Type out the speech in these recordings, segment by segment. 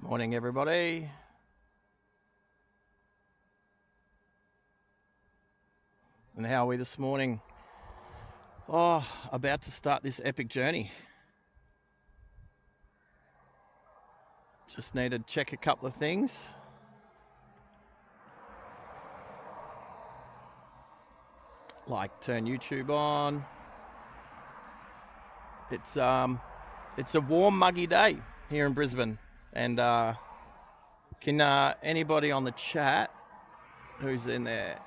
Morning, everybody. And how are we this morning? Oh, about to start this epic journey. Just need to check a couple of things. Like turn YouTube on. It's a warm, muggy day here in Brisbane. And can anybody on the chat who's in there?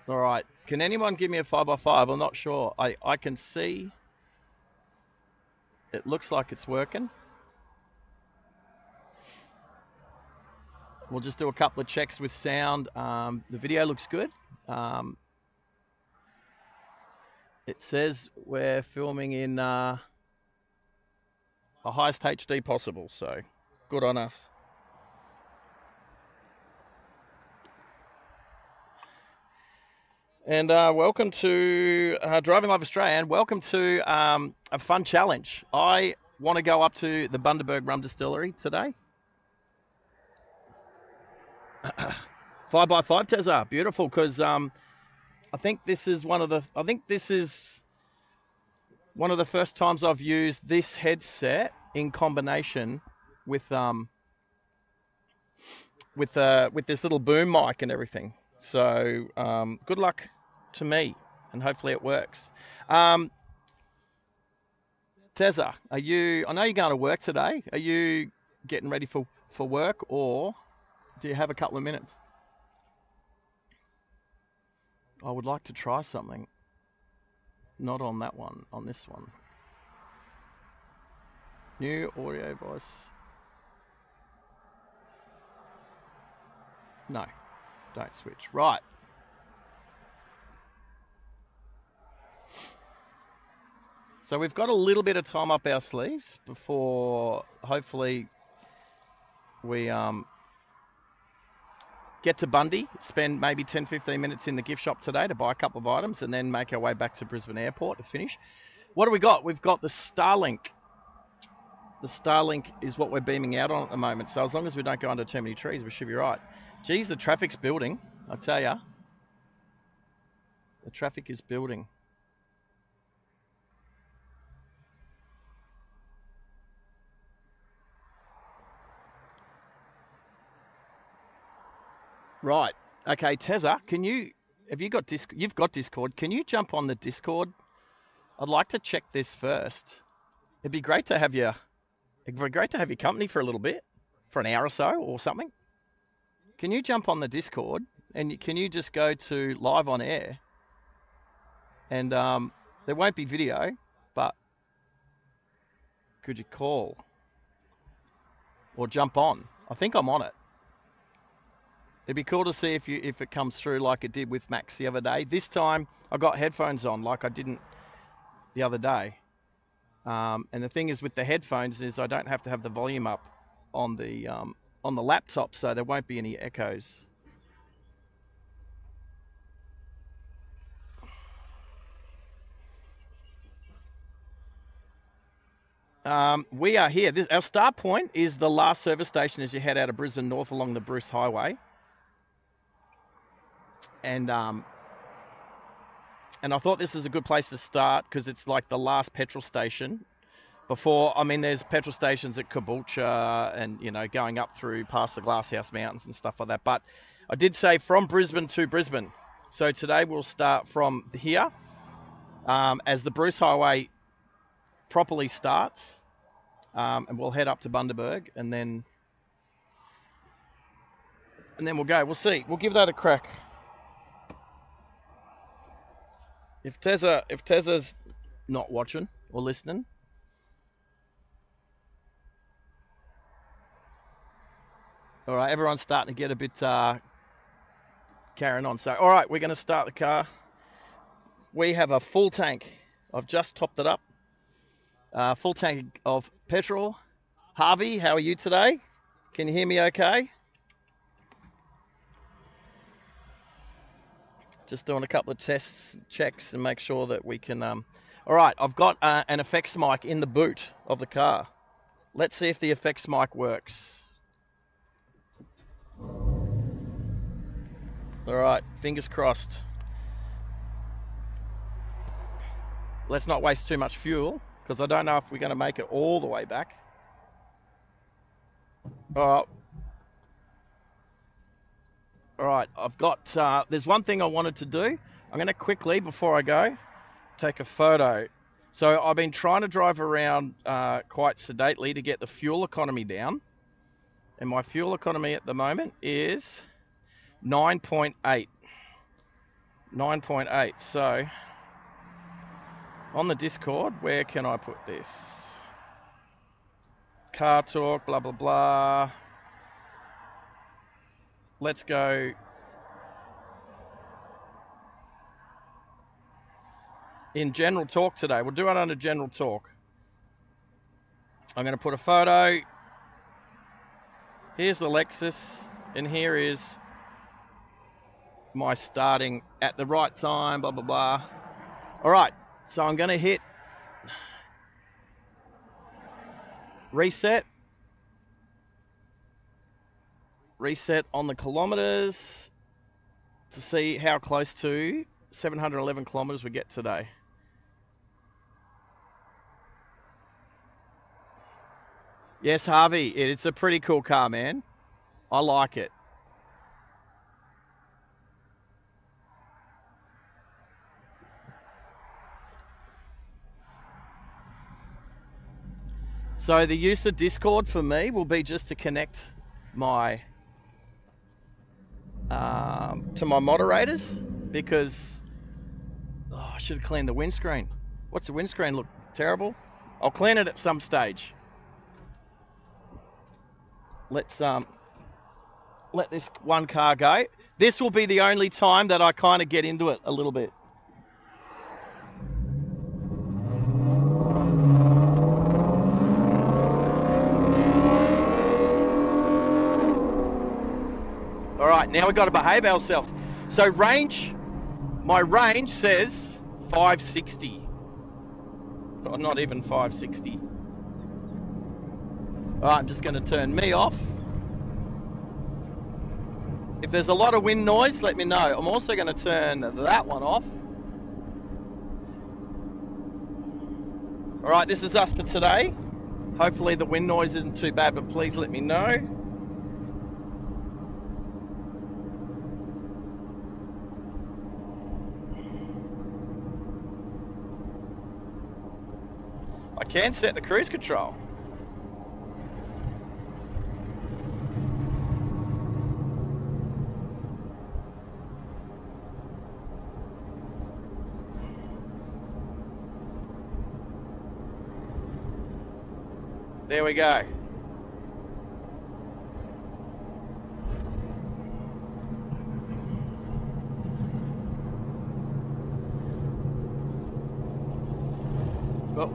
All right. Can anyone give me a 5x5? I'm not sure. I can see. It looks like it's working. We'll just do a couple of checks with sound. The video looks good. It says we're filming in the highest HD possible, so good on us. And welcome to Driving Live Australia, and welcome to a fun challenge. I want to go up to the Bundaberg Rum Distillery today. 5x5, Tezza, beautiful, because I think this is one of the first times I've used this headset in combination with this little boom mic and everything. So good luck to me, and hopefully it works. Tezza, I know you're going to work today. Are you getting ready for work, or do you have a couple of minutes? I would like to try something. Not on that one, on this one. New audio voice. No, don't switch. Right. So we've got a little bit of time up our sleeves before hopefully we get to Bundy, spend maybe 10-15 minutes in the gift shop today to buy a couple of items, and then make our way back to Brisbane Airport to finish. What do we got? We've got the Starlink. The Starlink is what we're beaming out on at the moment. So as long as we don't go under too many trees, we should be right. Geez, the traffic's building, I tell ya. The traffic is building. Right. Okay, Tezza, you've got Discord. Can you jump on the Discord? I'd like to check this first. It'd be great to have your company for a little bit, for an hour or so or something. Can you jump on the Discord, and can you just go to live on air? And there won't be video, but could you call or jump on? I think I'm on it. It'd be cool to see if it comes through like it did with Max the other day. This time I got headphones on like I didn't the other day. And the thing is with the headphones is I don't have to have the volume up on the laptop, so there won't be any echoes. We are here. Our start point is the last service station as you head out of Brisbane North along the Bruce Highway. And I thought this is a good place to start because it's like the last petrol station before. I mean, there's petrol stations at Caboolture and, going up through past the Glasshouse Mountains and stuff like that. But I did say from Brisbane to Brisbane. So today we'll start from here as the Bruce Highway properly starts, and we'll head up to Bundaberg and then we'll go. We'll see. We'll give that a crack. If Tezza's not watching or listening, all right, everyone's starting to get a bit carrying on. So, all right, we're going to start the car. We have a full tank. I've just topped it up. Full tank of petrol. Harvey, how are you today? Can you hear me okay? Just doing a couple of checks and make sure that we can All right, I've got an effects mic in the boot of the car. Let's see if the effects mic works. All right, fingers crossed. Let's not waste too much fuel because I don't know if we're going to make it all the way back. All right, I've got, there's one thing I wanted to do. I'm going to quickly, before I go, take a photo. So I've been trying to drive around quite sedately to get the fuel economy down. And my fuel economy at the moment is 9.8. 9.8. So on the Discord, where can I put this? Car talk, blah, blah, blah. Let's go. In general talk today. We'll do it under general talk. I'm going to put a photo. Here's the Lexus, and here is my starting at the right time, blah, blah, blah. All right, so I'm going to hit reset. Reset on the kilometers to see how close to 711 kilometers we get today. Yes, Harvey, it's a pretty cool car, man. I like it. So the use of Discord for me will be just to connect my to my moderators, because I should have cleaned the windscreen. What's the windscreen look terrible? I'll clean it at some stage. Let's let this one car go. This will be the only time that I kind of get into it a little bit. All right, now we've got to behave ourselves. So range, my range says 560. Or not even 560. All right, I'm just going to turn me off. If there's a lot of wind noise, let me know. I'm also going to turn that one off. All right, this is us for today. Hopefully the wind noise isn't too bad, but please let me know. I can set the cruise control. There we go. Oh.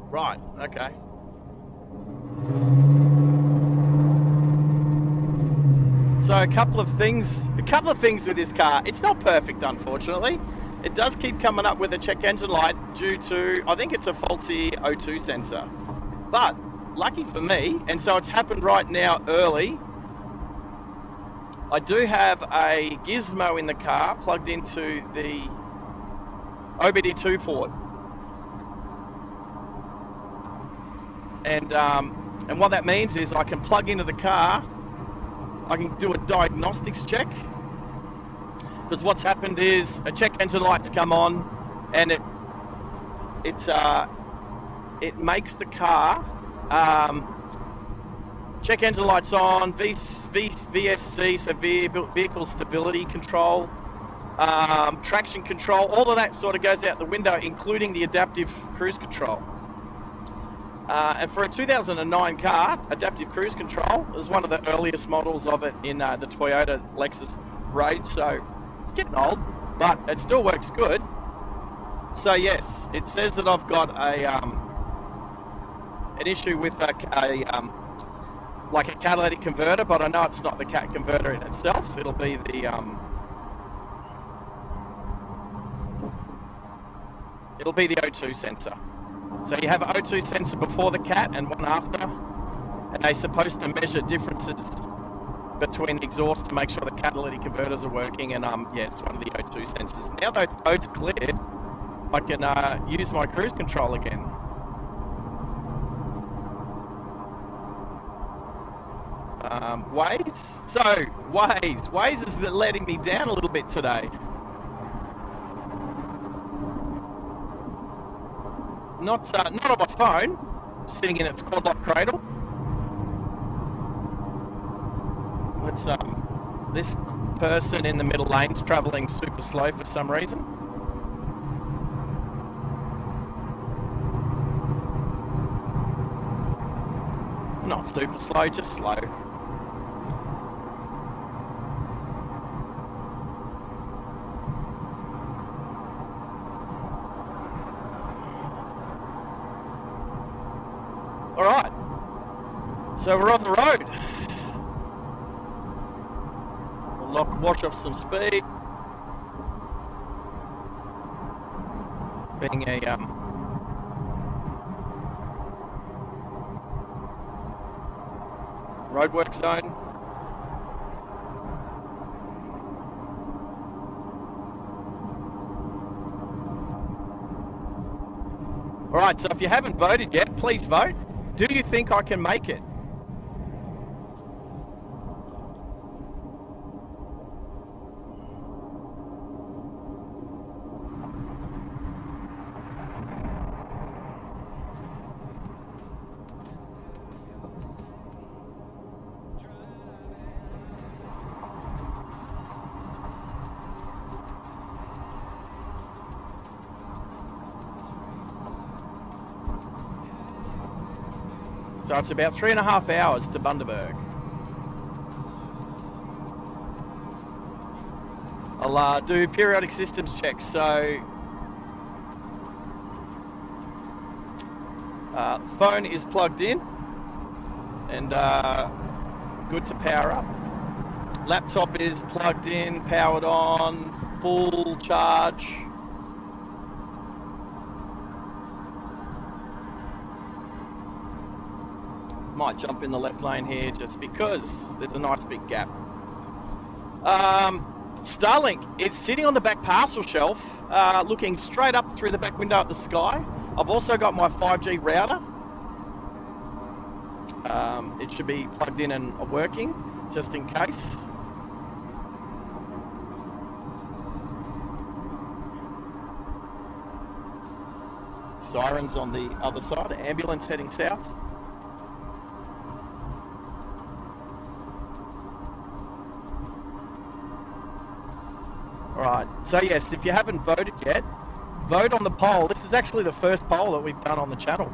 Right, okay. So a couple of things with this car. It's not perfect, unfortunately. It does keep coming up with a check engine light due to, I think it's a faulty O2 sensor. But lucky for me, and so it's happened right now early, I do have a gizmo in the car plugged into the OBD2 port. And what that means is I can plug into the car, I can do a diagnostics check, because what's happened is a check engine light's come on, and it makes the car Check engine lights on, VSC, so vehicle stability control, traction control, all of that sort of goes out the window, including the adaptive cruise control. And for a 2009 car, adaptive cruise control is one of the earliest models of it in the Toyota Lexus range, so it's getting old, but it still works good. So yes, it says that I've got an issue with like a catalytic converter, but I know it's not the cat converter in itself. It'll be the O2 sensor. So you have an O2 sensor before the cat and one after, and they're supposed to measure differences between the exhaust to make sure the catalytic converters are working. And yeah, it's one of the O2 sensors. Now that boat's cleared, I can use my cruise control again. Waze. So Waze is letting me down a little bit today. Not on my phone, sitting in its quad lock cradle. It's this person in the middle lane's travelling super slow for some reason. Not super slow, just slow. All right, so we're on the road. We'll watch off some speed. Being a roadwork zone. All right, so if you haven't voted yet, please vote. Do you think I can make it? So it's about 3.5 hours to Bundaberg. I'll do periodic systems checks. So phone is plugged in and good to power up. Laptop is plugged in, powered on, full charge. Might jump in the left lane here just because there's a nice big gap. Starlink, it's sitting on the back parcel shelf, looking straight up through the back window at the sky. I've also got my 5G router. It should be plugged in and working, just in case. Sirens on the other side, ambulance heading south. Alright, so yes, if you haven't voted yet, vote on the poll. This is actually the first poll that we've done on the channel.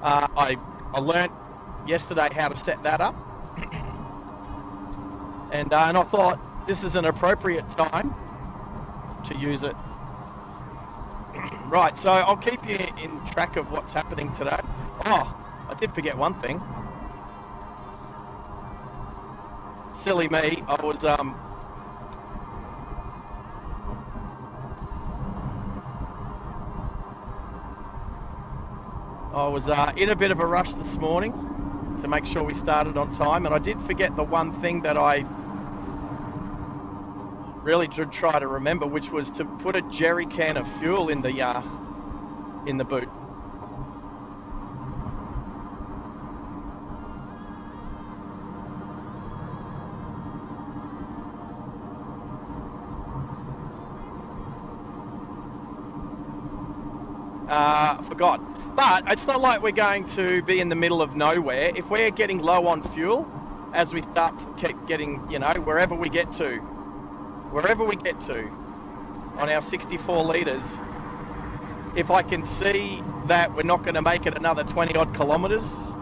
I learnt yesterday how to set that up. and I thought this is an appropriate time to use it. Right, so I'll keep you in track of what's happening today. Oh, I did forget one thing. Silly me, I was in a bit of a rush this morning to make sure we started on time, and I did forget the one thing that I really did try to remember, which was to put a jerry can of fuel in the boot. Forgot. But it's not like we're going to be in the middle of nowhere. If we're getting low on fuel, as we start getting, wherever we get to on our 64 litres, if I can see that we're not going to make it another 20 odd kilometres,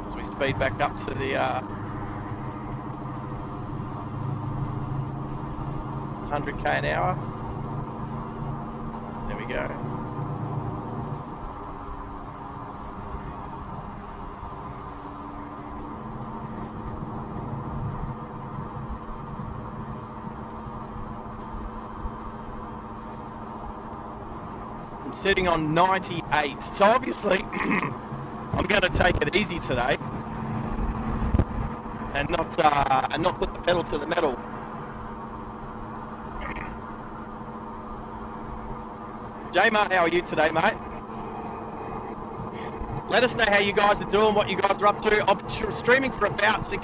as we speed back up to the 100k an hour. There we go. I'm sitting on 98. So obviously, I'm going to take it easy today and not put the pedal to the metal. J-Mart, how are you today, mate? Let us know how you guys are doing, what you guys are up to. I'm streaming for about 8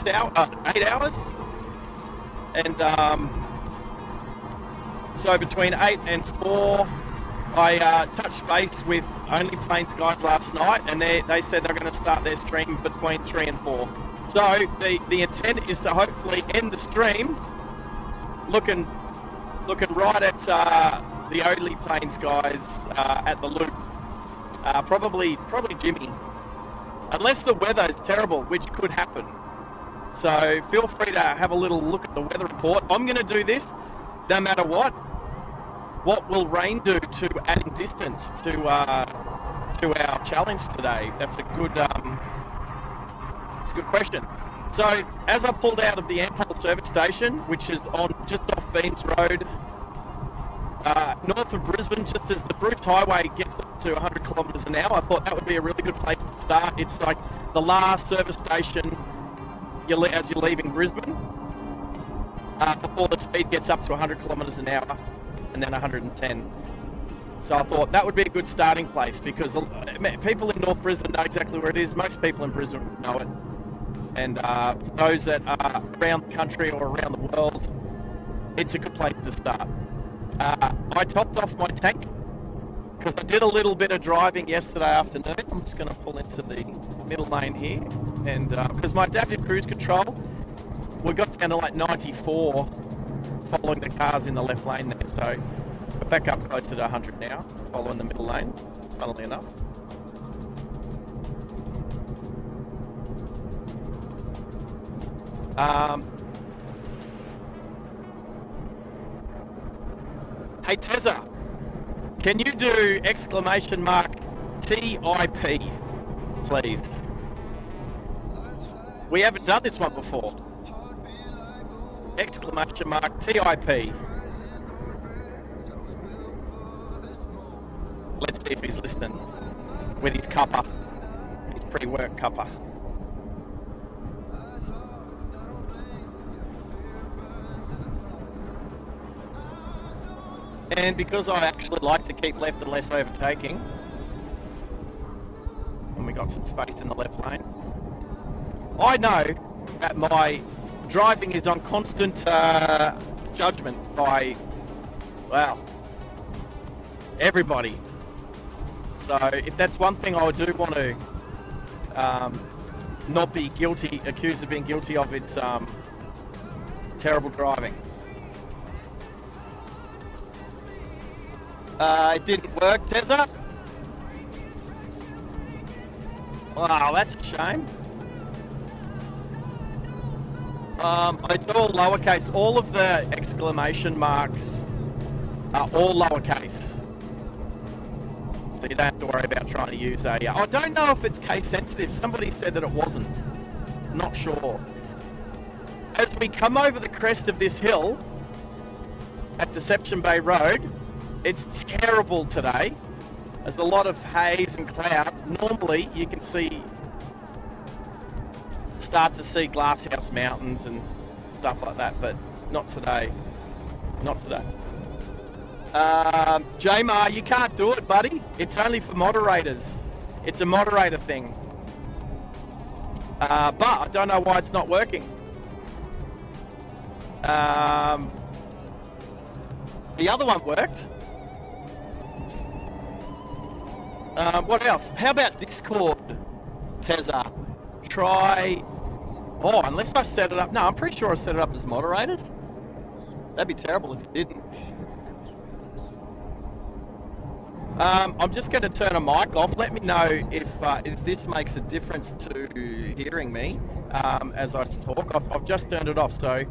hours. And so between 8 and 4, I touched base with Only Planes guys last night, and they said they're going to start their stream between 3 and 4. So the intent is to hopefully end the stream looking right at the Only Planes guys at the loop. Probably Jimmy, unless the weather is terrible, which could happen. So feel free to have a little look at the weather report. I'm going to do this no matter what. What will rain do to adding distance to our challenge today? That's a good question. So as I pulled out of the Ampol service station, which is just off Beams Road, north of Brisbane, just as the Bruce Highway gets up to 100 kilometres an hour, I thought that would be a really good place to start. It's like the last service station as you're leaving Brisbane, before the speed gets up to 100 kilometres an hour, and then 110. So I thought that would be a good starting place, because people in North Brisbane know exactly where it is. Most people in Brisbane know it. And for those that are around the country or around the world, it's a good place to start. I topped off my tank because I did a little bit of driving yesterday afternoon. I'm just going to pull into the middle lane here, and because my adaptive cruise control, we got down to like 94 following the cars in the left lane there, so we're back up closer to 100 now, following the middle lane, funnily enough. Hey Tezza, can you do !TIP, please? We haven't done this one before. !TIP. Let's see if he's listening with his cuppa, his pre-work cuppa. And because I actually like to keep left and less overtaking, and we got some space in the left lane, I know that my driving is on constant judgment by, well, everybody. So if that's one thing I do want to not be accused of being guilty of, it's terrible driving. It didn't work, Tezza. Wow, that's a shame. It's all lowercase. All of the exclamation marks are all lowercase. So you don't have to worry about trying to use a... I don't know if it's case sensitive. Somebody said that it wasn't. Not sure. As we come over the crest of this hill at Deception Bay Road, it's terrible today. There's a lot of haze and cloud. Normally you can start to see Glasshouse Mountains and stuff like that, but not today. Not today. J-Mar, you can't do it, buddy. It's only for moderators. It's a moderator thing. But I don't know why it's not working. The other one worked. What else? How about Discord, Tezza? Try... Oh, unless I set it up... No, I'm pretty sure I set it up as moderators. That'd be terrible if you didn't. I'm just going to turn a mic off. Let me know if this makes a difference to hearing me as I talk. I've just turned it off, so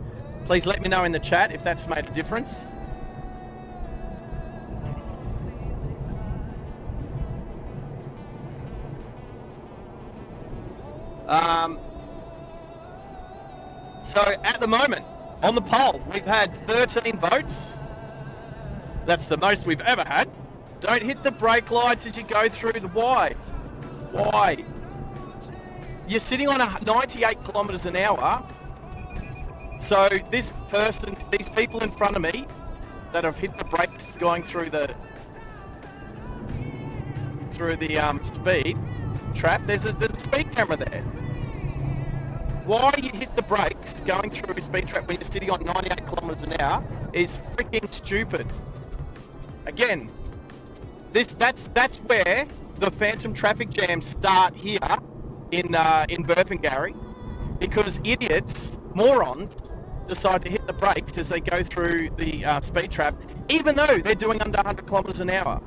please let me know in the chat if that's made a difference. So at the moment, on the poll, we've had 13 votes. That's the most we've ever had. Don't hit the brake lights as you go through the... Why? Why? You're sitting on 98 kilometers an hour. So this person, these people in front of me that have hit the brakes going through the speed trap, there's a speed camera there. Why you hit the brakes going through a speed trap when you're sitting on 98 kilometers an hour is freaking stupid. Again, that's where the phantom traffic jams start here in Burpengary, because idiots, morons, decide to hit the brakes as they go through the speed trap, even though they're doing under 100 kilometers an hour.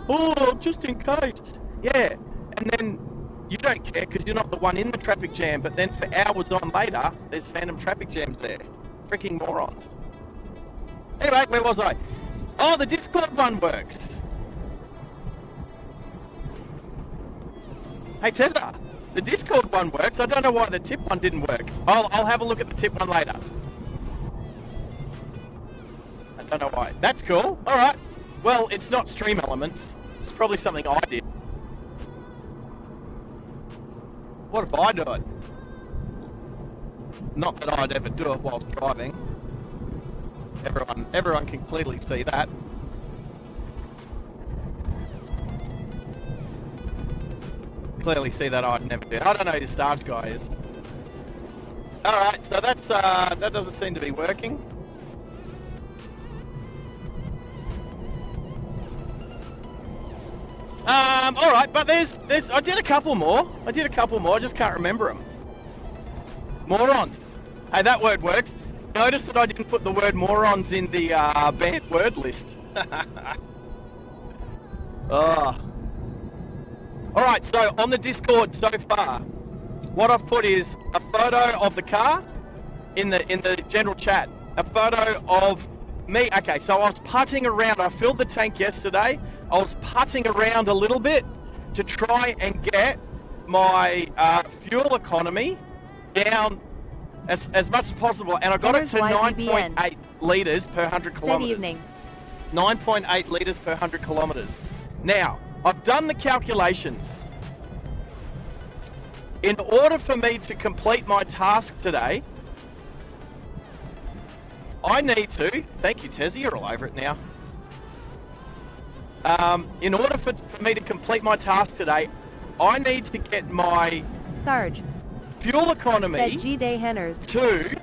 Oh, just in case. Yeah, and then you don't care because you're not the one in the traffic jam, but then for hours on later, there's phantom traffic jams there. Freaking morons. Anyway, where was I? Oh, the Discord one works. Hey, Tezza, the Discord one works. I don't know why the tip one didn't work. I'll have a look at the tip one later. I don't know why. That's cool. All right. Well, it's not Stream Elements. It's probably something I did. What if I do it? Not that I'd ever do it whilst driving. Everyone can clearly see that. Clearly see that I'd never do it. I don't know who the SARGE guy is. Alright, so that's that doesn't seem to be working. Alright, but there's I did a couple more. I just can't remember them. Morons. Hey, that word works. Notice that I didn't put the word morons in the banned word list. Oh. Alright, so on the Discord so far, what I've put is a photo of the car in the general chat. A photo of me. Okay, so I was putting around. I filled the tank yesterday. I was putting around a little bit to try and get my fuel economy down as much as possible, and I got it to 9.8 litres per 100 kilometres. Evening. 9.8 litres per 100 kilometres. Now, I've done the calculations. In order for me to complete my task today, I need to... Thank you, Tezzy, you're all over it now. In order for me to complete my task today, I need to get my... Sarge. Fuel economy Said G-Day Henners. to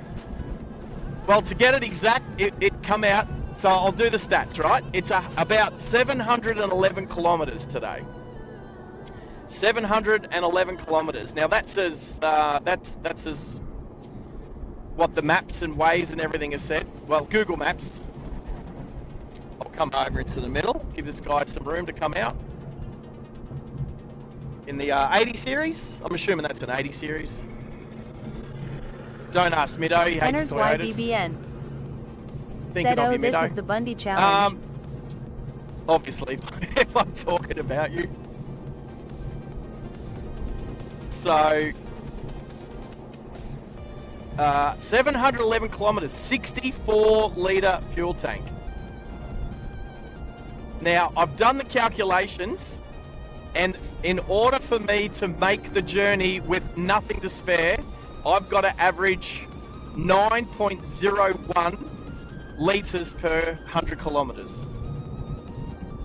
get it exact, it come out, so I'll do the stats, right? It's about 711 kilometers today. 711 kilometers. Now that's as what the maps and Waze and everything has said. Well, Google Maps. I'll come over into the middle, give this guy some room to come out. In the 80 series, I'm assuming that's an 80 series. Don't ask Middo, he hates Henners Toyotas. YBBN. Thinking Said, of oh, you, this Middo. is the Bundy challenge. Obviously, if I'm talking about you. So, 711 kilometers, 64 litre fuel tank. Now, I've done the calculations, and in order for me to make the journey with nothing to spare, I've got to average 9.01 litres per 100 kilometres.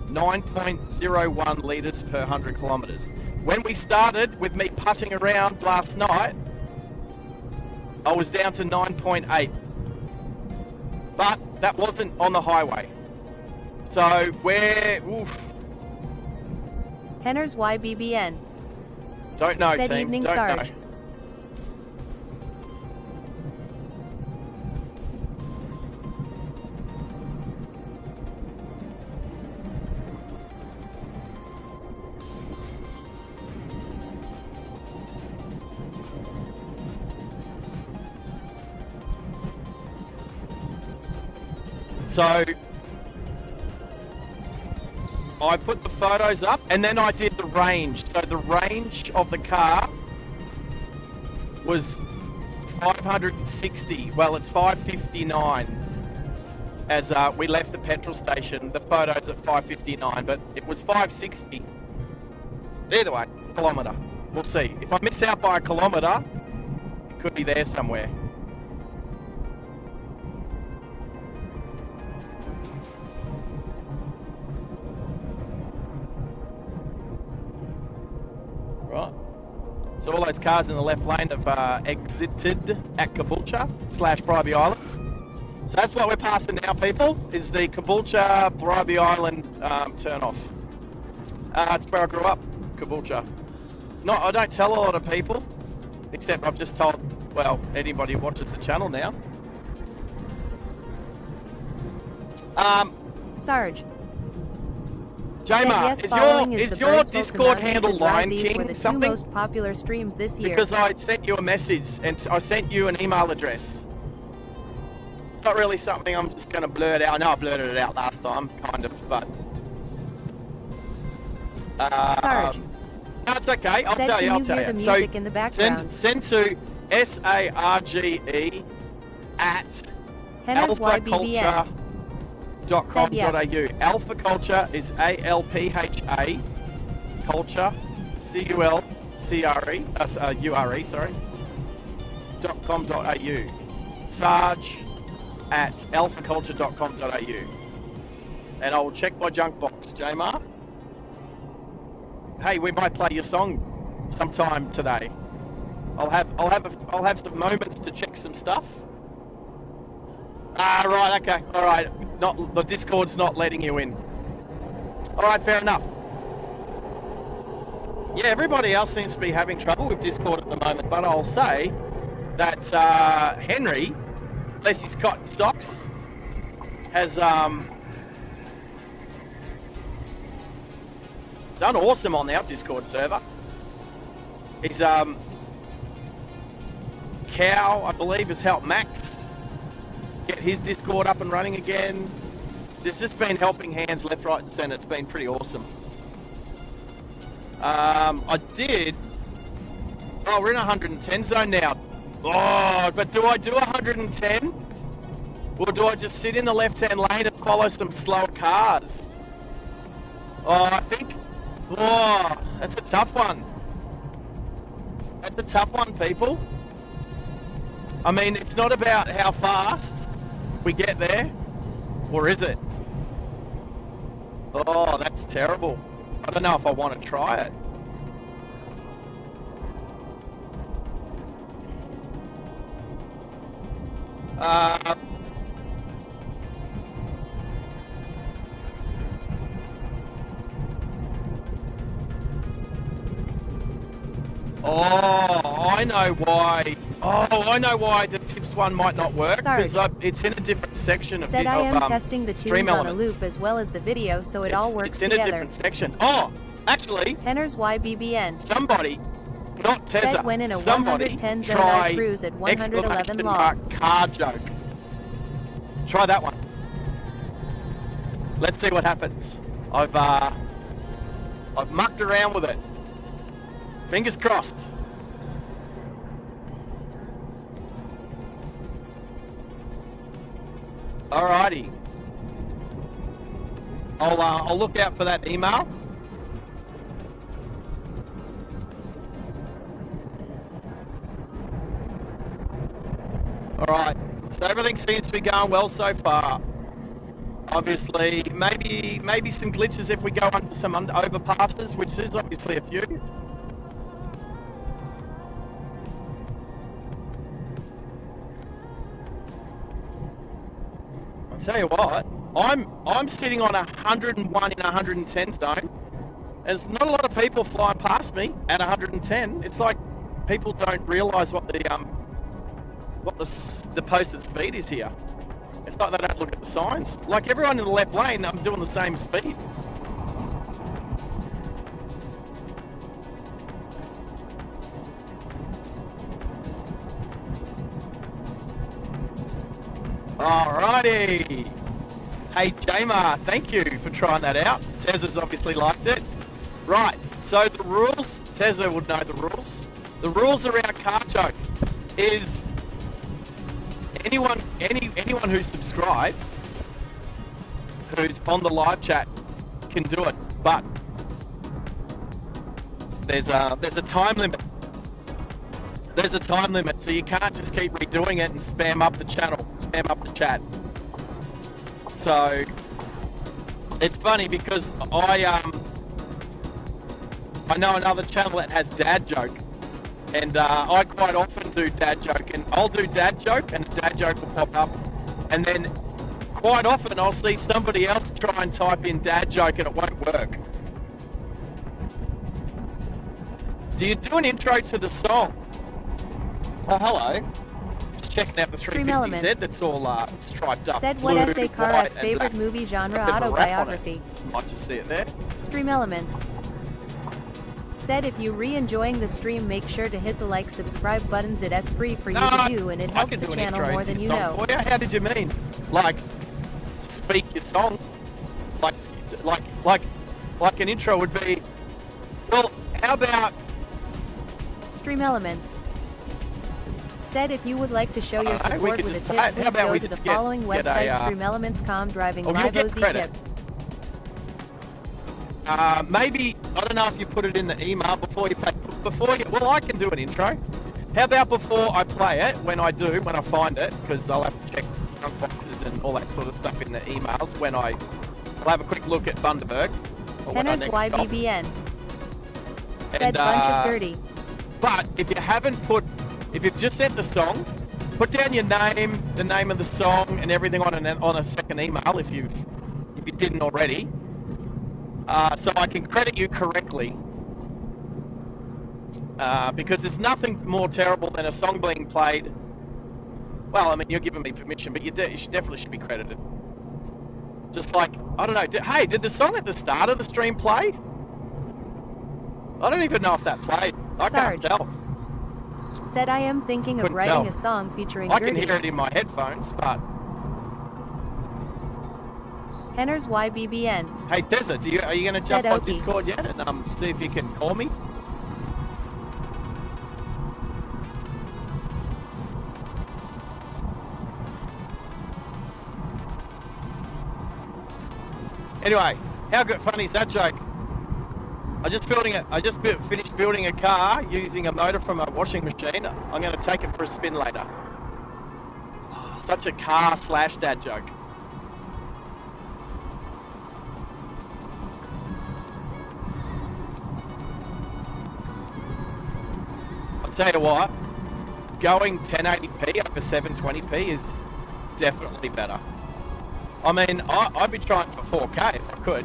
9.01 litres per 100 kilometres. When we started with me putting around last night, I was down to 9.8. But that wasn't on the highway. So Henners YBBN. Don't know, Said team. evening, Don't Sarge. know. So I put the photos up and then I did the range. So the range of the car was 560. Well, it's 559 as we left the petrol station. The photos at 559, but it was 560. Either way, kilometre. We'll see. If I miss out by a kilometre, it could be there somewhere. Right. So all those cars in the left lane have exited at Caboolture/Bribie Island. So that's what we're passing now, people, is the Caboolture-Bribie Island turn-off. It's where I grew up, Caboolture. No, I don't tell a lot of people, except I've just told, well, anybody who watches the channel now. Sarge. Jamar, Yes, following is the your Birds Discord Volcanoes handle and Drive Lion These were King the something? two most popular streams this year. Because I sent you a message and I sent you an email address. It's not really something I'm just going to blurt out. I know I blurted it out last time, kind of, but... Sarge. No, it's okay. I'll Said, tell you. can I'll you tell hear you. the So music in the background? send to SARGE at Henners YBBN. Said, yeah. alphaculture.com.au. Alpha Culture is ALPHA culture CULCRE sorry .com.au. Sarge at alphaculture.com.au. And I will check my junk box, Jamar. Hey, we might play your song sometime today. I'll have some moments to check some stuff. Ah, right, okay, all right. Not the Discord's not letting you in. All right, fair enough. Yeah, everybody else seems to be having trouble with Discord at the moment, but I'll say that Henry, unless he's got stocks, has done awesome on our Discord server. He's Cow, I believe, has helped Max get his Discord up and running again. There's just been helping hands left, right, and centre. It's been pretty awesome. I did. Oh, we're in 110 zone now. Oh, but do I do 110? Or do I just sit in the left-hand lane and follow some slow cars? Oh, I think. Oh, that's a tough one. That's a tough one, people. I mean, it's not about how fast we get there, or is it? Oh, that's terrible. I don't know if I want to try it. Oh, I know why. Oh, I know why the tips one might not work, because it's in a different section of Said I am testing the stream tunes on a elements. loop as well as the video, so it all works It's in together. a different section. Oh, actually, Henners YBBN. somebody, not Tessa, Said when in a somebody 110 zone try I cruise at 111 exclamation log. mark car joke. Try that one. Let's see what happens. I've mucked around with it. Fingers crossed. Alrighty. I'll look out for that email. Alright, so everything seems to be going well so far. Obviously, maybe some glitches if we go under some overpasses, which is obviously a few. I'll tell you what, I'm sitting on 101 in 110 zone. There's not a lot of people flying past me at 110. It's like people don't realise what the posted speed is here. It's like they don't look at the signs. Like everyone in the left lane, I'm doing the same speed. Alrighty. Hey, Jamar, thank you for trying that out. Tezza's obviously liked it. Right, so the rules, Tezza would know the rules. The rules around Car Joke is anyone who's subscribed, who's on the live chat, can do it. But there's a time limit. There's a time limit, so you can't just keep redoing it and spam up the channel, spam up the chat. So it's funny because I know another channel that has Dad Joke, and I quite often do Dad Joke, and I'll do Dad Joke, and Dad Joke will pop up, and then quite often I'll see somebody else try and type in Dad Joke and it won't work. Do you do an intro to the song? Oh, hello. Just checking out the 350Z that's all striped up. Said blue, what SA Cara's white, favorite movie genre a bit of a wrap on it. autobiography. Might just see it there. Stream Elements. Said if you re-enjoying the stream, make sure to hit the like, subscribe buttons. It's free for you to do, and it helps the channel more than you know. For you. How did you mean? Like, speak your song? Like an intro would be, well, how about... Stream Elements. Said if you would like to show your support with a tip, please go to the following website, streamelements.com, driving live OZ tip. Maybe, I don't know if you put it in the email well, I can do an intro. How about before I play it, when I find it, because I'll have to check junk boxes and all that sort of stuff in the emails I'll have a quick look at Bundaberg. Henner's YBBN. Said bunch of 30. But if you've just sent the song, put down your name, the name of the song, and everything on a second email if you didn't already, so I can credit you correctly. Because there's nothing more terrible than a song being played. Well, I mean, you're giving me permission, but you definitely should be credited. Just like, I don't know. Did the song at the start of the stream play? I don't even know if that played. I Sarge. can't tell. Said I am thinking of writing a song featuring I can hear it in my headphones, but... Henner's YBBN. Hey, Tezza, are you going to jump on Discord yet and see if you can call me? Anyway, how good funny is that joke? I just finished building a car using a motor from a washing machine. I'm going to take it for a spin later. Oh, such a car/dad joke. I'll tell you what, going 1080p over 720p is definitely better. I mean, I'd be trying for 4K if I could.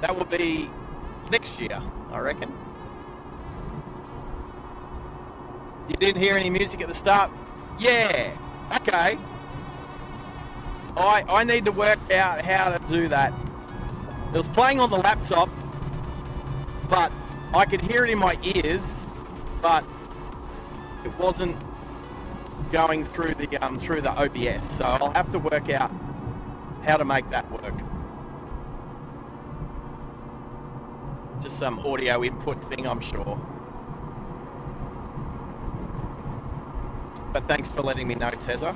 That will be next year, I reckon. You didn't hear any music at the start? Yeah, okay. I need to work out how to do that. It was playing on the laptop, but I could hear it in my ears, but it wasn't going through the OBS, so I'll have to work out how to make that work. Just some audio input thing, I'm sure. But thanks for letting me know, Tezza.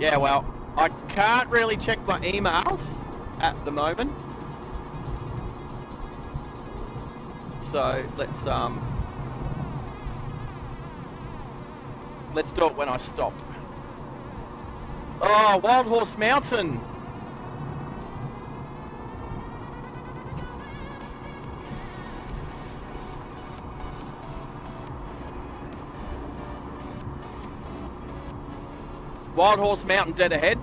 Yeah, well, I can't really check my emails at the moment. So let's do it when I stop. Oh, Wild Horse Mountain. Wild Horse Mountain dead ahead.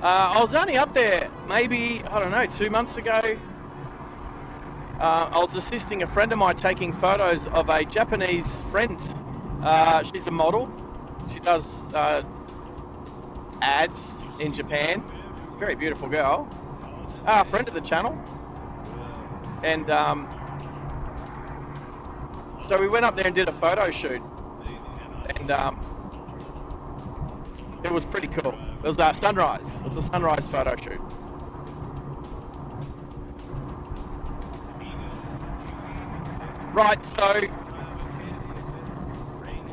I was only up there maybe, I don't know, 2 months ago. I was assisting a friend of mine taking photos of a Japanese friend. She's a model. She does ads in Japan. Very beautiful girl. Friend of the channel. And so we went up there and did a photo shoot. And it was pretty cool. It was sunrise. It was a sunrise photo shoot. Right, so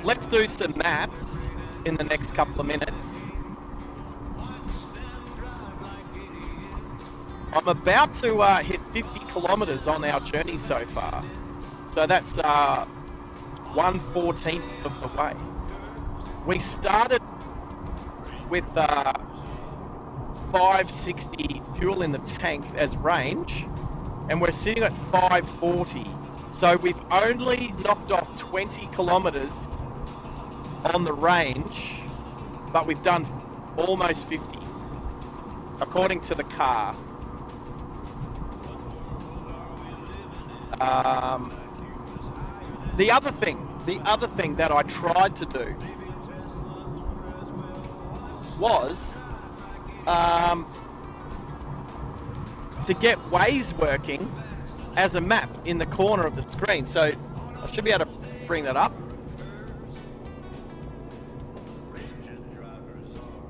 let's do some maths in the next couple of minutes. I'm about to hit 50 kilometers on our journey so far. So that's 1/14 of the way. We started with 560 fuel in the tank as range, and we're sitting at 540. So we've only knocked off 20 kilometers on the range, but we've done almost 50, according to the car. The other thing that I tried to do was to get Waze working as a map in the corner of the screen. So I should be able to bring that up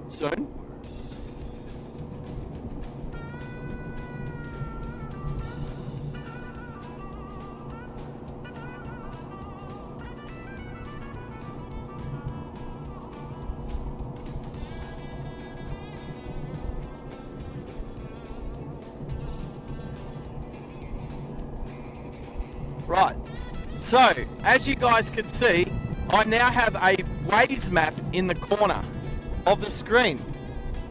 soon. Right, so as you guys can see, I now have a Waze map in the corner of the screen.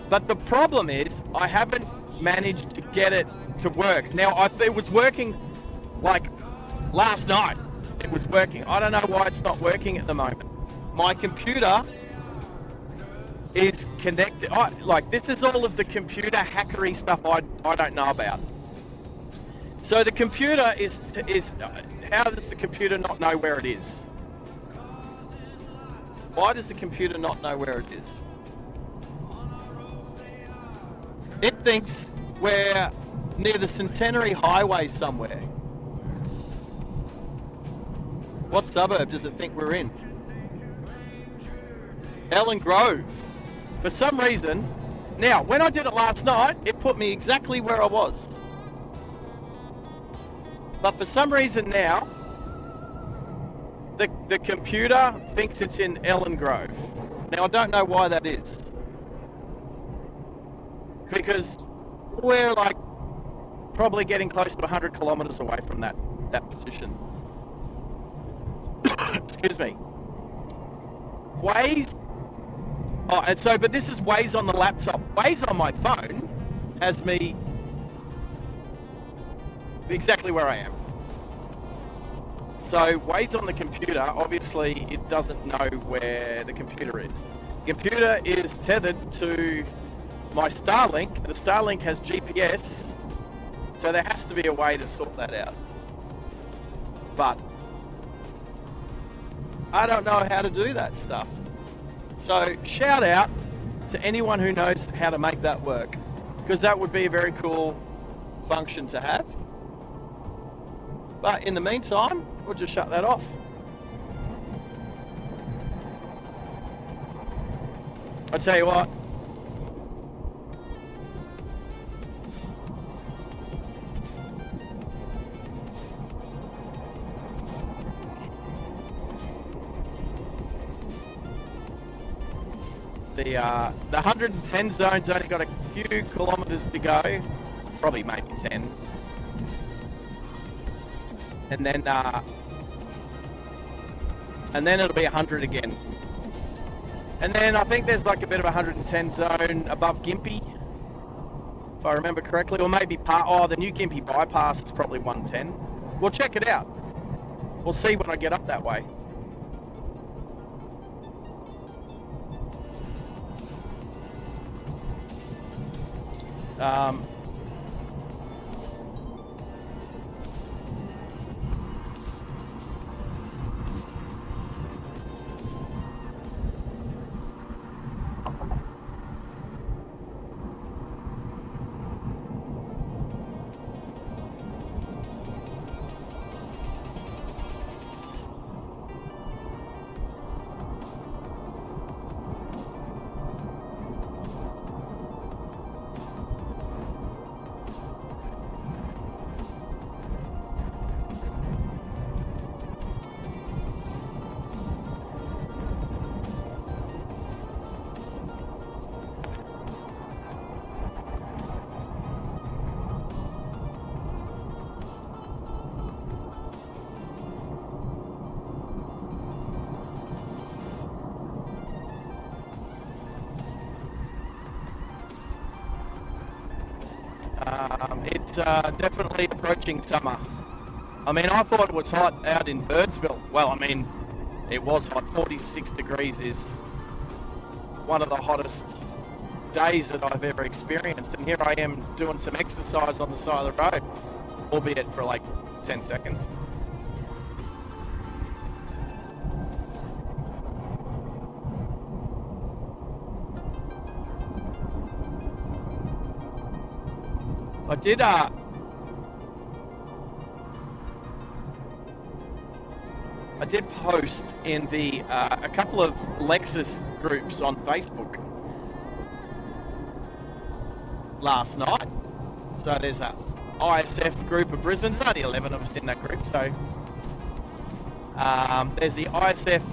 But the problem is I haven't managed to get it to work. Now, it was working like last night. It was working. I don't know why it's not working at the moment. My computer is connected. This is all of the computer hackery stuff I don't know about. So the computer is how does the computer not know where it is? Why does the computer not know where it is? It thinks we're near the Centenary Highway somewhere. What suburb does it think we're in? Ellen Grove. For some reason, now when I did it last night, it put me exactly where I was. But for some reason now, the computer thinks it's in Ellen Grove. Now I don't know why that is. Because we're like probably getting close to 100 kilometers away from that position. Excuse me. Waze. Oh, and so, but this is Waze on the laptop. Waze on my phone has me exactly where I am. So Waze on the computer, obviously it doesn't know where the computer is. The computer is tethered to my Starlink. The Starlink has GPS, so there has to be a way to sort that out. But I don't know how to do that stuff. So shout out to anyone who knows how to make that work, because that would be a very cool function to have. But in the meantime, we'll just shut that off. I tell you what. The 110 zone's only got a few kilometers to go, probably maybe 10. And then it'll be 100 again. And then I think there's like a bit of a 110 zone above Gympie, if I remember correctly, or maybe the new Gympie bypass is probably 110. We'll check it out. We'll see when I get up that way. It's definitely approaching summer. I mean, I thought it was hot out in Birdsville. Well, I mean, it was hot. 46 degrees is one of the hottest days that I've ever experienced. And here I am doing some exercise on the side of the road, albeit for like 10 seconds. I did post in the a couple of Lexus groups on Facebook last night. So there's a ISF group of Brisbane. There's only 11 of us in that group. So there's the ISF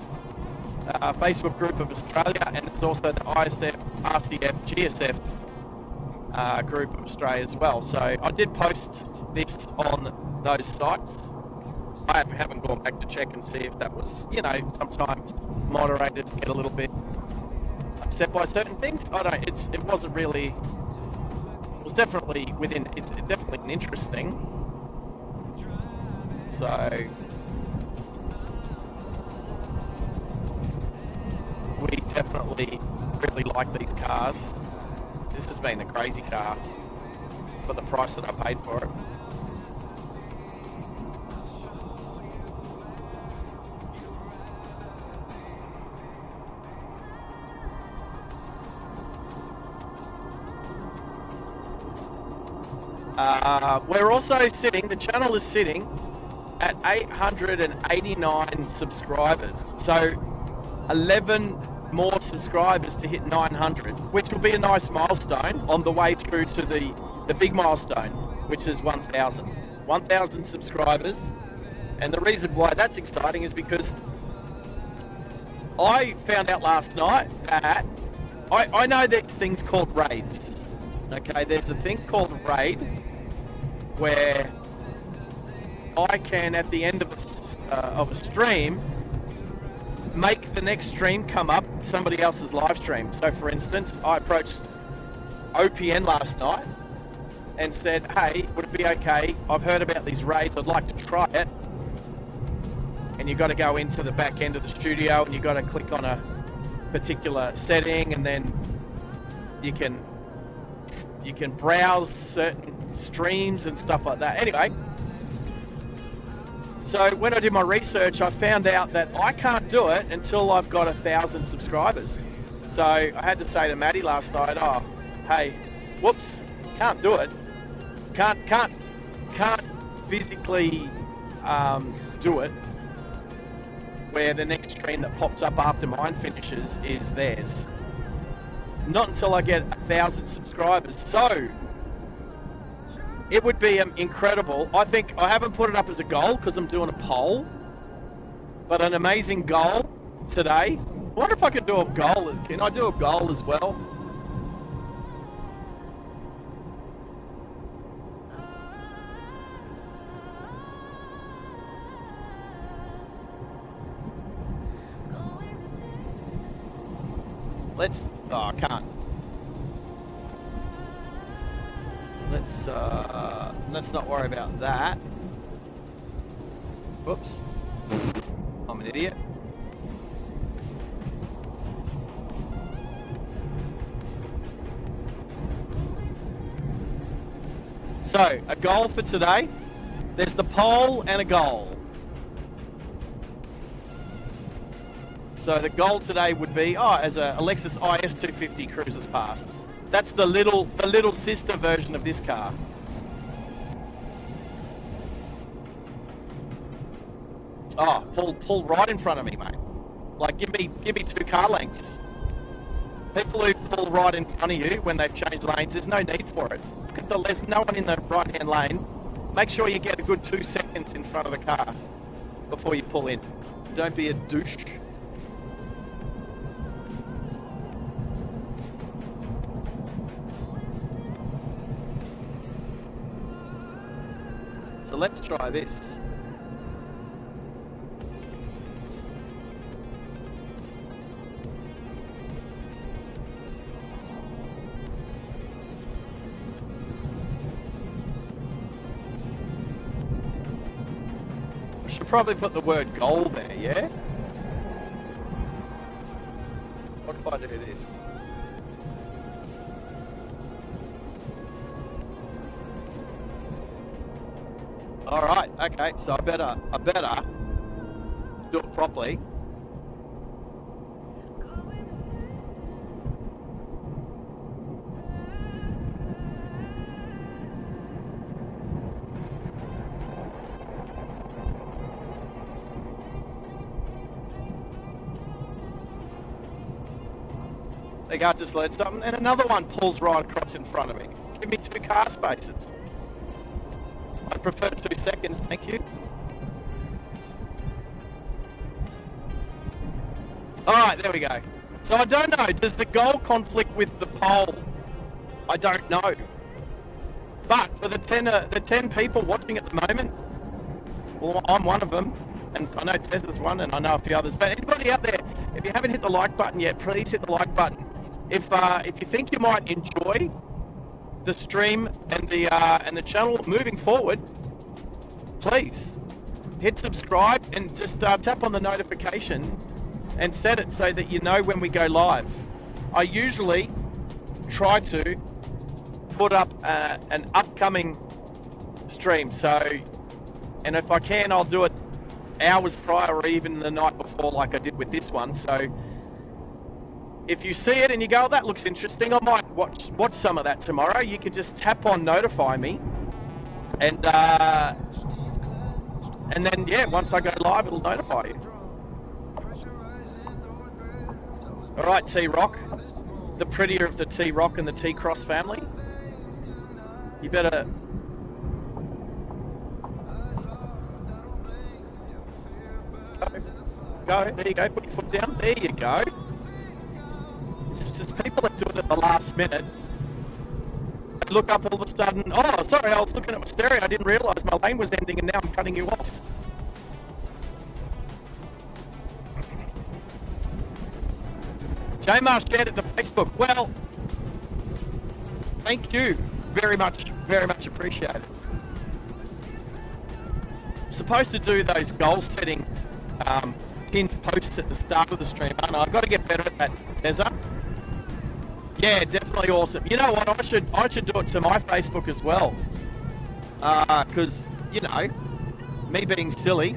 Facebook group of Australia, and there's also the ISF, RCF, GSF group of Australia as well. So I did post this on those sites. I haven't gone back to check and see if that was, you know, sometimes moderators get a little bit upset by certain things. I don't. It wasn't really. It was definitely within. It's definitely an interesting. So we definitely really like these cars. This has been a crazy car for the price that I paid for it. We're also sitting, the channel is sitting at 889 subscribers. So 11 more subscribers to hit 900, which will be a nice milestone on the way through to the big milestone, which is 1,000. 1,000 subscribers. And the reason why that's exciting is because I found out last night that I know there's things called raids. Okay, there's a thing called a raid where I can, at the end of a stream, make the next stream come up somebody else's live stream. So, for instance, I approached OPN last night and said, "Hey, would it be okay? I've heard about these raids. I'd like to try it." And you've got to go into the back end of the studio and you've got to click on a particular setting, and then you can browse certain streams and stuff like that. Anyway, so when I did my research, I found out that I can't do it until I've got 1,000 subscribers. So I had to say to Maddie last night, "Oh, hey, whoops, can't do it. Can't physically do it where the next stream that pops up after mine finishes is theirs. Not until I get 1,000 subscribers." So it would be incredible. I think I haven't put it up as a goal because I'm doing a poll, but an amazing goal today. I wonder if I could do a goal. Can I do a goal as well? Oh, I can't. Let's not worry about that. Whoops. I'm an idiot. So, a goal for today. There's the pole and a goal. So the goal today would be, as a Lexus IS 250 cruises past. That's the little sister version of this car. Pull right in front of me, mate. Like, give me 2 car lengths. People who pull right in front of you when they've changed lanes, there's no need for it. There's no one in the right-hand lane. Make sure you get a good 2 seconds in front of the car before you pull in. Don't be a douche. So let's try this. I should probably put the word goal there, yeah? What if I do this? All right, okay, so I better do it properly. There you go, I just learned something. And another one pulls right across in front of me. Give me 2 car spaces. I prefer 2 seconds, thank you. Alright, there we go. So I don't know, does the goal conflict with the pole? I don't know. But for the 10 people watching at the moment, well, I'm one of them, and I know Tess is one, and I know a few others. But anybody out there, if you haven't hit the like button yet, please hit the like button. If you think you might enjoy the stream and the channel moving forward, please hit subscribe and just tap on the notification and set it so that you know when we go live. I usually try to put up an upcoming stream, and if I can, I'll do it hours prior or even the night before, like I did with this one. So if you see it and you go, oh, that looks interesting, I might watch some of that tomorrow. You can just tap on notify me, and then yeah, once I go live, it'll notify you. All right, T-Rock, the prettier of the T-Rock and the T-Cross family. You better... Go, there you go, put your foot down, there you go. It's just people that do it at the last minute. I look up all of a sudden, oh, sorry, I was looking at my stereo, I didn't realise my lane was ending and now I'm cutting you off. J-Mar shared it to Facebook. Well, thank you very much appreciated. I'm supposed to do those goal setting pinned posts at the start of the stream, aren't I? I've got to get better at that, Tezza. Yeah, definitely awesome. You know what? I should do it to my Facebook as well. Because, you know, me being silly,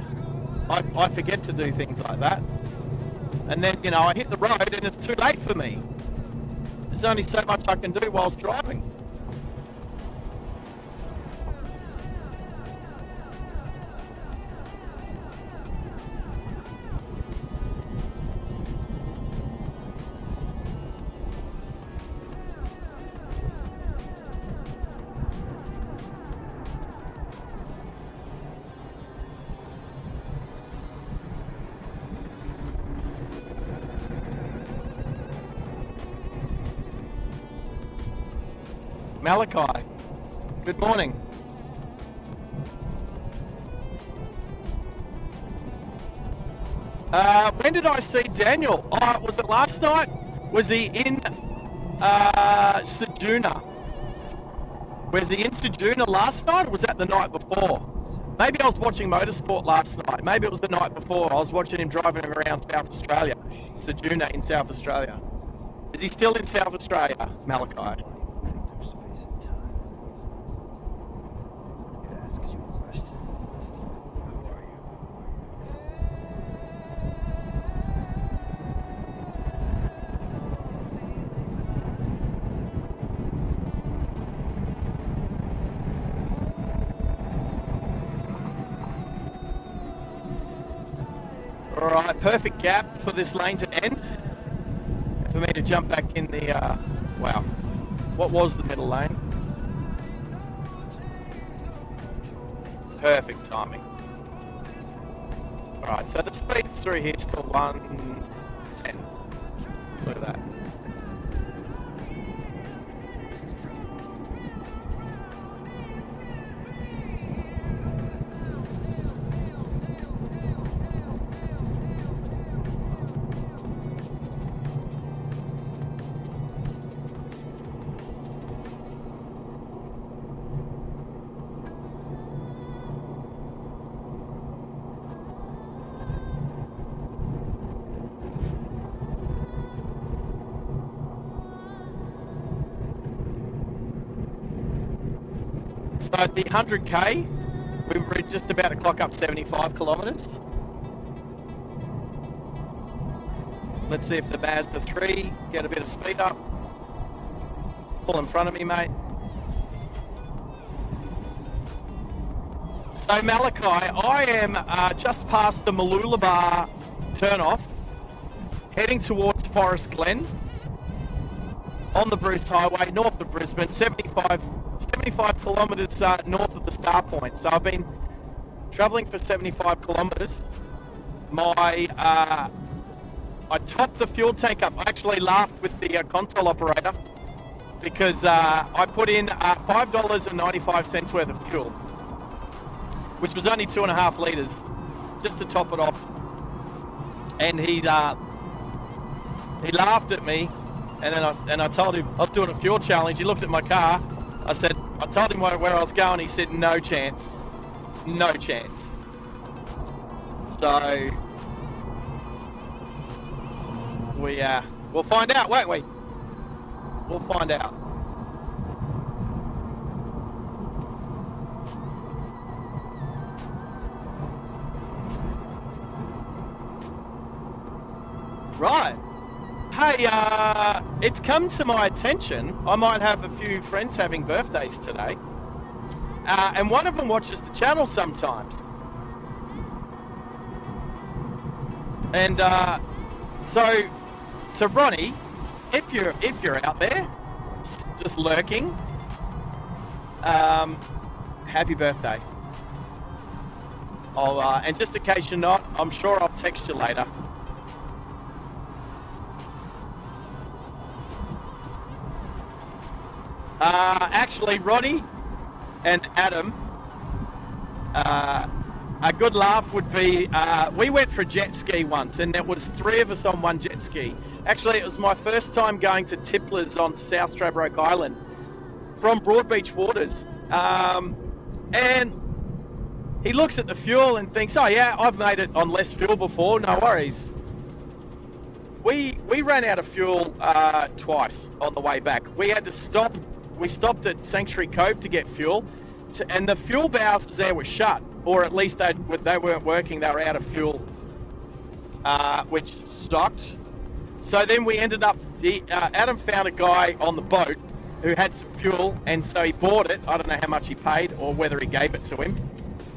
I forget to do things like that. And then, you know, I hit the road and it's too late for me. There's only so much I can do whilst driving. Malachi, good morning. When did I see Daniel? Oh, was it last night? Was he in Sejuna? Was he in Sejuna last night, or was that the night before? Maybe I was watching motorsport last night. Maybe it was the night before. I was watching him driving around South Australia. Sejuna in South Australia. Is he still in South Australia, Malachi? All right, perfect gap for this lane to end. For me to jump back in the, wow, what was the middle lane? Perfect timing. All right, so the speed through here is still 110. Look at that. So the 100k, we're just about to clock up 75 kilometres. Let's see if the Mazda 3 get a bit of speed up. Pull in front of me, mate. So Malachi, I am just past the Mooloolaba turnoff, heading towards Forest Glen on the Bruce Highway, north of Brisbane, 75 kilometres north of the Star Point. So I've been travelling for 75 kilometres. I topped the fuel tank up. I actually laughed with the console operator because I put in $5.95 worth of fuel, which was only 2.5 litres, just to top it off. And he laughed at me, and then I told him I was doing a fuel challenge. He looked at my car. I told him where I was going. He said, no chance. No chance. So we'll find out, won't we? We'll find out. Right. Hey, it's come to my attention, I might have a few friends having birthdays today, and one of them watches the channel sometimes. And so, to Ronnie, if you're out there, just lurking, happy birthday. And just in case you're not, I'm sure I'll text you later. Actually, Ronnie and Adam, a good laugh would be, we went for a jet ski once, and there was 3 of us on one jet ski. Actually, it was my first time going to Tipplers on South Stradbroke Island from Broadbeach Waters. And he looks at the fuel and thinks, oh yeah, I've made it on less fuel before, no worries. We ran out of fuel twice on the way back. We had to stop. We stopped at Sanctuary Cove to get fuel, and the fuel bowsers there were shut, or at least they weren't working. They were out of fuel, which stopped. So then we ended up. Adam found a guy on the boat who had some fuel, and so he bought it. I don't know how much he paid, or whether he gave it to him.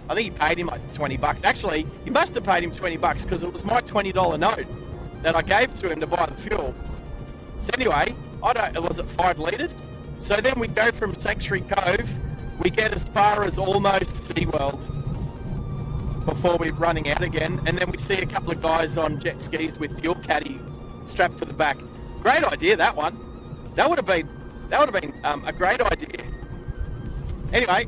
I think he paid him like $20. Actually, he must have paid him $20 because it was my $20 note that I gave to him to buy the fuel. So anyway, was it 5 litres? So then we go from Sanctuary Cove, we get as far as almost SeaWorld before we're running out again, and then we see a couple of guys on jet skis with fuel caddies strapped to the back. Great idea, that one. That would have been a great idea. Anyway,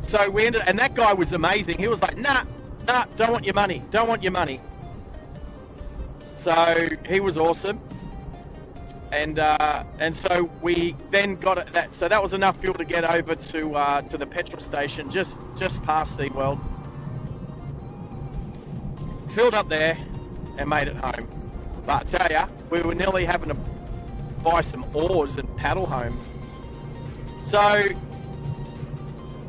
so we ended, and that guy was amazing. He was like, nah, don't want your money. So he was awesome. And so we then got that. So that was enough fuel to get over to the petrol station just past SeaWorld. Filled up there and made it home. But I tell ya, we were nearly having to buy some oars and paddle home. So,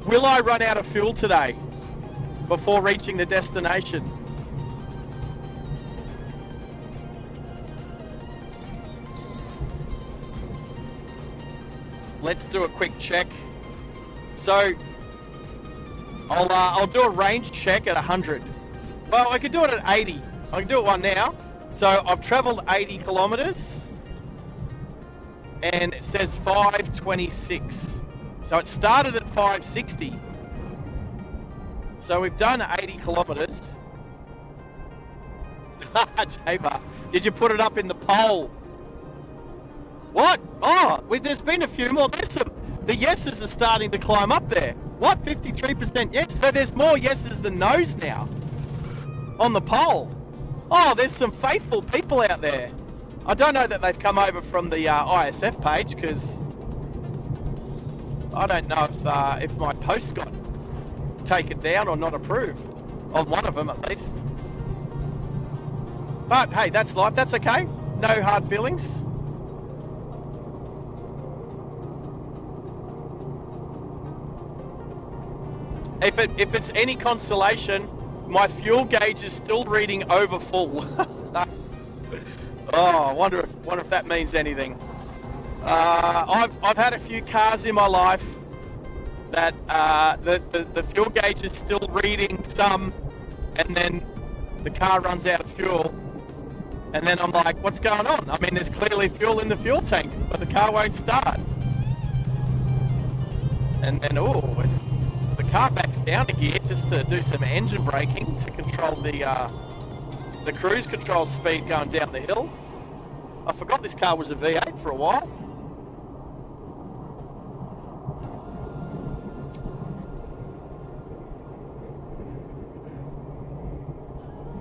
will I run out of fuel today before reaching the destination? Let's do a quick check. So, I'll do a range check at 100. Well, I could do it at 80. I can do it one now. So I've traveled 80 kilometers and it says 526. So it started at 560. So we've done 80 kilometers. Jaber, did you put it up in the poll? What? Oh, there's been a few more. The yeses are starting to climb up there. What? 53% yes? So there's more yeses than no's now on the poll. Oh, there's some faithful people out there. I don't know that they've come over from the ISF page because I don't know if my post got taken down or not approved. On one of them at least. But hey, that's life. That's okay. No hard feelings. If it's any consolation, my fuel gauge is still reading over full. Oh, I wonder if that means anything. I've had a few cars in my life that the fuel gauge is still reading some, and then the car runs out of fuel, and then I'm like, what's going on? I mean, there's clearly fuel in the fuel tank, but the car won't start. And then as the car backs down a gear just to do some engine braking to control the cruise control speed going down the hill. I forgot this car was a V8 for a while.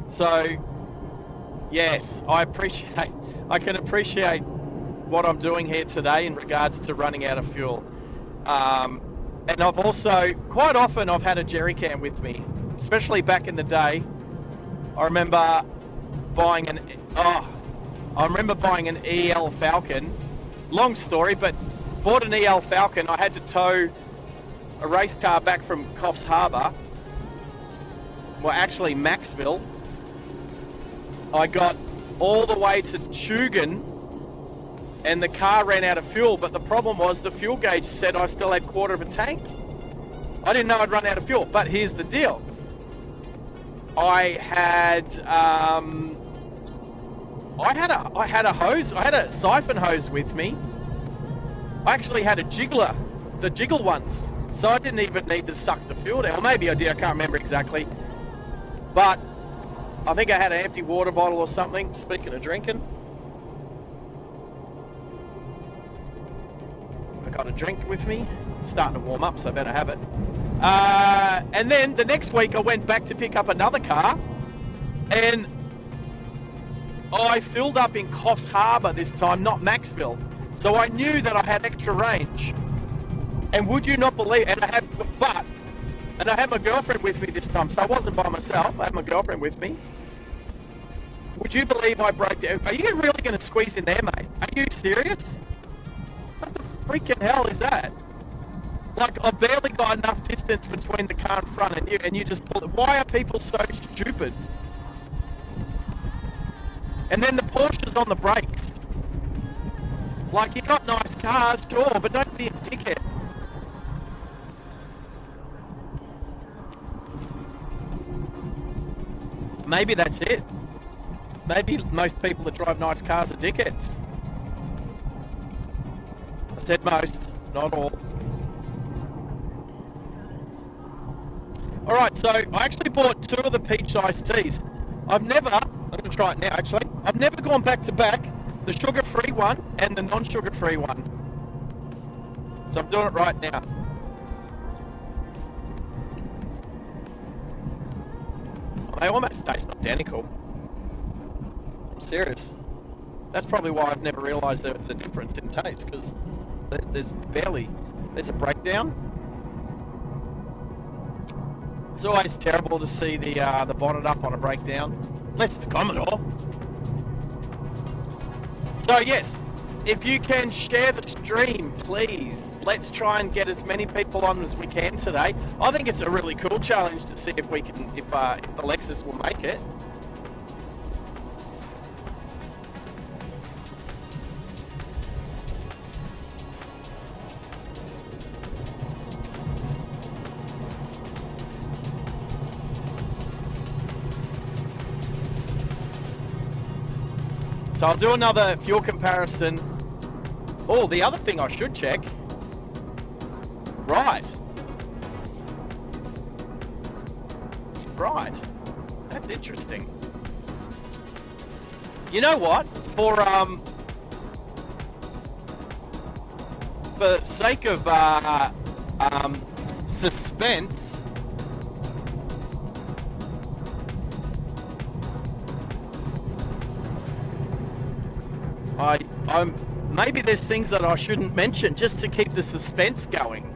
So, yes, I can appreciate what I'm doing here today in regards to running out of fuel. And I've also, quite often I've had a jerry can with me, especially back in the day. I remember buying an EL Falcon. Long story, but bought an EL Falcon. I had to tow a race car back from Coffs Harbour. Well, actually Maxville. I got all the way to Tugun and the car ran out of fuel, but the problem was the fuel gauge said I still had quarter of a tank. I didn't know I'd run out of fuel, but here's the deal. I had a hose. I had a siphon hose with me. I actually had a jiggler, the jiggle ones, so I didn't even need to suck the fuel down. Or maybe I did. I can't remember exactly. But I think I had an empty water bottle or something. Speaking of drinking, I got a drink with me. It's starting to warm up, so I better have it. And then the next week I went back to pick up another car, and I filled up in Coffs Harbour this time, not Maxville. So I knew that I had extra range. And would you not believe, and I had my girlfriend with me this time, so I wasn't by myself. I had my girlfriend with me. Would you believe I broke down? Are you really going to squeeze in there, mate? Are you serious? What the freaking hell is that? Like, I barely got enough distance between the car in front and you just pull it. Why are people so stupid? And then the Porsche's on the brakes. Like, you got nice cars, sure, but don't be a dickhead. Maybe that's it. Maybe most people that drive nice cars are dickheads. I said most, not all. Alright, so I actually bought 2 of the peach iced teas. I'm going to try it now actually. I've never gone back to back the sugar-free one and the non-sugar-free one. So I'm doing it right now. They almost taste identical. I'm serious. That's probably why I've never realised the difference in taste, because there's a breakdown. It's always terrible to see the bonnet up on a breakdown, unless it's the Commodore. So yes, if you can share the stream, please. Let's try and get as many people on as we can today. I think it's a really cool challenge to see if we can, if the Lexus will make it. So I'll do another fuel comparison. Oh, the other thing I should check. Right. Right. That's interesting. You know what? For sake of suspense, I'm maybe there's things that I shouldn't mention just to keep the suspense going.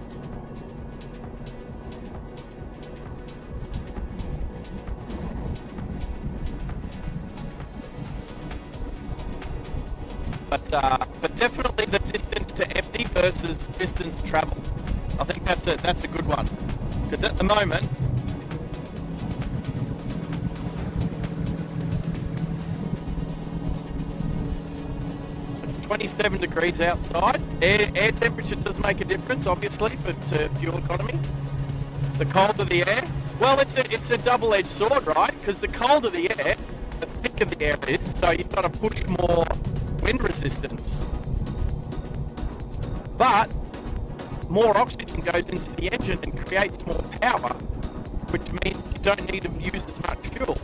But definitely the distance to empty versus distance traveled. I think that's a good one, because at the moment, it's 27 degrees outside. Air temperature does make a difference, obviously, to fuel economy. The colder the air, well, it's a double-edged sword, right? Because the colder the air, the thicker the air is, so you've got to push more wind resistance. But more oxygen goes into the engine and creates more power, which means you don't need to use as much fuel.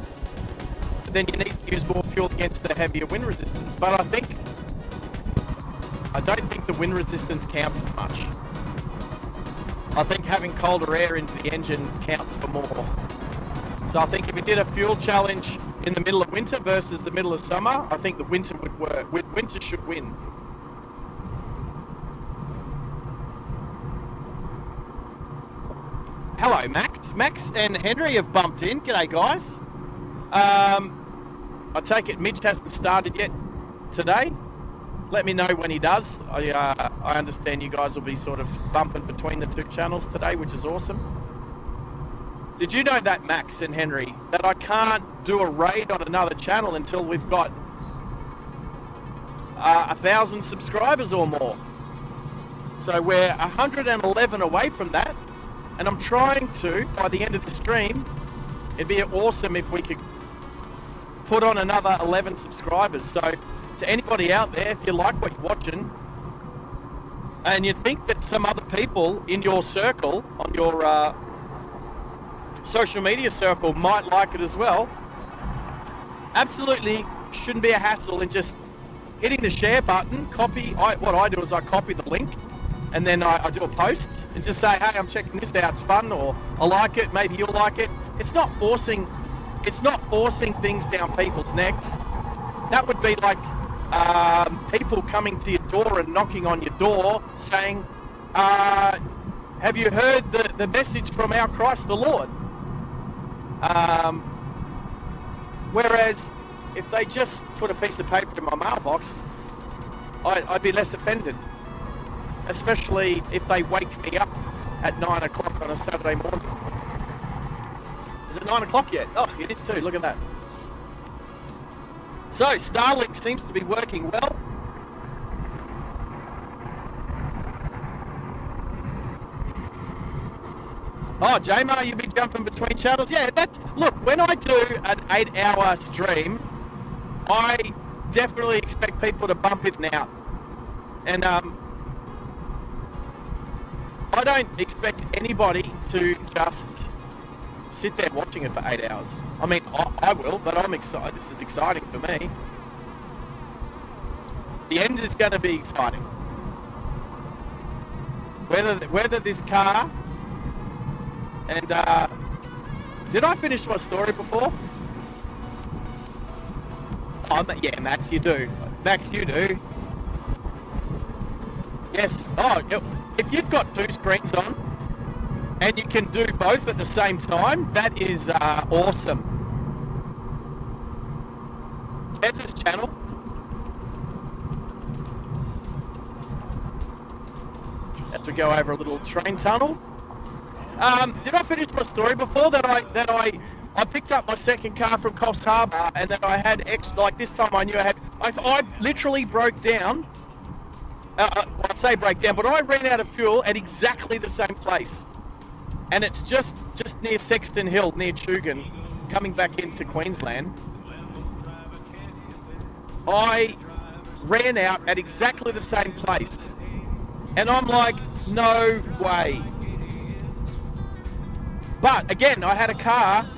But then you need to use more fuel against the heavier wind resistance. But I don't think the wind resistance counts as much. I think having colder air into the engine counts for more. So I think if you did a fuel challenge in the middle of winter versus the middle of summer, I think the winter would work. Winter should win. Hello, Max. Max and Henry have bumped in. G'day, guys. I take it Mitch hasn't started yet today. Let me know when he does. I understand you guys will be sort of bumping between the two channels today, which is awesome. Did you know that, Max and Henry, that I can't do a raid on another channel until we've got 1,000 subscribers or more? So we're 111 away from that, and I'm trying to, by the end of the stream, it'd be awesome if we could put on another 11 subscribers. So to anybody out there, if you like what you're watching, and you think that some other people in your circle, on your social media circle, might like it as well, absolutely shouldn't be a hassle in just hitting the share button. What I do is I copy the link, and then I do a post and just say, hey, I'm checking this out, it's fun, or I like it, maybe you'll like it. It's not forcing things down people's necks. That would be like people coming to your door and knocking on your door saying, have you heard the message from our Christ the Lord? Whereas if they just put a piece of paper in my mailbox, I'd be less offended, especially if they wake me up at 9 o'clock on a Saturday morning. Is it 9 o'clock yet? Oh, it is too. Look at that. So Starlink seems to be working well. Oh, J-Mar, you be jumping between channels? Yeah, look, when I do an 8-hour stream, I definitely expect people to bump in and out. And I don't expect anybody to just sit there watching it for 8 hours. I mean, I will, but I'm excited. This is exciting for me. The end is going to be exciting. Whether this car... And, did I finish my story before? Oh, yeah, Max, you do. Max, you do. Yes. Oh, if you've got two screens on and you can do both at the same time, that is awesome. Tez's channel. As we go over a little train tunnel. Did I finish my story before that I picked up my second car from Coffs Harbour, and that I had extra, like this time I knew I literally broke down. I say break down, but I ran out of fuel at exactly the same place. And it's just near Sexton Hill, near Tugun, coming back into Queensland. I ran out at exactly the same place. And I'm like, no way. But again, I had a car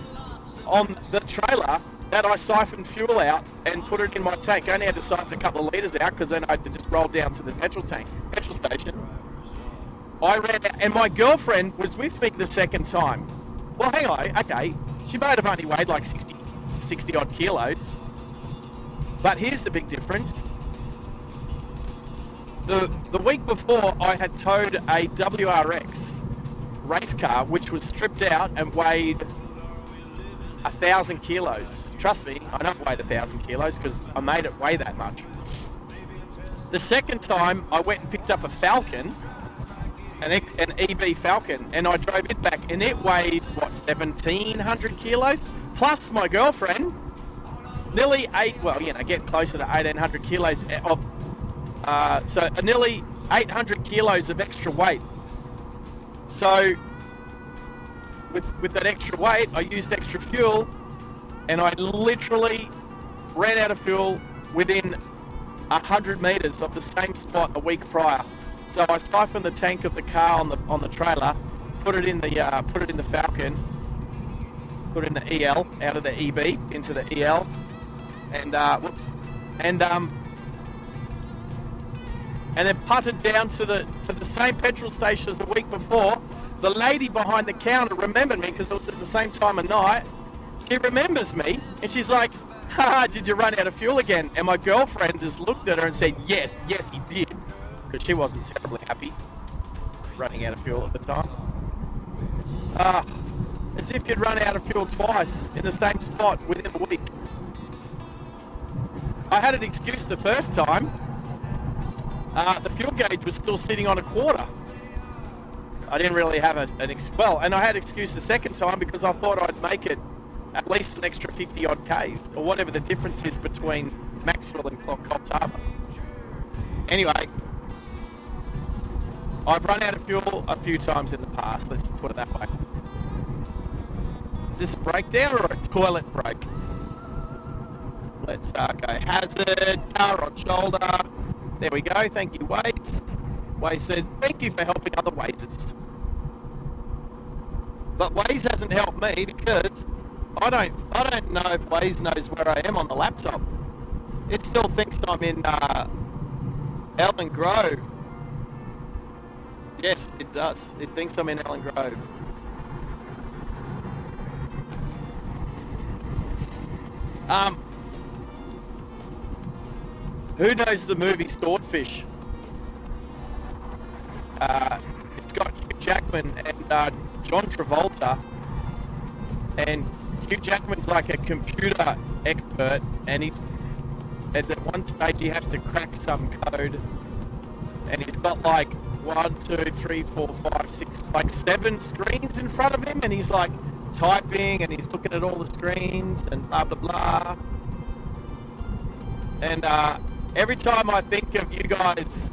on the trailer that I siphoned fuel out and put it in my tank. I only had to siphon a couple of litres out because then I had to just roll down to the petrol station. I ran out, and my girlfriend was with me the second time. Well, hang on, okay, she might have only weighed like 60 odd kilos. But here's the big difference. The week before, I had towed a WRX race car, which was stripped out and weighed 1,000 kilos. Trust me, I know it weighed 1,000 kilos because I made it weigh that much. The second time, I went and picked up a Falcon, an EB Falcon, and I drove it back, and it weighs, what, 1,700 kilos? Plus my girlfriend, nearly get closer to 1,800 kilos of, so nearly 800 kilos of extra weight. So with that extra weight, I used extra fuel, and I literally ran out of fuel within 100 meters of the same spot a week prior. So I siphoned the tank of the car on the trailer, put it in the Falcon, put in the EL out of the EB into the EL, and then putted down to the same petrol station as the week before. The lady behind the counter remembered me because it was at the same time of night. She remembers me, and she's like, "Ha, did you run out of fuel again?" And my girlfriend just looked at her and said, yes, he did. Because she wasn't terribly happy running out of fuel at the time. As if you'd run out of fuel twice in the same spot within a week. I had an excuse the first time. The fuel gauge was still sitting on a quarter. I didn't really have and I had an excuse the second time because I thought I'd make it at least an extra 50 odd Ks, or whatever the difference is between Maxwell and Coffs Harbour. Anyway, I've run out of fuel a few times in the past, let's put it that way. Is this a breakdown or a toilet break? Let's go hazard, car on shoulder. There we go, thank you, Waze. Waze says, thank you for helping other Wazes. But Waze hasn't helped me because I don't know if Waze knows where I am on the laptop. It still thinks I'm in Ellen Grove. Yes, it does. It thinks I'm in Ellen Grove. Who knows the movie Swordfish? It's got Hugh Jackman and John Travolta, and Hugh Jackman's like a computer expert, and at one stage he has to crack some code, and he's got like 1, 2, 3, 4, 5, 6, like 7 screens in front of him, and he's like typing, and he's looking at all the screens, and blah blah blah. And every time I think of you guys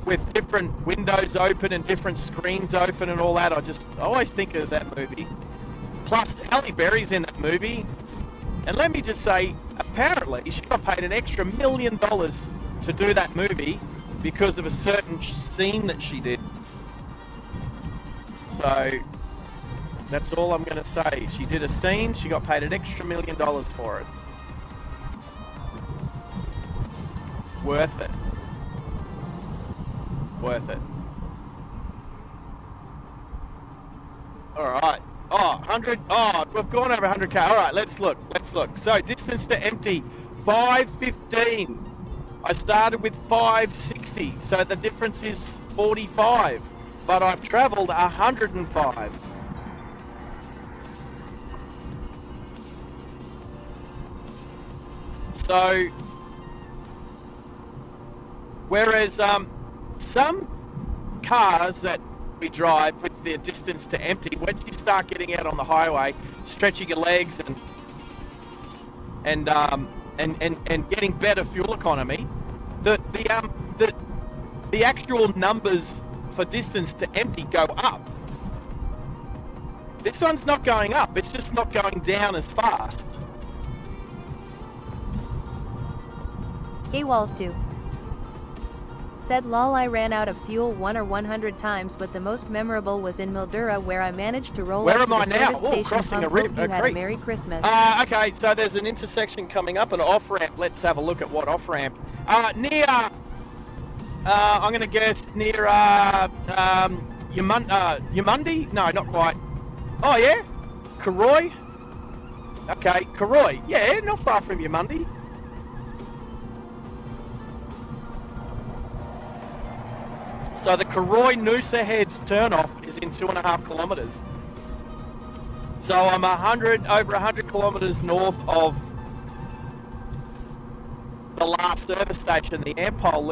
with different windows open and different screens open and all that, I always think of that movie. Plus, Halle Berry's in that movie. And let me just say, apparently, she got paid an extra $1 million to do that movie because of a certain scene that she did. So, that's all I'm going to say. She did a scene, she got paid an extra $1 million for it. Worth it. Worth it. Alright. Oh, 100. Oh, we've gone over 100k. Alright, let's look. So, distance to empty, 5:15. I started with 5:60. So the difference is 45. But I've travelled 105. So, whereas some cars that we drive with the distance to empty, once you start getting out on the highway, stretching your legs and getting better fuel economy, the actual numbers for distance to empty go up. This one's not going up, it's just not going down as fast. Walls 2. Said lol, I ran out of fuel 1 or 100 times, but the most memorable was in Mildura where I managed to roll up to the service station. Crossing a Hope you had a creek. Merry Christmas. Okay, so there's an intersection coming up, an off-ramp. Let's have a look at what off-ramp. Near, I'm going to guess near Yamundi? No, not quite. Oh, yeah? Karoy? Okay, Karoy. Yeah, not far from Yamundi. So the Karoy-Noosa Heads turn-off is in 2.5 kilometres. So I'm over 100 kilometres north of the last service station, the Ampol,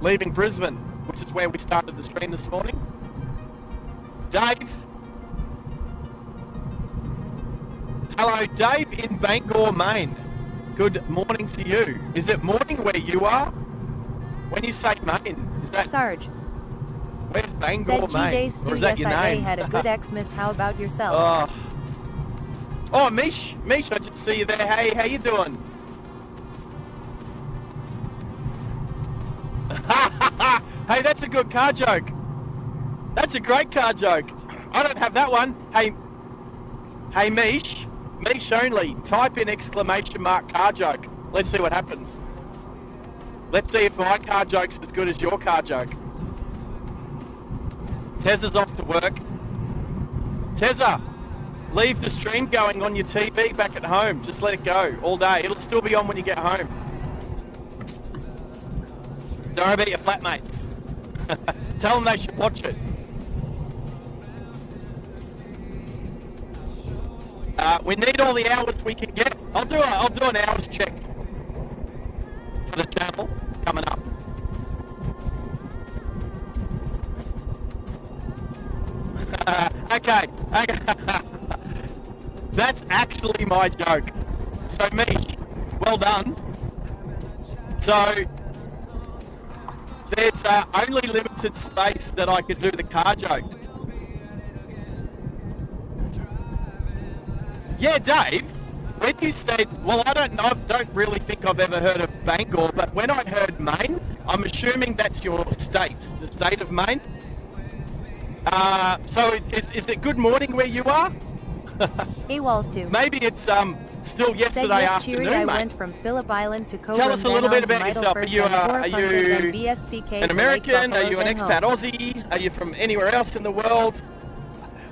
leaving Brisbane, which is where we started the stream this morning. Dave. Hello, Dave in Bangor, Maine. Good morning to you. Is it morning where you are? When you say Maine, is that... Sarge. Where's Bangor, Said Maine? G-Days Or is that your name? had a good Xmas. How about yourself? Oh, Mish, I just see you there. Hey, how you doing? Hey, that's a good car joke. That's a great car joke. I don't have that one. Hey, Mish only. Type in exclamation mark car joke. Let's see what happens. Let's see if my car joke's as good as your car joke. Tezza's off to work. Tezza, leave the stream going on your TV back at home. Just let it go all day. It'll still be on when you get home. Don't worry about your flatmates. Tell them they should watch it. We need all the hours we can get. I'll do an hours check for the channel coming up. Okay. That's actually my joke. So Mish, well done. So there's only limited space that I could do the car jokes. Yeah, Dave, when you said, well, I don't really think I've ever heard of Bangor, but when I heard Maine, I'm assuming that's your state, the state of Maine. So is it good morning where you are? Walls 2. Maybe it's still yesterday afternoon, I mate. went from Phillip Island to Coburn. Tell us a little bit about yourself. Are you an American? Are you an expat Aussie? Are you from anywhere else in the world?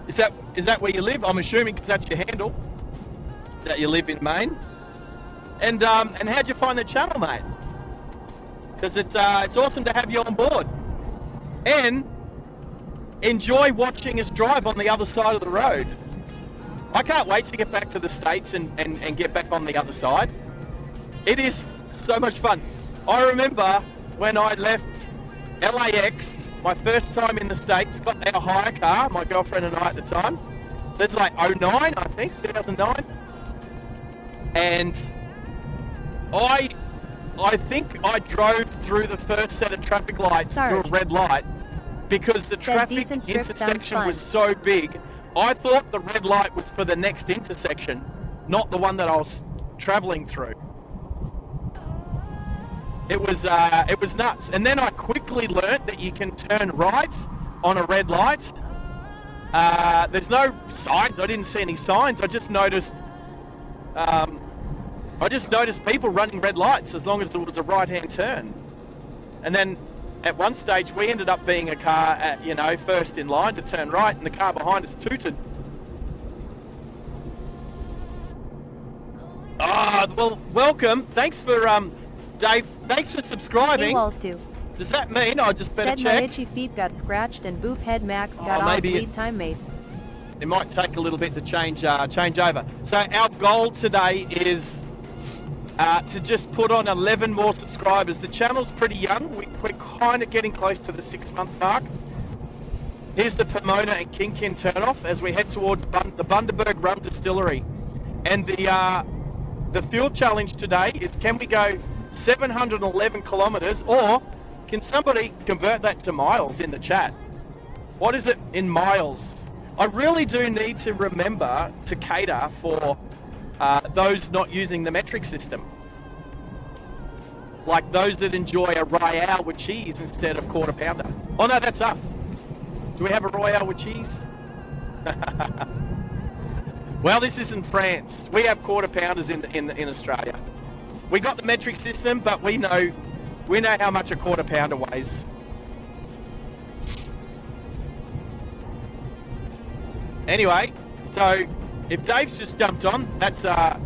Is that where you live? I'm assuming because that's your handle, that you live in Maine. And how'd you find the channel, mate? Because it's awesome to have you on board. And enjoy watching us drive on the other side of the road. I can't wait to get back to the States and get back on the other side. It is so much fun. I remember when I left LAX, my first time in the States, got our hire car, my girlfriend and I at the time. So it's like 2009, I think, 2009. And I think I drove through the first set of traffic lights through a red light because the traffic intersection was so big. I thought the red light was for the next intersection, not the one that I was traveling through. It was nuts. And then I quickly learnt that you can turn right on a red light. There's no signs. I didn't see any signs. I just noticed people running red lights as long as it was a right-hand turn. And then at one stage, we ended up being a car at, first in line to turn right, and the car behind us tooted. Well, welcome. Thanks for, Dave, thanks for subscribing. Walls 2. Does that mean I just better check? My itchy feet got scratched and Boop Head Max got off lead time, mate. It might take a little bit to change over. So our goal today is to just put on 11 more subscribers. The channel's pretty young. We're kind of getting close to the 6-month mark. Here's the Pomona and Kin turnoff as we head towards the Bundaberg Rum Distillery. And the fuel challenge today is, can we go 711 kilometers, or can somebody convert that to miles in the chat? What is it in miles? I really do need to remember to cater for those not using the metric system. like those that enjoy a royale with cheese instead of quarter pounder. Oh no, that's us. Do we have a royale with cheese? Well, this isn't France. We have quarter pounders in Australia. We got the metric system, but we know how much a quarter pounder weighs. Anyway, so if Dave's just jumped on, that's an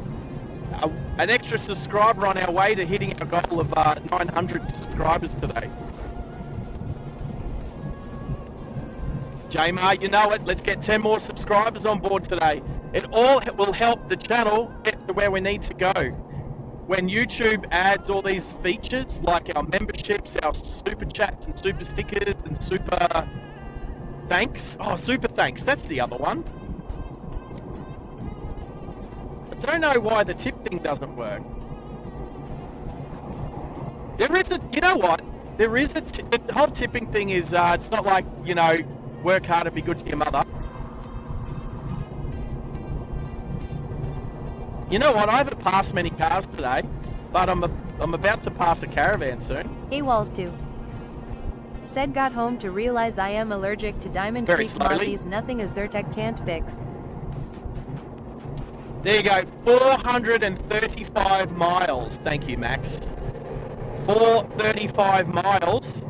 extra subscriber on our way to hitting our goal of 900 subscribers today. Jamar, you know it. Let's get 10 more subscribers on board today. It all will help the channel get to where we need to go. When YouTube adds all these features, like our memberships, our super chats and super stickers and super thanks. Oh, super thanks. That's the other one. I don't know why the tip thing doesn't work. There is a, you know what? There is the whole tipping thing is, it's not like, you know, work hard and be good to your mother. You know what? I haven't passed many cars today, but I'm about to pass a caravan soon. AWOLs 2. Said got home to realize I am allergic to Diamond Very Creek slowly. Mossies. Nothing a Zyrtec can't fix. There you go. 435 miles. Thank you, Max. 435 miles.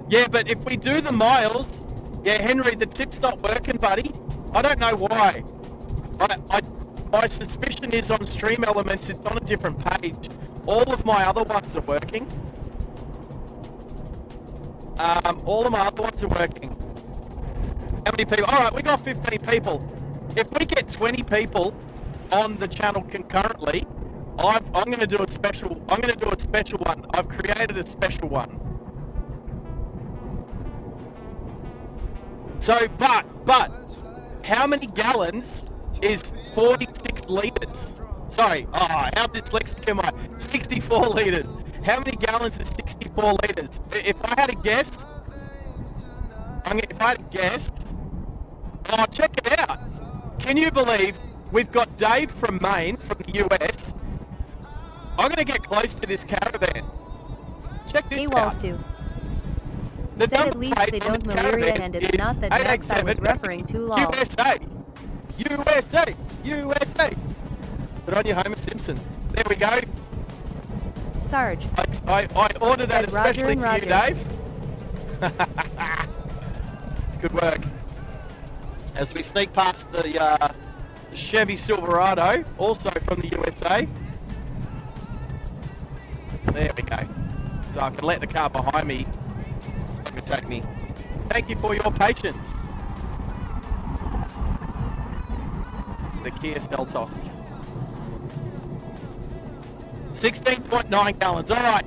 Yeah, but if we do the miles, yeah, Henry, the tip's not working, buddy. I don't know why. My suspicion is on Stream Elements, it's on a different page. All of my other ones are working. All of my other ones are working. How many people? All right, we got 15 people. If we get 20 people on the channel concurrently, I'm going to do a special. I'm going to do a special one. I've created a special one. So, but, how many gallons is 46 litres? Sorry, how dyslexic am I? 64 litres. How many gallons is 64 litres? If I had a guess, oh, check it out. Can you believe we've got Dave from Maine, from the US. I'm going to get close to this caravan. Check this AWOLs out. 2. The Said at least they don't malaria and it's not that Max I was referring to lol. USA! USA! USA! Put on your Homer Simpson. There we go. Sarge. I ordered that especially for you, Dave. Good work. As we sneak past the Chevy Silverado, also from the USA. There we go. So I can let the car behind me overtake me. Thank you for your patience. The Kia Seltos. 16.9 gallons. All right.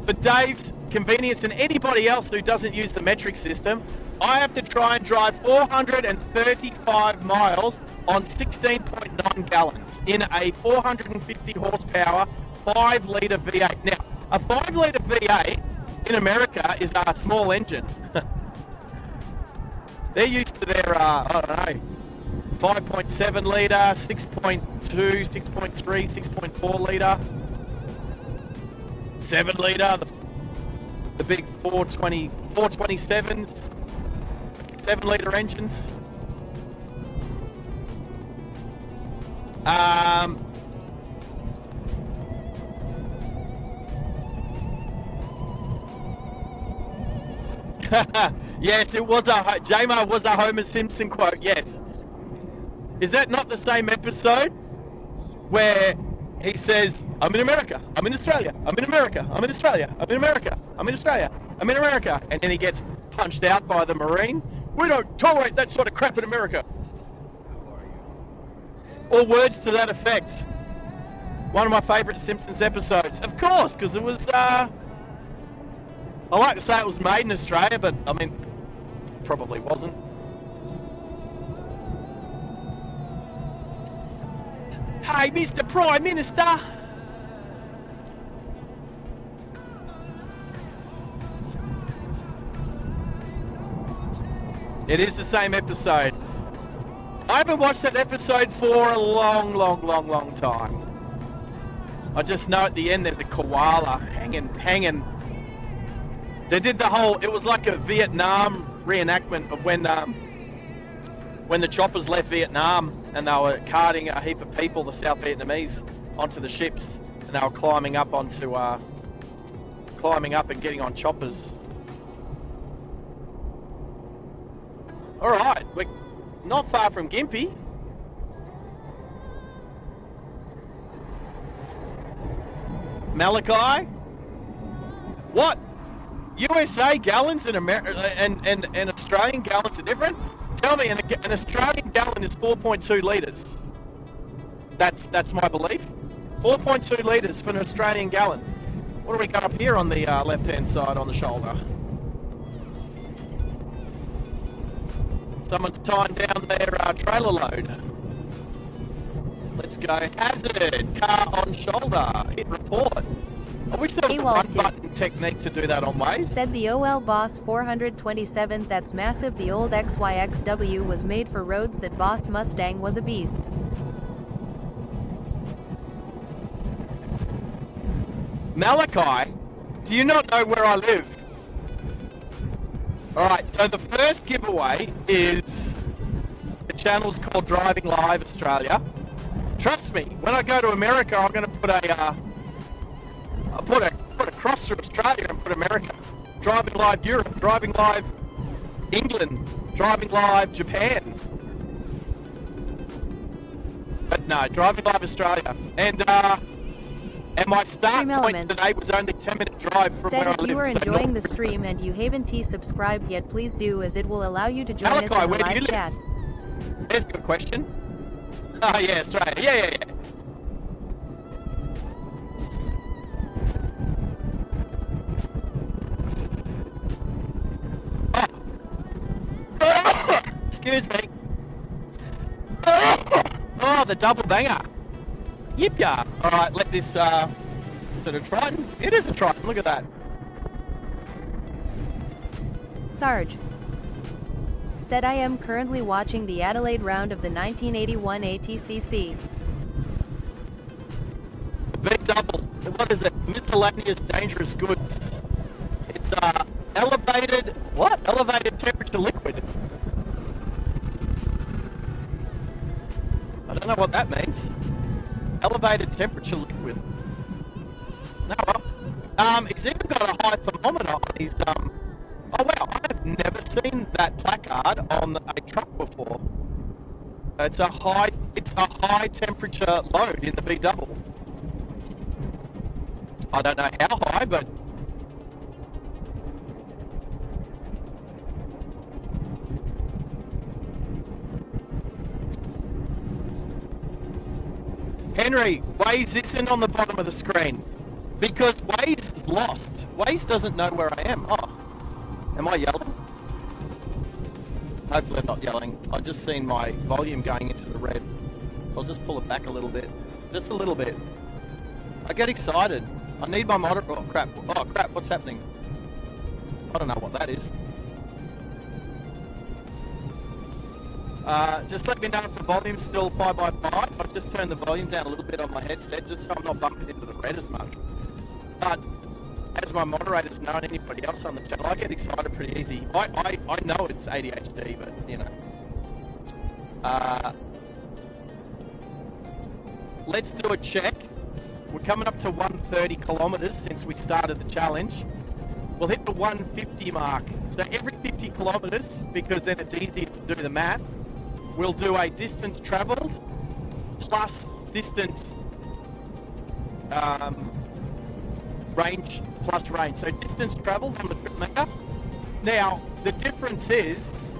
For Dave's convenience and anybody else who doesn't use the metric system, I have to try and drive 435 miles on 16.9 gallons in a 450 horsepower 5-litre V8. Now, a 5-litre V8 in America is a small engine. They're used to their, I don't know, 5.7 litre, 6.2, 6.3, 6.4 litre, 7 litre, the big 427s, 7 litre engines. Yes, it was Jamar was a Homer Simpson quote, yes. Is that not the same episode where he says, I'm in America, I'm in Australia, I'm in America, I'm in Australia, I'm in America, I'm in Australia, I'm in America, and then he gets punched out by the Marine? We don't tolerate that sort of crap in America. Or words to that effect. One of my favourite Simpsons episodes. Of course, because it was, I like to say it was made in Australia, but I mean, probably wasn't. Hey, Mr. Prime Minister! It is the same episode. I haven't watched that episode for a long time. I just know at the end there's a koala hanging. They did the whole, it was like a Vietnam reenactment of when the choppers left Vietnam and they were carting a heap of people, the South Vietnamese, onto the ships, and they were climbing up and getting on choppers. All right, we're not far from Gympie. Malachi? What? USA gallons and and Australian gallons are different? Tell me, an Australian gallon is 4.2 litres. That's my belief. 4.2 litres for an Australian gallon. What do we got up here on the left-hand side on the shoulder? Someone's tying down their trailer load. Let's go. Hazard, car on shoulder, hit report. I wish there was a run button technique to do that on Waze. Said the OL Boss 427, that's massive. The old XYXW was made for roads. That Boss Mustang was a beast. Malachi, do you not know where I live? Alright, so the first giveaway is the channel's called Driving Live Australia. Trust me, when I go to America, I'm going to put put a cross through Australia and put America. Driving Live Europe, Driving Live England, Driving Live Japan. But no, Driving Live Australia. And my start point today was only 10-minute drive from where I live. Said if you are enjoying the stream and you haven't subscribed yet, please do, as it will allow you to join us in the live chat. There's a good question. Oh yeah, Australia. Yeah. Oh. Excuse me. Oh, the double banger. Yip ya. Alright, let this, is it a Triton? It is a Triton, look at that. Sarge said, I am currently watching the Adelaide round of the 1981 ATCC. Big double. What is it? Miscellaneous dangerous goods. It's elevated, what? Elevated temperature liquid. I don't know what that means. Elevated temperature liquid. No, well, he's even got a high thermometer on his, oh wow, I have never seen that placard on a truck before. It's a high temperature load in the B double. I don't know how high, but Henry, Waze isn't on the bottom of the screen because Waze is lost. Waze doesn't know where I am. Oh, am I yelling? Hopefully I'm not yelling. I've just seen my volume going into the red. I'll just pull it back a little bit. Just a little bit. I get excited. I need my motor. Oh crap. Oh crap, what's happening? I don't know what that is. Just let me know if the volume's still 5x5. I've just turned the volume down a little bit on my headset just so I'm not bumping into the red as much. But as my moderators know and anybody else on the channel, I get excited pretty easy. I know it's ADHD, but you know. Let's do a check. We're coming up to 130 kilometers since we started the challenge. We'll hit the 150 mark. So every 50 kilometers, because then it's easier to do the math, we'll do a distance traveled plus distance range plus range. So distance traveled on the trip meter. Now, the difference is,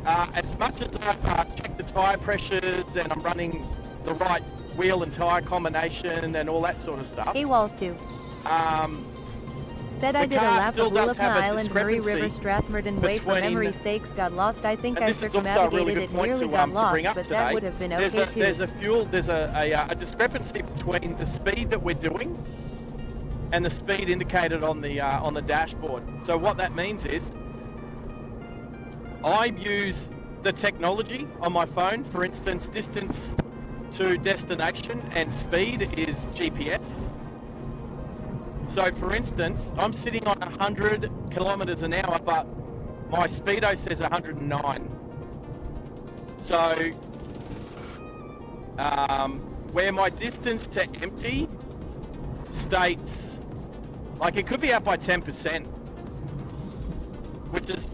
as much as I've checked the tyre pressures and I'm running the right wheel and tyre combination and all that sort of stuff. AWOLs too. Said I did a lap of Lulapna Island, Murray River, Strathmerton Way for memory's sakes. Got lost. I think I circumnavigated it, nearly got lost, but that would have been okay too. There's a discrepancy between the speed that we're doing and the speed indicated on the dashboard. So what that means is, I use the technology on my phone. For instance, distance to destination and speed is GPS. So for instance, I'm sitting on 100 kilometers an hour, but my speedo says 109. So where my distance to empty states, like it could be up by 10%, which is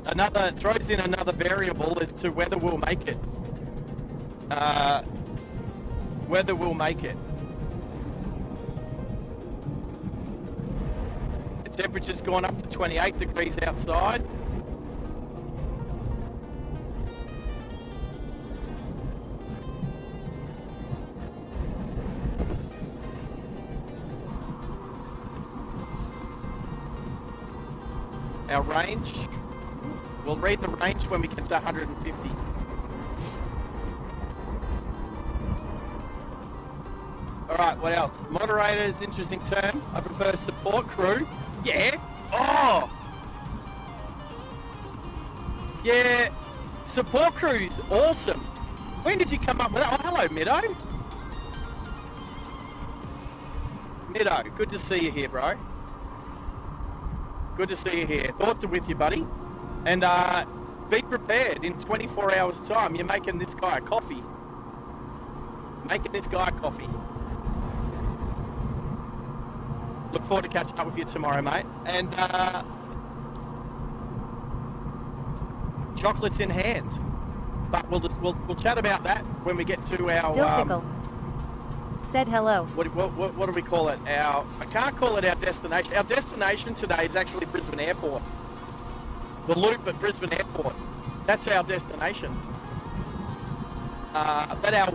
throws in another variable as to whether we'll make it. The temperature's gone up to 28 degrees outside. Our range, we'll read the range when we get to 150. All right, what else? Moderators, interesting term. I prefer support crew. Yeah. Oh. Yeah. Support crew is awesome. When did you come up with that? Oh, hello, Middo. Middo, good to see you here, bro. Good to see you here. Thoughts are with you, buddy. And be prepared. In 24 hours' time, you're making this guy a coffee. Look forward to catching up with you tomorrow, mate. And chocolates in hand. But we'll chat about that when we get to our Dill Pickle said hello. What do we call it? I can't call it our destination. Our destination today is actually Brisbane Airport. The loop at Brisbane Airport. That's our destination. But our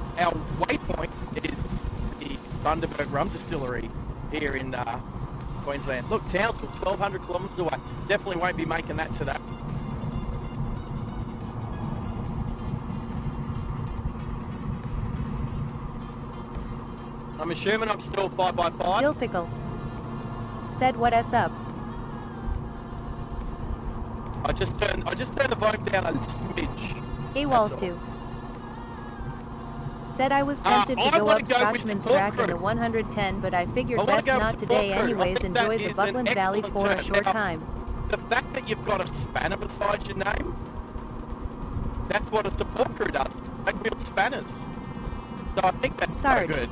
waypoint is the Bundaberg Rum Distillery here in Queensland. Look, Townsville, 1,200 kilometres away. Definitely won't be making that today. I'm assuming I'm still 5x5. Dill Pickle said, "What us up?" I just turned the volume down a smidge. AWOLs too said, "I was tempted to go up Scotchman's Track in the 110, but I figured best not today anyways. Enjoy the Buckland Valley for a short time." The fact that you've got a spanner beside your name, that's what a support crew does. They build spanners. So I think that's SARGE so good.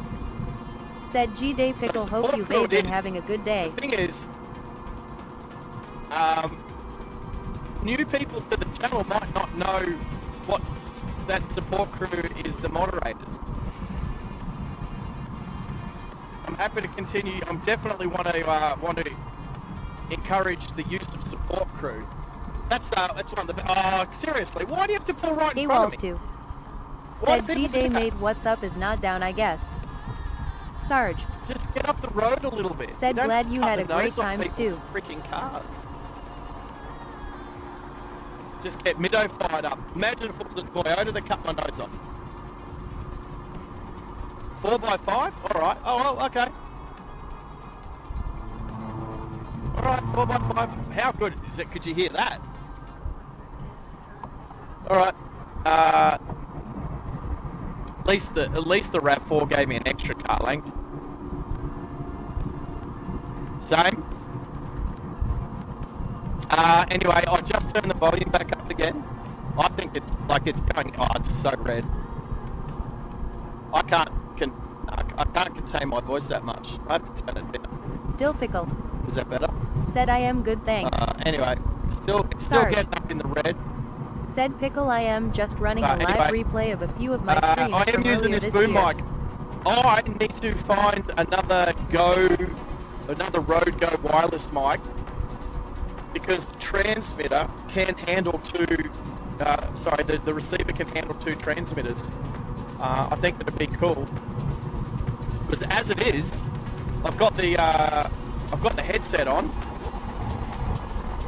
Said, "G-Day Pickle, So hope you've been having a good day." The thing is, new people to the channel might not know what that support crew is, the moderators. I'm happy to continue. I'm definitely want to encourage the use of support crew. That's one of the. Seriously, why do you have to pull right in front of me? AWOLs too said, "G-Day made what's up is not down, I guess." SARGE just get up the road a little bit. said, "Glad you had a great time, Stu." Freaking cars. Just get Middo fired up. Imagine if it was a Toyota that cut my nose off. 4x5? Alright. Oh, well, okay. Alright, 4x5. How good is it? Could you hear that? Alright. At least the RAV4 gave me an extra car length. Same. Anyway, I just turned the volume back up again. I think it's going. Oh, it's so red. I can't contain my voice that much. I have to turn it down. Dill Pickle Is that better? said, "I am good, thanks." Anyway, still SARGE getting up in the red. Said, "Pickle, I am just running a live Anyway, replay of a few of my streams I am from using earlier this this boom year." mic. I need to find another Rode Go wireless mic, because the transmitter can handle the receiver can handle two transmitters. I think that'd be cool. Because as it is, I've got the headset on.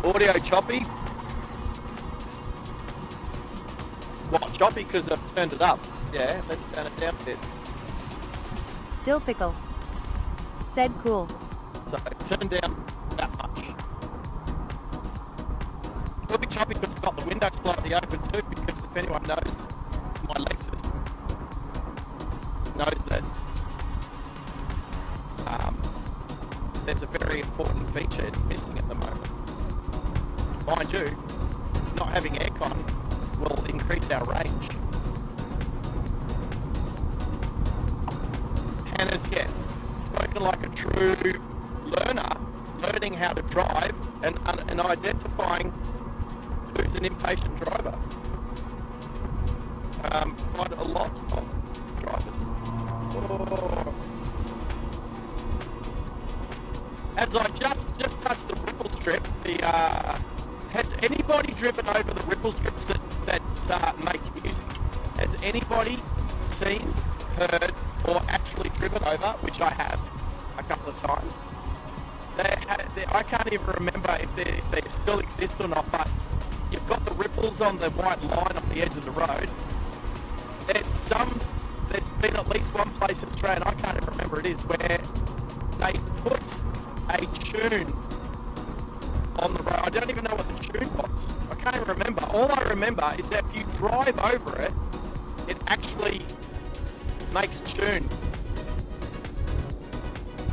Audio choppy. What, choppy? Because I've turned it up. Yeah, let's turn it down a bit. Dill Pickle said, "Cool." So turn down that much. It'll be choppy because I've got the window slightly open too, because if anyone knows, my Lexus knows that there's a very important feature it's missing at the moment. Mind you, not having aircon will increase our range. Hannah's, yes, spoken like a true learner, learning how to drive and identifying who's an impatient driver. Quite a lot of drivers. Oh. As I just touched the ripple strip, has anybody driven over the ripple strips that make music? Has anybody seen, heard, or actually driven over, which I have a couple of times? I can't even remember if they still exist or not, but you've got the ripples on the white line on the edge of the road. There's been at least one place in Australia, and I can't even remember it is, where they put a tune on the road. I don't even know what the tune was. I can't even remember. All I remember is that if you drive over it, it actually makes a tune.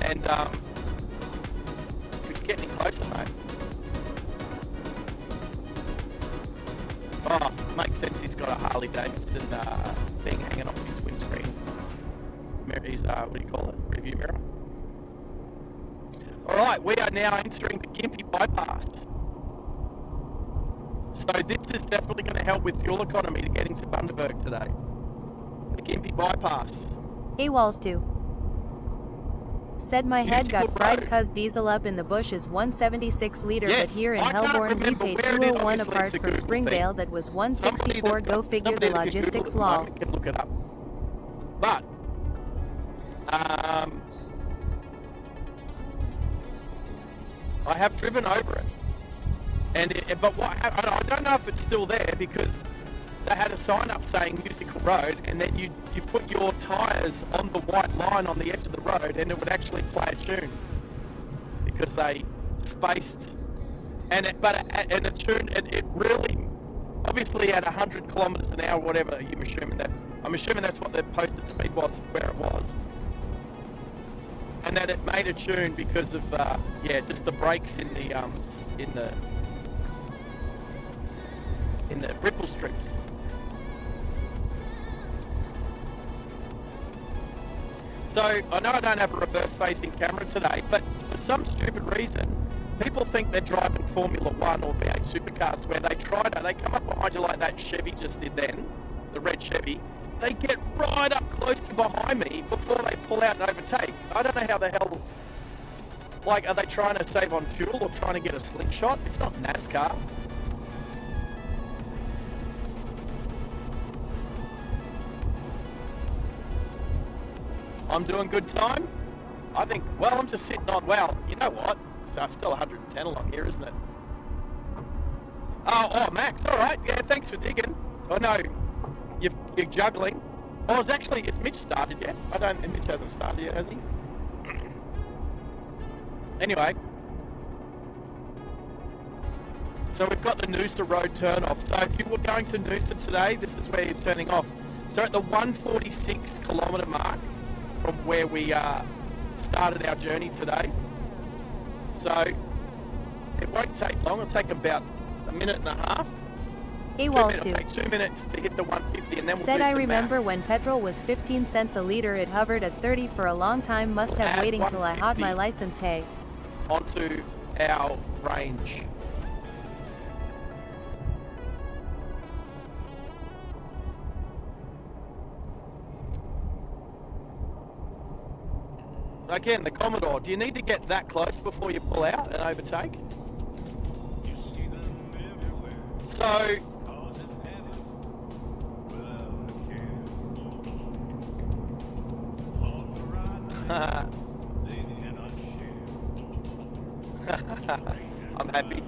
And we're getting closer, mate. Oh, makes sense. He's got a Harley Davidson thing hanging off his windscreen. His what do you call it? Review mirror. All right, we are now entering the Gympie bypass. So this is definitely going to help with fuel economy to get into Bundaberg today. The Gympie bypass. Hey Walls 2. Said my head got fried cause diesel up in the bush is 176 liter, yes, but here in Hellbourne we pay 201 apart from Springvale that was 164. Go figure the logistics law. Can look it up. But I have driven over it, and I don't know if it's still there because they had a sign up saying musical road, and then you put your tyres on the white line on the edge of the road, and it would actually play a tune because they spaced, and a tune, and it really, obviously at 100 kilometres an hour, whatever I'm assuming that's what the posted speed was where it was. And that it made a tune because of just the brakes in the ripple strips. So I know I don't have a reverse-facing camera today, but for some stupid reason, people think they're driving Formula 1 or V8 supercars where they come up behind you like that Chevy just did then, the red Chevy. They get right up close to behind me before they pull out and overtake. I don't know how the hell, are they trying to save on fuel or trying to get a slingshot? It's not NASCAR. I'm doing good time. I think, I'm just sitting on, you know what? It's still 110 along here, isn't it? Oh, Max, all right. Yeah, thanks for digging. Oh, no. You're juggling. Oh, it's Mitch started yet? Mitch hasn't started yet, has he? Anyway. So we've got the Noosa Road turn off. So if you were going to Noosa today, this is where you're turning off. So at the 146 kilometre mark from where we started our journey today. So it won't take long. It'll take about a minute and a half. Hey Walls 2. It'll take 2 minutes to hit the 150 and then we'll Said I remember when petrol was 15 cents a litre, it hovered at 30 for a long time, must have waiting till I had my license, hey. Onto our range. Again, the Commodore, do you need to get that close before you pull out and overtake? So, I'm happy.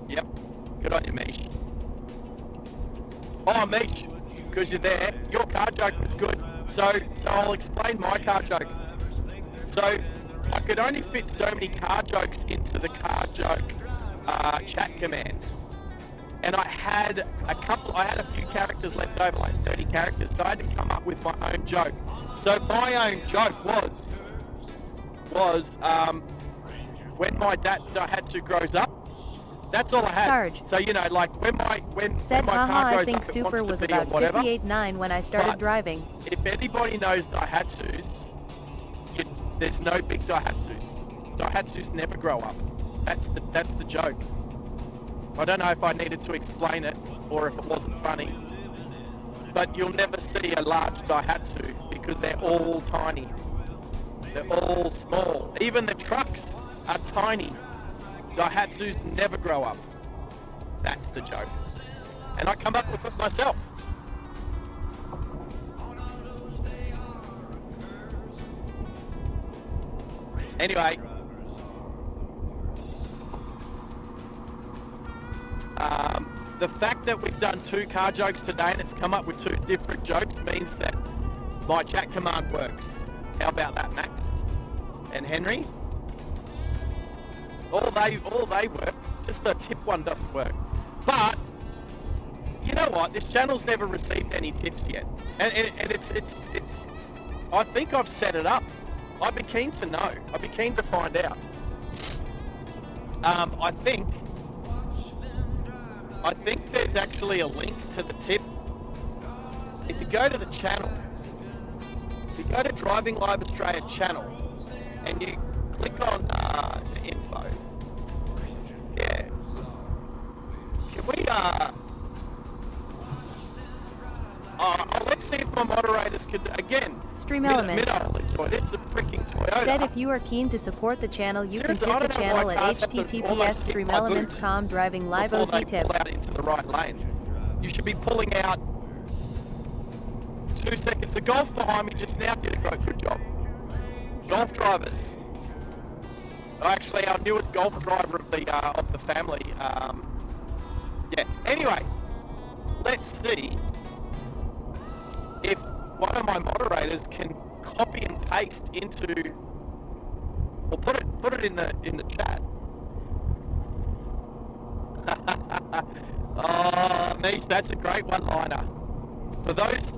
Yep, good on you, Mish. Oh, Mish, because you're there, your car joke was good. So I'll explain my car joke. So I could only fit so many car jokes into the car joke chat command. and I had a few characters left over, like 30 characters, so I had to come up with my own joke. So my own joke was when my Daihatsu grows up. That's all I had. Sarge. So like when my said, car haha, grows I think up, Super was about 58.9 when I started driving. If anybody knows Daihatsus, there's no big Daihatsus. Daihatsus never grow up. That's the joke. I don't know if I needed to explain it or if it wasn't funny, but you'll never see a large Daihatsu because they're all tiny. They're all small. Even the trucks are tiny. Daihatsus never grow up. That's the joke. And I come up with it myself. Anyway. The fact that we've done 2 car jokes today and it's come up with 2 different jokes means that my chat command works. How about that, Max and Henry? All they work. Just the tip one doesn't work. But you know what? This channel's never received any tips yet, and it's. I think I've set it up. I'd be keen to know. I'd be keen to find out. I think there's actually a link to the tip. If you go to the channel, if you go to Driving Live Australia channel, and you click on the info, yeah. Can we let's see if my moderators could again. Stream Elements. It's a freaking Toyota. Said if you are keen to support the channel, you can tip the channel at https://streamelements.com driving live OC tip. Pull out into the right lane. You should be pulling out 2 seconds. The Golf behind me just now did a great good job. Golf drivers. Actually, our newest Golf driver of the family. Yeah. Anyway, let's see if one of my moderators can copy and paste into, or put it in the chat. Oh, Mish, that's a great one-liner. For those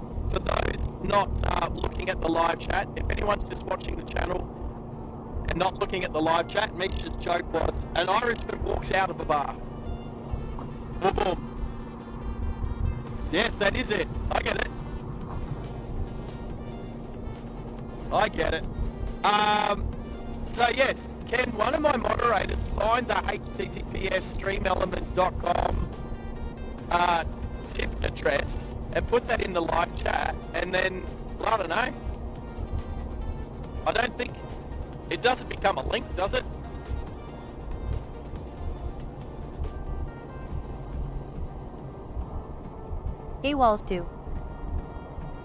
not looking at the live chat, if anyone's just watching the channel and not looking at the live chat, Mish's joke was, an Irishman walks out of a bar. Boom, boom. Yes, that is it. I get it. So yes, can one of my moderators find the https streamelements.com tip address and put that in the live chat, and then, I don't know. I don't think it doesn't become a link, does it? AWOLs 2.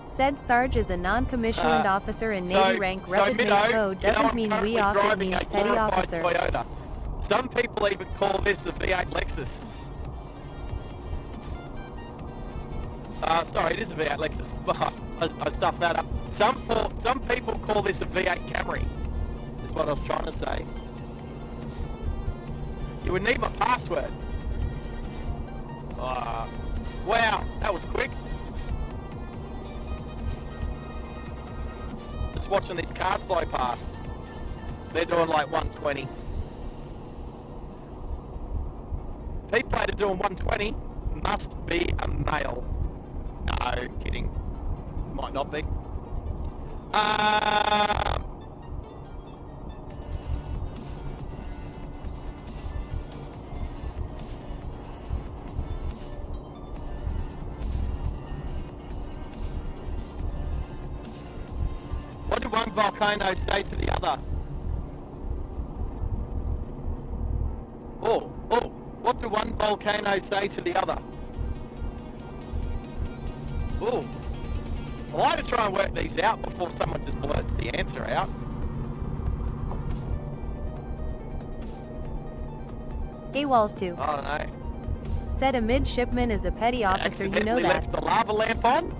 Said Sarge is a non-commissioned officer in Navy rank. Repid made code doesn't mean we off, it means petty officer. Toyota. Some people even call this a V8 Lexus. Sorry, it is a V8 Lexus. I stuffed that up. Some people call this a V8 Camry. Is what I was trying to say. You would need my password. Wow, that was quick. Just watching these cars blow past. They're doing like 120. People that are doing 120 must be a male. No, kidding. Might not be. What did one volcano say to the other? What did one volcano say to the other? Oh, I like to try and work these out before someone just blurts the answer out. AWOLs 2. I don't know. Said a midshipman is a petty officer, you know that. Left the lava lamp on?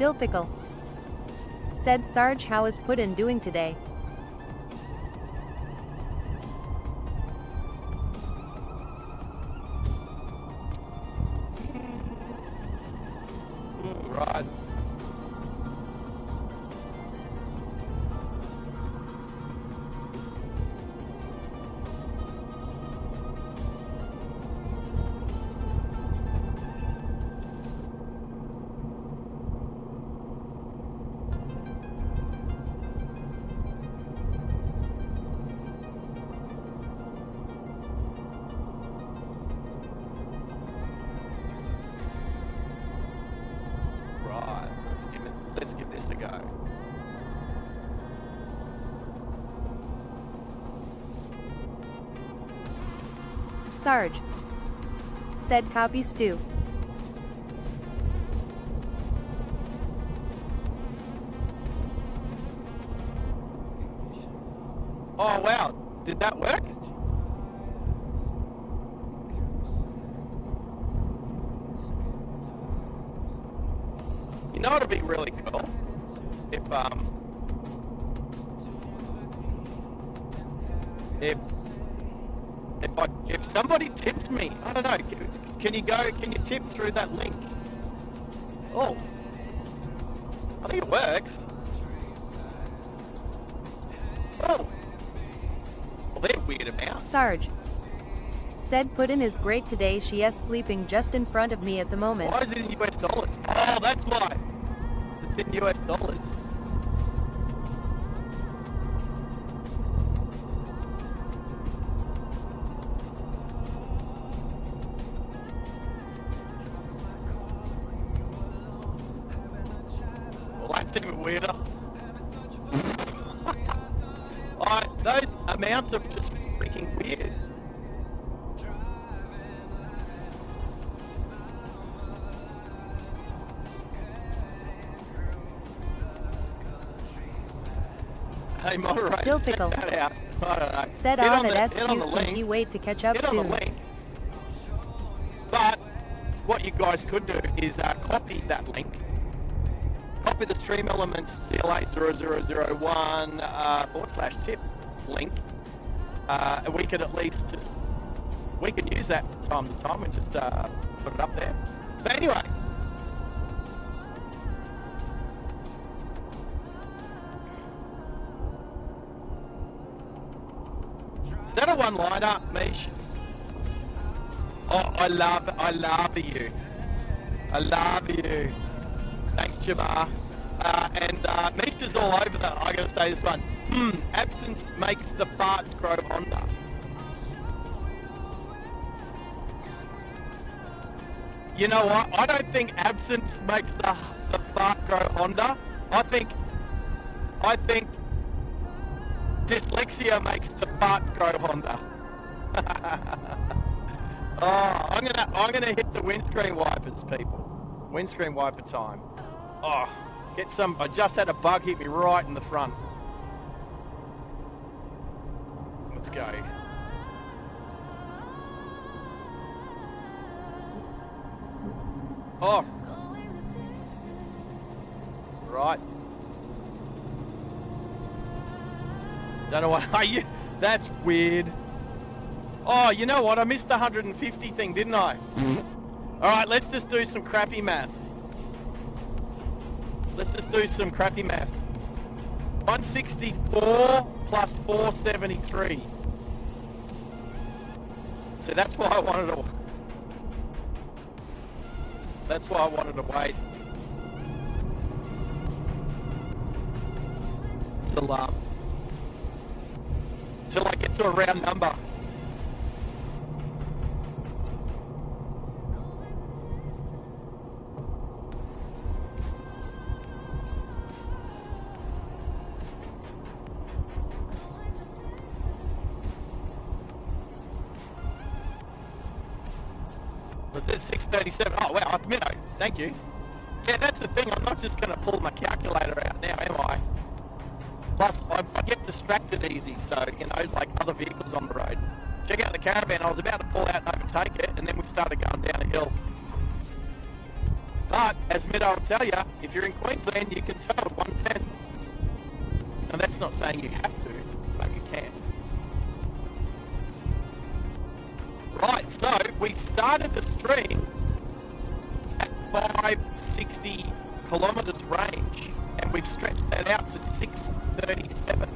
Dill Pickle. Said Sarge, how is Puddin doing today? Right. Let's give this a go. Sarge. Said copy Stu. Oh wow, did that work? You know it'd be really cool if somebody tipped me. I don't know. Can you tip through that link? Oh, I think it works. Oh, well, they're weird amounts. Sarge. Said Puddin is great today. She is sleeping just in front of me at the moment. Why is it in US dollars? Oh, that's why. It's in US dollars. Well, that's even weirder. Those amounts are just freaking weird. Hey, moderator, Dill check Pickle. that out. I don't know. Said Hit on the- at hit on the SQ, link. can you wait to catch up Hit on soon? the link. But what you guys could do is copy that link. Copy the Stream Elements DL80001 /tip link. We could at least we can use that from time to time and just put it up there. But anyway. Is that a one-liner, Mish? Oh, I love you. I love you. Thanks, Jamar. And Mish is all over that. I gotta say this one. Absence makes the farts grow Honda. You know what? I don't think absence makes the fart grow Honda. I think dyslexia makes the farts grow Honda. Oh, I'm gonna hit the windscreen wipers, people. Windscreen wiper time. Oh, get some. I just had a bug hit me right in the front. Let's go. Oh. Right. Don't know what. Are you? That's weird. Oh, you know what? I missed the 150 thing, didn't I? All right, let's just do some crappy maths. 164 plus 473. So that's why I wanted to. That's why I wanted to wait. Till I get to a round number. Was it 637? Oh, wow, I've minnow. Thank you. Yeah, that's the thing. I'm not just going to pull my calculator out now, am I? Plus, I get distracted easy, so, you know, like other vehicles on the road. Check out the caravan. I was about to pull out and overtake it, and then we started going down a hill. But, as Meadow will tell you, if you're in Queensland, you can tow at 110. Now, that's not saying you have to, but you can. Right, so we started the stream at 560 kilometres range, and we've stretched that out to 637.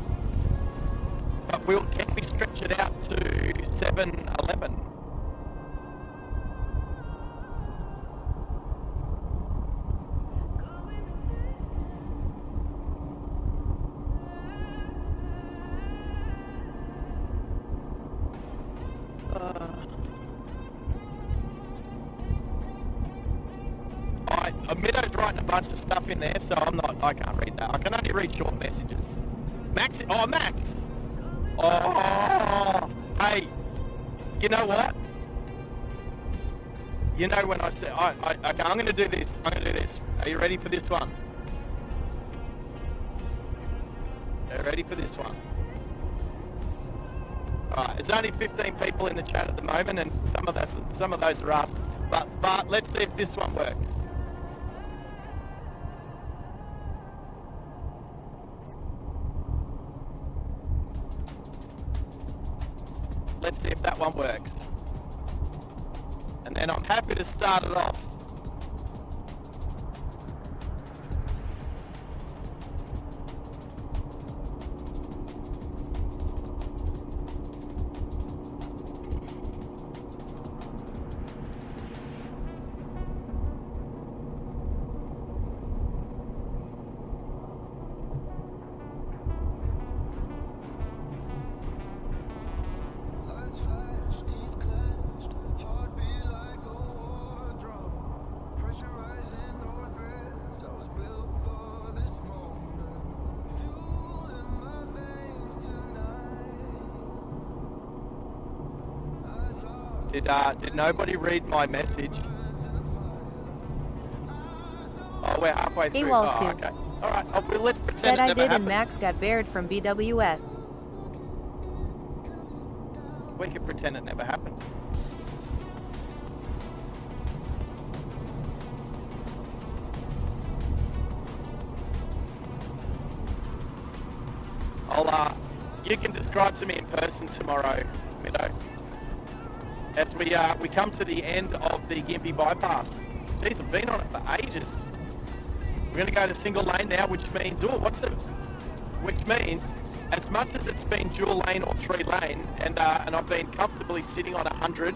But can we stretch it out to 711? Meadow's writing a bunch of stuff in there, so I can't read that. I can only read short messages. Max, Max! Oh, hey, you know what? You know when I say, okay, I'm going to do this. Are you ready for this one? Are you ready for this one? Alright, there's only 15 people in the chat at the moment, and some of those are us. But let's see if this one works. Let's see if that one works. And then I'm happy to start it off. Did nobody read my message? Oh, we're halfway through. Hey, Walls too. Okay. All right. Well, let's pretend Said it I never did, happened. and Max got buried from BWS. We can pretend it never happened. You can describe to me in person tomorrow, Meadow. As we come to the end of the Gympie bypass. Jeez, I've been on it for ages. We're going to go to single lane now, which means, which means, as much as it's been dual lane or 3 lane, and I've been comfortably sitting on 100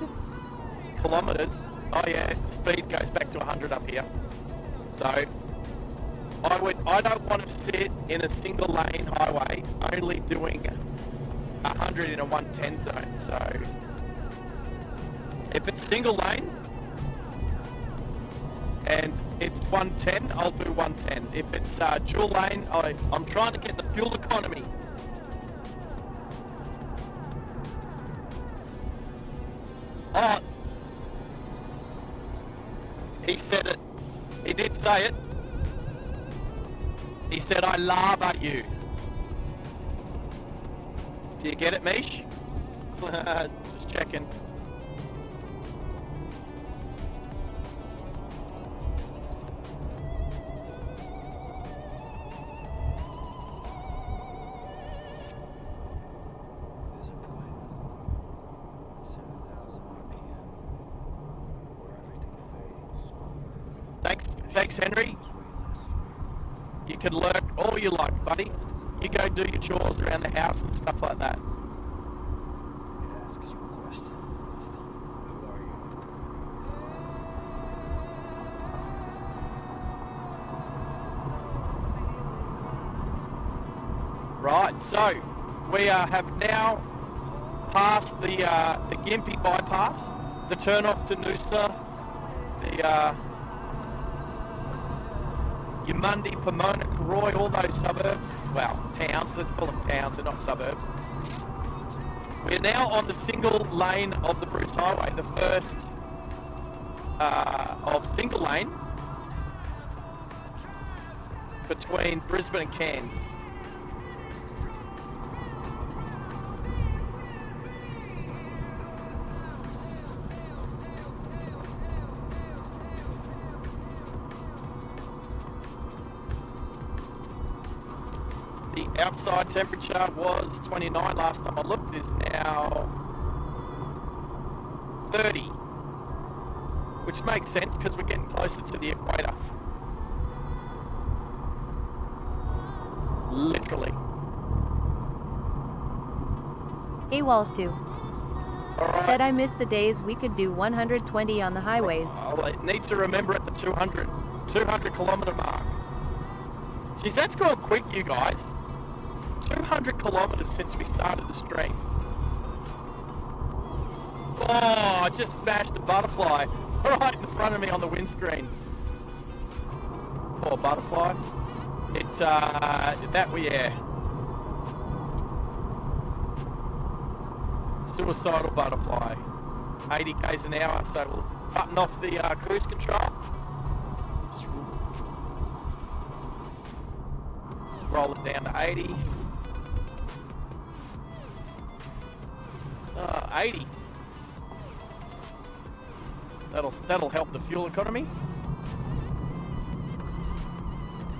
kilometres. Oh yeah, speed goes back to 100 up here. So I don't want to sit in a single lane highway only doing 100 in a 110 zone. So if it's single lane and it's 110, I'll do 110. If it's dual lane, I'm trying to get the fuel economy. Oh, he said it. He did say it. He said, I laugh at you. Do you get it, Mish? Just checking. There's a point at 7,000 RPM where everything fades. Thanks, Henry. You can lurk all you like, buddy. You go do your chores around the house and stuff like that. It asks you a question. Who are you? Right, so we have now passed the Gympie bypass, the turn off to Noosa, the Yamundi, Pomona, Roy, all those suburbs, well, towns, let's call them towns, they're not suburbs. We're now on the single lane of the Bruce Highway, the first of single lane between Brisbane and Cairns. outside temperature was 29 last time I looked, is now 30, which makes sense because we're getting closer to the equator. Literally. AWOLs 2. Right. Said I miss the days we could do 120 on the highways. I need to remember at the 200 kilometre mark. Geez, that's gone quick, you guys. 200 kilometres since we started the stream. Oh, I just smashed a butterfly right in front of me on the windscreen. Poor butterfly. Yeah. Suicidal butterfly. 80 k's an hour, so we'll button off the cruise control. Just roll it down to 80. 80. That'll help the fuel economy.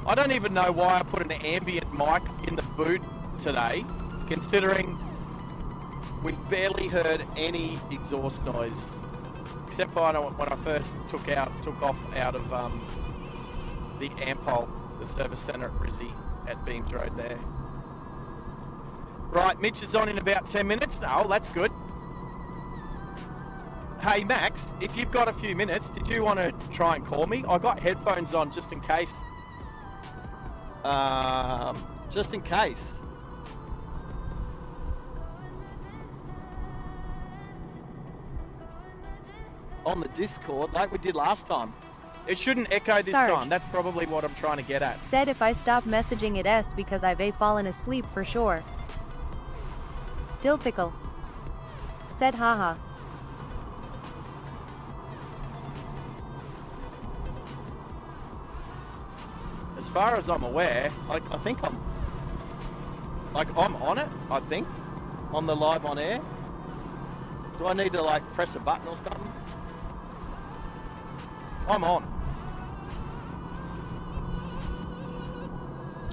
I don't even know why I put an ambient mic in the boot today, considering we barely heard any exhaust noise, except for when I first took off out of the Ampol, the service centre at Brizzy at Beams Road there. Right, Mitch is on in about 10 minutes. Oh, that's good. Hey Max, if you've got a few minutes, did you want to try and call me? I got headphones on just in case. Just in case. On the Discord, like we did last time. It shouldn't echo this Sarge. time. That's probably what I'm trying to get at. Said if I stop messaging it S because I've fallen asleep for sure. Dill pickle. Said haha. As far as I'm aware, I think I'm on it, I think. On the live on air. Do I need to press a button or something? I'm on.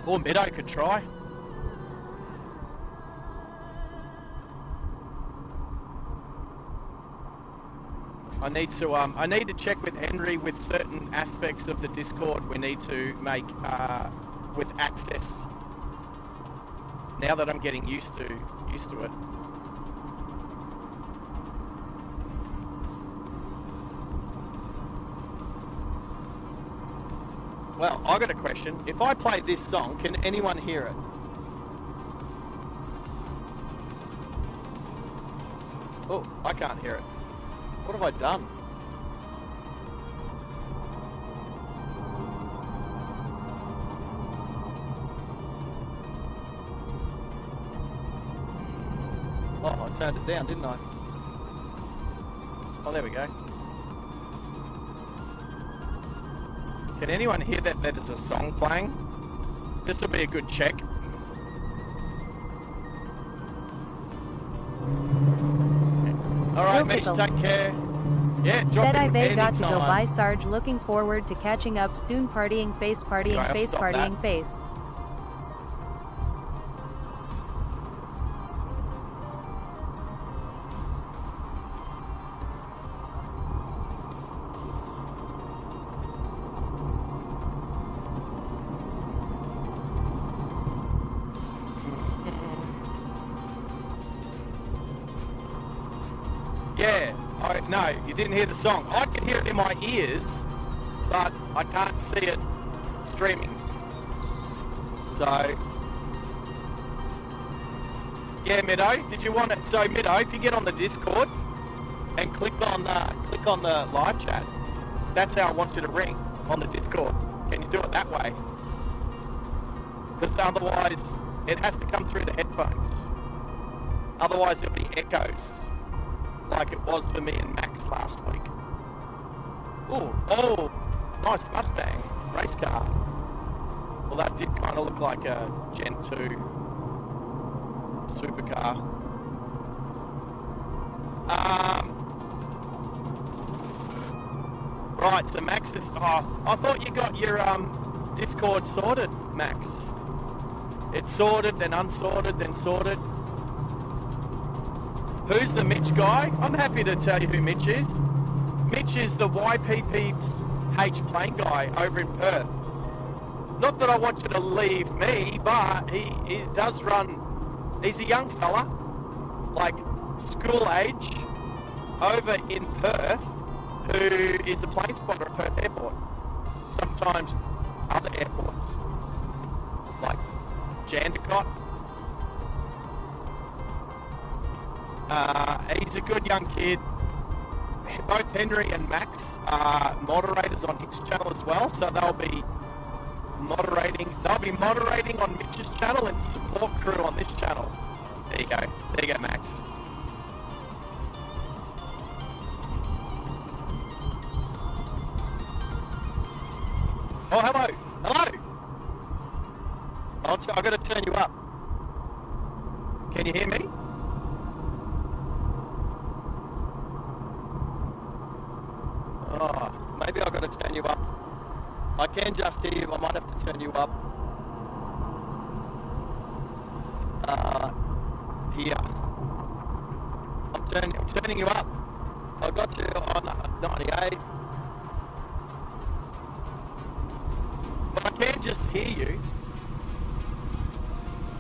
Or Meadow could try. I need to check with Henry with certain aspects of the Discord we need to make with access. Now that I'm getting used to it. Well, I got a question. If I play this song, can anyone hear it? Oh, I can't hear it. What have I done? Oh, I turned it down, didn't I? Oh, there we go. Can anyone hear that there's a song playing? This will be a good check. Alright, Mitch, take care. Yeah, Said I've got to go buy Sarge. Looking forward to catching up soon. Partying face, partying face, partying face. No, you didn't hear the song. I can hear it in my ears, but I can't see it streaming. So, yeah, Meadow, did you want it? So, Meadow, if you get on the Discord and click on the live chat, that's how I want you to ring on the Discord. Can you do it that way? Because otherwise, it has to come through the headphones. Otherwise, there'll be echoes. Like it was for me and Max last week. Oh, nice Mustang race car. Well, that did kind of look like a Gen 2 supercar. Right, so Max is. Oh, I thought you got your Discord sorted, Max. It's sorted, then unsorted, then sorted. Who's the Mitch guy? I'm happy to tell you who Mitch is. Mitch is the YPPH plane guy over in Perth. Not that I want you to leave me, but he does run. He's a young fella, like school age, over in Perth, who is a plane spotter at Perth Airport. Sometimes other airports, like Jandakot. He's a good young kid. Both Henry and Max are moderators on his channel as well, so they'll be moderating on Mitch's channel and support crew on this channel. There you go, Max. Oh, hello. I've got to turn you up. Can you hear me? Oh, maybe I've got to turn you up. I can just hear you. I might have to turn you up. Here. I'm turning you up. I got you on 98. But I can just hear you.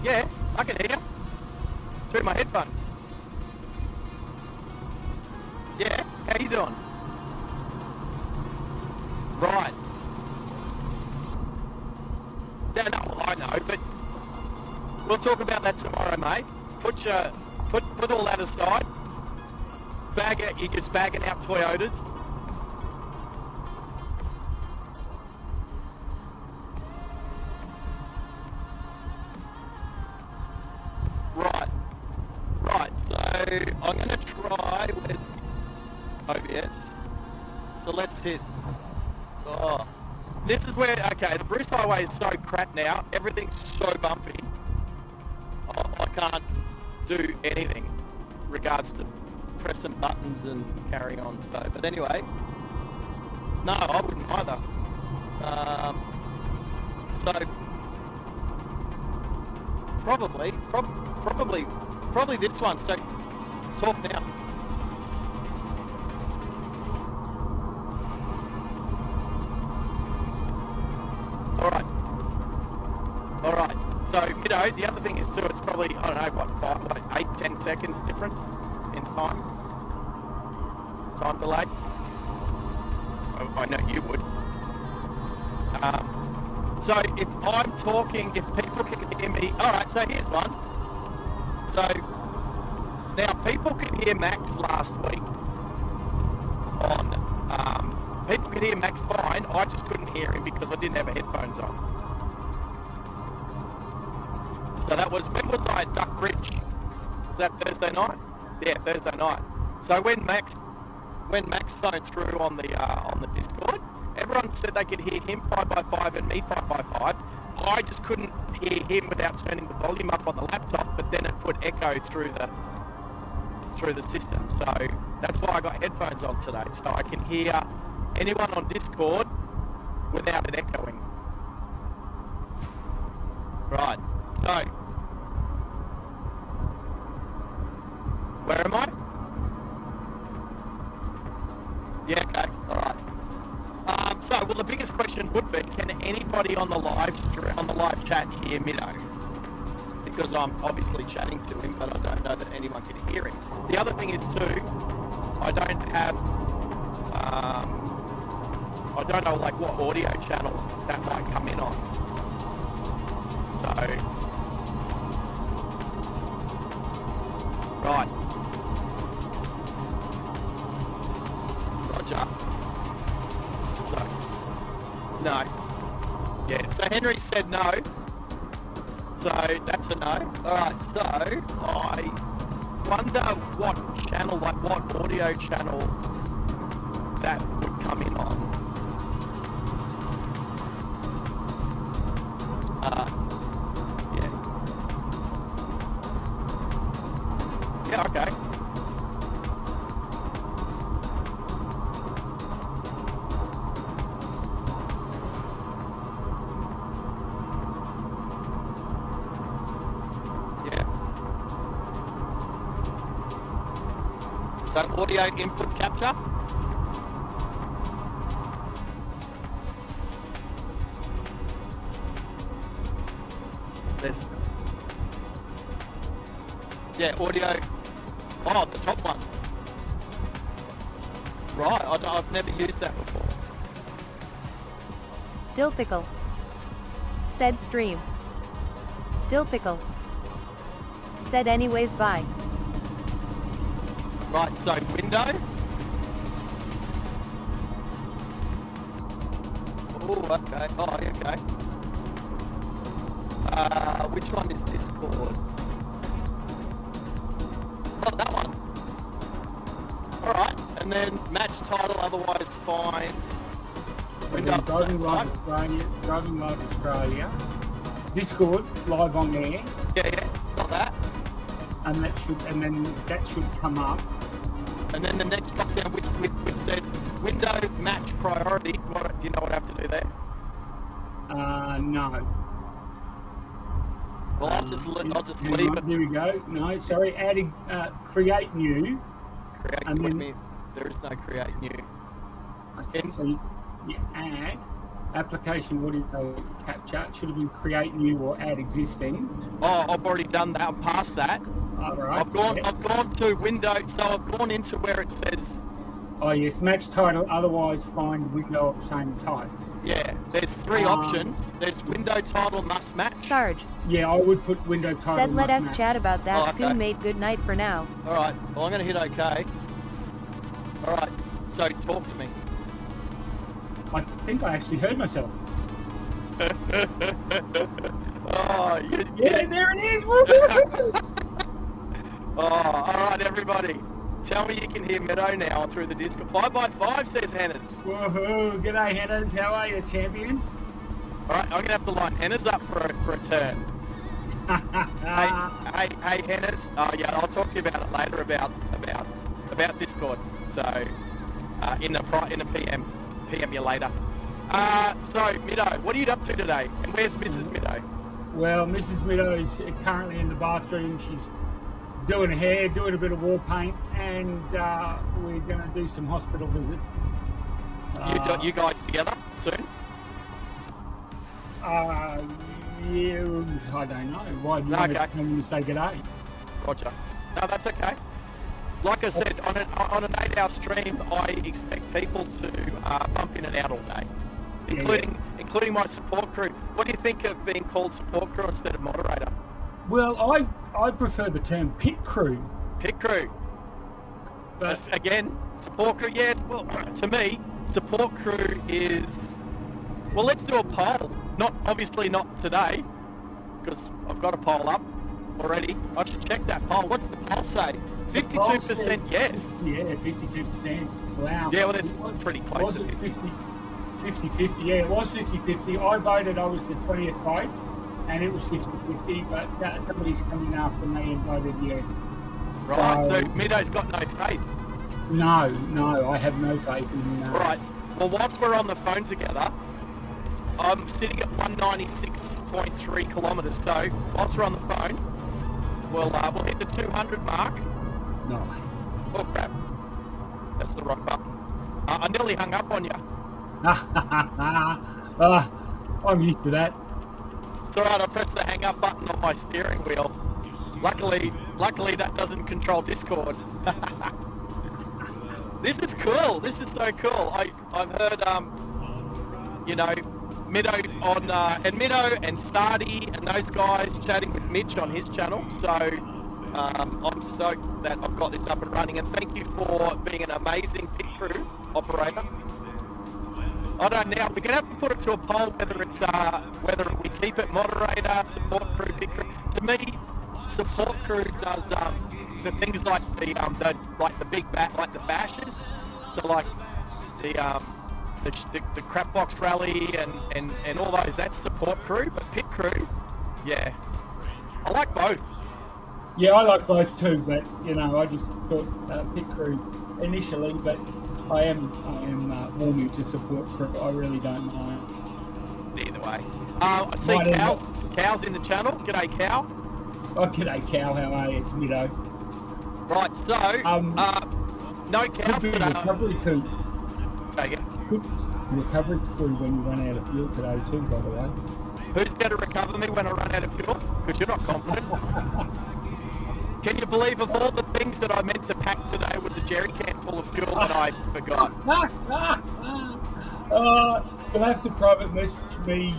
Yeah, I can hear you. Through my headphones. Yeah, how you doing? Right. Yeah, no, I know, but we'll talk about that tomorrow, mate. Put all that aside. He gets bagging out Toyotas. Right. So I'm going to try. Where's OBS? So let's hit. Oh, this is where, okay, the Bruce Highway is so crap now. Everything's so bumpy. I can't do anything in regards to pressing buttons and carrying on. So, but anyway, no, I wouldn't either. So probably this one. So talk now. All right. So, the other thing is too, it's probably, I don't know, 8-10 seconds difference in time delay. I know you would. So if I'm talking, if people can hear me, all right, so here's one. So now people could hear Max last week people could hear Max fine. I just couldn't hear him because I didn't have headphones on. So that was, when was I at Duck Bridge? Was that Thursday night? Yeah, Thursday night. So when Max phoned through on the Discord, everyone said they could hear him 5x5 and me 5x5. I just couldn't hear him without turning the volume up on the laptop, but then it put echo through the system. So that's why I got headphones on today, so I can hear anyone on Discord without it echoing. Right, so where am I? Yeah, okay, all right. So, well, the biggest question would be, can anybody on the live chat hear Mido? Because I'm obviously chatting to him, but I don't know that anyone can hear him. The other thing is too, I don't have, I don't know like what audio channel that might come in on. So, right. Roger. So, no. Yeah, so Henry said no. So that's a no. Alright, so I wonder what channel, like what audio channel that would come in on. Yeah, okay. So audio input capture. There's, yeah, audio. Oh, the top one. Right, I've never used that before. Dill pickle. Said stream. Dill pickle. Said anyways bye. Right, so window. Oh, okay. Oh, okay. Which one is Discord? Oh, that one. Alright, and then match title, otherwise find. Window Driving Live Australia. Discord live on there. Yeah, got that. And that should come up. And then the next drop down, which says window match priority. Do you know what I have to do there? No. Well, I'll just Hang leave on, it. Here we go. No, sorry. Adding create new. Create. And What do then- you mean? There is no create new. Okay, so you add application audio capture. It should have been create new or add existing. Oh, I've already done that. I'm past that. All right. I've gone yeah. to window. So I've gone into where it says. Oh yes, match title. Otherwise, find window of same type. Yeah, there's three options. There's window title must match. Sarge. Yeah, I would put window title. Said let must us match. chat about that Oh, okay. soon mate. Good night for now. All right. Well, I'm going to hit OK. All right. So talk to me. I think I actually heard myself. Oh, Yeah, there it is. Oh, all right, everybody. Tell me you can hear Meadow now through the Discord. 5x5 says Hennas. Woohoo! G'day, Henners. How are you, champion? All right, I'm gonna have to line Hennas up for a turn. Hey, Hennas. Oh yeah, I'll talk to you about it later about Discord. So in the PM you later. So Meadow, what are you up to today? And where's Mrs. Meadow? Well, Mrs. Meadow is currently in the bathroom. She's doing her hair, doing a bit of war paint, and we're going to do some hospital visits. You guys together soon? Yeah, I don't know. Why do you want Okay. to say g'day? Roger. No, that's okay. Like I said, on an 8-hour stream, I expect people to bump in and out all day, including my support crew. What do you think of being called support crew instead of moderator? Well, I prefer the term pit crew. Pit crew. But Again, support crew. Yes. Well, to me, support crew is. Well, let's do a poll. Obviously not today, because I've got a poll up already. I should check that poll. What's the poll say? 52% yes. Yeah, 52%. Wow. Yeah, well, that's pretty close Was to it 50. 50-50? Yeah, it was 50-50. I voted, I was the 20th vote, and it was 50-50, but somebody's coming after me and voted yes. Right, so Meadow's got no faith. No, I have no faith in... All right. Well, whilst we're on the phone together, I'm sitting at 196.3 kilometres. So whilst we're on the phone, we'll hit the 200 mark. Nice. Oh crap! That's the wrong button. I nearly hung up on you. I'm used to that. It's all right. I pressed the hang up button on my steering wheel. Luckily that doesn't control Discord. This is cool. This is so cool. I've heard Middo on and Middo and Stardy and those guys chatting with Mitch on his channel. So I'm stoked that I've got this up and running. And thank you for being an amazing pit crew operator. I don't know. We're gonna have to put it to a poll whether we keep it moderator, support crew, pit crew. To me, support crew does the things like the big like the bashes. So like the crap box rally and all those. That's support crew, but pit crew, yeah, I like both. Yeah, I like both too, but I just thought pit crew initially, but I am warming to support crew. I really don't mind. Either way, I see Cow's in the channel. G'day, Cow. Oh, g'day, Cow. How are you? It's Middo. Right, so No Could cows be today. recovery crew. Take it. Could recovery crew when you run out of fuel today too, by the way. Who's going to recover me when I run out of fuel? Because you're not confident. Can you believe of all the things that I meant to pack today was a jerry can full of fuel and I forgot? You'll have to private message me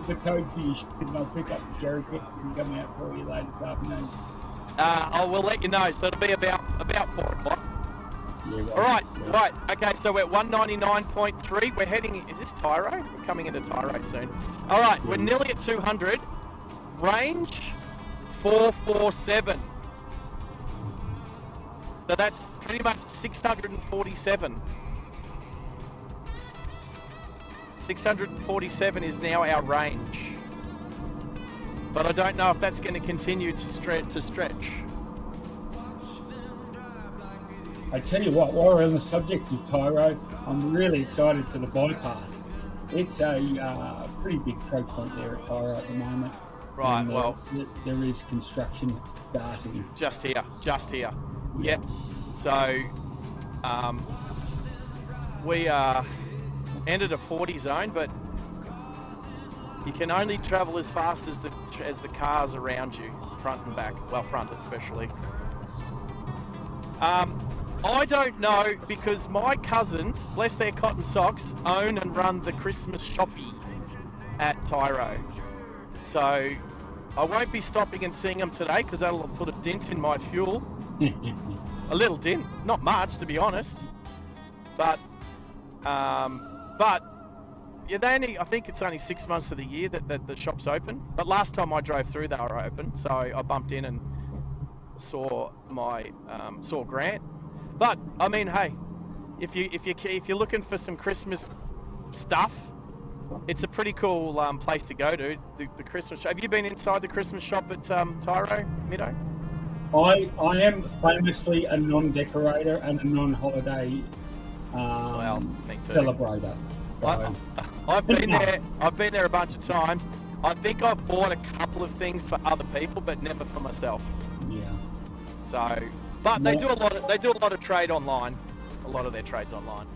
the code for your shit and I'll pick up the jerry can and come out for you later this afternoon. I will let you know. So it'll be about 4 o'clock. Yeah, All right, right. Okay, so we're at 199.3. We're heading. Is this Tyro? We're coming into Tyro soon. All right, we're nearly at 200. Range 447. So that's pretty much 647. 647 is now our range. But I don't know if that's going to continue to stretch. I tell you what, while we're on the subject of Tyro, I'm really excited for the bypass. It's a pretty big pro point there at Tyro at the moment. Right, And, well, there is construction starting. just here. Yeah. So, we entered a 40 zone, but you can only travel as fast as the cars around you, front and back. Well, front especially. I don't know because my cousins, bless their cotton socks, own and run the Christmas shoppy at Tyro. So I won't be stopping and seeing them today because that'll put a dent in my fuel. A little dent, not much to be honest. But yeah, I think it's only 6 months of the year that the shop's open. But last time I drove through, they were open, so I bumped in and saw Grant. But I mean, hey, if you're looking for some Christmas stuff, it's a pretty cool place to go to. The Christmas shop. Have you been inside the Christmas shop at Tyro, Mido? I am famously a non-decorator and a non-holiday Me too. celebrator. So, I've been there. I've been there a bunch of times. I think I've bought a couple of things for other people, but never for myself. yeah. So, but they do a lot of trade online. A lot of their trades online.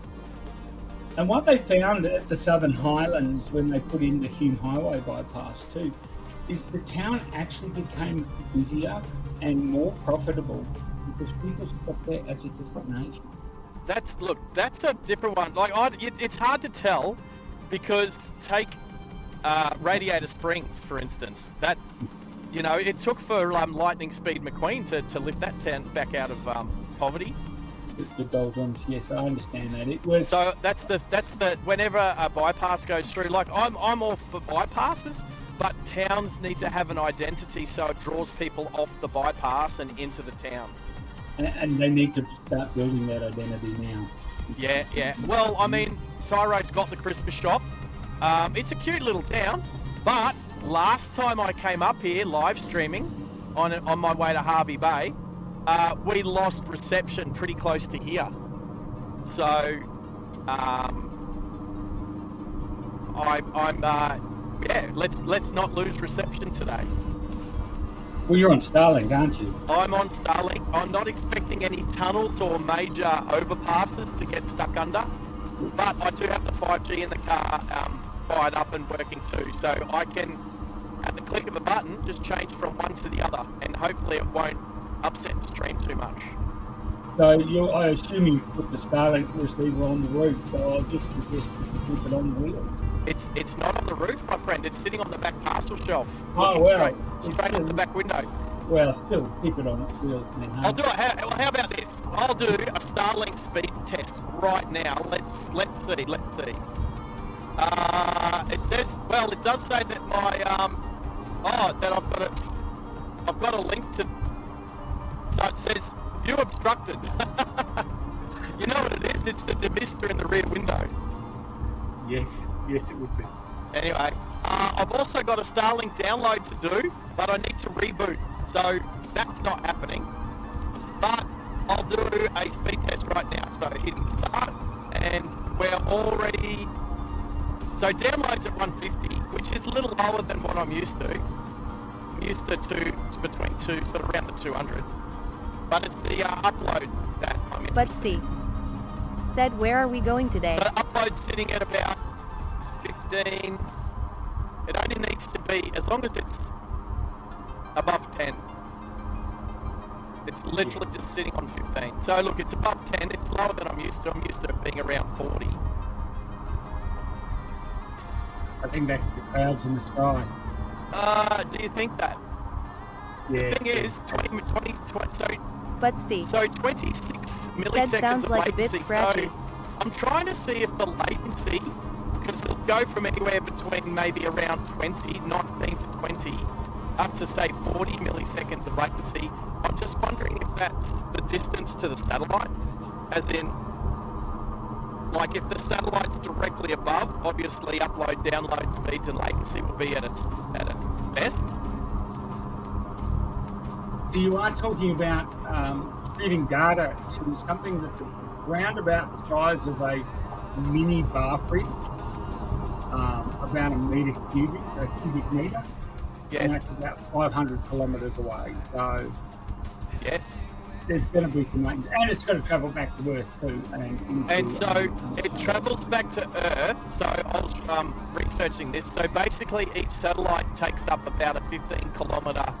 And what they found at the Southern Highlands when they put in the Hume Highway bypass too, is the town actually became busier and more profitable because people stopped there as a destination. That's a different one. Like it's hard to tell because take Radiator Springs for instance. That it took for Lightning Speed McQueen to lift that town back out of poverty. The doldrums, yes, I understand that. It was So that's the whenever a bypass goes through. Like I'm all for bypasses, but towns need to have an identity so it draws people off the bypass and into the town. and they need to start building that identity now. Yeah. Well, I mean, Tyro's got the Christmas shop. It's a cute little town, but last time I came up here live streaming on my way to Harvey Bay, we lost reception pretty close to here. So, let's not lose reception today. Well, you're on Starlink, aren't you? I'm on Starlink. I'm not expecting any tunnels or major overpasses to get stuck under, but I do have the 5G in the car fired up and working too, so I can, at the click of a button, just change from one to the other, and hopefully it won't upset the stream too much. So I assume you put the Starlink receiver on the roof, so I'll just suggest you keep it on the wheels. It's not on the roof, my friend. It's sitting on the back parcel shelf. Oh, looking well. Straight out the back window. Well, still keep it on its wheels, man. I'll do it. How about this? I'll do a Starlink speed test right now. Let's see. It says, well, it does say that my that I've got a link to. So it says view obstructed. You know what it is? It's the demister in the rear window. Yes, it would be. Anyway, I've also got a Starlink download to do, but I need to reboot, so that's not happening. But I'll do a speed test right now. So hitting start, and we're already. So downloads at 150, which is a little lower than what I'm used to. I'm used to between two, sort of around the 200. But it's the upload that I'm in. But see. Said where are we going today? So upload's sitting at about 15. It only needs to be, as long as it's above 10. It's literally just sitting on 15. So look, it's above 10. It's lower than I'm used to. I'm used to it being around 40. I think that's the clouds in the sky. Do you think that? Yeah. The thing is, 20 But see. so 26 milliseconds Said sounds of like a bit latency. scratchy. So I'm trying to see if the latency, because it'll go from anywhere between maybe around 19 to 20, up to say 40 milliseconds of latency. I'm just wondering if that's the distance to the satellite, as in, like if the satellite's directly above, obviously upload, download speeds and latency will be at its best. So you are talking about feeding data to something that's around about the size of a mini bar fridge, about a cubic meter. Yes. And that's about 500 kilometres away. So Yes. there's going to be some latency, and it's going to travel back to Earth too. And so it travels back to Earth. So I was researching this. So basically each satellite takes up about a 15 kilometre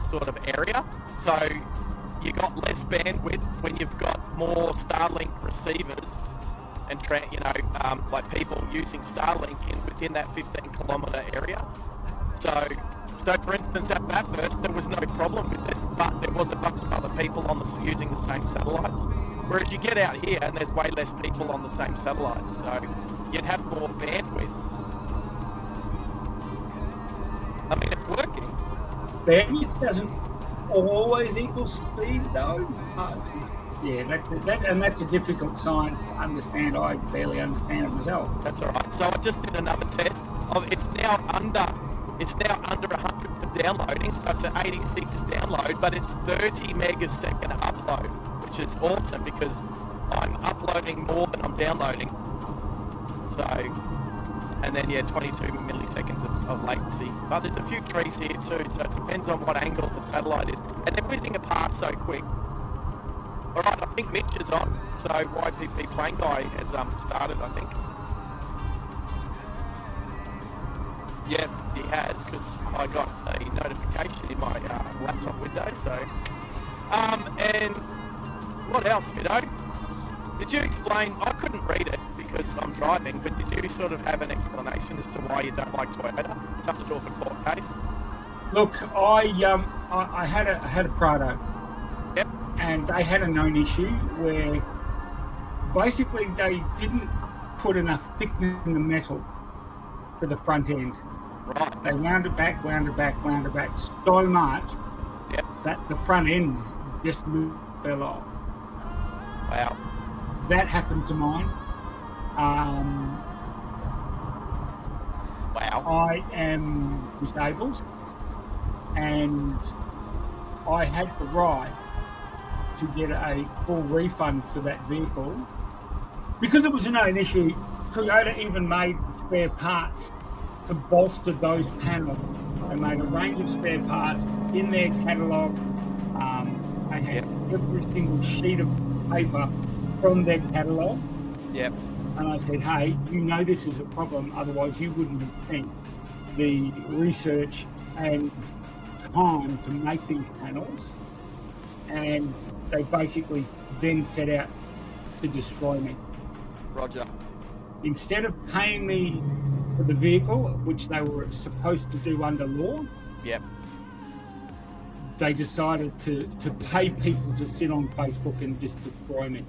sort of area. So you got less bandwidth when you've got more Starlink receivers and like people using Starlink within that 15 kilometre area. So for instance, at Bathurst, there was no problem with it, but there was a bunch of other people using the same satellites. Whereas you get out here and there's way less people on the same satellites, so you'd have more bandwidth. I mean, it's working. bandwidth doesn't always equal speed, though. Yeah, that's a difficult science to understand. I barely understand it myself. That's all right. So I just did another test. It's now under 100 for downloading, so it's an 86 download, but it's 30 megasecond upload, which is awesome because I'm uploading more than I'm downloading. So, and then 22 milliseconds of latency. But there's a few trees here too, so it depends on what angle the satellite is. And they're whizzing apart so quick. All right, I think Mitch is on, so YPP Plane Guy has started, I think. Yeah, he has, because I got a notification in my laptop window, so... and what else, Mido? Did you explain... I couldn't read it because I'm driving, but did you sort of have an explanation as to why you don't like Toyota? Something to do with a court case? Look, I had a Prado. Yep. And they had a known issue where basically they didn't put enough thickness in the metal for the front end. Right. They wound it back so much that the front ends just fell off. Wow. That happened to mine. Wow. I am disabled, and I had the right to get a full refund for that vehicle because it was a known issue. Toyota even made spare parts to bolster those panels. They made a range of spare parts in their catalogue. They had every single sheet of paper from their catalogue. Yep. And I said, hey, you know this is a problem, otherwise you wouldn't have spent the research and time to make these panels. And they basically then set out to destroy me. Roger. Instead of paying me for the vehicle, which they were supposed to do under law, Yep. they decided to pay people to sit on Facebook and just destroy me.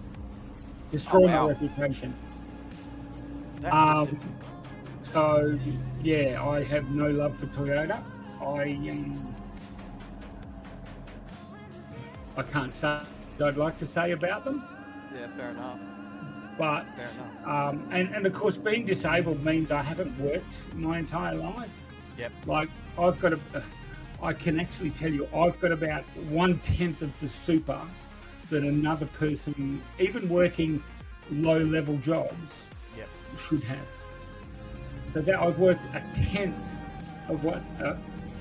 Destroy my reputation. So, yeah, I have no love for Toyota. I can't say what I'd like to say about them. Yeah, fair enough. But, and of course, being disabled means I haven't worked my entire life. Yep. Like, I can actually tell you, I've got about 1/10 of the super that another person, even working low-level jobs, should have. So that I've worked 1/10 of what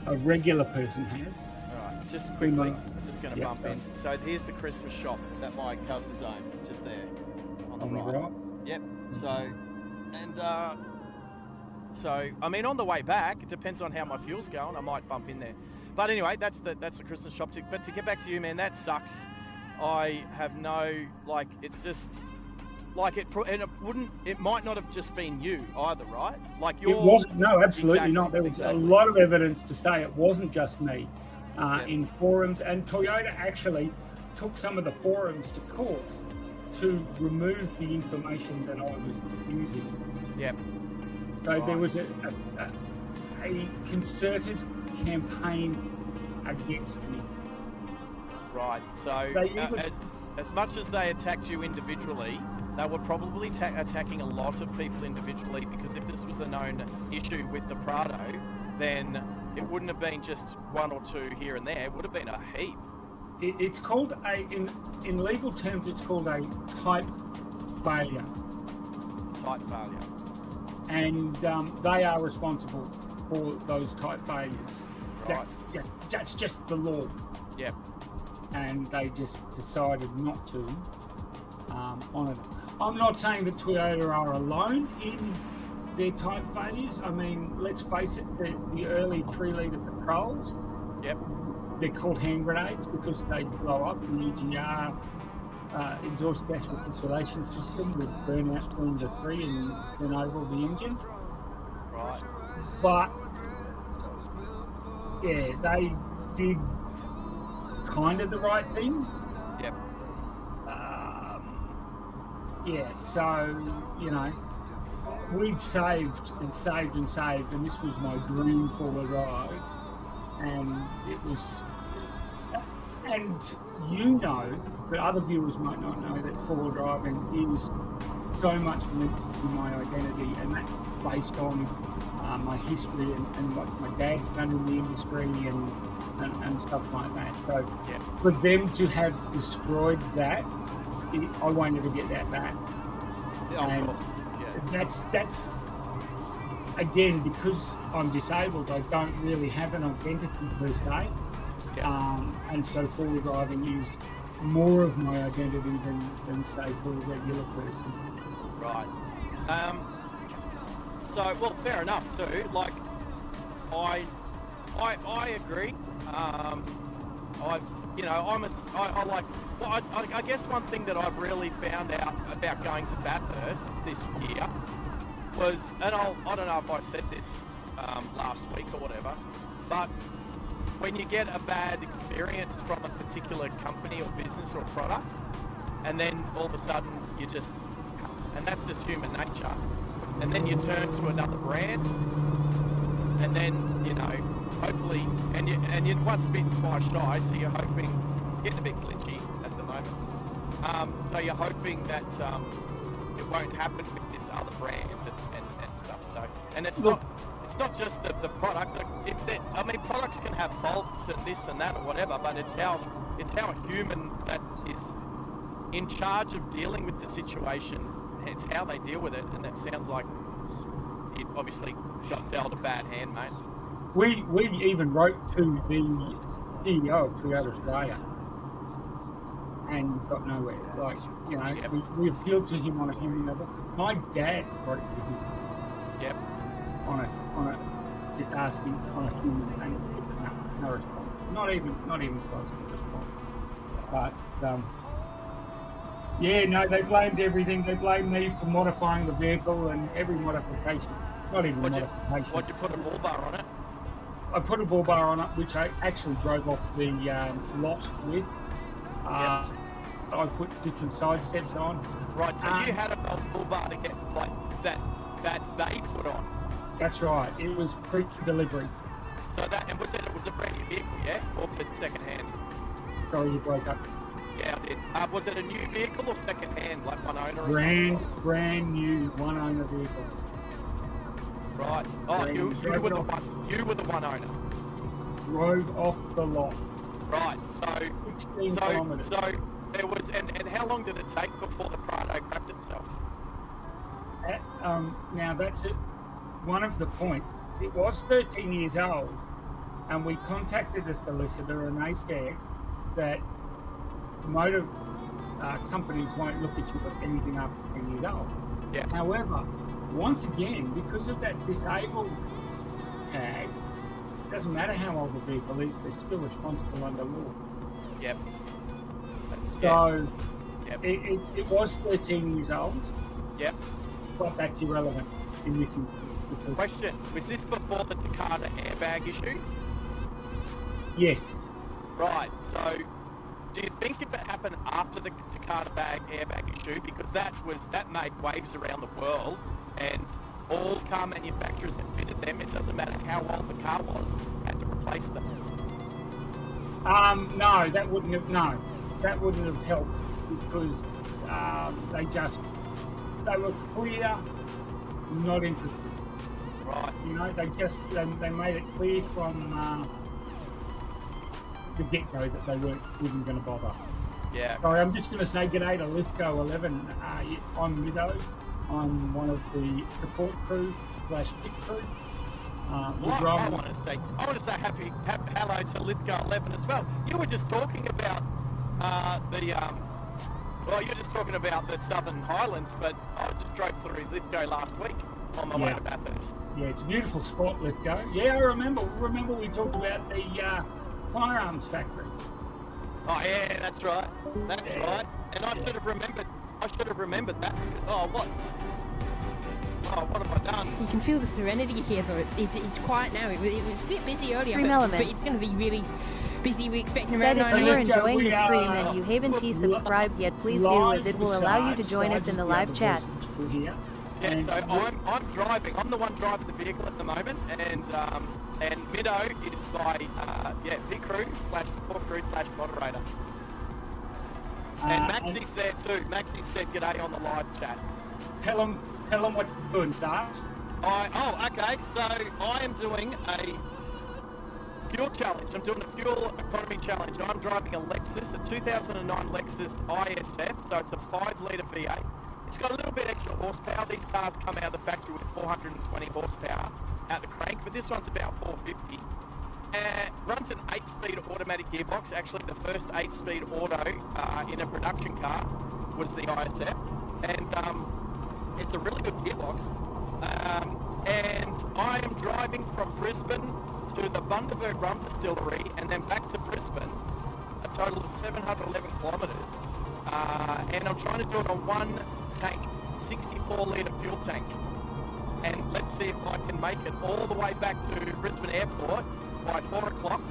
a regular person has. Right. just Too quickly, much. I'm just going to Yep, bump in. So here's the Christmas shop that my cousins own, just there on the On the right. right. Yep. So, and so I mean, on the way back, it depends on how my fuel's going. I might bump in there. But anyway, that's the Christmas shop. But to get back to you, man, that sucks. I have no like. It's just like it might not have just been you either, right? Like It wasn't. No, absolutely Exactly, not. There was exactly. a lot of evidence to say it wasn't just me Yep. in forums, and Toyota actually took some of the forums to court to remove the information that I was using. Yep. So there Right. was a concerted campaign against me. Right. So They even- as much as they attacked you individually, they were probably attacking a lot of people individually, because if this was a known issue with the Prado, then it wouldn't have been just one or two here and there. It would have been a heap. It's called in legal terms, it's called a type failure, Type failure. and they are responsible for those type failures. Right. That's just the law. Yep. And they just decided not to honour them. I'm not saying that Toyota are alone in their type failures. I mean, let's face it, the early 3-litre Patrols, Yep. they're called hand grenades because they blow up. The EGR exhaust gas recirculation system would burn out cylinder 3 and turn over the engine. Right. But yeah, they did kind of the right thing. Yep. Yeah, so, you know, we'd saved, and this was my dream for-wheel drive, and it was, and you know, but other viewers might not know that four-wheel driving is so much linked to my identity, and that's based on my history and what my dad's done in the industry and stuff like that. So Yeah. for them to have destroyed that, I won't ever get that back. Yeah, And of course. Yeah. that's again, because I'm disabled, I don't really have an identity per se. Yeah. And so four-wheel driving is more of my identity than say for a regular person. Right. So, well, fair enough too. Like, I agree. I guess one thing that I've really found out about going to Bathurst this year was, and I don't know if I said this last week or whatever, but when you get a bad experience from a particular company or business or product, and then all of a sudden and that's just human nature, and then you turn to another brand, and then, hopefully, and you once bitten, twice shy, so you're hoping, it's getting a bit glitchy at the moment, so you're hoping that it won't happen with this other brand and stuff. So, and it's not just the product. Like, products can have faults and this and that or whatever, but it's how a human that is in charge of dealing with the situation, it's how they deal with it, and that sounds like it obviously got dealt a bad hand, mate. We even wrote to the CEO of Toyota Australia and got nowhere. Like, we appealed to him on a human level. My dad wrote to him. Yep. On a just asking on a human thing. No response. Not even close to response. But they blamed everything. They blamed me for modifying the vehicle and every modification. Not even modification. What'd you put a bull bar on it? I put a bull bar on it, which I actually drove off the lot with. I put different side steps on. Right, so you had a bull bar to get like that they put on. That's right. It was pre-delivery. So it was a brand new vehicle, yeah? Or was it second hand? Sorry, you broke up. Yeah, I did. Was it a new vehicle or second hand, like one owner or something? Brand new one owner vehicle. Right. Oh, you were the one owner. Drove off the lot. Right. 16 kilometers. So there was, and how long did it take before the Prado crapped itself? Now that's it. One of the points. It was 13 years old, and we contacted a solicitor, and they said that motor companies won't look at you at anything after 10 years old. Yeah. However, once again, because of that disabled tag, it doesn't matter how old the vehicle is, they're still responsible under law. Yep. So Yep. it was 13 years old, Yep. but that's irrelevant in this instance. Because, Question: was this before the Takata airbag issue? yes. Right. So, do you think if it happened after the Takata airbag issue, because that made waves around the world, and all car manufacturers that fitted them, it doesn't matter how old the car was, had to replace them. No, that wouldn't have helped because they were clear, not interested. Right. You know, they made it clear from the get-go that they weren't even going to bother. Yeah. Sorry, I'm just going to say g'day to Lithgow 11 on Mido. I'm one of the support crew / pit crew. Well, I want to say happy hello to Lithgow 11 as well. You were just talking about you're just talking about the Southern Highlands, but I just drove through Lithgow last week on my way to Bathurst. Yeah, it's a beautiful spot, Lithgow. Yeah, I remember we talked about the firearms factory. Oh yeah, that's right. That's right. And I should have remembered that. Oh, what? Oh, what have I done? You can feel the serenity here, though. It's quiet now. It was a bit busy earlier, Stream but elements. it's going to be really busy. We're expecting Said around if 9 you are a.m. enjoying the stream and you haven't subscribed yet, please do, as it will allow you to join us in the live chat. Here. Yeah, so I'm driving. I'm the one driving the vehicle at the moment, and Mido is my pit crew / support crew / moderator. And Maxie's there too. Maxie said g'day on the live chat. Tell them what you're doing, Sarge. Okay. So I am doing a fuel challenge. I'm doing a fuel economy challenge. I'm driving a Lexus, a 2009 Lexus ISF. So it's a 5-litre V8. It's got a little bit extra horsepower. These cars come out of the factory with 420 horsepower out the crank, but this one's about 450. Runs an 8-speed automatic gearbox. Actually, the first 8-speed auto in a production car was the ISF, and it's a really good gearbox. And I am driving from Brisbane to the Bundaberg Rum Distillery and then back to Brisbane, a total of 711 kilometres. And I'm trying to do it on one tank, 64-litre fuel tank. And let's see if I can make it all the way back to Brisbane Airport by 4 o'clock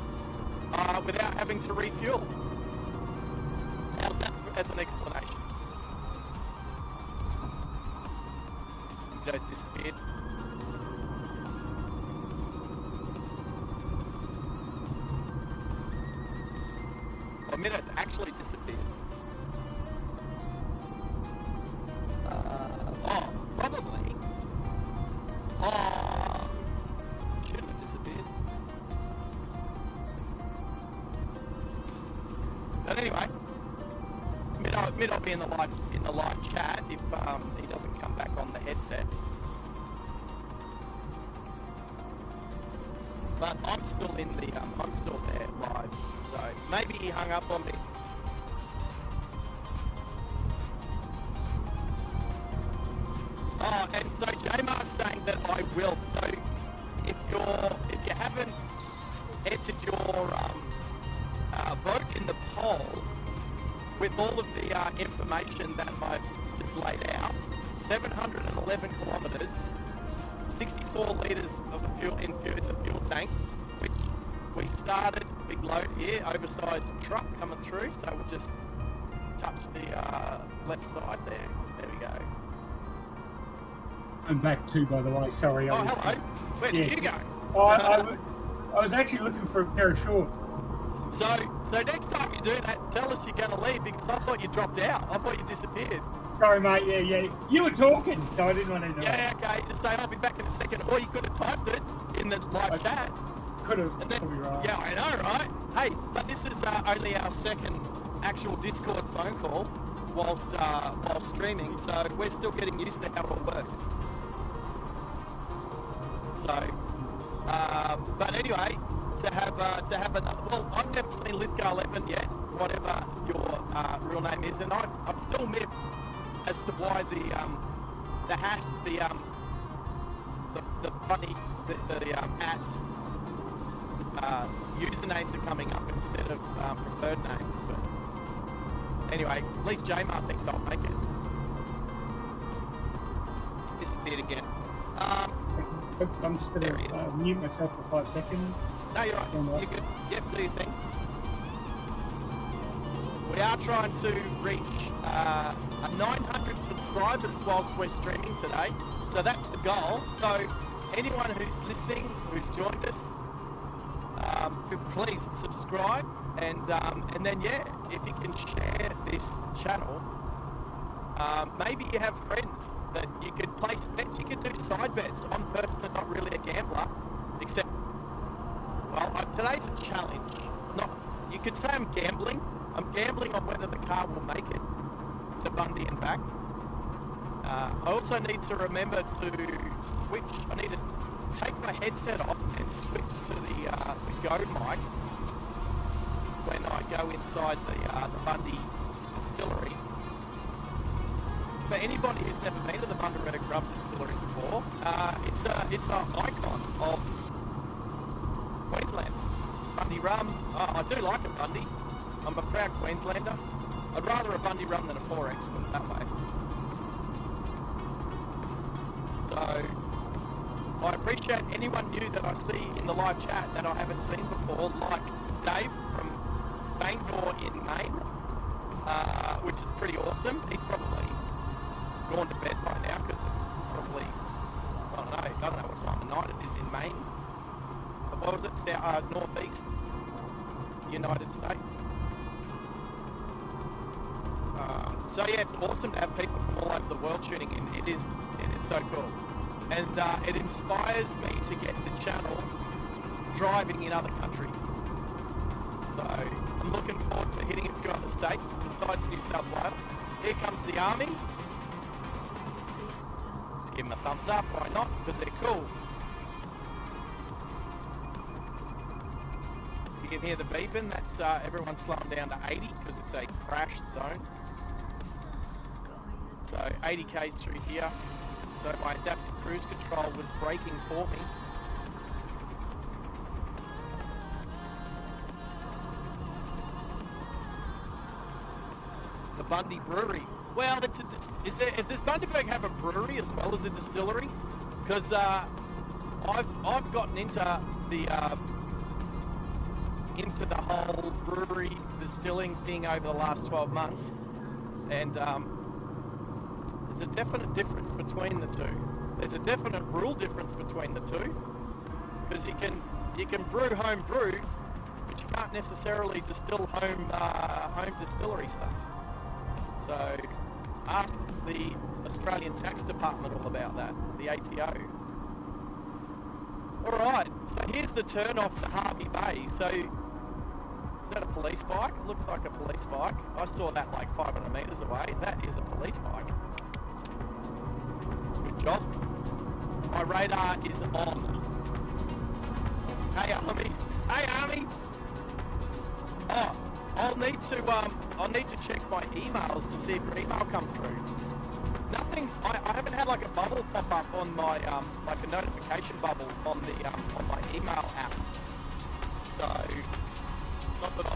without having to refuel. How's that as an explanation? Joe's disappeared. Well, Mido's actually disappeared. Probably. Shouldn't have disappeared. But anyway, Mido will be in the live chat if he doesn't come back on the headset. But I'm still I'm still there live, so maybe he hung up on me. Oh, and so Jamar's saying that I will. So if you haven't entered your vote in the poll with all of the information that I've just laid out, 711 kilometres, 64 litres of the fuel in the fuel tank, which we started, big load here, oversized truck coming through, so we'll just touch the left side there. There we go. I'm back too, by the way. Sorry. Hello. Where did you go? I was actually looking for a pair of shorts. So next time you do that, tell us you're going to leave, because I thought you dropped out. I thought you disappeared. Sorry, mate. Yeah. You were talking, so I didn't want to know. Yeah, okay. Just say I'll be back in a second, or you could have typed it in the live chat. Could have. And then, Probably right. yeah, I know, right? Hey, but this is only our second actual Discord phone call while streaming, so we're still getting used to how it all works. So, but anyway, to have another. Well, I've never seen Lithgow 11 yet, whatever your real name is, and I'm still miffed as to why the hash, the funny at usernames are coming up instead of preferred names. But anyway, at least Jamar thinks I'll make it. He's disappeared again. I'm just going to mute myself for 5 seconds. No, you're right. You're good. Yep, do your thing. We are trying to reach 900 subscribers whilst we're streaming today. So that's the goal. So anyone who's listening, who's joined us, please subscribe. And then, yeah, if you can share this channel, maybe you have friends that you could place bets. You could do side bets. I'm personally not really a gambler, except, well, today's a challenge. You could say I'm gambling. I'm gambling on whether the car will make it to Bundy and back. I also need to remember to switch. I need to take my headset off and switch to the Go mic when I go inside the Bundy distillery. For anybody who's never been to the Bundaberg Rum Distillery before, it's an icon of Queensland. Bundy rum. I do like a Bundy. I'm a proud Queenslander. I'd rather a Bundy rum than a 4X, put it that way. So I appreciate anyone new that I see in the live chat that I haven't seen before, like Dave from Bangor in Maine, which is pretty awesome. He's probably gone to bed by now because it's probably, I don't know what time of night it is in Maine. But what was it? Northeast United States. So yeah, it's awesome to have people from all over the world tuning in. It is so cool, and it inspires me to get the channel driving in other countries. So I'm looking forward to hitting a few other states besides New South Wales. Here comes the army. Just give them a thumbs up, why not? Because they're cool. You can hear the beeping. That's everyone's slowing down to 80 because it's a crash zone. So 80 k's through here. So my adaptive cruise control was braking for me. The Bundy Brewery. Well, does this Bundaberg have a brewery as well as a distillery? Because I've gotten into the whole brewery distilling thing over the last 12 months, and there's a definite difference between the two. There's a definite rule difference between the two, because you can brew home brew, but you can't necessarily distill home distillery stuff. So ask the Australian Tax Department all about that, the ATO. All right, so here's the turn off to Harvey Bay. So is that a police bike? It looks like a police bike. I saw that like 500 metres away. That is a police bike. Good job. My radar is on. Hey Army. Hey Army. Oh, I'll need to check my emails to see if your email come through. I haven't had like a bubble pop up on my like a notification bubble on my email app. So not that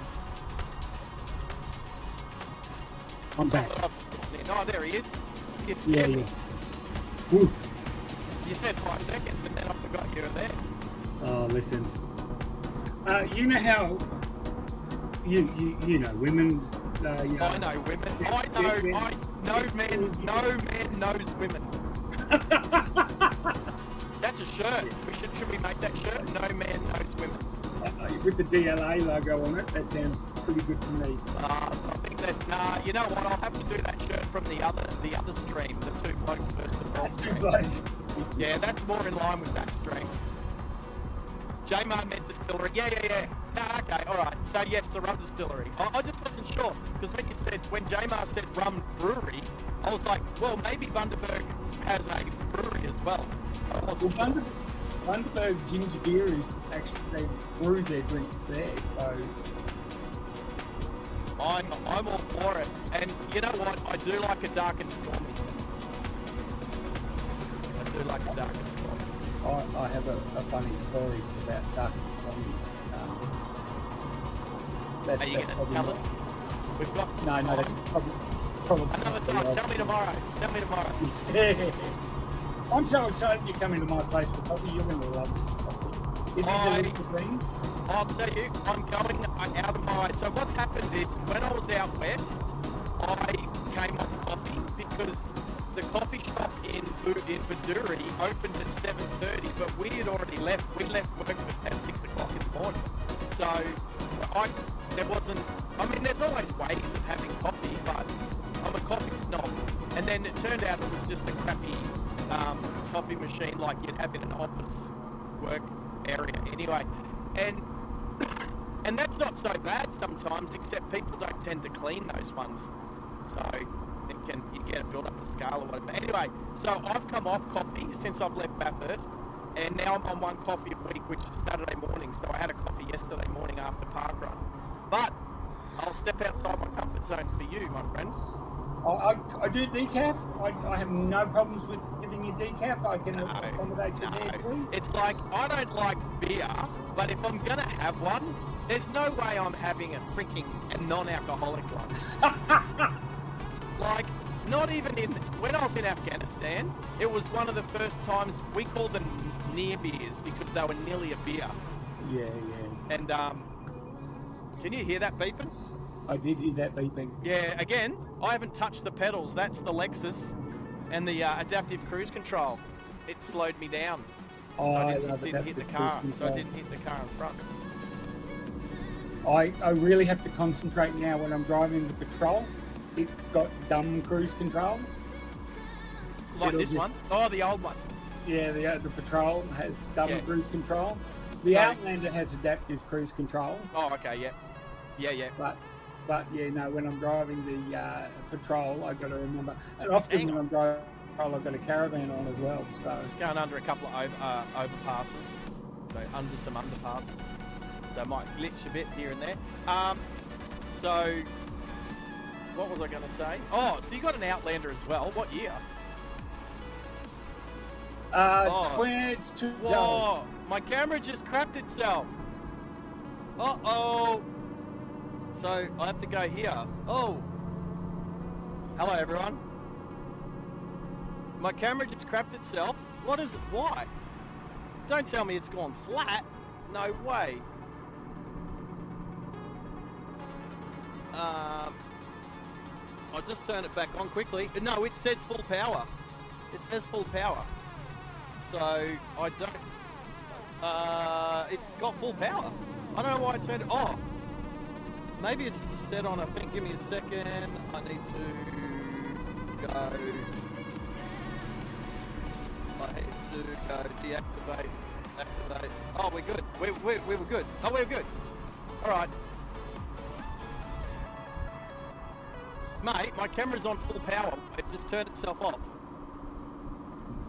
I'm back. No, there he is. It's Yeah. Woo. You said 5 seconds and then I forgot you were there. Oh, listen. You know how you know women. I know women. No man knows women. That's a shirt. Should we make that shirt? No man knows women. With the DLA logo on it, that sounds pretty good to me. I think that's you know what? I'll have to do that shirt from the other stream, the Two Blokes versus the Ball stream. Yeah, that's more in line with that stream. J-Mar meant distillery. Yeah. No, okay, all right. So yes, the rum distillery. I just wasn't sure because when J-Mar said rum brewery, I was like, well, maybe Bundaberg has a brewery as well. I wasn't sure. Bundaberg ginger beer is actually, they brew their drink there, so I'm all for it. And you know what? I do like a dark and stormy. I do like a dark and stormy. I have a funny story about dark and Are you going to tell us? We've got some No, time. that's probably Another time. Tell me tomorrow. Tell me tomorrow. I'm so excited you're coming to my place for coffee. You're going to love this coffee. It is a little beans. I'll tell you, I'm going out of my... So what's happened is, when I was out west, I came off coffee because the coffee shop in Baduri opened at 7:30, but we had already left. We left work at 6 o'clock in the morning. So there wasn't... I mean, there's always ways of having coffee, but I'm a coffee snob. And then it turned out it was just a crappy coffee machine like you'd have in an office work area anyway. And that's not so bad sometimes, except people don't tend to clean those ones. So you get a build up a scale or whatever. Anyway, so I've come off coffee since I've left Bathurst, and now I'm on one coffee a week, which is Saturday morning. So I had a coffee yesterday morning after parkrun. But I'll step outside my comfort zone for you, my friend. I do decaf. I have no problems with giving you decaf. I can accommodate you there too. It's like, I don't like beer, but if I'm going to have one, there's no way I'm having a freaking non-alcoholic one. Like, not even when I was in Afghanistan, it was one of the first times we called them near beers because they were nearly a beer. Yeah. And, can you hear that beeping? I did hear that beeping. Yeah, again, I haven't touched the pedals. That's the Lexus and the adaptive cruise control. It slowed me down. Oh, so I I didn't, love didn't hit the adaptive car. cruise So I control. didn't hit the car in front. I really have to concentrate now when I'm driving the Patrol. It's got dumb cruise control. Like It'll this just- one? Oh, the old one. Yeah, the Patrol has dumb Yeah. cruise control. The So- Outlander has adaptive cruise control. Oh, okay, yeah. Yeah. But yeah, no, when I'm driving the Patrol, I've got to remember. And often Hang when I'm driving Patrol, I've got a caravan on as well. So Just going under a couple of overpasses. So under some underpasses. So it might glitch a bit here and there. So what was I going to say? Oh, so you got an Outlander as well. What year? it's too dull. Whoa, my camera just crapped itself. Uh-oh. So I have to go here. Oh. Hello, everyone. My camera just crapped itself. What is it? Why? Don't tell me it's gone flat. No way. I'll just turn it back on quickly. No, it says full power. It says full power. So I don't. It's got full power. I don't know why I turned it. Oh, maybe it's set on a thing. Give me a second. I need to go. I need to go deactivate, activate. Oh, we're good. We were good. Oh, we're good. All right. Mate, my camera's on full power. It just turned itself off.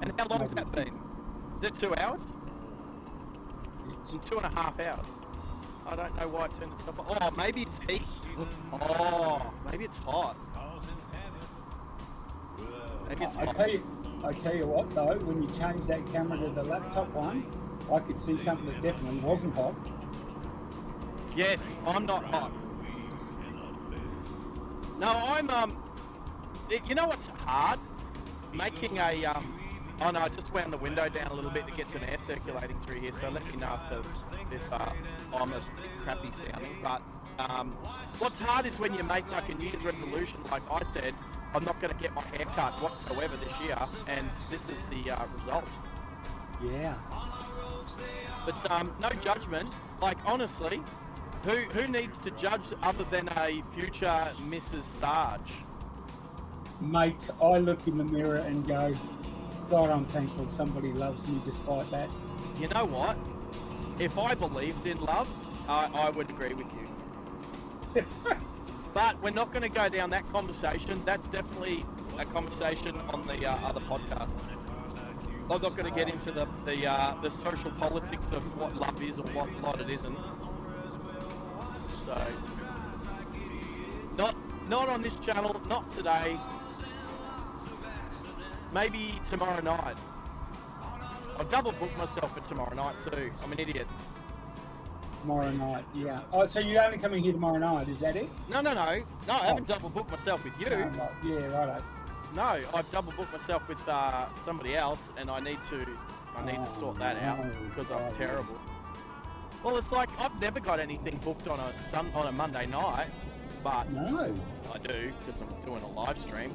And how long's that been? Is it 2 hours? It's 2.5 hours. I don't know why it turned itself off. Oh, maybe it's heat. Oh, maybe it's hot. Maybe it's hot. I tell you what though, when you change that camera to the laptop one, I could see something that definitely wasn't hot. Yes, I'm not hot. No, I'm you know what's hard? Making a oh no, I just wound the window down a little bit to get some air circulating through here, so let me know if I'm a bit crappy sounding. But what's hard is when you make like a New Year's resolution, like I said, I'm not going to get my hair cut whatsoever this year, and this is the result. Yeah. But no judgment. Like honestly, who needs to judge other than a future Mrs. Sarge? Mate, I look in the mirror and go, God, I'm thankful somebody loves me despite that. You know what? If I believed in love, I would agree with you. But we're not going to go down that conversation. That's definitely a conversation on the other podcast. I'm not going to get into the social politics of what love is or what it isn't. So, not on this channel, not today. Maybe tomorrow night. I've double booked myself for tomorrow night too. I'm an idiot. Tomorrow night, yeah. Oh, so you're only coming here tomorrow night, is that it? No, I haven't double booked myself with you. Right. Yeah, righto. No, I've double booked myself with somebody else, and I need to sort that out because I'm terrible. Well, it's like I've never got anything booked on a Monday night, but No. I do because I'm doing a live stream.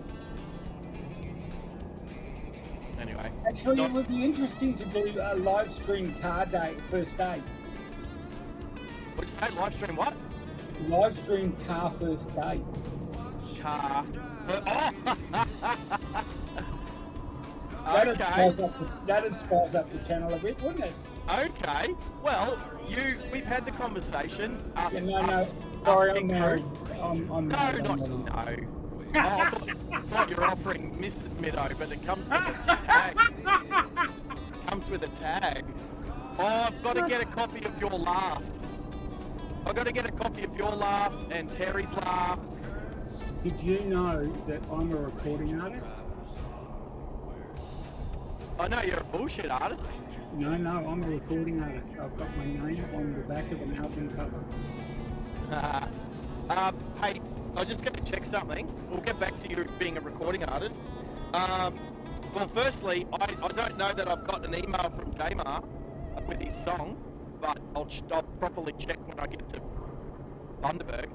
Anyway, Actually, it would be interesting to do a live stream car day, first day. what'd you say? Live stream what? Live stream car first day. Car. That'd Okay. spice up the channel a bit, wouldn't it? Okay. Well, we've had the conversation. Us, Yeah, no. us, Sorry, us I'm big married. group. I'm No, married. not I'm married. no. Oh, I thought you're offering Mrs. Middo, but it comes with a tag. Comes with a tag. Oh, I've got to get a copy of your laugh. I've got to get a copy of your laugh and Terry's laugh. Did you know that I'm a recording artist? I know you're a bullshit artist. No, I'm a recording artist. I've got my name on the back of an album cover. Hey, I'm just going to check something. We'll get back to you being a recording artist. Well, firstly, I don't know that I've got an email from Jamar with his song, but I'll properly check when I get to Bundaberg.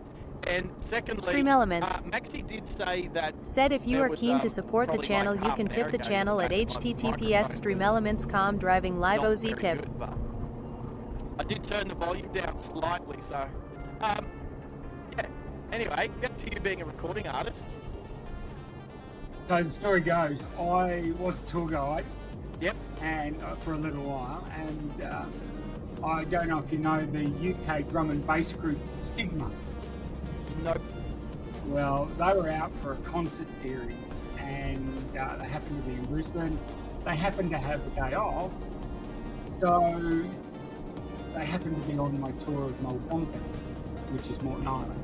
And secondly, Stream Elements Maxi did say that said if you there are was, keen to support the probably channel, like you half can an tip hour the ago, channel at he was saying my microphone https://streamelements.com driving live not OZ very tip. good, but I did turn the volume down slightly, so yeah. Anyway, back to you being a recording artist. So the story goes, I was a tour guide Yep. and for a little while, and I don't know if you know the UK drum and bass group Stigma. Nope. Well, they were out for a concert series, and they happened to be in Brisbane. They happened to have the day off, so they happened to be on my tour of Muldompin, which is Morton Island.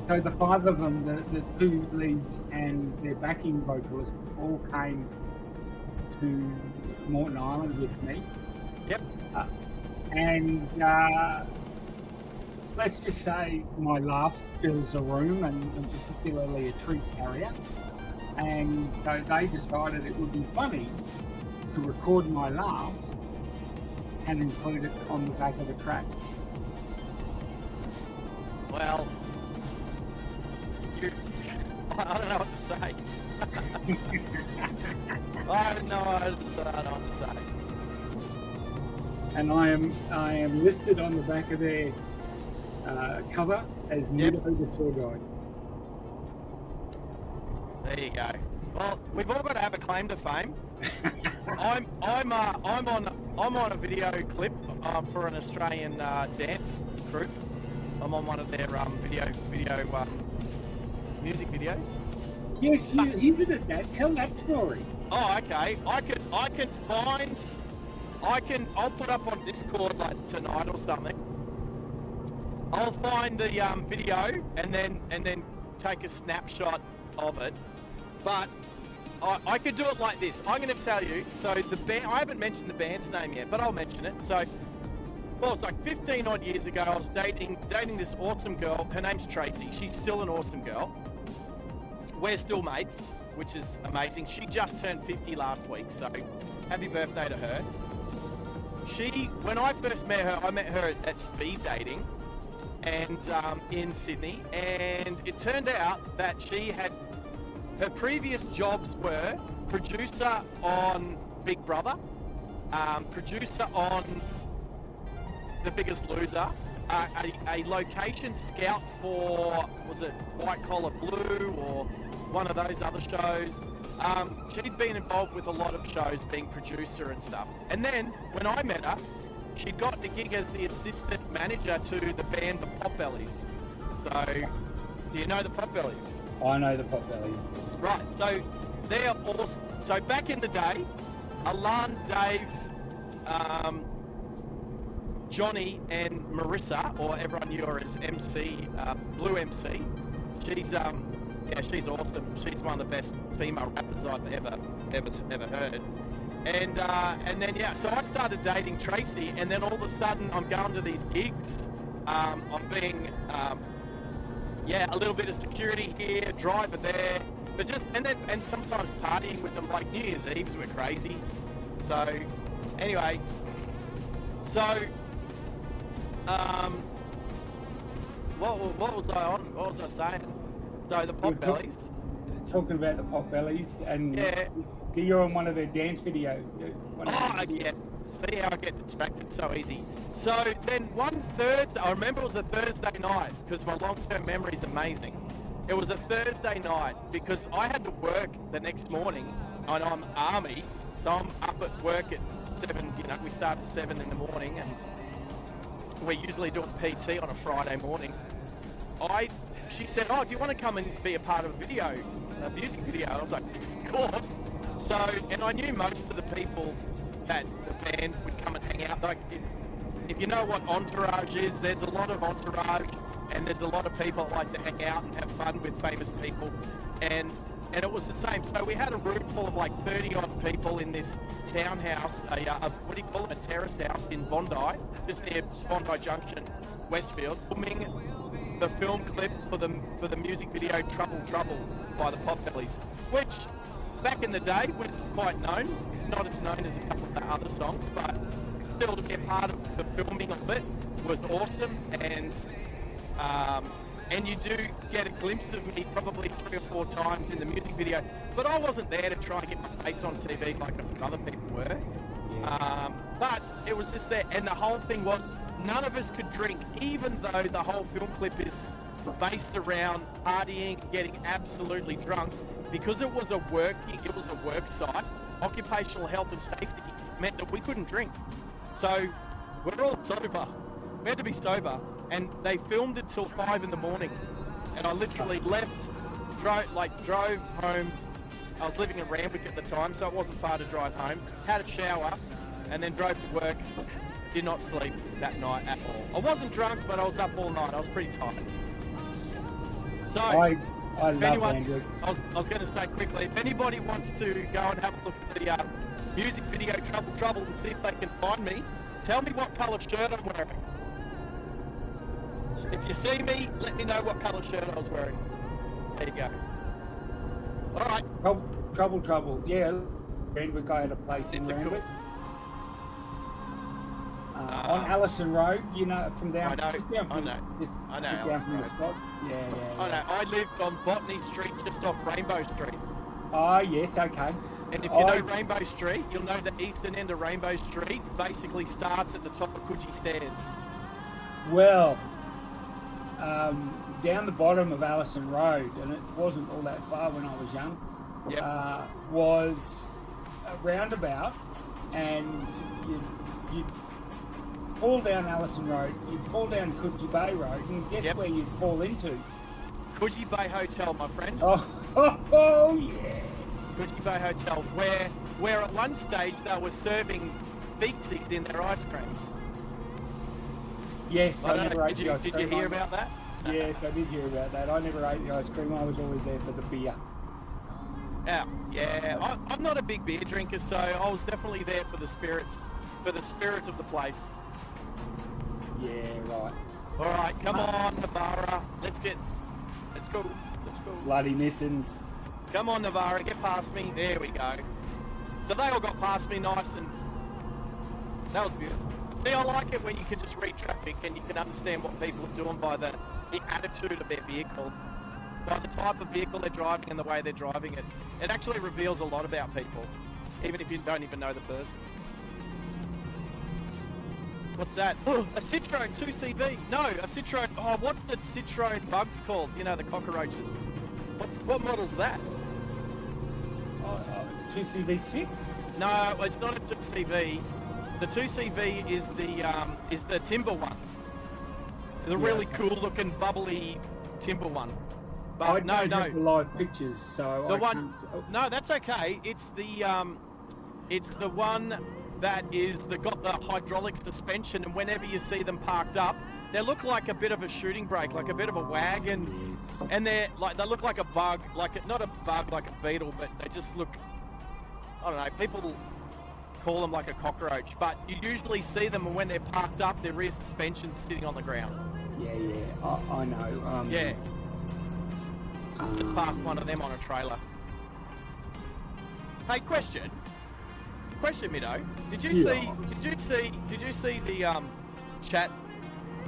So the five of them, the two leads and their backing vocalist, all came to Morton Island with me. Yep. And let's just say my laugh fills a room, and particularly a treat carrier. And so they decided it would be funny to record my laugh and include it on the back of the track. Well, I don't know what to say. I don't know what to say. And I am listed on the back of their cover as Middo the tour guide. There you go. Well, we've all got to have a claim to fame. I'm on a video clip for an Australian dance group. I'm on one of their video music videos. Yes, you hinted at that. Tell that story. Oh, okay. I'll put up on Discord like tonight or something. I'll find the video and then take a snapshot of it. But I could do it like this. I'm going to tell you. So the band, I haven't mentioned the band's name yet, but I'll mention it. So, well, it's like 15 odd years ago. I was dating this awesome girl. Her name's Tracy. She's still an awesome girl. We're still mates, which is amazing. She just turned 50 last week, so happy birthday to her. When I first met her, I met her at speed dating, and in Sydney, and it turned out that her previous jobs were producer on Big Brother, producer on The Biggest Loser, a location scout for, was it White Collar Blue or one of those other shows. She'd been involved with a lot of shows, being producer and stuff. And then, when I met her, she'd got the gig as the assistant manager to the band The Potbellies. So, do you know The Potbellies? I know the Potbellies. Right, so they're awesome. So back in the day, Alan, Dave, Johnny, and Marissa, or everyone knew her as MC, Blue MC. She's she's awesome. She's one of the best female rappers I've ever heard. And then so I started dating Tracy, and then all of a sudden I'm going to these gigs. I'm being a little bit of security here, driver there, but just and sometimes partying with them, like New Year's Eves were crazy. So anyway, what was I on? What was I saying? So the Potbellies. Talking about the Potbellies, and Yeah. you're on one of their dance videos. Yeah. See how I get distracted so easy. So then one Thursday, I remember it was a Thursday night, because my long-term memory is amazing. It was a Thursday night because I had to work the next morning, and I'm Army, so I'm up at work at 7, we start at 7 in the morning, and we're usually doing PT on a Friday morning. She said, oh, do you want to come and be a part of a music video? I was like, of course. So, and I knew most of the people that the band would come and hang out. Like, if you know what Entourage is, there's a lot of Entourage, and there's a lot of people that like to hang out and have fun with famous people. And it was the same. So we had a room full of like 30 odd people in this townhouse, what do you call it, a terrace house in Bondi, just near Bondi Junction, Westfield, filming the film clip for the music video Trouble by the Potbellies, which back in the day was quite known. It's not as known as a couple of the other songs, but still to be a part of the filming of it was awesome. And you do get a glimpse of me probably 3 or 4 times in the music video, but I wasn't there to try and get my face on TV like a few other people were. But it was just there, and the whole thing was none of us could drink, even though the whole film clip is based around partying, getting absolutely drunk, because it was a work site. Occupational health and safety meant that we couldn't drink, so we're all sober. We had to be sober, and they filmed it till 5 in the morning, and I literally drove home. I was living in Randwick at the time, so it wasn't far to drive home. Had a shower, and then drove to work. Did not sleep that night at all. I wasn't drunk, but I was up all night. I was pretty tired. So, I love anyone, I was going to say quickly, if anybody wants to go and have a look at the music video Trouble and see if they can find me, tell me what colour shirt I'm wearing. If you see me, let me know what colour shirt I was wearing. There you go. All right. Trouble. Yeah, Randwick, I had a place in Randwick. On Allison Road, from down. I know. Just down from Allison the Road. spot. Yeah. I know. I lived on Botany Street, just off Rainbow Street. Oh, yes, okay. And if you know Rainbow Street, you'll know the eastern end of Rainbow Street basically starts at the top of Coogee Stairs. Well, down the bottom of Allison Road, and it wasn't all that far when I was young, was a roundabout, and you'd fall down Allison Road, you'd fall down Coogee Bay Road, and guess where you'd fall into? Coogee Bay Hotel, my friend. Oh yeah. Coogee Bay Hotel, where at one stage they were serving feetsies in their ice cream. Yes, I never ate did the ice cream. Did you hear about that? Yes, I did hear about that. I never ate the ice cream. I was always there for the beer. Yeah. I'm not a big beer drinker, so I was definitely there for the spirits of the place. Yeah, right. All right, come on, Navarra. Let's go. Bloody Nissans. Come on, Navarra, get past me. There we go. So they all got past me nice, and that was beautiful. See, I like it when you can just read traffic and you can understand what people are doing by the attitude of their vehicle, by the type of vehicle they're driving and the way they're driving it. It actually reveals a lot about people, even if you don't even know the person. What's that? Oh, a Citroen 2CV. No, a Citroen. Oh, what's the Citroen bugs called? You know, the cockroaches. What model's that? 2CV6? No, it's not a 2CV. The 2CV is the timber one. The really cool looking bubbly timber one. But I don't have the live pictures, so No, that's okay. It's the It's the one that got the hydraulic suspension, and whenever you see them parked up, they look like a bit of a shooting brake, like a bit of a wagon, and they look like a bug, not a bug like a beetle, but they just look, I don't know, people call them like a cockroach, but you usually see them, and when they're parked up, their rear suspension's sitting on the ground. Yeah, I know. Yeah. Just passed one of them on a trailer. Hey, question, Mido. Did you see the chat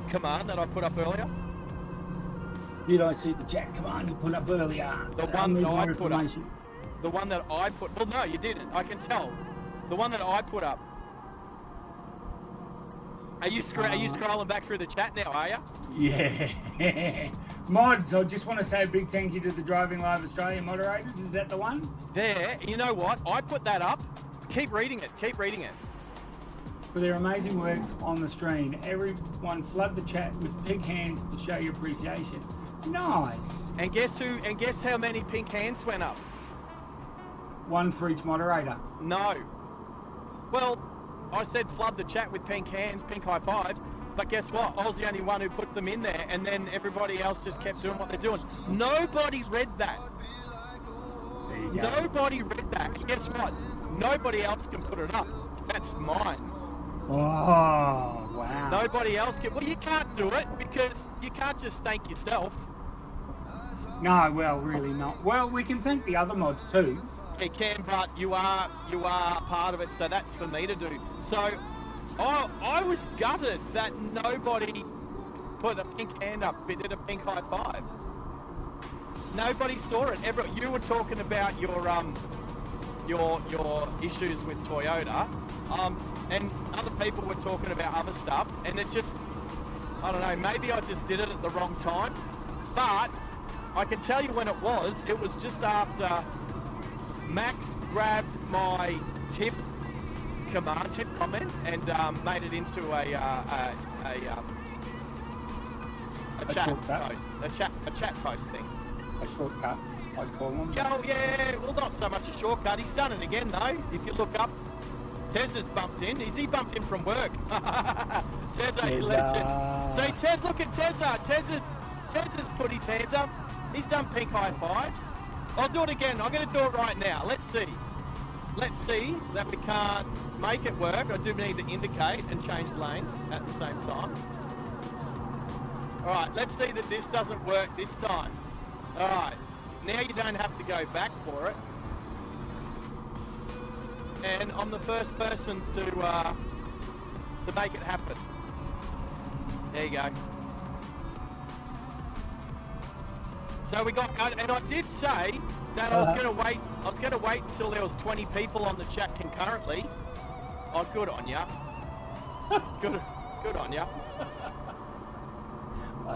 command that I put up earlier? Did I see the chat command you put up earlier? The one that I put up. The one that I put. Well, no, you didn't. I can tell. The one that I put up. Are you scrolling back through the chat now? Are you? Yeah. Mods, I just want to say a big thank you to the Driving Live Australia moderators. Is that the one? There. You know what? I put that up. Keep reading it. For their amazing works on the stream. Everyone flood the chat with pink hands to show your appreciation. Nice. And guess how many pink hands went up? One for each moderator. No. Well, I said flood the chat with pink hands, pink high fives, but guess what? I was the only one who put them in there, and then everybody else just kept doing what they're doing. Nobody read that. There you go. Nobody read that. And guess what? Nobody else can put it up. That's mine. Oh, wow. Nobody else can. Well, you can't do it because you can't just thank yourself. No, well, really not. Well, we can thank the other mods too. You can, but you are part of it, so that's for me to do. So I was gutted that nobody put a pink hand up, did a pink high five. Nobody saw it. You were talking about your issues with Toyota, and other people were talking about other stuff, and it just, I don't know, maybe I just did it at the wrong time, but I can tell you when it was. It was just after Max grabbed my tip comment and made it into a chat post thing. A shortcut, I'd call them. Yeah, well, not so much a shortcut. He's done it again, though. If you look up, Tez has bumped in. He bumped in from work. Tez, a legend. So Tez, look at Tezza. Tez has put his hands up. He's done pink high fives. I'll do it again. I'm going to do it right now. Let's see that we can't make it work. I do need to indicate and change lanes at the same time. All right, let's see that this doesn't work this time. All right, now you don't have to go back for it. And I'm the first person to make it happen. There you go. So we got, and I did say that I was going to wait until there was 20 people on the chat concurrently. Oh, good on ya. Good on ya.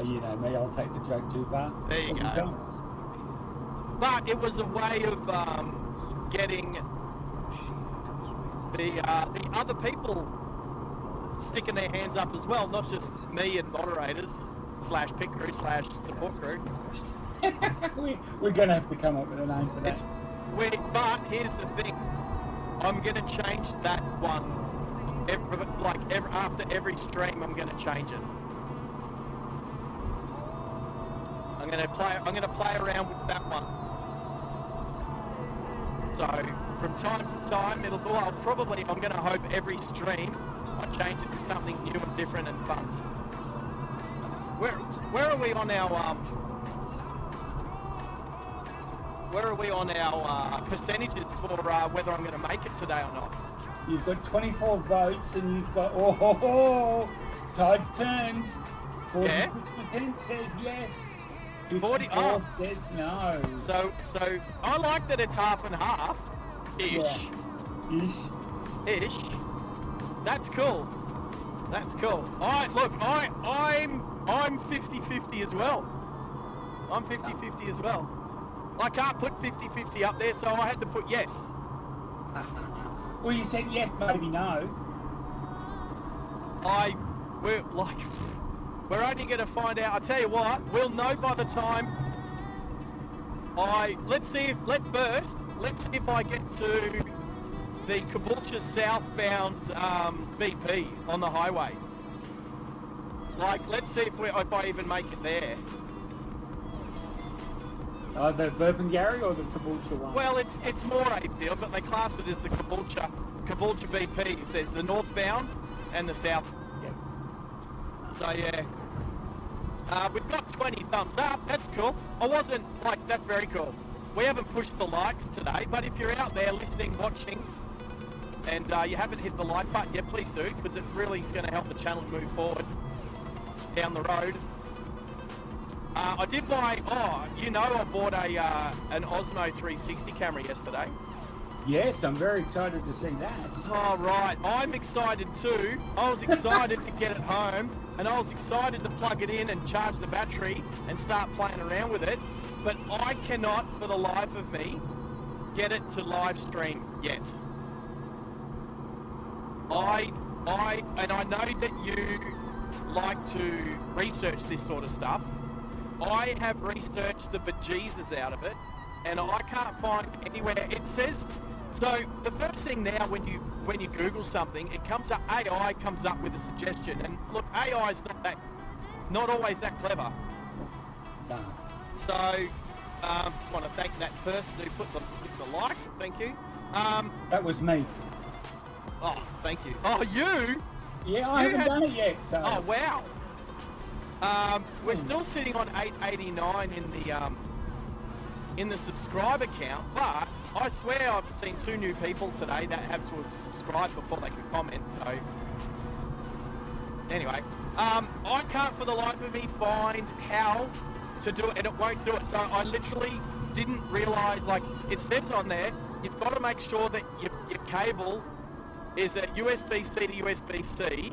You know me, I'll take the joke too far. There you go. But it was a way of getting the other people sticking their hands up as well, not just me and moderators / pit crew / support crew. We're going to have to come up with a name for that. But here's the thing. I'm going to change that one. After every stream, I'm going to change it. I'm going to play around with that one. So from time to time, I'm going to hope every stream I change it to something new and different and fun. Where are we on our percentages for whether I'm going to make it today or not? You've got 24 votes and you've got, tide's turned. 46% says yes. 40 says no. So I like that it's half and half. Ish. Yeah. Ish. That's cool. All right, look, I'm 50-50 as well. I'm 50-50 as well. I can't put 50-50 up there, so I had to put yes. Well, you said yes, maybe no. We're only going to find out. I tell you what, we'll know by the time. Let's see if I get to the Caboolture southbound BP on the highway. Like, let's see if I even make it there. The Burpengary or the Caboolture one? Well, it's more Afield, but they class it as the Caboolture BPs. There's the northbound and the south. Yep. So yeah, we've got 20 thumbs up. That's cool. I wasn't like, that's very cool. We haven't pushed the likes today, but if you're out there listening, watching, and you haven't hit the like button yet, please do, because it really is going to help the channel move forward down the road. I did buy, I bought an Osmo 360 camera yesterday. Yes, I'm very excited to see that. Oh, right. I'm excited too. I was excited to get it home, and I was excited to plug it in and charge the battery and start playing around with it. But I cannot, for the life of me, get it to live stream yet. I know that you like to research this sort of stuff. I have researched the bejesus out of it, and I can't find anywhere. It says, so the first thing now when you Google something, it comes up, AI comes up with a suggestion, and look, AI is not always that clever. No. So, just want to thank that person who put the like. Thank you. That was me. Oh, thank you. Oh, you? Yeah, I haven't done it yet, so... Oh, wow. We're still sitting on 889 in the subscriber count, but I swear I've seen 2 new people today that have to have subscribed before they can comment, so... Anyway, I can't for the life of me find how to do it, and it won't do it. So I literally didn't realise, like, it says on there, you've got to make sure that your cable is a USB-C to USB-C,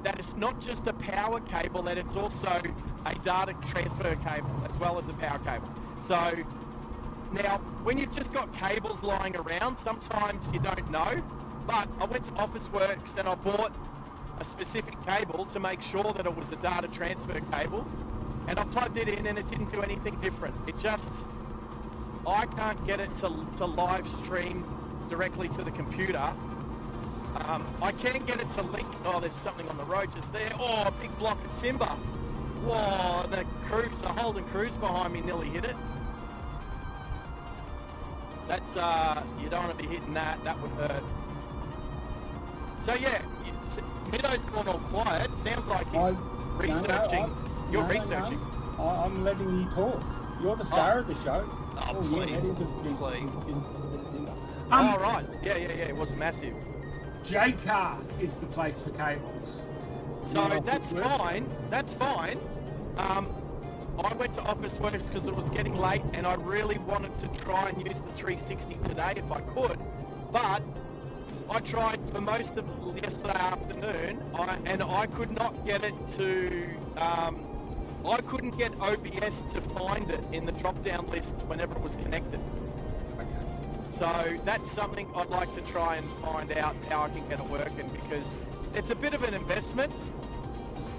that it's not just a power cable, that it's also a data transfer cable as well as a power cable. So now, when you've just got cables lying around, sometimes you don't know, but I went to Officeworks and I bought a specific cable to make sure that it was a data transfer cable, and I plugged it in and it didn't do anything different. It just, I can't get it to live stream directly to the computer. I can get it to link. Oh, there's something on the road just there. Oh, a big block of timber. Whoa, the Holden Cruise behind me nearly hit it. That's, you don't want to be hitting that. That would hurt. So yeah, Midow's gone all quiet. Sounds like he's researching. You're researching. I'm letting you talk. You're the star of the show. Oh, please. Please. All right. Yeah. It was massive. J-Car is the place for cables. So that's fine. That's fine. I went to Officeworks because it was getting late, and I really wanted to try and use the 360 today if I could. But I tried for most of yesterday afternoon, and I could not get it to. I couldn't get OBS to find it in the drop-down list whenever it was connected. So that's something I'd like to try and find out how I can get it working, because it's a bit of an investment.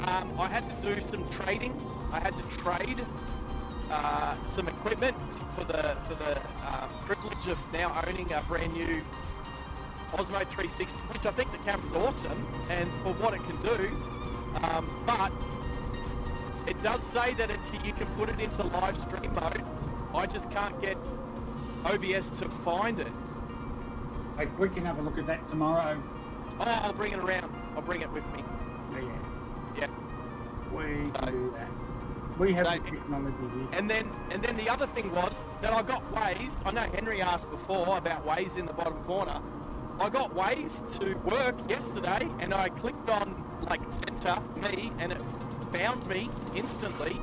I had to do some trading. I had to trade some equipment for the privilege of now owning a brand new Osmo 360, which I think the camera's awesome and for what it can do. But it does say that you can put it into live stream mode. I just can't get OBS to find it. Hey, we can have a look at that tomorrow. Oh, I'll bring it around. I'll bring it with me. Yeah. We can do that. We have the technology here. And then the other thing was that I got Waze. I know Henry asked before about Waze in the bottom corner. I got Waze to work yesterday, and I clicked on like center me, and it found me instantly.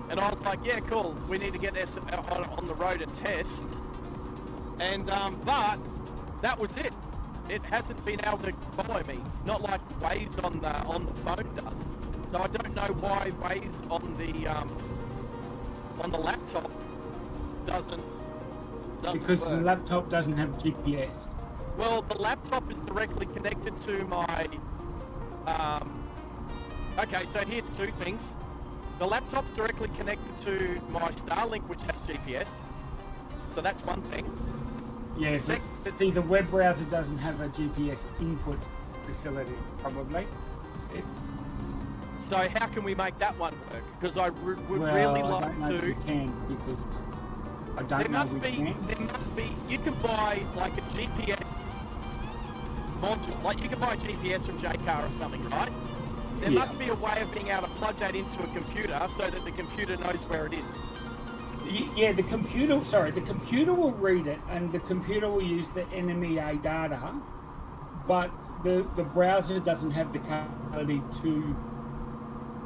And I was like, yeah, cool. We need to get this on the road and test. And but that was it. It hasn't been able to follow me, not like Waze on the phone does. So I don't know why Waze on the laptop doesn't because work. the laptop doesn't have GPS. Well, the laptop is directly connected to my. Okay, so here's 2 things. The laptop's directly connected to my Starlink, which has GPS. So that's one thing. Yeah, Sec- see, the web browser doesn't have a GPS input facility, probably. So how can we make that one work? Because I would Well, really I like don't know if we to. can, because I There don't know must we be. can. There must be. You can buy like a GPS module. Like you can buy a GPS from JCar or something, right? There Yeah. must be a way of being able to plug that into a computer so that the computer knows where it is. Yeah, the computer will read it, and the computer will use the NMEA data, but the browser doesn't have the capability to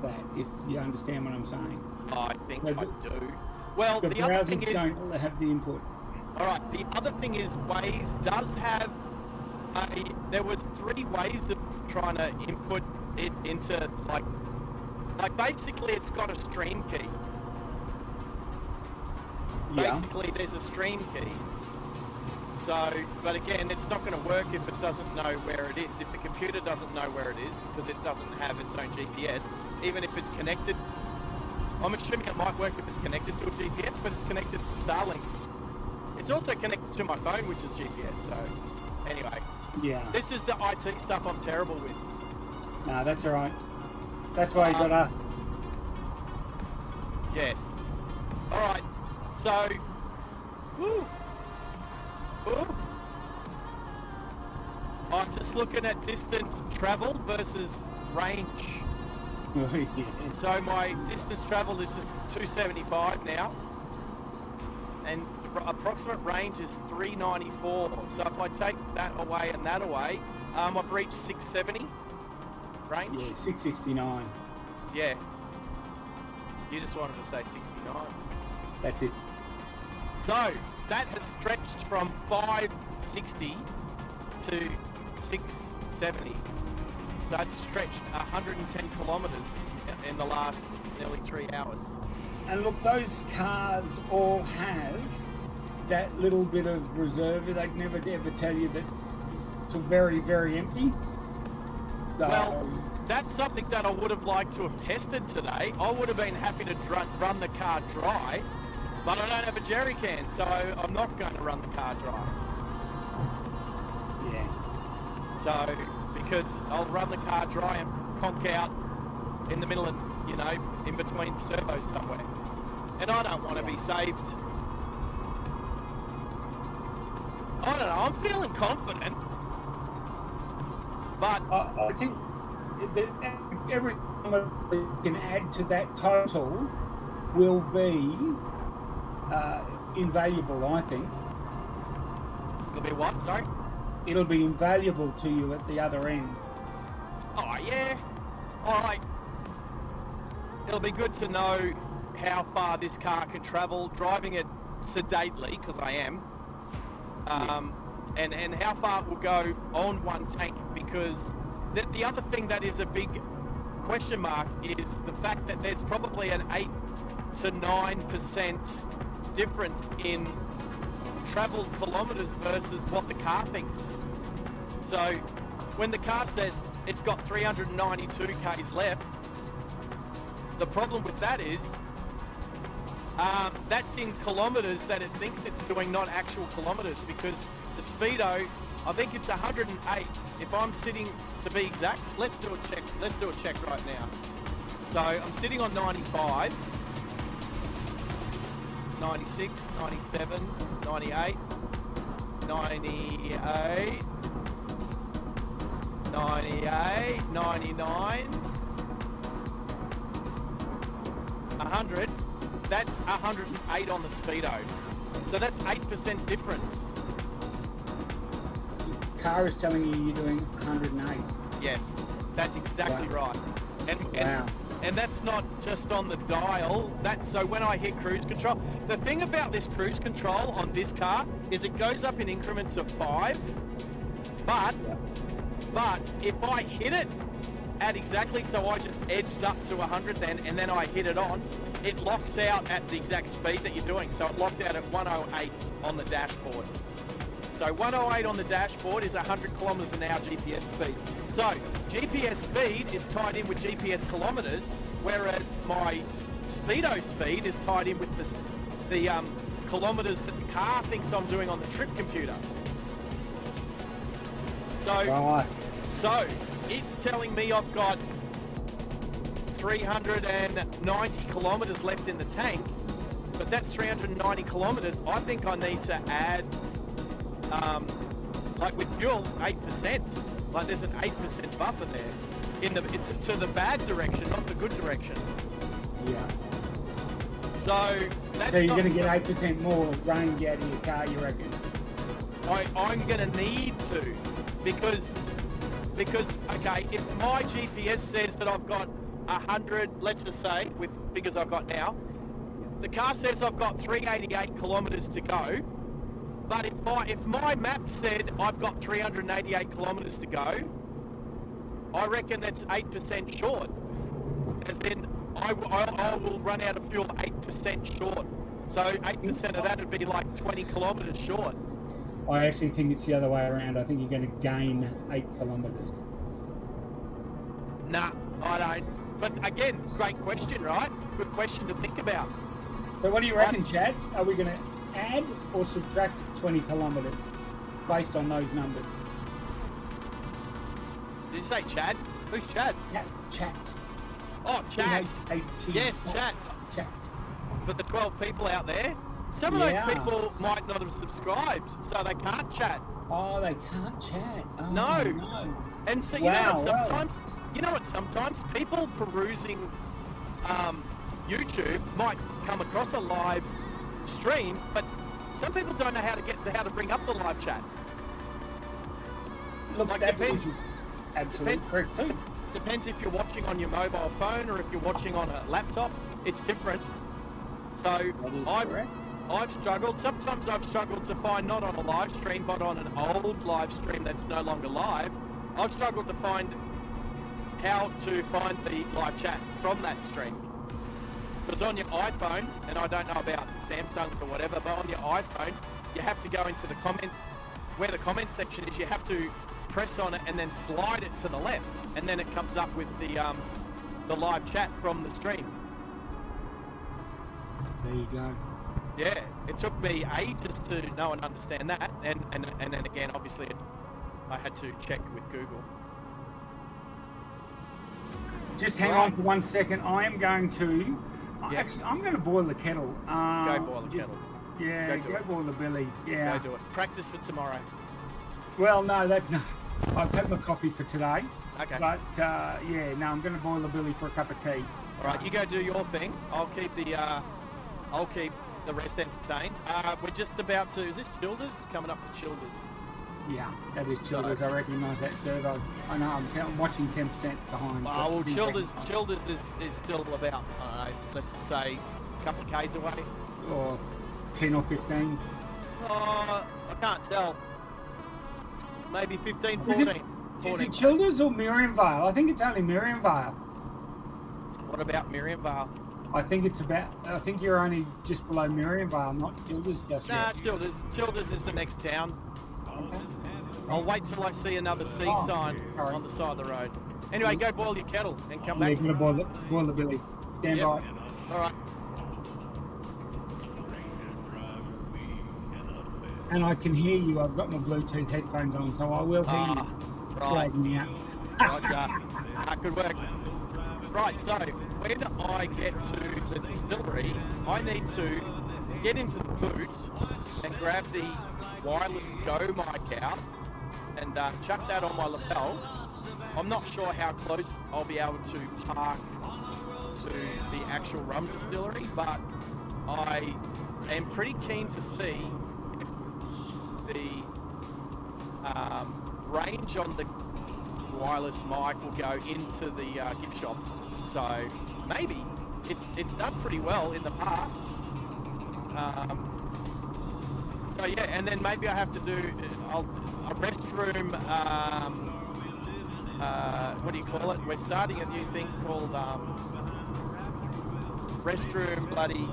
that, if you understand what I'm saying. I think No, I do. Well, The the other thing browsers is, don't have the input. all right. The other thing is, Waze does have a. There was 3 ways of trying to input it into like basically it's got a stream key. Yeah. Basically, there's a stream key. So, but again, it's not going to work if it doesn't know where it is. If the computer doesn't know where it is, because it doesn't have its own GPS, even if it's connected, I'm assuming it might work if it's connected to a GPS, but it's connected to Starlink. It's also connected to my phone, which is GPS. So, anyway, Yeah. this is the IT stuff I'm terrible with. No, that's all right. That's why you got us. Yes. All right. So, woo. Woo. I'm just looking at distance travel versus range. Yeah. So my distance travel is just 275 now, and approximate range is 394. So if I take that away and that away, I've reached 670 range. Yeah, 669. Yeah. You just wanted to say 69. That's it. So that has stretched from 560 to 670. So it's stretched 110 kilometres in the last nearly 3 hours. And look, those cars all have that little bit of reserve. They'd never ever tell you that it's very, very empty. So, Well, that's something that I would have liked to have tested today. I would have been happy to run the car dry, but I don't have a jerry can, so I'm not going to run the car dry. yeah. So, because I'll run the car dry and conk out in the middle of, in between servos somewhere. And I don't want to be saved. I don't know, I'm feeling confident. But I think that every number we can add to that total will be invaluable, I think. it'll be what, sorry? It'll be invaluable to you at the other end. Oh, yeah. All right. It'll be good to know how far this car can travel, driving it sedately, because I am. And how far it will go on one tank, because the other thing that is a big question mark is the fact that there's probably an 8 to 9% difference in traveled kilometers versus what the car thinks. So when the car says it's got 392 k's left, the problem with that is that's in kilometers that it thinks it's doing, not actual kilometers, because the speedo, I think it's 108. If I'm sitting, to be exact, let's do a check right now. So I'm sitting on 95, 96, 97, 98, 98, 98, 99, 100. That's 108 on the speedo. So that's 8% difference. Car is telling you you're doing 108. Yes, that's exactly Wow. right. And Wow. and that's not just on the dial. That's so when I hit cruise control. The thing about this cruise control on this car is it goes up in increments of 5. But if I hit it at exactly, so I just edged up to 100 then, and then I hit it on, it locks out at the exact speed that you're doing. So it locked out at 108 on the dashboard. So 108 on the dashboard is 100 kilometers an hour GPS speed. So GPS speed is tied in with GPS kilometers, whereas my speedo speed is tied in with the kilometres that the car thinks I'm doing on the trip computer. So, Right. so it's telling me I've got 390 kilometres left in the tank, but that's 390 kilometres. I think I need to add, like with fuel, 8%. Like there's an 8% buffer there. It's to the bad direction, not the good direction. Yeah. So that's So you're not going to get so- 8% more range out of your car, you reckon? I'm going to need to because okay, if my GPS says that I've got 100, let's just say with figures I've got now, the car says I've got 388 kilometres to go, but if my map said I've got 388 kilometres to go, I reckon that's 8% short. As in, I will run out of fuel 8% short. So 8% of that would be like 20 kilometres short. I actually think it's the other way around. I think you're going to gain 8 kilometres. Nah, I don't. But again, great question, right? Good question to think about. So what do you reckon, Chad? Are we going to add or subtract 20 kilometres based on those numbers? Did you say Chad? Who's Chad? Yeah, chat. Oh, Chad. C-H-A-T. Yes, Chad. Chat. For the 12 people out there, some of Yeah. those people might not have subscribed, so they can't chat. Oh, they can't chat. Oh, No. no. And so Wow, you know what? Sometimes people perusing YouTube might come across a live stream, but some people don't know how to bring up the live chat. Look, Like, that's depends- absolutely correct too. Depends if you're watching on your mobile phone or if you're watching on a laptop. It's different. So That is correct. I've struggled. Sometimes I've struggled to find, not on a live stream, but on an old live stream that's no longer live. I've struggled to find how to find the live chat from that stream. Because on your iPhone, and I don't know about Samsungs or whatever, but on your iPhone, you have to go into the comments. Where the comment section is, you have to press on it and then slide it to the left, and then it comes up with the live chat from the stream. There you go. Yeah, it took me ages to know and understand that, and then again, obviously, I had to check with Google. Just hang Right. on for 1 second. I am going to. Yeah. Actually, I'm going to boil the kettle. Go boil the kettle. Yeah, Go do go it. boil the billy. Yeah. Go do it. Practice for tomorrow. Well, no. I've had my coffee for today. Okay. But yeah, no, I'm going to boil the billy for a cup of tea. All right, you go do your thing. I'll keep the rest entertained. We're just about to. Is this Childers? Coming up to Childers. Yeah, that is Childers. I recognise that servo. I know. I'm watching 10% behind. Well, but Childers is still about, I don't know, let's just say a couple of k's away. or 10 or 15. Oh, I can't tell. Maybe 15, Is 14. it 14. Childers or Miriam Vale? I think it's only Miriam Vale. What about Miriam Vale? I think you're only just below Miriam Vale, not Childers just Nah, yet. Childers. Childers is the next town. I'll wait till I see another C Oh, sign sorry. on the side of the road. Anyway, go boil your kettle and come Yeah, back. going to boil the billy. Stand Yep. by. All right. And I can hear you. I've got my Bluetooth headphones on, so I will hear you. It's right. lagging me out. Roger. That could work. Right, so when I get to the distillery, I need to get into the boot and grab the wireless Go mic out and chuck that on my lapel. I'm not sure how close I'll be able to park to the actual rum distillery, but I am pretty keen to see if the range on the wireless mic will go into the gift shop. So maybe it's done pretty well in the past. So yeah, and then maybe I have to do a restroom. What do you call it? We're starting a new thing called restroom bloody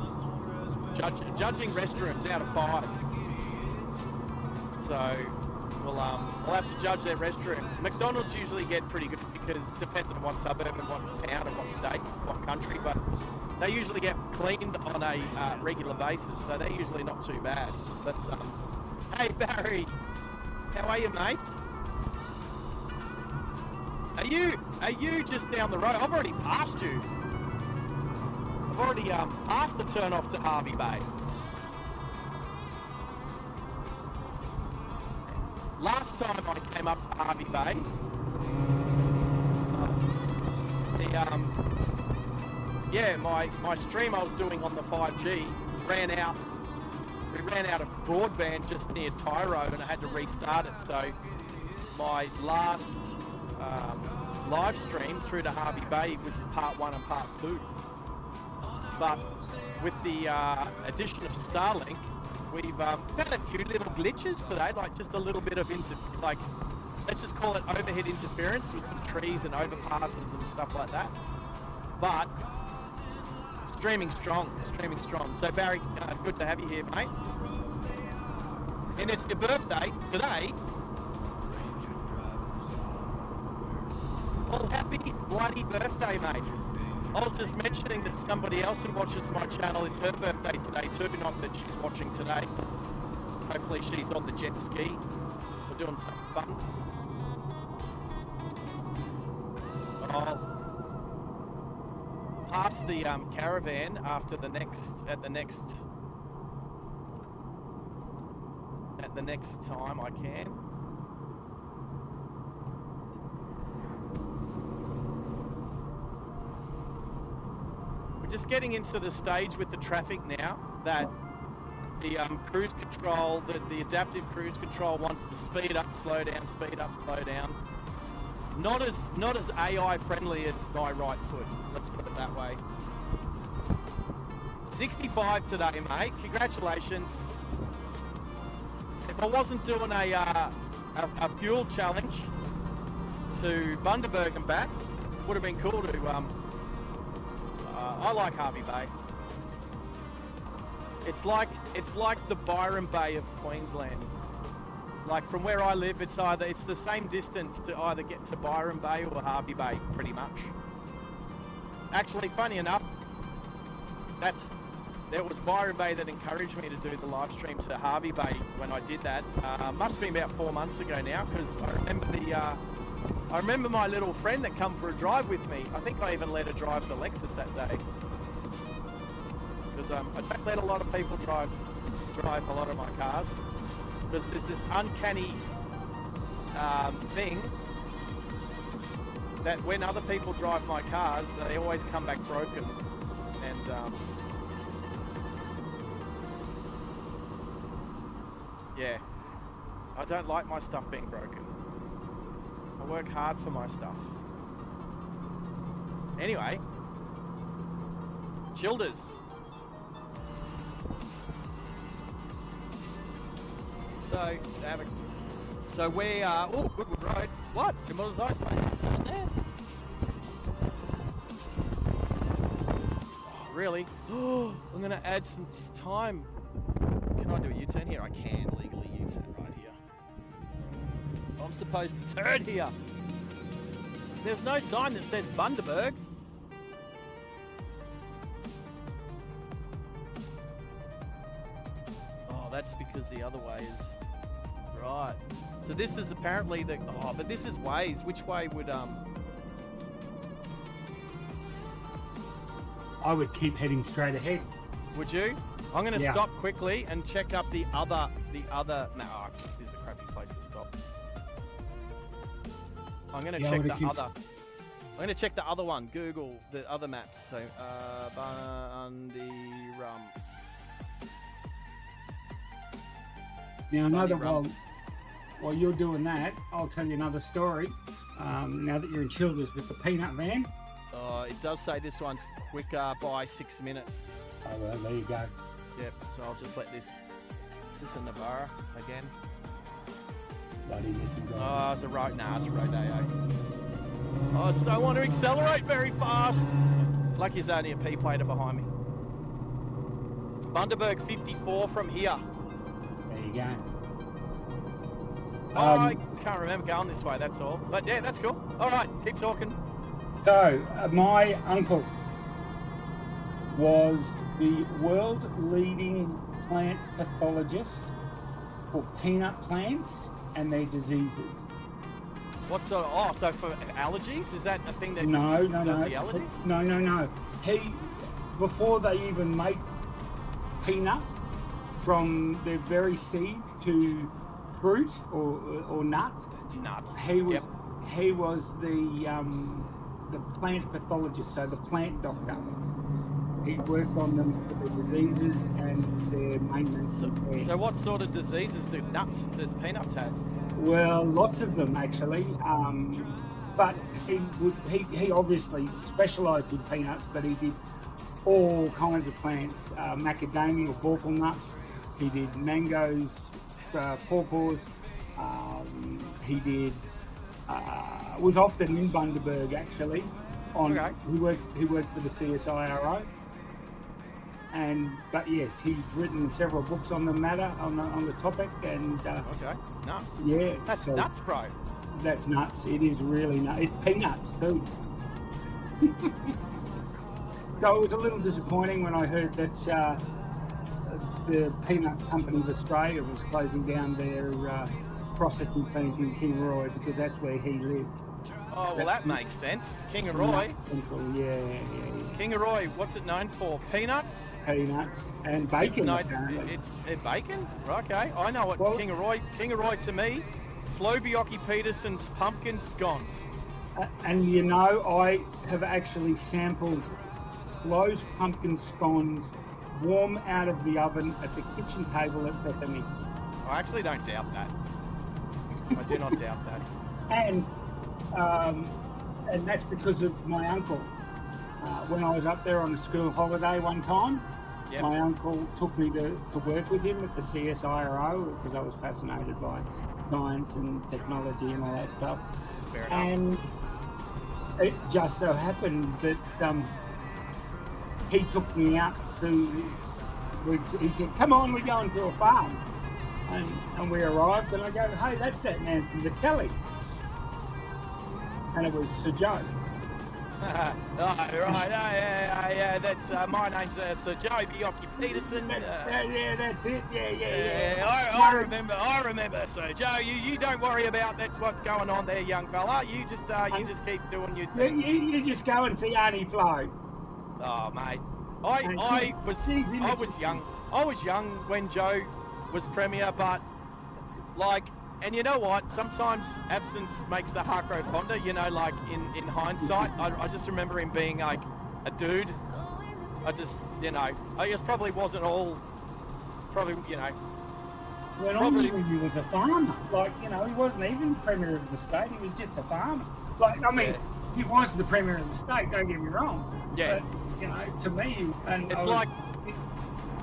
judging restrooms out of 5. So we'll have to judge their restroom. McDonald's usually get pretty good because it depends on what suburb and what town and what state, what country, but they usually get cleaned on a regular basis, so they're usually not too bad. But hey Barry, how are you, mate? Are you just down the road? I've already passed you. I've already passed the turn off to Harvey Bay. Last time I came up to Harvey Bay, my stream I was doing on the 5G ran out. We ran out of broadband just near Tyro, and I had to restart it. So my last live stream through to Harvey Bay was part 1 and part 2. But with the addition of Starlink, we've had a few little glitches today, like just a little bit of let's just call it overhead interference with some trees and overpasses and stuff like that. But streaming strong. So Barry, good to have you here, mate. And it's your birthday today. Well, happy bloody birthday, mate. I was just mentioning that somebody else who watches my channel, it's her birthday today too, not that she's watching today. Hopefully she's on the jet ski or doing something fun. I'll pass the caravan after the next time I can. We're just getting into the stage with the traffic now that the cruise control, the adaptive cruise control wants to speed up, slow down, speed up, slow down. Not as AI friendly as my right foot. Let's put it that way. 65 today, mate. Congratulations. If I wasn't doing a fuel challenge to Bundaberg and back, would have been cool to. I like Harvey Bay. It's like the Byron Bay of Queensland. Like from where I live, it's the same distance to either get to Byron Bay or Harvey Bay, pretty much. Actually, funny enough, there was Byron Bay that encouraged me to do the live stream to Harvey Bay when I did that. Must have been about 4 months ago now, because I remember my little friend that come for a drive with me. I think I even let her drive the Lexus that day. Because I don't let a lot of people drive a lot of my cars. Because there's this uncanny thing that when other people drive my cars, they always come back broken. And yeah, I don't like my stuff being broken. I work hard for my stuff. Anyway, Childers. So we are. Oh, Goodwood Road. What? Your mother's ice space turn there? Oh, really? Oh, I'm gonna add some time. Can I do a U-turn here? I can legally U-turn right here. I'm supposed to turn here. There's no sign that says Bundaberg. Oh, that's because the other way is right. So this is apparently the. Oh, but this is ways. Which way would I would keep heading straight ahead. Would you? I'm going to stop quickly and check up the other. No, this is a crappy place to stop. I'm going to check the other. I'm going to check the other one. Google the other maps. So, Bundy-Rum. Now, while you're doing that, I'll tell you another story. Now that you're in Childers with the peanut van. It does say this one's quicker by 6 minutes. Oh, well, there you go. Yep, so I'll just let this... Is this a Navara again? Bloody missing drive. Oh, it's a road. Nah, it's a road day, Oh, I just don't want to accelerate very fast. Lucky there's only a P-plater behind me. Bundaberg 54 from here. There you go. I can't remember going this way, that's all. But yeah, that's cool. All right, keep talking. So, my uncle was the world leading plant pathologist for peanut plants and their diseases. What sort of, oh, so for allergies? Is that a thing that No. does the allergies? No. Before they even make peanuts, from their very seed to fruit or nut, Nuts. he was the plant pathologist, so the plant doctor. He worked on them for the diseases and their maintenance. So what sort of diseases does peanuts have? Well, lots of them actually. But he obviously specialised in peanuts, but he did all kinds of plants, macadamia or bauple nuts. He did mangoes, pawpaws. He did. Was often in Bundaberg actually. Okay. He worked for the CSIRO. But yes, he's written several books on the matter, on the topic, and Okay, nuts. yeah, That's so nuts, bro. That's nuts. It is really nuts. It's peanuts too. So it was a little disappointing when I heard that the peanut company of Australia was closing down their processing plant in Kingaroy because that's where he lived. Oh, well, that makes sense. Kingaroy. Yeah. Kingaroy, what's it known for? Peanuts? Peanuts and bacon. Apparently. It's bacon? Okay, I know what Well- Kingaroy to me, Flo Bjorky Peterson's pumpkin scones. And you know, I have actually sampled Lowe's pumpkin scones warm out of the oven at the kitchen table at Bethany. I actually don't doubt that. I do not doubt that. And that's because of my uncle. When I was up there on a school holiday one time, Yep. my uncle took me to work with him at the CSIRO because I was fascinated by science and technology and all that stuff. Fair enough. And it just so happened that he took me out he said, come on, we're going to a farm. And we arrived and I go, hey, that's that man from the Kelly. And it was Sir Joe. Oh, right, yeah, that's, my name's Sir Joe Bjorky Peterson. Yeah, that's it, yeah. I remember, Sir Joe. You don't worry about that's what's going on there, young fella. You just keep doing your thing. You just go and see Arnie Flo. Oh, mate, I was young. I was young when Joe was premier, but like, and you know what? Sometimes absence makes the heart grow fonder. You know, like in hindsight, I just remember him being like a dude. I just, you know, I guess probably wasn't all, probably, you know. When I knew he was a farmer, like, you know, he wasn't even Premier of the state, he was just a farmer. Like, I mean, he was the Premier of the state, don't get me wrong. Yes. But, you know, to me, and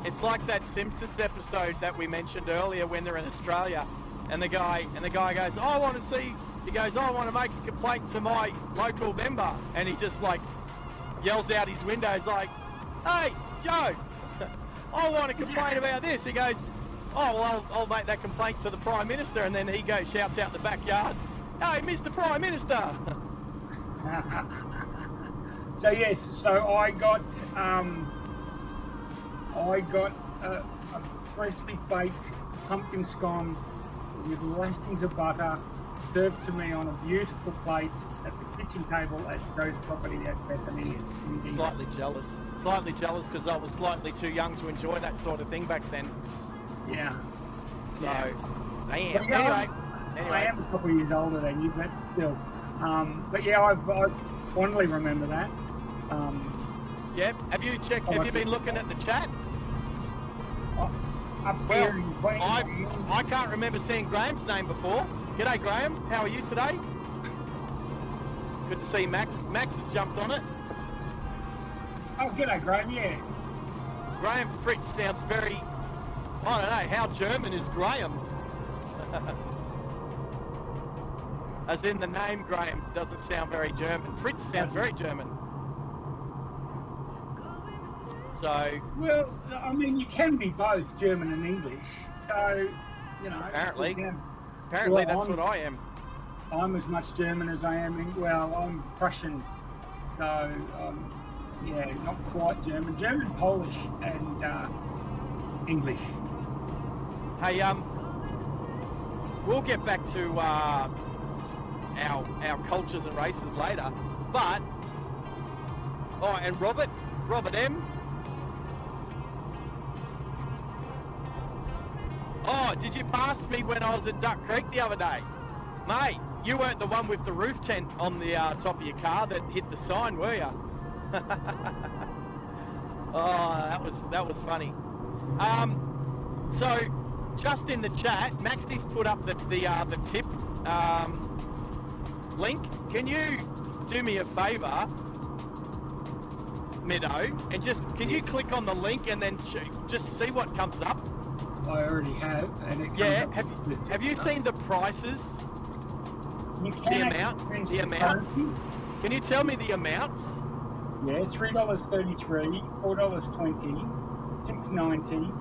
it's like that Simpsons episode that we mentioned earlier when they're in Australia, and the guy goes, I want to make a complaint to my local member, and he just like yells out his window, he's like, hey, Joe, I want to complain about this. He goes, oh, well, I'll make that complaint to the Prime Minister, and then he shouts out the backyard, hey, Mr. Prime Minister. So yes, so I got a freshly baked pumpkin scone with lashings of butter served to me on a beautiful plate at the kitchen table at Joe's property at Bethany. Slightly jealous because I was slightly too young to enjoy that sort of thing back then. Yeah. So, Yeah. Anyway. I am a couple of years older than you, but still. But yeah, I fondly remember that. Yeah. Have you been looking at the chat? I can't remember seeing Graham's name before. G'day, Graham. How are you today? Good to see Max. Max has jumped on it. Oh, g'day, Graham. Yeah. Graham Fritz sounds very, I don't know, how German is Graham? As in the name Graham doesn't sound very German. Fritz sounds very German. So... Well, I mean, you can be both German and English. So, you know... Apparently. Apparently, Well, that's what I am. I'm as much German as I am. Well, I'm Prussian, so yeah, not quite German. German, Polish, and English. Hey, we'll get back to our cultures and races later, but and Robert M. Oh, did you pass me when I was at Duck Creek the other day, mate? You weren't the one with the roof tent on the top of your car that hit the sign, were you? Oh, that was funny. So just in the chat, Maxie's put up the tip link. Can you do me a favour, Middo, and can you click on the link and then just see what comes up? I already have, and it comes up Have you seen the prices? You The can amount? The the amounts? currency. Can you tell me the amounts? Yeah, $3.33, $4.20, $6.90,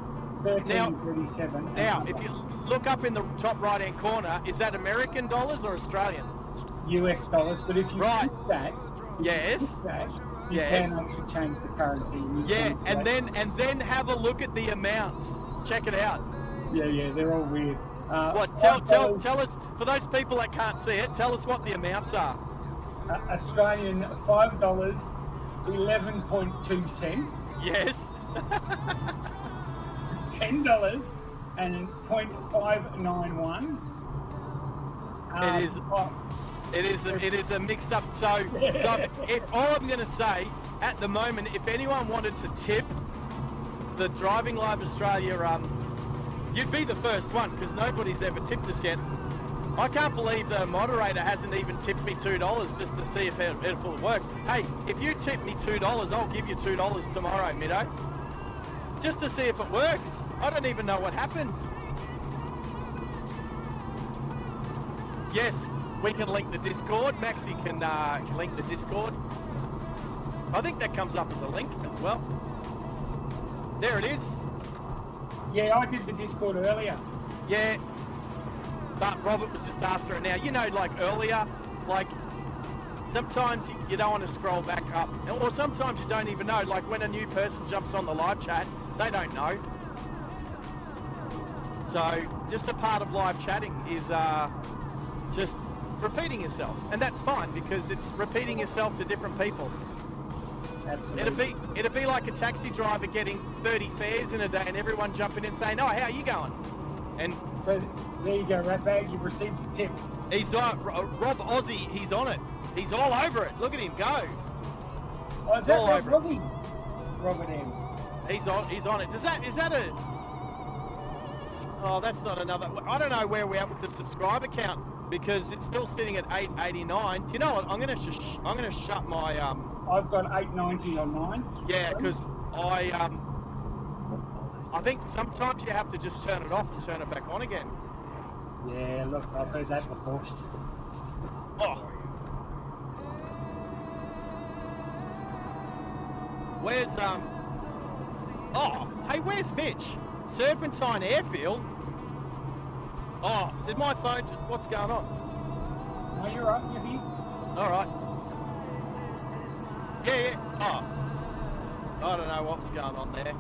$13.37. Now, if you look up in the top right-hand corner, is that American dollars or Australian? US dollars, but if you Right. click that, Yes. you Yes. can actually change the currency. And you Yeah, can and inflate. then have a look at the amounts. Check it out. Yeah, they're all weird. What? Tell $5 us, for those people that can't see it, tell us what the amounts are. Australian $5, 11.2 cents, Yes. $10 and 0.591. It is a mixed up. So if all I'm going to say at the moment, if anyone wanted to tip the Driving Live Australia, you'd be the first one because nobody's ever tipped us yet. I can't believe the moderator hasn't even tipped me $2 just to see if it will work. Hey, if you tip me $2, I'll give you $2 tomorrow, Middo. Just to see if it works. I don't even know what happens. Yes, we can link the Discord. Maxie can link the Discord. I think that comes up as a link as well. There it is. Yeah, I did the Discord earlier. Yeah, but Robert was just after it now. You know, like earlier, like sometimes you don't want to scroll back up, or sometimes you don't even know. Like when a new person jumps on the live chat, they don't know. So just a part of live chatting is just repeating yourself, and that's fine because it's repeating yourself to different people. Absolutely. It'd be like a taxi driver getting 30 fares in a day and everyone jumping in saying, "Oh, how are you going?" And So there you go, Ratbag. You've received the tip. he's Rob Aussie. He's on it. He's all over it. Look at him go. Oh, is that all Rob over it. Robbie? Robert M. He's on it. Is that a? Oh, that's not another. I don't know where we're at with the subscriber count because it's still sitting at 889. Do you know what? I'm gonna shut my I've got 890 on mine. Yeah, because I think sometimes you have to just turn it off and turn it back on again. Yeah, look, I've heard that before. Oh. Where's Oh, hey, where's Mitch? Serpentine Airfield? Oh, did my phone... What's going on? No, you're right, you're here. All right. Yeah. Oh. I don't know what was going on there.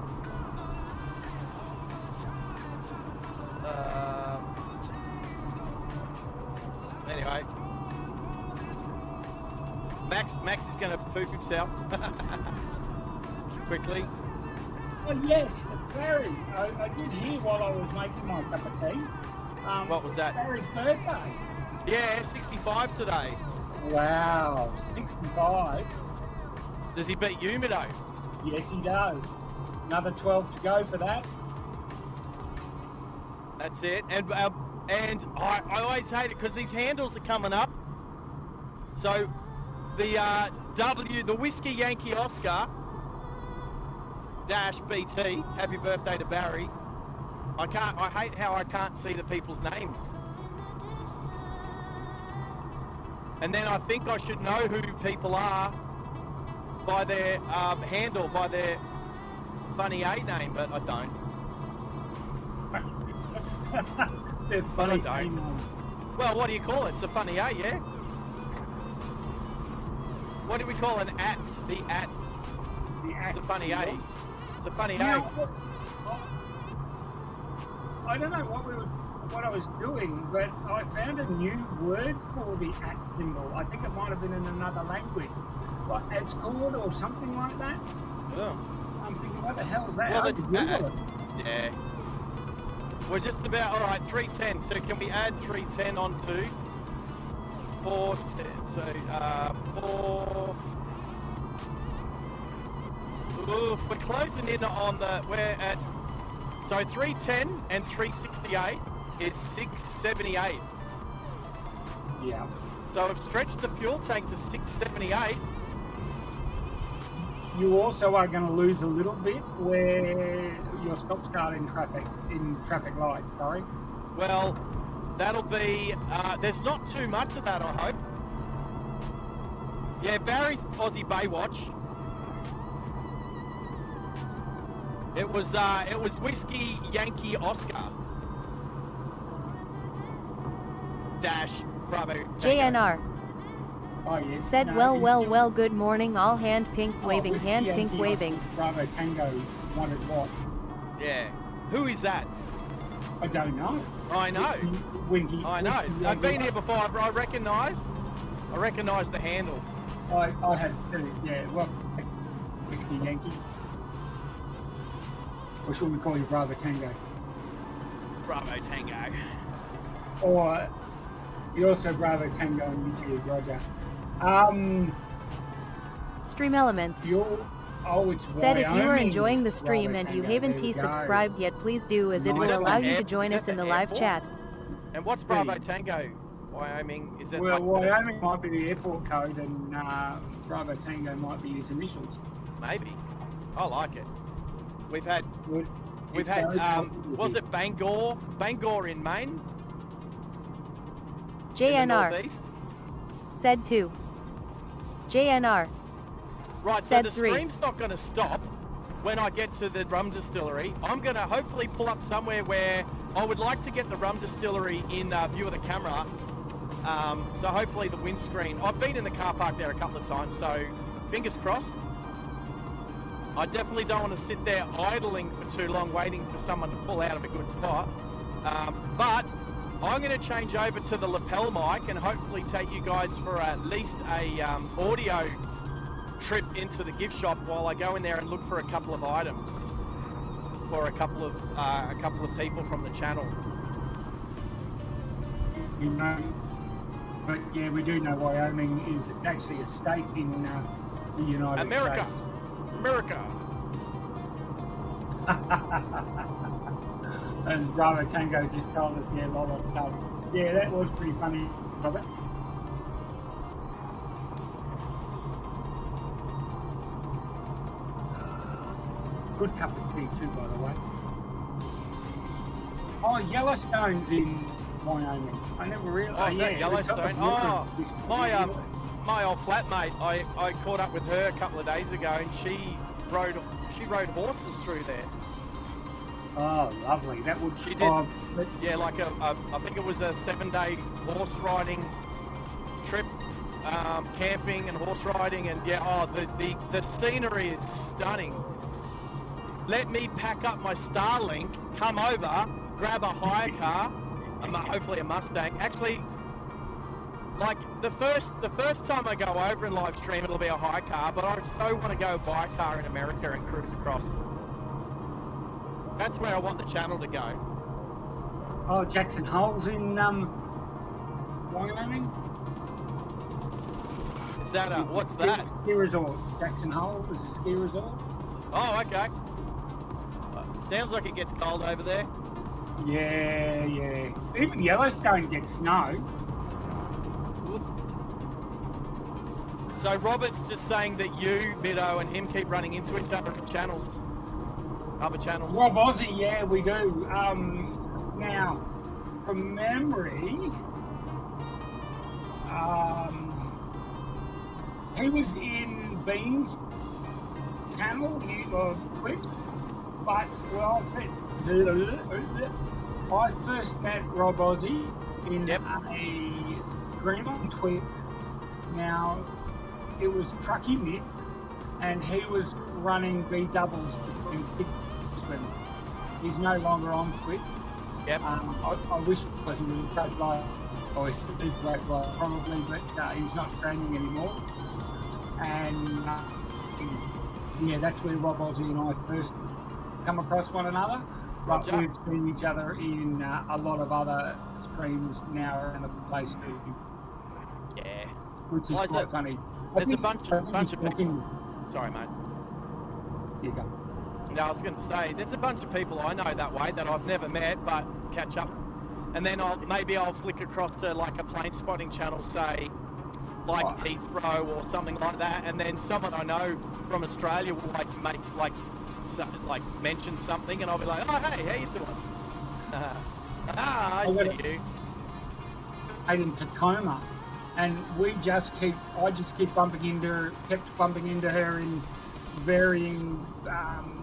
Anyway. Max is going to poop himself. Quickly. Oh, yes, Barry. I did hear while I was making my cup of tea. What was that? Barry's birthday. Yeah, 65 today. Wow, 65. Does he beat you, Middo? Yes, he does. Another 12 to go for that. That's it. And I always hate it because these handles are coming up. So the the Whiskey Yankee Oscar -BT. Happy birthday to Barry. I hate how I can't see the people's names. And then I think I should know who people are by their handle, by their funny A name, but I don't. the But I funny don't. thing, Well, what do you call it? It's a funny A, yeah? What do we call an at? The at. the It's a act funny A. symbol. It's a funny Now, A. I don't know what I was doing, but I found a new word for the at symbol. I think it might have been in another language, like Escort or something like that. Oh. I'm thinking, what the hell is that? Well, I it's had to Google it. Yeah. We're just about, all right, 310. So can we add 310 onto 410? So, 4... Ooh, we're closing in on we're at, so 310 and 368 is 678. Yeah. So I've stretched the fuel tank to 678. You also are going to lose a little bit where your stop start in traffic lights. Sorry. Well, that'll be, there's not too much of that, I hope. Yeah, Barry's Aussie Baywatch. It was Whiskey Yankee Oscar dash Bravo Tango. JNR. Oh yes. Said No, well it's well still- well good morning all hand pink waving Whiskey hand pink Yankee waving. Oscar Bravo Tango wanted what? Yeah. Who is that? I don't know. I know. Winky. I know. Whiskey I've been Yankee- here before. I recognise the handle. I had two. Yeah. Well, Whiskey Yankee. Or should we call you Bravo Tango? Bravo Tango. Or you're also Bravo Tango and UTA Roger. Stream elements. It's Said if you are Wyoming, enjoying the stream Bravo and you Tango. haven't There we go. subscribed yet, please do, as it Nice. will Is that allow the you to air- join is us that in the the live airport? chat. And what's Bravo Tango? Wyoming? Is that Well, like Wyoming might be the airport code, and Bravo Tango might be his initials. maybe? I like it. We've had Good. We've It's had, very popular was here. it Bangor? Bangor in Maine? In the JNR. northeast? Said 2. JNR. Right, Said so the 3. stream's not going to stop when I get to the rum distillery. I'm going to hopefully pull up somewhere where I would like to get the rum distillery in view of the camera. So hopefully the windscreen. I've been in the car park there a couple of times, so fingers crossed. I definitely don't want to sit there idling for too long waiting for someone to pull out of a good spot. But I'm going to change over to the lapel mic and hopefully take you guys for at least a audio trip into the gift shop while I go in there and look for a couple of items for a couple of people from the channel. You know, but yeah, we do know Wyoming is actually a state in the United America. States. America. And Bravo Tango just told us, yeah, Lola's Cub. Yeah, that was pretty funny, Robert. Good cup of tea too, by the way. Oh, Yellowstone's in Wyoming. I never realised. Oh, is that yeah, Yellowstone? Oh, my old flatmate. I caught up with her a couple of days ago, and she rode horses through there. Oh, lovely. That would. She did. Oh, but Yeah, like I think it was a 7-day horse riding trip, camping and horse riding, and yeah, the scenery is stunning. Let me pack up my Starlink, come over, grab a hire car, hopefully a Mustang. Actually, like the first time I go over and live stream, it'll be a hire car, but I so want to go buy a car in America and cruise across. That's where I want the channel to go. oh, Jackson Hole's in Wyoming. Is that what's that? Ski resort. Jackson Hole is a ski resort. Oh, okay. Sounds like it gets cold over there. Yeah, yeah. Even Yellowstone gets snow. So Robert's just saying that you, Mido, and him keep running into each other at channels. Other channels. Rob Aussie, yeah, we do. Now, from memory, he was in Bean's channel, Twitch, but well, I first met Rob Ozzy in Yep. a Greenland tweet. Now, it was Trucky Mick, and he was running B doubles between Twin. He's no longer on Twit. Yep. I wish it was. He was a great guy. Oh, he's a great guy, probably, but he's not training anymore. And yeah, that's where Rob Ozzy and I first come across one another. But Roger. we've seen each other in a lot of other streams now around the place too, Yeah. which is Why is quite that? funny. There's a bunch of he's people. talking- Sorry, mate. You go. No, I was going to say, there's a bunch of people I know that way that I've never met, but catch up. And then I'll flick across to like a plane spotting channel, say, like Oh. Heathrow or something like that, and then someone I know from Australia will mention something, and I'll be like, oh hey, how you doing? I see you. In Tacoma, and I just kept bumping into her in varying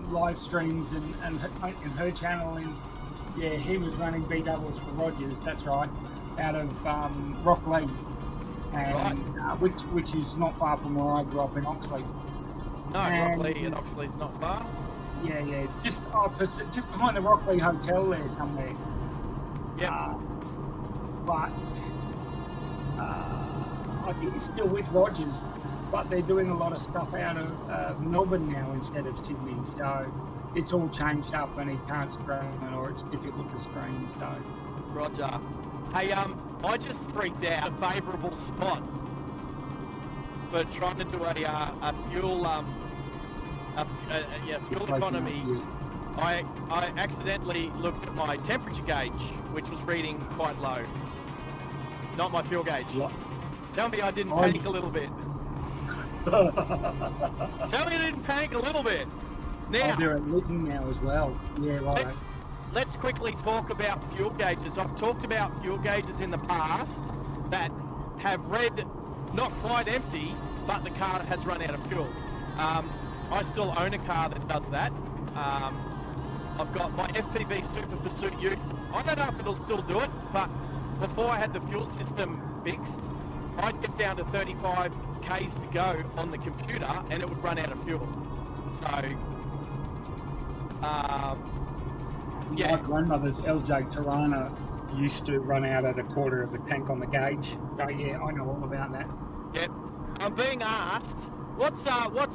live streams and her channel. And yeah, he was running B doubles for Rogers. That's right, out of Rockley, and which is not far from where I grew up in Oxley. No, And- Rockley and Oxley's not far. Yeah, just opposite, just behind the Rockley Hotel there somewhere. Yeah. But I think he's still with Rogers, but they're doing a lot of stuff out of Melbourne now instead of Sydney. So it's all changed up, and he can't stream it, or it's difficult to stream. So Roger. Hey, I just freaked out. A favourable spot for trying to do a fuel fuel economy. I accidentally looked at my temperature gauge, which was reading quite low. Not my fuel gauge. What? Tell me I didn't panic a little bit. Tell me I didn't panic a little bit. Now, they're at Lytton now as well. Yeah, right. let's quickly talk about fuel gauges. I've talked about fuel gauges in the past that have read not quite empty, but the car has run out of fuel. I still own a car that does that. I've got my FPV Super Pursuit Ute. I don't know if it'll still do it, but before I had the fuel system fixed, I'd get down to 35 Ks to go on the computer and it would run out of fuel. So, yeah. My grandmother's LJ Tirana used to run out at a quarter of the tank on the gauge. So yeah, I know all about that. Yep. I'm being asked, what's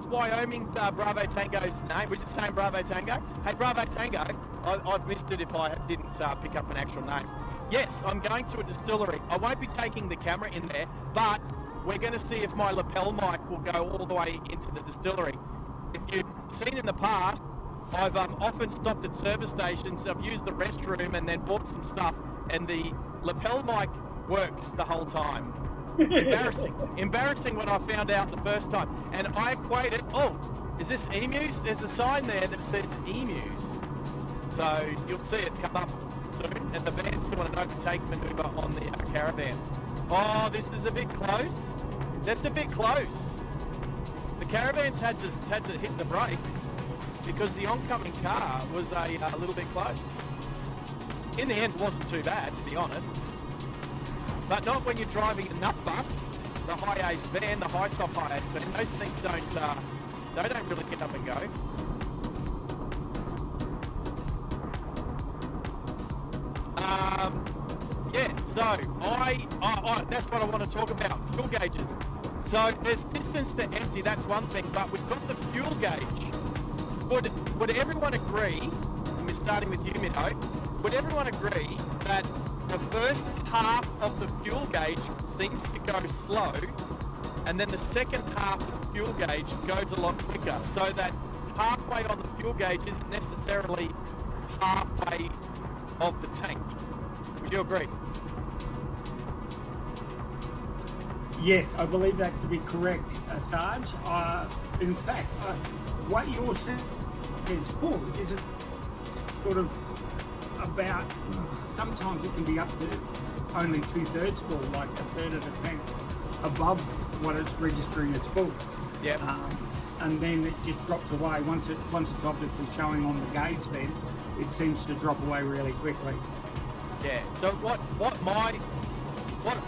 Wyoming Bravo Tango's name? We're just saying Bravo Tango. Hey, Bravo Tango, I've missed it if I didn't pick up an actual name. Yes, I'm going to a distillery. I won't be taking the camera in there, but we're going to see if my lapel mic will go all the way into the distillery. If you've seen in the past, I've often stopped at service stations. I've used the restroom and then bought some stuff, and the lapel mic works the whole time. Embarrassing when I found out the first time. And I equated, oh, is this emus? There's a sign there that says emus. So you'll see it come up soon. And the van's doing an overtake maneuver on the caravan. Oh, this is a bit close. That's a bit close. The caravans had to hit the brakes because the oncoming car was a little bit close. In the end, it wasn't too bad, to be honest. But not when you're driving a nut bus, the high ace van, the high top high ace van. Those things don't really get up and go. Yeah, so I that's what I want to talk about, fuel gauges. So there's distance to empty, that's one thing, but we've got the fuel gauge. Would everyone agree, and we're starting with you, Minnow, would everyone agree that the first half of the fuel gauge seems to go slow, and then the second half of the fuel gauge goes a lot quicker, so that halfway on the fuel gauge isn't necessarily halfway of the tank? Would you agree? Yes, I believe that to be correct, Sarge. In fact, what you're saying is full, isn't sort of about, sometimes it can be up to only 2/3 full, like a third of the tank above what it's registering as full. Yep. And then it just drops away. Once it's obviously showing on the gauge, then it seems to drop away really quickly. Yeah. So what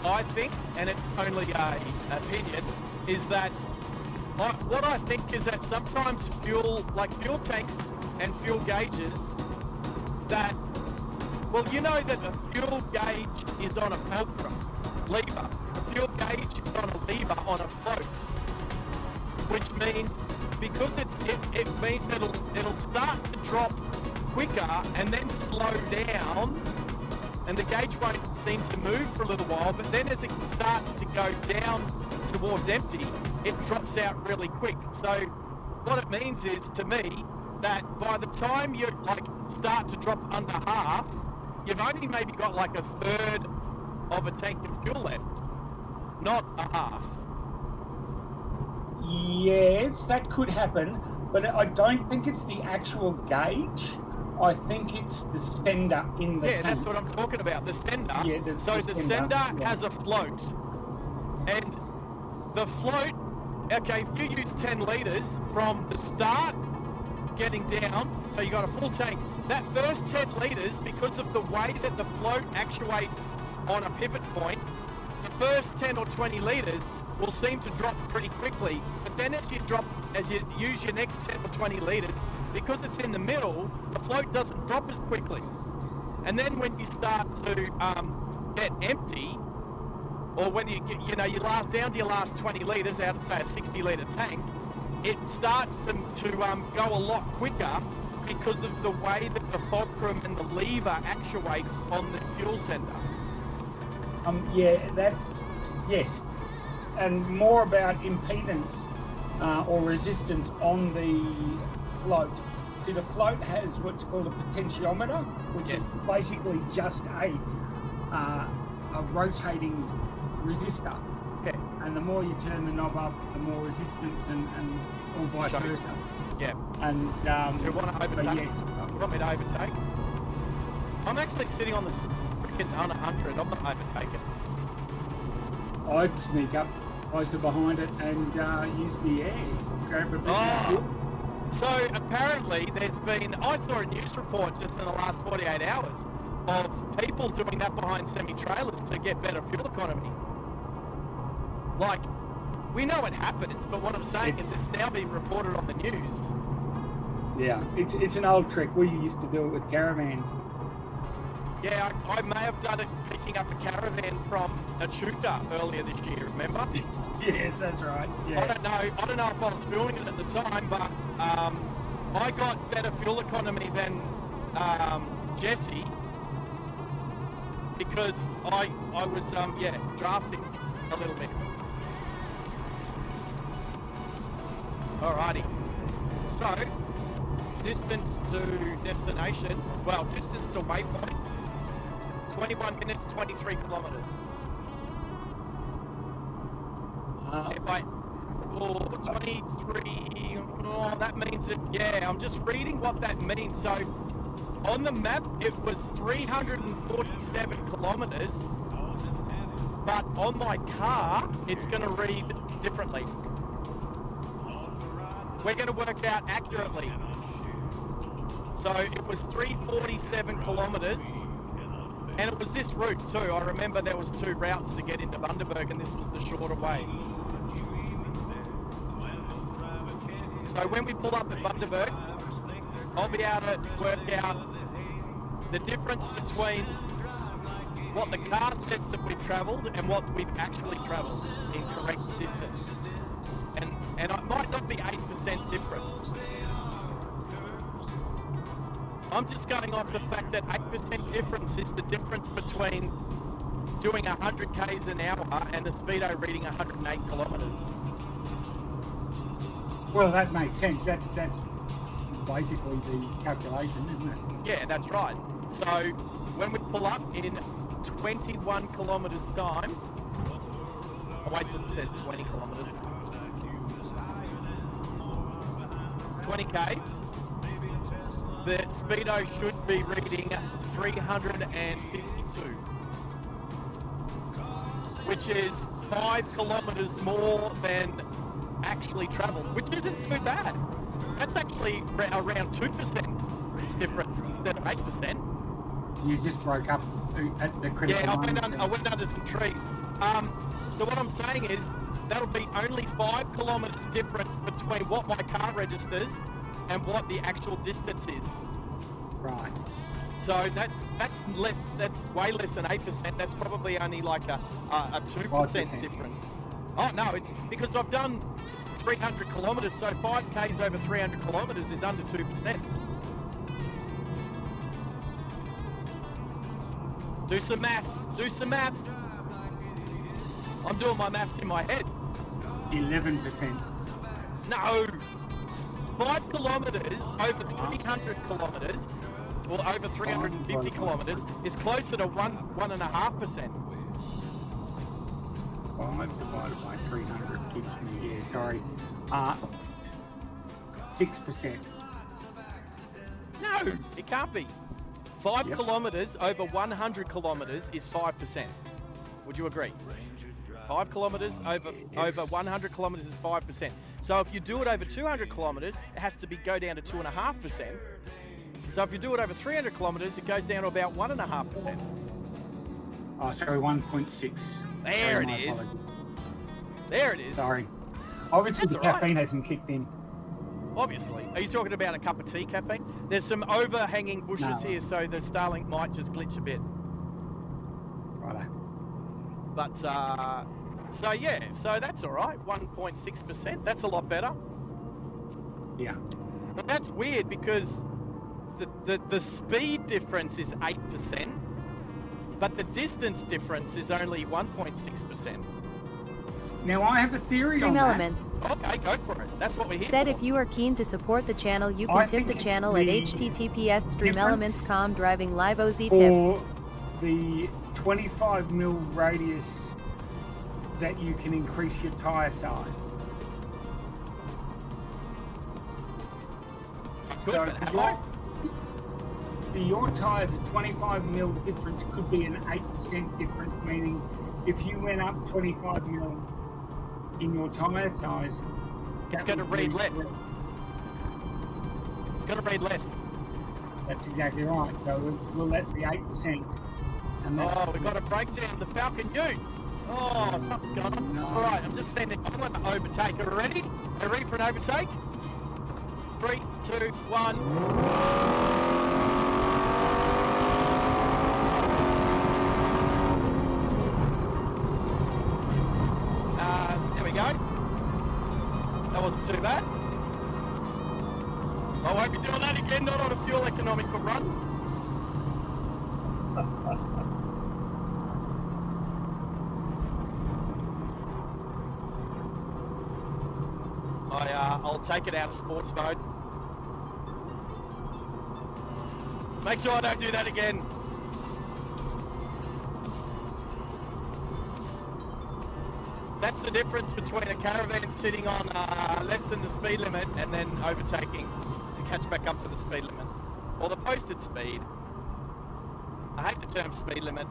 I think, and it's only a opinion, is that what I think is that sometimes fuel tanks and fuel gauges that, well, you know that the fuel gauge is on a fulcrum lever. The fuel gauge is on a lever on a float, which means because it means that it'll start to drop quicker and then slow down, and the gauge won't seem to move for a little while, but then as it starts to go down towards empty, it drops out really quick. So what it means is, to me, that by the time you start to drop under half, you've only maybe got like a third of a tank of fuel left, not a half. Yes, that could happen, but I don't think it's the actual gauge. I think it's the sender in the tank. Yeah, that's what I'm talking about, the sender. Yeah, the sender has a float. And the float, okay, if you use 10 litres from the start getting down, so you got a full tank, that first 10 litres, because of the way that the float actuates on a pivot point, the first 10 or 20 litres will seem to drop pretty quickly. But then as you use your next 10 or 20 litres, because it's in the middle, the float doesn't drop as quickly. And then when you start to get empty, or when you last down to your last 20 litres out of, say, a 60-litre tank, it starts to go a lot quicker because of the way that the fulcrum and the lever actuates on the fuel sender. Yes. And more about impedance or resistance on the float. See, the float has what's called a potentiometer, which is basically just a rotating resistor. Okay. And the more you turn the knob up, the more resistance and or vice versa. Yeah. And do you want to overtake? Yes. You want me to overtake? I'm actually sitting on the freaking on 100. I'm not overtaking. I'd sneak up closer behind it and use the air. Grab a bit of fuel. So apparently I saw a news report just in the last 48 hours of people doing that behind semi-trailers to get better fuel economy. Like, we know it happens, but what I'm saying is it's now being reported on the news. Yeah, it's an old trick. We used to do it with caravans. Yeah, I may have done it picking up a caravan from Echuca earlier this year, remember? Yes, that's right. Yeah. I don't know if I was filming it at the time, but I got better fuel economy than Jesse because I was drafting a little bit. Alrighty. So distance to destination, distance to waypoint, 21 minutes, 23 kilometers. 23, that means it, I'm just reading what that means. So on the map, it was 347 kilometers, but on my car, it's going to read differently. We're going to work out accurately. So it was 347 kilometers, and it was this route too. I remember there was two routes to get into Bundaberg, and this was the shorter way. So when we pull up at Bundaberg, I'll be able to work out the difference between what the car says that we've travelled and what we've actually travelled in correct distance. And it might not be 8% difference. I'm just going off the fact that 8% difference is the difference between doing 100 k's an hour and the speedo reading 108 kilometres. Well, that makes sense. That's basically the calculation, isn't it? Yeah, that's right. So when we pull up in 21 kilometres time, I'll wait till it says 20 kilometres. 20 k's. The speedo should be reading 352, which is 5 kilometres more than actually travelled, which isn't too bad. That's actually around 2% difference instead of 8%. You just broke up at the critical Yeah, moment. I went under some trees. So what I'm saying is that'll be only 5 kilometres difference between what my car registers and what the actual distance is. Right. So that's less. That's way less than 8%. That's probably only like a 2% 5%. difference. Oh no, it's because I've done 300 kilometres. So 5Ks over 300 kilometres is under 2%. Do some maths. Do some maths. I'm doing my maths in my head. 11%. No. 5 kilometres over 300 kilometres, or over 350 kilometres, is closer to 1.5%. 5 divided by 300 gives me, yeah, sorry, 6%. No, it can't be. 5 Yep. kilometres over 100 kilometres is 5%. Would you agree? 5 kilometres over 100 kilometres is 5%. So if you do it over 200 kilometres, it has to go down to 2.5%. So if you do it over 300 kilometres, it goes down to about 1.5%. Oh, sorry, 1.6. There it My is. apologies. There it is. Sorry. Obviously, That's the all right. caffeine hasn't kicked in. Obviously. Are you talking about a cup of tea caffeine? There's some overhanging bushes No. here, so the Starlink might just glitch a bit. Righto. But, so yeah, so that's all right. 1.6%. That's a lot better. Yeah. But that's weird because the speed difference is 8%, but the distance difference is only 1.6%. Now, I have a theory on Stream that. Elements Okay, go for it. That's what we're here said for. if you are keen to support the channel, you I can tip think the it's channel at the https://streamelements.com driving live OZ tip. Or the 25 mil radius that you can increase your tyre size. Good, So but have I? your tyres at 25 mil difference could be an 8% difference, meaning if you went up 25 mil in your tyre size, It's that going to would read be- less. It's going to read less. That's exactly right. So we'll let the 8%. And that's Oh, we've got to break down the Falcon Ute. Oh, something's going on. No. All right, I'm just standing. I'm going to overtake. Are we ready? Are we ready for an overtake? 3, 2, 1. There we go. That wasn't too bad. I won't be doing that again, not on a fuel economical run. I'll take it out of sports mode. Make sure I don't do that again. That's the difference between a caravan sitting on less than the speed limit and then overtaking to catch back up to the speed limit. Or the posted speed. I hate the term speed limit.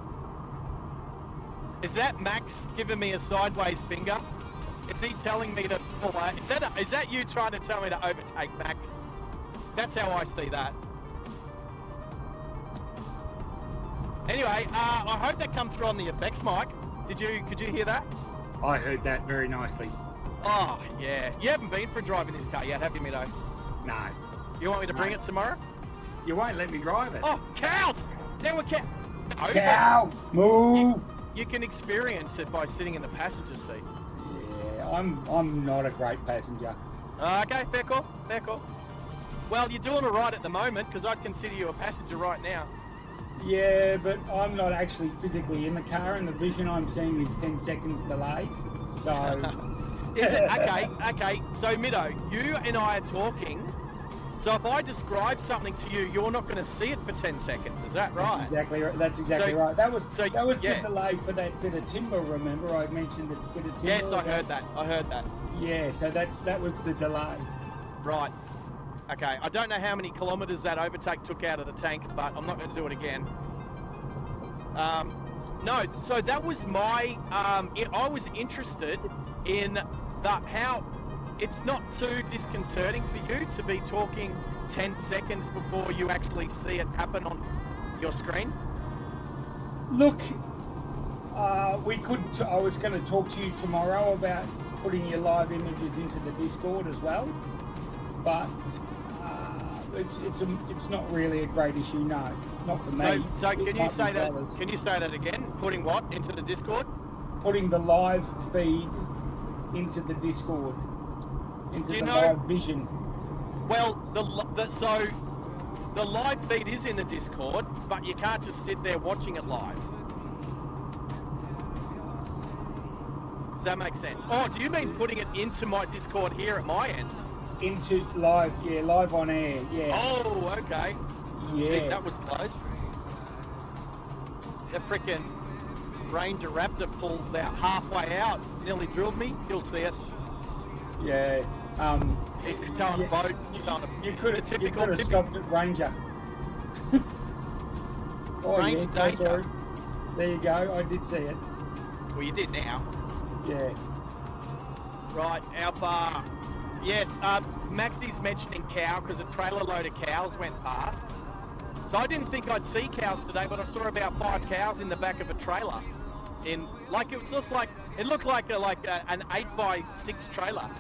Is that Max giving me a sideways finger? Is he telling me to pull out? Is that you trying to tell me to overtake Max? That's how I see that. Anyway, I hope that come through on the effects mic. Could you hear that? I heard that very nicely. Oh yeah. You haven't been for a drive in this car yet, have you, Mido? No. You want me to bring it tomorrow? You won't let me drive it. Oh, cows! Now we're cow. No, Cow! Move! You can experience it by sitting in the passenger seat. Yeah, I'm not a great passenger. Okay, fair call, fair call. Well, you're doing all right at the moment because I'd consider you a passenger right now. Yeah, but I'm not actually physically in the car, and the vision I'm seeing is 10 seconds delayed. So, Is it? Okay. So, Mido, you and I are talking. So if I describe something to you, you're not going to see it for 10 seconds. Is that right? That's exactly right. That's exactly So- right. That was yeah. the delay for that bit of timber. Remember, I mentioned the bit of timber. Yes, I heard that. Yeah, so that was the delay. Right. Okay. I don't know how many kilometres that overtake took out of the tank, but I'm not going to do it again. No. So that was my. I was interested in how. It's not too disconcerting for you to be talking 10 seconds before you actually see it happen on your screen? Look, we could. I was going to talk to you tomorrow about putting your live images into the Discord as well, but it's not really a great issue. No, not for me. So can you say that? Brothers. Can you say that again? Putting what into the Discord? Putting the live feed into the Discord, into Do you the know- live vision. Well, so the live feed is in the Discord, but you can't just sit there watching it live. Does that make sense? Oh, do you mean putting it into my Discord here at my end? Into live, yeah, live on air, yeah. Oh, okay. Yeah. Jeez, that was close. The frickin' Ranger Raptor pulled out halfway out, nearly drilled me. You'll see it. Yeah. He's towing a boat. You could have typical. stopped at Ranger. Oh, Ranger's yeah, danger. sorry. There you go. I did see it. Well, you did now. Yeah. Right, Alpha. Yes, Maxie's mentioning cow because a trailer load of cows went past. So I didn't think I'd see cows today, but I saw about 5 cows in the back of a trailer. It was just like it looked like an 8x6 trailer.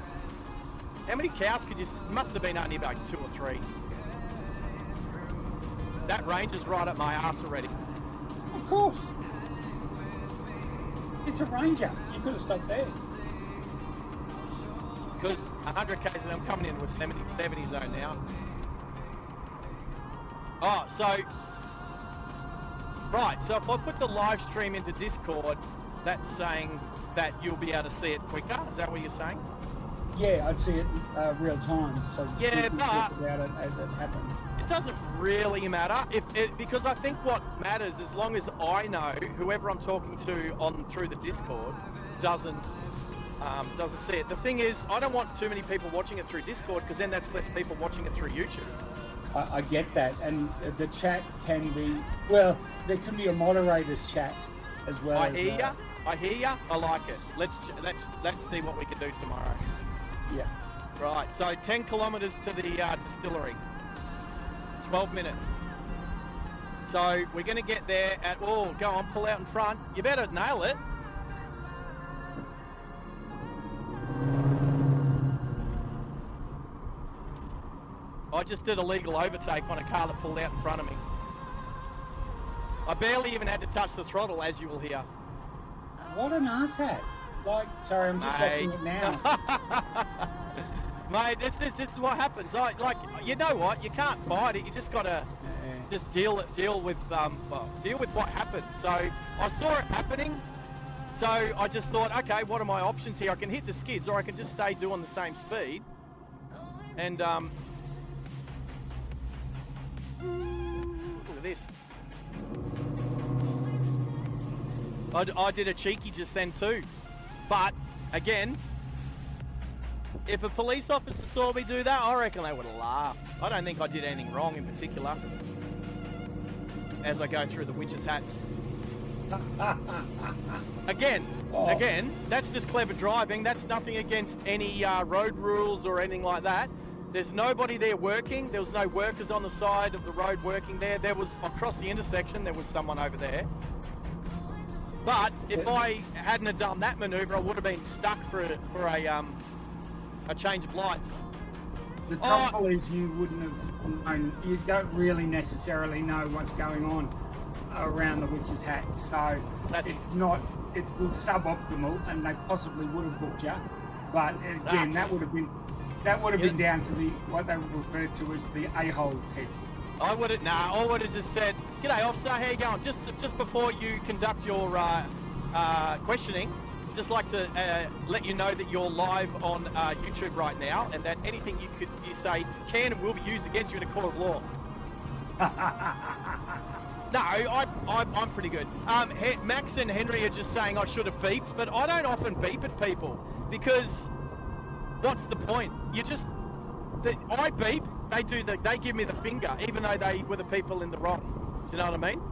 How many cows could you? Must have been only about 2 or 3. That Ranger's right up my ass already. Of course. It's a Ranger. You could have stopped there. Because 100 k's and I'm coming into a 70 zone now. Oh, so right. So if I put the live stream into Discord, that's saying that you'll be able to see it quicker. Is that what you're saying? Yeah, I'd see it real time. So Yeah, we can but- talk about it as it happens. It doesn't really matter because I think what matters, as long as I know whoever I'm talking to through the Discord doesn't see it. The thing is, I don't want too many people watching it through Discord because then that's less people watching it through YouTube. I get that, and the chat can be there can be a moderator's chat as well. I hear ya. I like it. Let's see what we can do tomorrow. Yeah. Right. So 10 kilometers to the distillery. 12 minutes. So we're going to get there at, go on, pull out in front. You better nail it. I just did a legal overtake on a car that pulled out in front of me. I barely even had to touch the throttle, as you will hear. What an asshat. Like, sorry, I'm just watching it now. Mate, this is what happens. You know what? You can't fight it. You just gotta just deal with what happened. So I saw it happening. So I just thought, okay, what are my options here? I can hit the skids, or I can just stay doing the same speed. And look at this. I did a cheeky just then too, but again, if a police officer saw me do that, I reckon they would have laughed. I don't think I did anything wrong in particular. As I go through the witches' hats. Again, that's just clever driving. That's nothing against any road rules or anything like that. There's nobody there working. There was no workers on the side of the road working there. There was, across the intersection, there was someone over there. But if I hadn't have done that manoeuvre, I would have been stuck for a change of lights. The trouble is you wouldn't have known, you don't really necessarily know what's going on around the witch's hat. So it's suboptimal, and they possibly would have booked you. But again, that would have been down to what they referred to as the a-hole test. I would have just said, "G'day, officer, how you going? Just before you conduct your questioning, just like to let you know that you're live on YouTube right now, and that anything you say can and will be used against you in a court of law." No, I'm pretty good. Max and Henry are just saying I should have beeped, but I don't often beep at people because what's the point? I beep. They give me the finger, even though they were the people in the wrong. Do you know what I mean?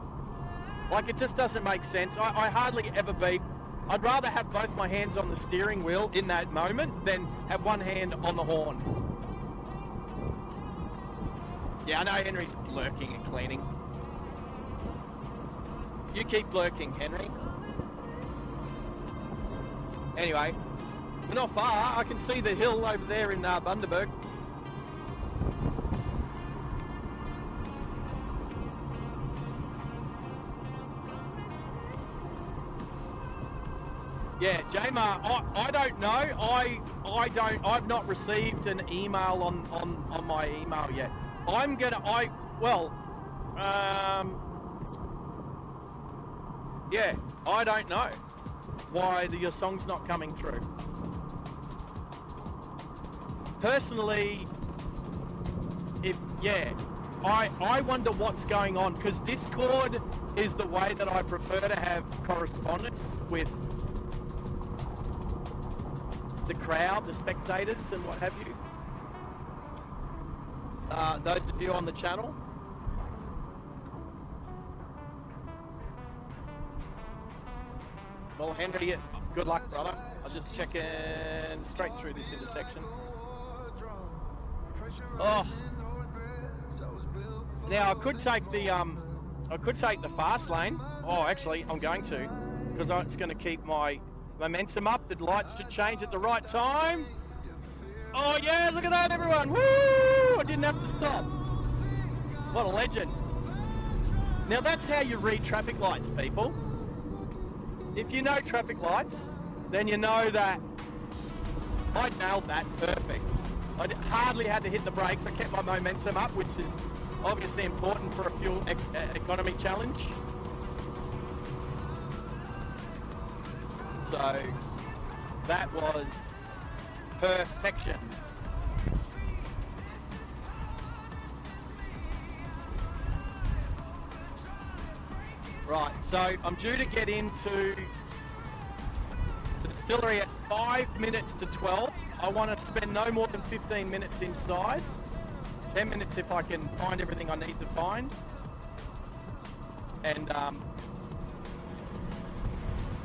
Like, it just doesn't make sense. I hardly ever beep. I'd rather have both my hands on the steering wheel in that moment than have one hand on the horn. Yeah, I know Henry's lurking and cleaning. You keep lurking, Henry. Anyway, we're not far. I can see the hill over there in Bundaberg. Yeah, Jamar, I don't know. I've not received an email on my email yet. Yeah, I don't know why your song's not coming through. Personally, I wonder what's going on, because Discord is the way that I prefer to have correspondence with the crowd, the spectators, and what have you. Those of you on the channel. Well, Henry, good luck, brother. I'll just check in straight through this intersection. Oh. Now I could take the fast lane. Oh, actually, I'm going to, because it's going to keep my momentum up. The lights should change at the right time. Oh yeah, look at that, everyone! Woo! I didn't have to stop. What a legend. Now that's how you read traffic lights, people. If you know traffic lights, then you know that I nailed that perfect. I hardly had to hit the brakes. I kept my momentum up, which is obviously important for a fuel economy challenge. So that was perfection. Right, so I'm due to get into the distillery at 5 minutes to 12. I want to spend no more than 15 minutes inside. 10 minutes if I can find everything I need to find. And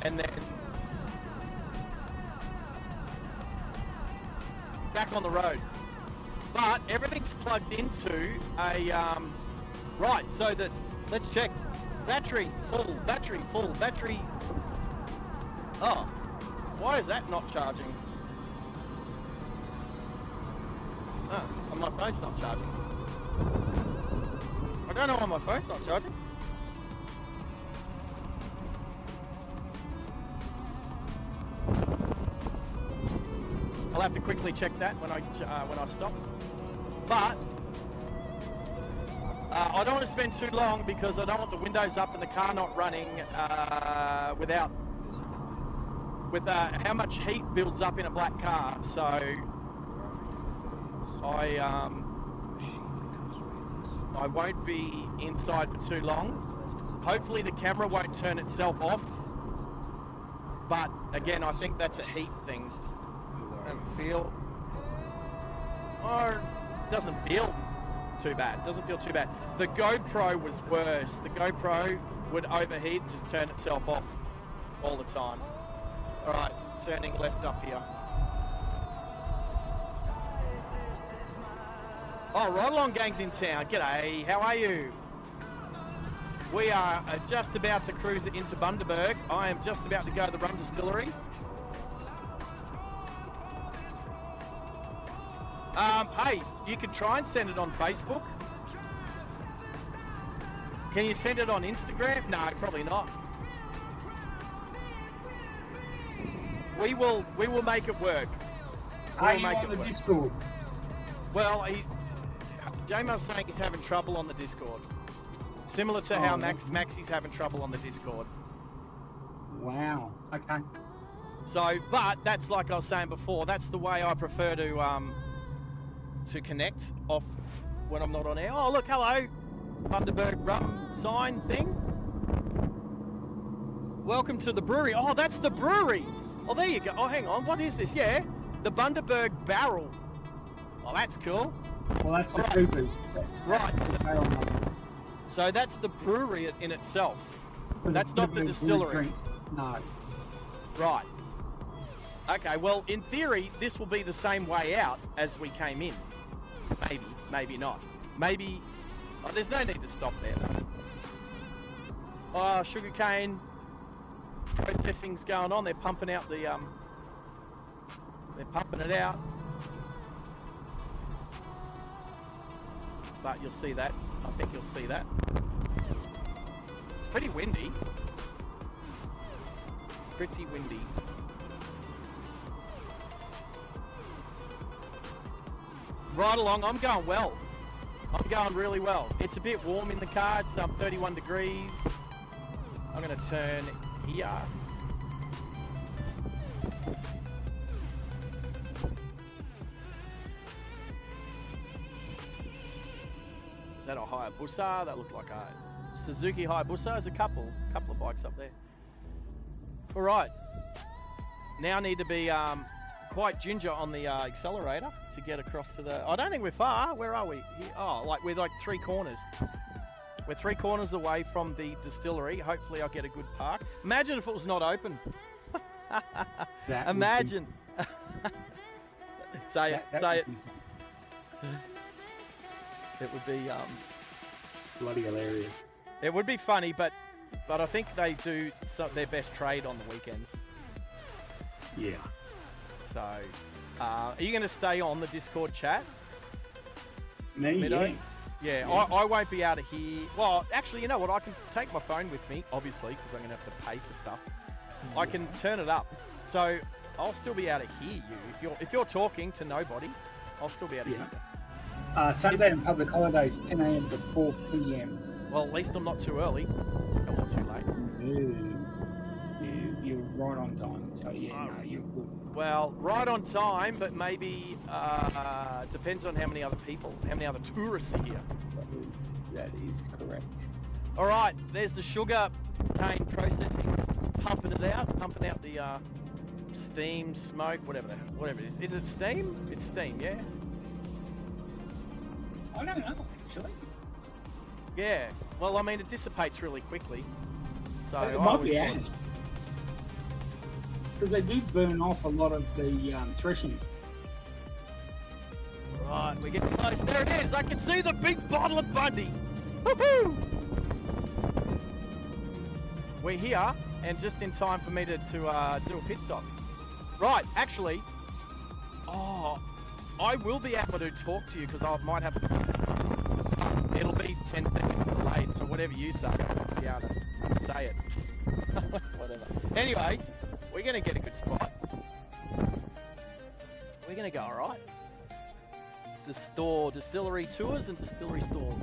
then back on the road. But everything's plugged into a right, so that let's check. Battery full, battery full, battery. Oh, why is that not charging? Oh, and my phone's not charging. I don't know why my phone's not charging. I'll have to quickly check that when I stop. But I don't want to spend too long, because I don't want the windows up and the car not running with how much heat builds up in a black car. So I won't be inside for too long. Hopefully the camera won't turn itself off. But again, I think that's a heat thing. Doesn't feel too bad. Doesn't feel too bad. The GoPro was worse. The GoPro would overheat and just turn itself off all the time. All right, turning left up here. Oh, right along, gang's in town. G'day, how are you? We are just about to cruise into Bundaberg. I am just about to go to the rum distillery. Hey, you can try and send it on Facebook. Can you send it on Instagram? No, probably not. We will make it work. Are you on the Discord? Well, Jamar's saying he's having trouble on the Discord. Similar to how Maxie's having trouble on the Discord. Wow. Okay. So, but that's like I was saying before, that's the way I prefer to connect off when I'm not on air. Oh, look, hello. Bundaberg rum sign thing. Welcome to the brewery. Oh, that's the brewery. Oh, there you go. Oh, hang on. What is this? Yeah, the Bundaberg barrel. Oh, that's cool. Well, that's the Coopers. Right. So that's the brewery in itself. That's not the distillery. No. Right. Okay, well, in theory, this will be the same way out as we came in. Maybe, maybe not. Maybe... Oh, there's no need to stop there, though. Sugarcane processing's going on. They're pumping out the they're pumping it out. But you'll see that. I think you'll see that. It's pretty windy. Pretty windy. Right along, I'm going well. I'm going really well. It's a bit warm in the car. It's 31 degrees. I'm going to turn here. Is that a Hayabusa? That looked like a Suzuki Hayabusa. There's a couple of bikes up there. All right. Now need to be quite ginger on the accelerator to get across to the... I don't think we're far. Where are we? Here. Oh, we're like 3 corners. We're 3 corners away from the distillery. Hopefully I'll get a good park. Imagine if it was not open. Imagine. Say it. Say it. It would be bloody hilarious. It would be funny, but I think they do their best trade on the weekends. Yeah. So, are you going to stay on the Discord chat? Me, Middo? yeah. Yeah, I won't be able to hear. Well, actually, you know what? I can take my phone with me, obviously, because I'm going to have to pay for stuff. I can turn it up, so I'll still be able to hear you. If you're talking to nobody, I'll still be able to hear you. Sunday and public holidays, 10 a.m. to 4 p.m. Well, at least I'm not too early. I'm not too late. You're right on time, so yeah, no, you're good. Well, right on time, but maybe depends on how many other tourists are here. That is correct. All right, there's the sugar cane processing, pumping out the steam, smoke, whatever it is. Is it steam? It's steam, yeah. I don't know, actually. Yeah. Well, I mean, it dissipates really quickly. So It might be ash. Because they do burn off a lot of the threshing. Right, we're getting close. There it is. I can see the big bottle of Bundy. Woohoo! We're here, and just in time for me to do a pit stop. Right, actually, I will be able to talk to you because I might have. It'll be 10 seconds delayed, so whatever you say, I'll be able to say it. Whatever. Anyway, we're going to get a good spot. We're going to go all right. Distillery tours and distillery store.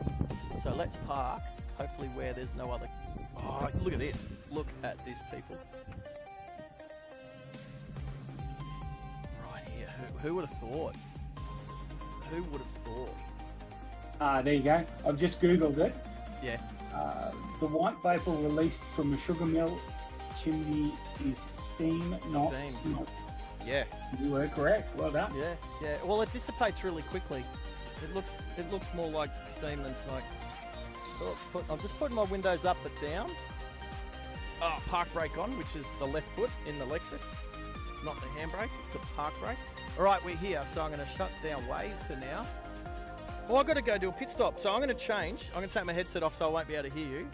So let's park, hopefully where there's no other... Oh, look at this. Look at this, people. Right here. Who would have thought? Who would have thought? There you go. I've just Googled it. Yeah. The white vapor released from a sugar mill chimney is steam, not smoke. Yeah. You were correct. Well done. Yeah, yeah. Well, it dissipates really quickly. It looks more like steam than smoke. Oh, I'm just putting my windows up but down. Oh, park brake on, which is the left foot in the Lexus. Not the handbrake, it's the park brake. All right, we're here, so I'm going to shut down Waze for now. Well, I've got to go do a pit stop, so I'm going to change. I'm going to take my headset off so I won't be able to hear you.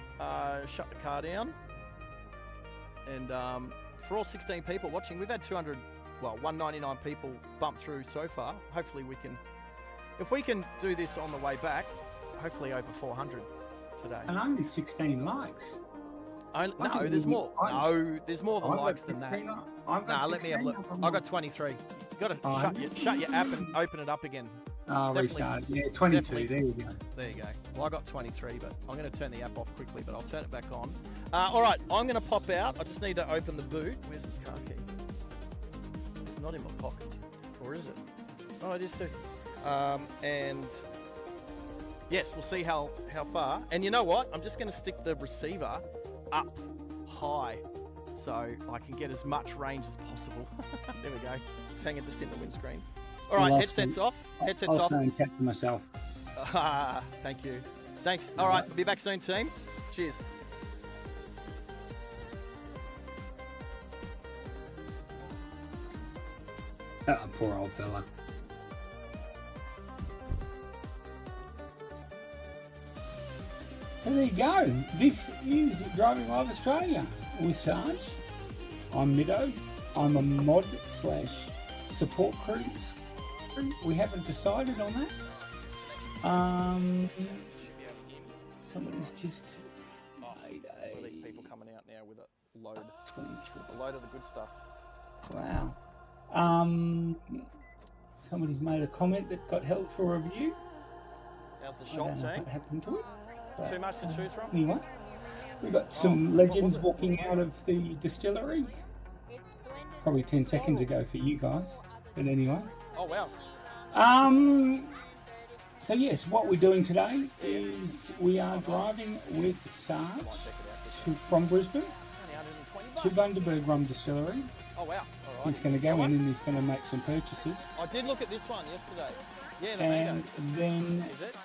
Shut the car down. And for all 16 people watching, we've had 199 people bump through so far. Hopefully we can, if we can do this on the way back, hopefully over 400 today. And only 16 likes. No, there's more. No, there's more than likes than that. Nah, let me have a look. I got 23. You got to shut your app and open it up again. Oh, restart. Yeah, 22. There you go. There you go. Well, I got 23, but I'm going to turn the app off quickly, but I'll turn it back on. All right, I'm going to pop out. I just need to open the boot. Where's the car key? It's not in my pocket. Or is it? Oh, it is too. And yes, we'll see how far. And you know what? I'm just going to stick the receiver up high so I can get as much range as possible. There we go. It's hanging just in the windscreen. All right, headsets off. Headsets off. I'll chat to myself. Thank you. Thanks. All right, be back soon, team. Cheers. Poor old fella. So there you go. This is Driving Live Australia with Sarge. I'm Middo. I'm a mod / support crew. We haven't decided on that. Somebody's just made All these people coming out now with a load. 23. A load of the good stuff. Wow. Somebody's made a comment that got held for review. How's the I shop don't know team? what happened to it. Too much to choose from? Anyway, we've got some legends walking out of the distillery. Probably 10 seconds ago for you guys. But anyway. Oh, wow. So yes, what we're doing today is we are driving with Sarge from Brisbane to Bundaberg Rum Distillery. Oh, wow. All right. He's going to go in and he's going to make some purchases. I did look at this one yesterday. Yeah, the And meter. then Is it?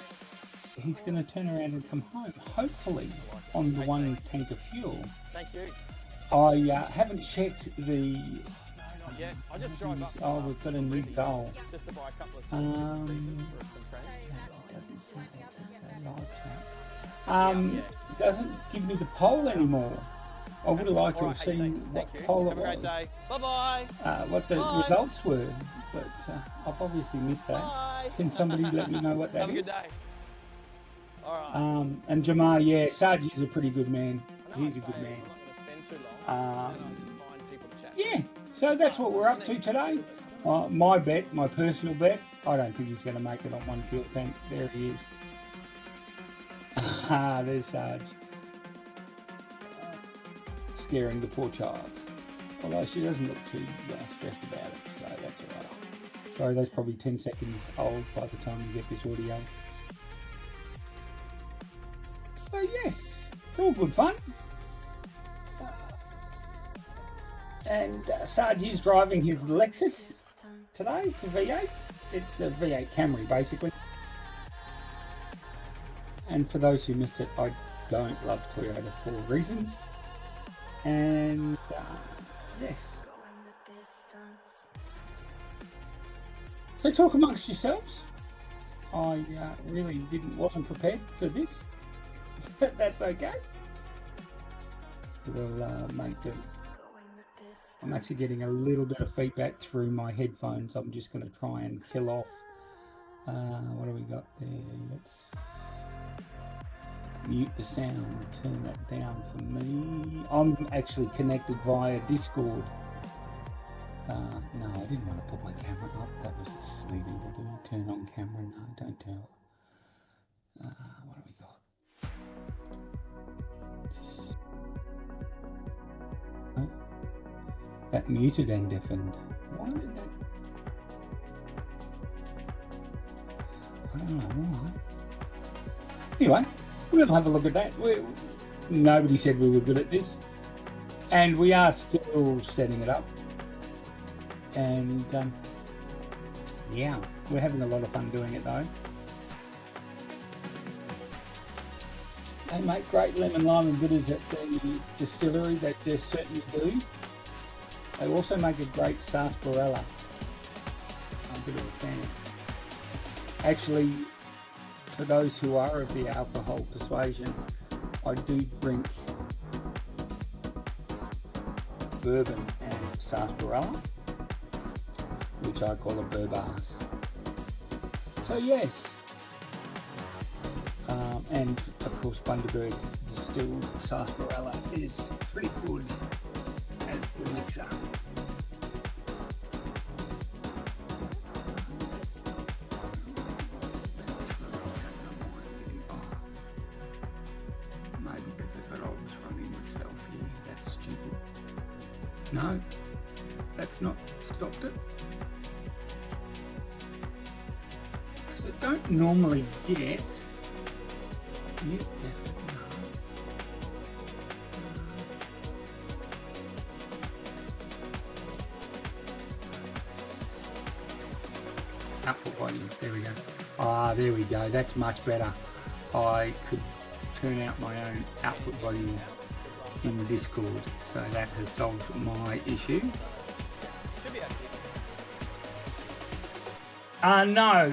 he's going to turn around and come home, hopefully on the one tank of fuel. Thank you. I haven't checked the... Yeah, I just drove up. Oh, we've got a new goal. Just to buy a couple of Um, for some friends. It doesn't say live chat. It doesn't give me the poll anymore. I would have liked to have seen what poll it Have a great was, day. Bye-bye. what the Bye. results were, but I've obviously missed that. Bye. Can somebody let me know what that Have a good is? day. All right. And Jamar, yeah, Sarge is a pretty good man. I know He's a I good say man. I'm not going to spend too long. Then I'll just find people to chat. Yeah, so that's what we're up to today. My bet, my personal bet, I don't think he's going to make it on one fuel tank. There he is. There's Sarge. Scaring the poor child. Although she doesn't look too stressed about it, so that's all right. Sorry, that's probably 10 seconds old by the time you get this audio. So yes, it's all good fun. And Sarge is driving his Lexus today. It's a V8. It's a V8 Camry, basically. And for those who missed it, I don't love Toyota for reasons. And yes. So talk amongst yourselves. I really wasn't prepared for this, but that's okay. We'll make do. I'm actually getting a little bit of feedback through my headphones. I'm just going to try and kill off. What do we got there? Let's mute the sound, turn that down for me. I'm actually connected via Discord. No, I didn't want to put my camera up. That was a silly thing to do. Turn on camera. No, don't do it. What do we got? Oh, that muted and deafened. Why did that? I don't know why. Anyway, we'll have a look at that. Nobody said we were good at this. And we are still setting it up. And yeah, we're having a lot of fun doing it though. They make great lemon, lime and bitters at the distillery, they just certainly do. They also make a great sarsaparilla. I'm a bit of a fan. Actually, for those who are of the alcohol persuasion, I do drink bourbon and sarsaparilla, which I call a bourbas. So yes, and of course Bundaberg distilled sarsaparilla is pretty good as the mixer. Maybe because I got olds running myself here. That's stupid. No, that's not stopped it. So don't normally get output volume. There we go. There we go. That's much better. I could turn out my own output volume in Discord, so that has solved my issue. No,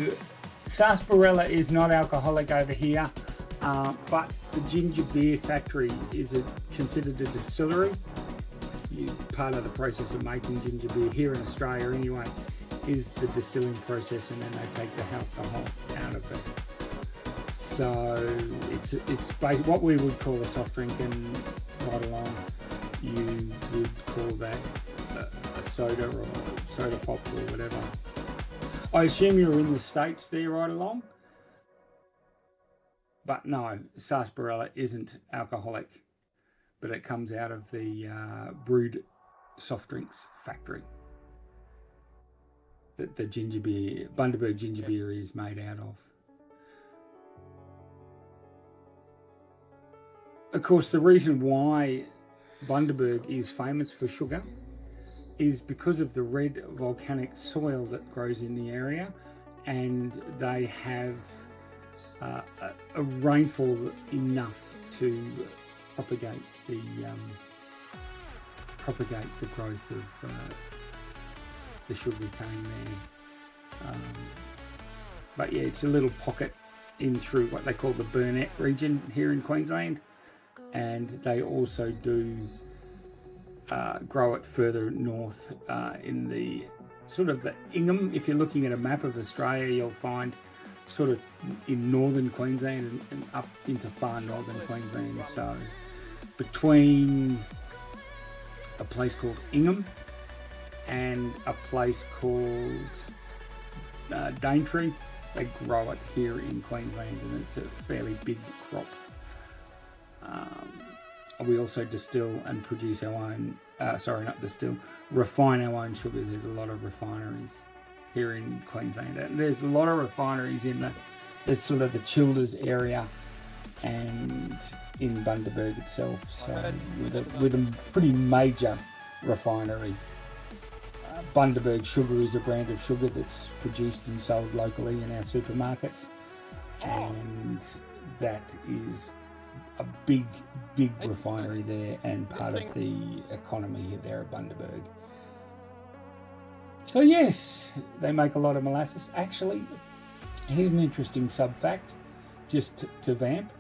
sarsaparilla is not alcoholic over here, but the ginger beer factory is considered a distillery. Part of the process of making ginger beer here in Australia anyway is the distilling process, and then they take the alcohol out of it. So it's what we would call a soft drink, and right along you would call that a soda or soda pop or whatever. I assume you're in the States there, right along. But no, sarsaparilla isn't alcoholic, but it comes out of the brewed soft drinks factory that the ginger beer, Bundaberg ginger beer, is made out of. Of course, the reason why Bundaberg is famous for sugar is because of the red volcanic soil that grows in the area, and they have a rainfall enough to propagate the growth of the sugar cane there. But yeah, it's a little pocket in through what they call the Burnett region here in Queensland, and they also do grow it further north in the sort of the Ingham. If you're looking at a map of Australia, you'll find sort of in northern Queensland and up into far northern Queensland. So between a place called Ingham and a place called Daintree, they grow it here in Queensland, and it's a fairly big crop. We also distill and produce our own, refine our own sugars. There's a lot of refineries here in Queensland. And there's a lot of refineries in the sort of the Childers area and in Bundaberg itself. So with a pretty major refinery. Bundaberg Sugar is a brand of sugar that's produced and sold locally in our supermarkets, and that is a big refinery there and part of the economy there at Bundaberg. So yes, they make a lot of molasses. Actually, here's an interesting sub fact, just to vamp.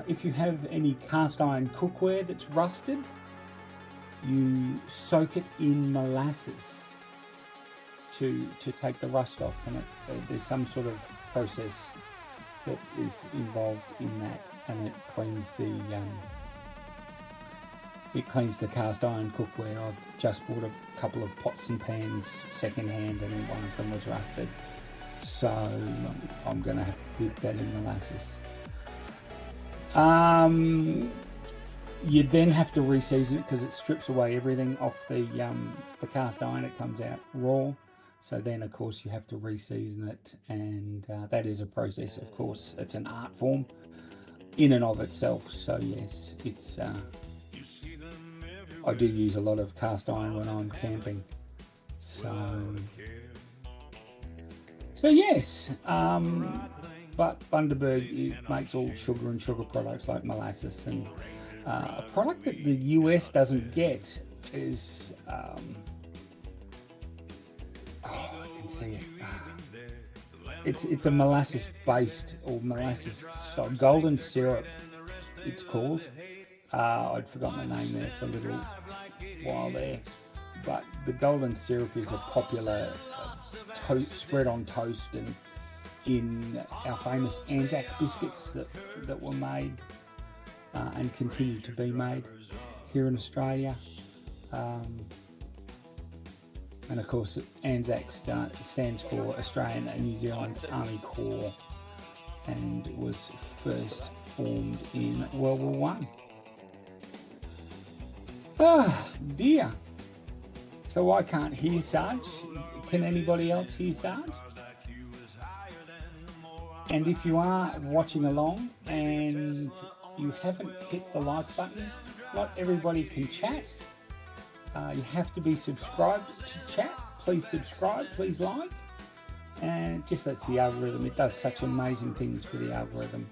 If you have any cast iron cookware that's rusted, you soak it in molasses to take the rust off, and there's some sort of process that is involved in that, and it cleans the cast iron cookware. I've just bought a couple of pots and pans second hand, and one of them was rusted, so I'm going to have to dip that in molasses. You then have to reseason it because it strips away everything off the cast iron. It comes out raw. So then, of course, you have to reseason it, and that is a process, of course. It's an art form in and of itself. So yes, it's I do use a lot of cast iron when I'm camping. So yes, but Bundaberg makes all sugar and sugar products like molasses, and a product that the US doesn't get is I can see it. It's a molasses based, or molasses style, golden syrup it's called. I'd forgotten the name there for a little while there, but the golden syrup is a popular spread on toast and in our famous Anzac biscuits that were made and continue to be made here in Australia. And of course, ANZAC stands for Australian and New Zealand Army Corps, and it was first formed in World War One. Ah, dear. So I can't hear Sarge. Can anybody else hear Sarge? And if you are watching along and you haven't hit the like button, not everybody can chat. You have to be subscribed to chat. Please subscribe, please like. And it just lets the algorithm, it does such amazing things for the algorithm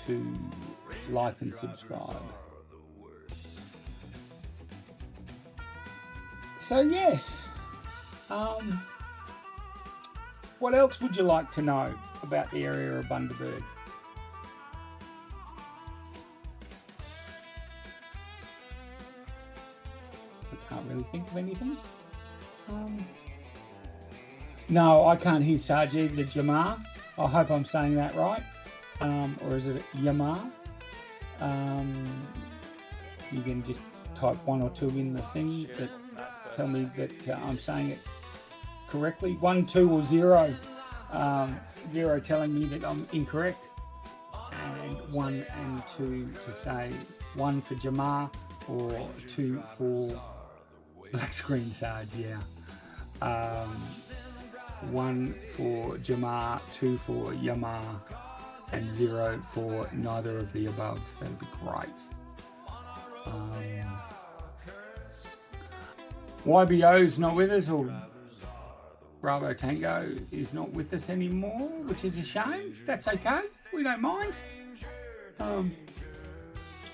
to like and subscribe. So yes, what else would you like to know about the area of Bundaberg? can't really think of anything. No, I can't hear Sarge either, Jamar. I hope I'm saying that right. Or is it Yamar? You can just type 1 or 2 in the thing that tell me that I'm saying it correctly. 1, 2 or 0. 0 telling me that I'm incorrect. And 1 and 2 to say 1 for Jamar or 2 for Black Screen Sarge, yeah. 1 for Jamar, 2 for Yamar, and 0 for neither of the above. That'd be great. YBO's not with us, or Bravo Tango is not with us anymore, which is a shame. That's okay. We don't mind.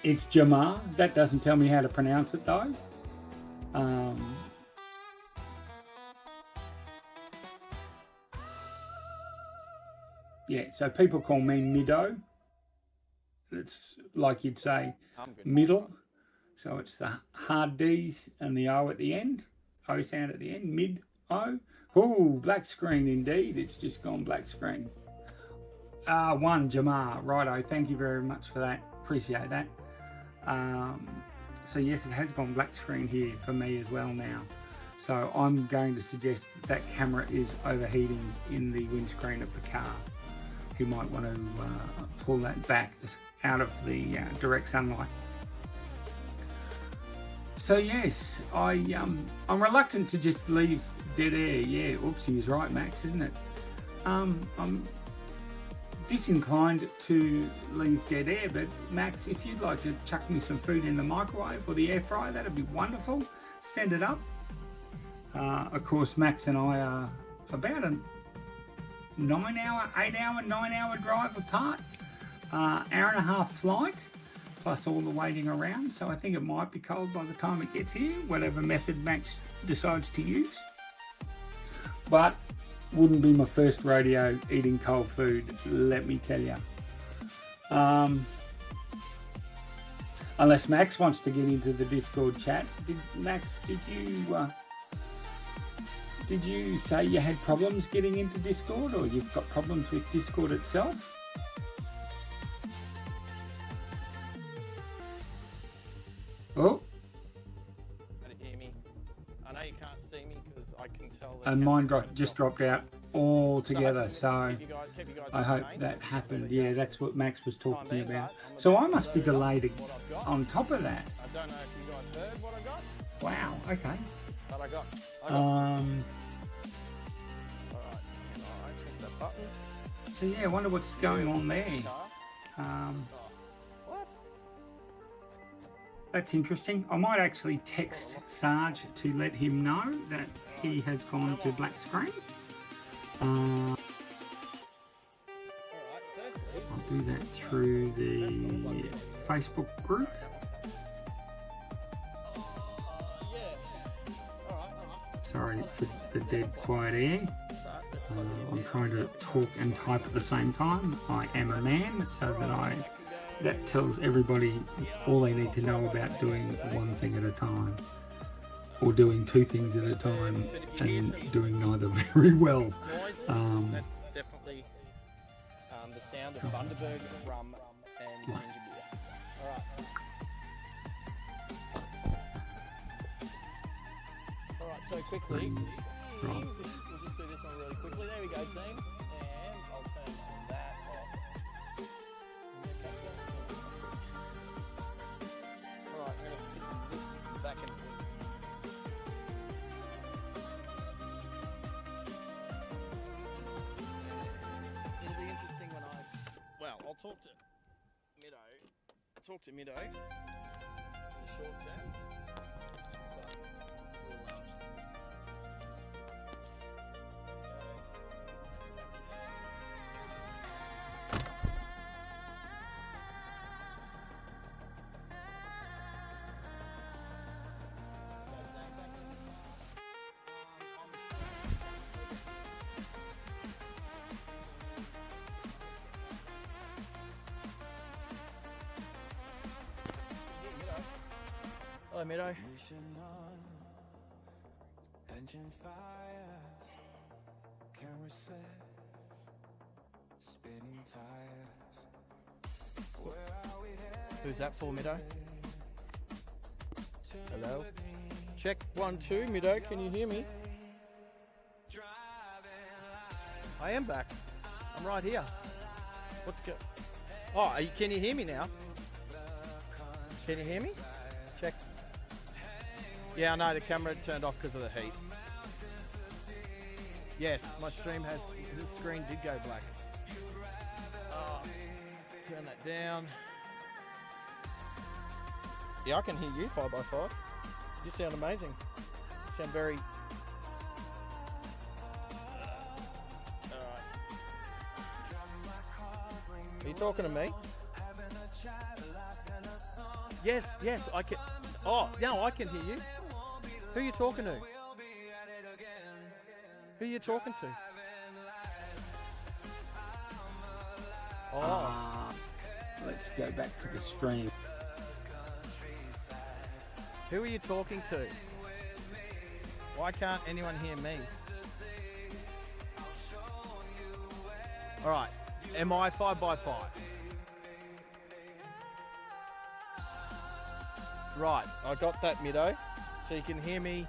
It's Jamar. That doesn't tell me how to pronounce it though. Yeah, so people call me Mido. It's like you'd say middle. So it's the hard D's and the O at the end. O sound at the end. Mid-O. Oh, black screen indeed. It's just gone black screen. 1, Jamar. Righto. Thank you very much for that. Appreciate that. So yes, it has gone black screen here for me as well now. So I'm going to suggest that camera is overheating in the windscreen of the car. You might want to pull that back out of the direct sunlight. So yes, I'm reluctant to just leave dead air. Yeah, oopsie is right, Max, isn't it? I'm disinclined to leave dead air, but Max, if you'd like to chuck me some food in the microwave or the air fryer, that'd be wonderful. Send it up. Of course, Max and I are about a 9-hour drive apart. Hour and a half flight, plus all the waiting around. So I think it might be cold by the time it gets here, whatever method Max decides to use. But wouldn't be my first rodeo eating cold food, let me tell you. Unless Max wants to get into the Discord chat. Max, did you say you had problems getting into Discord, or you've got problems with Discord itself? Oh. Hear me. I know you can't see me because I can tell. And mine just dropped out altogether. So keep you guys I hope that happened. Yeah, that's what Max was talking about. So I must be delayed on top of that. I don't know if you guys heard what I got. Wow. Okay. But I got Alright. Click that button. So yeah, I wonder what's going on there. What? That's interesting. I might actually text Sarge to let him know that he has gone to black screen. I'll do that through the Facebook group. Sorry for the dead quiet air. I'm trying to talk and type at the same time. I am a man, so that tells everybody all they need to know about doing one thing at a time, or doing 2 things at a time and doing neither very well. That's definitely the sound of Bundaberg, rum, and ginger beer. Alright, so quickly, we'll just do this one really quickly. There we go, team. And I'll turn that off. Alright, I'm going to stick this back in. It'll be interesting when I'll talk to Mido in the short term. Hello, Mido. engine fires, camera set, spinning tires. Where are we headed? Who's that for, Middo? Hello? Check 1, 2, Middo, can you hear me? I am back. I'm right here. What's good? Oh, can you hear me now? Can you hear me? Check. Yeah, no, the camera turned off because of the heat. Yes, my stream has, the screen did go black. Oh, turn that down. Yeah, I can hear you 5x5. You sound amazing. You sound very... Alright. Are you talking to me? Yes, I can... Oh, no, I can hear you. Who are you talking to? Who are you talking to? Oh. Let's go back to the stream. Who are you talking to? Why can't anyone hear me? Alright, am I 5x5? Right, I got that, Middo. So you can hear me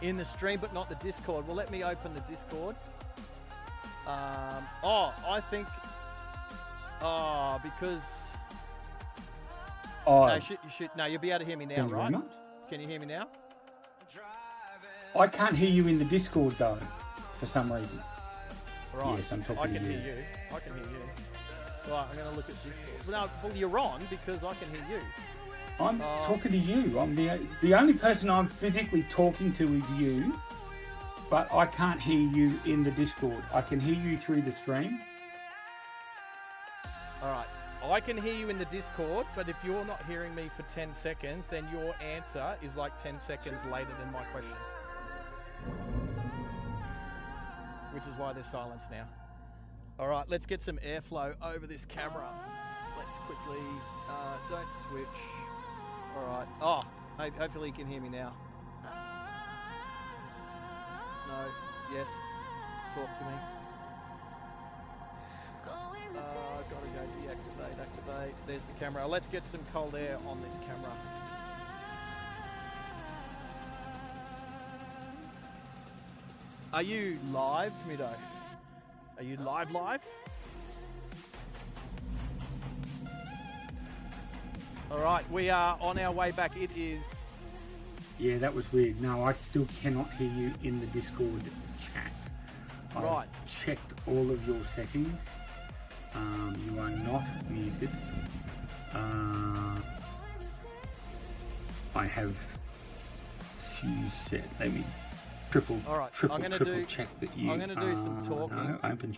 in the stream, but not the Discord. Well, let me open the Discord. I think... Oh, because... Oh, No, you'll be able to hear me now, thank you very right? much. Can you hear me now? I can't hear you in the Discord though, for some reason. Right. Yes, I'm I talking can to you. hear you. I can hear you. Right, I'm going to look at Discord. Well, you're on because I can hear you. I'm talking to you. I'm the only person I'm physically talking to is you, but I can't hear you in the Discord. I can hear you through the stream. All right. I can hear you in the Discord, but if you're not hearing me for 10 seconds, then your answer is like 10 seconds later than my question. Which is why there's silence now. All right, let's get some airflow over this camera. Let's quickly, don't switch. All right. Oh, hopefully you can hear me now. No. Yes. Talk to me. Gotta go deactivate, activate. There's the camera. Let's get some cold air on this camera. Are you live, Middo? Are you live? All right, we are on our way back. It is... Yeah, that was weird. No, I still cannot hear you in the Discord chat. Right. I've checked all of your settings. You are not muted. I have you set. Let me triple check that you. I'm gonna do some talking. No, open.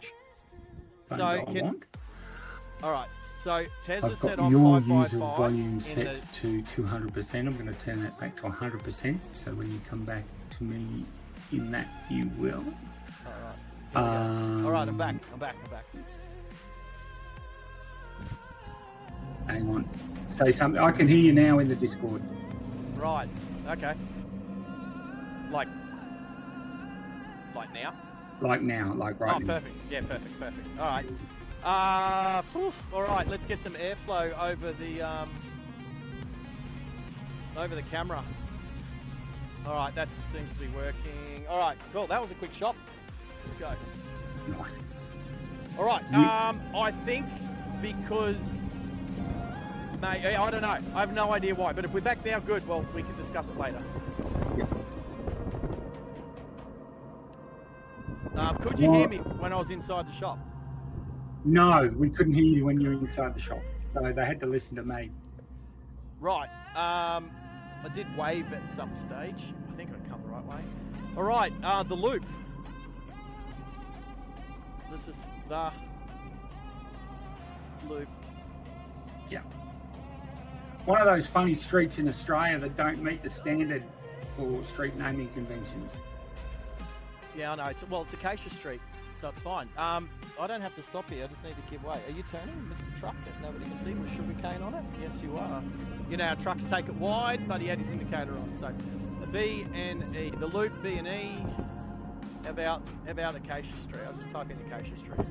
So all right. So Tez has set I've got on your 5x5 user volume set to 200%. I'm going to turn that back to 100%. So when you come back to me in that, you will. All right, I'm back. Hang on. Say something. I can hear you now in the Discord. Right. Okay. Like now? Like now, like right now. Perfect. Yeah, perfect. All right. All right, let's get some airflow over the camera. All right, that seems to be working. All right, cool. That was a quick shot. Let's go. Nice. All right. I think because, mate, I don't know. I have no idea why. But if we're back now, good. Well, we can discuss it later. Yeah. Could you hear me when I was inside the shop? No, we couldn't hear you when you were inside the shop. So they had to listen to me. Right. I did wave at some stage. I think I'd come the right way. All right. The loop. This is the loop. Yeah. One of those funny streets in Australia that don't meet the standard for street naming conventions. Yeah, I know. It's Acacia Street. So it's fine. I don't have to stop here. I just need to give way. Are you turning, Mr. Truck, that nobody can see with sugar cane on it? Yes, you are. You know, our trucks take it wide, but he had his indicator on. So the B and E, the loop B and E. How about Acacia Street? I'll just type in Acacia Street.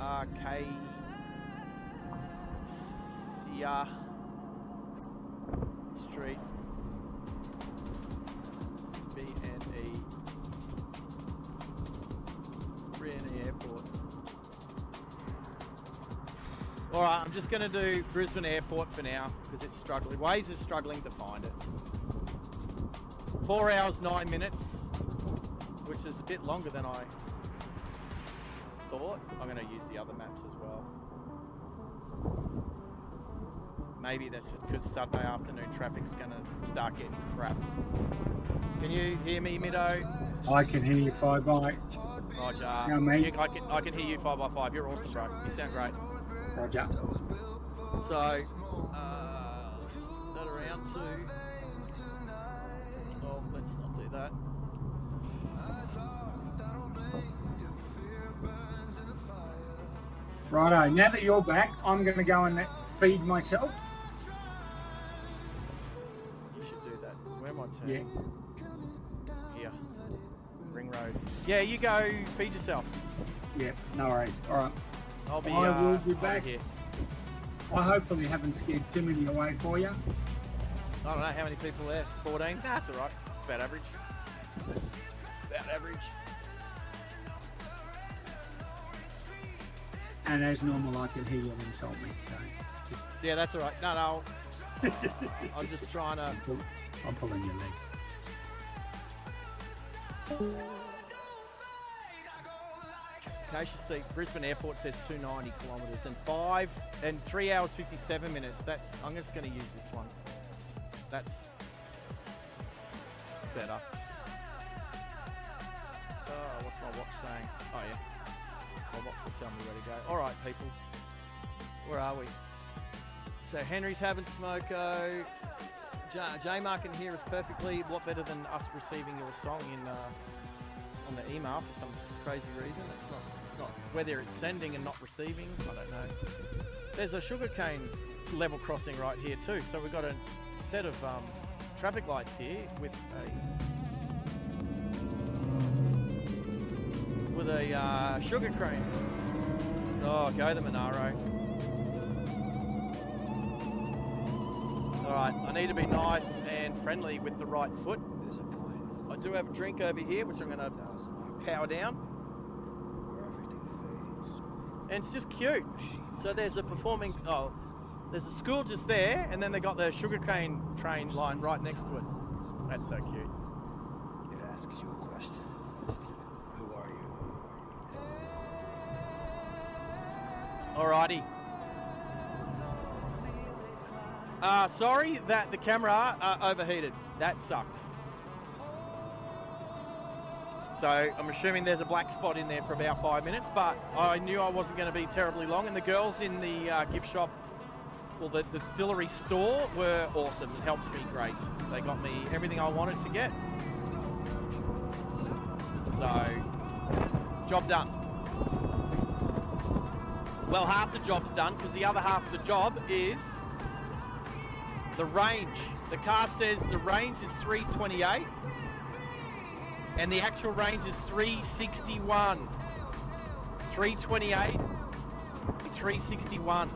Acacia Street. B and E. Brisbane Airport. All right, I'm just going to do Brisbane Airport for now because it's struggling. Waze is struggling to find it. 4 hours, 9 minutes, which is a bit longer than I thought. I'm going to use the other maps as well. Maybe that's just because Saturday afternoon traffic's going to start getting crap. Can you hear me, Mido? I can hear you 5 by. Roger. Yeah, mate. I can hear you 5x5. You're awesome, bro. You sound great. Roger. So, let's turn that around to... Oh, let's not do that. Righto, now that you're back, I'm going to go and feed myself. You should do that. Where am I turning? Here. Ring Road. Yeah, you go feed yourself. Yeah, no worries. All right. I'll be, I will be over back. here. I hopefully haven't scared too many away for you. I don't know how many people there. 14? That's all right. It's about average. About average. And as normal, I can hear you insult me, so just Yeah, that's all right. No. I'm just trying to... I'm pulling your leg. Acacia Street, Brisbane Airport says 290 kilometres and 3 hours 57 minutes. I'm just going to use this one. That's better. What's my watch saying? Oh yeah, my watch will tell me where to go. All right, people, where are we? So Henry's having smoko. J-Mark can hear us perfectly. A lot better than us receiving your song on the email for some crazy reason. It's not whether it's sending and not receiving. I don't know. There's a sugarcane level crossing right here too. So we've got a set of traffic lights here with a sugar cane. Oh, go the Monaro. All right, I need to be nice and friendly with the right foot. There's a point I do have a drink over here, which I'm going to power down. where everything fades. And it's just cute. So there's a there's a school just there, and then they got the sugarcane train line right next to it. That's so cute. It asks you a question. Who are you? Alrighty. Sorry that the camera overheated. That sucked. So I'm assuming there's a black spot in there for about 5 minutes, but I knew I wasn't going to be terribly long. And the girls in the gift shop, well, the distillery store were awesome. It helped me great. They got me everything I wanted to get. So, job done. Well, half the job's done because the other half of the job is the range. The car says the range is 328 and the actual range is 361. 328, 361.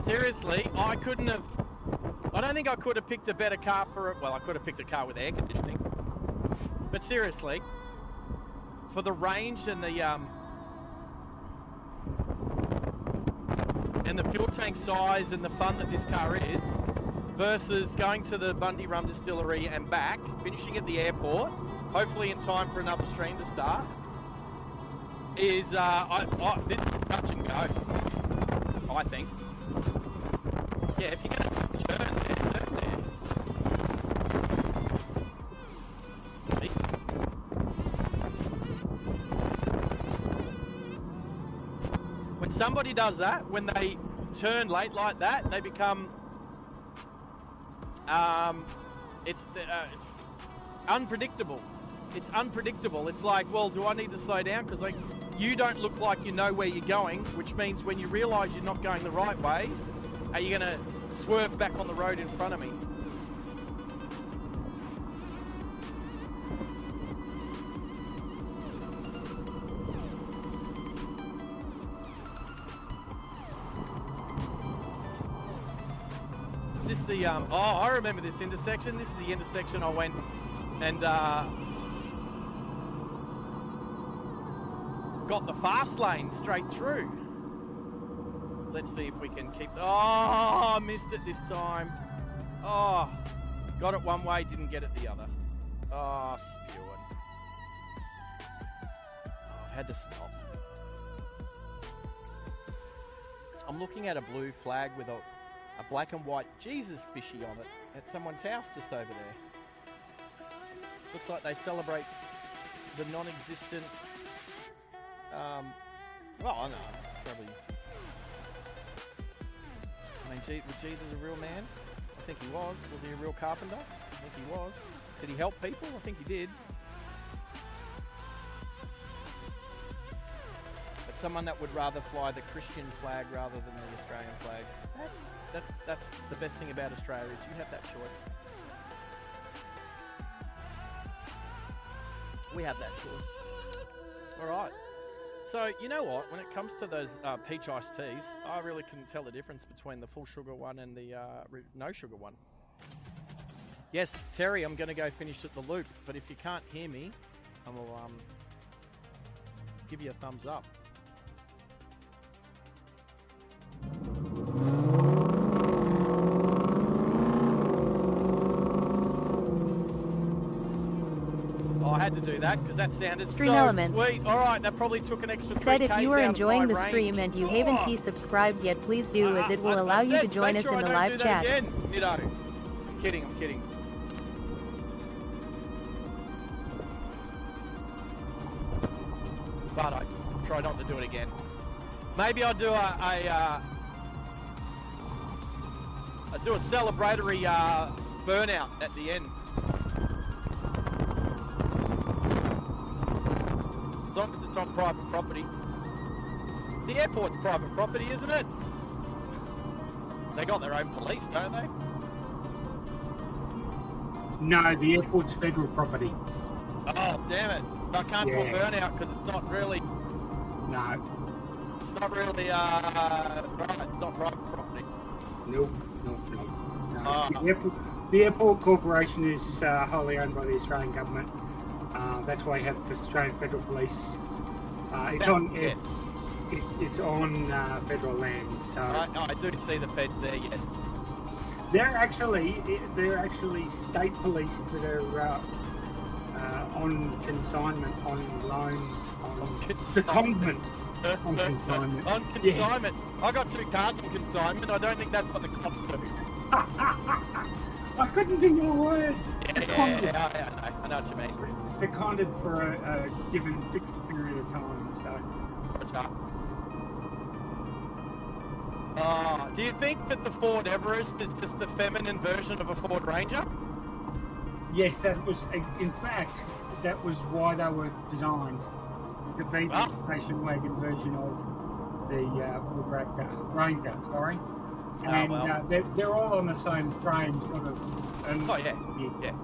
Seriously, I don't think I could have picked a better car for it. Well, I could have picked a car with air conditioning. But seriously, for the range and the fuel tank size and the fun that this car is, versus going to the Bundy Rum Distillery and back, finishing at the airport, hopefully in time for another stream to start, is this is touch and go, I think. Yeah, if you're going to turn there, turn there. When somebody does that, when they turn late like that, they become It's unpredictable. It's unpredictable. It's like, well, do I need to slow down? Because like, you don't look like you know where you're going, which means when you realise you're not going the right way, are you going to swerve back on the road in front of me? Is this the, oh, I remember this intersection. This is the intersection I went and got the fast lane straight through. Let's see if we can keep, oh, I missed it this time. Oh, got it one way, didn't get it the other. Oh, spewing. Oh, I had to stop. I'm looking at a blue flag with a black and white Jesus fishy on it at someone's house just over there. Looks like they celebrate the non-existent, well, I know, probably. I mean, was Jesus a real man? I think he was. Was he a real carpenter? I think he was. Did he help people? I think he did. But someone that would rather fly the Christian flag rather than the Australian flag. That's the best thing about Australia is you have that choice. We have that choice. All right. So, you know what? When it comes to those peach iced teas, I really couldn't tell the difference between the full sugar one and the no sugar one. Yes, Terry, I'm going to go finish at the loop, but if you can't hear me, I will give you a thumbs up. I had to do that because that sounded Stream so Elements. sweet. All right, that probably took an extra 3 Said if Ks you are out of enjoying my the range. stream and you haven't subscribed yet, please do, as it will allow you to join us in the live chat. Again. You know, I'm kidding. But I try not to do it again. Maybe I'll do a celebratory burnout at the end. As long as it's on private property. The airport's private property, isn't it? They got their own police, don't they? No, the airport's federal property. Oh, damn it. So I can't do a burnout because it's not really... No. It's not really, right, it's not private property. Nope. Oh. The airport corporation is wholly owned by the Australian government. That's why you have the Australian Federal Police. It's on federal land. So I do see the feds there, yes. they're actually state police that are on consignment, on loan, on secondment. On consignment. On consignment. Yeah. I got 2 cars on consignment. I don't think that's what the cops do. I couldn't think of the word. Yeah, I know what you mean. Seconded for a given fixed period of time. So. Do you think that the Ford Everest is just the feminine version of a Ford Ranger? Yes, that was. In fact, that was why they were designed to be the station wagon version of the Ford Ranger. Sorry. And they're all on the same frame, sort of. And, yeah.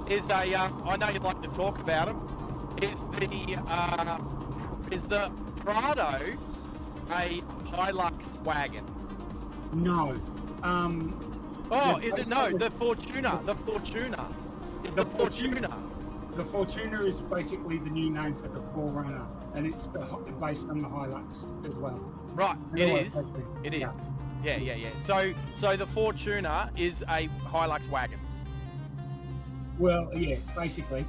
Is I know you'd like to talk about them. Is the Prado a Hilux wagon? No. Is it no? The Fortuner. The Fortuner. It's the Fortuner. The Fortuner is basically the new name for the 4Runner, and it's based on the Hilux as well. Right, it is. Yeah. So the Fortuner is a Hilux wagon. Well, yeah, basically.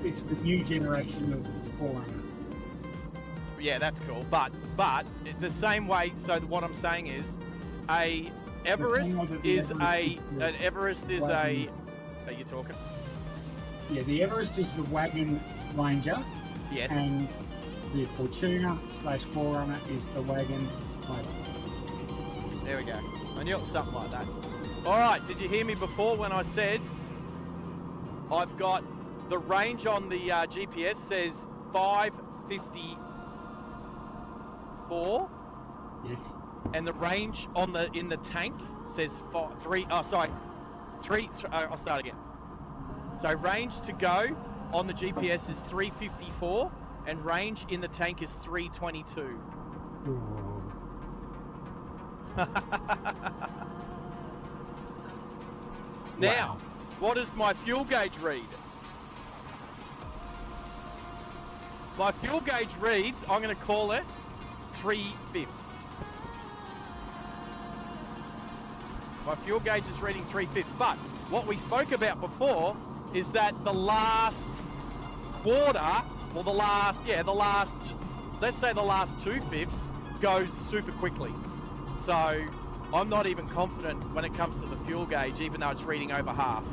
It's the new generation of 4Runner. Yeah, that's cool. But the same way. So what I'm saying is, a Everest is a. An Everest is a. Are you talking? Yeah, the Everest is the wagon Ranger. Yes. And the Fortuner /4Runner is the wagon Motor. There we go. I knew it was something like that. All right, did you hear me before when I said I've got the range on the GPS says 554? Yes. And the range on in the tank says I'll start again. So range to go on the GPS is 354 and range in the tank is 322. Now, what does my fuel gauge read? My fuel gauge reads, I'm going to call it 3/5. My fuel gauge is reading 3/5. But what we spoke about before is that the last quarter, or let's say the last 2/5 goes super quickly. So I'm not even confident when it comes to the fuel gauge, even though it's reading over half.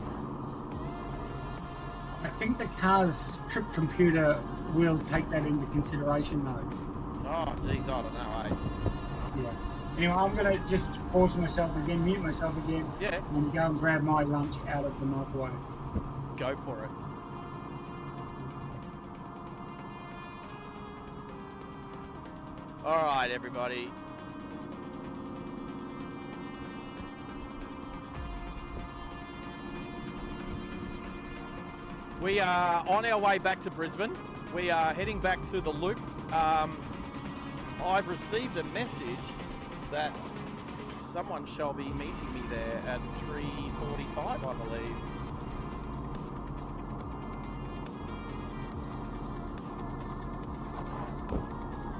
I think the car's trip computer will take that into consideration, though. Oh, geez, I don't know, eh? Yeah. Anyway, I'm going to just pause myself again, mute myself again, Yeah, and go and grab my lunch out of the microwave. go for it. All right, everybody. We are on our way back to Brisbane. We are heading back to the Loop. I've received a message that someone shall be meeting me there at 3:45, I believe.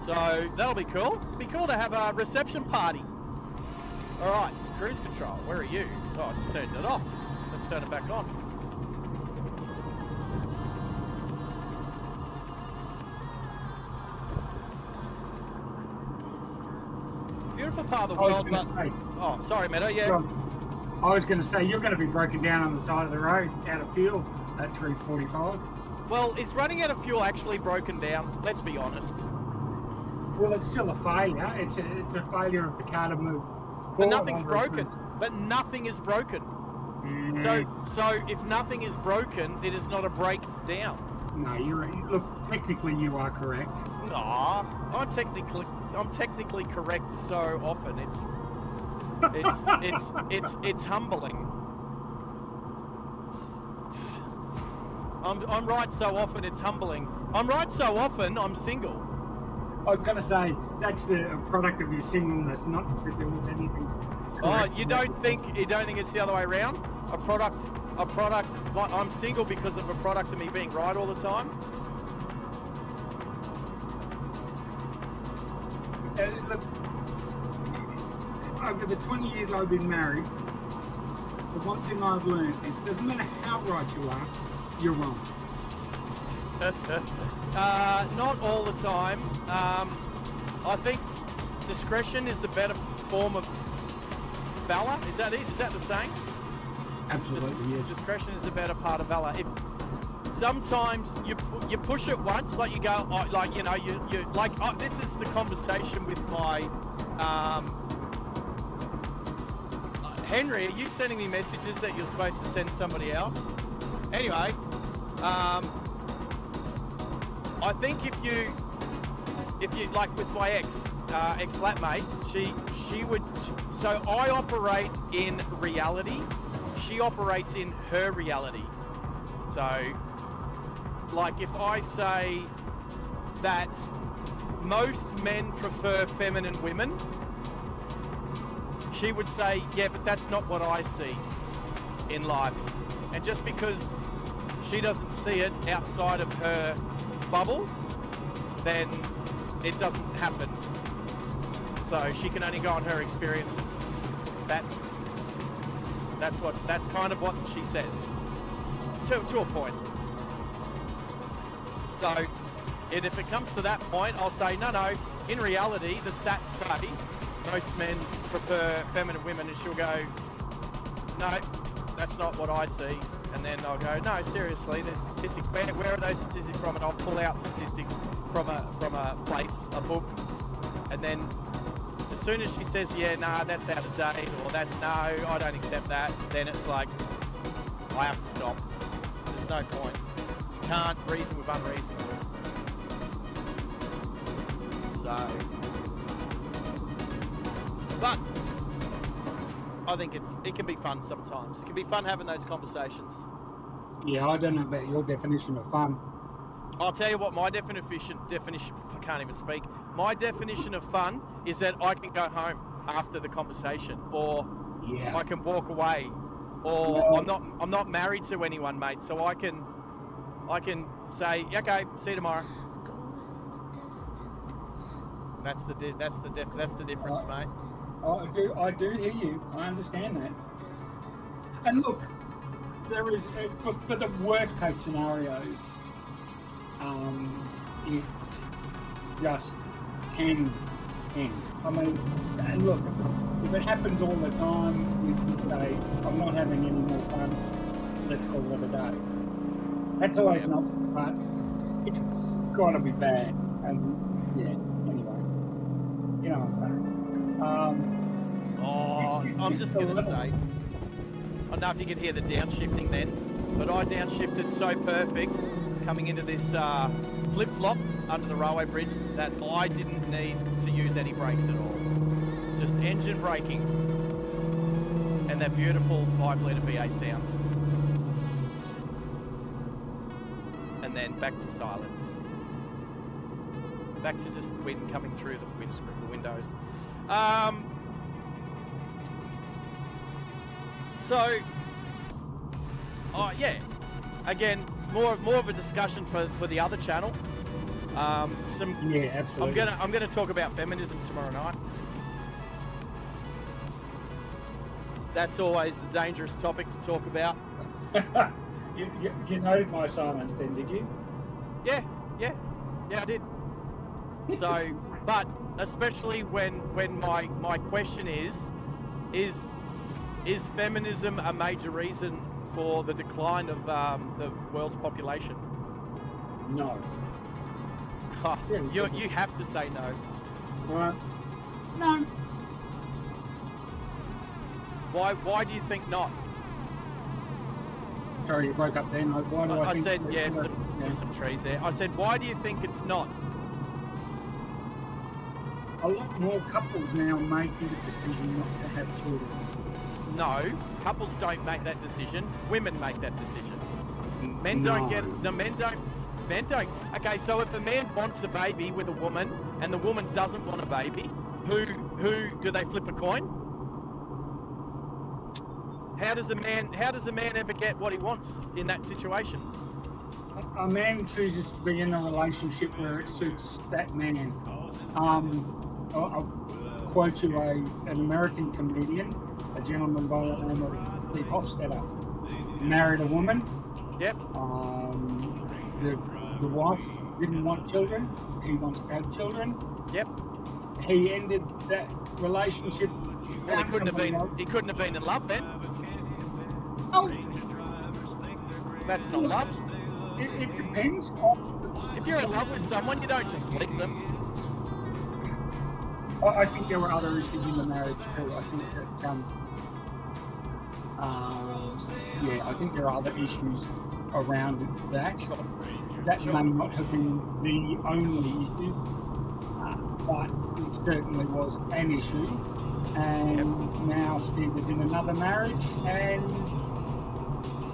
So that'll be cool. Be cool to have a reception party. All right, cruise control. Where are you? Oh, I just turned it off. Let's turn it back on. Beautiful part of the world, but... Oh, sorry, Meadow, yeah. Well, I was going to say, you're going to be broken down on the side of the road, out of fuel, at 3:45. Well, is running out of fuel actually broken down? Let's be honest. Well, it's still a failure. It's a failure of the car to move But forward nothing's on broken. roads. But nothing is broken. Mm. So if nothing is broken, it is not a breakdown. No, look, technically you are correct. Aw, I'm technically correct so often. It's humbling. I'm right so often it's humbling. I'm right so often I'm single. I've got to say, that's the product of your singleness, not to do with anything. Oh, correct. you don't think it's the other way around? A product. I'm single because of a product of me being right all the time. Look, over the 20 years I've been married, the one thing I've learned is it doesn't matter how right you are, you're wrong. Not all the time. I think discretion is the better form of valor. Is that it? Is that the saying? Absolutely, yes. Discretion is the better part of valor. If sometimes you push it once, like you go, like you know, you like this is the conversation with my Henry. Are you sending me messages that you're supposed to send somebody else? Anyway, I think if you like with my ex flatmate, she would. So I operate in reality. She operates in her reality. So, like if I say that most men prefer feminine women, she would say, yeah, but that's not what I see in life. And just because she doesn't see it outside of her bubble, then it doesn't happen. So she can only go on her experiences. That's kind of what she says to a point. So, and if it comes to that point, I'll say no. In reality, the stats say most men prefer feminine women, and she'll go, no, that's not what I see. And then I'll go, no, seriously, there's statistics. Where are those statistics from? And I'll pull out statistics from a place, a book, and then as soon as she says, yeah, nah, that's out of date, or that's no, I don't accept that, then it's like, I have to stop. There's no point. Can't reason with unreasonable. So, but I think it can be fun sometimes. It can be fun having those conversations. Yeah, I don't know about your definition of fun. I'll tell you what my definition, I can't even speak. My definition of fun is that I can go home after the conversation, or Yeah. I can walk away, or Well- I'm not married to anyone, mate, so I can say, okay, see you tomorrow. That's the difference, mate. I do hear you. I understand that. And look, there is for the worst case scenarios, it just can end. I mean, and look, if it happens all the time, you just say, I'm not having any more fun, let's call it a day. That's always an option, but it's got to be bad. And yeah, anyway, you know what I'm saying. I'm just going to say, I don't know if you can hear the downshifting then, but I downshifted so perfect coming into this flip-flop under the railway bridge that I didn't need to use any brakes at all. Just engine braking and that beautiful 5-litre V8 sound. And then back to silence. Back to just wind coming through the windows. So, yeah, again, more of a discussion for the other channel. Yeah, absolutely. I'm gonna talk about feminism tomorrow night. That's always a dangerous topic to talk about. You noted my silence then, did you? Yeah, I did. So, but especially when my question is feminism a major reason for the decline of the world's population? No. Oh, Yeah, you have to say no. No. Why do you think not? Sorry, you broke up then. Why do I I think said that- yes, just some trees there. I said, why do you think it's not? A lot more couples now making the decision not to have children. No, couples don't make that decision. Women make that decision. Men No. don't get. No, men don't. Men don't. Okay, so if a man wants a baby with a woman and the woman doesn't want a baby, who do they flip a coin? How does a man ever get what he wants in that situation? A man chooses to be in a relationship where it suits that man. I'll quote you an American comedian, a gentleman by the name of Steve Hofstadter, married a woman. Yep. The wife didn't want children. He wants to have children. Yep. He ended that relationship. Well, he found couldn't have somebody been. else. He couldn't have been in love then. Oh, That's not love. it depends. If you're in love with someone, you don't just leave them. I think there were other issues in the marriage too. I think that, I think there are other issues around that. That may not have been the only issue, but it certainly was an issue. And now Steve is in another marriage and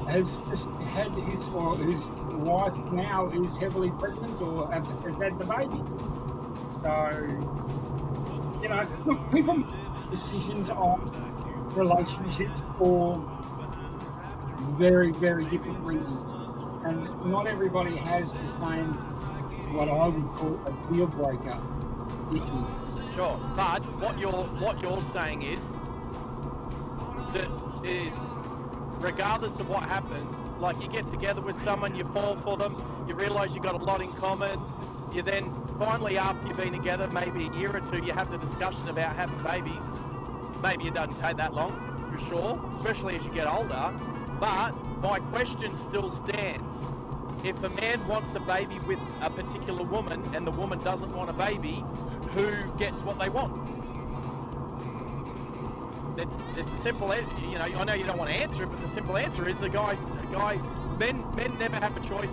has just had his wife now is heavily pregnant or has had the baby. So, you know, look, people make decisions on relationships for very, very different reasons. And not everybody has the same, what I would call a deal breaker issue. Sure, but what you're saying is regardless of what happens, like you get together with someone, you fall for them, you realise you've got a lot in common, you then finally, after you've been together maybe a year or two, you have the discussion about having babies. Maybe it doesn't take that long, for sure, especially as you get older, but my question still stands. If a man wants a baby with a particular woman and the woman doesn't want a baby, who gets what they want? it's a simple, you know, I know you don't want to answer it, but the simple answer is men never have a choice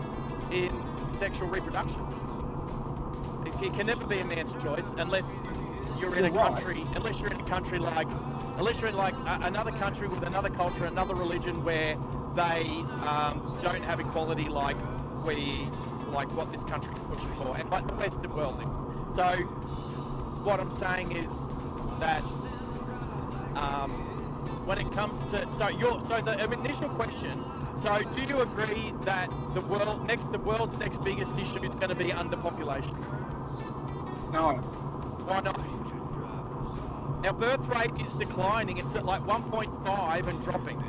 in sexual reproduction. It can never be a man's choice unless you're in a country, unless you're in like another country with another culture, another religion where they don't have equality like what this country is pushing for, and like the Western world is. So what I'm saying is that when it comes to the initial question. So do you agree that the world's next biggest issue is going to be underpopulation? No. Why not? Our birth rate is declining. It's at like 1.5 and dropping.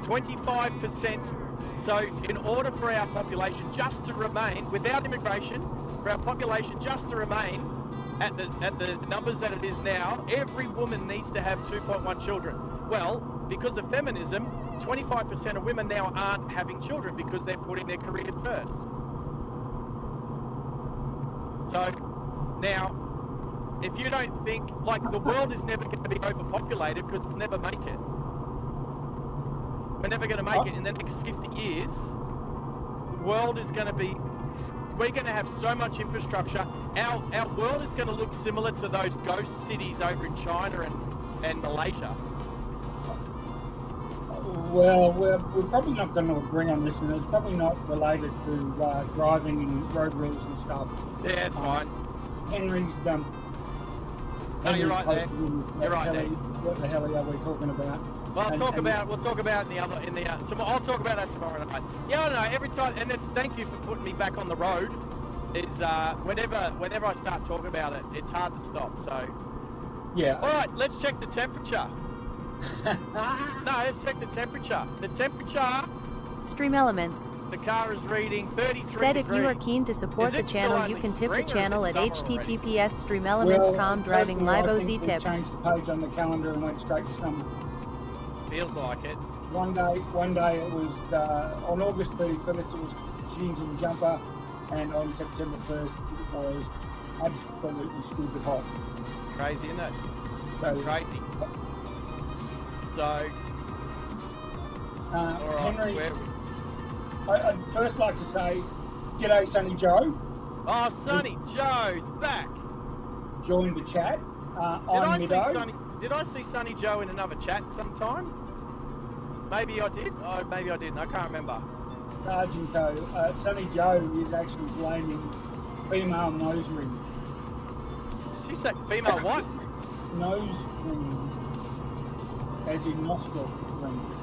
25%. So in order for our population just to remain, without immigration, for our population just to remain at the numbers that it is now, every woman needs to have 2.1 children. Well, because of feminism, 25% of women now aren't having children because they're putting their careers first. So now, if you don't think, like, the world is never going to be overpopulated because we'll never make it. We're never going to make it in the next 50 years. The world is going to be, we're going to have so much infrastructure. Our world is going to look similar to those ghost cities over in China and Malaysia. Well, we're probably not going to agree on this, and it's probably not related to driving and road rules and stuff. Yeah, it's fine. Henry's No, you're right there. You're right there. What the hell are we talking about? Well, we'll talk about I'll talk about that tomorrow night. Yeah, I know. Every time, and thank you for putting me back on the road. It's whenever I start talking about it, it's hard to stop. So yeah. All right, let's check the temperature. No, let's check the temperature. The temperature. Stream Elements The car is reading 33 said if degrees. you are keen to support the channel, you can tip the channel at https://streamelements.com driving live I OZ think tip. we changed the page on the calendar and went straight to summer. Feels like it. One day it was on August 31st it was jeans and jumper, and on September 1st it was absolutely stupid hot. Crazy, isn't it? So, Crazy. So, all right, Henry, where are we? I'd first like to say, g'day Sonny Joe. Oh, Sonny Joe's back. Joined the chat. Did I see Sonny Joe in another chat sometime? Maybe I did. Oh, maybe I didn't. I can't remember. SARGE and Co. Sonny Joe is actually blaming female nose rings. Did she say female what? Nose rings, as in nostril rings.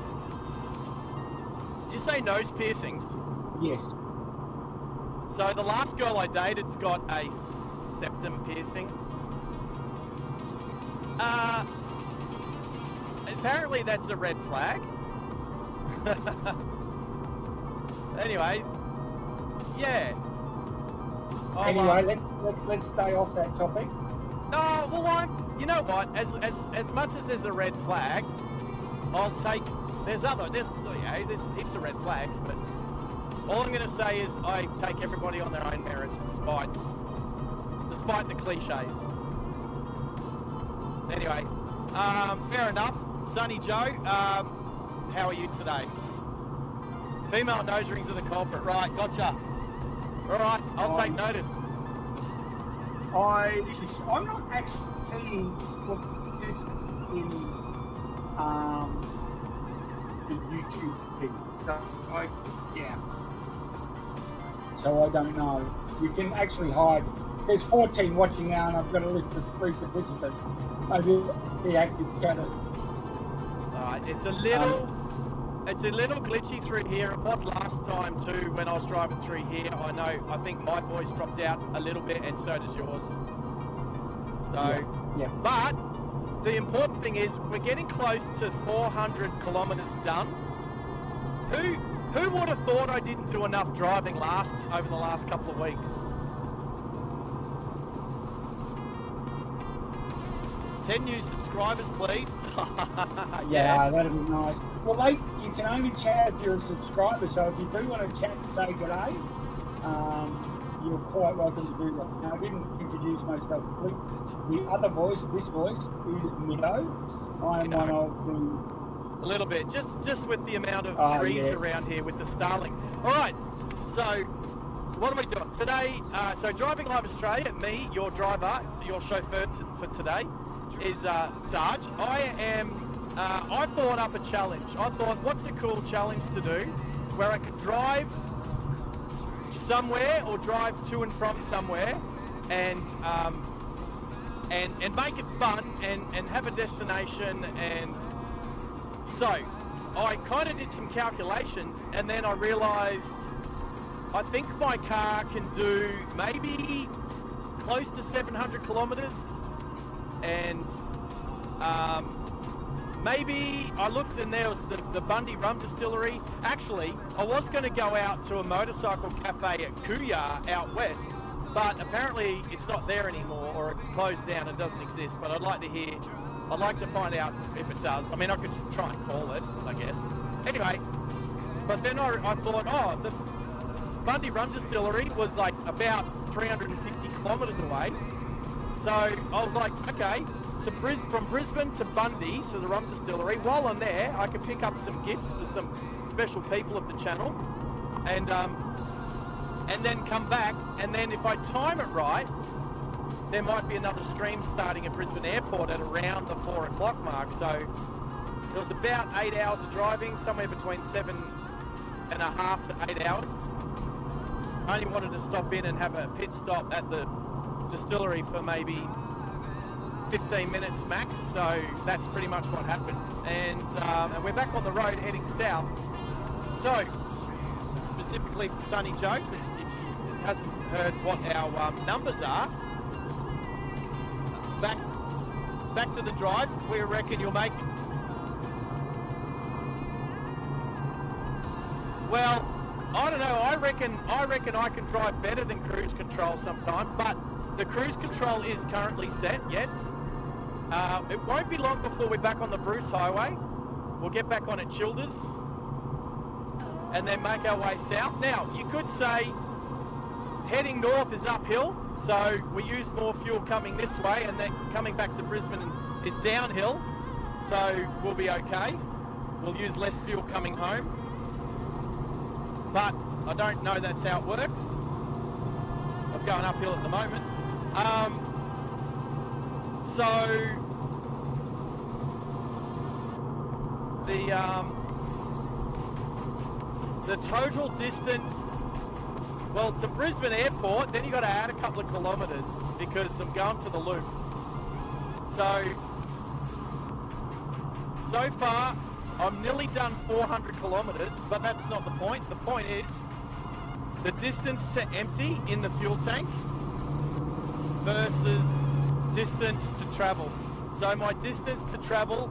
Did you say nose piercings? Yes. So the last girl I dated's got a septum piercing. Apparently that's a red flag. Anyway, yeah. Anyway, let's stay off that topic. No, well, you know what? As much as there's a red flag, I'll take. There's heaps of red flags, but all I'm going to say is I take everybody on their own merits, despite the cliches. Anyway, fair enough. Sonny Joe, how are you today? Female nose rings are the culprit, right? Gotcha. All right, I'll take notice. I'm not actually seeing this in the YouTube feed. So I don't know. You can actually hide. There's 14 watching now, and I've got a list of 3 participants. Maybe the active chatters. Alright, it's a little glitchy through here. It was last time too when I was driving through here. I think my voice dropped out a little bit, and so does yours. So, yeah. But the important thing is we're getting close to 400 kilometers done. Who would have thought I didn't do enough driving over the last couple of weeks? 10 new subscribers, please. Yeah, that'd be nice. Well, you can only chat if you're a subscriber, so if you do want to chat and say g'day, you're quite welcome to do that. Now, I didn't introduce myself. The other voice, this voice, is Mido. I'm one of the... A little bit, just with the amount of trees yeah. around here with the starling. All right, so what are we doing today? So Driving Live Australia, me, your driver, your chauffeur for today is Sarge. I thought up a challenge. I thought, what's a cool challenge to do where I could drive somewhere or drive to and from somewhere and make it fun and have a destination. And so I kind of did some calculations, and then I realized I think my car can do maybe close to 700 kilometers, and maybe I looked and there was the Bundy Rum Distillery. Actually, I was going to go out to a motorcycle cafe at Kooyar out west, but apparently it's not there anymore, or it's closed down and doesn't exist. But I'd like to find out if it does. I mean, I could try and call it, I guess. Anyway, but then I thought, the Bundy Rum Distillery was like about 350 kilometres away. So I was like, okay, so from Brisbane to Bundy to the rum distillery. While I'm there, I can pick up some gifts for some special people of the channel, and then come back. And then if I time it right, there might be another stream starting at Brisbane Airport at around the 4 o'clock mark. So it was about 8 hours of driving, somewhere between 7.5 to 8 hours. I only wanted to stop in and have a pit stop at the distillery for maybe 15 minutes max, so that's pretty much what happened. And we're back on the road heading south. So specifically for Sunny Joe, because if she hasn't heard what our numbers are, back to the drive, we reckon you'll make it. Well, I don't know, I reckon I can drive better than cruise control sometimes, but the cruise control is currently set, yes. It won't be long before we're back on the Bruce Highway. We'll get back on at Childers and then make our way south. Now, you could say heading north is uphill, so we use more fuel coming this way, and then coming back to Brisbane is downhill, so we'll be okay. We'll use less fuel coming home. But I don't know that's how it works. I'm going uphill at the moment. So the total distance, well, to Brisbane Airport, then you got to add a couple of kilometres because I'm going to the loop. So far, I'm nearly done 400 kilometres, but that's not the point. The point is the distance to empty in the fuel tank versus distance to travel. So my distance to travel,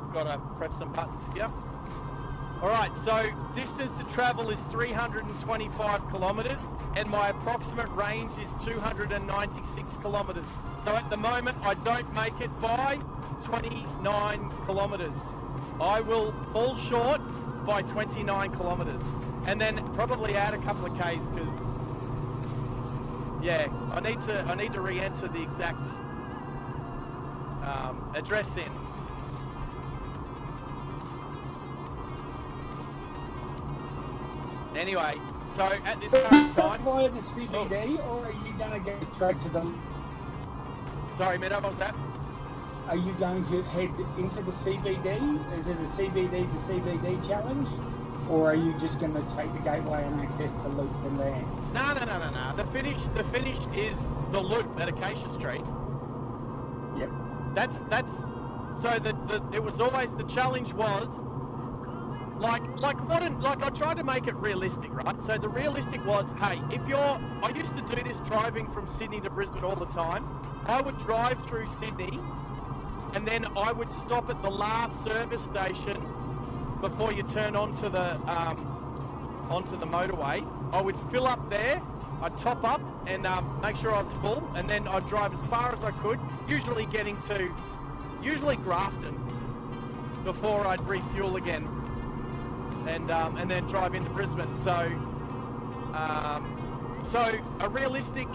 I've got to press some buttons here. All right, so distance to travel is 325 kilometres, and my approximate range is 296 kilometres. So at the moment, I don't make it by 29 kilometres. I will fall short by 29 kilometres, and then probably add a couple of Ks because, yeah, I need to re-enter the exact address in. Anyway, so at this current time, via the CBD, or are you going to go straight to the? Sorry, Meadow, what was that? Are you going to head into the CBD? Is it a CBD to CBD challenge, or are you just going to take the gateway and access the loop from there? No. The finish is the loop at Acacia Street. Yep. That's so it was always the challenge was like I tried to make it realistic, right? So the realistic was, hey, I used to do this driving from Sydney to Brisbane all the time. I would drive through Sydney, and then I would stop at the last service station before you turn onto the motorway. I would fill up there, I'd top up and make sure I was full, and then I'd drive as far as I could, usually Grafton, before I'd refuel again, and then drive into Brisbane. So So a realistic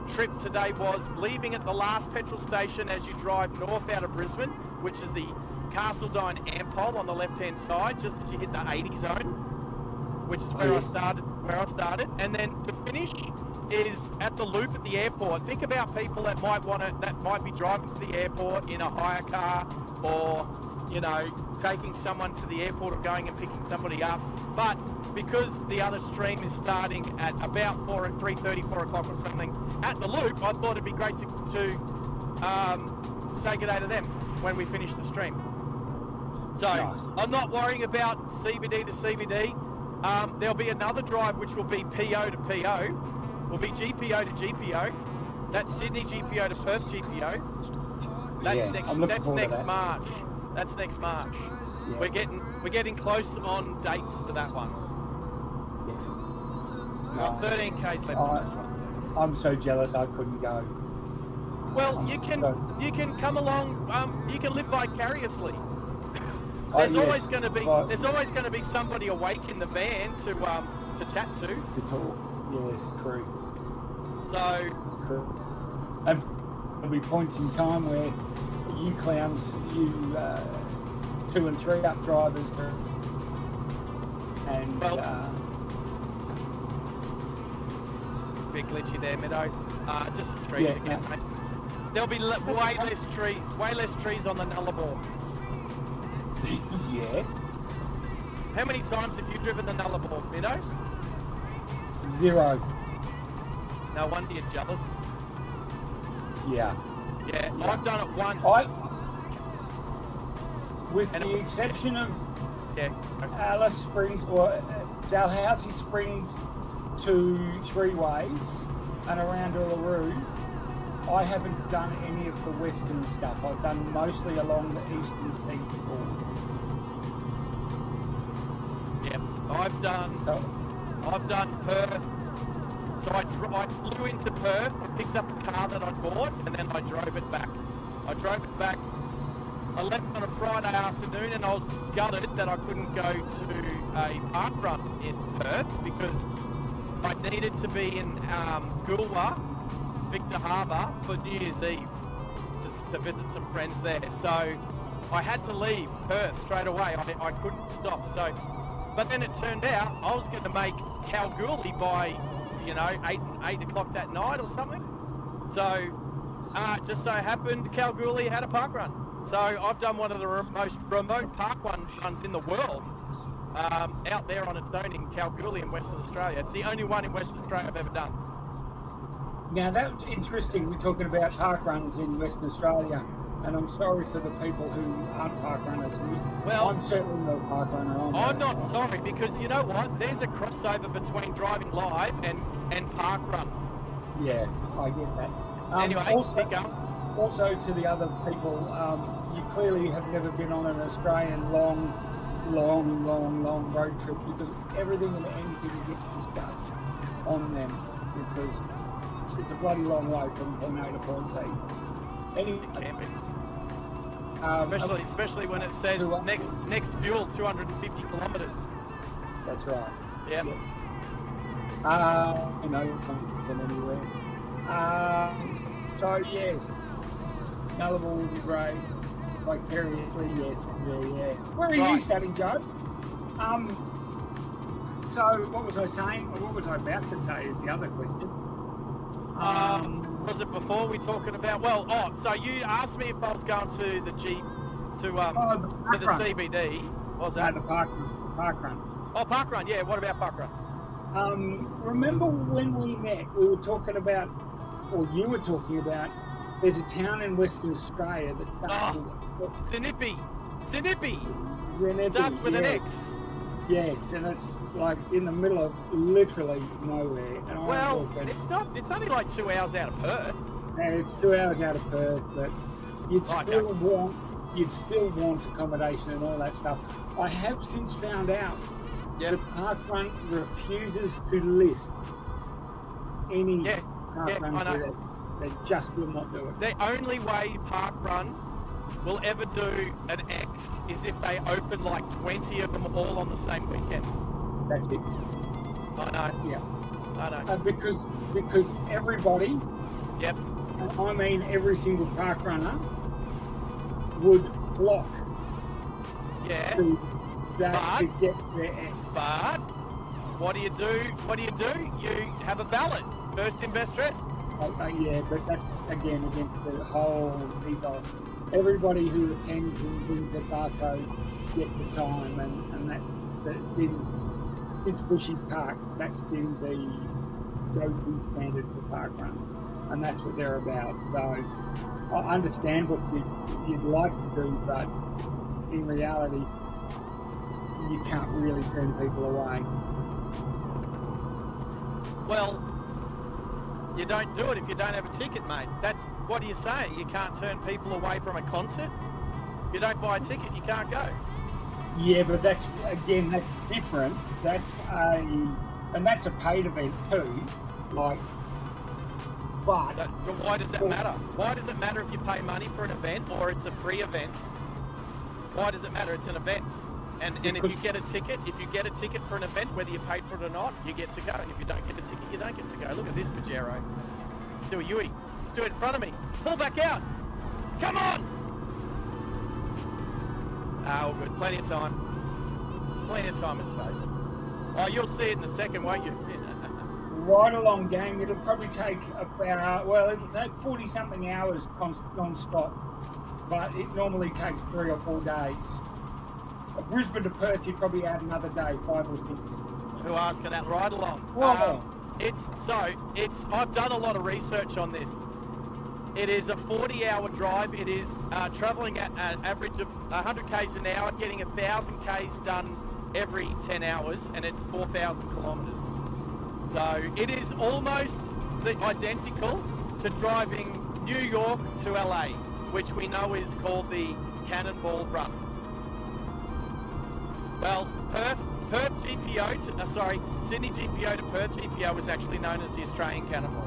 trip today was leaving at the last petrol station as you drive north out of Brisbane, which is the Castledine Ampol on the left-hand side, just as you hit the 80 zone, which is where I started. And then to finish is at the loop at the airport. Think about people that might be driving to the airport in a hire car, or taking someone to the airport or going and picking somebody up. But because the other stream is starting at about 3:30, 4 o'clock or something at the loop, I thought it'd be great to say good day to them when we finish the stream. So Nice. I'm not worrying about CBD to CBD. There'll be another drive which will be PO to PO, will be GPO to GPO. That's Sydney GPO to Perth GPO. That's Yeah, I'm looking forward to that. March. That's next March. Yeah. We're getting close on dates for that one. We've got Nice. 13 Ks left on this one. I'm so jealous I couldn't go. Well, you can come along. You can live vicariously. There's yes, always going to be but- somebody awake in the van to chat to. To talk. Yes, true. So True. And there'll be points in time where you clowns, you 2 and 3 up drivers, and Well- bit glitchy there, Meadow. Just some trees Yeah, again, no. mate. There'll be way less trees on the Nullarbor. yes, How many times have you driven the Nullarbor, Meadow? 0. No wonder you're jealous. Yeah. Yeah, I've done it once. With And the it- exception of Yeah. Alice Springs or Dalhousie Springs to 3 ways and around Uluru, I haven't done any of the western stuff. I've done mostly along the eastern seaboard. Yeah. I've done Perth. So I flew into Perth, I picked up a car that I bought, and then I drove it back. I I left on a Friday afternoon, and I was gutted that I couldn't go to a park run in Perth because I needed to be in Goolwa, Victor Harbour, for New Year's Eve to visit some friends there. So I had to leave Perth straight away. I couldn't stop. So, but then it turned out I was going to make Kalgoorlie by 8 o'clock that night or something. So just so happened Kalgoorlie had a park run. So I've done one of the most remote park runs in the world, out there on its own in Kalgoorlie in Western Australia. It's the only one in Western Australia I've ever done. Now that's interesting. We're talking about park runs in Western Australia, and I'm sorry for the people who aren't park runners. Well, I'm certainly not a park runner. I'm not sorry, because you know what? There's a crossover between driving live and park run. Yeah, I get that. Anyway, keep going. Also, to the other people, you clearly have never been on an Australian long road trip, because everything and anything gets discussed on them, because it's a bloody long way from point A to point B. Anyway, Can be. um, Especially when it says to, next fuel 250 kilometres. that's right. Yeah. From anywhere. So yes, Nullarbor would be great. Vicariously, yes, yeah. Where are you Right. studying, Joe? So what was I saying? Or what was I about to say? Is the other question. Was it before we talking about? So you asked me if I was going to the Jeep to the park the run. CBD. What was No, that? the park run. Oh, park run. Yeah. What about park run? Remember when we met? We were talking about, or you were talking about. There's a town in Western Australia that Sinipi. Rennepi, Starts with an yeah. X. Yes, and it's like in the middle of literally nowhere. And Well, it's not. It's only like 2 hours out of Perth. and it's 2 hours out of Perth, but you'd Right, still want accommodation and all that stuff. I have since found out Yep. the park run refuses to list any Yeah, park yeah, run I know. there. They just will not do it. The only way park run will ever do an X is if they open like 20 of them all on the same weekend. That's it. I know. Yeah. I know. because everybody, Yep. and I mean every single park runner, would block Yeah. to that But- to get their X. But what do you do? What do? You have a ballot. First in, best dressed. Yeah, but that's again against the whole ethos. Everybody who attends and brings their barcode gets the time, and that's been since Bushy Park. That's been the go-to standard for park run, and that's what they're about. So I understand what you'd like to do, but in reality, you can't really turn people away. Well, you don't do it if you don't have a ticket, mate. That's what do you say? You can't turn people away from a concert. If you don't buy a ticket, you can't go. Yeah, but that's different. That's a paid event too. Like, but So why does that matter? Why does it matter if you pay money for an event or it's a free event? Why does it matter? It's an event. And if you get a ticket for an event, whether you paid for it or not, you get to go. And if you don't get a ticket, you don't get to go. Look at this Pajero. Still Yui. Still in front of me. Pull back out. Come on. All good. Plenty of time. Plenty of time and space. Oh, you'll see it in a second, won't you? right along gang, it'll probably take about it'll take 40-something hours non-stop, but it normally takes 3 or 4 days. Brisbane to Perth, you'd probably add another day, 5 or 6. Who asking that ride along? Well, I've done a lot of research on this. It is a 40-hour drive. It is travelling at an average of 100 k's an hour, getting 1,000 k's done every 10 hours, and it's 4,000 kilometres. So it is almost identical to driving New York to LA, which we know is called the Cannonball Run. Well, Sydney GPO to Perth GPO was actually known as the Australian Cannonball.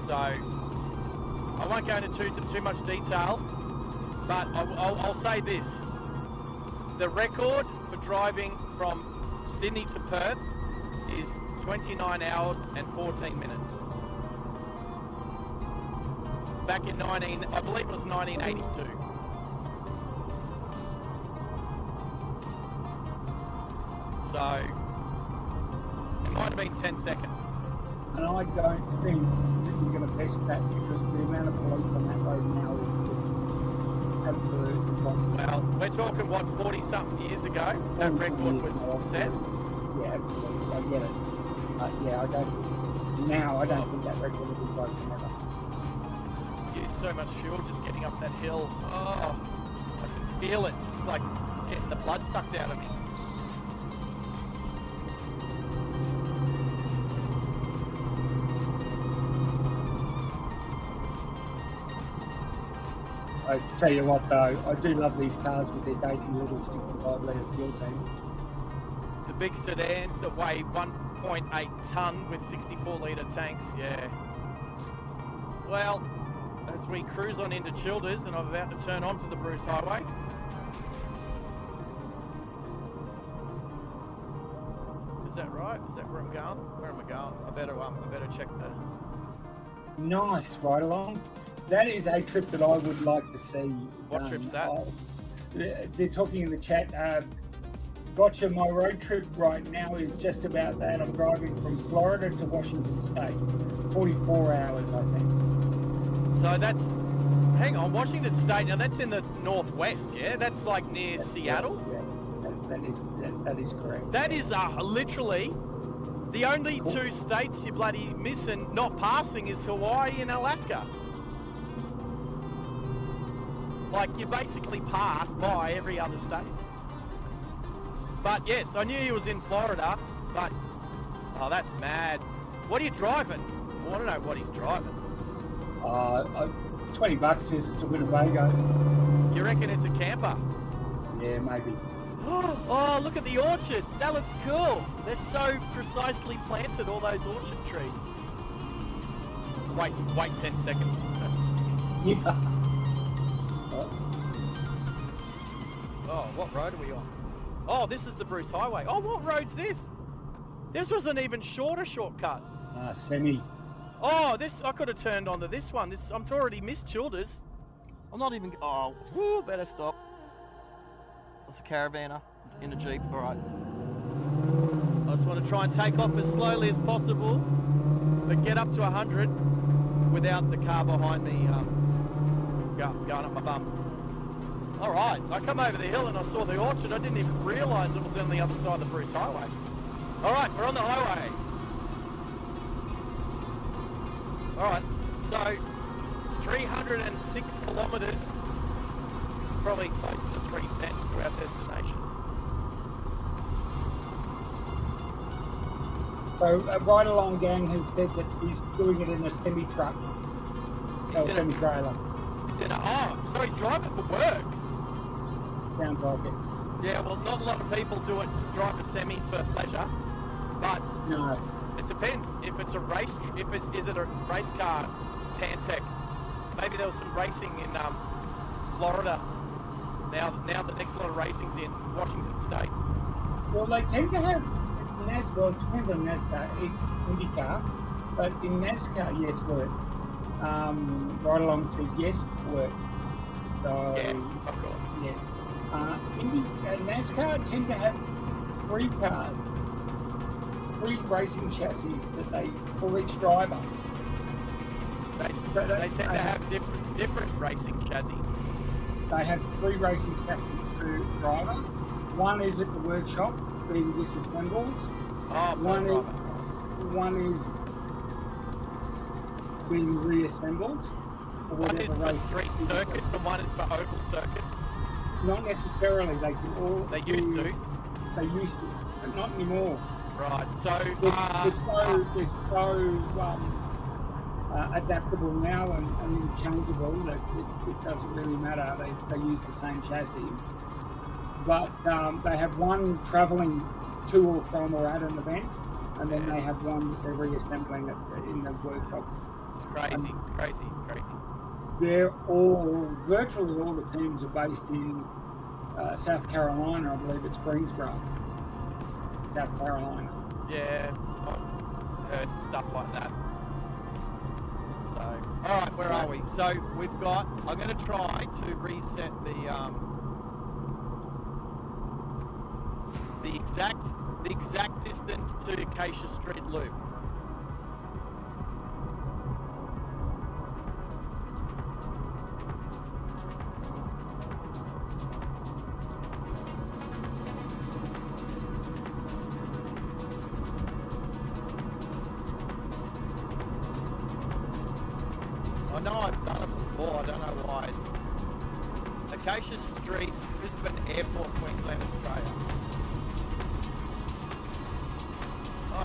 So I won't go into too much detail, but I'll say this. The record for driving from Sydney to Perth is 29 hours and 14 minutes. Back in I believe it was 1982. So it might have been 10 seconds. And I don't think that you're going to best that because the amount of police on that road now is absolutely wrong. Well, we're talking, 40-something years ago, that record was set? Yeah, absolutely. I get it. I don't think that record will be broken ever. Used so much fuel just getting up that hill. Oh, I can feel it. It's just like getting the blood sucked out of me. I tell you what though, I do love these cars with their dainty little 65-litre fuel tanks. The big sedans that weigh 1.8 tonne with 64-litre tanks, yeah. Well, as we cruise on into Childers, and I'm about to turn onto the Bruce Highway. Is that right? Is that where I'm going? Where am I going? I better check that. Nice, right along. That is a trip that I would like to see. What trip's that? They're talking in the chat. Gotcha, my road trip right now is just about that. I'm driving from Florida to Washington State. 44 hours, I think. So that's, hang on, Washington State, now that's in the northwest, yeah? That's like near Seattle? Yeah, that is correct. That is literally the only 2 states you're bloody missing, not passing, is Hawaii and Alaska. Like, you basically pass by every other state. But yes, I knew he was in Florida, but, oh, that's mad. What are you driving? I want to know what he's driving. $20 says it's a Winnebago. You reckon it's a camper? Yeah, maybe. Oh, look at the orchard. That looks cool. They're so precisely planted, all those orchard trees. Wait 10 seconds. Yeah. Oh, what road are we on? Oh, this is the Bruce Highway. Oh, what road's this? This was an even shorter shortcut. Semi. Oh, this I could have turned onto this one. I'm already missed Childers. I'm not even. Oh, whoo, better stop. That's a caravaner in a Jeep. All right. I just want to try and take off as slowly as possible, but get up to 100 without the car behind me going up my bum. All right, I come over the hill and I saw the orchard. I didn't even realise it was on the other side of the Bruce Highway. All right, we're on the highway. All right, so 306 kilometres, probably close to 310 to our destination. So a ride along gang has said that he's doing it in a semi truck. Or semi trailer. He's in so he's driving for work. Sounds like it. Yeah, well, not a lot of people drive a semi for pleasure, but No. it depends. If it's a race, is it a race car, Tantec? Maybe there was some racing in Florida. Now the next lot of racing's in Washington State. Well, they tend to have NASCAR. It depends on NASCAR, IndyCar, but in NASCAR, yes, work. Right along says yes, work. So Yeah, of course. yeah. NASCAR tend to have three cars, three racing chassis that they for each driver. They tend to have different racing chassis. They have three racing chassis per driver. One is at the workshop being disassembled. Oh, One is being reassembled. One is for street circuits and one is for oval circuits. Not necessarily. They can all. They used to. They used to, but not anymore. Right. So They're so adaptable now and interchangeable that it doesn't really matter. They use the same chassis, but they have one travelling to or from or at an event, and then they have one that they're reassembling in the workshops. It's crazy. It's crazy. They're virtually all the teams are based in South Carolina. I believe it's Greensboro, South Carolina. Yeah, I've heard stuff like that. So, all right, where are we? So we've got. I'm going to try to reset the exact distance to Acacia Street Loop. I know I've done it before, I don't know why. It's Acacia Street, Brisbane Airport, Queensland, Australia.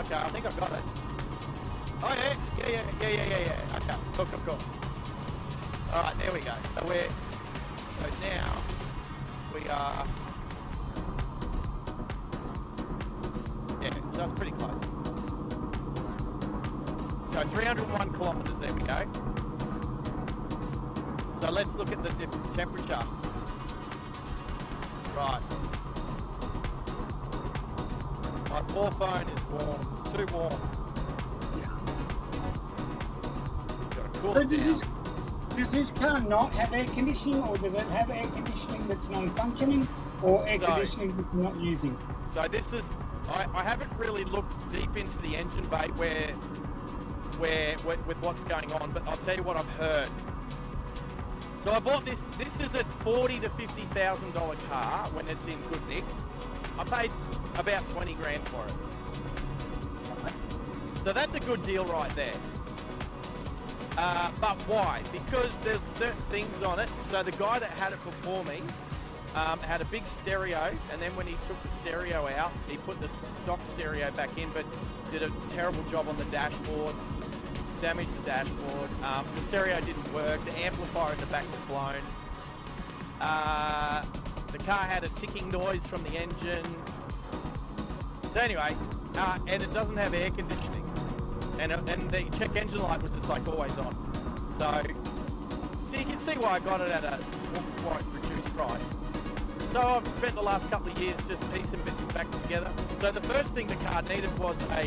Okay, I think I've got it. Oh yeah. Okay, cool. Alright, there we go. So now we are, yeah, so it's pretty close. So 301 kilometres, there we go. So let's look at the different temperature. Right. My poor phone is warm. It's too warm. Gotta cool So it down. does this car not have air conditioning, or does it have air conditioning that's non-functioning, or air conditioning that's not using? So this is, I haven't really looked deep into the engine bay where with what's going on, but I'll tell you what I've heard. So I bought this. This is a $40,000 to $50,000 car when it's in good nick. I paid about 20 grand for it. So that's a good deal right there. But why? Because there's certain things on it. So the guy that had it before me had a big stereo, and then when he took the stereo out, he put the stock stereo back in, but did a terrible job on the dashboard. Damaged the dashboard. The stereo didn't work. The amplifier in the back was blown. The car had a ticking noise from the engine. So anyway, and it doesn't have air conditioning. And the check engine light was just like always on. So you can see why I got it at a quite reduced price. So I've spent the last couple of years just piecing bits and back together. So the first thing the car needed was a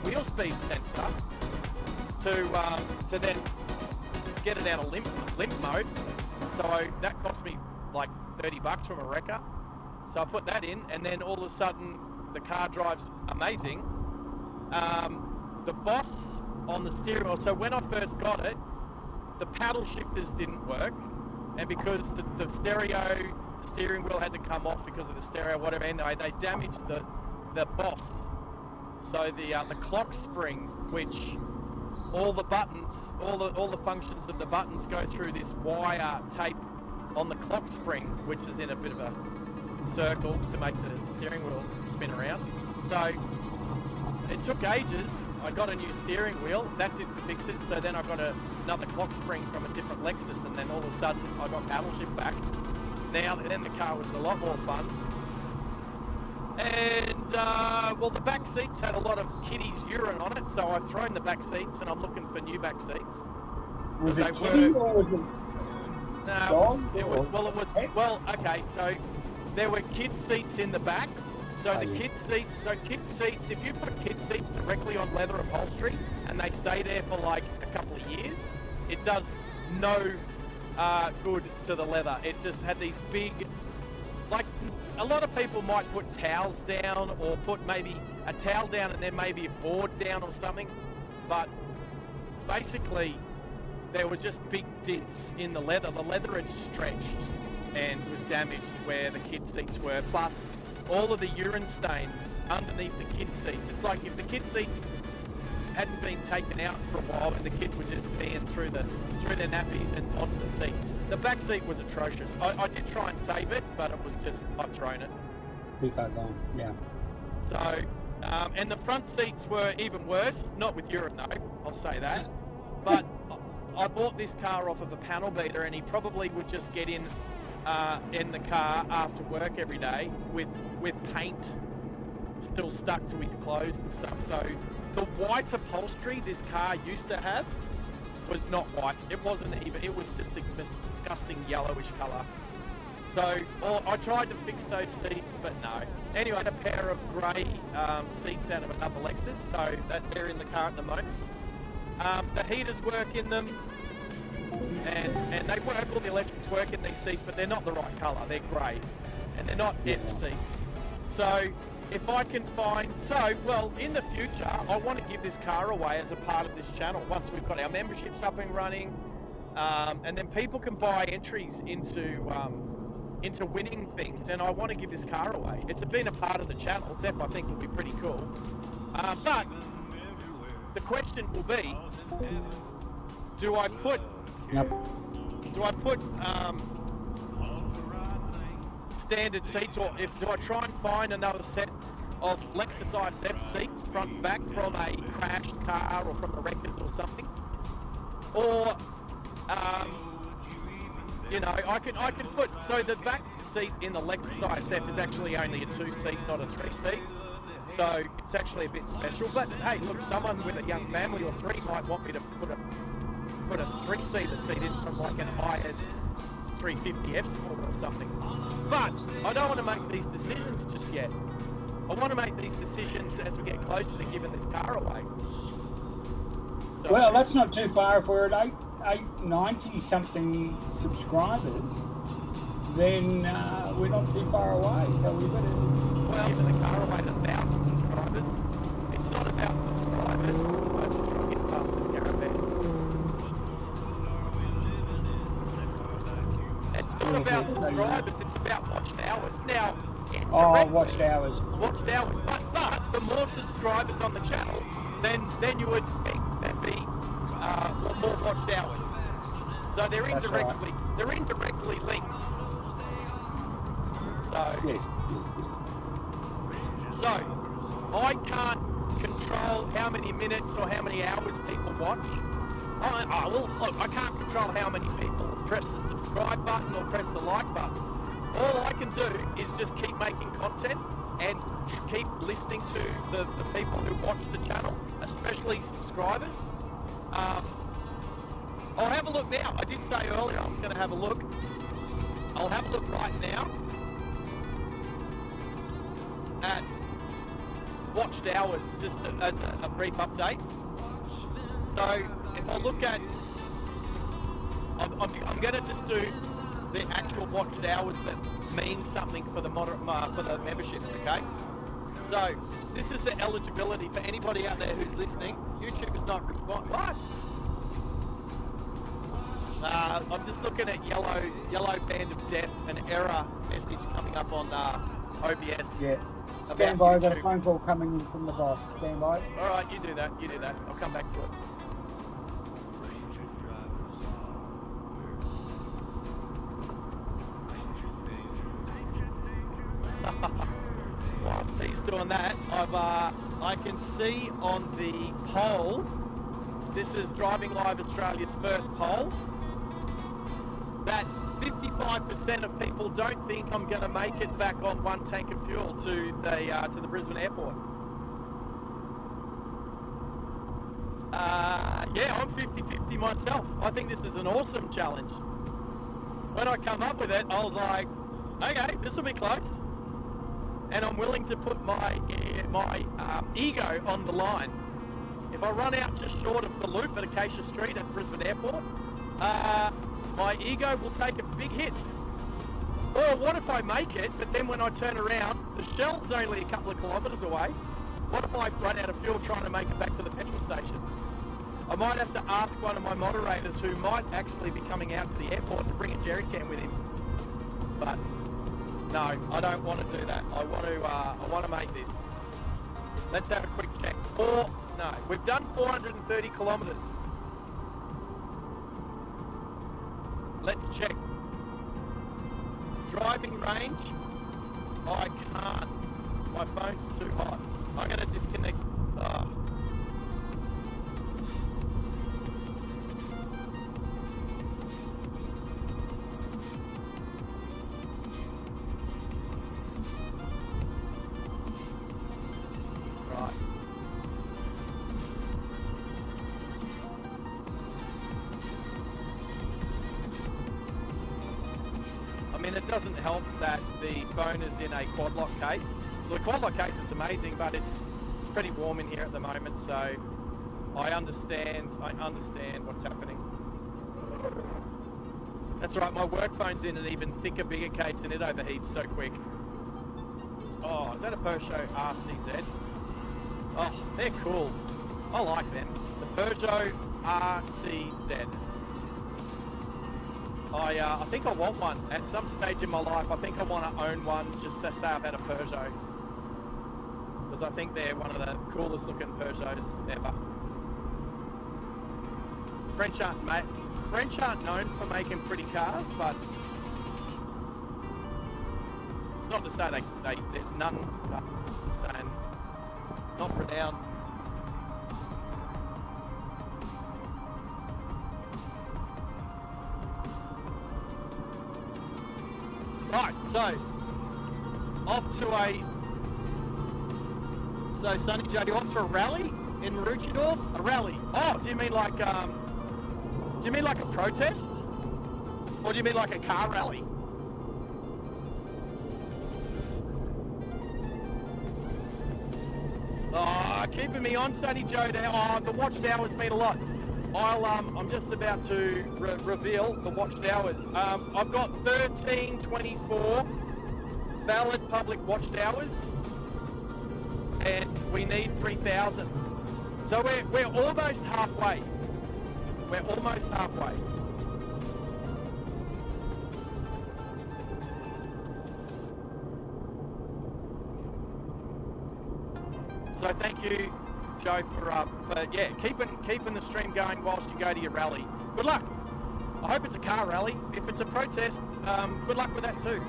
wheel speed sensor to then get it out of limp mode. So that cost me like $30 from a wrecker. So I put that in, and then all of a sudden the car drives amazing. The boss on the steering wheel, so when I first got it, the paddle shifters didn't work, and because the steering wheel had to come off because of the stereo, whatever, anyway, they damaged the boss. So the clock spring, which all the buttons, all the functions of the buttons go through this wire tape on the clock spring, which is in a bit of a circle to make the steering wheel spin around. So it took ages. I got a new steering wheel, that didn't fix it, so then I got another clock spring from a different Lexus, and then all of a sudden I got paddle shift back. Then the car was a lot more fun. And well, the back seats had a lot of kitties' urine on it, so I've thrown the back seats and I'm looking for new back seats. Was it kitty or was it dog? Well, okay, so there were kid seats in the back. So kids seats, if you put kid seats directly on leather upholstery and they stay there for like a couple of years, it does no good to the leather. It just had these big, like a lot of people might put towels down or put maybe a towel down and then maybe a board down or something, but basically there were just big dents in the leather. The leather had stretched and was damaged where the kid seats were, plus all of the urine stain underneath the kids' seats. It's like if the kids' seats hadn't been taken out for a while and the kids were just peeing through their nappies and onto the seat. The back seat was atrocious. I did try and save it, but it was just, I've thrown it. Too far gone, yeah. So, and the front seats were even worse, not with urine though, I'll say that. But I bought this car off of a panel beater, and he probably would just get in the car after work every day with paint still stuck to his clothes and stuff. So the white upholstery this car used to have was not white. It wasn't even, it was just a disgusting yellowish colour. So I tried to fix those seats, but no. Anyway, I had a pair of grey seats out of another Lexus, so they're in the car at the moment. The heaters work in them, and they work, all the electrics work in these seats, but they're not the right colour. They're grey, and they're not F seats. So if I can find, well, in the future, I want to give this car away as a part of this channel once we've got our memberships up and running, and then people can buy entries into winning things, and I want to give this car away. It's been a part of the channel. Zeph, I think, will be pretty cool. But the question will be, do I put standard seats, or do I try and find another set of Lexus ISF seats front and back from a crashed car or from the wreckers or something? Or you know, I can put, so the back seat in the Lexus ISF is actually only a 2-seat, not a 3-seat. So it's actually a bit special. But hey, look, someone with a young family or 3 might want me to put a 3-seater seat in from like an IS 350 F Sport or something. But I don't want to make these decisions just yet. I want to make these decisions as we get closer to giving this car away. So, well, that's not too far. If we're at 890 something subscribers, then we're not too far away. So we better. Well, giving the car away to 1,000 subscribers. It's not about subscribers. I'm just trying to get past this caravan. It's not about subscribers, it's about watched hours. Now, watched hours. Watched hours. But the more subscribers on the channel, then you would think there'd be more watched hours. So they're indirectly linked. So Yes. So I can't control how many minutes or how many hours people watch. I can't control how many people press the subscribe button or press the like button. All I can do is just keep making content and keep listening to the people who watch the channel, especially subscribers. I'll have a look now. I did say earlier I was going to have a look. I'll have a look right now. at watched hours, just as a brief update. So if I look at, I'm going to just do the actual watched hours that means something for the memberships, okay? So this is the eligibility for anybody out there who's listening. YouTube is not responding. What? I'm just looking at yellow band of death, an error message coming up on OBS. Yeah. Stand by, I've got a phone call coming in from the boss. Stand by. All right, you do that. I'll come back to it. Whilst he's doing that, I can see on the poll, this is Driving Live Australia's first poll, that 55% of people don't think I'm going to make it back on one tank of fuel to the Brisbane airport. Yeah, I'm 50-50 myself. I think this is an awesome challenge. When I come up with it, I was like, okay, this will be close. And I'm willing to put my ego on the line. If I run out just short of the loop at Acacia Street at Brisbane Airport, my ego will take a big hit. Or what if I make it, but then when I turn around, the Shell's only a couple of kilometres away. What if I run out of fuel trying to make it back to the petrol station? I might have to ask one of my moderators who might actually be coming out to the airport to bring a jerry can with him. But no, I don't want to do that. I want to make this. Let's have a quick check. We've done 430 kilometres. Let's check. Driving range. I can't. My phone's too hot. I'm going to disconnect. Right. I mean, it doesn't help that the phone is in a quad lock case. The quad lock case is amazing, but it's pretty warm in here at the moment, so I understand what's happening. That's right, my work phone's in an even thicker, bigger case and it overheats so quick. Oh, is that a Peugeot RCZ? Oh, they're cool. I like them. The Peugeot RCZ. I think I want one. At some stage in my life, I think I want to own one just to say I've had a Peugeot. Because I think they're one of the coolest looking Peugeots ever. French aren't known for making pretty cars, but it's not to say there's none. Just saying, not renowned. Right, so off to so Sonny Joe, you off to a rally in Maroochydore? A rally? Oh, do you mean like a protest? Or do you mean like a car rally? Oh, keeping me on, Sonny Joe there. Oh, the watched hours mean a lot. I'm just about to reveal the watched hours. I've got 1324 valid public watched hours, and we need 3,000. So we're almost halfway. We're almost halfway. So thank you, Joe, for keeping the stream going whilst you go to your rally. Good luck. I hope it's a car rally. If it's a protest, good luck with that too.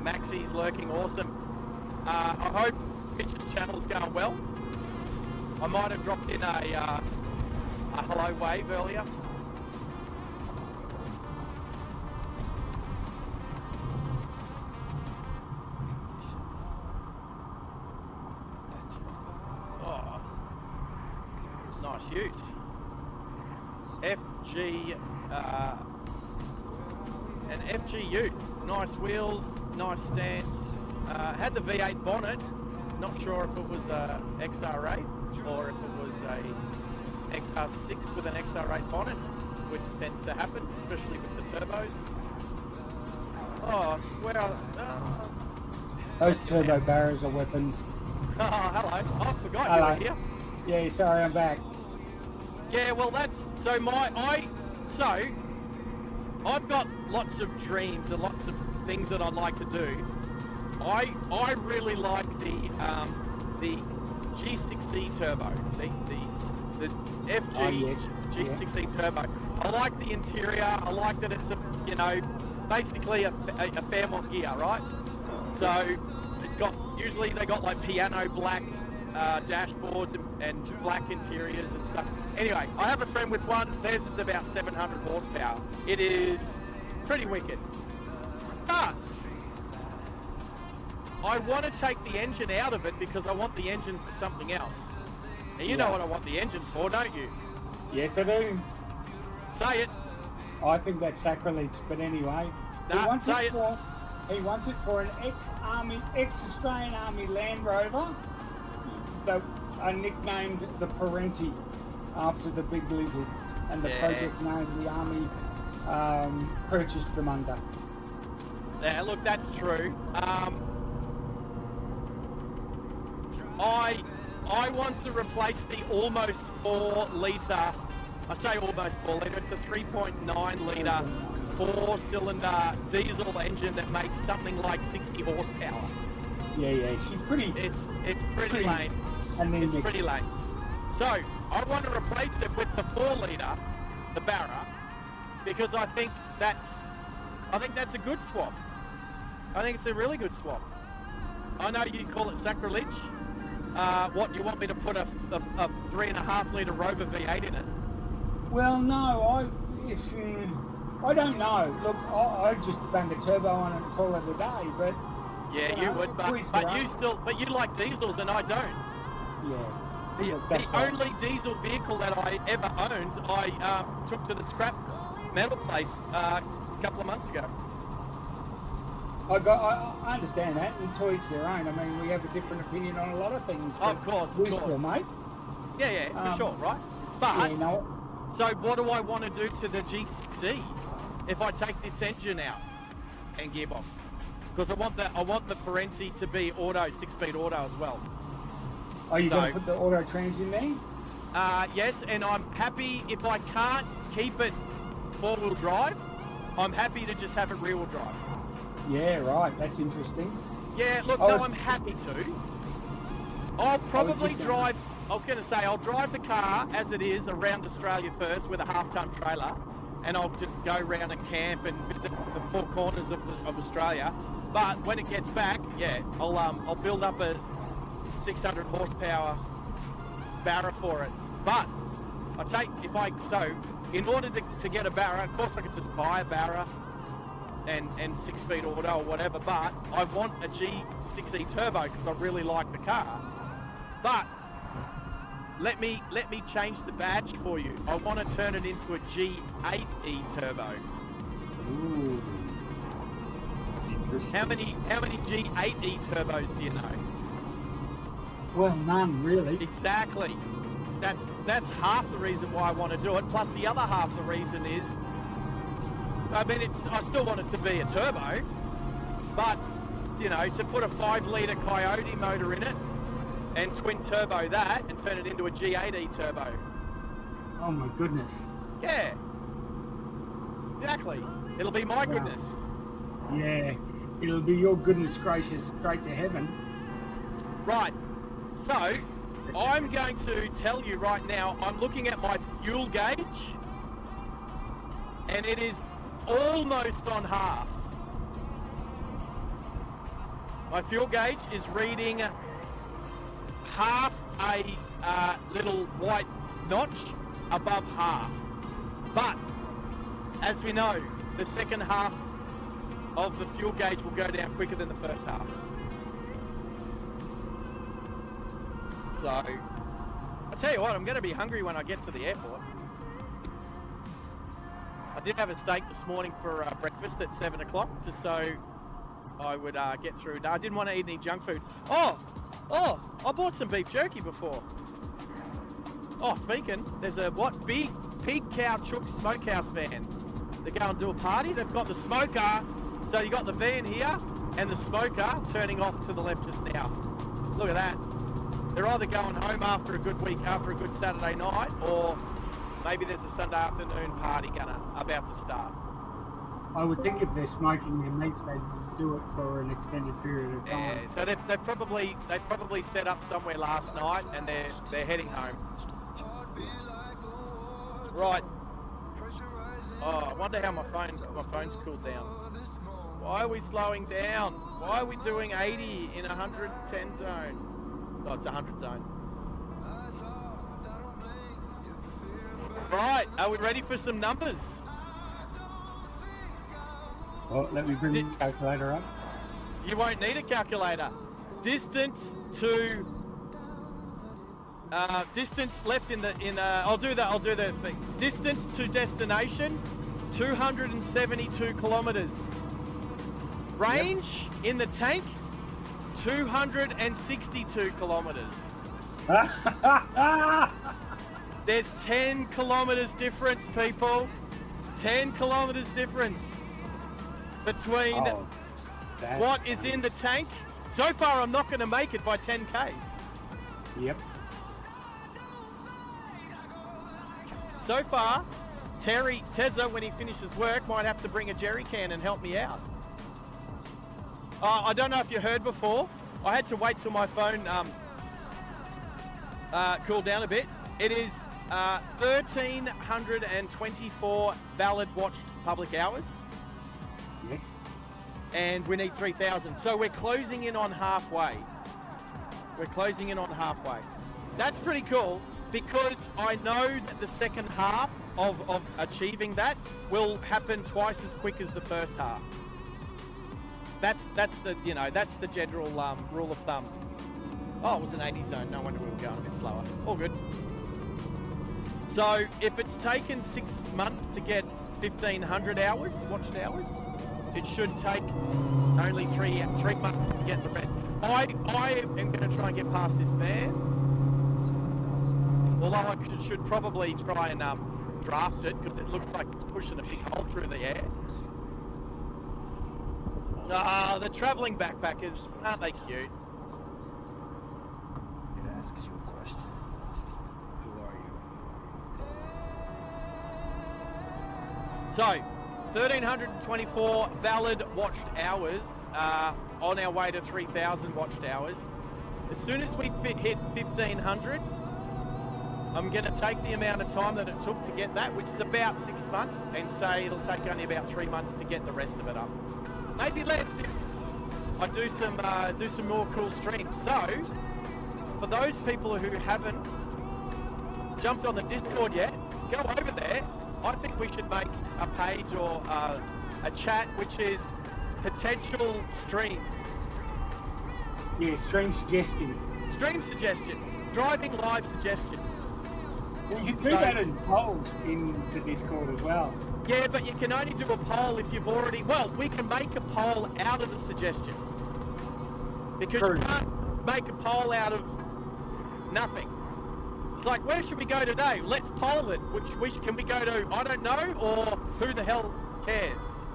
Maxie's lurking, awesome. I hope Mitch's channel's going well. I might have dropped in a hello wave earlier. Oh, nice use. FG an FGU. Nice wheels, nice stance. Had the V8 bonnet. Not sure if it was a XR8 or if it was a XR6 with an XR8 bonnet, which tends to happen, especially with the turbos. Oh, I swear. Those turbo barrows are weapons. Oh, hello. Oh, I forgot Hello. you were here. Yeah, sorry, I'm back. Yeah, well, that's so I've got lots of dreams and lots of things that I'd like to do. I really like the G6E turbo, the FG yes. G6E turbo. I like the interior. I like that it's basically a Fairmont gear, right? So it's got usually they got like piano black dashboards and black interiors and stuff. Anyway, I have a friend with one. Theirs is about 700 horsepower. It is pretty wicked. But I want to take the engine out of it because I want the engine for something else. And you know what I want the engine for, don't you? Yes, I do. Say it. I think that's sacrilege, but anyway. Nah, he wants say it. He wants it for an ex-Australian Army Land Rover. I nicknamed the Parenti after the big lizards, and the project name the Army purchased them under. Yeah, look, that's true. I want to replace the almost 4 litre. I say almost 4 litre. It's a 3.9 litre 4-cylinder diesel engine that makes something like 60 horsepower. Yeah, she's pretty. It's pretty lame. It's pretty lame. So I want to replace it with the 4 litre, the Barra, because I think that's a good swap. I think it's a really good swap. I know you call it sacrilege. What, you want me to put a 3.5 litre Rover V8 in it? Well, no, I don't know. Look, I just bang a turbo on and call it a day, but yeah, you would, but you like diesels and I don't. Yeah. The only diesel vehicle that I ever owned, I took to the scrap metal place a couple of months ago. I understand that, and to each their own. I mean, we have a different opinion on a lot of things. Of course. Still, mate. Yeah, for sure, right? But yeah, you know, so what do I want to do to the G6E if I take its engine out and gearbox? Because I want the Parenti to be auto, 6-speed auto as well. Are you going to put the auto trans in there? Yes, and I'm happy if I can't keep it 4-wheel drive, I'm happy to just have it rear-wheel drive. Yeah, right. That's interesting. Yeah, look, I'm happy to. I'll probably drive, I'll drive the car as it is around Australia first with a half-ton trailer, and I'll just go around and camp and visit the 4 corners of Australia. But when it gets back, I'll build up a 600 horsepower Barra for it. But in order to get a Barra, of course I could just buy a Barra and 6-speed auto or whatever, but I want a G6E turbo because I really like the car. But let me change the badge for you. I want to turn it into a G8E turbo. Ooh. How many G8E turbos do you know? Well, none really. Exactly. That's half the reason why I want to do it. Plus the other half the reason is, I mean, I still want it to be a turbo, but to put a 5 litre Coyote motor in it and twin turbo that and turn it into a G8E turbo. Oh my goodness. Yeah. Exactly. It'll be my goodness. Yeah. It'll be your goodness gracious straight to heaven. Right. So, I'm going to tell you right now, I'm looking at my fuel gauge, and it is almost on half. My fuel gauge is reading half a little white notch above half. But, as we know, the second half of the fuel gauge will go down quicker than the first half. So, I'll tell you what, I'm going to be hungry when I get to the airport. I did have a steak this morning for breakfast at 7 o'clock, just so I would get through. I didn't want to eat any junk food. Oh, I bought some beef jerky before. Oh, speaking, there's a big Pig Cow Chook Smokehouse van. They're going to do a party. They've got the smoker, so you got the van here and the smoker turning off to the left just now. Look at that. They're either going home after a good week, after a good Saturday night, or maybe there's a Sunday afternoon party about to start. I would think if they're smoking their meats, they'd do it for an extended period of time. Yeah, so they probably set up somewhere last night and they're heading home. Right. Oh, I wonder how my phone's cooled down. Why are we slowing down? Why are we doing 80 in 110 zone? Oh, it's 100 zone. Right, are we ready for some numbers? Well, let me bring the calculator up. You won't need a calculator. Distance to distance left in the I'll do the thing. Distance to destination, 272 kilometers. Range in the tank, 262 kilometers. There's 10 kilometers difference, people. 10 kilometers difference between what is in the tank. So far, I'm not going to make it by 10 Ks. Yep. So far, Tezza, when he finishes work, might have to bring a jerry can and help me out. I don't know if you heard before. I had to wait till my phone cooled down a bit. It is 1,324 valid watched public hours. Yes. And we need 3,000. So we're closing in on halfway. That's pretty cool, because I know that the second half of achieving that will happen twice as quick as the first half. That's the general rule of thumb. Oh, it was an 80 zone. No wonder we were going a bit slower. All good. So if it's taken 6 months to get 1,500 hours, watched hours, it should take only three months to get the rest. I am going to try and get past this van. Although I should probably try and draft it, because it looks like it's pushing a big hole through the air. Ah, the travelling backpackers, aren't they cute? It asks you a question. Who are you? So, 1,324 valid watched hours, on our way to 3,000 watched hours. As soon as we hit 1,500, I'm going to take the amount of time that it took to get that, which is about 6 months, and say it'll take only about 3 months to get the rest of it up. Maybe less if I do some more cool streams. So, for those people who haven't jumped on the Discord yet, go over there. I think we should make a page or a chat which is potential streams. Yeah, stream suggestions. Stream suggestions. Driving live suggestions. Well, you do that in polls in the Discord as well. Yeah, but you can only do a poll if you've already... Well, we can make a poll out of the suggestions. Because True. You can't make a poll out of nothing. It's like, where should we go today? Let's poll it. Which can we go to, I don't know, or who the hell cares?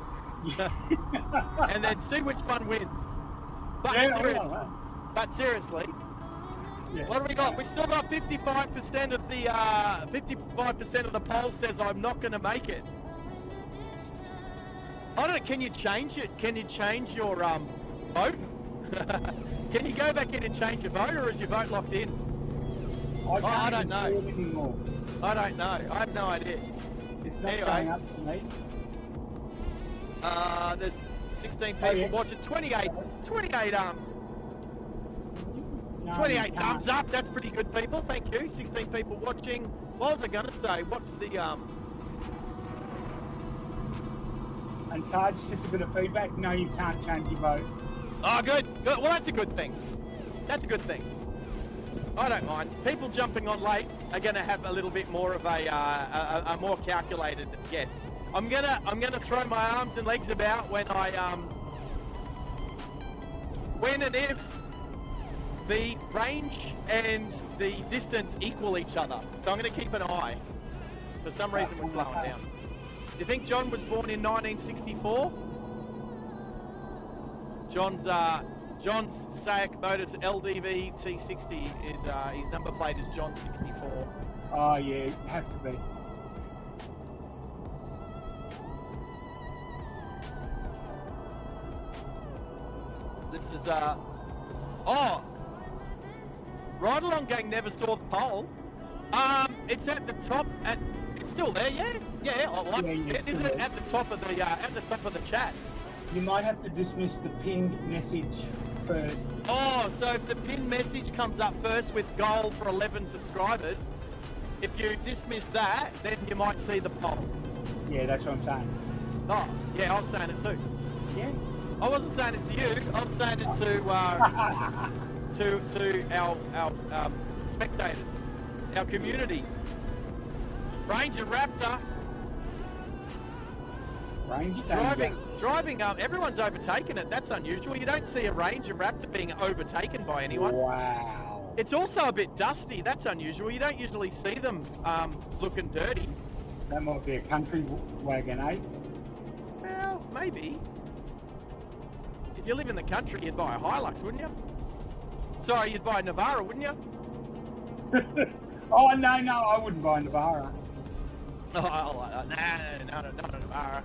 And then see which one wins. But, Yeah, seriously, yeah. what do we got? We still got 55% of the 55% of the poll says I'm not going to make it. I don't know. Can you change it? Can you change your vote? Can you go back in and change your vote, or is your vote locked in? I don't know. do it anymore. I don't know. I have no idea. It's not Anyway. showing up for me. There's 16 people yeah. watching. 28 No, 28 you can't. thumbs up. That's pretty good, people. Thank you. 16 people watching. What was I going to say? What's the And Sarge, just a bit of feedback. No, you can't change your vote. Oh, good. Well, that's a good thing. That's a good thing. I don't mind. People jumping on late are going to have a little bit more of a more calculated guess. I'm gonna throw my arms and legs about when when and if the range and the distance equal each other. So I'm gonna keep an eye. For some reason we're slowing down. Do you think John was born in 1964? John's SAIC Motors LDV T60 is his number plate is John 64. Oh yeah, have to be. This is Ride Along Gang never saw the poll. It's at the top. It's still there, yeah. Yeah, I like to see it. Isn't it at the top of the chat? You might have to dismiss the pinned message first. Oh, so if the pinned message comes up first with goal for 11 subscribers, if you dismiss that, then you might see the poll. Yeah, that's what I'm saying. Oh, yeah, I was saying it too. Yeah. I wasn't saying it to you. I was saying it to our spectators, our community. Ranger Raptor driving. Everyone's overtaken it. That's unusual. You don't see a Ranger Raptor being overtaken by anyone. Wow. It's also a bit dusty. That's unusual. You don't usually see them looking dirty. That might be a country wagon, eh? Well, maybe. If you live in the country, you'd buy a Hilux, wouldn't you? Sorry, you'd buy a Navara, wouldn't you? Oh, no, I wouldn't buy a Navara. Oh, no, not a Navara.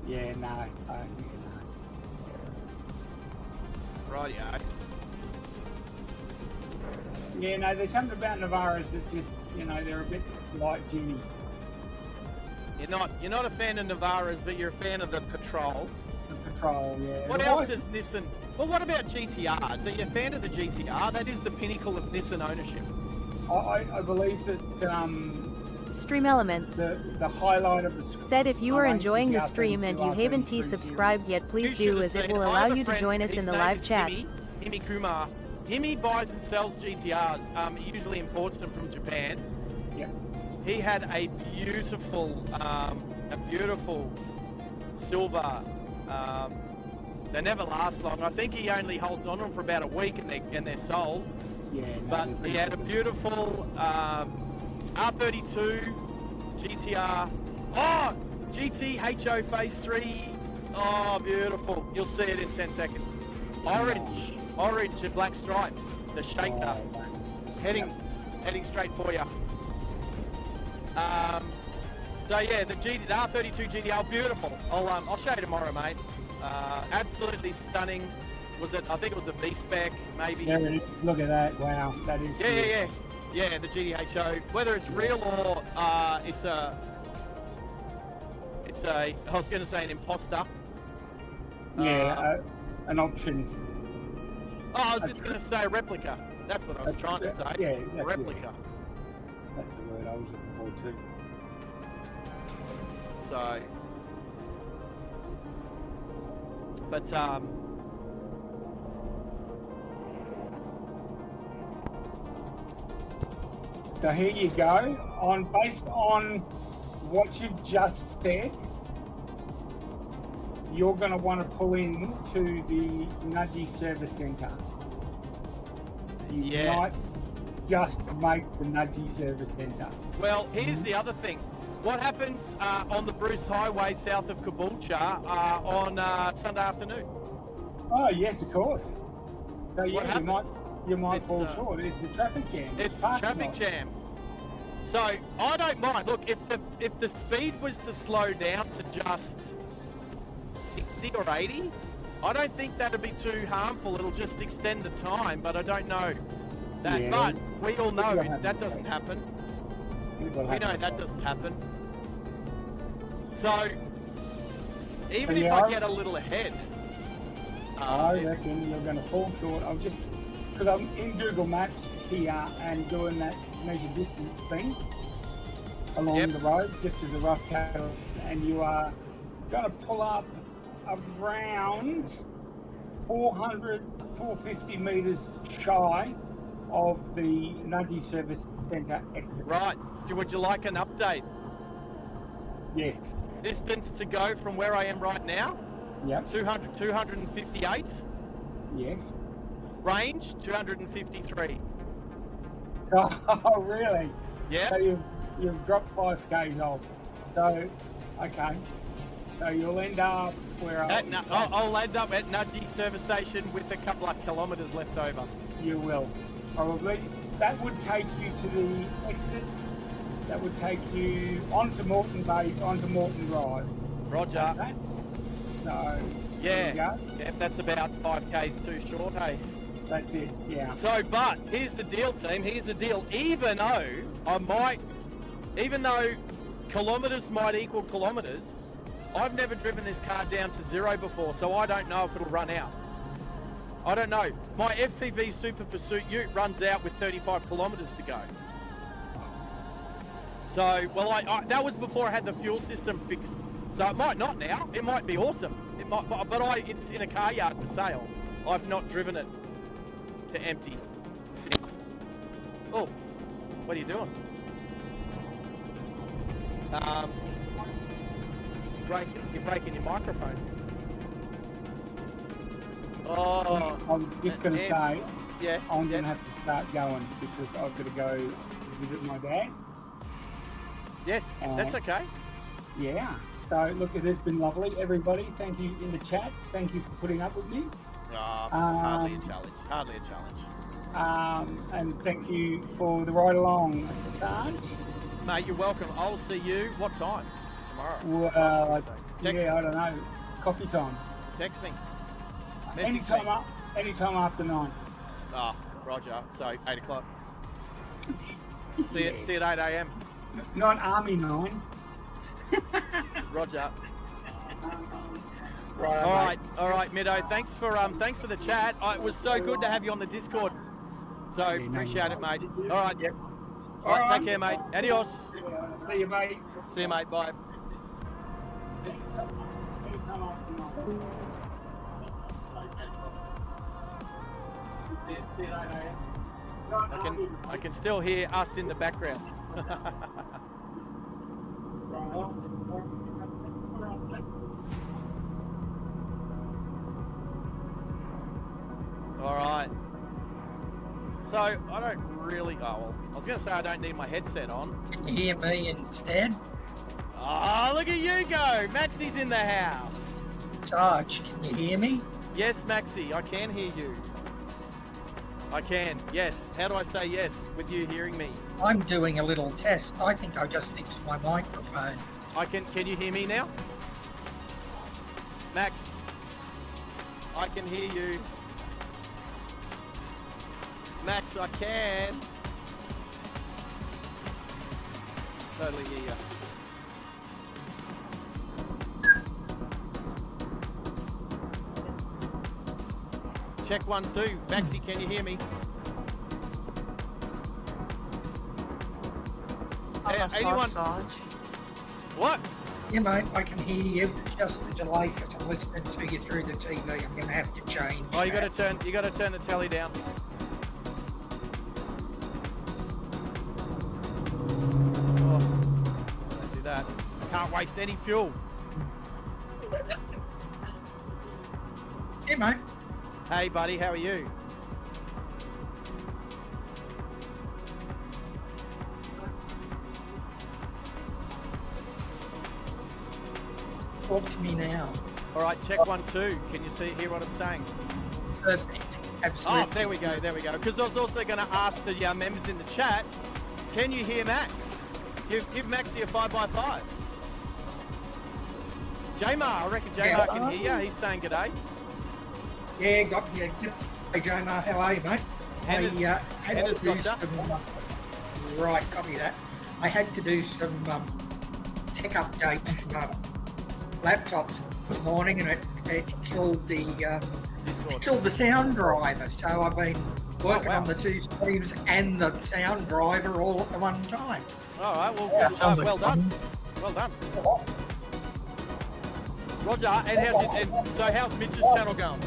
Yeah, no. Rightio. Yeah, no, there's something about Navaras that just, they're a bit light duty. You're not a fan of Navaras, but you're a fan of the Patrol. The Patrol, yeah. What else does Nissan... Well, what about GTRs? Are you a fan of the GTR? That is the pinnacle of Nissan ownership. I believe that Stream Elements the highlight of the said if you are enjoying the stream and you haven't subscribed yet, please do, as it will allow you to join us in the live chat. Himi Kumar. Himi buys and sells GTRs. He usually imports them from Japan. Yeah. He had a beautiful silver. They never last long. I think he only holds on them for about a week and they're sold. Yeah. But he had a beautiful R32 GTR. Oh, GT HO Phase 3. Oh, beautiful. You'll see it in 10 seconds. Orange and black stripes. The shaker. Heading straight for you. So yeah, the R32 GTR, beautiful. I'll show you tomorrow, mate. Absolutely stunning. Was it? I think it was a V-spec, maybe. There it is. Look at that. Wow, that is. Yeah, the GTHO. Whether it's real or it's a. I was going to say an imposter. Yeah, an option. Oh, I was just going to say replica. That's what I was trying to say. Yeah, replica. That's the word I was looking forward to. So, but so here you go. Based on what you've just said, you're going to want to pull in to the Nudgy Service Centre. You might just make the Nudgy Service Centre. Well, here's the other thing. What happens on the Bruce Highway south of Caboolture on Sunday afternoon? Oh yes, of course. So What yeah, happens? you might fall short. It's a traffic jam. It's a traffic jam. So I don't mind. Look, if the speed was to slow down to just 60 or 80, I don't think that'd be too harmful. It'll just extend the time, but I don't know that. Yeah. But we all know that doesn't happen. We know that doesn't happen. So even if I get a little ahead, I reckon you're going to fall short. Because I'm in Google Maps here and doing that measure distance thing along the road, just as a rough cut, and you are going to pull up around 450 metres shy of the Nudgy Service Centre exit. right? Would you like an update? Yes. Distance to go from where I am right now, Yep. 258. Yes. Range, 253. Oh, really? Yeah. So you've dropped 5Ks off. So, okay. So you'll end up where I'll end up at Nudgee service station with a couple of kilometres left over. you will. Probably. That would take you to the exits. That would take you onto Moreton Bay, onto Moreton Drive. Roger. So, there you Yeah. go. Yeah, that's about 5Ks too short, hey? That's it, yeah. So, but here's the deal, team. Here's the deal. Even though kilometres might equal kilometres, I've never driven this car down to 0 before, so I don't know if it'll run out. I don't know. My FPV Super Pursuit Ute runs out with 35 kilometres to go. So, well, that was before I had the fuel system fixed. So it might not now. It might be awesome. It might, but it's in a car yard for sale. I've not driven it to empty since. Oh, what are you doing? You're breaking your microphone. Oh, I'm just going to say, yeah, I'm going to have to start going because I've got to go visit my dad. Yes, that's okay. Yeah. So, look, it has been lovely. Everybody, thank you in the chat. Thank you for putting up with me. Hardly a challenge. Hardly a challenge. And thank you for the ride along at the Sarge. Mate, you're welcome. I'll see you. What time? Tomorrow. Well, Text me. I don't know. Coffee time. Text me. Message Anytime me. anytime after 9. Roger. So 8 o'clock. See you at 8 a.m. Not Army 9. Roger. Right. All right, Middo. Thanks for the chat. It was so good to have you on the Discord. So appreciate it, mate. All right. Yep. All right. Take care, mate. Adios. See you, mate. See you, mate. Bye. Anytime after 9. I can still hear us in the background. All right. So I don't really. Oh well, I was going to say I don't need my headset on. Can you hear me instead? Oh, look at you go! Maxie's in the house. Sarge, can you hear me? Yes, Maxie, I can hear you. I can. Yes. How do I say yes with you hearing me? I'm doing a little test. I think I just fixed my microphone. I can. Can you hear me now? Max, I can hear you. Max, I can. Totally hear you. Check 1 2. Maxie, can you hear me? Anyone? What? Yeah, mate, I can hear you. Just the delay because I'm listening to you through the TV. I'm going to have to change. Oh, you got that. to turn the telly down. Oh, don't do that. Can't waste any fuel. Yeah, mate. Hey, buddy, how are you? Talk to me now. All right, check 1 2. Can you hear what I'm saying? Perfect. Absolutely. Oh, there we go. Because I was also going to ask the members in the chat, can you hear Max? Give Maxie a 5x5. J-Mar, I reckon J-Mar can hear you. He's saying g'day. Yeah, got you. Hey, J-Mar, how are you, mate? Hannah's got ya. Right, copy that. I had to do some tech updates to my laptops this morning, and it killed the sound driver. So I've been working on the two streams and the sound driver all at the one time. All right, well done. Well done. Roger, and how's Mitch's channel going?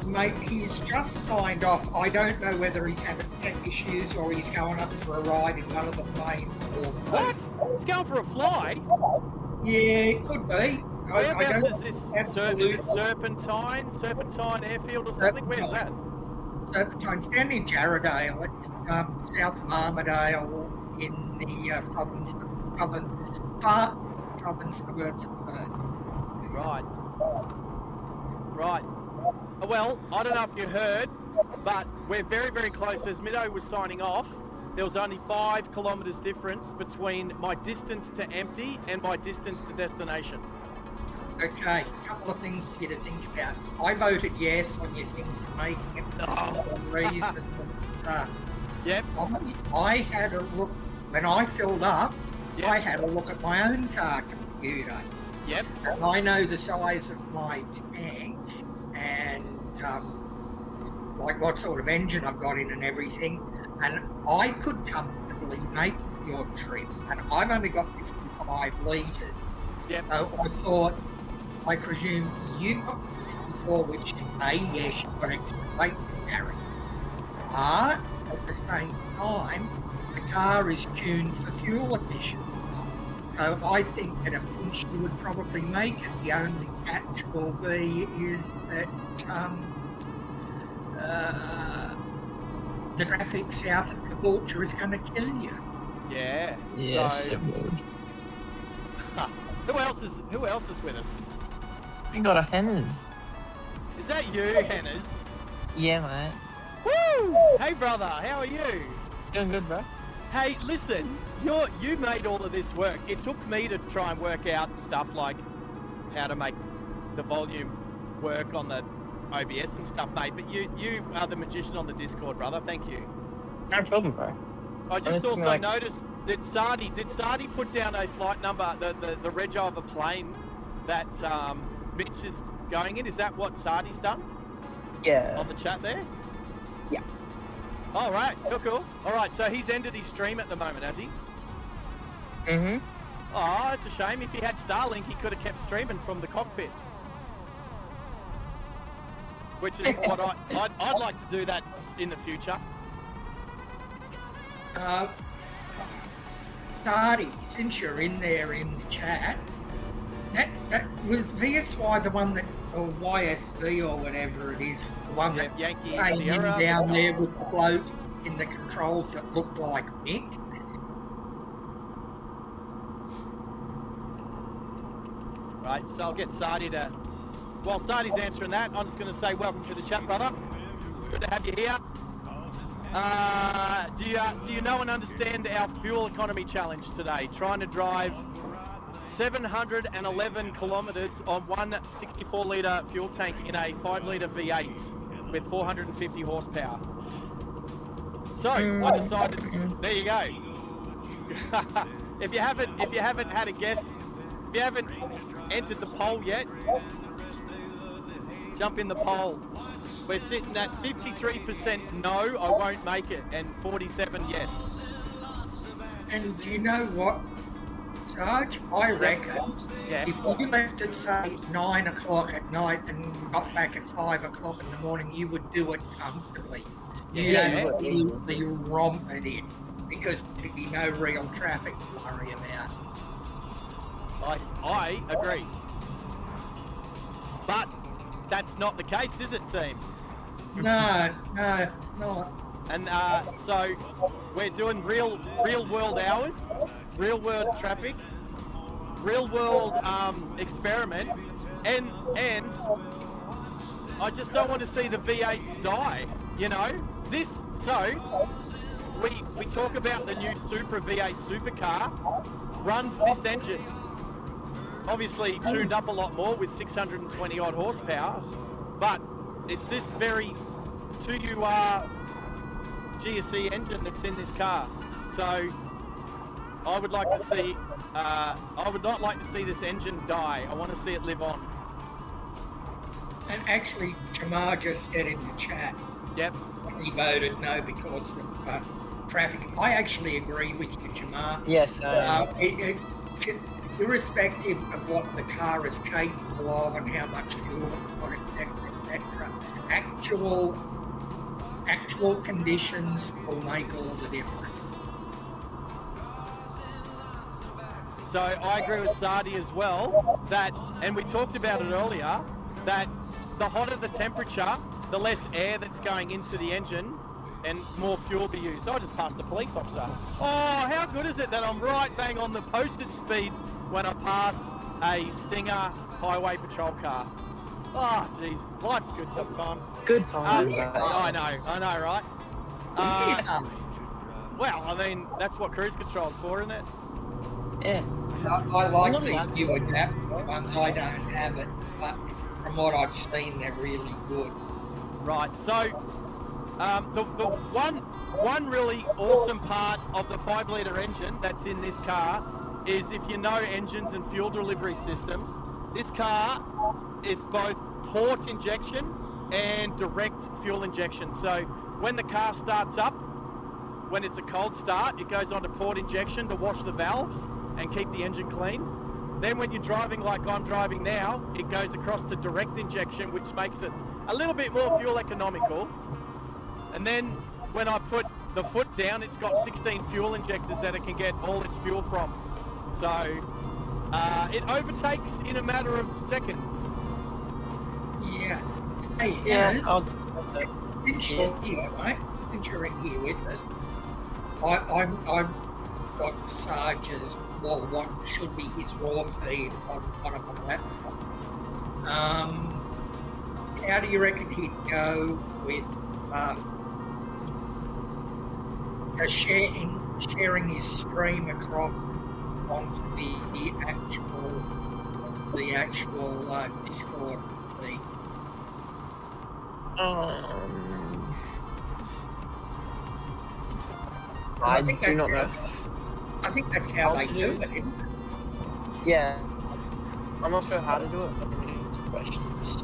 Mate, he's just signed off. I don't know whether he's having tech issues or he's going up for a ride in one of the planes. What? He's going for a fly? Yeah, it could be. Whereabouts is this? Is absolutely- it Serpentine Airfield or something? Where's that? Serpentine's down in Jarradale. It's south of Armadale in the southern suburbs of Perth. Right. Right. Well, I don't know if you heard, but we're very, very close. As Middo was signing off, there was only 5 kilometres difference between my distance to empty and my distance to destination. Okay, a couple of things for you to think about. I voted yes on your thing for making it for reasons. Yep. I had a look, when I filled up, Yep. I had a look at my own car computer. Yep. And I know the size of my tank and like what sort of engine I've got in and everything. And I could comfortably make your trip. And I've only got 55 litres. Yep. So I thought, I presume you got 64, which yes, you've got extra weight to carry. But at the same time, the car is tuned for fuel efficiency. So I think at a pinch you would probably make it. The only catch will be is that the traffic south of Caboolture is going to kill you. Yeah. Yes, So, it would. who else is with us? We got a Henners. Is that you, Henners? Yeah, mate. Woo! Hey, brother, how are you? Doing good, bro. Hey, listen, you made all of this work. It took me to try and work out stuff like how to make the volume work on the OBS and stuff, mate. But you are the magician on the Discord, brother. Thank you. No problem, bro. I just Honestly, also noticed that Sardi put down a flight number, the reg of a plane that Mitch is going in. Is that what Sardi's done Yeah. on the chat there? Yeah. All right, cool. All right, so he's ended his stream at the moment, has he? Mm-hmm. Oh, it's a shame. If he had Starlink, he could have kept streaming from the cockpit. Which is what I'd like to do that in the future. Sardi, since you're in there in the chat, that was VSY the one that, or YSV or whatever it is, the one that Yankee came in Sierra down there with the bloke in the controls that looked like Mick. Right, so I'll get Sardi to... While Sardi's answering that, I'm just going to say welcome to the chat, brother. It's good to have you here. Do you know and understand our fuel economy challenge today? Trying to drive 711 kilometres on one 64-litre fuel tank in a 5-litre V8 with 450 horsepower. So I decided. There you go. If you haven't had a guess, if you haven't entered the poll yet, jump in the poll. We're sitting at 53% no, I won't make it, and 47 yes. And do you know what, Sarge? I reckon if you left at, say, 9 o'clock at night and got back at 5 o'clock in the morning, you would do it comfortably. You'd absolutely romp it in, because there'd be no real traffic to worry about. I agree. But that's not the case, is it, team? No, it's not. And so we're doing real world hours, real world traffic, real world experiment, and I just don't want to see the V8s die. You know this. So we talk about the new Supra V8 supercar runs this engine. Obviously tuned up a lot more with 620 odd horsepower, but it's this very 2UR GSE engine that's in this car. So I would like to see, I would not like to see this engine die. I want to see it live on. And actually, Jamar just said in the chat, Yep. he voted no because of traffic. I actually agree with you, Jamar. Yes. Irrespective of what the car is capable of and how much fuel it's got, etc., actual conditions will make all the difference. So I agree with Sardi as well that, and we talked about it earlier, that the hotter the temperature, the less air that's going into the engine and more fuel be used. I just passed the police officer. Oh, how good is it that I'm right bang on the posted speed when I pass a Stinger highway patrol car. Oh, jeez, life's good sometimes. Good time. I know, right? Well, I mean, that's what cruise control's for, isn't it? Yeah. I like these new adaptive ones. I don't have it, but from what I've seen, they're really good. Right. So, the one really awesome part of the 5-litre engine that's in this car is, if you know engines and fuel delivery systems, this car is both port injection and direct fuel injection. So when the car starts up, when it's a cold start, it goes on to port injection to wash the valves and keep the engine clean. Then when you're driving like I'm driving now, it goes across to direct injection, which makes it a little bit more fuel economical. And then when I put the foot down, it's got 16 fuel injectors that it can get all its fuel from. So it overtakes in a matter of seconds. Yeah. Hey, Yeah. since you're here, mate, since you're in here with us, I've got Sarge's, well, what should be his raw feed on a laptop. How do you reckon he'd go with sharing his stream across onto the actual Discord feed? I think do not know. I think that's how they do it, isn't it? Yeah. I'm not sure how to do it, but we need some questions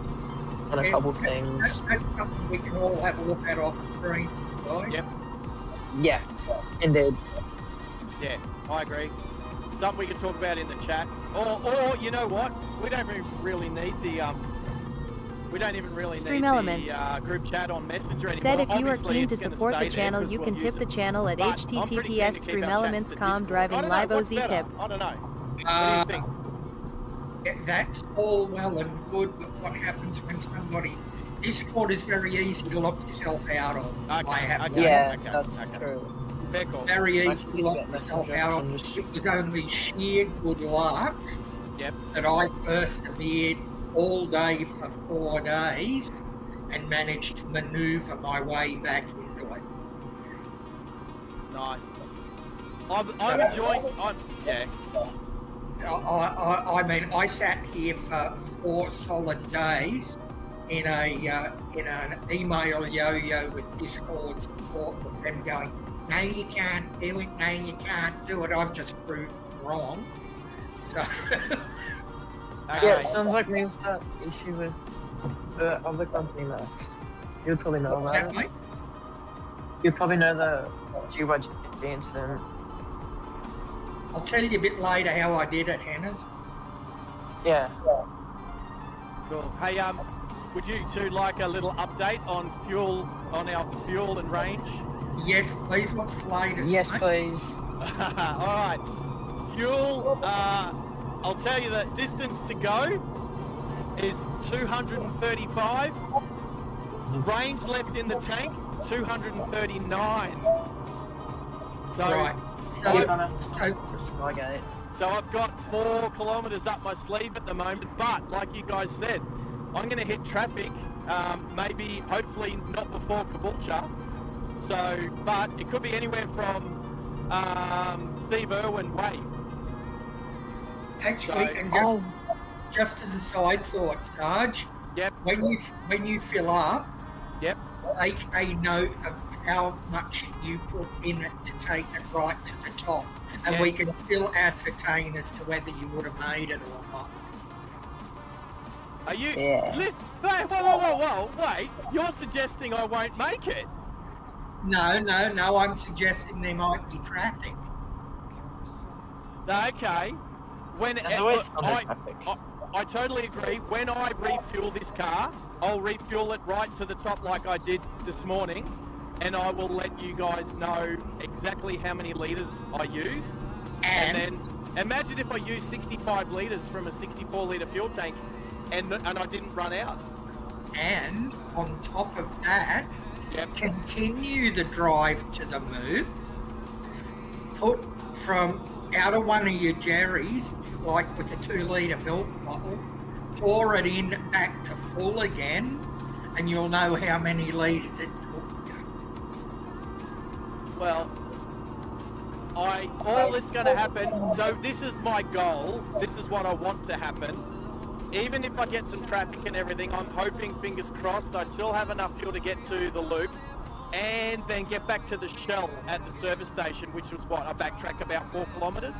on a couple things. That's something we can all have a look at off the screen, right? Yep. Yeah, indeed. Yeah, I agree. Something we can talk about in the chat, or you know what? We don't really need the We don't even really Stream need Elements. the group chat on Messenger anymore. Said if you are Obviously, keen to it's gonna support the stay there channel, 'cause you we'll can use tip it. the channel at But I'm pretty keen to keep our chats to https://streamelements.com Discord. driving I don't know, live what's OZ better? tip. I don't know. What do you think? That's all well and good, but what happens when somebody... Discord is very easy to lock yourself out of. Okay, I have okay. Yeah, okay, that's okay. true. Fair call. very I easy can to get lock yourself Messenger, out so of. I'm just- It was only sheer good luck Yep. that I persevered all day for 4 days and managed to manoeuvre my way back into it. Nice. I'm enjoying. Yeah. I mean, I sat here for 4 solid days in an email yo-yo with Discord support, with them going, "No, you can't do it. No, you can't do it." I've just proved wrong. So, Yeah, it sounds like we've got issue with the other company next. You'll probably know what's about that, it. mate? You probably know the GYG incident. I'll tell you a bit later how I did it, Hannah's. Yeah. Cool. Hey, would you two like a little update on our fuel and range? Yes, please. What's the latest? Yes, mate? please. All right. Fuel. I'll tell you the distance to go is 235. Range left in the tank 239. So. Right. So I've got 4 kilometres up my sleeve at the moment, but like you guys said, I'm going to hit traffic, maybe, hopefully not before Caboolture. So, but it could be anywhere from Steve Irwin way. Actually, So- and just as a side thought, Sarge. Yep. When you fill up, Yep. take a note of how much you put in it to take it right to the top, and we Yes. can still ascertain as to whether you would have made it or not. Are you? Yeah. Listen, hey, whoa! Wait, you're suggesting I won't make it? No, I'm suggesting there might be traffic. Okay. When There's always some I, traffic. I totally agree. When I refuel this car, I'll refuel it right to the top like I did this morning. and I will let you guys know exactly how many litres I used. And then imagine if I used 65 litres from a 64-litre fuel tank and I didn't run out. And on top of that, continue the drive to the move. Put from out of one of your jerrys, like with a 2-litre milk bottle, pour it in back to full again, and you'll know how many litres it took you. Well, all this going to happen, so this is my goal, this is what I want to happen. Even if I get some traffic and everything, I'm hoping, fingers crossed, I still have enough fuel to get to the loop and then get back to the Shell at the service station, which was what, I backtrack about 4 kilometres.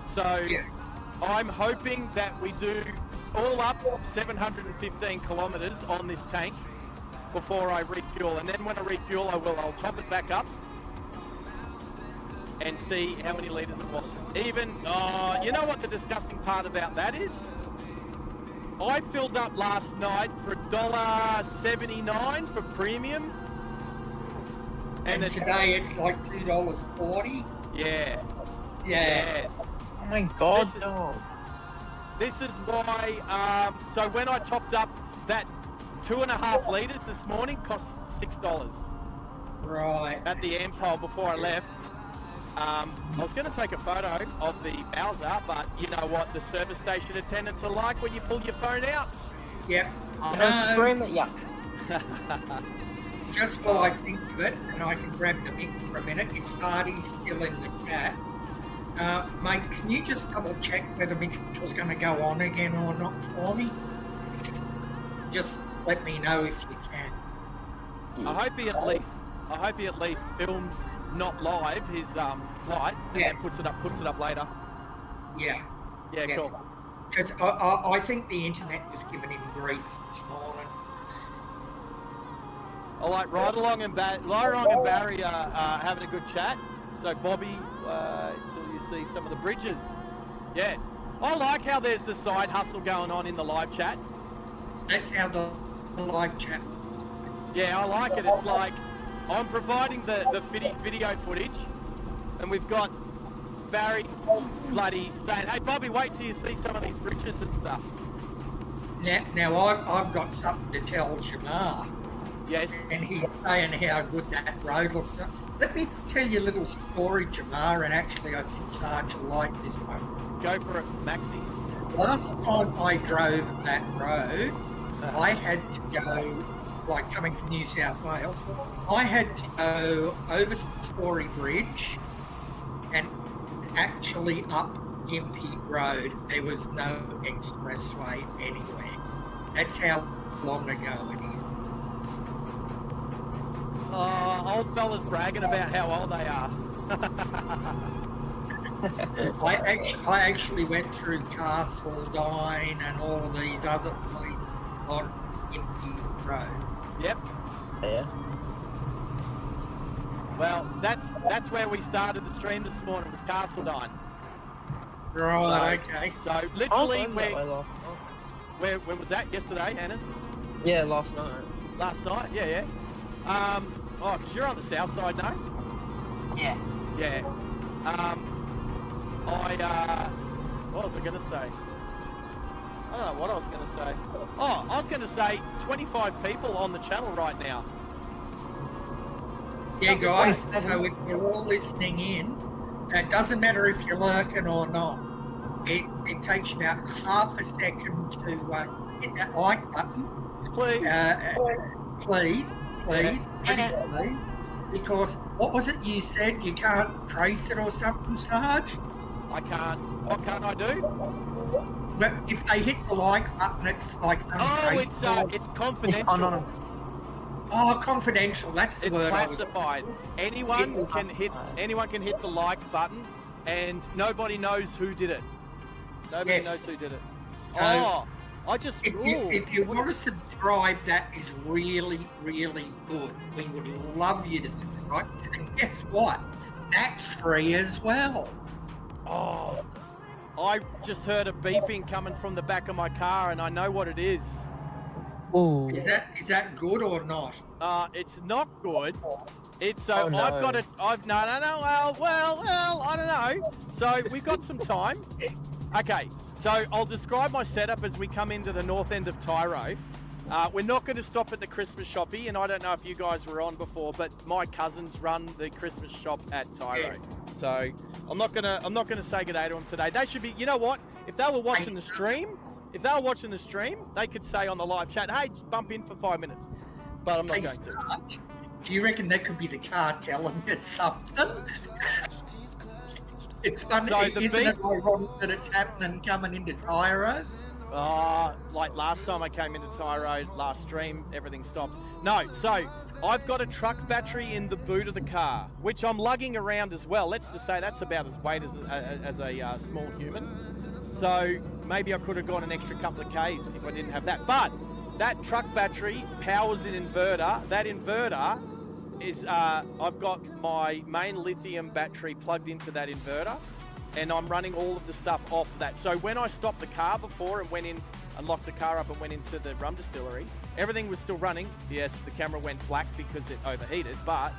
So I'm hoping that we do all up 715 kilometres on this tank before I refuel. And then when I refuel, I'll top it back up and see how many litres it was. Even, you know what the disgusting part about that is? I filled up last night for $1.79 for premium. And today it's like $2.40. Yeah. Yes. Oh my God, This is why, so when I topped up that 2.5 litres this morning cost $6. Right. At the Ampol before I left. I was going to take a photo of the Bowser, but you know what the service station attendants are like when you pull your phone out. Yep. I scream at you. Just while I think of it, and I can grab the mic for a minute, if Hardy's still in the chat. Mate, can you just double check whether Mitchell's going to go on again or not for me? Just let me know if you can. I hope he at least films not live his flight and then puts it up later. Yeah. Yeah, cool. Because I think the internet was giving him grief this morning. All right, Ride Along and Barry are having a good chat. So Bobby, until you see some of the bridges. Yes. I like how there's the side hustle going on in the live chat. That's how the live chat. Yeah, I like it. It's like I'm providing the video footage, and we've got Barry bloody saying, "Hey Bobby, wait till you see some of these bridges and stuff." Now I've got something to tell Jamar. Yes. And he's saying how good that road looks. Let me tell you a little story, Jamar, and actually I think Sarge will like this one. Go for it, Maxie. Last time I drove that road, I had to go, like coming from New South Wales, I had to go over Story Bridge and actually up Gympie Road. There was no expressway anywhere. That's how long ago it is. Old fellas bragging about how old they are. I actually went through Castledine and all of these other places on Gympie Road. Yep. Yeah. Well, that's where we started the stream this morning, was Castledine. Right, okay. So literally where was that? Yesterday, Hannes? Yeah, last night. Last night? Yeah. Because you're on the south side, no? Yeah. Yeah. What was I going to say? I don't know what I was going to say. Oh, I was going to say 25 people on the channel right now. Yeah, guys, so if you're all listening in, it doesn't matter if you're lurking or not. It takes you about half a second to hit that like button. Please. Please. Please. Because, what was it you said? You can't trace it or something, Sarge? I can't. What can't I do? But if they hit the like button, it's like untraceable. It's confidential. Oh, confidential. That's the word. It's classified. Anyone can hit the like button, and nobody knows who did it. Nobody knows who did it. So, if you want to subscribe, that is really, really good. We would love you to subscribe. And guess what? That's free as well. Oh, I just heard a beeping coming from the back of my car, and I know what it is. Ooh. Is that good or not? It's not good, It's so Oh, no. I've got it. I've no. Well, I don't know. So we've got some time. Okay, so I'll describe my setup as we come into the north end of Tyro. We're not going to stop at the Christmas shoppy, and I don't know if you guys were on before, but my cousins run the Christmas shop at Tyro. So I'm not gonna say good day to them today. They should be. You know what? If they were watching the stream, they could say on the live chat, "Hey, just bump in for 5 minutes." But I'm not going to. Do you reckon that could be the car telling us something? It's funny, So isn't it ironic that it's happening coming into Tyro? Like last time I came into Tyro, last stream, everything stopped. No, so I've got a truck battery in the boot of the car, which I'm lugging around as well. Let's just say that's about as weight as a small human. So maybe I could have gone an extra couple of Ks if I didn't have that. But that truck battery powers an inverter. That inverter is, I've got my main lithium battery plugged into that inverter, and I'm running all of the stuff off that. So when I stopped the car before and went in and locked the car up and went into the rum distillery, everything was still running. Yes, the camera went black because it overheated, but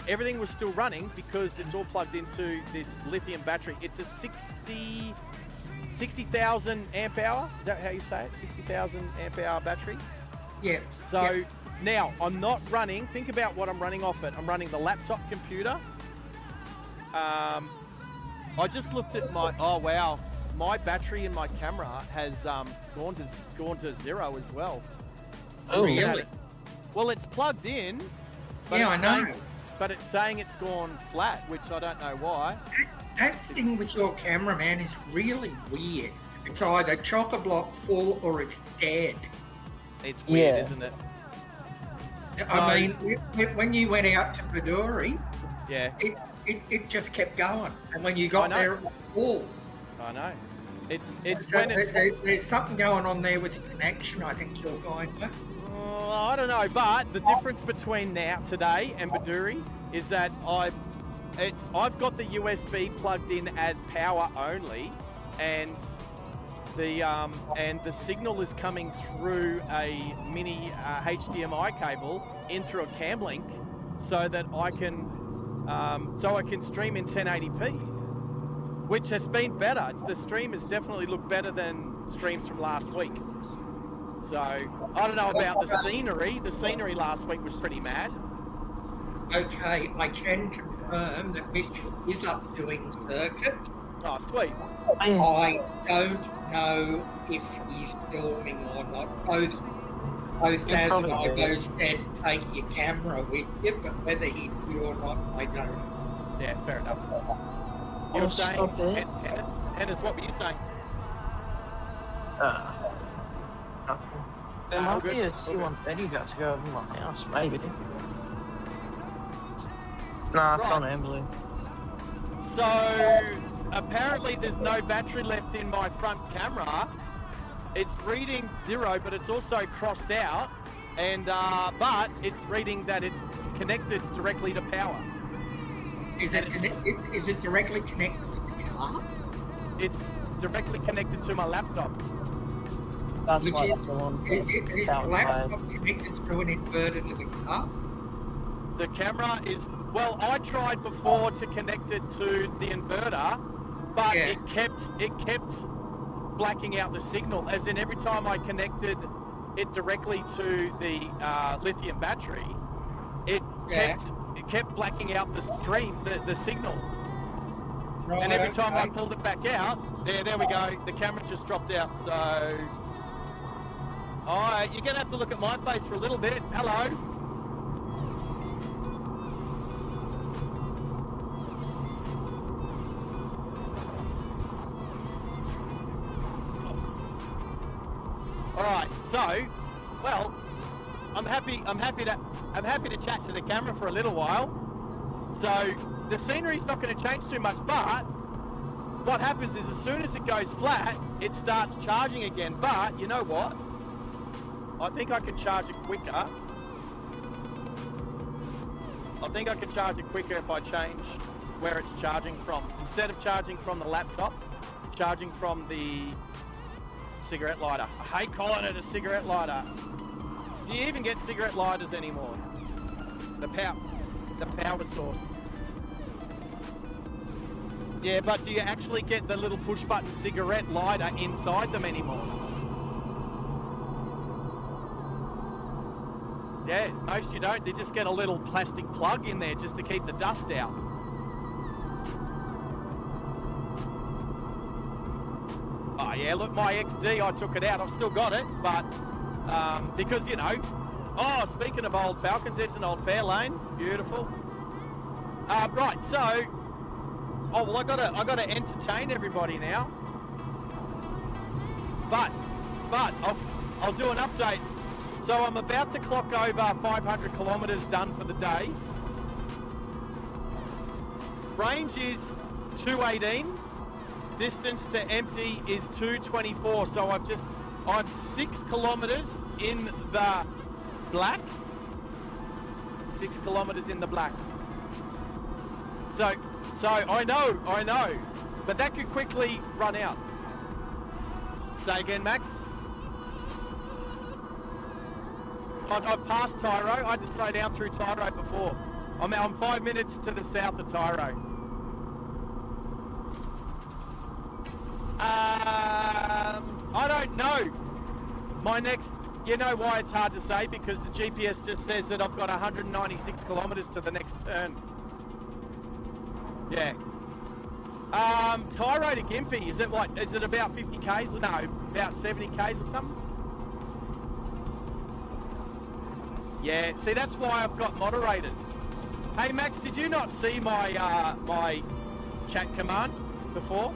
everything was still running because it's all plugged into this lithium battery. It's a 60,000 amp hour. Is that how you say it? 60,000 amp hour battery? Yeah. So now I'm not running, think about what I'm running off it. I'm running the laptop computer. I just looked at my, oh wow, my battery in my camera has gone to zero as well. Oh, really? Well, it's plugged in. But Yeah, I know. But it's saying it's gone flat, which I don't know why. That thing with your camera, man, is really weird. It's either chock-a-block full or it's dead. It's weird, Yeah. isn't it? I mean, when you went out to Paduri, Yeah, it just kept going. And when you got know. there, it was full. I know. It's So when it's. there's something going on there with the connection, I think you'll find. Huh? I don't know, but the difference between today and Baduri is that I've got the USB plugged in as power only, and the signal is coming through a mini HDMI cable in through a cam link, so that I can stream in 1080p, which has been better. The stream has definitely looked better than streams from last week. So I don't know about the scenery. The scenery last week was pretty mad. Okay, I can confirm that Mitch is up doing circuits. Oh, sweet. I don't know if he's filming or not. Both Daz and I both said take your camera with you, but whether he do or not, I don't know. Yeah, fair enough. You were saying, Hennis, what were you saying? Nothing. There might be a C-130 got to go over my house, maybe. Nah, it's not Amberley. So apparently there's no battery left in my front camera. It's reading 0, but it's also crossed out, and but it's reading that it's connected directly to power. Is it directly connected to the car? It's directly connected to my laptop. That's Which why is, it's the one is the laptop outside. connected through an inverter to the car? The camera is, well, I tried before to connect it to the inverter, but Yeah. it kept blacking out the signal, as in every time I connected it directly to the lithium battery, it kept blacking out the stream, the signal. Right, And every time I okay. pulled it back out, there we go, the camera just dropped out. So, alright, you're gonna have to look at my face for a little bit. Hello. Alright, so, well, I'm happy to chat to the camera for a little while. So the scenery's not going to change too much, but what happens is as soon as it goes flat, it starts charging again. But you know what? I think I can charge it quicker. I think I can charge it quicker if I change where it's charging from. Instead of charging from the laptop, charging from the cigarette lighter. I hate calling it a cigarette lighter. Do you even get cigarette lighters anymore? The power. the power source. Yeah, but do you actually get the little push button cigarette lighter inside them anymore? Yeah, most you don't. They just get a little plastic plug in there just to keep the dust out. Oh yeah, look, my XD, I took it out. I've still got it, but because, you know, oh, speaking of old Falcons, there's an old Fairlane. Beautiful. Right, so, oh well, I gotta entertain everybody now. But I'll do an update. So I'm about to clock over 500 kilometers done for the day. Range is 218. Distance to empty is 224. So I'm 6 kilometers in the black. 6 kilometers in the black. So I know, but that could quickly run out. Say again, Max. I've passed Tyro. I had to slow down through Tyro before. I'm 5 minutes to the south of Tyro. I don't know. My next, you know why it's hard to say? Because the GPS just says that I've got 196 kilometers to the next turn. Yeah. Tyro to Gympie, is it about 50 Ks? No, about 70 Ks or something? Yeah, see, that's why I've got moderators. Hey Max, did you not see my my chat command before?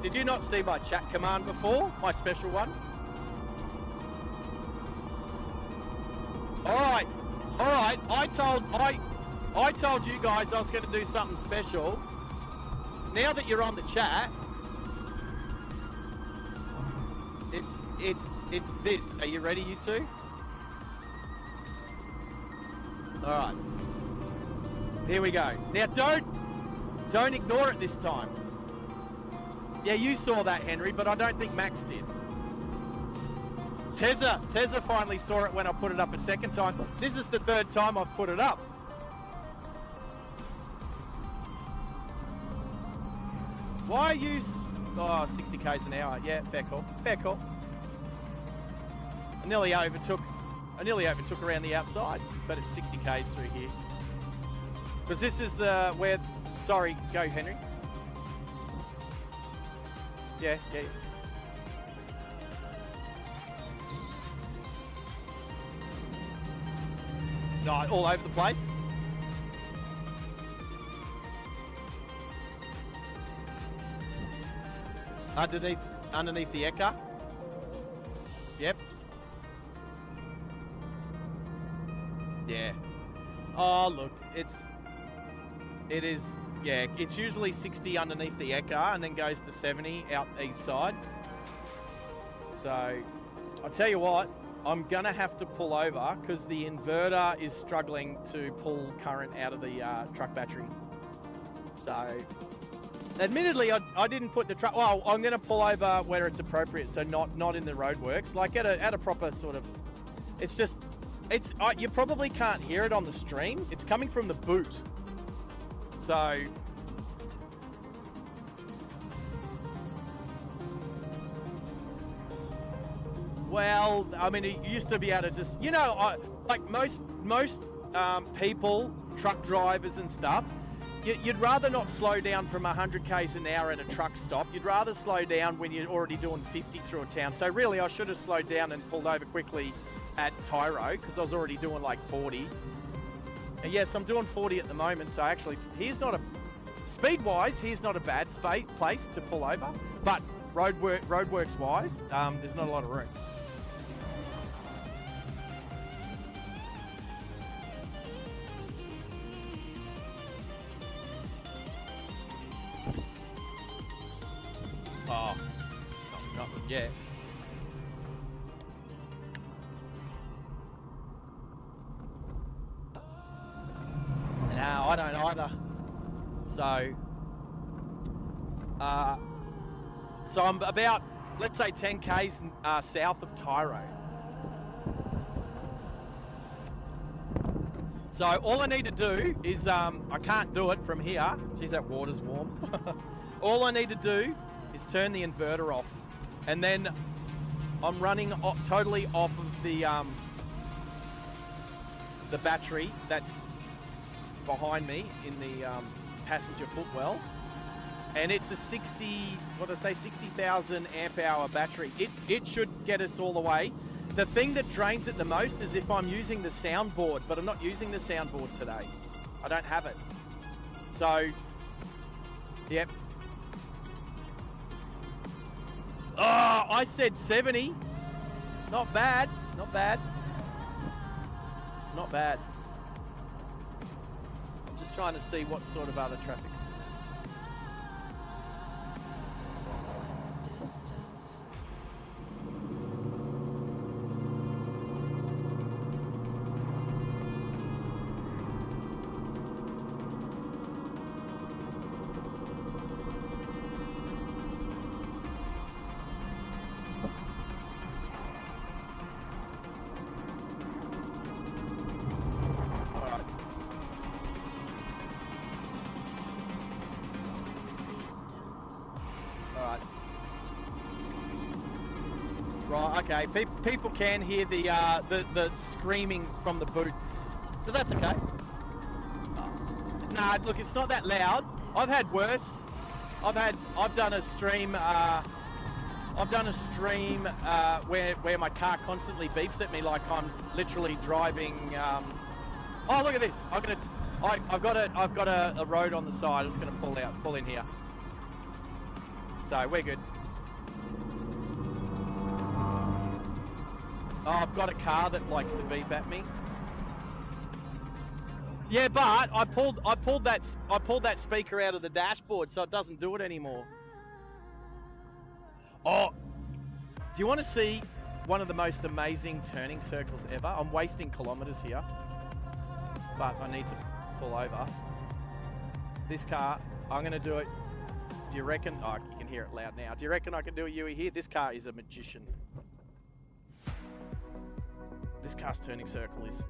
Did you not see my chat command before? My special one? Alright. I told you guys I was going to do something special. Now that you're on the chat, it's this. Are you ready, you two? Alright. Here we go. Now don't ignore it this time. Yeah, you saw that, Henry, but I don't think Max did. Tezza finally saw it when I put it up a second time. This is the third time I've put it up. Why use 60 Ks an hour? Yeah, fair call. Fair call. I nearly overtook around the outside, but it's 60 Ks through here. Because this is where. Sorry, go Henry. Yeah. No, all over the place. Underneath the Eka. Yep. Yeah. Oh, look, it is, yeah, it's usually 60 underneath the Eka and then goes to 70 out east side. So, I'll tell you what, I'm gonna have to pull over because the inverter is struggling to pull current out of the truck battery. So, admittedly, I didn't put the truck, well, I'm gonna pull over where it's appropriate, so not in the roadworks, like at a proper sort of, it's just, you probably can't hear it on the stream. It's coming from the boot. So, well, I mean, you used to be able to just, you know, like most people, truck drivers and stuff, you'd rather not slow down from 100 Ks an hour at a truck stop. You'd rather slow down when you're already doing 50 through a town. So really, I should have slowed down and pulled over quickly at Tyro because I was already doing like 40. And yes, I'm doing 40 at the moment. So actually, speed-wise, here's not a bad place to pull over. But roadworks-wise, there's not a lot of room. Oh, not yet. No, I don't either. So I'm about, let's say, 10 Ks south of Tyro. So all I need to do is, I can't do it from here. Geez, that water's warm. All I need to do is turn the inverter off. And then I'm running totally off of the battery that's behind me in the passenger footwell. And it's a 60,000 amp hour battery. It should get us all the way. The thing that drains it the most is if I'm using the soundboard, but I'm not using the soundboard today. I don't have it. So, yep. Oh, I said 70. Not bad. Not bad. Not bad. I'm just trying to see what sort of other traffic. Okay, people can hear the screaming from the boot, but that's okay. Nah, look, it's not that loud. I've had worse. I've done a stream. Where my car constantly beeps at me like I'm literally driving. Oh, look at this! I've got a road on the side. I'm just gonna pull in here. So we're good. Oh, I've got a car that likes to beep at me. Yeah, but I pulled that speaker out of the dashboard, so it doesn't do it anymore. Oh, do you want to see one of the most amazing turning circles ever? I'm wasting kilometers here, but I need to pull over. This car, I'm going to do it. Do you reckon? Oh, you can hear it loud now. Do you reckon I can do a Yui here? This car is a magician. This car's turning circle is...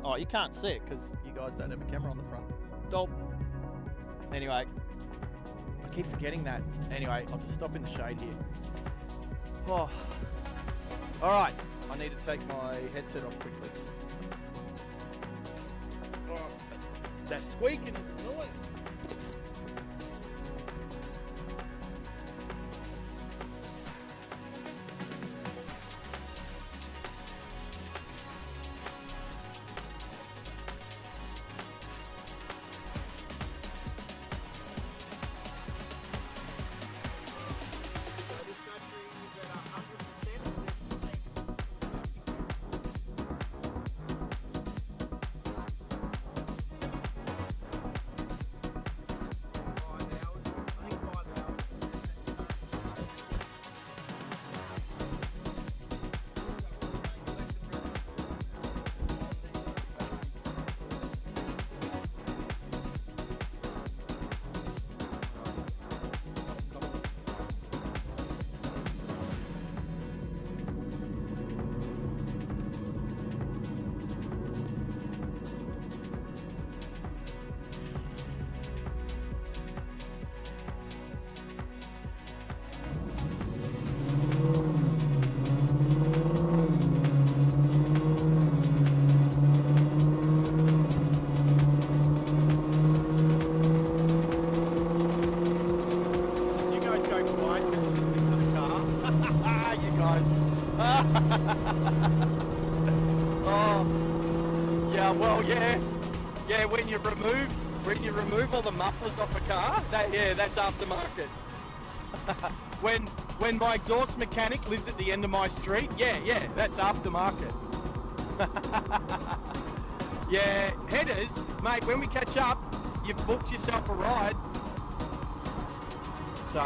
oh, you can't see it because you guys don't have a camera on the front. Dope. Anyway, I keep forgetting that. Anyway, I'll just stop in the shade here. Oh. All right, I need to take my headset off quickly. Oh, that squeaking is annoying. When you remove all the mufflers off a car, that's aftermarket. when my exhaust mechanic lives at the end of my street, that's aftermarket. Yeah, headers, mate, when we catch up, you've booked yourself a ride. So,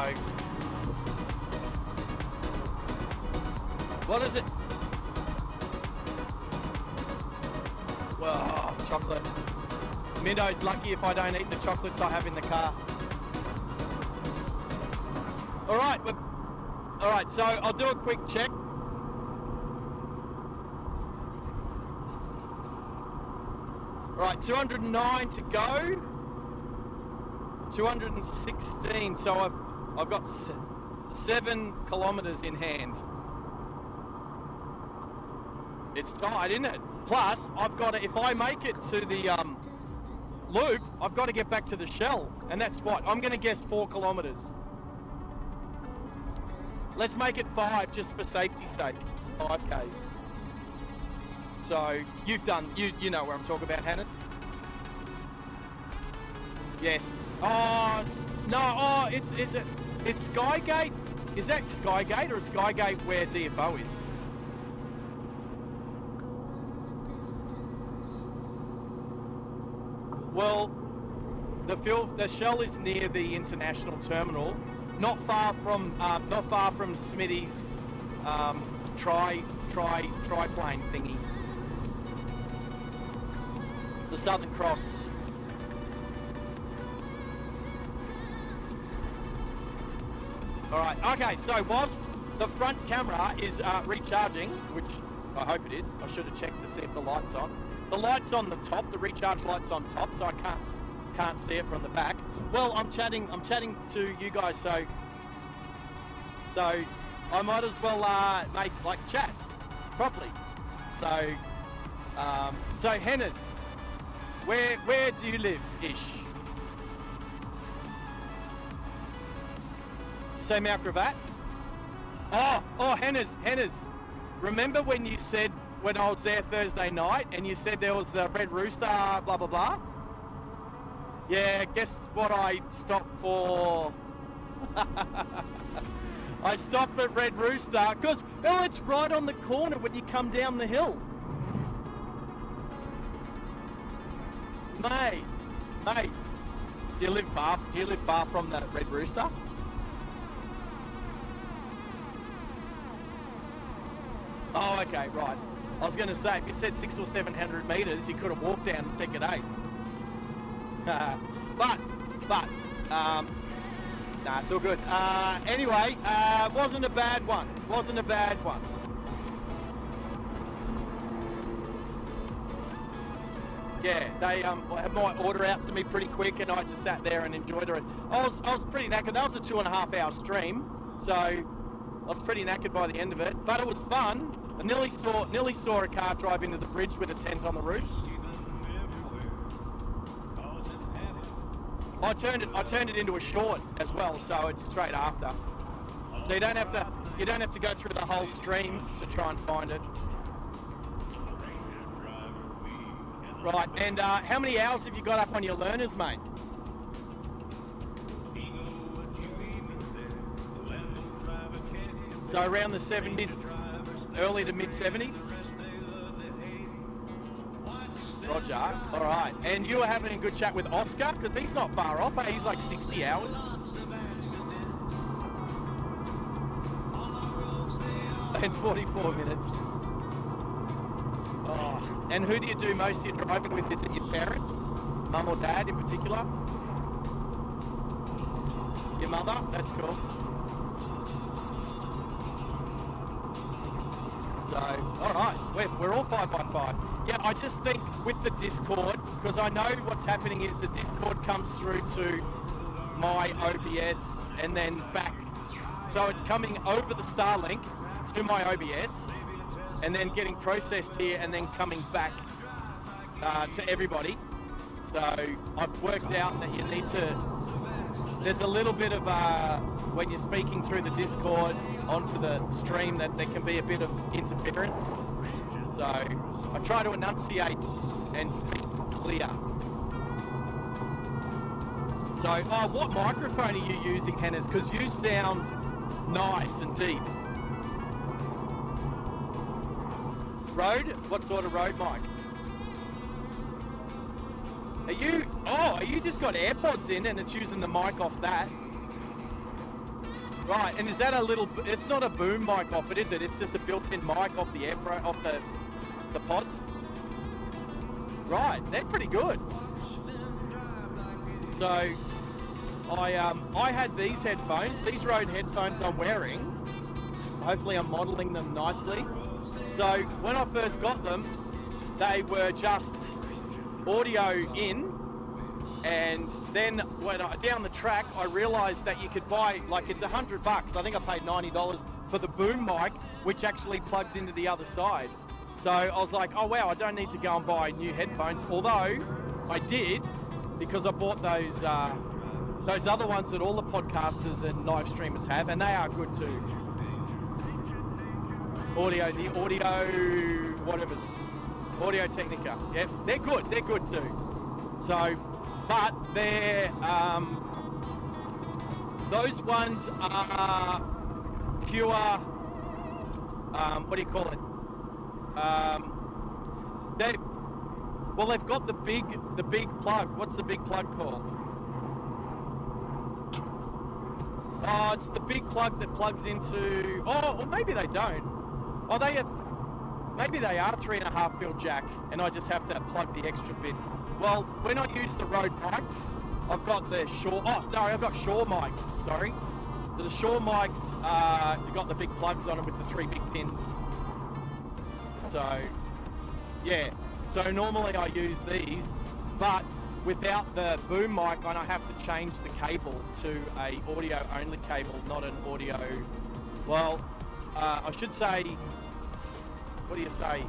what is it? Well, chocolate. Mindo's lucky if I don't eat the chocolates I have in the car. All right, so I'll do a quick check. All right, 209 to go. 216. So I've got 7 kilometers in hand. It's tight, isn't it? Plus, I've got to, if I make it to the loop, I've got to get back to the shell. And that's what? I'm going to guess 4 kilometers. Let's make it 5 just for safety's sake. 5Ks. So, you've done, you know where I'm talking about, Hannes? Yes. Oh, no, oh, it's Skygate. Is that Skygate or is Skygate where DFO is? Well, the shell is near the international terminal, not far from Smitty's triplane thingy, the Southern Cross. All right. Okay. So whilst the front camera is recharging, which I hope it is, I should have checked to see if the light's on. The light's on the top. The recharge light's on top, so I can't see it from the back. Well, I'm chatting to you guys, so I might as well chat properly. So Hennes, where do you live, ish? Say Mount Gravatt? Oh, Hennes. Remember when you said, when I was there Thursday night, and you said there was the Red Rooster, blah, blah, blah? Yeah, guess what I stopped for? I stopped at Red Rooster, because, oh, it's right on the corner when you come down the hill. Mate, do you live far from the Red Rooster? Oh, okay, right. I was going to say, if you said 600 or 700 metres, you could have walked down in second 8. But, nah, it's all good. Anyway, wasn't a bad one. Yeah, they had my order out to me pretty quick, and I just sat there and enjoyed it. I was pretty knackered. That was a 2.5 hour stream, so I was pretty knackered by the end of it, but it was fun. I nearly saw a car drive into the bridge with a tent on the roof. I turned it into a short as well, so it's straight after. So you don't have to go through the whole stream to try and find it. Right, and how many hours have you got up on your learners, mate? So around the 70, early to mid 70s. Roger. All right. And you were having a good chat with Oscar, because he's not far off. Eh? He's like 60 hours. And 44 minutes. Oh. And who do you do most of your driving with? Is it your parents? Mum or dad in particular? Your mother? That's cool. So, all right, we're all 5x5. Yeah, I just think with the Discord, because I know what's happening is the Discord comes through to my OBS and then back. So it's coming over the Starlink to my OBS and then getting processed here and then coming back to everybody. So I've worked out that you need to, there's a little bit of, when you're speaking through the Discord onto the stream, that there can be a bit of interference. So I try to enunciate and speak clear. So, what microphone are you using, Hannes? Because you sound nice and deep. Rode? What sort of Rode mic? Are you just got AirPods in and it's using the mic off that? Right, and is that it's not a boom mic off it, is it? It's just a built-in mic off the off the pods? Right, they're pretty good. So, I had these headphones, these Rode headphones I'm wearing. Hopefully I'm modelling them nicely. So, when I first got them, they were just audio in, and then when down the track, I realised that you could buy, like, it's $100. I think I paid $90 for the boom mic, which actually plugs into the other side. So I was like, oh wow, I don't need to go and buy new headphones. Although I did, because I bought those other ones that all the podcasters and live streamers have, and they are good too. The Audio Technica. Yeah, they're good too. So, but they're, those ones are pure, what do you call it? They've got the big plug. What's the big plug called? Oh, it's the big plug that plugs into, or maybe they don't. Oh, maybe they are 3.5 mil jack, and I just have to plug the extra bit. Well, when I use the Rode mics, I've got the I've got Shure mics, sorry. The Shure mics, they've got the big plugs on them with the 3 big pins. So, yeah. So normally I use these, but without the boom mic, and I have to change the cable to a audio only cable, not an audio, well, I should say, what do you say,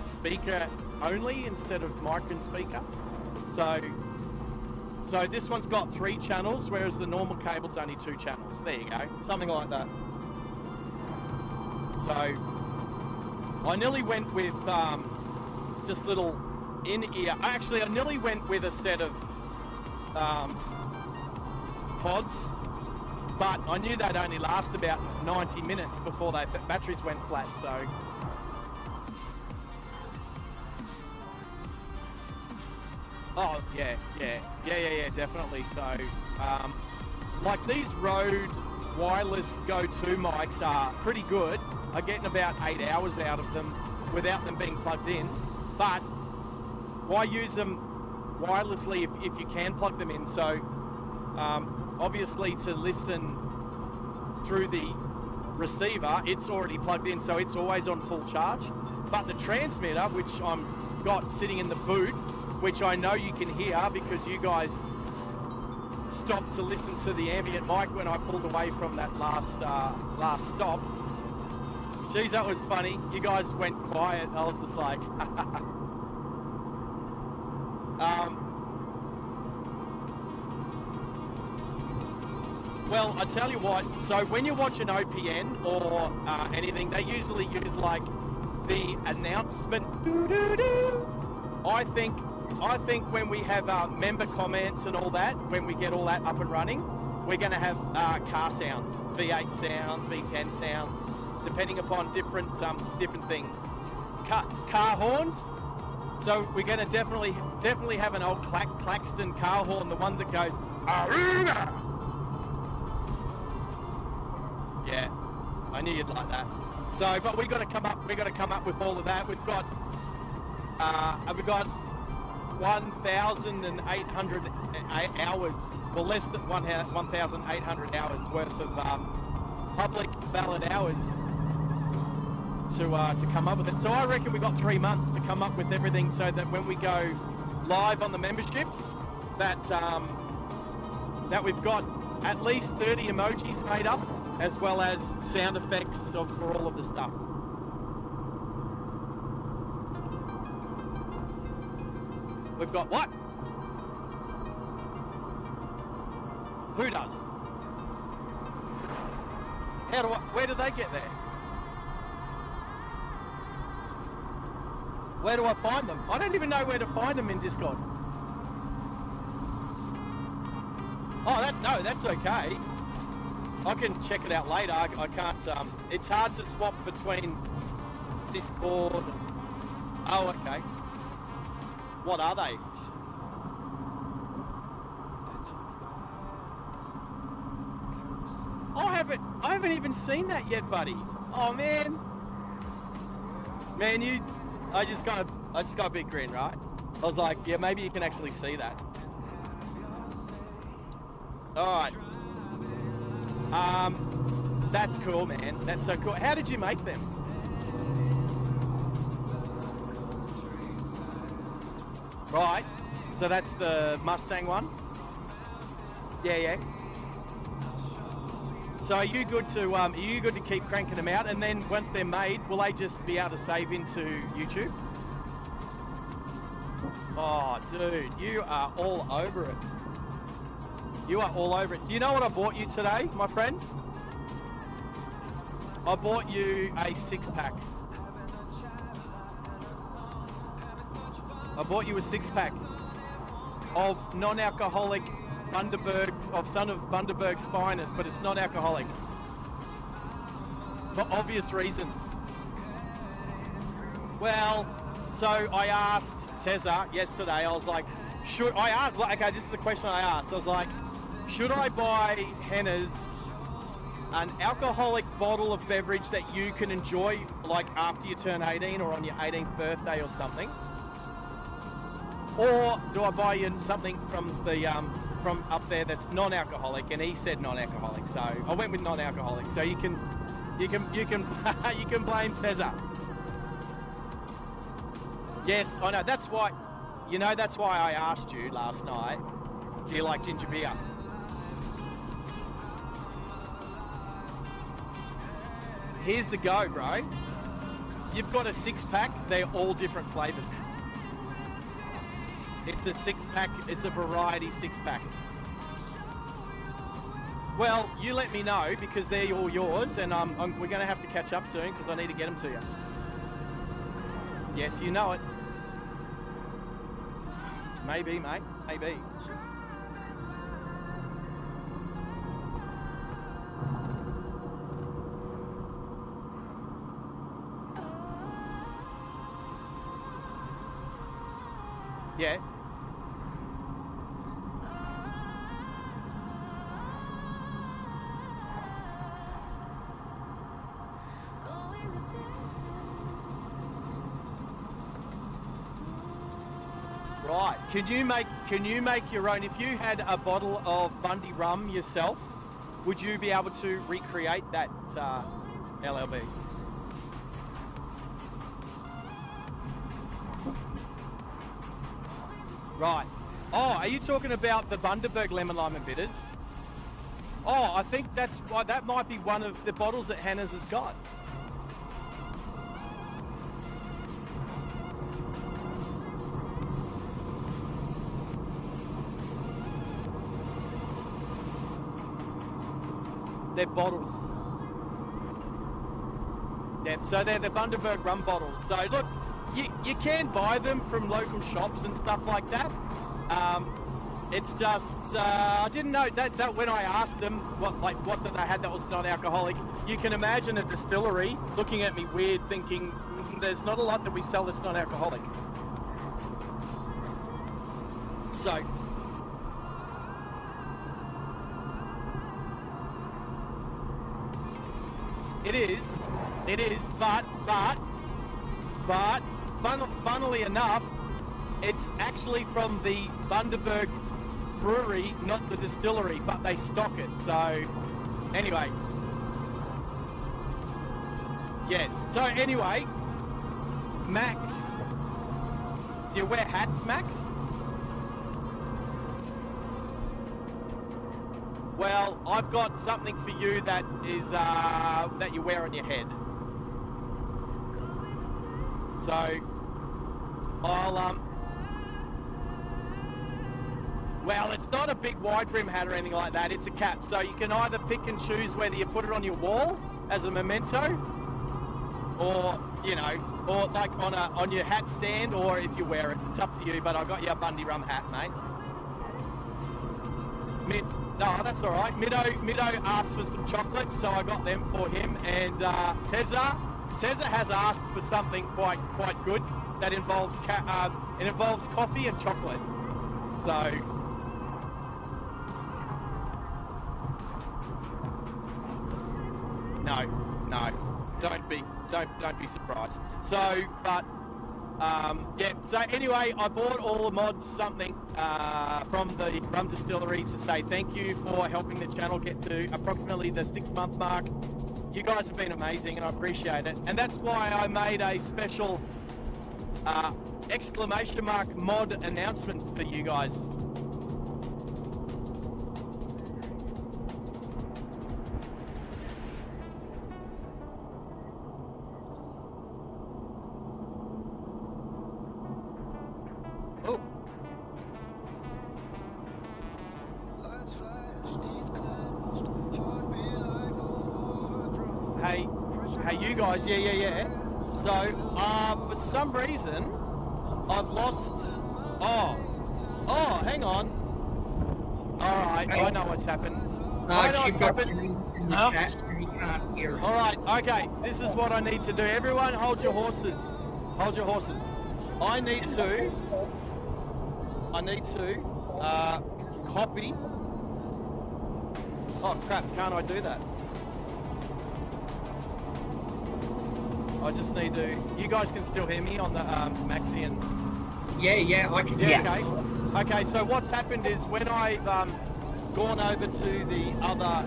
speaker only instead of mic and speaker. So this one's got 3 channels, whereas the normal cable's only 2 channels. There you go, something like that. So I nearly went with just little in-ear. Actually, I nearly went with a set of pods, but I knew they'd only last about 90 minutes before the batteries went flat. So, oh yeah, definitely. So, like these Rode wireless go-to mics are pretty good. I'm getting about 8 hours out of them without them being plugged in, but why use them wirelessly if you can plug them in? So obviously to listen through the receiver, it's already plugged in, so it's always on full charge. But the transmitter, which I'm got sitting in the boot, which I know you can hear because you guys stopped to listen to the ambient mic when I pulled away from that last stop. Geez, that was funny. You guys went quiet. I was just like, well, I tell you what, so when you watch an OPN or anything, they usually use like the announcement. I think when we have member comments and all that, when we get all that up and running, we're going to have car sounds, V8 sounds, V10 sounds, depending upon different things. Car horns. So we're going to definitely have an old Claxton car horn, the one that goes Aruga. Yeah, I knew you'd like that. So, but we got to come up with all of that. We've got 1,800 hours, well, less than 1,800 hours worth of public valid hours to come up with it. So I reckon we got 3 months to come up with everything, so that when we go live on the memberships, that we've got at least 30 emojis made up, as well as sound effects for all of the stuff. We've got what? Who does? Where do they get there? Where do I find them? I don't even know where to find them in Discord. Oh, that's okay. I can check it out later. I can't, it's hard to swap between Discord and, oh, okay. What are they? I haven't even seen that yet, buddy. Oh man, I just got a big grin, right? I was like, yeah, maybe you can actually see that. All right. That's cool, man. That's so cool. How did you make them? Right. So that's the Mustang one. Yeah. So are you good to keep cranking them out, and then once they're made, will they just be able to save into YouTube? Oh, dude, you are all over it. You are all over it. Do you know what I bought you today, my friend? I bought you a 6-pack. I bought you a 6-pack of non-alcoholic Bundaberg, of Son of Bundaberg's finest, but it's not alcoholic. For obvious reasons. Well, so I asked Tezza yesterday, I was like, okay, this is the question I asked. I was like, should I buy Henna's an alcoholic bottle of beverage that you can enjoy like after you turn 18 or on your 18th birthday or something? Or do I buy you something from the from up there that's non-alcoholic? And he said non-alcoholic, so I went with non-alcoholic. So you can you can blame Tezza. Yes, I know. That's why, that's why I asked you last night. Do you like ginger beer? Here's the go, bro. You've got a 6-pack. They're all different flavors. It's a 6-pack. It's a variety 6-pack. Well, you let me know because they're all yours, and we're going to have to catch up soon because I need to get them to you. Yes, you know it. Maybe, mate. Maybe. Yeah. Right. Can you make your own? If you had a bottle of Bundy rum yourself, would you be able to recreate that LLB? Right. Oh, are you talking about the Bundaberg Lemon Lime and Bitters? Oh, I think that might be one of the bottles that Hannah's has got. They're bottles. Yeah, so they're the Bundaberg rum bottles. So look, you can buy them from local shops and stuff like that. It's just I didn't know that when I asked them what that they had that was non-alcoholic. You can imagine a distillery looking at me weird, thinking there's not a lot that we sell that's non-alcoholic. So. It is, but funnily enough, it's actually from the Bundaberg brewery, not the distillery, but they stock it. So, anyway. Yes, so anyway, Max, do you wear hats, Max? Well, I've got something for you that is that you wear on your head. So I'll well, it's not a big wide brim hat or anything like that. It's a cap, so you can either pick and choose whether you put it on your wall as a memento, or or like on your hat stand, or if you wear it. It's up to you. But I got you a Bundy rum hat, mate. No, that's all right. Middo asked for some chocolates, so I got them for him. And Tezza has asked for something quite good that involves coffee and chocolate. So no, don't be surprised. So, but. Yeah, so anyway, I bought all the mods something from the rum distillery to say thank you for helping the channel get to approximately the 6-month mark. You guys have been amazing and I appreciate it. And that's why I made a special exclamation mark mod announcement for you guys. Oh. Hey, you guys, yeah. So, for some reason, I've lost. Oh, hang on. All right, I know what's happened. I know what's happened. In the chat, and he can't hear us. All right, okay. This is what I need to do. Everyone, hold your horses. Hold your horses. I need to copy. Oh crap! Can't I do that? I just need to. You guys can still hear me on the Maxi and. Yeah, I can. Yeah. Okay. So what's happened is when I've gone over to the other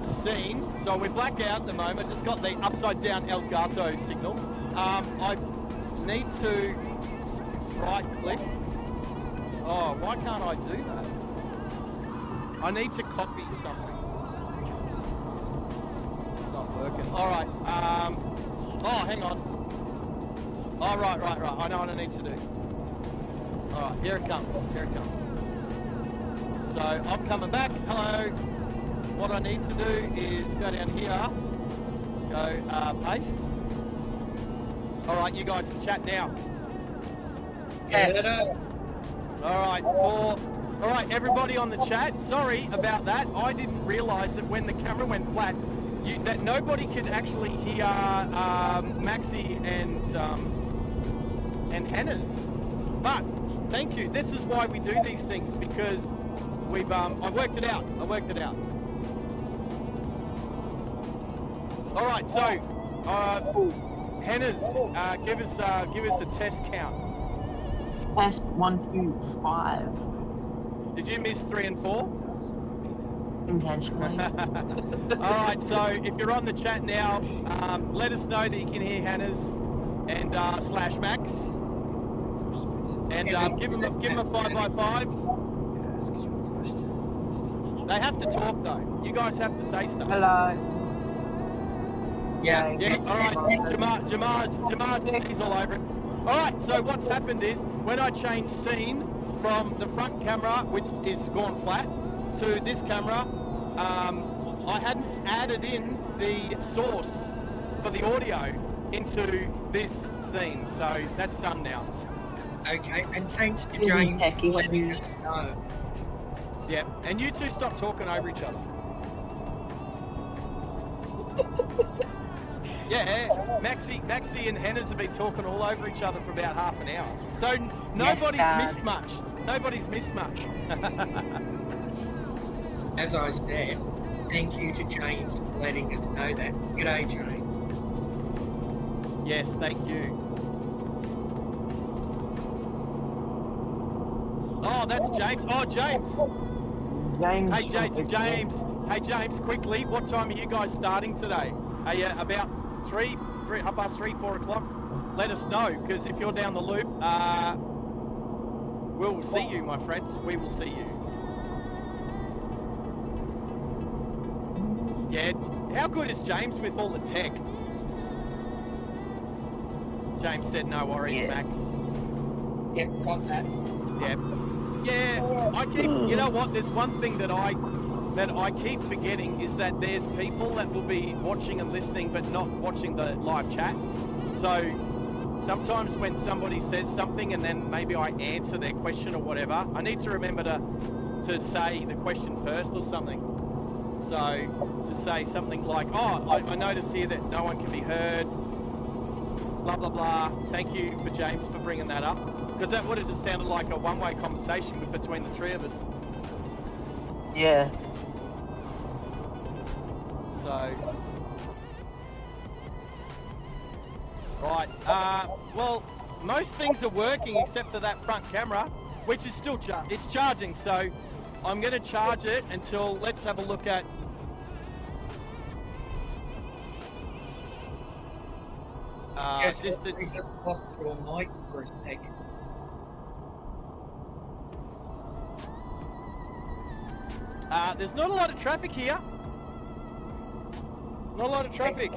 scene, so we're blacked out at the moment. Just got the upside down El Gato signal. I need to right click. Oh, why can't I do that? I need to copy something. It's not working. All right. Oh, hang on. Oh, right. I know what I need to do. All right, here it comes. So I'm coming back. Hello. What I need to do is go down here. Go paste. All right, you guys chat now. Yes. All right, everybody on the chat. Sorry about that. I didn't realise that when the camera went flat, that nobody could actually hear Maxi and Hannah's. But thank you. This is why we do these things, because we've I worked it out. All right, so Hannah's, give us a test count. Test 1, 2, 5. Did you miss 3 and 4? Intentionally. All right, so if you're on the chat now, let us know that you can hear Hannah's and slash Max, and give them a 5x5. They have to talk though. You guys have to say stuff. Hello. Yeah. All right. Jamar's he's all over it. All right. So what's happened is when I changed scene from the front camera, which is gone flat, to this camera, I hadn't added in the source for the audio into this scene, so that's done now. Okay, and thanks to James for letting us know. Yeah, and you two stop talking over each other. Yeah, Maxi and Hannah's have been talking all over each other for about half an hour. So nobody's missed much. As I said, thank you to James for letting us know that. G'day, James. Yes, thank you. Oh, that's James. Oh, James. Hey, James, quickly, what time are you guys starting today? Are you about 3:30, 4 o'clock? Let us know, because if you're down the loop, we'll see you, my friend. We will see you. Yeah, how good is James with all the tech? James said no worries, Max. Yep, got that. Yep. Yeah, I keep, you know what, there's one thing that I keep forgetting is that there's people that will be watching and listening but not watching the live chat. So sometimes when somebody says something and then maybe I answer their question or whatever, I need to remember to say the question first or something. So to say something like, oh, I noticed here that no one can be heard, blah, blah, blah. Thank you for James for bringing that up. Because that would have just sounded like a one-way conversation between the three of us. Yes. So, right. Well, most things are working except for that front camera, which is still it's charging. So, I'm going to charge it until. Let's have a look at. Guess what? We Distance. just popped to a mic for a second. There's not a lot of traffic here. Not a lot of traffic.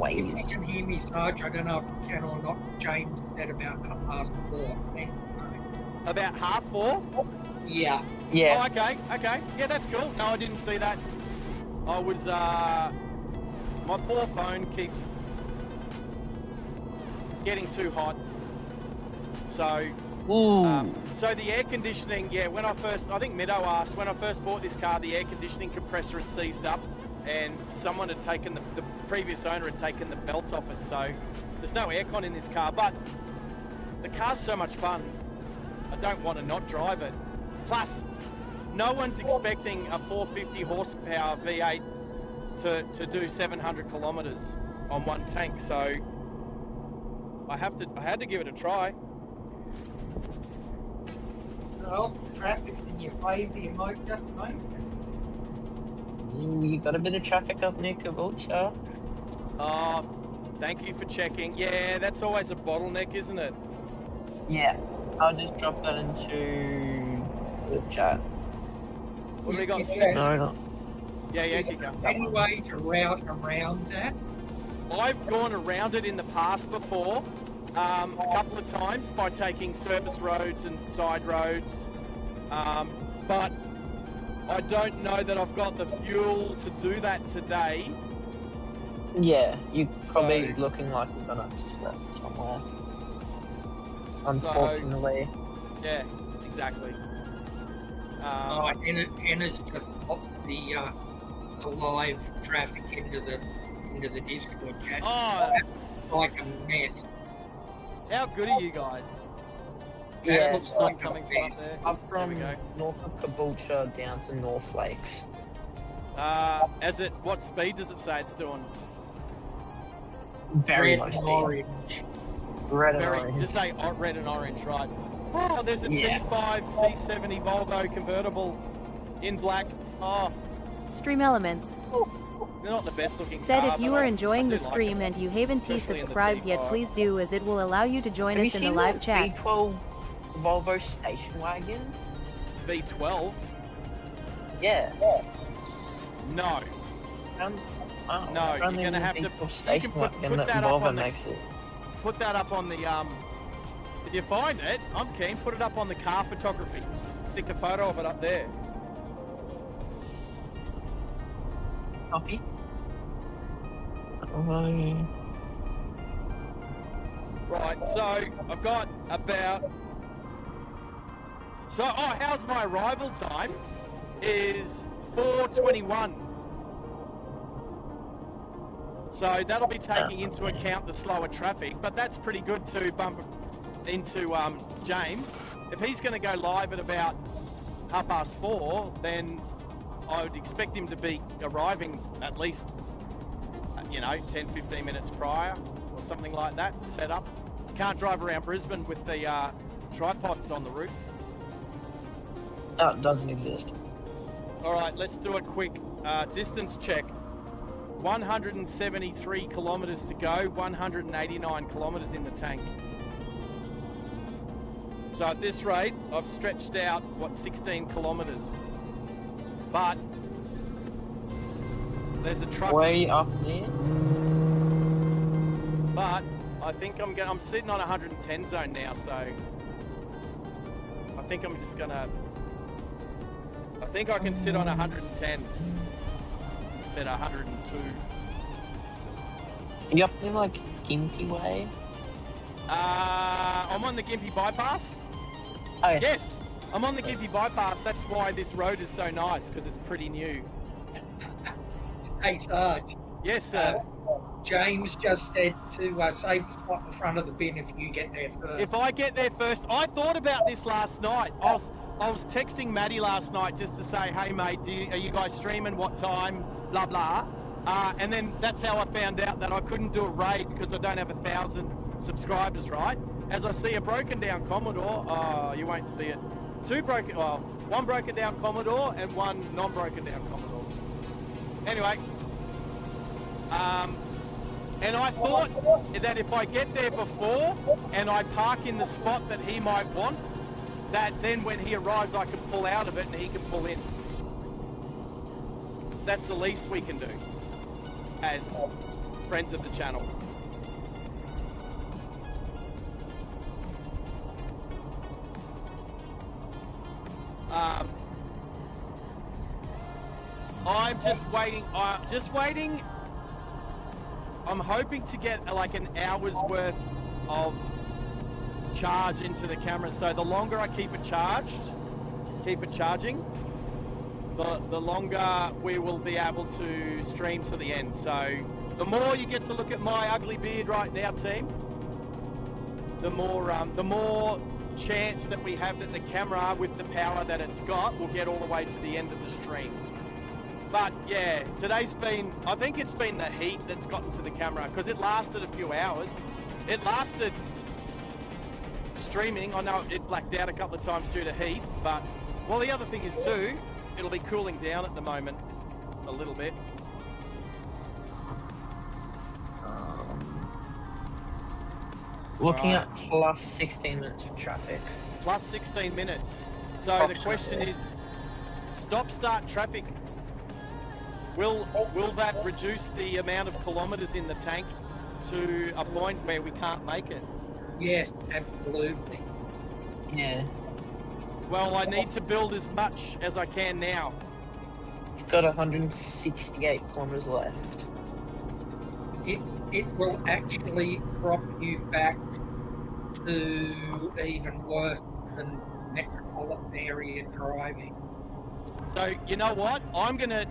If you can hear me, Sarge, I don't know if you can or not. James said about 4:30. About 4:30? Yeah. Oh, okay. Yeah, that's cool. No, I didn't see that. I was, my poor phone keeps getting too hot. So, so the air conditioning, yeah, when I think Meadow asked, when I first bought this car, the air conditioning compressor had seized up and someone had taken, the previous owner had taken the belt off it. So there's no aircon in this car, but the car's so much fun. I don't want to not drive it. Plus, no one's expecting a 450 horsepower V8 to do 700 kilometers on one tank. So I had to give it a try. Well, traffic's in your favour, you might just make it. You got a bit of traffic up near Caboolture. Oh, thank you for checking. Yeah, that's always a bottleneck, isn't it? Yeah, I'll just drop that into the chat. What do we got? No. Yeah, you go. Any way to route around that? I've gone around it in the past before, a couple of times by taking service roads and side roads, but I don't know that I've got the fuel to do that today. Yeah, you're probably looking like you're gonna stop somewhere. Unfortunately. Yeah, exactly. Anna's just popped the live traffic into the Discord chat. Oh, that's like a mess. How good are you guys? Yeah, looks like coming from up there. Up from north of Caboolture down to North Lakes. What speed does it say it's doing? Very red much and orange. Red and orange. Just say red and orange, right? Oh, there's a T5 C70 Volvo convertible in black. Oh, Stream Elements they're not the best looking said car, if you but are I enjoying do the like stream them. and you haven't Especially in the subscribed yet, T5. please do, as it will allow you to join Have us you in the seen live that chat. V12 Volvo station wagon? V12? Yeah. No. No, you're only gonna have V12 to. You station can wagon put that that up Volvo on the. makes it. Put that up on the. If you find it, I'm keen. Put it up on the car photography. Stick a photo of it up there. Copy. Right, so I've got about. So, how's my arrival time? Is 4:21. So that'll be taking into account the slower traffic, but that's pretty good to bump into James. If he's going to go live at about 4:30, then I would expect him to be arriving at least, 10-15 minutes prior or something like that to set up. Can't drive around Brisbane with the tripods on the roof. No, it doesn't exist. All right, let's do a quick distance check. 173 kilometres to go, 189 kilometres in the tank. So at this rate, I've stretched out, 16 kilometres. But there's a truck. Way up there. But I think I'm sitting on 110 zone now, so I think I can sit on 110 instead of 102. You up there like Gympie Way? I'm on the Gympie bypass. Oh, yeah. Yes, I'm on the Gympie bypass. That's why this road is so nice, because it's pretty new. Hey, Sarge. Yes, sir. James just said to save the spot in front of the bin if you get there first. If I get there first, I thought about this last night. I was texting Maddie last night just to say, hey mate, are you guys streaming? What time? Blah blah. And then that's how I found out that I couldn't do a raid because I don't have 1,000 subscribers, right? As I see a broken down Commodore, you won't see it. one broken down Commodore and one non-broken down Commodore. Anyway, and I thought that if I get there before and I park in the spot that he might want, that then when he arrives I can pull out of it and he can pull in. That's the least we can do as friends of the channel. I'm just waiting. I'm hoping to get like an hour's worth of charge into the camera. So the longer I keep it charging, the longer we will be able to stream to the end. So the more you get to look at my ugly beard right now, team, the more chance that we have that the camera, with the power that it's got, will get all the way to the end of the stream. But yeah, I think it's been the heat that's gotten to the camera, because it lasted a few hours. It lasted streaming. I know it blacked out a couple of times due to heat, but well, the other thing is too, it'll be cooling down at the moment a little bit. Looking at plus 16 minutes of traffic. Plus 16 minutes. So the question is, stop-start traffic. Will that reduce the amount of kilometres in the tank to a point where we can't make it? Yes, absolutely. Yeah. Well, I need to build as much as I can now. You've got 168 kilometres left. It will actually drop you back to even worse than metropolitan area driving. So you know what? I'm gonna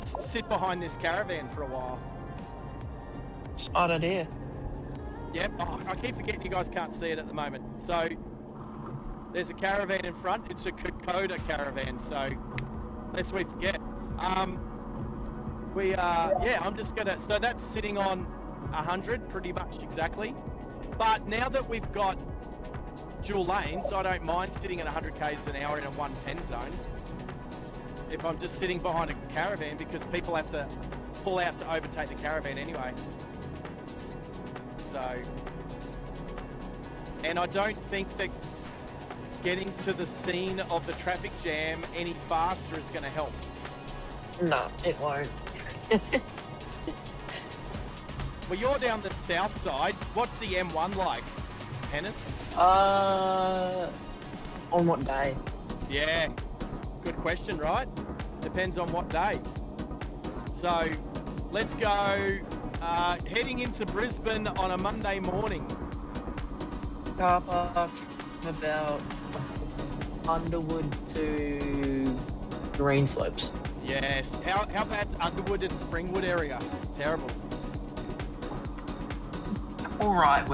sit behind this caravan for a while. Smart idea. Yep. Oh, I keep forgetting you guys can't see it at the moment. So there's a caravan in front. It's a Kokoda caravan. So lest we forget. I'm just gonna. So that's sitting on 100, pretty much exactly. But now that we've got dual lanes, I don't mind sitting at 100 k's an hour in a 110 zone. If I'm just sitting behind a caravan, because people have to pull out to overtake the caravan anyway. So, and I don't think that getting to the scene of the traffic jam any faster is going to help. No, it won't. Well, you're down the south side. What's the M1 like, Hennis? On what day? Yeah, good question, right? Depends on what day. So, let's go heading into Brisbane on a Monday morning. Car park about Underwood to Greenslopes. Yes. How bad's Underwood and Springwood area? Terrible. All right.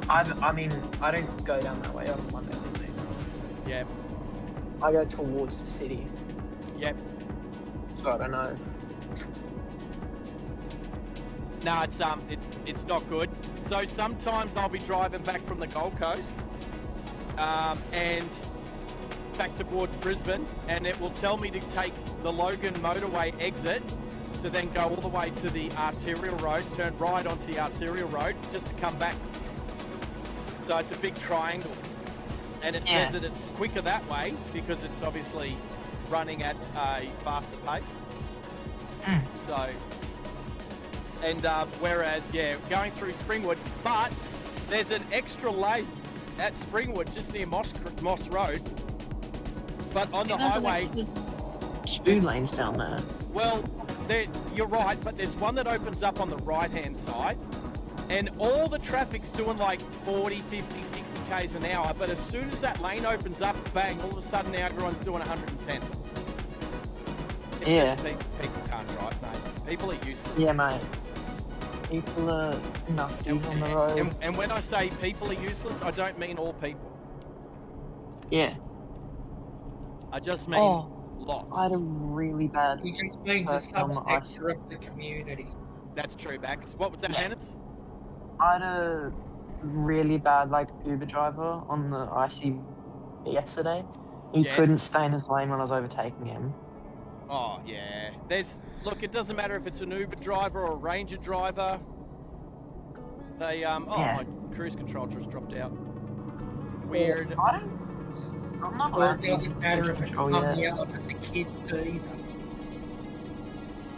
I mean, I don't go down that way on Monday. Yeah. I go towards the city. Yep. So I don't know. No, it's not good. So sometimes I'll be driving back from the Gold Coast, and back towards Brisbane, and it will tell me to take the Logan motorway exit to then go all the way to the arterial road, turn right onto the arterial road, just to come back. So it's a big triangle, and it says that it's quicker that way because it's obviously running at a faster pace. So, and whereas, going through Springwood, but there's an extra lane at Springwood just near Moss Road, but on the highway... 2 lanes down there. Well, you're right, but there's one that opens up on the right-hand side, and all the traffic's doing like 40, 50, 60 k's an hour, but as soon as that lane opens up, bang, all of a sudden now everyone's doing 110. It's just people can't drive, mate. People are useless. Yeah, mate. People are nufties on the road. And when I say people are useless, I don't mean all people. Yeah. I just mean lots. I had a really bad... He just means a subsector of the community. That's true, Max. What was that, Hannes? I had a really bad like Uber driver on the IC yesterday. He Yes. couldn't stay in his lane when I was overtaking him. Oh yeah. Look, it doesn't matter if it's an Uber driver or a Ranger driver. They Yeah. my cruise control just dropped out. Weird. I'm not Or allowed it doesn't matter if it's control on yet. the other for the kids either.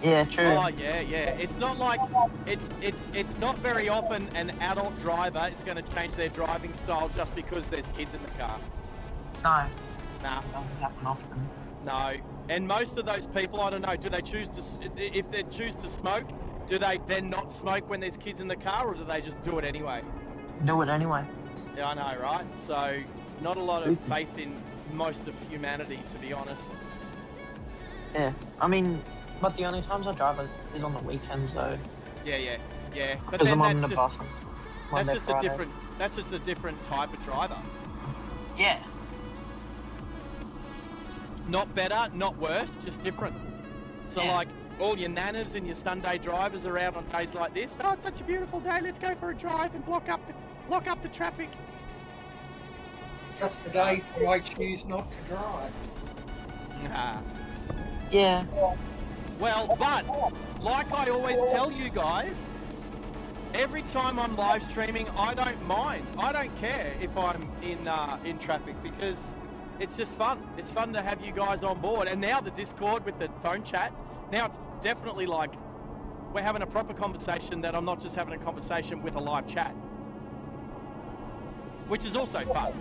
Yeah, true. Oh yeah. It's not like it's not very often an adult driver is going to change their driving style just because there's kids in the car. No, Nah, it doesn't happen often. no. And most of those people, I don't know, do they choose to if they choose to smoke, do they then not smoke when there's kids in the car, or do they just do it anyway? Do it anyway. Yeah, I know, right? So not a lot of faith in most of humanity, to be honest. Yeah, I mean, but the only times I drive is on the weekends though. Yeah. But Because then I'm on that's the just bus. Monday, Friday. That's just a different type of driver. Yeah. Not better, not worse, just different. So Yeah. like all your nanas and your Sunday drivers are out on days like this. Oh, it's such a beautiful day. Let's go for a drive and block up the traffic. Just the days that I choose not to drive. Nah. Yeah. Well, but like I always tell you guys, every time I'm live streaming, I don't mind. I don't care if I'm in traffic because it's just fun. It's fun to have you guys on board. And now the Discord with the phone chat, now it's definitely like we're having a proper conversation that I'm not just having a conversation with a live chat, which is also fun.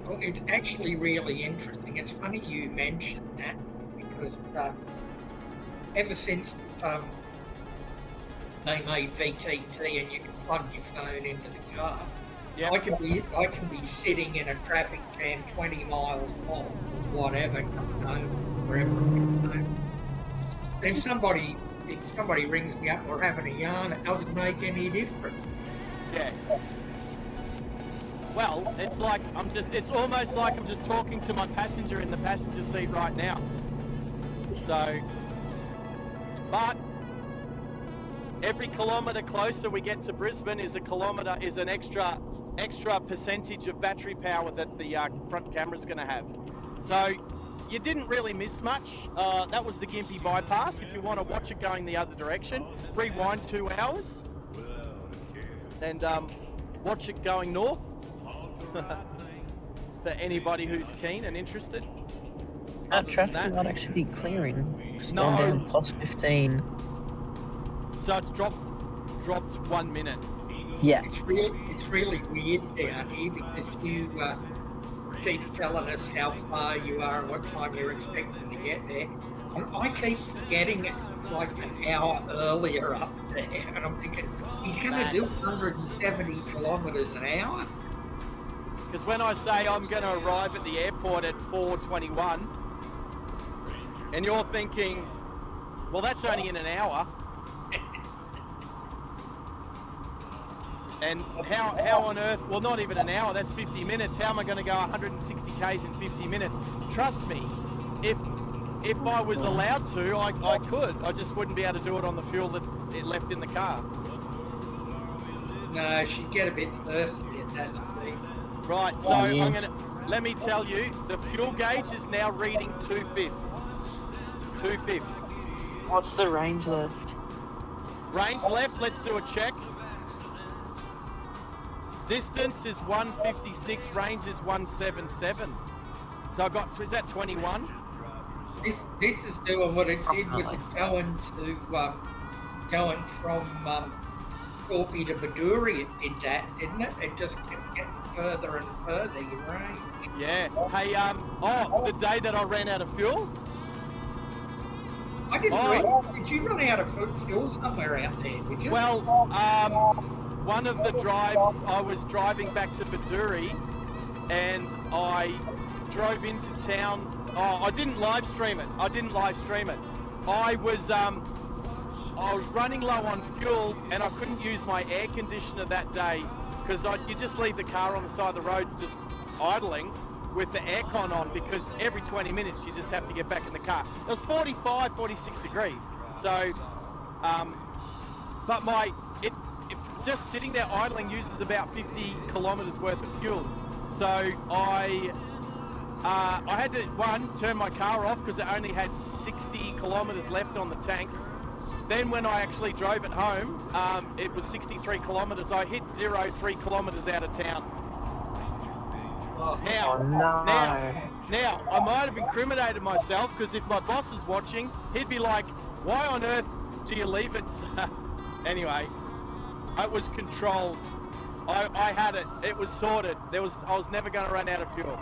Well, it's actually really interesting. It's funny you mentioned that because ever since they made VTT and you can plug your phone into the car, Yeah. I can be sitting in a traffic jam 20 miles long, whatever, coming home, wherever I'm coming home. And if somebody rings me up or having a yarn, it doesn't make any difference. Yeah. Well, it's almost like I'm just talking to my passenger in the passenger seat right now. So, but every kilometre closer we get to Brisbane is an extra percentage of battery power that the front camera's going to have. So you didn't really miss much. That was the Gympie bypass. If you want to watch it going the other direction, rewind 2 hours and watch it going north for anybody who's keen and interested. That traffic might actually be clearing. No. Down plus 15. So it's dropped 1 minute. Yeah. It's really weird down here because you keep telling us how far you are and what time you're expecting to get there. And I keep forgetting it's like an hour earlier up there. And I'm thinking, he's going to do 170 kilometres an hour? Because when I say I'm going to arrive at the airport at 4:21, and you're thinking, well, that's only in an hour. And how on earth, well, not even an hour, that's 50 minutes. How am I going to go 160 Ks in 50 minutes? Trust me, if I was allowed to, I could. I just wouldn't be able to do it on the fuel that's left in the car. No, she'd get a bit thirsty at that speed. Right, so let me tell you, the fuel gauge is now reading 2/5. 2/5. What's the range left? Range left, let's do a check. Distance is 156, range is 177. So I got, is that 21? This is doing what it did, was it going from Corpy to Baduri, it did that, didn't it? It just kept getting further and further your range. Yeah. Hey, the day that I ran out of fuel? I didn't did you run out of fuel somewhere out there, did you? Well, one of the drives, I was driving back to Baduri and I drove into town. Oh, I didn't live stream it. I was running low on fuel and I couldn't use my air conditioner that day because you just leave the car on the side of the road just idling with the aircon on because every 20 minutes you just have to get back in the car. It was 45, 46 degrees. So, but just sitting there idling uses about 50 kilometres worth of fuel. So I had to, turn my car off because it only had 60 kilometres left on the tank. Then when I actually drove it home, it was 63 kilometres. I hit 0 3 kilometres out of town. Now, I might have incriminated myself because if my boss is watching, he'd be like, why on earth do you leave it? Anyway, it was controlled. I had it. It was sorted. I was never going to run out of fuel.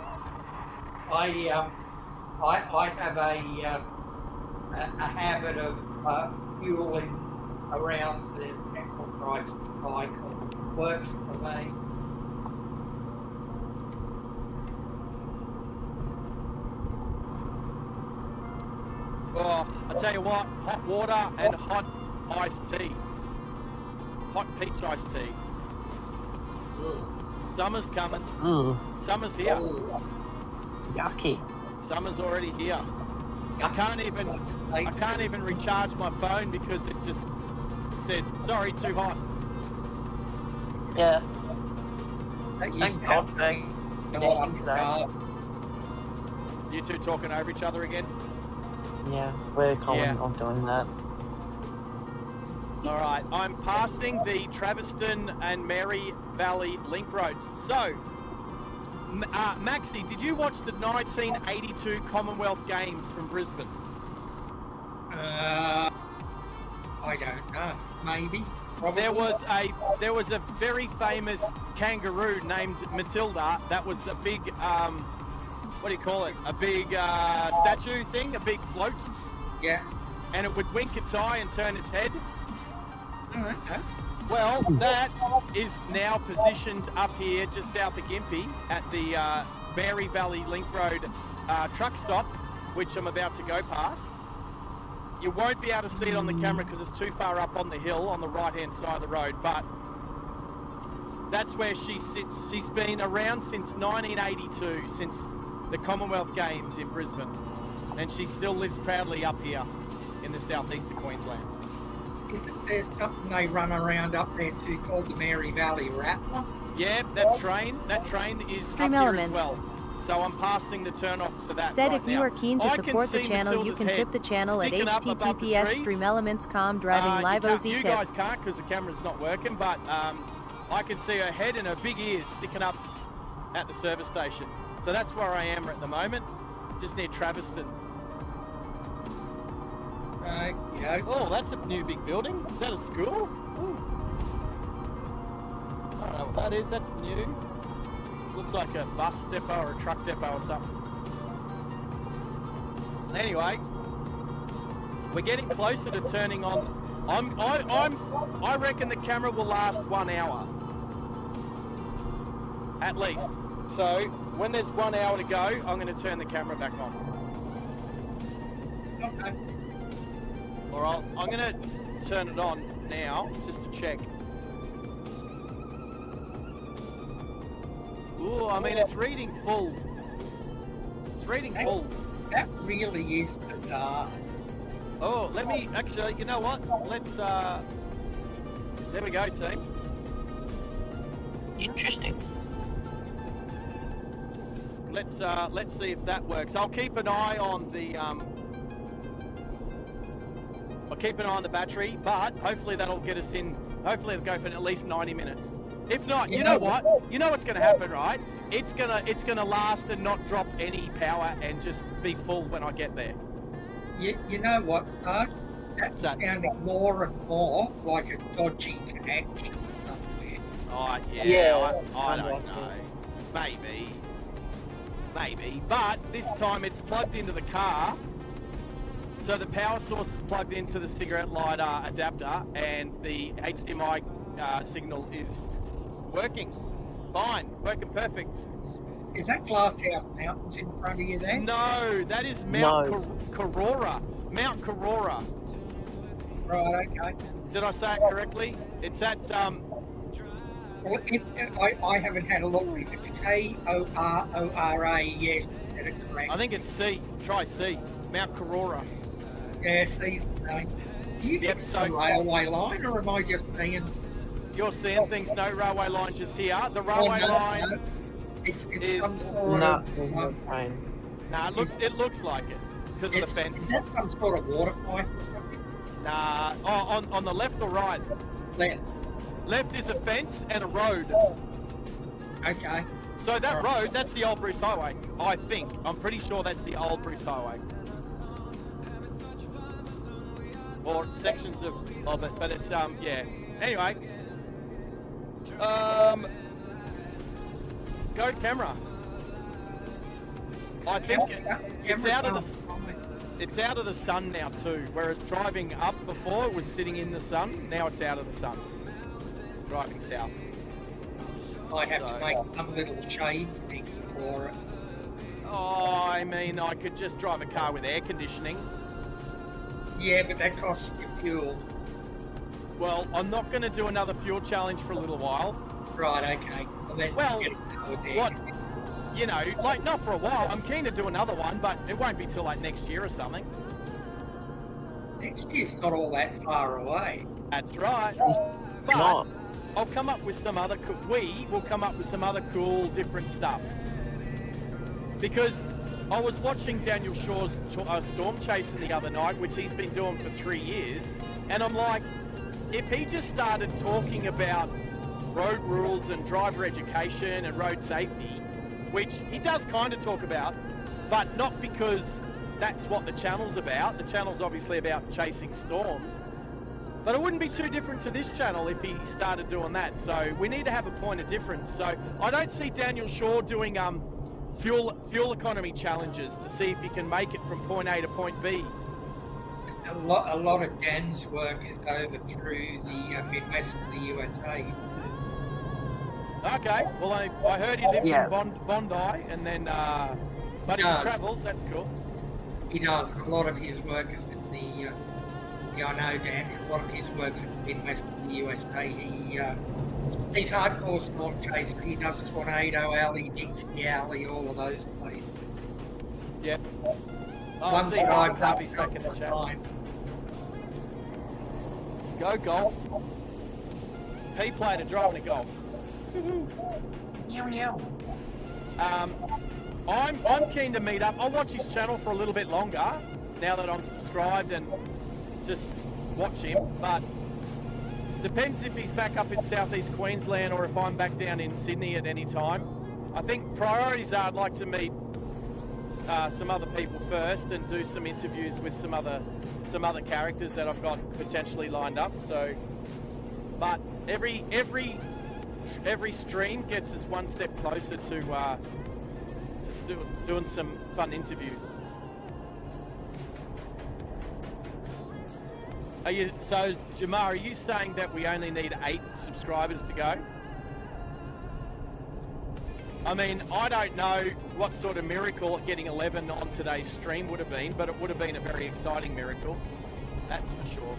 I have a habit of fueling around the petrol price cycle. Works for me. Oh, I tell you what, hot water and hot iced tea. Hot peach iced tea. Summer's coming. Summer's here. Yucky. Summer's already here. I can't even recharge my phone because it just says, sorry, too hot. Yeah. Thank God, You two talking over each other again? Yeah, we're common on doing that. All right, I'm passing the Traviston and Mary Valley link roads. So, Maxie, did you watch the 1982 Commonwealth Games from Brisbane? I don't know. Maybe. Probably. There was a very famous kangaroo named Matilda. That was a big what do you call it? A big statue thing, a big float. Yeah. And it would wink its eye and turn its head. Okay. Well, that is now positioned up here just south of Gympie at the Mary Valley Link Road truck stop, which I'm about to go past. You won't be able to see it on the camera because it's too far up on the hill on the right-hand side of the road, but that's where she sits. She's been around since 1982, since the Commonwealth Games in Brisbane, and she still lives proudly up here in the southeast of Queensland. Isn't there something they run around up there too called the Mary Valley Rattler? Yeah, that train is Stream up Elements. here as well. So I'm passing the turn off to that Said right if you now. are keen to I support the see channel, you Matilda's can tip head the channel at sticking up above the https trees. streamelements.com driving live OZ You tip. guys can't because the camera's not working, but I can see her head and her big ears sticking up at the service station. So that's where I am at the moment, just near Traviston. Oh, that's a new big building. Is that a school? Ooh. I don't know what that is. That's new. Looks like a bus depot or a truck depot or something. Anyway, we're getting closer to turning on. I reckon the camera will last 1 hour, at least. So when there's 1 hour to go, I'm going to turn the camera back on. Okay. Or I'm going to turn it on now, just to check. Ooh, I mean, it's reading full. It's reading full. That really is bizarre. Oh, let me, actually, you know what? Let's, there we go, team. Interesting. Let's see if that works. I'll keep an eye on the, battery, but hopefully that'll get us in, hopefully it'll go for at least 90 minutes. If not, you know what? You know what's going to happen, right? It's gonna last and not drop any power and just be full when I get there. You know what, Sarge? That's sounding more and more like a dodgy connection somewhere. Oh, yeah, Yeah, I don't know. Maybe. But this time it's plugged into the car. So the power source is plugged into the cigarette lighter adapter and the HDMI signal is working fine, working perfect. Is that Glasshouse Mountains in front of you there? No, that is Mount Karora. Mount Karora. Right, okay. Did I say it correctly? It's at Well, if I haven't had a look. If it's Korora, yes, get it correct. I think it's C. Try C. Mount Karora. Yeah, C's the name. Do you get some railway line, or am I just being You're seeing things, no railway line just here. The railway line No. It's is... some sort No, of... there's no train. Nah, it looks like it, because of the Is fence. that some sort of water pipe or something? Nah, on the left or right? Left. Left is a fence and a road. Okay. So that road, that's the old Bruce Highway, I think. I'm pretty sure that's the old Bruce Highway. Or sections of it, but it's, yeah. Anyway. Go camera. I think it's out of the sun now too, whereas driving up before it was sitting in the sun, now it's out of the sun. Driving south. I'd have to make some little shade thing for it. Oh, I mean, I could just drive a car with air conditioning. Yeah, but that costs you fuel. Well, I'm not going to do another fuel challenge for a little while. Right, okay. Well, get a car with what? You know, like not for a while. I'm keen to do another one, but it won't be till like next year or something. Next year's not all that far away. That's right. But Not. I'll come up with some other. We will come up with some other cool, different stuff. Because I was watching Daniel Shaw's storm chasing the other night, which he's been doing for 3 years, and I'm like, if he just started talking about road rules and driver education and road safety, which he does kind of talk about, but not because that's what the channel's about. The channel's obviously about chasing storms. But it wouldn't be too different to this channel if he started doing that. So we need to have a point of difference. So I don't see Daniel Shaw doing fuel economy challenges to see if he can make it from point A to point B. A lot of Dan's work is over through the Midwest of the USA. Okay, well I heard he lives in Bondi, and then but he travels. That's cool. He does. A lot of his work is in the. I know Dan. A lot of his work's in the Midwest of the USA. He's hardcore storm chaser. He does Tornado Alley, Dixie Alley, all of those places. Yep. One see Harvey's back in the chat. Go golf. He played a driving a golf. I'm keen to meet up. I'll watch his channel for a little bit longer now that I'm subscribed and just watch him. But depends if he's back up in southeast Queensland or if I'm back down in Sydney at any time. I think priorities are I'd like to meet some other people first and do some interviews with some other characters that I've got potentially lined up. So, but every stream gets us one step closer to just doing some fun interviews. So Jamar, are you saying that we only need 8 subscribers to go? I mean, I don't know what sort of miracle getting 11 on today's stream would have been, but it would have been a very exciting miracle. That's for sure.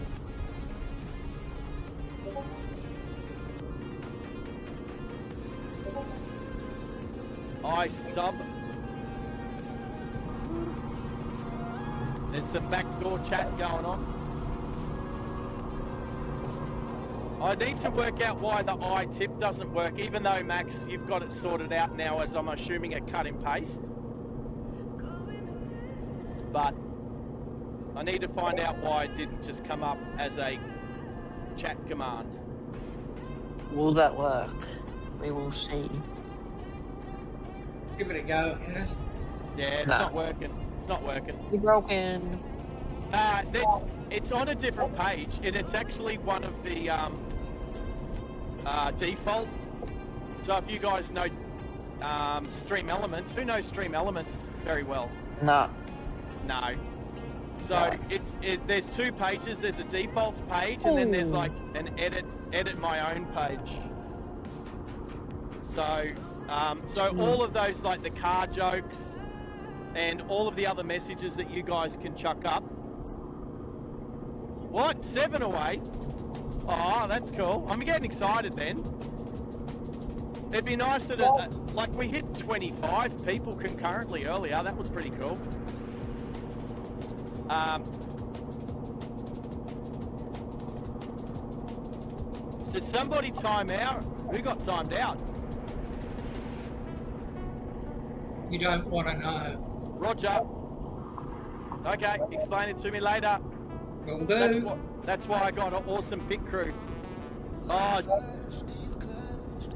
There's some backdoor chat going on. I need to work out why the I-tip doesn't work, even though, Max, you've got it sorted out now as I'm assuming a cut and paste. But I need to find out why it didn't just come up as a chat command. Will that work? We will see. Give it a go, yes. Yeah, it's not working. It's not working. You're broken. It's on a different page, and it's actually one of the default. So if you guys know Stream Elements, who knows Stream Elements very well? No. No. So there's 2 pages. There's a defaults page, and then there's like an edit my own page. So all of those, like the car jokes and all of the other messages that you guys can chuck up. What? 7 away? Oh, that's cool. I'm getting excited then. It'd be nice that like we hit 25 people concurrently earlier. That was pretty cool. Did somebody time out? Who got timed out? You don't want to know. Roger. Okay, explain it to me later. Will do. That's why I got an awesome pit crew. Oh,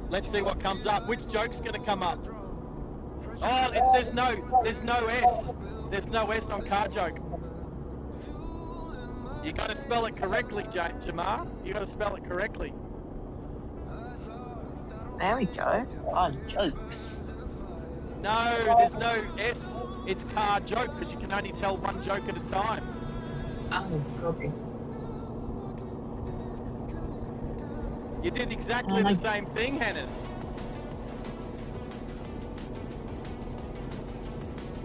let's see what comes up. Which joke's going to come up? Oh, there's no S. There's no S on car joke. You got to spell it correctly, Jamar. You got to spell it correctly. There we go. Oh, jokes. No, there's no S. It's car joke because you can only tell one joke at a time. Oh, copy. You did exactly the same thing, Hannes.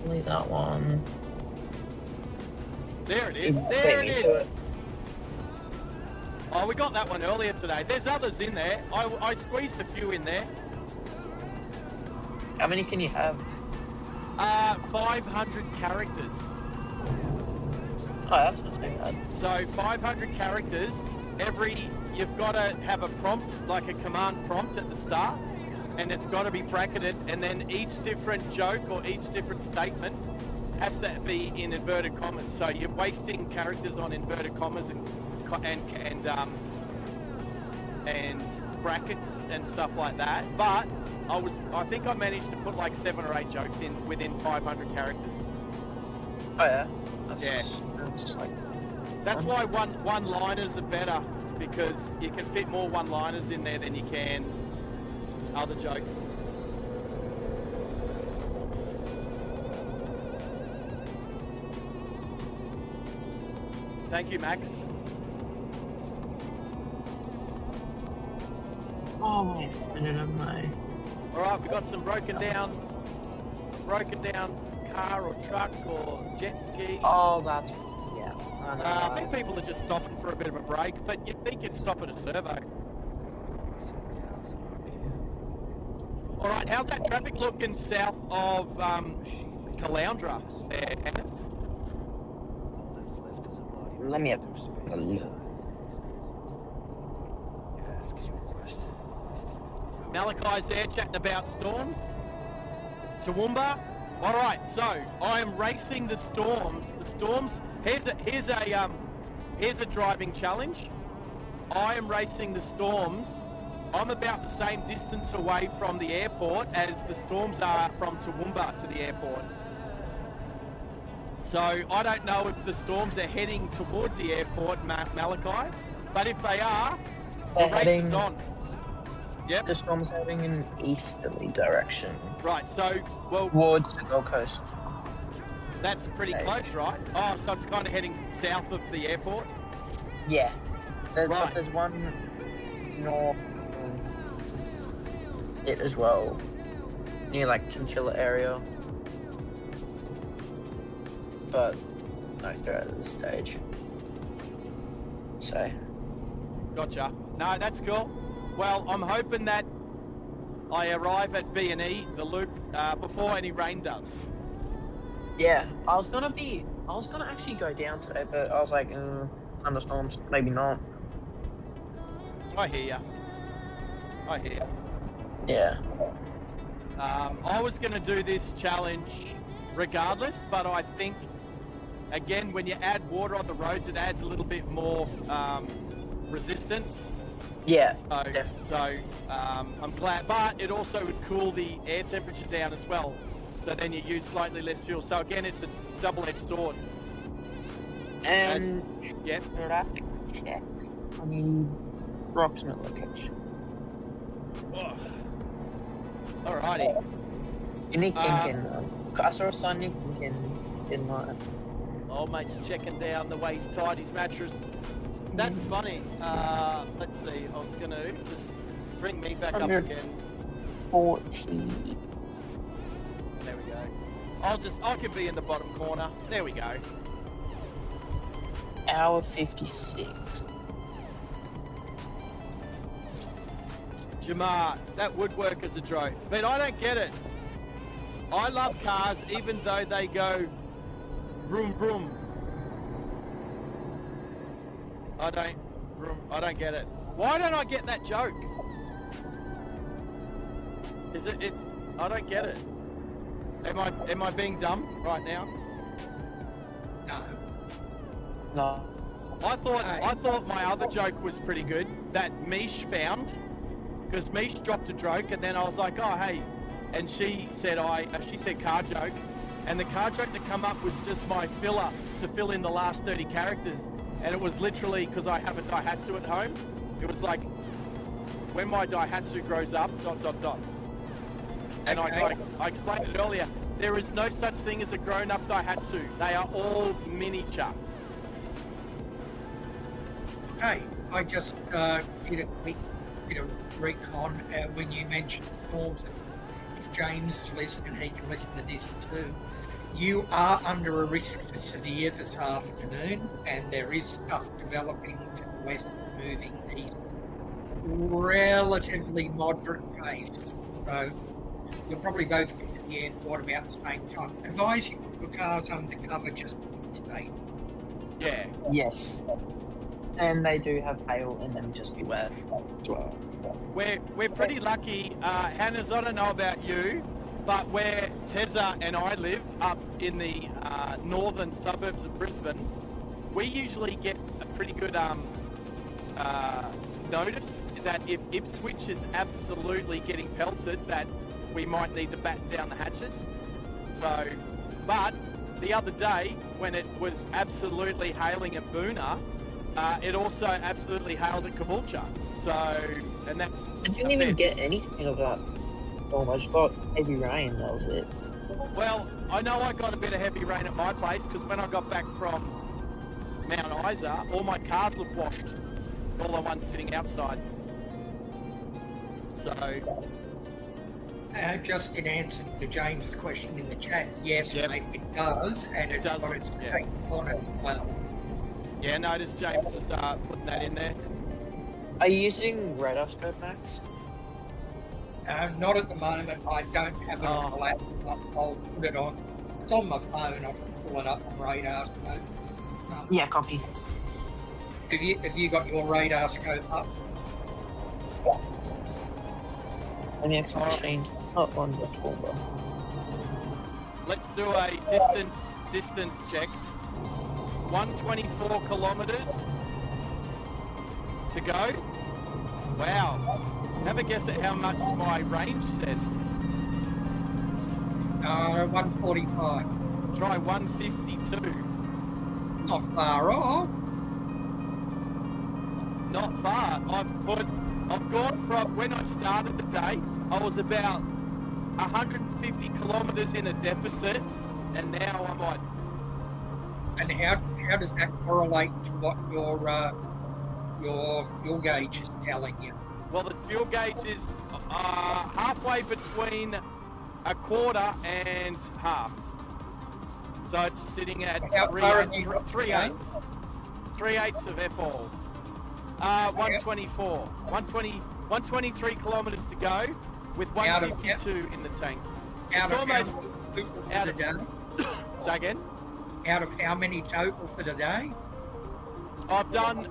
Leave that one. There it is. There it is. Oh, we got that one earlier today. There's others in there. I squeezed a few in there. How many can you have? 500 characters. Oh, that's not too bad. So 500 characters. You've got to have a prompt, like a command prompt at the start, and it's got to be bracketed, and then each different joke or each different statement has to be in inverted commas. So you're wasting characters on inverted commas and brackets and stuff like that. But I think I managed to put like 7 or 8 jokes in within 500 characters. Oh yeah. That's why one-liners are better, because you can fit more one-liners in there than you can other jokes. Thank you, Max. Oh, wait a minute, am I? All right, we've got some broken down car or truck or jet ski. Oh, that's yeah. I think people are just stopping for a bit of a break, but you'd think you'd stop at a servo. All right, how's that traffic looking south of Caloundra there, Hannes? Let me have a look. Malachi's there chatting about storms. Toowoomba. All right, so I am racing the storms. The storms. Here's a driving challenge. I am racing the storms. I'm about the same distance away from the airport as the storms are from Toowoomba to the airport. So I don't know if the storms are heading towards the airport, Malachi, but if they are, the race is on. Yep. The storm's heading in an easterly direction. Right, so, well... towards the Gold Coast. That's pretty close, right? Oh, so it's kind of heading south of the airport? Yeah. Right. There's one north of it as well, near like Chinchilla area. But no threat at this stage. So. Gotcha. No, that's cool. Well, I'm hoping that I arrive at B&E, the loop, before any rain does. Yeah, I was gonna actually go down today, but I was like, thunderstorms, maybe not. I hear ya. Yeah. I was gonna do this challenge regardless, but I think, again, when you add water on the roads, it adds a little bit more resistance. Yeah. So I'm glad, but it also would cool the air temperature down as well. So then you use slightly less fuel. So again, it's a double-edged sword. And yep. I'd have to check on the approximate location. Oh. Alrighty. Unique thinking. I saw a sign Nick in mine. Old mate's checking down the way he's tied his mattress. That's funny. Let's see. I was gonna just bring me back up again. 40. There we go. I can be in the bottom corner. There we go. Hour 56. Jamar, that would work as a joke, but I don't get it. I love cars even though they go vroom vroom. I don't get it. Why don't I get that joke? It's I don't get it. Am I being dumb right now? No. No. I thought my other joke was pretty good that Mish found, because Mish dropped a joke and then I was like, oh hey, and she said car joke, and the car joke that come up was just my filler to fill in the last 30 characters, and it was literally because I have a Daihatsu at home. It was like, when my Daihatsu grows up, ... And Okay. I explained it earlier. There is no such thing as a grown-up Daihatsu. They are all miniature. Hey, I just did a quick bit of recon when you mentioned storms. If James is listening, he can listen to this too. You are under a risk for severe this afternoon, and there is stuff developing to the west, moving east. Relatively moderate pace. So you'll probably both get to the airport about the same time. Advise you put your cars under cover just in state. Yeah. Yes. And they do have hail in them, just beware. We're pretty lucky. Hannah's, I don't know about you, but where Tezza and I live, up in the northern suburbs of Brisbane, we usually get a pretty good notice that if Ipswich is absolutely getting pelted, that we might need to batten down the hatches. So, but the other day, when it was absolutely hailing at Boona, it also absolutely hailed at Caboolture. So, and that's... I didn't even get anything of that. I just got heavy rain, that was it. Well, I know I got a bit of heavy rain at my place, because when I got back from Mount Isa, all my cars looked washed. All the ones sitting outside. So... Just in answer to James' question in the chat, yes, Yep. mate, it does, and It it's does, got its yeah. take on as well. Yeah, notice James was putting that in there. Are you using radar scope, Max? Not at the moment. I don't have it on the laptop. I'll put it on. It's on my phone. I can pull it up on radar scope. Yeah, copy. Have you got your radar scope up? Let me actually change up on the toolbar. Let's do a distance check. 124 kilometers to go. Wow. Have a guess at how much my range says. 145. Try 152. Not far off. Not far. I've gone from when I started the day, I was about 150 kilometers in a deficit, and now I'm on. And how does that correlate to what your fuel gauge is telling you? Well, the fuel gauge is halfway between a quarter and half. So it's sitting at How far have you got to 3 go? eighths. 3 eighths of F-all. 124. 123 kilometres to go with Out of- 152 in the tank. Out It's of almost how many total for out the of- day? Say again? Out of how many total for the day? I've done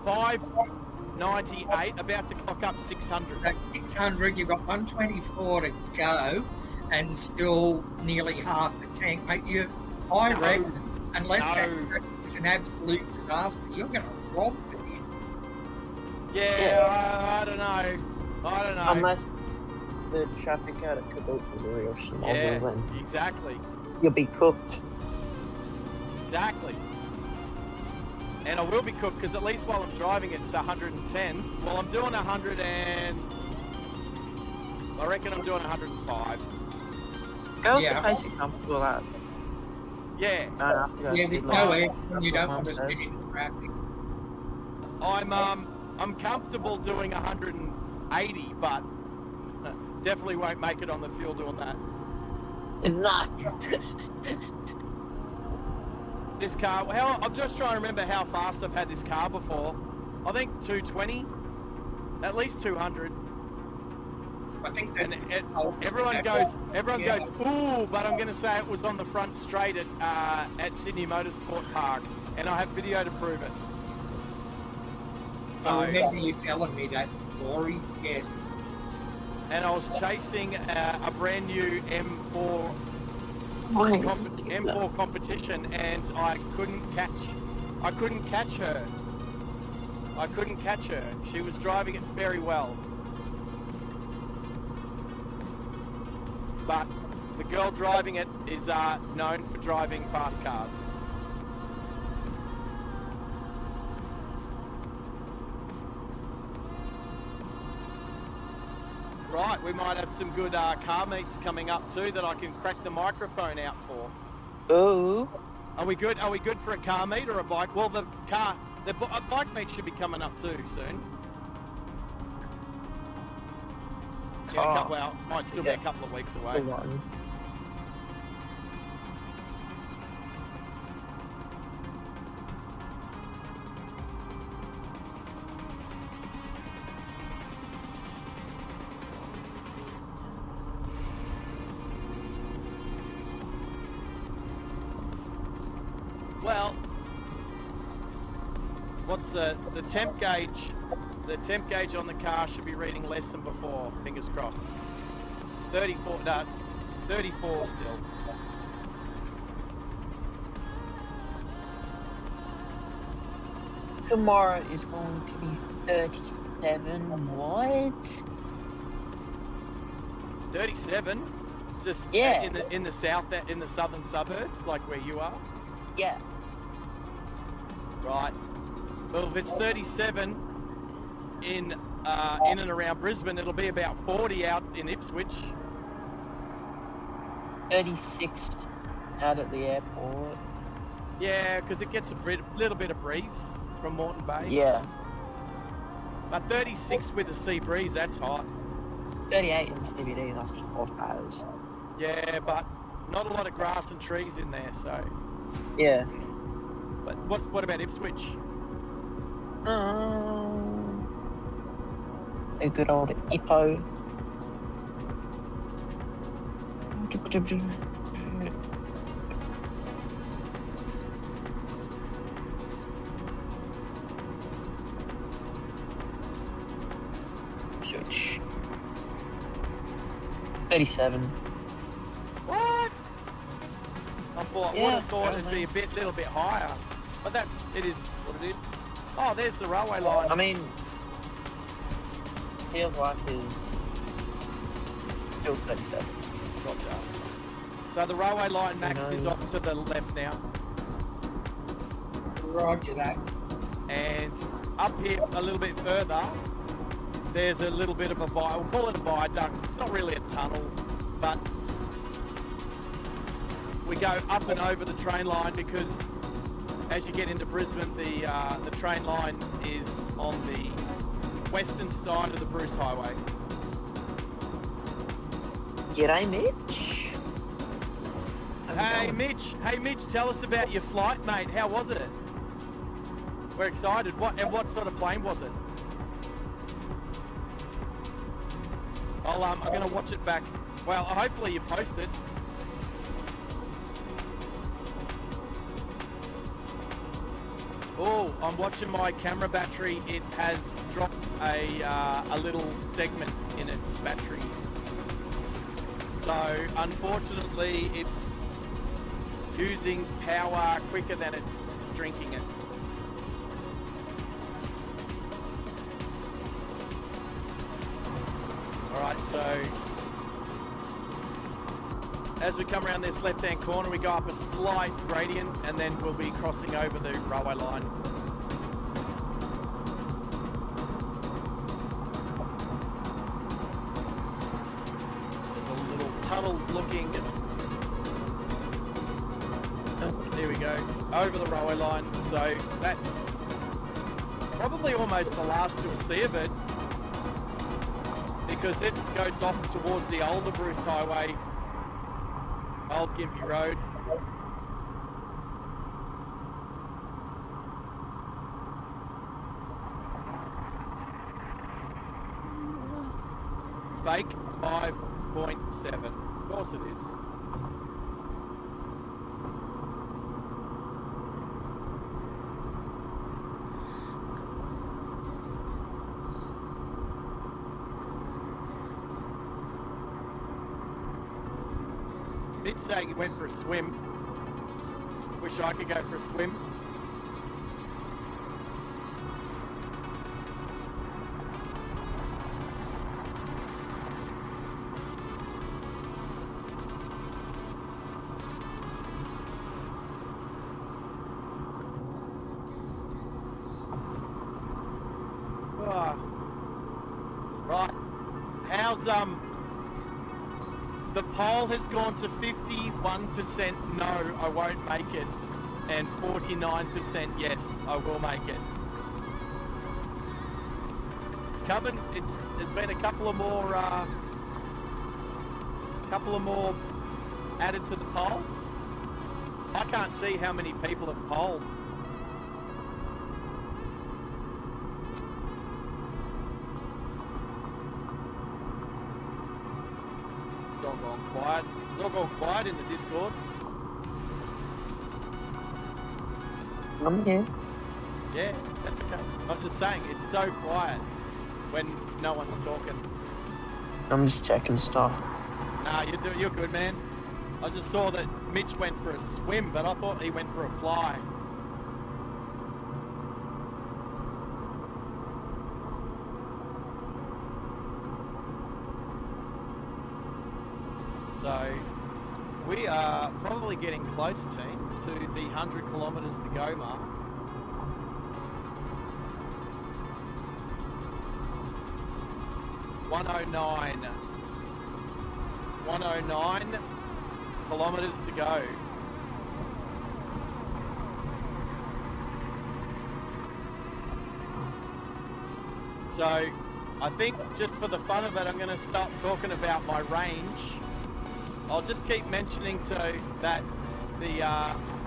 598, about to clock up 600. So 600, you've got 124 to go, and still nearly half the tank. Mate, I reckon, unless that is an absolute disaster, you're going to rob it. Yeah, I don't know. Unless the traffic out at Caboolture is a real schmozzle, Yeah, then exactly. you'll be cooked. Exactly. And I will be cooked because at least while I'm driving it's 110. Well, I'm doing 100 and... I reckon I'm doing 105. Go with Yeah. the pace you're comfortable at. Yeah. Don't have to go Yeah, speed with limit. no air, That's you what don't Mum want to says. sit in traffic. I'm comfortable doing 180, but definitely won't make it on the fuel doing that. Nah. This car, I'm just trying to remember how fast I've had this car before. I think 220, at least 200. I think And that everyone goes, ooh, but I'm going to say it was on the front straight at Sydney Motorsport Park, and I have video to prove it. I remember you telling me that story. Yes. And I was chasing a brand new M4 M4 competition, and I couldn't catch her. I couldn't catch her. She was driving it very well. But the girl driving it is known for driving fast cars. Right, we might have some good car meets coming up too that I can crack the microphone out for. Oh. Are we good? Are we good for a car meet or a bike? Well, a bike meet should be coming up too soon. Yeah, well, might still be a couple of weeks away. Well, what's the temp gauge? The temp gauge on the car should be reading less than before. Fingers crossed. 34. No, it's 34 still. Tomorrow is going to be 37. What? 37. Just Yeah. in the southern suburbs, like where you are. Yeah. Right. Well, if it's 37 in and around Brisbane, it'll be about 40 out in Ipswich. 36 out at the airport. Yeah, because it gets a little bit of breeze from Moreton Bay. Yeah. But 36 with a sea breeze, that's hot. 38 in the CBD, that's hot as. Yeah, but not a lot of grass and trees in there, so. Yeah. But what about Ipswich? A good old Ippo. Switch. 37. What? I would have thought it'd be a little bit higher, but it is what it is. Oh, there's the railway line. I mean, feels like it's still 37. Gotcha. So the railway line, Max, is off to the left now. Roger that. And up here a little bit further, there's a little bit of a we'll call it a viaduct. It's not really a tunnel, but we go up and over the train line because as you get into Brisbane, the train line is on the western side of the Bruce Highway. G'day, Mitch. Hey, Mitch, tell us about your flight, mate. How was it? We're excited. What sort of plane was it? I'm going to watch it back. Well, hopefully you post it. Oh, I'm watching my camera battery. It has dropped a little segment in its battery. So, unfortunately, it's using power quicker than it's drinking it. Alright, so as we come around this left-hand corner, we go up a slight gradient and then we'll be crossing over the railway line. There's a little tunnel looking. There we go, over the railway line. So that's probably almost the last you'll see of it, because it goes off towards the older Bruce Highway, Old Gympie Road. Fake 5.7. Of course it is. Mitch saying he went for a swim. Wish I could go for a swim. Right. How's the poll has gone to 51% no, I won't make it, and 49% yes, I will make it. It's coming. There's been a couple of more added to the poll. I can't see how many people have polled. It's all gone quiet. It's all gone quiet in the Discord. I'm here. Yeah, that's okay. I'm just saying, it's so quiet when no one's talking. I'm just checking stuff. Nah, you're good, man. I just saw that Mitch went for a swim, but I thought he went for a fly. So, we are probably getting close, team, to the 100 kilometres to go mark. $109 kilometres to go. So I think just for the fun of it, I'm going to start talking about my range. I'll just keep mentioning to that the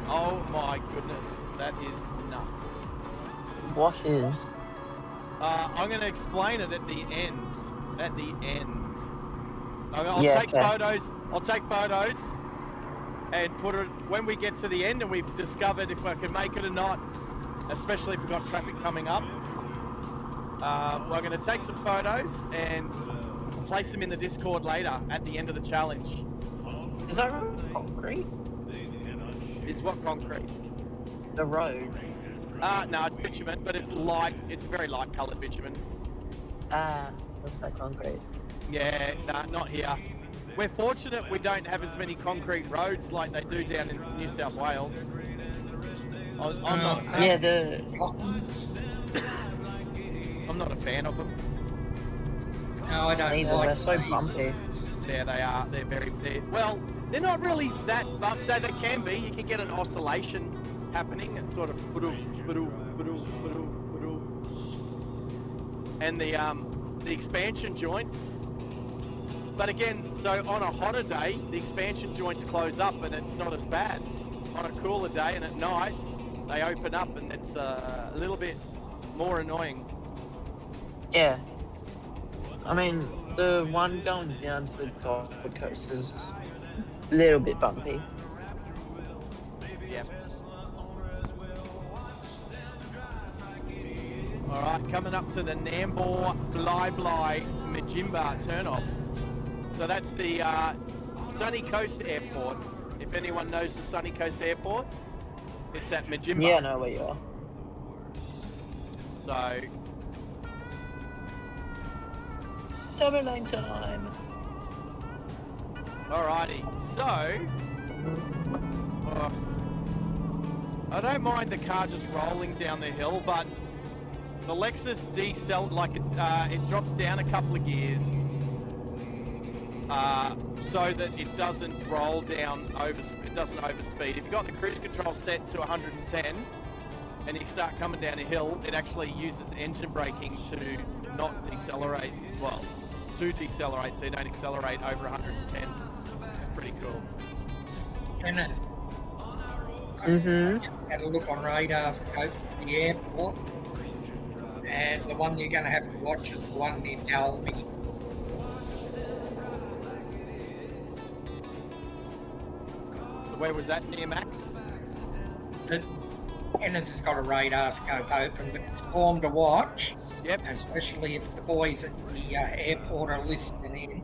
oh my goodness, that is nuts. What is? I'm going to explain it at the ends. At the ends. I'll Yeah, take okay. photos. I'll take photos and put it when we get to the end and we've discovered if I can make it or not, especially if we've got traffic coming up. We're going to take some photos and place them in the Discord later at the end of the challenge. Is that concrete? Is what concrete? The road. No, it's bitumen, but it's light. It's very light coloured bitumen. Looks like concrete. Yeah, no, not here. We're fortunate we don't have as many concrete roads like they do down in New South Wales. I'm not. Yeah, the. I'm not a fan of them. No, I don't Neither. like They're so these. bumpy. Yeah, they are. They're very. Well, they're not really that bumpy. They can be. You can get an oscillation happening. It's sort of. And the expansion joints. But again, so on a hotter day, the expansion joints close up and it's not as bad. On a cooler day and at night, they open up and it's a little bit more annoying. Yeah. I mean, the one going down to the Gold Coast is a little bit bumpy. Yeah. All right, coming up to the Nambour Bly Majimba turnoff. So that's the Sunny Coast Airport. If anyone knows the Sunny Coast Airport, it's at Majimba. Yeah, I know where you are. So, Double lane time. alrighty. So, I don't mind the car just rolling down the hill, but the Lexus it drops down a couple of gears. So that it doesn't roll down it doesn't overspeed. If you've got the cruise control set to 110 and you start coming down a hill, it actually uses engine braking to not decelerate, to decelerate so you don't accelerate over 110. It's pretty cool. Dennis, had a look on radar scope at the airport, and the one you're going to have to watch is the one in Albi. Where was that, near Max? Dennis has got a radar scope open, but it's form to watch. Yep. Especially if the boys at the airport are listening in.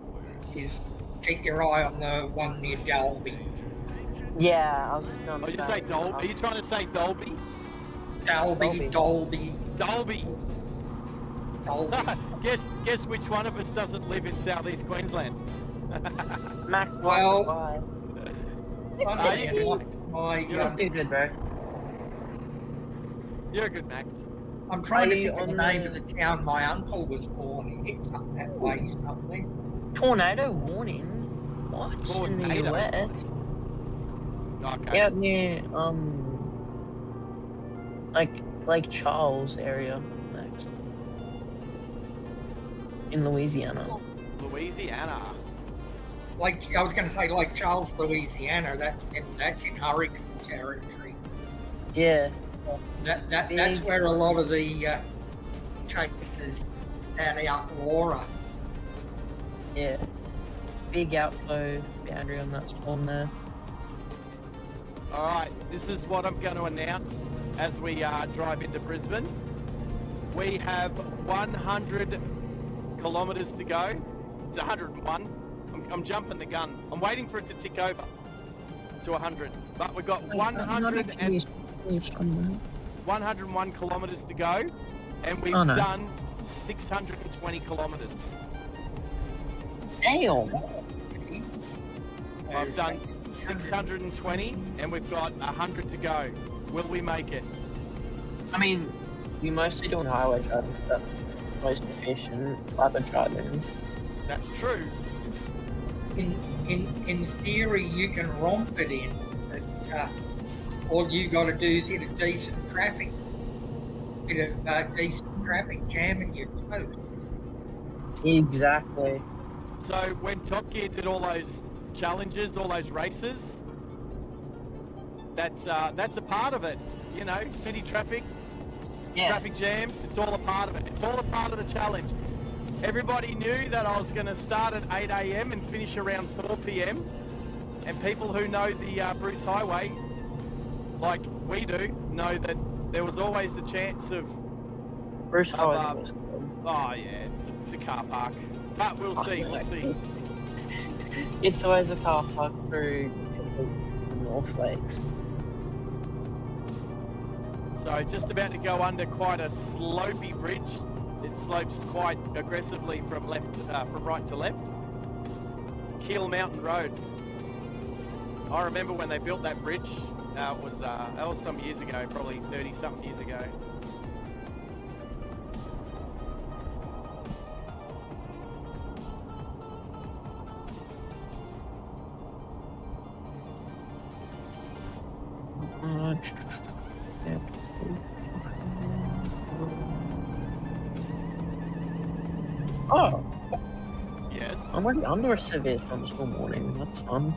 is keep your eye on the one near Dalby. Yeah, I was just going Oh, to you say Dolby? Are you trying to say Dolby? Dolby. Dolby. Dolby. Guess which one of us doesn't live in southeast Queensland? Max, Well, why? funny enough, You're You're good, bro. You're a good Max. I'm trying Are to you think of the on name the- of the town my uncle was born in. It's up that way, something. Tornado warning? What? In the Tornado? US? Okay. Out near, like Lake Charles area, Max. In Louisiana. Louisiana. Like I was going to say, like Charles, Louisiana. That's in hurricane territory. Yeah. That's where a lot of the chases stand out Laura. Yeah. Big outflow boundary on that storm there. All right, this is what I'm going to announce as we drive into Brisbane. We have 100 kilometres to go. It's 101. I'm jumping the gun. I'm waiting for it to tick over to 100. But we've got 101 kilometres to go, and we've done 620 kilometres. Damn! I've done 620, and we've got 100 to go. Will we make it? I mean, you're mostly doing highway driving, so that's most efficient type of driving. That's true. In theory, you can romp it in, but all you got to do is hit a decent traffic jam and you're toast. Exactly. So when Top Gear did all those challenges, all those races, that's a part of it. You know, city traffic, traffic jams, it's all a part of it. It's all a part of the challenge. Everybody knew that I was going to start at 8 a.m. and finish around 4 p.m. And people who know the Bruce Highway, like we do, know that there was always the chance of... Bruce Highway. Oh yeah, it's a car park. But we'll see, we'll see. It's always a car park through North Lakes. So just about to go under quite a slopey bridge. It slopes quite aggressively from right to left. Keel Mountain Road. I remember when they built that bridge. That was some years ago, probably 30-something years ago. Oh. Yes. I'm already under a severe thunderstorm warning. That's fun.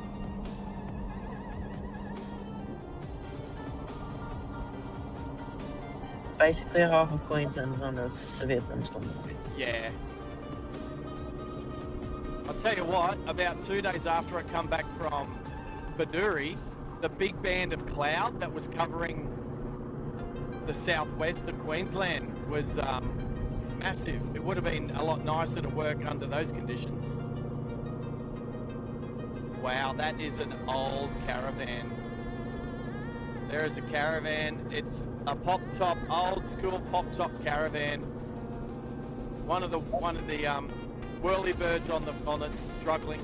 Basically, half of Queensland's under a severe thunderstorm warning. Yeah. I'll tell you what, about 2 days after I come back from Baduri, the big band of cloud that was covering the southwest of Queensland was massive. It would have been a lot nicer to work under those conditions. Wow, that is an old caravan. There is a caravan. It's a pop-top, old-school pop-top caravan. One of the whirlybirds on it's struggling.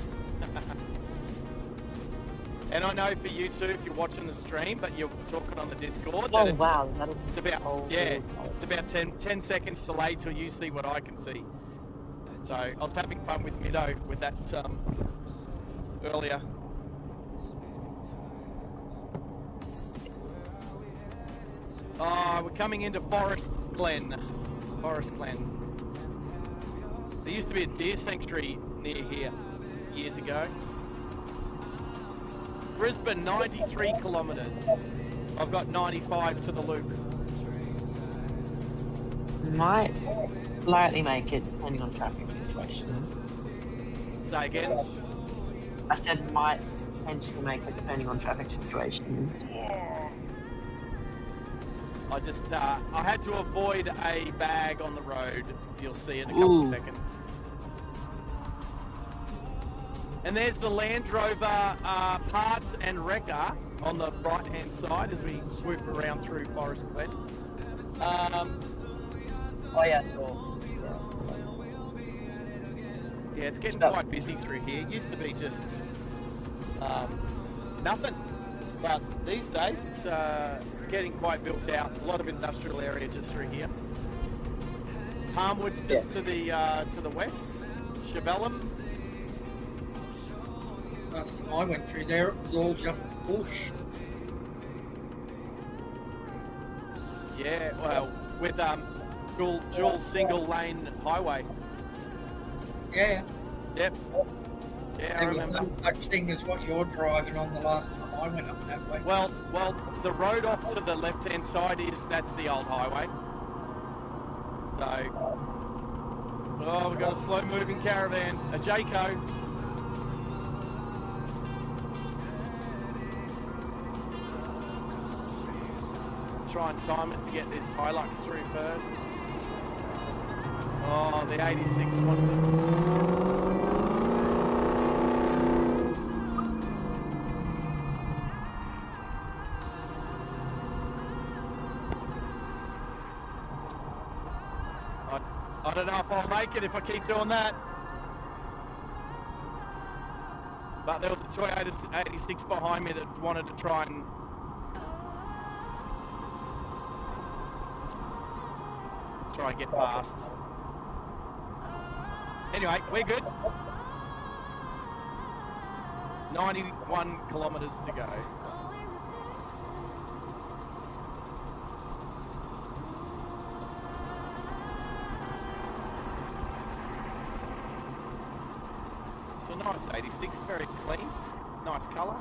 And I know for you too, if you're watching the stream, but you're talking on the Discord. Oh wow, that is. It's about it's about 10 seconds delayed till you see what I can see. So I was having fun with Middo with that earlier. Oh, we're coming into Forest Glen. There used to be a deer sanctuary near here years ago. Brisbane, 93 kilometres. I've got 95 to the loop. Might lightly make it depending on traffic situations. Say again? I said might potentially make it depending on traffic situations. I just, I had to avoid a bag on the road. You'll see in a couple of seconds. And there's the Land Rover parts and wrecker on the right-hand side as we swoop around through Forest Glen. Oh yeah, so Yeah, it's getting quite busy through here. It used to be just nothing, but these days it's getting quite built out. A lot of industrial area just through here. Palmwood's just to the west. Chevelham. Last time I went through there, it was all just bush. Yeah, well, with dual single lane highway. Yeah. Yep. Yeah, I There was remember. no such thing as what you're driving on the last time I went up that way. Well, the road off to the left-hand side that's the old highway. So, oh, we've got a slow-moving caravan, a Jayco. Try and time it to get this Hilux through first. Oh, the 86 wants to... I don't know if I'll make it if I keep doing that. But there was a Toyota 86 behind me that wanted to try and get past. Anyway, we're good. 91 kilometres to go. It's a nice 86, very clean, nice colour.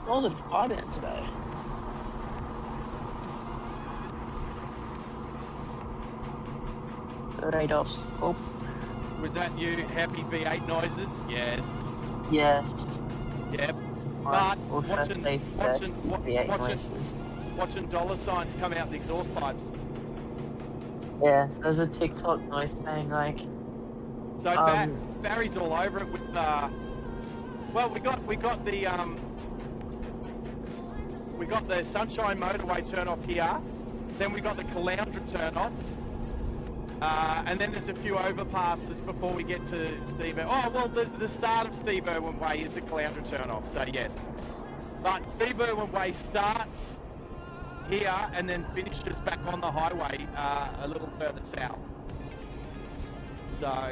What was it fight in today? Radars. Oh, Was that you? Happy V8 noises? Yes. yes. Yep. I But also watching say first V8 noises. watching dollar signs come out the exhaust pipes. Yeah, there's a TikTok noise saying like, So Barry's all over it with well, we got the Sunshine Motorway turn off here, then we got the Caloundra turn off, and then there's a few overpasses before we get to Steve. Oh well, the start of Steve Irwin Way is the Caloundra turn off, so yes. But Steve Irwin Way starts here and then finishes back on the highway a little further south. So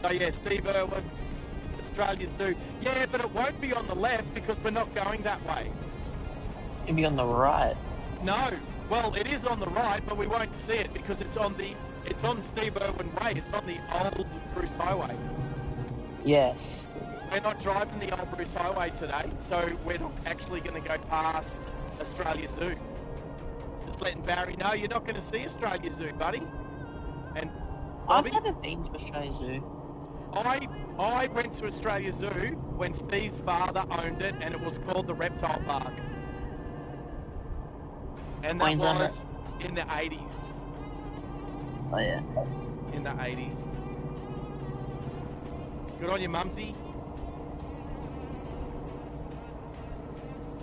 yeah, Steve Irwin's Australia Zoo. Yeah, but it won't be on the left because we're not going that way. it'd be on the right. No, well, it is on the right, but we won't see it because it's on Steve Irwin Way. It's on the old Bruce Highway. Yes. We're not driving the old Bruce Highway today, so we're not actually going to go past Australia Zoo. Just letting Barry know you're not going to see Australia Zoo, buddy. And Bobby, I've never been to Australia Zoo. I went to Australia Zoo when Steve's father owned it, and it was called the Reptile Park. And that Queensland, was in the 80s. Oh yeah. In the 80s. Good on you, Mumsy.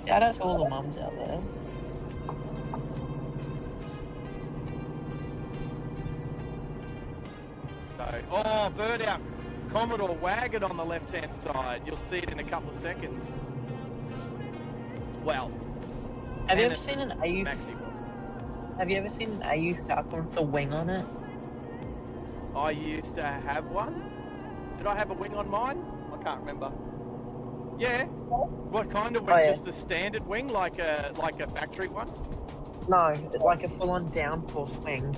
Shout out to all the mums out there. So, oh, bird out. Commodore Wagon on the left-hand side. You'll see it in a couple of seconds. Well, Have you and ever seen an AU? Maxi. Have you ever seen an AU Falcon with a wing on it? I used to have one. Did I have a wing on mine? I can't remember. Yeah. What kind of wing? Oh, yeah. Just the standard wing, like a factory one? No, like a full-on downforce wing.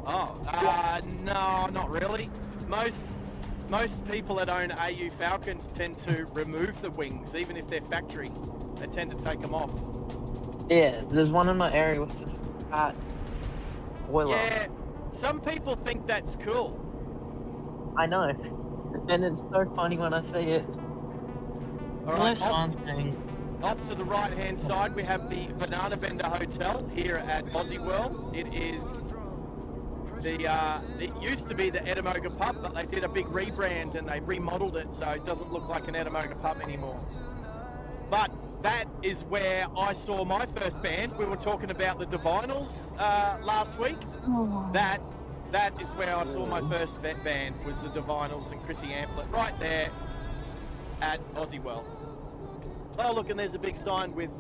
Oh, no, not really. Most people that own AU Falcons tend to remove the wings, even if they're factory. They tend to take them off. Yeah, there's one in my area with just fat boiler. Yeah, some people think that's cool. I know. And it's so funny when I see it. All No right, signs saying Off to the right-hand side, we have the Banana Vendor Hotel here at Aussie World. It is it used to be the Edamoga pub, but they did a big rebrand and they remodeled it so it doesn't look like an Edamoga pub anymore. But that is where I saw my first band. We were talking about the Divinals last week. That is where I saw my first band, was the Divinals and Chrissy Amplet, right there at Aussie World. Oh, look, and there's a big sign with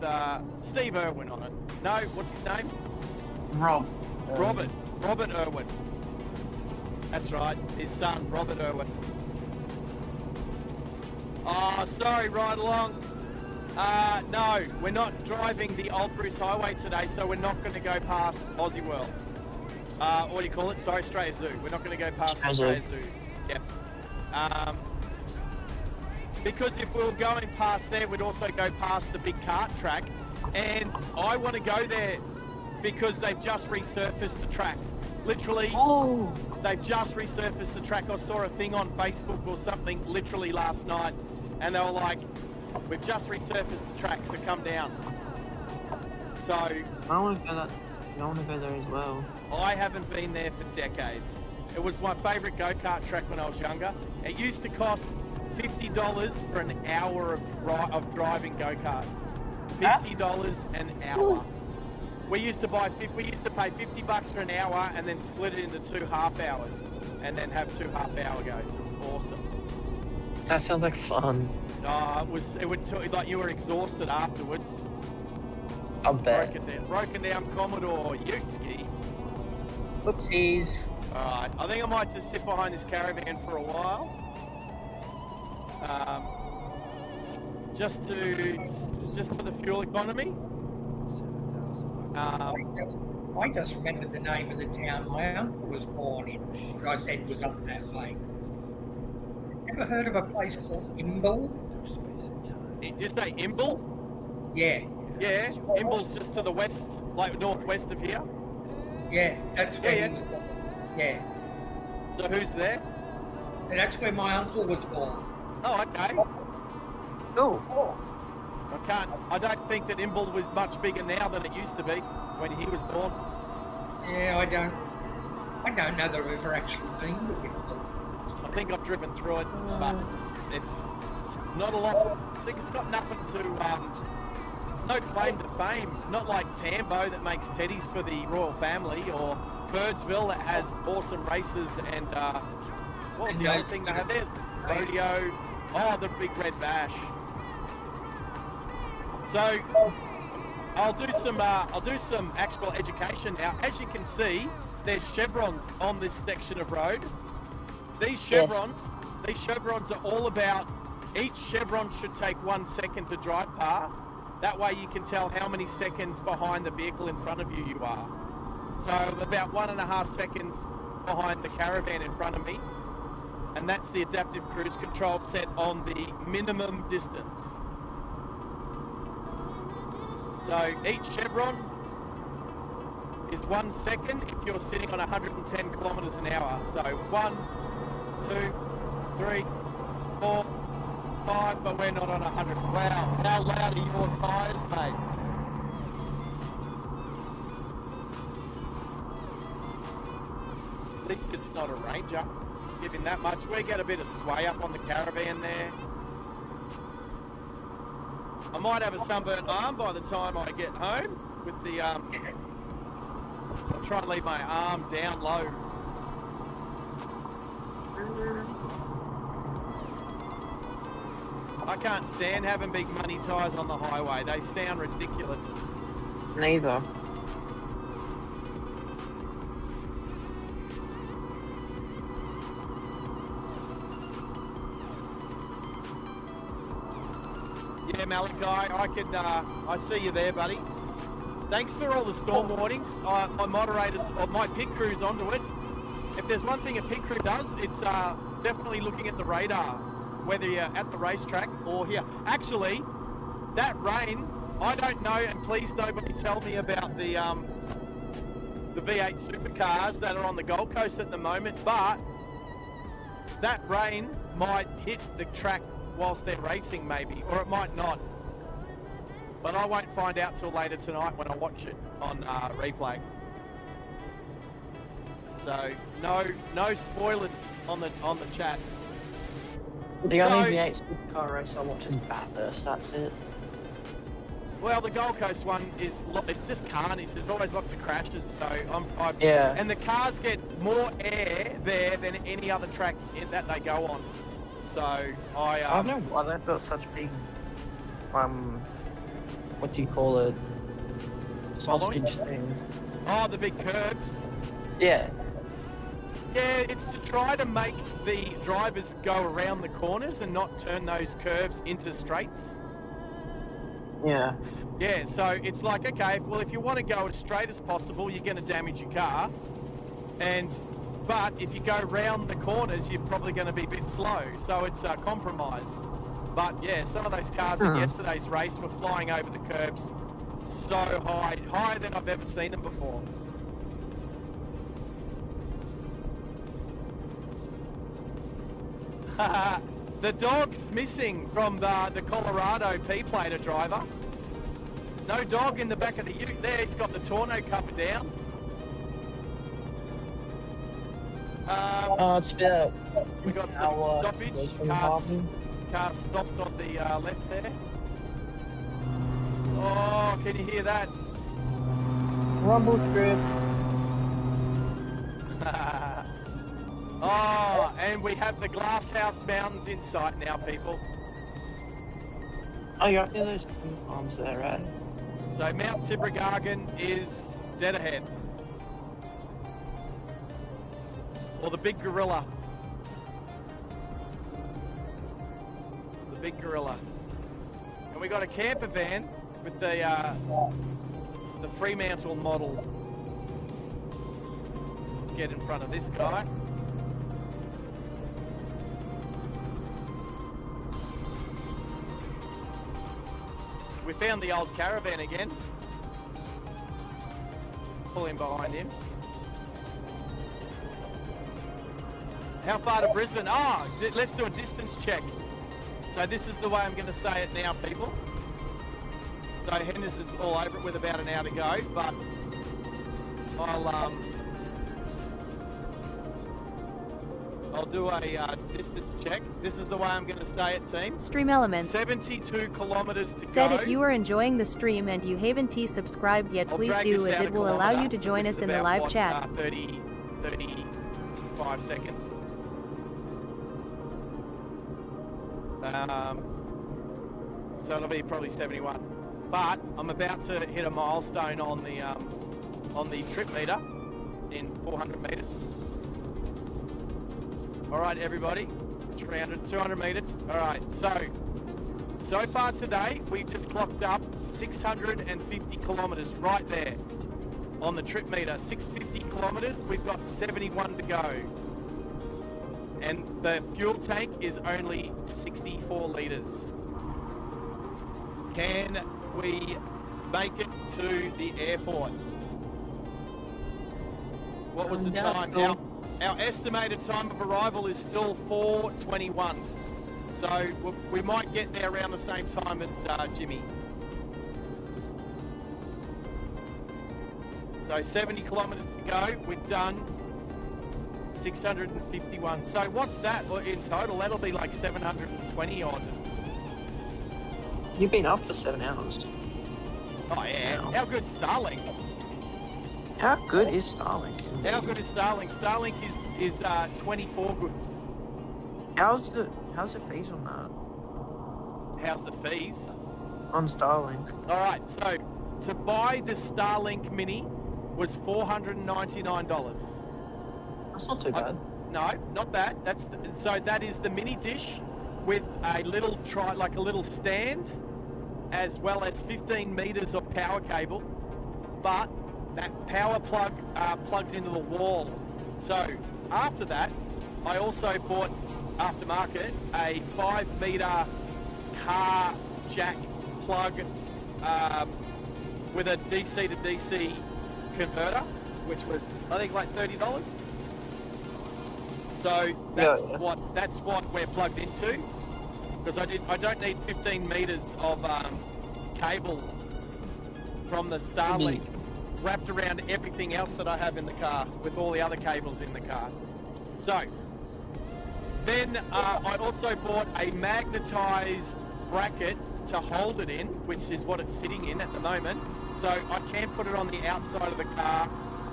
Steve Irwin on it. No, what's his name? Robert Irwin. That's right, his son, Robert Irwin. Oh, sorry, right along. No, we're not driving the Old Bruce Highway today, so we're not going to go past Aussie World. What do you call it? Sorry, Australia Zoo. We're not going to go past Australia Zoo. Yep. Because if we were going past there, we'd also go past the big kart track. And I want to go there because they've just resurfaced the track. Literally, they've just resurfaced the track. I saw a thing on Facebook or something literally last night, and they were like, we've just resurfaced the track, so come down. So I want to go there as well. I haven't been there for decades. It was my favourite go-kart track when I was younger. It used to cost $50 for an hour of driving go-karts. $50 an hour. We used to pay $50 for an hour and then split it into 2 half hours and then have 2 half-hour goes. It was awesome. That sounds like fun. It would like you were exhausted afterwards. I'll bet. Broken down Commodore Ute-ski. Whoopsies. Alright, I think I might just sit behind this caravan for a while. Just for the fuel economy. I just remember the name of the town my uncle was born in, which I said was up that way. Ever heard of a place called Imbil? Did you say Imbil? Yeah. Yeah, Imbil's just to the west, like northwest of here. Yeah, that's where he was born. Yeah. So who's there? And that's where my uncle was born. Oh, okay. Oh. I don't think that Imbil was much bigger now than it used to be when he was born. Yeah, I don't know the river actually being to Imbil. I think I've driven through it, but it's not a lot. It's got nothing to, no claim to fame. Not like Tambo that makes teddies for the royal family, or Birdsville that has awesome races and, what was the other thing they had there? Rodeo. Oh, the Big Red Bash. So I'll do some actual education now. As you can see, there's chevrons on this section of road. These chevrons are all about, each chevron should take 1 second to drive past. That way you can tell how many seconds behind the vehicle in front of you are. So about 1.5 seconds behind the caravan in front of me. And that's the adaptive cruise control set on the minimum distance. So each chevron is 1 second if you're sitting on 110 kilometers an hour. So 1, 2, 3, 4, 5, but we're not on 100. Wow, how loud are your tyres, mate? At least it's not a Ranger. Giving that much. We get a bit of sway up on the caravan there. I might have a sunburnt arm by the time I get home with the I'll try and leave my arm down low. I can't stand having big money tyres on the highway. They sound ridiculous. Neither. Yeah, Malachi, I see you there, buddy. Thanks for all the storm warnings. My moderators, or my pit crew's onto it. If there's one thing a pit crew does, it's definitely looking at the radar, whether you're at the racetrack or here. Actually, that rain, I don't know, and please nobody tell me about the V8 supercars that are on the Gold Coast at the moment, but that rain might hit the track whilst they're racing maybe, or it might not. but I won't find out till later tonight when I watch it on replay. So no spoilers on the chat. The only V8 supercar race I watch is Bathurst. That's it. Well, the Gold Coast one it's just carnage. There's always lots of crashes. So Yeah. And the cars get more air there than any other track that they go on. So I don't know why they've got such big, what do you call it? Sausage thing. Oh, the big curbs. Yeah. Yeah, it's to try to make the drivers go around the corners and not turn those curves into straights. Yeah. Yeah, so it's like, okay, well, if you want to go as straight as possible, you're going to damage your car. But if you go round the corners, you're probably going to be a bit slow. So it's a compromise. But yeah, some of those cars in yesterday's race were flying over the curbs so high, higher than I've ever seen them before. The dog's missing from the Colorado P-plater driver. No dog in the back of the ute there. He's got the tonneau cover down. It's about We got some stoppage. Car stopped on the left there. Oh, can you hear that? rumble strip. Oh, and we have the Glasshouse Mountains in sight now, people. Oh, yeah, I feel those arms there, right? So Mount Tibrogargan is dead ahead. Or the Big Gorilla. The Big Gorilla. And we got a camper van with the Fremantle model. Let's get in front of this guy. We found the old caravan again. Pull in behind him. How far to Brisbane? Oh, let's do a distance check. So this is the way I'm going to say it now, people. So Hennis is all over it with about an hour to go, but I'll do a distance check. This is the way I'm going to say it, team. Stream Elements 72 kilometers to said go. if you are enjoying the stream and you haven't subscribed yet, I'll please drag do, this as out it a will allow you to kilometre, join which us is in the about, live what, chat. 35 seconds. So it'll be probably 71. But I'm about to hit a milestone on the trip meter in 400 meters. All right, everybody, 300, 200 meters. All right, so far today, we've just clocked up 650 kilometers right there on the trip meter. 650 kilometers, we've got 71 to go. And the fuel tank is only 64 litres. Can we make it to the airport? What was the time? Our estimated time of arrival is still 4:21. So we might get there around the same time as Jimmy. So 70 kilometres to go. We've done 651. So what's that in total? That'll be like 720 odd. You've been up for 7 hours. Oh yeah. How good's Starlink? How good is Starlink? How good is Starlink? Starlink is 24 goods. How's the fees on that? How's the fees? On Starlink. All right, so to buy the Starlink Mini was $499. That's not too bad. No, not bad. So that is the mini dish with a little like a little stand, as well as 15 meters of power cable. But that power plug plugs into the wall. So after that, I also bought aftermarket a 5-meter car jack plug with a DC to DC converter, which was I think like $30. So that's what we're plugged into, because I don't need 15 meters of cable from the Starlink wrapped around everything else that I have in the car with all the other cables in the car. So then I also bought a magnetized bracket to hold it in, which is what it's sitting in at the moment. So I can put it on the outside of the car.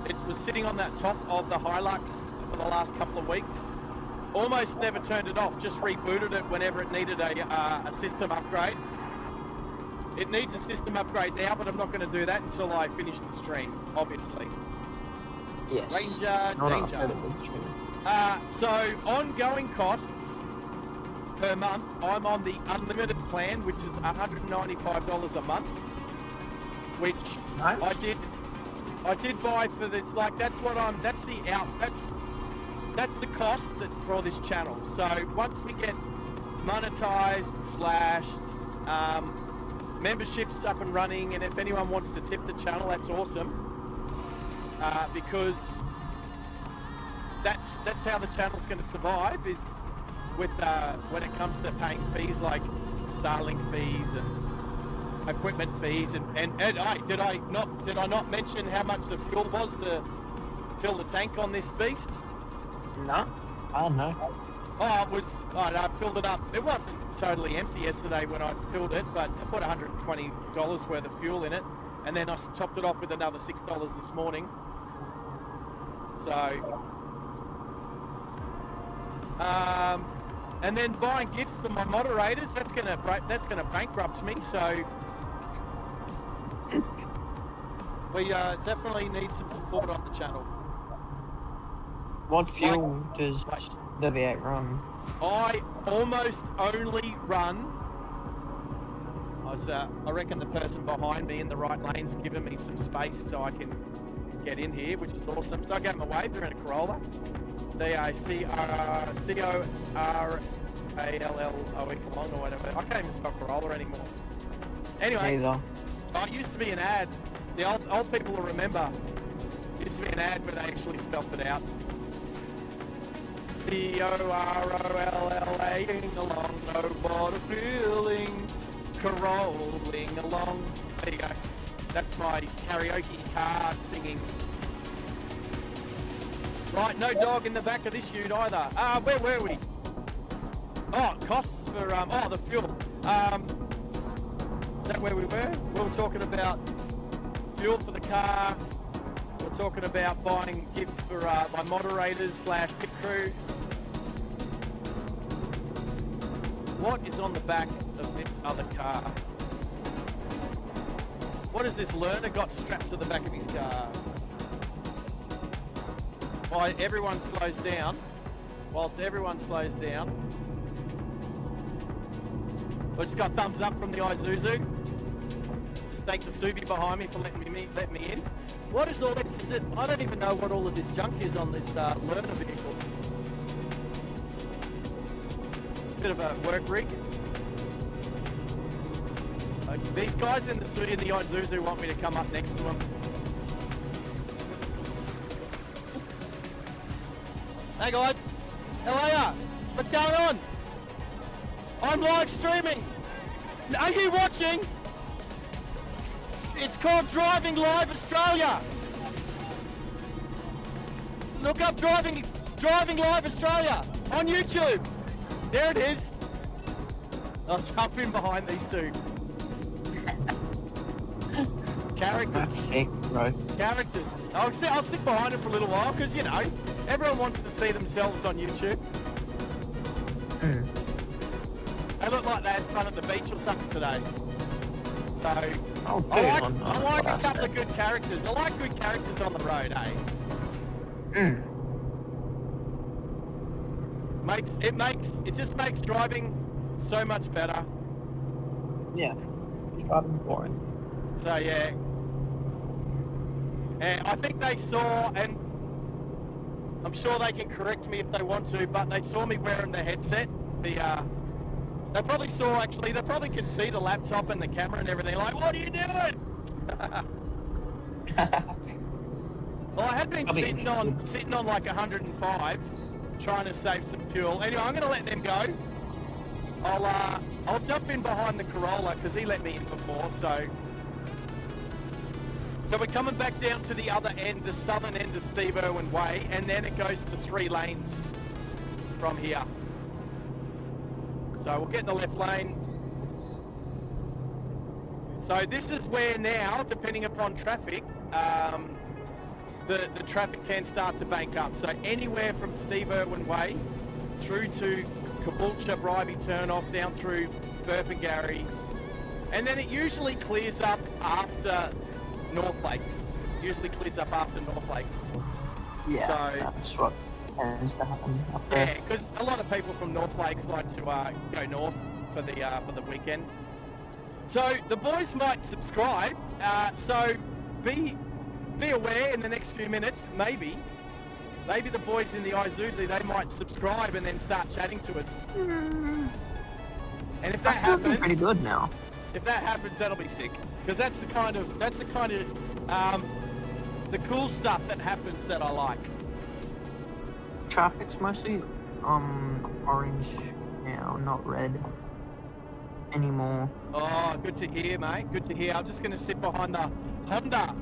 It was sitting on that top of the Hilux for the last couple of weeks. Almost never turned it off, just rebooted it whenever it needed a system upgrade. It needs a system upgrade now, but I'm not going to do that until I finish the stream, obviously. Yes. Ranger danger. So ongoing costs per month, I'm on the unlimited plan, which is $195 a month, which Nice. I did buy for this. Like that's the cost for this channel. So once we get monetized, slashed, memberships up and running, and if anyone wants to tip the channel, that's awesome. Because that's how the channel's going to survive, is with when it comes to paying fees like Starlink fees and equipment fees and did I not mention how much the fuel was to fill the tank on this beast? No, I don't know. I filled it up. It wasn't totally empty yesterday when I filled it, but I put $120 worth of fuel in it, and then I topped it off with another $6 this morning. So, and then buying gifts for my moderators, that's gonna bankrupt me. So, we definitely need some support on the channel. What fuel does the V8 run? I almost only run. I reckon the person behind me in the right lane's given me some space so I can get in here, which is awesome. So I gave them a wave. They're in a Corolla. They are Corallol or whatever. I can't even spell Corolla anymore. Anyway, Neither. it used to be an ad. The old people will remember. It used to be an ad where they actually spelled it out. Corolling along, no water feeling, carolling along. There you go. That's my karaoke card singing. Right, no dog in the back of this ute either. Where were we? Oh, costs for the fuel. Is that where we were? We were talking about fuel for the car. We're talking about buying gifts for my moderators / pit crew. What is on the back of this other car? What has this learner got strapped to the back of his car? Whilst everyone slows down, I just got thumbs up from the Isuzu. Just thank the Subi behind me for letting me in. What is all this? I don't even know what all of this junk is on this learner vehicle. Bit of a work rig. These guys in the Isuzu want me to come up next to them. Hey guys, how are ya? What's going on? I'm live streaming. Are you watching? It's called Driving Live Australia. Look up Driving Live Australia on YouTube. There it is. I'll jump in behind these two. Characters. That's sick, bro. Characters. I'll stick behind them for a little while because, you know, everyone wants to see themselves on YouTube. They look like they had fun at the beach or something today. So, I like a couple of good characters. I like good characters on the road, eh? It just makes driving so much better. Yeah, driving boring. So yeah, and I think they saw, and I'm sure they can correct me if they want to, but they saw me wearing the headset. They probably could see the laptop and the camera and everything. Like, what are you doing? Well, I had been sitting on like 105, trying to save some fuel. Anyway, I'm going to let them go. I'll jump in behind the Corolla because he let me in before. So So we're coming back down to the other end, the southern end of Steve Irwin Way, and then it goes to 3 lanes from here. So we'll get in the left lane. So this is where now, depending upon traffic, the traffic can start to bank up. So anywhere from Steve Irwin Way through to Caboolture, Bribie turnoff, down through Burpengary, and then it usually clears up after North Lakes. Usually clears up after North Lakes. Yeah, So that's what tends to happen up there. yeah, because a lot of people from North Lakes like to go north for the weekend. So the boys might subscribe. So be aware in the next few minutes. Maybe the boys in the Isuzu, they might subscribe and then start chatting to us. And if that That's looking happens, pretty good now. if that happens, that'll be sick. Because that's the kind of the cool stuff that happens that I like. Traffic's mostly orange now, not red anymore. Oh, good to hear, mate. Good to hear. I'm just going to sit behind the Honda.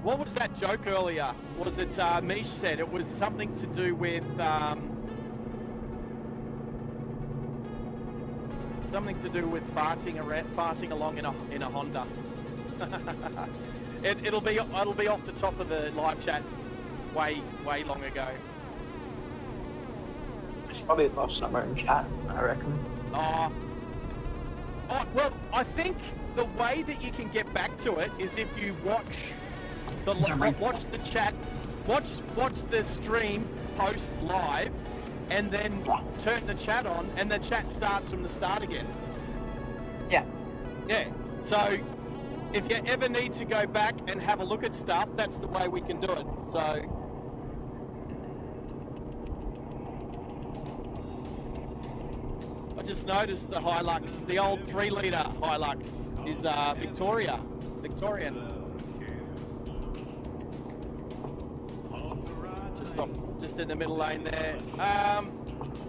What was that joke earlier? Was it Mish said it was something to do with farting along in a Honda. It'll be off the top of the live chat way long ago. It's probably lost somewhere in chat, I reckon. Oh, well, I think the way that you can get back to it is if you watch the chat, watch the stream post live, and then turn the chat on, and the chat starts from the start again. Yeah. Yeah. So if you ever need to go back and have a look at stuff, that's the way we can do it. So. I just noticed the Hilux, the old 3-litre Hilux, is Victorian. Just in the middle lane there.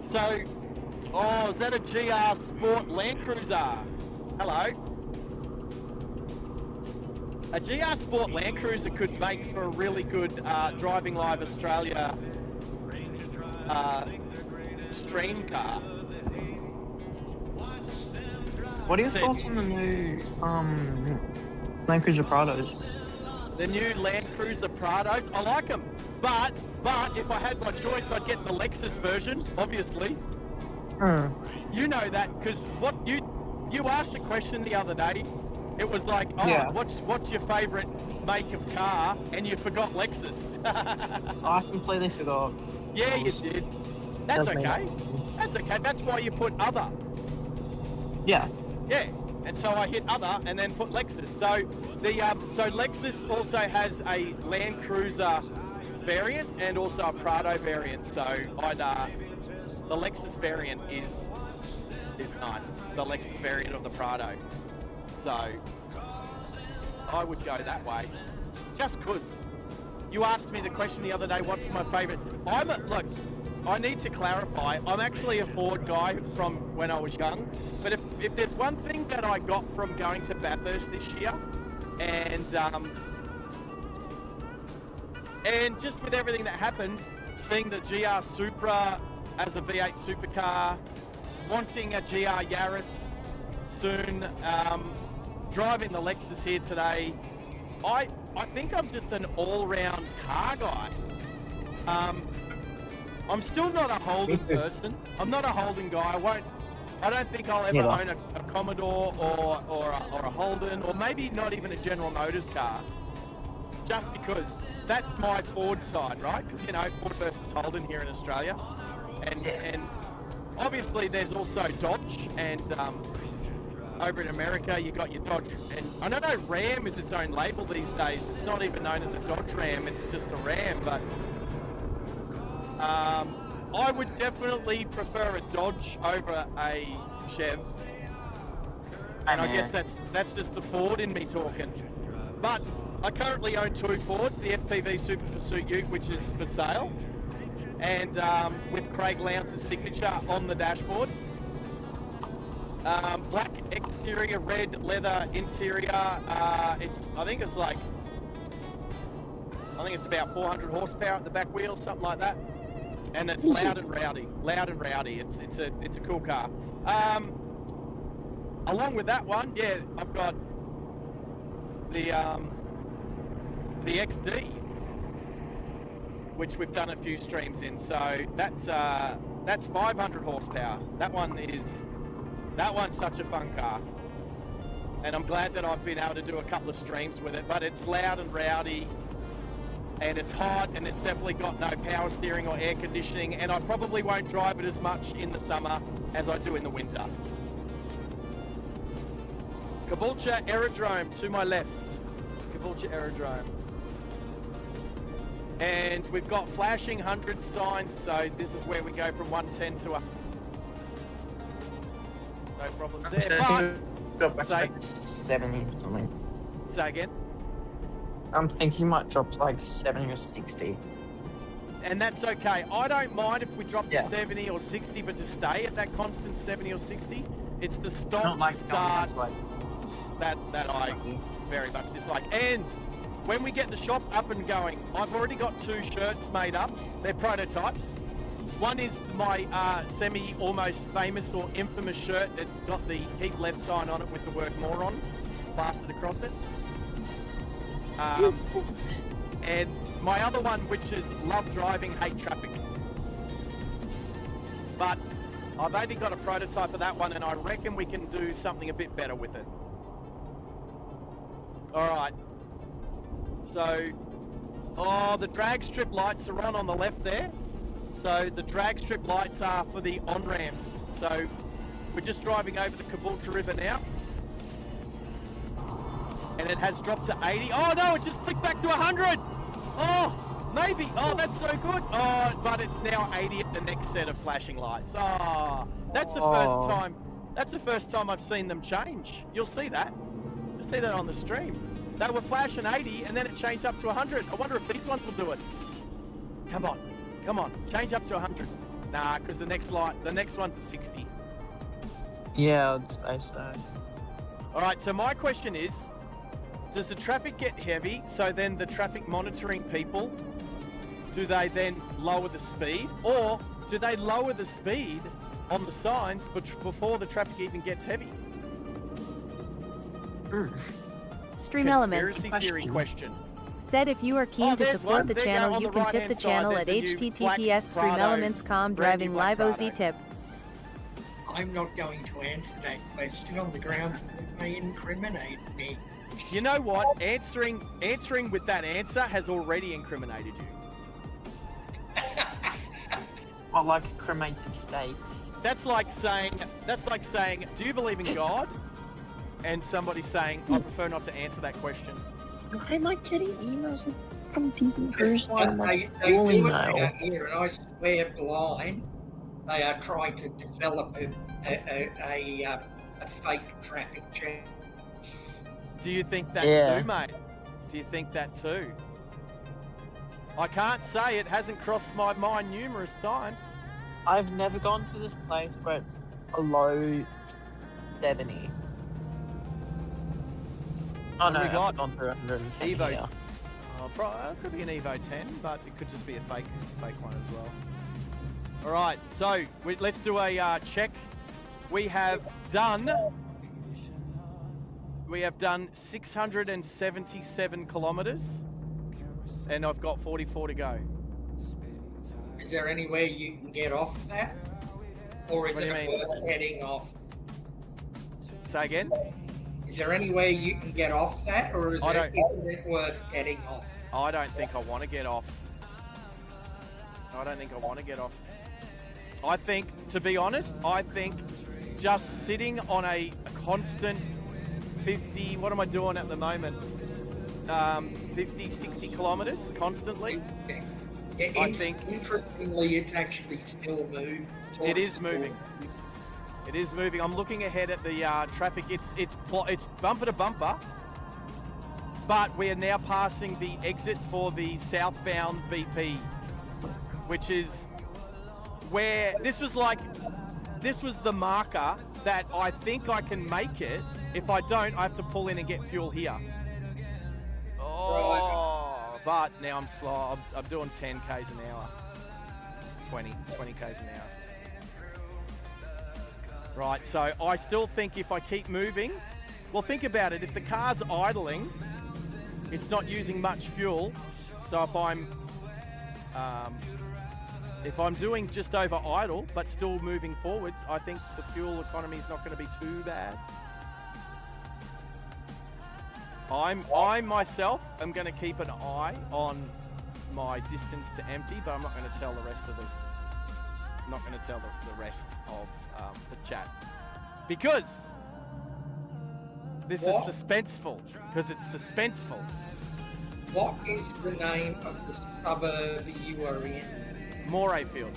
Is that a GR Sport Land Cruiser? Hello. A GR Sport Land Cruiser could make for a really good Driving Live Australia stream car. What are your thoughts on the new Land Cruiser Prados? The new Land Cruiser Prados, I like them, but if I had my choice, I'd get the Lexus version, obviously. You know that because what you asked a question the other day. It was like, what's your favourite make of car? And you forgot Lexus. I completely forgot. Yeah, you did. That's okay. That's okay. That's why you put other. Yeah. Yeah, and so I hit other and then put Lexus. So so Lexus also has a Land Cruiser variant and also a Prado variant. So the Lexus variant is nice. The Lexus variant of the Prado. So I would go that way, just 'cause. You asked me the question the other day. What's my favourite? Look. I need to clarify, I'm actually a Ford guy from when I was young, but if there's one thing that I got from going to Bathurst this year, and just with everything that happened, seeing the GR Supra as a V8 supercar, wanting a GR Yaris soon, driving the Lexus here today, I think I'm just an all-round car guy. I'm still not a Holden person. I'm not a Holden guy. I don't think I'll ever own a Commodore or a Holden, or maybe not even a General Motors car. Just because that's my Ford side, right? Because Ford versus Holden here in Australia, and obviously there's also Dodge, and over in America you got your Dodge, and I don't know, Ram is its own label these days. It's not even known as a Dodge Ram. It's just a Ram, but. I would definitely prefer a Dodge over a Chev, and I guess that's just the Ford in me talking. But I currently own 2 Fords, the FPV Super Pursuit Ute, which is for sale, and with Craig Lounce's signature on the dashboard. Black exterior, red leather interior. I think it's about 400 horsepower at the back wheel, something like that. And it's loud and rowdy. It's a cool car. Along with that one, yeah, I've got the XD, which we've done a few streams in. So that's 500 horsepower. That one's such a fun car, and I'm glad that I've been able to do a couple of streams with it. But it's loud and rowdy, and it's hot, and it's definitely got no power steering or air conditioning, and I probably won't drive it as much in the summer as I do in the winter. Caboolture Aerodrome to my left. Caboolture Aerodrome. And we've got flashing 100 signs, so this is where we go from 110 to a... No problems there. But... Say 70 or something. Say again? I'm thinking you might drop to like 70 or 60. And that's okay. I don't mind if we drop to 70 or 60, but to stay at that constant 70 or 60, it's the stop start that I very much dislike. And when we get the shop up and going, I've already got 2 shirts made up. They're prototypes. One is my almost famous or infamous shirt that's got the keep left sign on it with the word moron plastered across it. And my other one, which is love driving, hate traffic. But I've only got a prototype of that one, and I reckon we can do something a bit better with it. All right. So, the drag strip lights are on the left there. So the drag strip lights are for the on-ramps. So we're just driving over the Caboolture River now. And it has dropped to 80. Oh no, it just clicked back to 100. Oh, maybe. Oh, that's so good. Oh, but it's now 80 at the next set of flashing lights. Oh, that's the first time. That's the first time I've seen them change. You'll see that. You'll see that on the stream. They were flashing 80 and then it changed up to 100. I wonder if these ones will do it. Come on. Come on, change up to 100. Nah, because the next one's 60. Yeah, I'd say so. All right, so my question is, does the traffic get heavy, so then the traffic monitoring people, do they then lower the speed? Or do they lower the speed on the signs before the traffic even gets heavy? Stream Elements. Conspiracy theory question. Said if you are keen to support the channel, you can tip the channel at https://streamelements.com driving live OZ tip. I'm not going to answer that question on the grounds that it may incriminate me. You know what? Answering with that answer has already incriminated you. Well, like cremated states. That's like saying, do you believe in God? And somebody saying, I prefer not to answer that question. Why am I getting emails from decent person on my they school email? Here, and I swear blind, they are trying to develop a fake traffic jam. Do you think that too, mate? Do you think that too? I can't say, it hasn't crossed my mind numerous times. I've never gone to this place where it's below 70. Oh no, I've gone through 110 Evo. here. It could be an Evo 10, but it could just be a fake one as well. All right, so let's do a check. We have done 677 kilometers, and I've got 44 to go. Is there anywhere you can get off that, or is it worth heading off? Say again. Is there any way you can get off that, or isn't it worth getting off? I don't think I want to get off. I think, to be honest, just sitting on a constant 50, what am I doing at the moment? 50, 60 kilometers constantly. Yeah, interestingly, it's actually still moving. It is moving. It is moving. I'm looking ahead at the traffic. It's bumper to bumper, but we are now passing the exit for the southbound BP, which is where this was like this was the marker that I think I can make it. If I don't, I have to pull in and get fuel here. Oh, but now I'm slow. I'm doing 10 k's an hour. 20 k's an hour. Right, so I still think if I keep moving, well, think about it. If the car's idling, it's not using much fuel. So if I'm doing just over idle but still moving forwards, I think the fuel economy is not going to be too bad. I myself am going to keep an eye on my distance to empty, but I'm not going to tell the rest of the the chat because this is suspenseful. Because it's suspenseful. What is the name of the suburb you are in? Morayfield.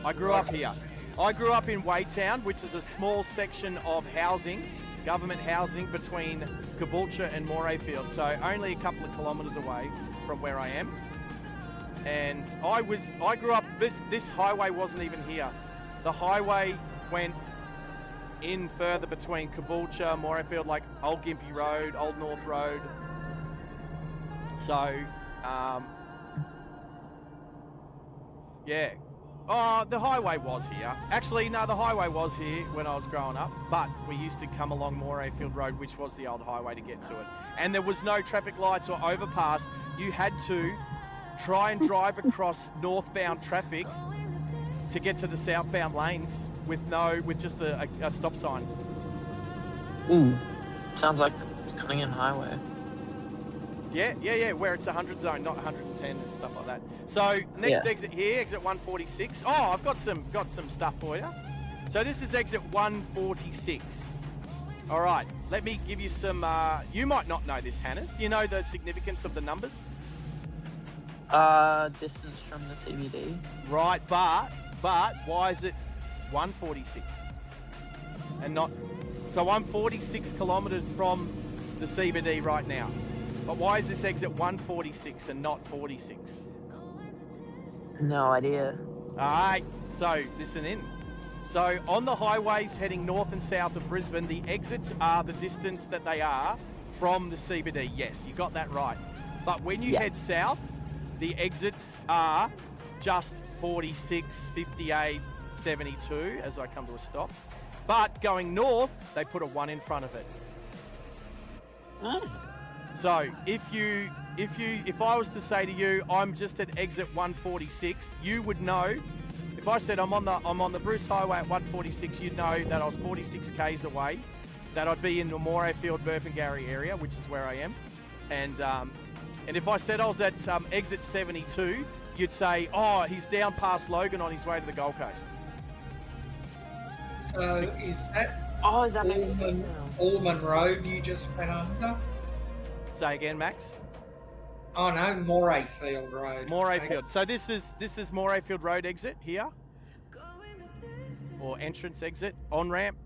I grew up here. I grew up in Waytown, which is a small section of housing, government housing between Caboolture and Morayfield. So only a couple of kilometres away from where I am. And I grew up, this highway wasn't even here. The highway went in further between Caboolture, Morayfield, like Old Gympie Road, Old North Road. So, yeah. Oh, the highway was here. Actually, no, the highway was here when I was growing up, but we used to come along Morayfield Road, which was the old highway, to get to it. And there was no traffic lights or overpass. You had to try and drive across northbound traffic to get to the southbound lanes with just a stop sign. Ooh, sounds like Cunningham Highway. Yeah, where it's 100 zone, not 110 and stuff like that. So next exit here, exit 146. Oh, I've got some stuff for you. So this is exit 146. All right, let me give you some, you might not know this, Hannes. Do you know the significance of the numbers? Distance from the CBD. Right, but why is it 146 and not, so I'm 46 kilometers from the CBD right now. But why is this exit 146 and not 46? No idea. All right, so listen in. So on the highways heading north and south of Brisbane, the exits are the distance that they are from the CBD. Yes, you got that right. But when you head south, the exits are just 46, 58, 72 as I come to a stop. But going north, they put a 1 in front of it. So if I was to say to you, I'm just at exit 146, you would know. If I said I'm on the Bruce Highway at 146, you'd know that I was 46 k's away, that I'd be in the Morayfield Burpengary area, which is where I am, and if I said I was at exit 72, you'd say, oh, he's down past Logan on his way to the Gold Coast. So is that that makes sense now. Allman Road you just went under? Say again, Max. Oh no, Morayfield Road. Morayfield. So this is Morayfield Road exit here, or entrance exit, on ramp,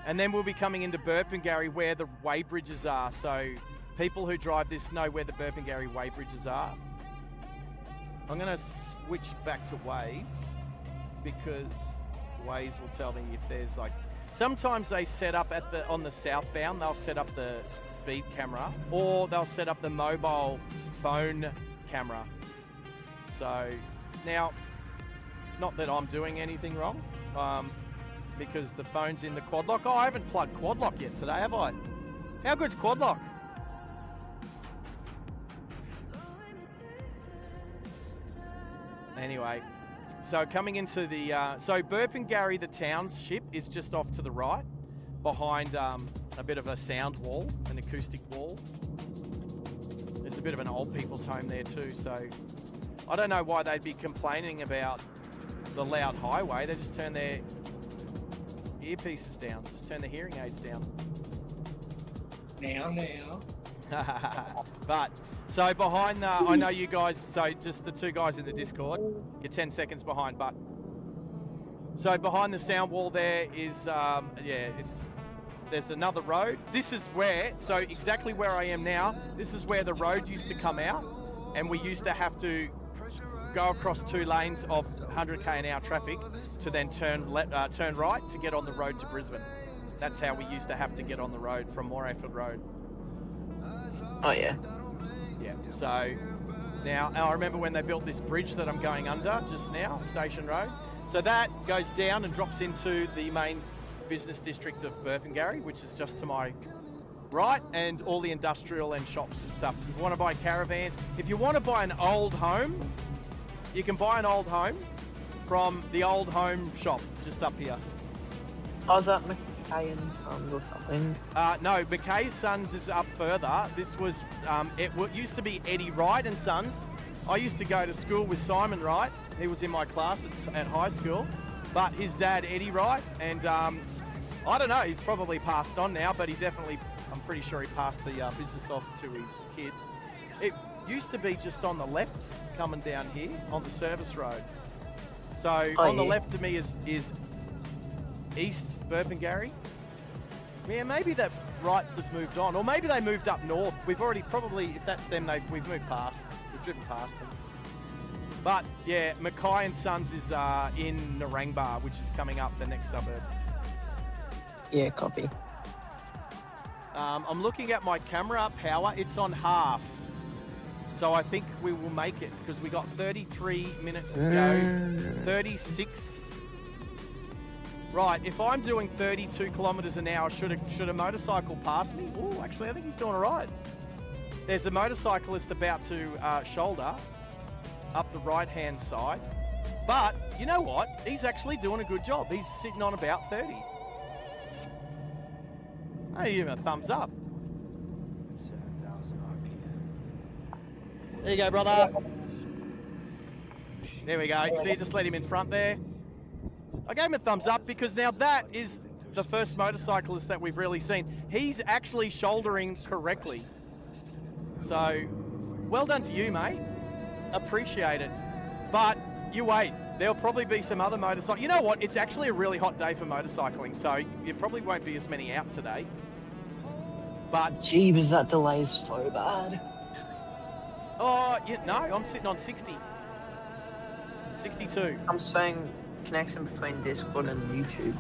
and then we'll be coming into Burpengary where the weigh bridges are. So people who drive this know where the Burpengary weigh bridges are. I'm going to switch back to Waze because Waze will tell me if there's like. Sometimes they set up on the southbound, they'll set up the speed camera, or they'll set up the mobile phone camera. So now, not that I'm doing anything wrong, because the phone's in the quad lock. Oh, I haven't plugged quad lock yet today, have I? How good's quad lock? Anyway. So coming into the, so Burpengary, the township, is just off to the right, behind a bit of a sound wall, an acoustic wall. There's a bit of an old people's home there too, so I don't know why they'd be complaining about the loud highway. They just turn their earpieces down, just turn their hearing aids down. Now. But, so behind the, I know you guys, so just the two guys in the Discord, you're 10 seconds behind, but. So behind the sound wall there is, there's another road. This is where, so exactly where I am now, this is where the road used to come out, and we used to have to go across 2 lanes of 100k an hour traffic to then turn right to get on the road to Brisbane. That's how we used to have to get on the road from Morayfield Road. Oh yeah. Yeah. So now I remember when they built this bridge that I'm going under just now, Station Road. So that goes down and drops into the main business district of Burpengary, which is just to my right, and all the industrial and shops and stuff. If you want to buy caravans, if you want to buy an old home, you can buy an old home from the old home shop just up here. Oh, is that McKay and Sons or something? No, McKay Sons is up further. This was, it used to be Eddie Wright and Sons. I used to go to school with Simon Wright. He was in my class at high school. But his dad, Eddie Wright, and I don't know, he's probably passed on now, but he definitely, I'm pretty sure he passed the business off to his kids. It used to be just on the left, coming down here on the service road. So on the left of me is East Burpengary. Yeah, maybe the rights have moved on, or maybe they moved up north. We've already probably, if that's them, we've moved past. We've driven past them. But yeah, Mackay and Sons is in Narangba, which is coming up the next suburb. Yeah, copy. I'm looking at my camera power. It's on half. So I think we will make it because we got 33 minutes to go. 36. Right, if I'm doing 32 kilometers an hour, should a motorcycle pass me? Oh, actually, I think he's doing all right. There's a motorcyclist about to shoulder up the right-hand side. But you know what? He's actually doing a good job. He's sitting on about 30. Hey, give him a thumbs up. It's 7,000 RPM. There you go, brother. There we go. See, just let him in front there. I gave him a thumbs up because now that is the first motorcyclist that we've really seen. He's actually shouldering correctly. So, well done to you, mate. Appreciate it. But you wait. There'll probably be some other motorcycles. You know what? It's actually a really hot day for motorcycling, so you probably won't be as many out today. But Jeebus, that delay is so bad. oh, yeah, no, I'm sitting on 60. 62. I'm saying connection between Discord and YouTube.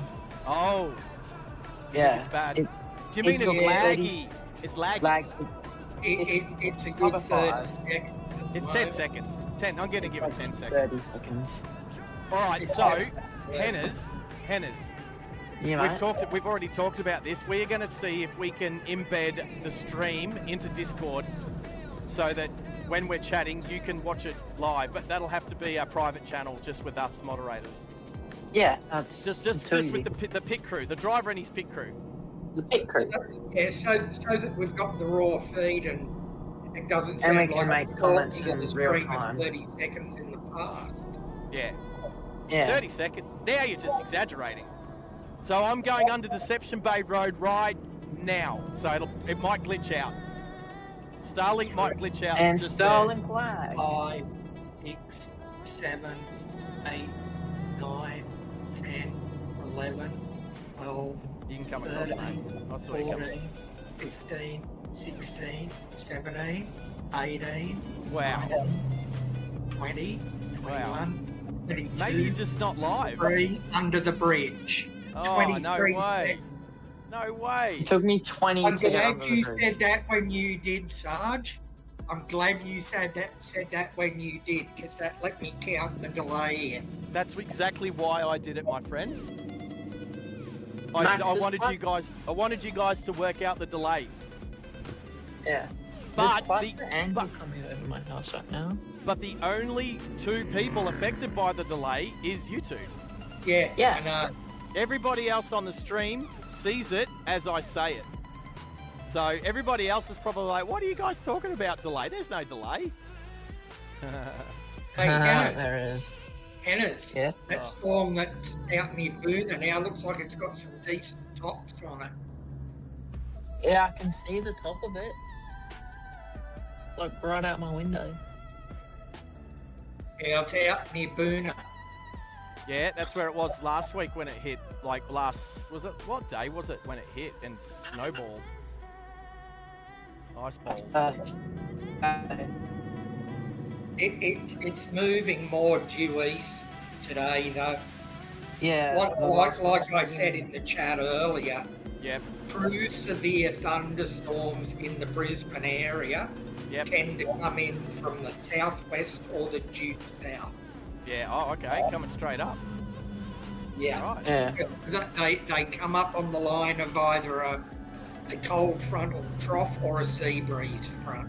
Oh. Yeah. It's bad. It, Do you mean it's took laggy? It's laggy. Like, It's a good 30 seconds. It's 10 seconds. 10. I'm going to give it 10 seconds. 30 seconds. All right, so Henners. Yeah, mate. We've already talked about this. We are going to see if we can embed the stream into Discord so that when we're chatting, you can watch it live. But that'll have to be a private channel just with us moderators. Yeah, that's Just with the pit crew, the driver and his pit crew. the pit crew. Yeah, so that we've got the raw feed and it doesn't And sound we can like make we're comments talking in the real stream of time. 30 seconds in the past. Yeah. Yeah. 30 seconds. Now you're just exaggerating. So I'm going under Deception Bay Road right now. So it might glitch out. Starlink might glitch out. And just Starlink flag. 5, 6, 7, 8, 9, 10, 11, 12, there. You can come across, mate. 13, I saw you coming. 14, 15, 16, 17, 18, Wow. 20, 21, 22, Maybe you're just not live. 3 under the bridge. Oh, 23 no way. seconds. No way. It took me 20 I'm to get glad under you the bridge. said that when you did, Sarge. I'm glad you said that when you did, because that let me count the delay in. That's exactly why I did it, my friend. Max I is wanted fun. I wanted you guys to work out the delay. Yeah. But There's quite an angle coming over my house right now. But the only 2 people affected by the delay is you 2. Yeah. Yeah. And, Everybody else on the stream sees it as I say it. So everybody else is probably like, what are you guys talking about delay? There's no delay. hey, Hannah, There is. Hannah's, Yes. that storm that's out near Boona now looks like it's got some decent tops on it. Yeah, I can see the top of it. Like right out my window. Yeah, it's out near Boona. Yeah, that's where it was last week when it hit. Like what day was it when it hit and snowballed? Ice balls. It's moving more due east today, though. Yeah. Like I said in the chat earlier, Yep. true severe thunderstorms in the Brisbane area tend to come in from the southwest or the due south. Yeah. Oh, okay. Coming straight up. Yeah. Right. Yeah. Because they come up on the line of either a cold frontal trough or a sea breeze front.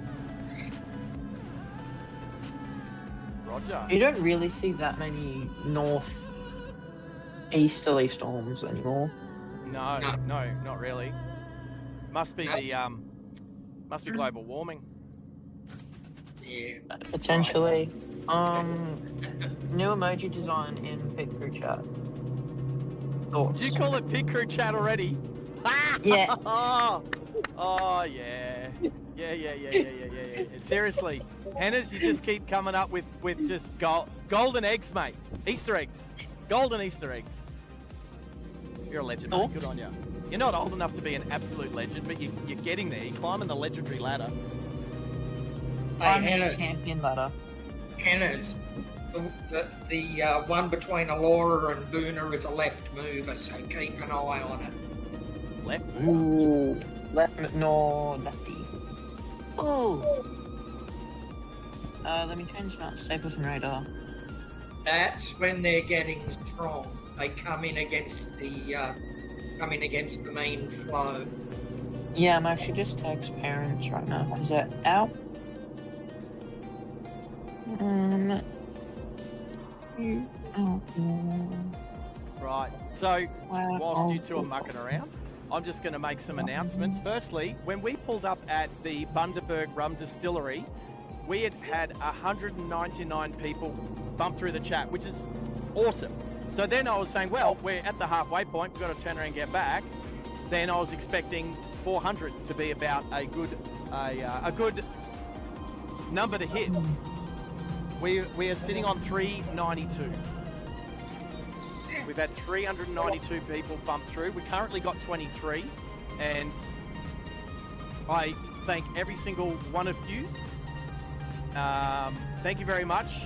Roger. You don't really see that many easterly storms anymore. No, not really. Must be must be global warming. Yeah. Potentially. New emoji design in Pit Crew chat. Thoughts? Do you call it Pit Crew chat already? Yeah. Oh yeah. Yeah. Seriously, Hannah's, you just keep coming up with just golden eggs, mate. Easter eggs. Golden Easter eggs. You're a legend, mate. Good on you. You're not old enough to be an absolute legend, but you're getting there. You're climbing the legendary ladder. I'm Hannah, champion ladder. Hannah's the one between Alora and Boona is a left mover, so keep an eye on it. Left. Ooh. Lefty. Ooh. Let me change my Stapleton radar. That's when they're getting strong. They come in against the main flow. Yeah, I'm actually just text parents right now because they're out. Right. So, whilst you two are mucking around, I'm just going to make some announcements. Firstly, when we pulled up at the Bundaberg Rum Distillery, we had 199 people bump through the chat, which is awesome. So then I was saying, well, we're at the halfway point, we've got to turn around and get back. Then I was expecting 400 to be about a good number to hit. We are sitting on 392. We've had 392 people bump through. We currently got 23, and I thank every single one of you. Thank you very much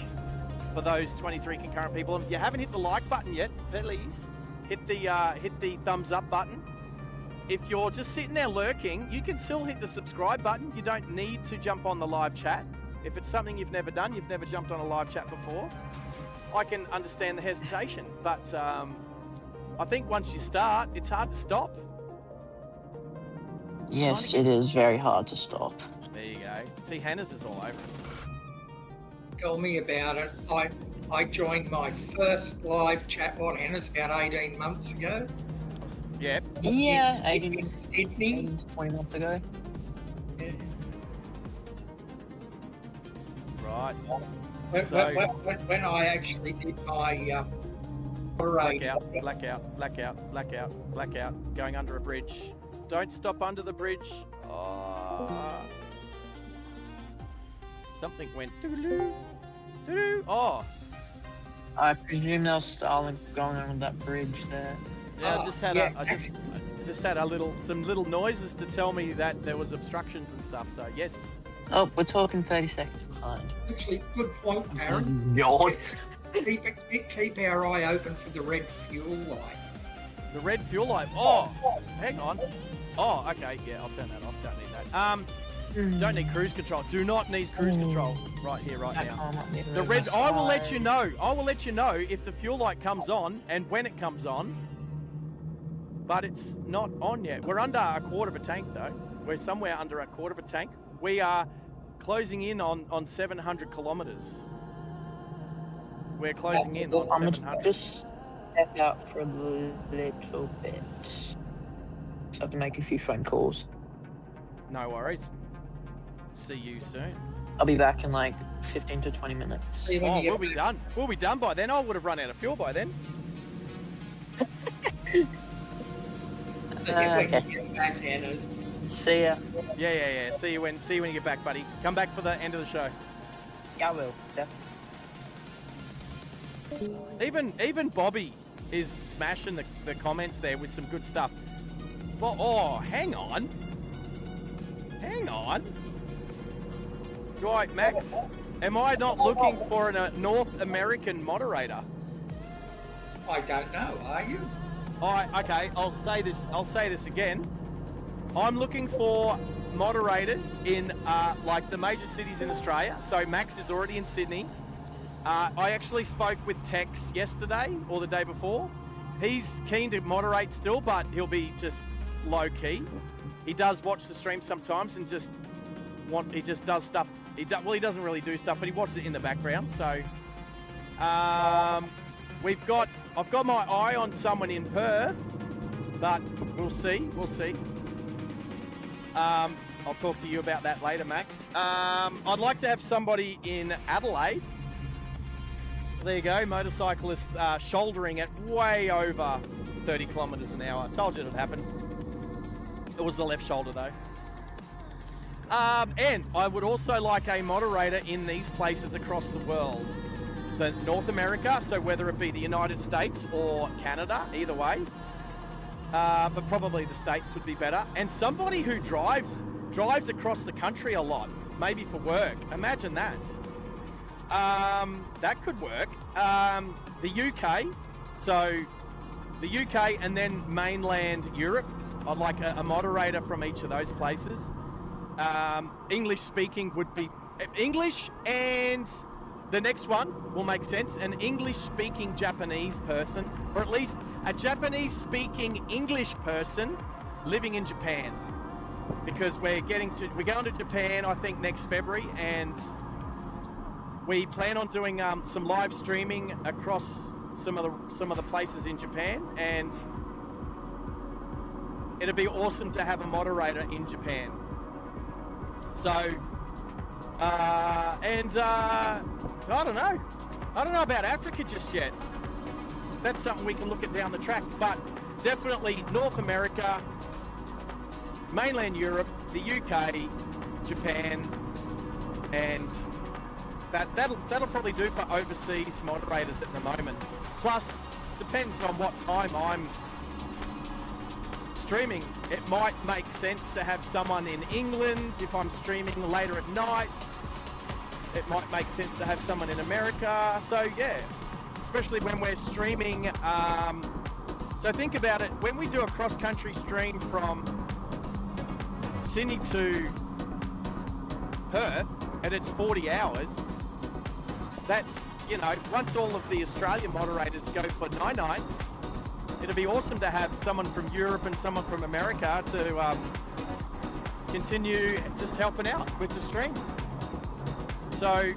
for those 23 concurrent people. And if you haven't hit the like button yet, please hit the thumbs up button. If you're just sitting there lurking, you can still hit the subscribe button. You don't need to jump on the live chat. If it's something you've never done, you've never jumped on a live chat before, I can understand the hesitation. But I think once you start, it's hard to stop. Yes, it is very hard to stop. There you go. See, Hannah's is all over. Tell me about it. I joined my first live chat, Hannah's about 18 months ago. Yep. Yeah, In Sydney. 20 months ago. Yeah. Right. When I actually did my blackout, going under a bridge. Don't stop under the bridge. Oh. Something went doo-doo. Oh. I presume there was Starlink going on that bridge there. Yeah, I just had some little noises to tell me that there was obstructions and stuff. So yes. Oh, we're talking 30 seconds behind. Actually, good point, Aaron. God. Keep our eye open for the red fuel light. The red fuel light. Oh, hang on. Oh, okay. Yeah, I'll turn that off. Don't need that. Don't need cruise control. Do not need cruise control right here, right now. The red. I will let you know. I will let you know if the fuel light comes on and when it comes on. But it's not on yet. We're under a quarter of a tank though. We're somewhere under a quarter of a tank. We are closing in on 700 kilometers. We're closing in on 700. Just step out for a little bit. Just have to make a few phone calls. No worries. See you soon. I'll be back in like 15 to 20 minutes. Oh, we'll be done. We'll be done by then. I would have run out of fuel by then. Okay. See ya. Yeah. See you when you get back, buddy. Come back for the end of the show. Yeah, I will. Definitely. Even Bobby is smashing the comments there with some good stuff. But oh, hang on. Right, Max Am I not looking for a North American moderator? I don't know. Are you? Okay, I'll say this again. I'm looking for moderators in like the major cities in Australia. So Max is already in Sydney. I actually spoke with Tex yesterday or the day before. He's keen to moderate still, but he'll be just low key. He does watch the stream sometimes and he just does stuff. He doesn't really do stuff, but he watches it in the background. So I've got my eye on someone in Perth, but we'll see. I'll talk to you about that later, Max. I'd like to have somebody in Adelaide. There you go, motorcyclist shouldering at way over 30 kilometres an hour. I told you it would happen. It was the left shoulder though. And I would also like a moderator in these places across the world. The North America, so whether it be the United States or Canada, either way. But probably the States would be better. And somebody who drives across the country a lot, maybe for work. Imagine that. That could work. The UK, so the UK and then mainland Europe. I'd like a moderator from each of those places. English speaking would be English, and the next one will make sense. An English speaking Japanese person, or at least a Japanese speaking English person living in Japan, because we're going to Japan I think next February, and we plan on doing some live streaming across some of the places in Japan, and it'd be awesome to have a moderator in Japan. So, I don't know about Africa just yet. That's something we can look at down the track, but definitely North America, mainland Europe, the UK, Japan, and that'll probably do for overseas moderators at the moment. Plus, depends on what time I'm streaming. It might make sense to have someone in England if I'm streaming later at night. It might make sense to have someone in America. So yeah, especially when we're streaming. So think about it. When we do a cross-country stream from Sydney to Perth, and it's 40 hours, that's, once all of the Australian moderators go for 9 nights, it'd be awesome to have someone from Europe and someone from America to continue just helping out with the stream. So,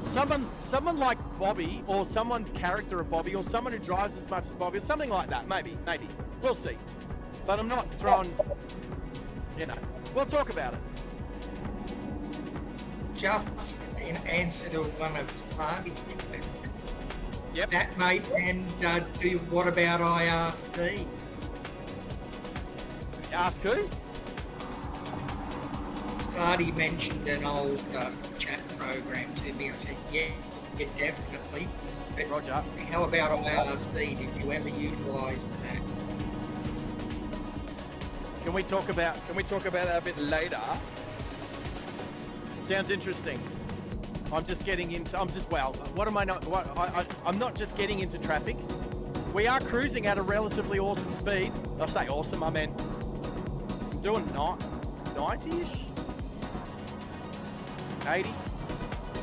someone like Bobby, or someone's character of Bobby, or someone who drives as much as Bobby, or something like that. Maybe. We'll see. But I'm not throwing, we'll talk about it. Just in answer to one of Sarge's questions. Yep. That, mate, and what about IRC? Ask who? Sarge mentioned an old chat program to me. I said, yeah, definitely. But Roger. How about IRC? Did you ever utilise that? Can we talk about that a bit later? Sounds interesting. I'm not just getting into traffic. We are cruising at a relatively awesome speed. I say awesome, I mean, I'm doing 90-ish? 80?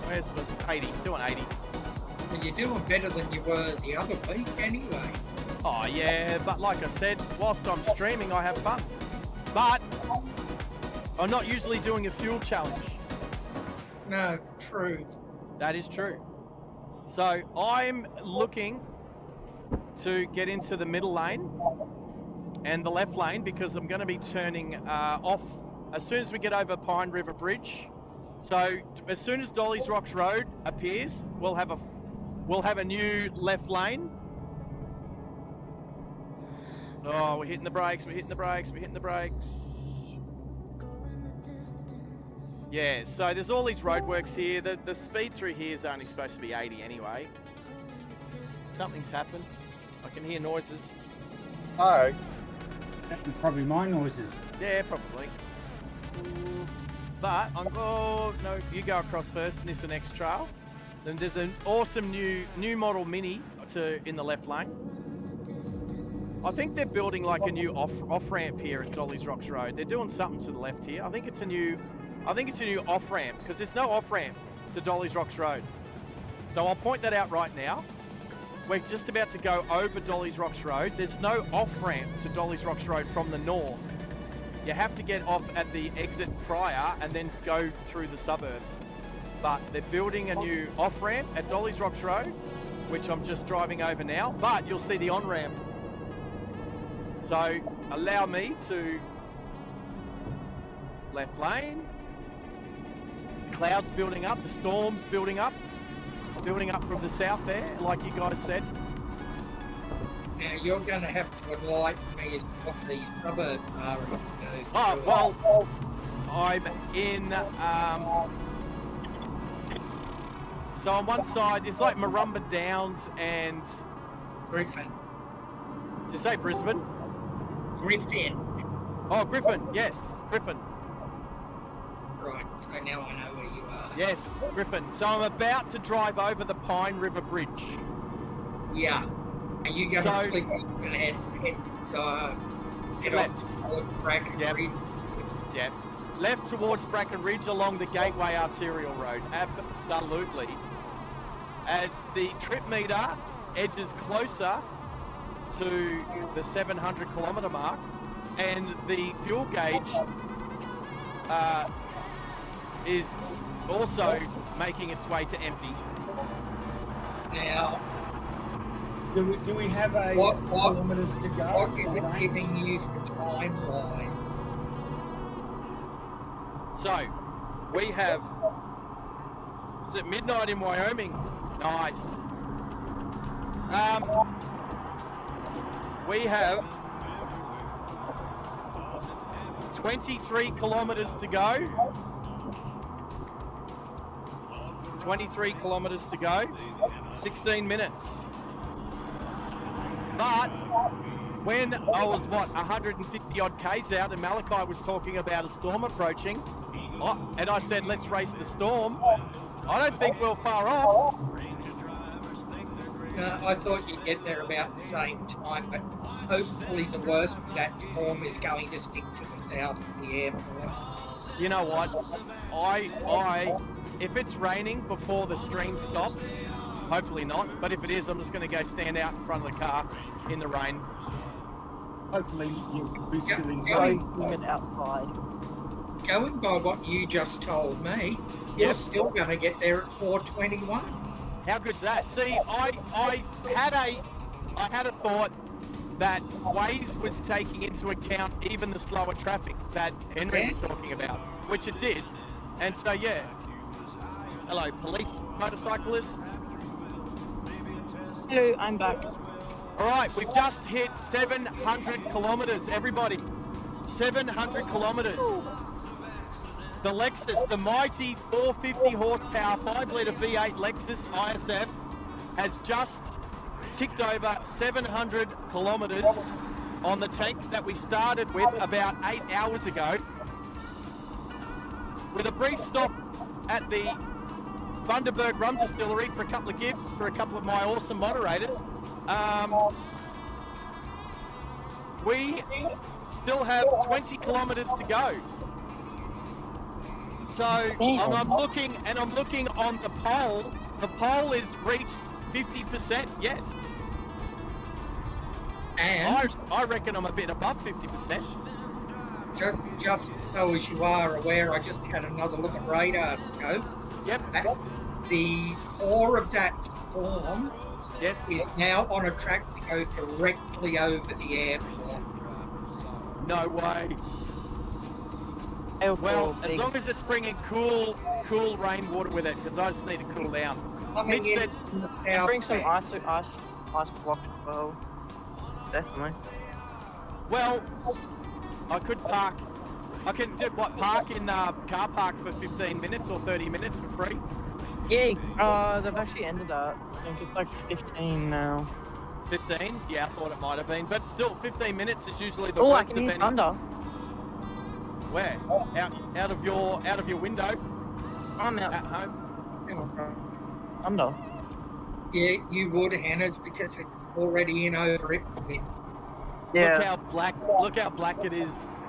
Where's the 80? Doing 80. Well, you're doing better than you were the other week anyway. Oh yeah, but like I said, whilst I'm streaming, I have fun. But I'm not usually doing a fuel challenge. No, true. That is true. So I'm looking to get into the middle lane and the left lane, because I'm going to be turning off as soon as we get over Pine River Bridge. So as soon as Dolly's Rocks Road appears, we'll have a new left lane. Oh, we're hitting the brakes. Yeah, so there's all these roadworks here. The speed through here is only supposed to be 80 anyway. Something's happened. I can hear noises. Oh. Probably my noises. Yeah, probably. But I'm... Oh, no, You go across first, Nissan X Trail. Then there's an awesome new model Mini in the left lane. I think they're building like a new off ramp here at Dolly's Rocks Road. They're doing something to the left here. I think it's a new off ramp because there's no off ramp to Dolly's Rocks Road. So I'll point that out right now. We're just about to go over Dolly's Rocks Road. There's no off ramp to Dolly's Rocks Road from the north. You have to get off at the exit prior and then go through the suburbs. But they're building a new off ramp at Dolly's Rocks Road, which I'm just driving over now. But you'll see the on ramp. So allow me to left lane. The clouds building up, the storms building up from the south there, like you guys said. Now you're going to have to enlighten me as to what these suburbs are. Oh, well, I'm in, so on one side, it's like Marumba Downs and... Griffin. Did you say Brisbane? Griffin. Oh, Griffin, yes, Griffin. Right, so now I know where you are. Yes, Griffin. So I'm about to drive over the Pine River Bridge. Yeah. Are you going to flip and head left towards Bracken Ridge? Yeah. Left towards Bracken Ridge along the Gateway Arterial Road. Absolutely. As the trip meter edges closer to the 700 kilometre mark and the fuel gauge is also making its way to empty. Now, do we have a kilometres to go? What is it giving you for timeline? So, we have... Is it midnight in Wyoming? Nice. We have 23 kilometres to go. 23 kilometres to go. 16 minutes. But when I was, 150 odd Ks out and Malachi was talking about a storm approaching, and I said, let's race the storm, I don't think we're far off. I thought you'd get there about the same time, but hopefully the worst of that storm is going to stick to the south of the airport. You know what? If it's raining before the stream stops, hopefully not, but if it is, I'm just going to go stand out in front of the car in the rain. Hopefully you'll be sitting outside. Going by what you just told me, you're still going to get there at 4:21. How good's that? See, I had a thought that Waze was taking into account even the slower traffic that Henry was talking about, which it did. And so, yeah. Hello, police motorcyclists. Hello, I'm back. All right, we've just hit 700 kilometres, everybody. 700 kilometres. The Lexus, the mighty 450 horsepower, 5-litre V8 Lexus ISF has just ticked over 700 kilometres on the tank that we started with about 8 hours ago. With a brief stop at the Bundaberg Rum Distillery for a couple of gifts for a couple of my awesome moderators. We still have 20 kilometres to go. So I'm looking on the poll. The poll is reached 50%. Yes. And I reckon I'm a bit above 50%. Just so as you are aware, I just had another look at radar scope. Yep. The core of that storm is now on a track to go directly over the airport. No way. Well, as long as it's bringing cool rainwater with it, because I just need to cool down. Mitch said, bring some ice blocks as well. Definitely. Well, I could park. I can do park in car park for 15 minutes or 30 minutes for free. Yeah, they've actually ended that. I think it's like 15 now. 15? Yeah, I thought it might have been, but still, 15 minutes is usually the. Oh, I can hear thunder. Where? Out of your window? I'm out. at home? I'm not. Yeah, you would, Hannah's, because it's already in over it. Yeah. Look how black it is.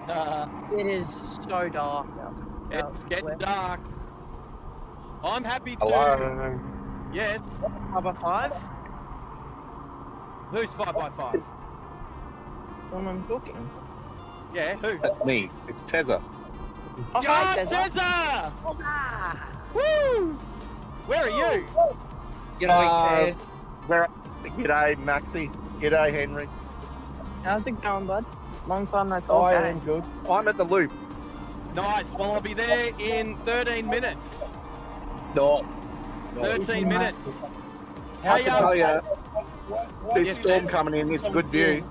It is so dark. It's getting dark. I'm happy to. Hello. Yes. 5x5? Who's 5x5? Someone cooking. Yeah, who? That's me. It's Tezza. Oh, hi, Yeah, Tezza. Tezza! Woo! Where are you? G'day, Tez. G'day, Maxie. G'day, Henry. How's it going, bud? Long time no talk. I am good. I'm at the loop. Nice. Well, I'll be there in 13 minutes. No. 13 minutes. I can tell you, this Yes, storm Tez. coming in, it's a good view.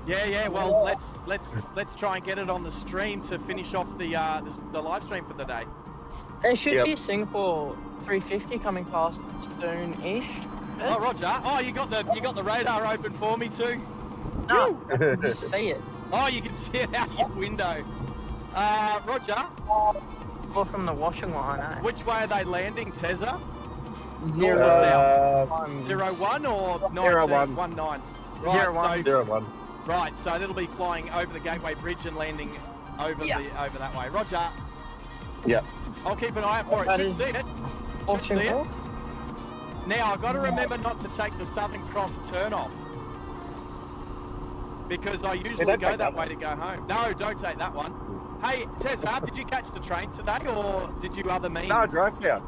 Yeah. Well, let's try and get it on the stream to finish off the live stream for the day. There should Yep. be a Singapore 350 coming fast soon-ish. Oh, Roger. Oh, you got the radar open for me too. No, I can just see it. Oh, you can see it out your window. Roger. Or from the washing line, eh? Which way are they landing, Tezza? Zero. North or south? 01 or 19? 01. 19. Right, 01. So, 01. right, so it'll be flying over the Gateway Bridge and landing over over that way. Roger. Yep. I'll keep an eye out for it. That Should is see it. Or Should see it. Singapore? Now, I've got to remember not to take the Southern Cross turn-off. Because I usually don't go take that that way to go home. No, don't take that one. Hey, Tezza, did you catch the train today or did you other means? No, I drove down.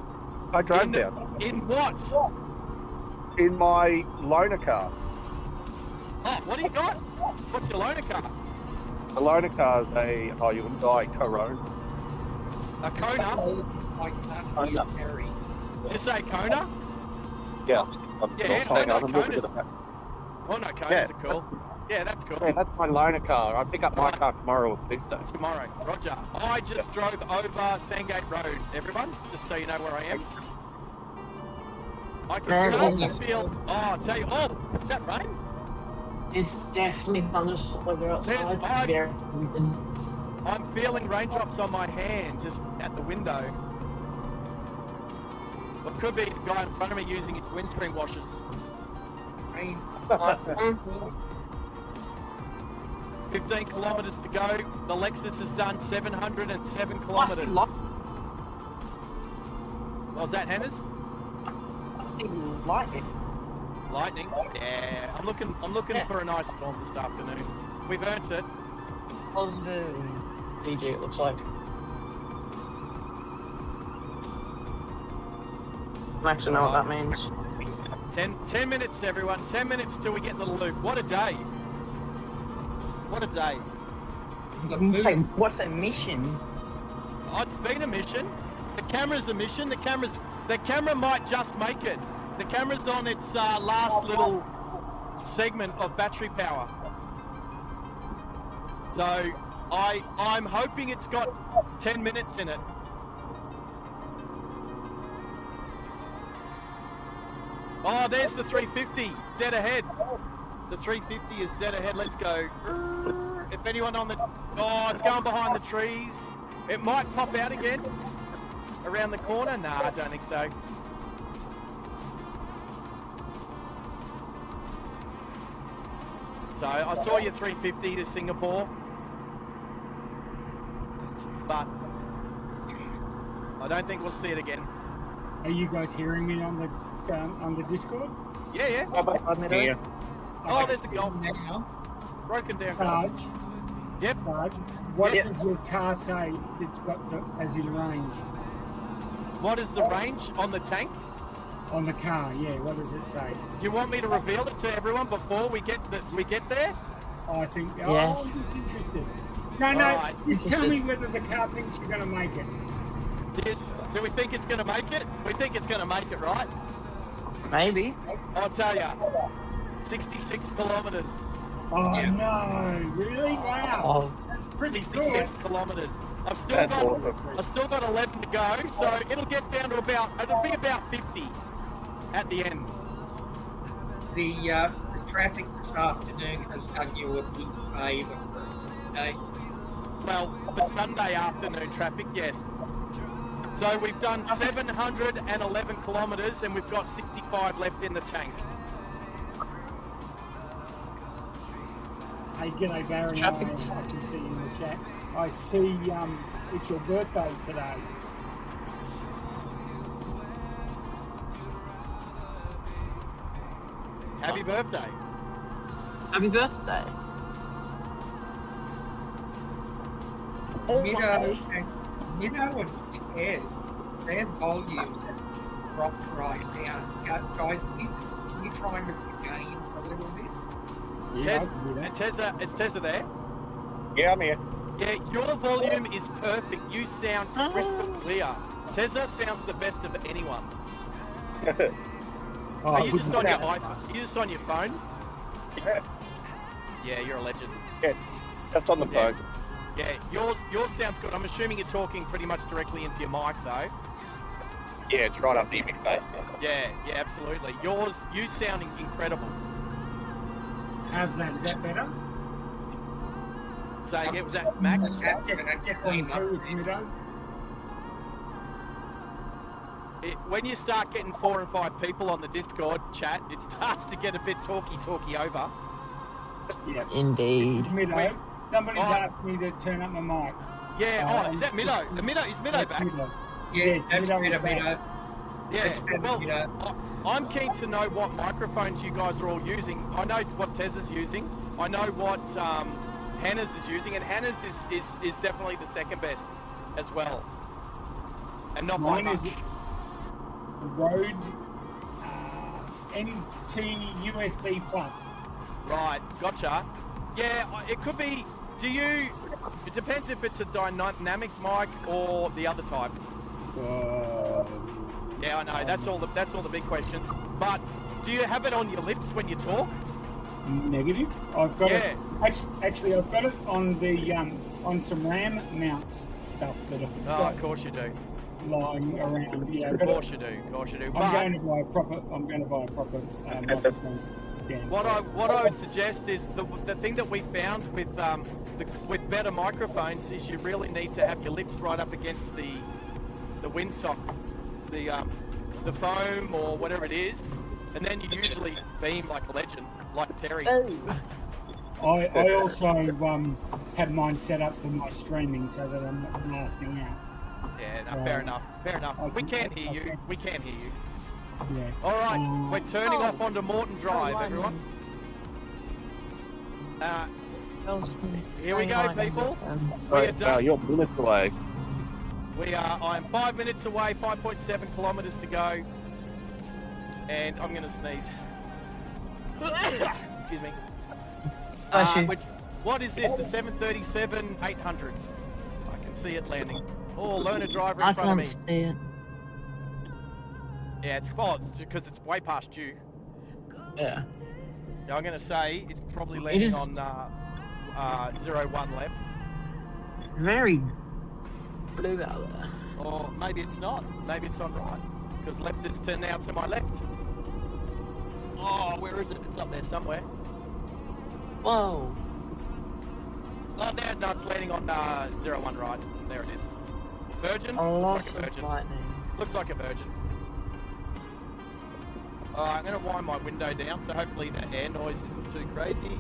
down. In what? In my loaner car. Oh, what do you got? What's your loaner car? The loaner car is you wouldn't die, Corona. A Kona? I can't hear Harry. Did you say Kona? Yeah. Yeah, I'm I know I'm looking at Konas. that. Oh, no, Konas Yeah. are cool. Yeah, that's cool. Yeah, that's my loaner car. I pick up my car tomorrow or Tuesday. Tomorrow. Roger. I just drove over Sandgate Road, everyone, just so you know where I am. I Man, can start it's- to feel... Oh, I'll tell you... Oh, is that rain? It's definitely thunderstorm weather outside. There's- Very- I'm feeling raindrops on my hand, just at the window. It could be the guy in front of me using his windscreen washers. Rain. 15 kilometres to go. The Lexus has done 707 kilometres. Lost. What was that, Hannah's? Lightning. Lightning? Yeah. I'm looking for a nice storm this afternoon. We've earned it. Positive DG, it looks like. I actually know what that means. 10 minutes, everyone. 10 minutes till we get to the loop. What a day. What a day. What's a mission? Oh, it's been a mission. The camera's a mission. The camera might just make it. The camera's on its last little segment of battery power. So I'm hoping it's got 10 minutes in it. Oh, there's the 350, dead ahead. The 350 is dead ahead. Let's go. If anyone on the... Oh, it's going behind the trees. It might pop out again. Around the corner? Nah, I don't think so. So, I saw your 350 to Singapore. But... I don't think we'll see it again. Are you guys hearing me on the Discord? Yeah, yeah. Yeah. Oh, there's a golf. Now, Broken down. Sarge, Yep. Sarge, what Yes. does your car say it's got as in range? What is the range on the tank? On the car, yeah, what does it say? You want me to reveal it to everyone before we get there? I think, Yes. I'm just interested. No, Alright. just tell me whether the car thinks you're going to make it. Do we think it's going to make it? We think it's going to make it, right? Maybe. I'll tell you. 66 kilometres. Oh, Yeah. no, really? Wow. Oh, That's pretty 66 kilometres. I've still That's got awesome. I've still got 11 to go, so it'll get down to it'll be about 50 at the end. the traffic this afternoon has done you a big favour for today. Well, the Sunday afternoon traffic, yes. So we've done 711 kilometres and we've got 65 left in the tank. Hey, g'day Barry. I can see you in the chat. I see it's your birthday today. Happy birthday. Happy birthday. Mido and Ted, their volumes have dropped right now. Guys, can you try and regain a little bit? Tez, is Tezza there? Yeah, I'm here. Yeah, your volume is perfect. You sound crystal clear. Tezza sounds the best of anyone. Are you just on your iPhone? Are you just on your phone? Yeah. Yeah, you're a legend. Yeah, just on the phone. Yeah, yours sounds good. I'm assuming you're talking pretty much directly into your mic, though. Yeah, it's right up near my face. Yeah, absolutely. You sounding incredible. How's that? Is that better? So, yeah, was that Max? Check 1, 2, it's Mido. When you start getting 4 and 5 people on the Discord chat, it starts to get a bit talky over. Yeah. Indeed. This is Mido. Somebody's asked me to turn up my mic. Yeah, is that Mido? Is Mido back? Mido. Yeah, that's Mido. Yeah, well, I'm keen to know what microphones you guys are all using. I know what Tez is using. I know what Hannah's is using, and Hannah's is definitely the second best as well. And not by Mine much. is Rode NT USB Plus. Right, gotcha. Yeah, it could be. It depends if it's a dynamic mic or the other type. Yeah, I know. That's all the big questions. But do you have it on your lips when you talk? Negative. I've got it. Actually, I've got it on the on some RAM mounts stuff that I've got. Of course you do. Lying around. Yeah, Of course you do. I'm going to buy a proper microphone. What I would suggest is the thing that we found with better microphones is you really need to have your lips right up against the windsock, the foam or whatever it is, and then you usually beam like a legend, like Terry. I also have mine set up for my streaming so that I'm not blasting out. Yeah, no, fair enough. We can hear you. Yeah. All right, we're turning off onto Morton Drive, everyone. Here we go, people. We are done. You're minutes away. I'm 5 minutes away, 5.7 kilometres to go. And I'm going to sneeze. Excuse me. What is this? The 737-800. I can see it landing. Oh, learner driver in front of me. I can't see it. Yeah, it's because it's way past you. Yeah. I'm going to say it's probably landing on 01 left. Very blue out there. Or maybe it's not. Maybe it's on right. Because left is now to my left. Oh, where is it? It's up there somewhere. Whoa. Oh, no, it's landing on 01 right. There it is. Virgin? Looks like a virgin. Lightning. Looks like a virgin. I'm going to wind my window down, so hopefully the air noise isn't too crazy.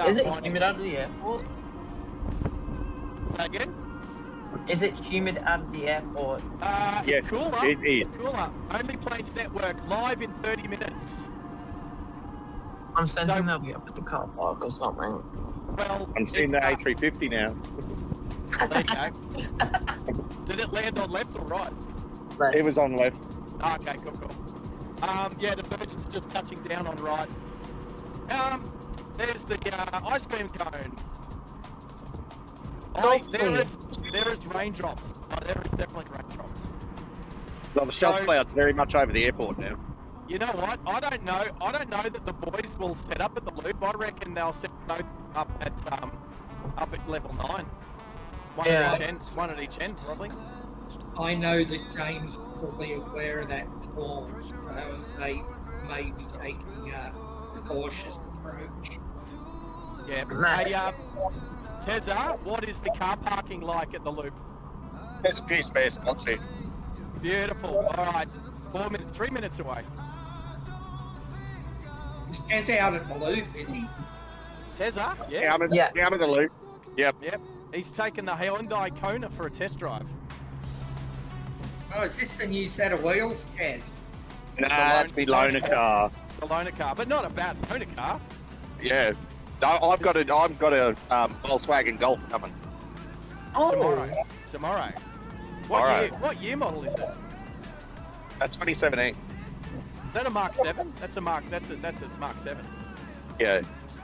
Is it humid out of the airport? Say again? Is it humid out of the airport? Yeah, cooler. it is. It's cooler. Only Planes Network, live in 30 minutes. I'm sensing they'll be up at the car park or something. Well, I'm seeing the A350 now. There you go. Did it land on left or right? Left. It was on left. Okay, cool. Yeah, the Virgin's just touching down on right. There's the ice cream cone. There is raindrops. Oh, there is definitely raindrops. Well, the shelf cloud's very much over the airport now. You know what? I don't know that the boys will set up at the loop. I reckon they'll set both up at level 9. One at each end, probably. I know that James is probably aware of that storm, so they may be taking a cautious approach. Yeah. Hey, Tezza, what is the car parking like at the loop? There's a few spare spots here. Beautiful. All right. 4 minutes, 3 minutes away. He's Tez out at the loop, is he? Tezza, yeah. Down in the loop. Yep. Yep. He's taken the Hyundai Kona for a test drive. Oh, is this the new set of wheels, Tez? Nah, it's me loaner car. It's a loaner car, but not a bad loaner car. Yeah. No, I've got a Volkswagen Golf coming. Tomorrow. Tomorrow. What year model is it? 2017. Is that a Mark 7? That's a Mark 7. Yeah.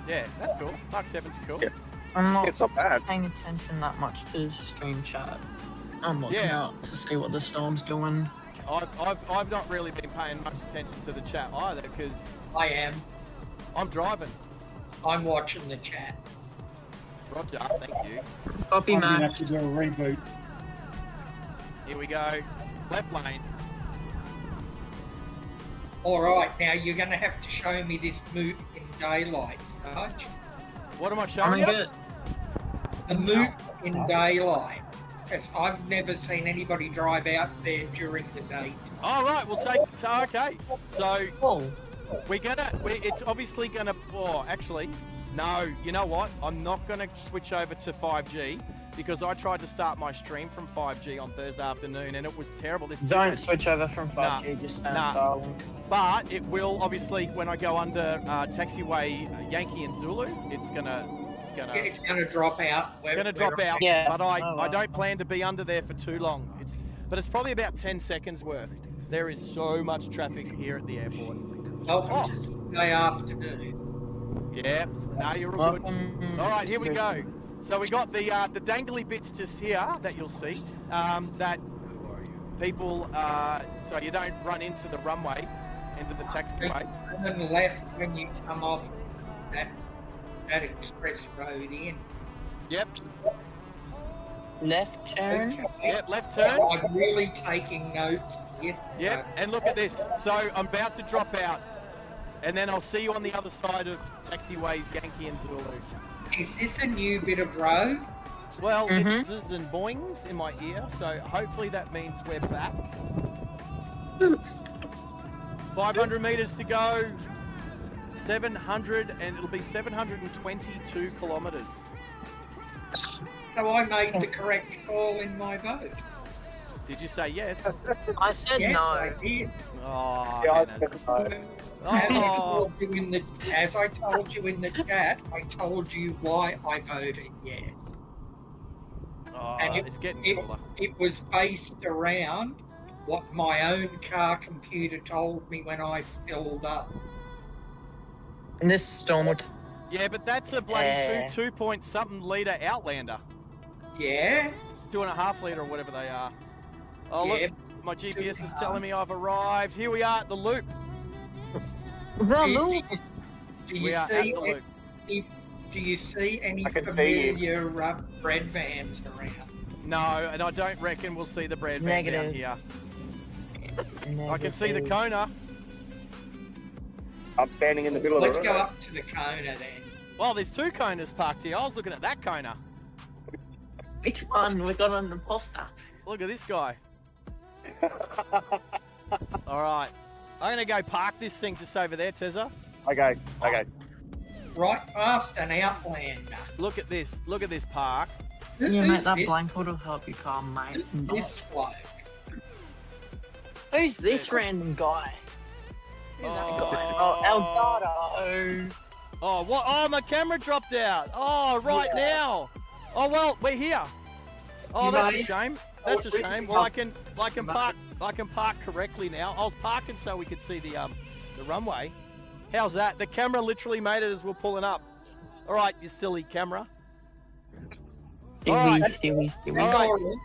Yeah, that's cool. Mark 7's cool. Yeah. I'm not, It's not bad. paying attention that much to stream chat. I'm looking Yeah. out to see what the storm's doing. I've not really been paying much attention to the chat either because I am. I'm driving. I'm watching the chat. Roger, thank you. Copy, I'm gonna have Max. to do a reboot. Here we go. Left lane. All right, now you're going to have to show me this moot in daylight, Sarge. What am I I'm showing gonna you? get The moot in daylight. Because I've never seen anybody drive out there during the day. All right, we'll take. Okay, so oh, it's obviously gonna. Oh, actually, no. You know what? I'm not gonna switch over to 5G because I tried to start my stream from 5G on Thursday afternoon and it was terrible. don't switch over from 5G, just stay on Starlink. But it will obviously when I go under taxiway Yankee and Zulu, it's gonna It's going to drop out. It's going to drop out. Yeah. But I don't plan to be under there for too long. But it's probably about 10 seconds worth. There is so much traffic here at the airport. Welcome to Sunday afternoon. Yeah. No, you're all good. All right, here we go. So we got the dangly bits just here that you'll see. That people, so you don't run into the runway, into the taxiway. And then left when you come off that express road in. Yep. Left turn. Okay. Yep, left turn. I'm really taking notes. Yep, and look at this. So I'm about to drop out, and then I'll see you on the other side of taxiways Yankee and Zulu. Is this a new bit of road? Well, it's zzz and boings in my ear, so hopefully that means we're back. 500 meters to go. 700, and it'll be 722 kilometers. So I made the correct call in my vote. Did you say yes? I said Yes, no. I did. Oh, Yeah, I Dennis. said no. As I told you in the chat, I told you why I voted yes. Oh, And it's getting cooler. It was based around what my own car computer told me when I filled up. And this storm would. Yeah, but that's a bloody 2 point something litre Outlander. Yeah? 2.5 litre or whatever they are. Oh, Yeah, look, my GPS is telling me I've arrived. Here we are at the loop. Do you We are at see the loop. do you see any I can see you. familiar bread vans around? No, and I don't reckon we'll see the bread van down Negative. here. I can see the Kona. I'm standing in the middle of Let's the go road. up to the Kona then. Well, there's 2 Konas parked here. I was looking at that Kona. Which one? We got an imposter. Look at this guy. All right. I'm going to go park this thing just over there, Tezza. Okay. Right past an Outlander. Look at this. Look at this park. Yeah, Who's mate, that this- blanket will help you calm, mate. This bloke. Who's this random guy? Who's that guy? Oh, Eldado. Oh, what? Oh, my camera dropped out. Oh, right now. Oh, well, we're here. Oh, You that's a made- shame. That's a Oh, shame. really? Well, I can park correctly now. I was parking so we could see the runway. How's that? The camera literally made it as we're pulling up. All right, you silly camera. All right. Stewie. All right.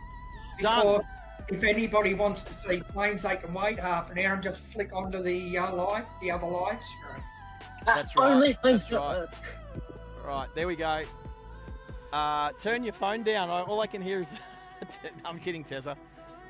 Done. Before, if anybody wants to see planes, they can wait half an hour and just flick onto the other live stream. That's right. Only things That's right. All right, there we go. Turn your phone down. All I can hear is... I'm kidding, Tezza.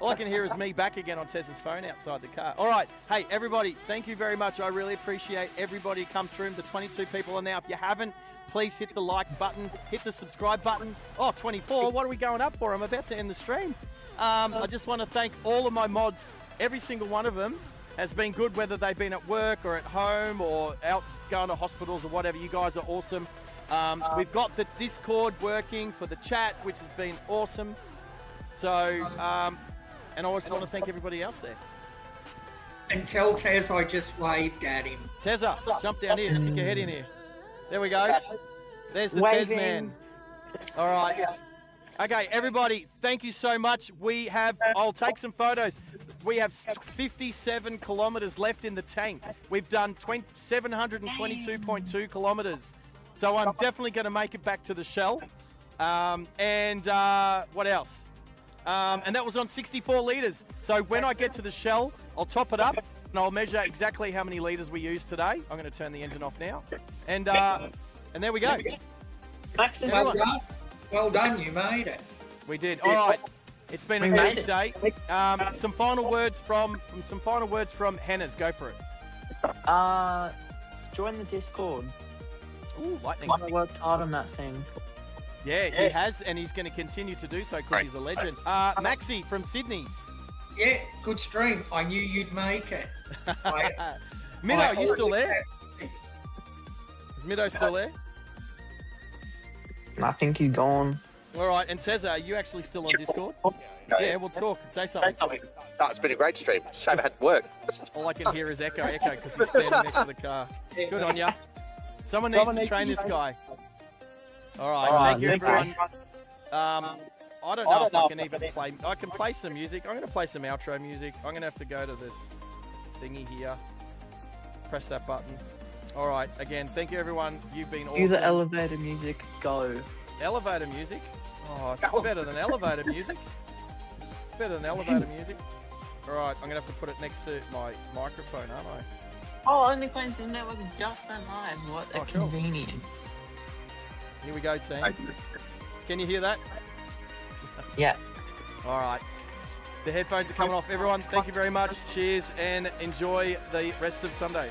All I can hear is me back again on Tezza's phone outside the car. All right. Hey, everybody, thank you very much. I really appreciate everybody who come through. The 22 people are now. If you haven't, please hit the like button. Hit the subscribe button. Oh, 24. What are we going up for? I'm about to end the stream. I just want to thank all of my mods. Every single one of them has been good, whether they've been at work or at home or out going to hospitals or whatever. You guys are awesome. We've got the Discord working for the chat, which has been awesome. So, and I also want to thank everybody else there. And tell Tez I just waved at him. Tezza, jump down here, stick your head in here. There we go. There's the Tez man. All right. Okay, everybody, thank you so much. I'll take some photos. We have 57 kilometers left in the tank. We've done 722.2 kilometers. So I'm definitely going to make it back to the shell. And what else? And that was on 64 liters. So when I get to the shell, I'll top it up and I'll measure exactly how many liters we used today. I'm going to turn the engine off now. And there we go. Well done, you made it. We did. All right. It's been a great day. Some final words from Henna's. Go for it. Join the Discord. Ooh, lightning. I worked hard on that thing. Yeah, he has, and he's going to continue to do so because he's a legend. Maxi from Sydney. Yeah, good stream. I knew you'd make it. Middo, you still there? Is Middo still there? I think he's gone. All right, and Cesar, are you actually still on Discord? Yeah, we'll talk and say something. No, it's been a great stream. It's a shame I had to work. All I can hear is echo, because he's standing next to the car. Good on ya. Someone needs to train this guy. All right, thank you, everyone. I don't know if I can even play. I can play some music. I'm going to play some outro music. I'm going to have to go to this thingy here. Press that button. All right, again, thank you, everyone. You've been awesome. Do the elevator music. Go. Elevator music? Oh, it's better than elevator music. It's better than elevator music. All right, I'm going to have to put it next to my microphone, aren't I? Oh, only Queens Network just went live. What a convenience. Here we go, team. Can you hear that? Yeah. All right. The headphones are coming off. Everyone, thank you very much. Cheers and enjoy the rest of Sunday.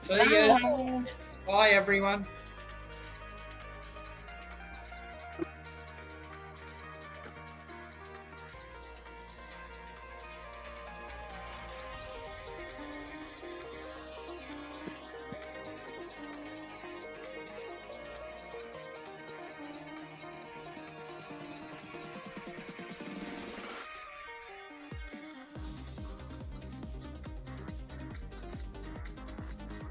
See ya. Bye, everyone.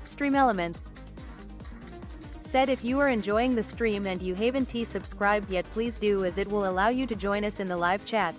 Stream Elements said if you are enjoying the stream and you haven't subscribed yet, please do, as it will allow you to join us in the live chat.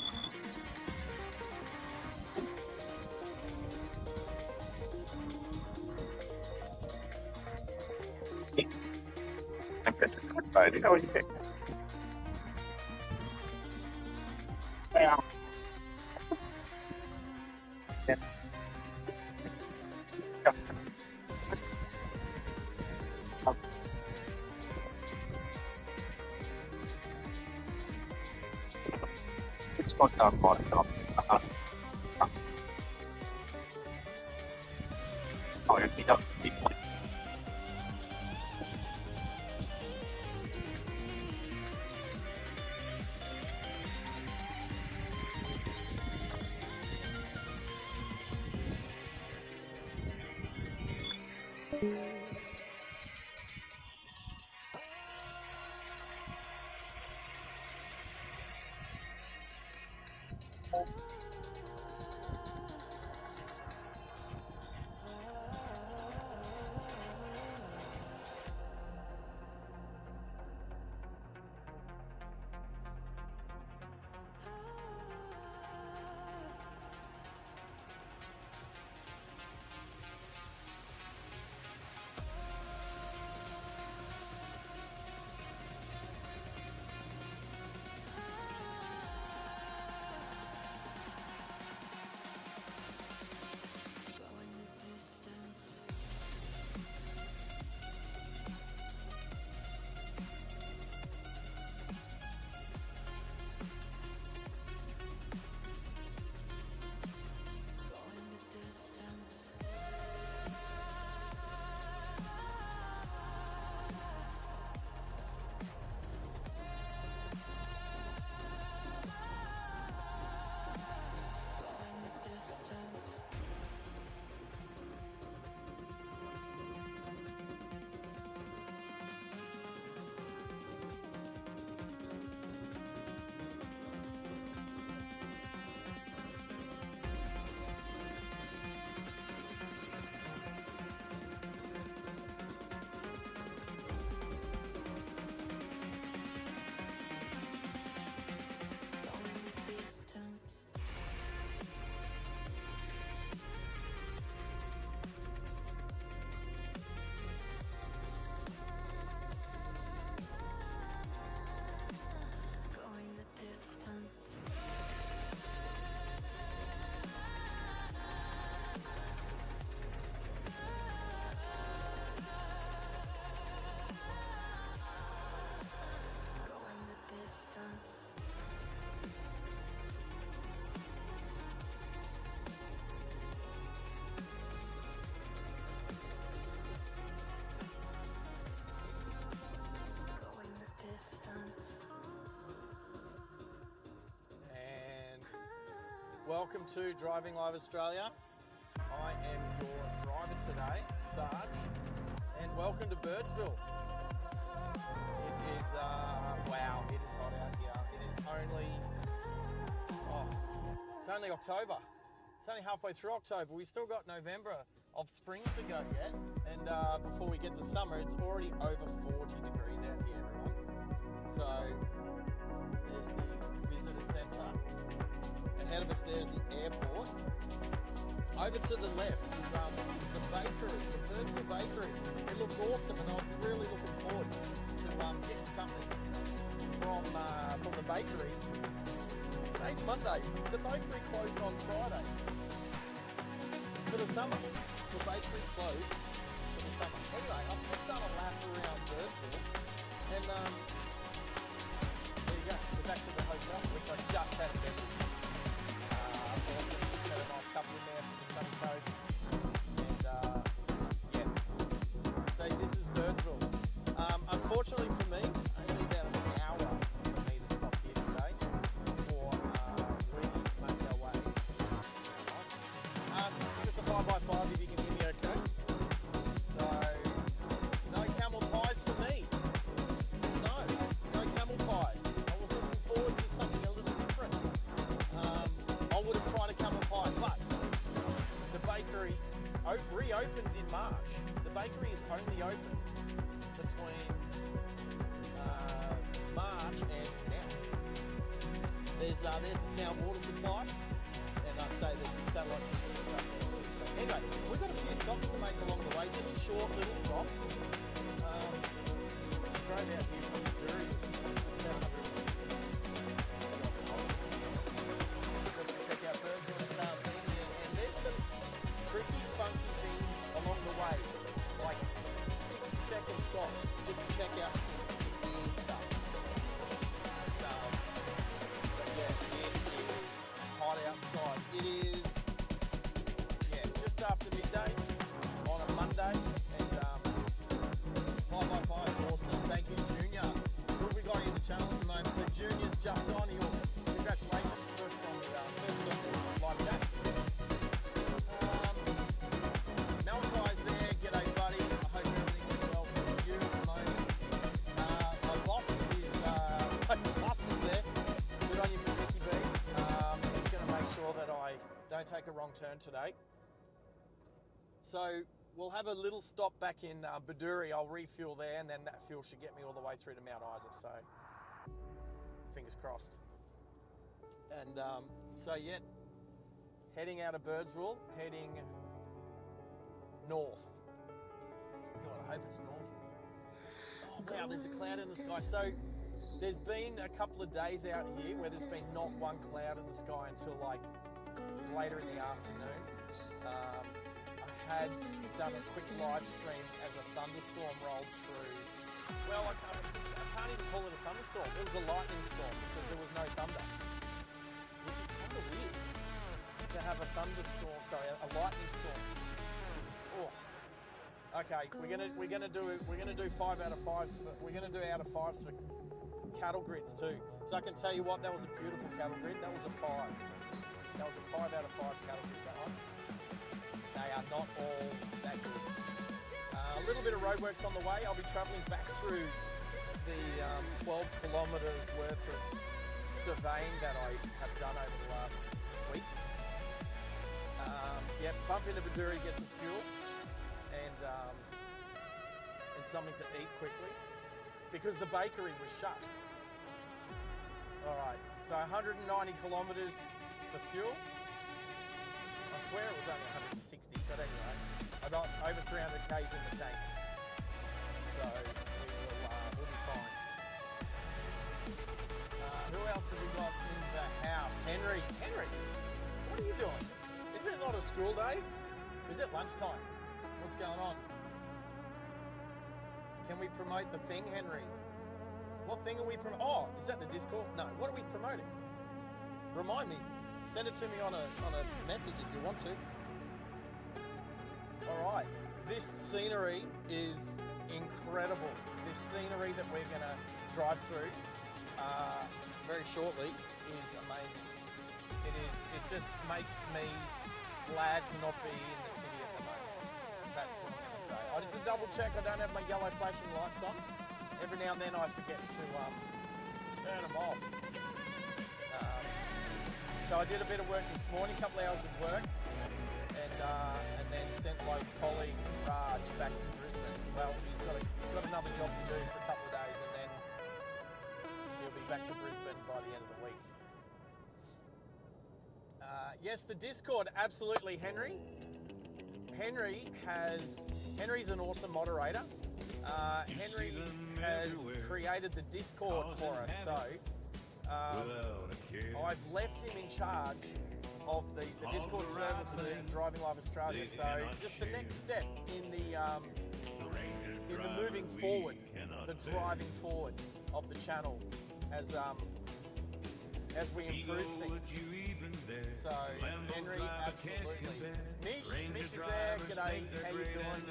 Welcome to Driving Live Australia. I am your driver today, Sarge, and welcome to Birdsville. It is, wow, it is hot out here. It is it's only October. It's only halfway through October. We still got November of spring to go yet. And before we get to summer, it's already over 40 degrees out here, everyone. So there's the visitor centre. Ahead of us there's the airport. Over to the left is the bakery, the Birdsville Bakery. It looks awesome, and I was really looking forward to getting something from the bakery. Today's Monday. The bakery closed on Friday for the summer. The bakery closed for the summer. Anyway, I've just done a lap around Birdsville, and there you go. We're back to the hotel, which I just had a beverage. Awesome. Just had a nice couple in there from the sunny coast. And yes, so this is Birdsville. Unfortunately for me, only about an hour for me to stop here today for we make our way. Give us a 5x5 if you can hear me okay. So, no camel pies for me. No camel pies. I was looking forward to something a little different. I would have tried a camel pie, but the bakery reopens in March. The bakery is only open between March and now. There's the town water supply, and I'd say there's some satellite stuff there too. So anyway, we've got a few stops to make along the way, just short little stops. I drove out here from Missouri this morning, it's about 100 check out Birdsville and there's some pretty funky things along the way, like 60-second stops just to check out some weird stuff. So, but yeah, it is hot outside. It is, just after midday on a Monday, and 5x5, awesome. Thank you, Junior. Who have we got in the channel at the moment? So Junior's jumped on. Congratulations, first on the live chat. Malachi's there. G'day, buddy. I hope everything is well for you at the moment. My boss is there. Good on you, Mickey B. He's going to make sure that I don't take a wrong turn today. So we'll have a little stop back in Baduri. I'll refuel there, and then that fuel should get me all the way through to Mount Isa. So fingers crossed. And heading out of Birdsville, heading north. God, I hope it's north. Oh wow, there's a cloud in the sky. So there's been a couple of days out here where there's been not one cloud in the sky until like later in the afternoon. I had done a quick live stream as a thunderstorm rolled through. Well, I can't even call it a thunderstorm. It was a lightning storm because there was no thunder. Which is kind of weird to have a thunderstorm, a lightning storm. Oh, okay. We're gonna do 5 out of 5s. We're gonna do out of 5s for cattle grids too. So I can tell you what, that was a beautiful cattle grid. That was a 5. That was a 5 out of 5 cattle grid. That one. They are not all that good. A little bit of roadworks on the way. I'll be travelling back through the 12 kilometres worth of surveying that I have done over the last week. Bump into Baduri, get some fuel, and something to eat quickly, because the bakery was shut. All right, so 190 kilometres for fuel. I swear it was only 160, but anyway, I got over 300 k's in the tank, so we'll be fine. Who else have we got in the house? Henry, what are you doing? Is it not a school day? Is it lunchtime? What's going on? Can we promote the thing, Henry? What thing are we promoting? Oh, is that the Discord? No, what are we promoting? Remind me. Send it to me on a message if you want to. All right, this scenery is incredible. This scenery that we're gonna drive through very shortly is amazing. It is. It just makes me glad to not be in the city at the moment. That's what I'm going to say. I did double check. I don't have my yellow flashing lights on. Every now and then I forget to turn them off. So I did a bit of work this morning, a couple of hours of work, and then sent my colleague Raj back to Brisbane. Well, he's got another job to do for a couple of days, and then he'll be back to Brisbane by the end of the week. Yes, the Discord, absolutely, Henry. Henry's an awesome moderator. Henry has created the Discord for us, so I've left him in charge of the Discord server for Driving Live Australia. So just the next step in the moving forward, the driving forward of the channel as we improve things. So Henry, absolutely. Mish is there. G'day, how you doing?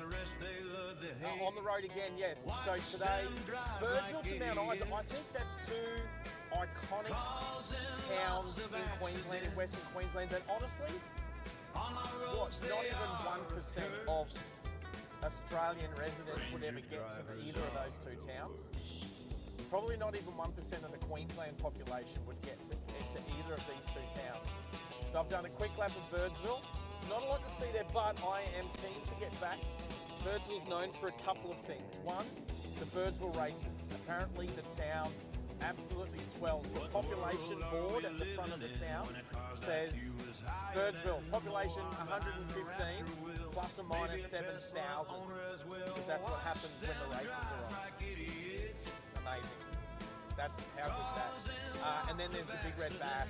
On the road again, yes. So today, Birdsville to Mount Isa. I think that's two iconic towns in Queensland, in Western Queensland, that honestly, not even 1% of Australian residents would ever get to either of those two towns. Probably not even 1% of the Queensland population would get to either of these two towns. So I've done a quick lap of Birdsville. Not a lot to see there, but I am keen to get back. Birdsville's known for a couple of things. One, the Birdsville races. Apparently the town absolutely swells. The population board at the front of the town says Birdsville, population 115 plus or minus 7,000, because that's what happens when the races are on. Amazing. That's how good's that. And then there's the Big Red Bash.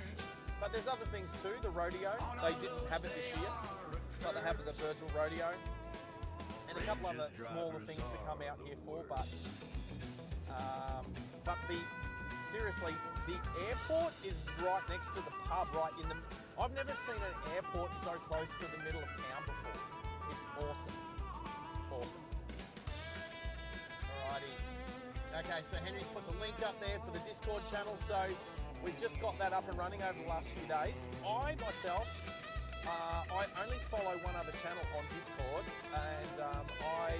But there's other things too. The rodeo, they didn't have it this year, but they have the Birdsville Rodeo. And a couple other smaller things to come out here for, but seriously, the airport is right next to the pub, I've never seen an airport so close to the middle of town before. It's awesome. Awesome. Alrighty. Okay, so Henry's put the link up there for the Discord channel, so we've just got that up and running over the last few days. I myself, I only follow one other channel on Discord, and I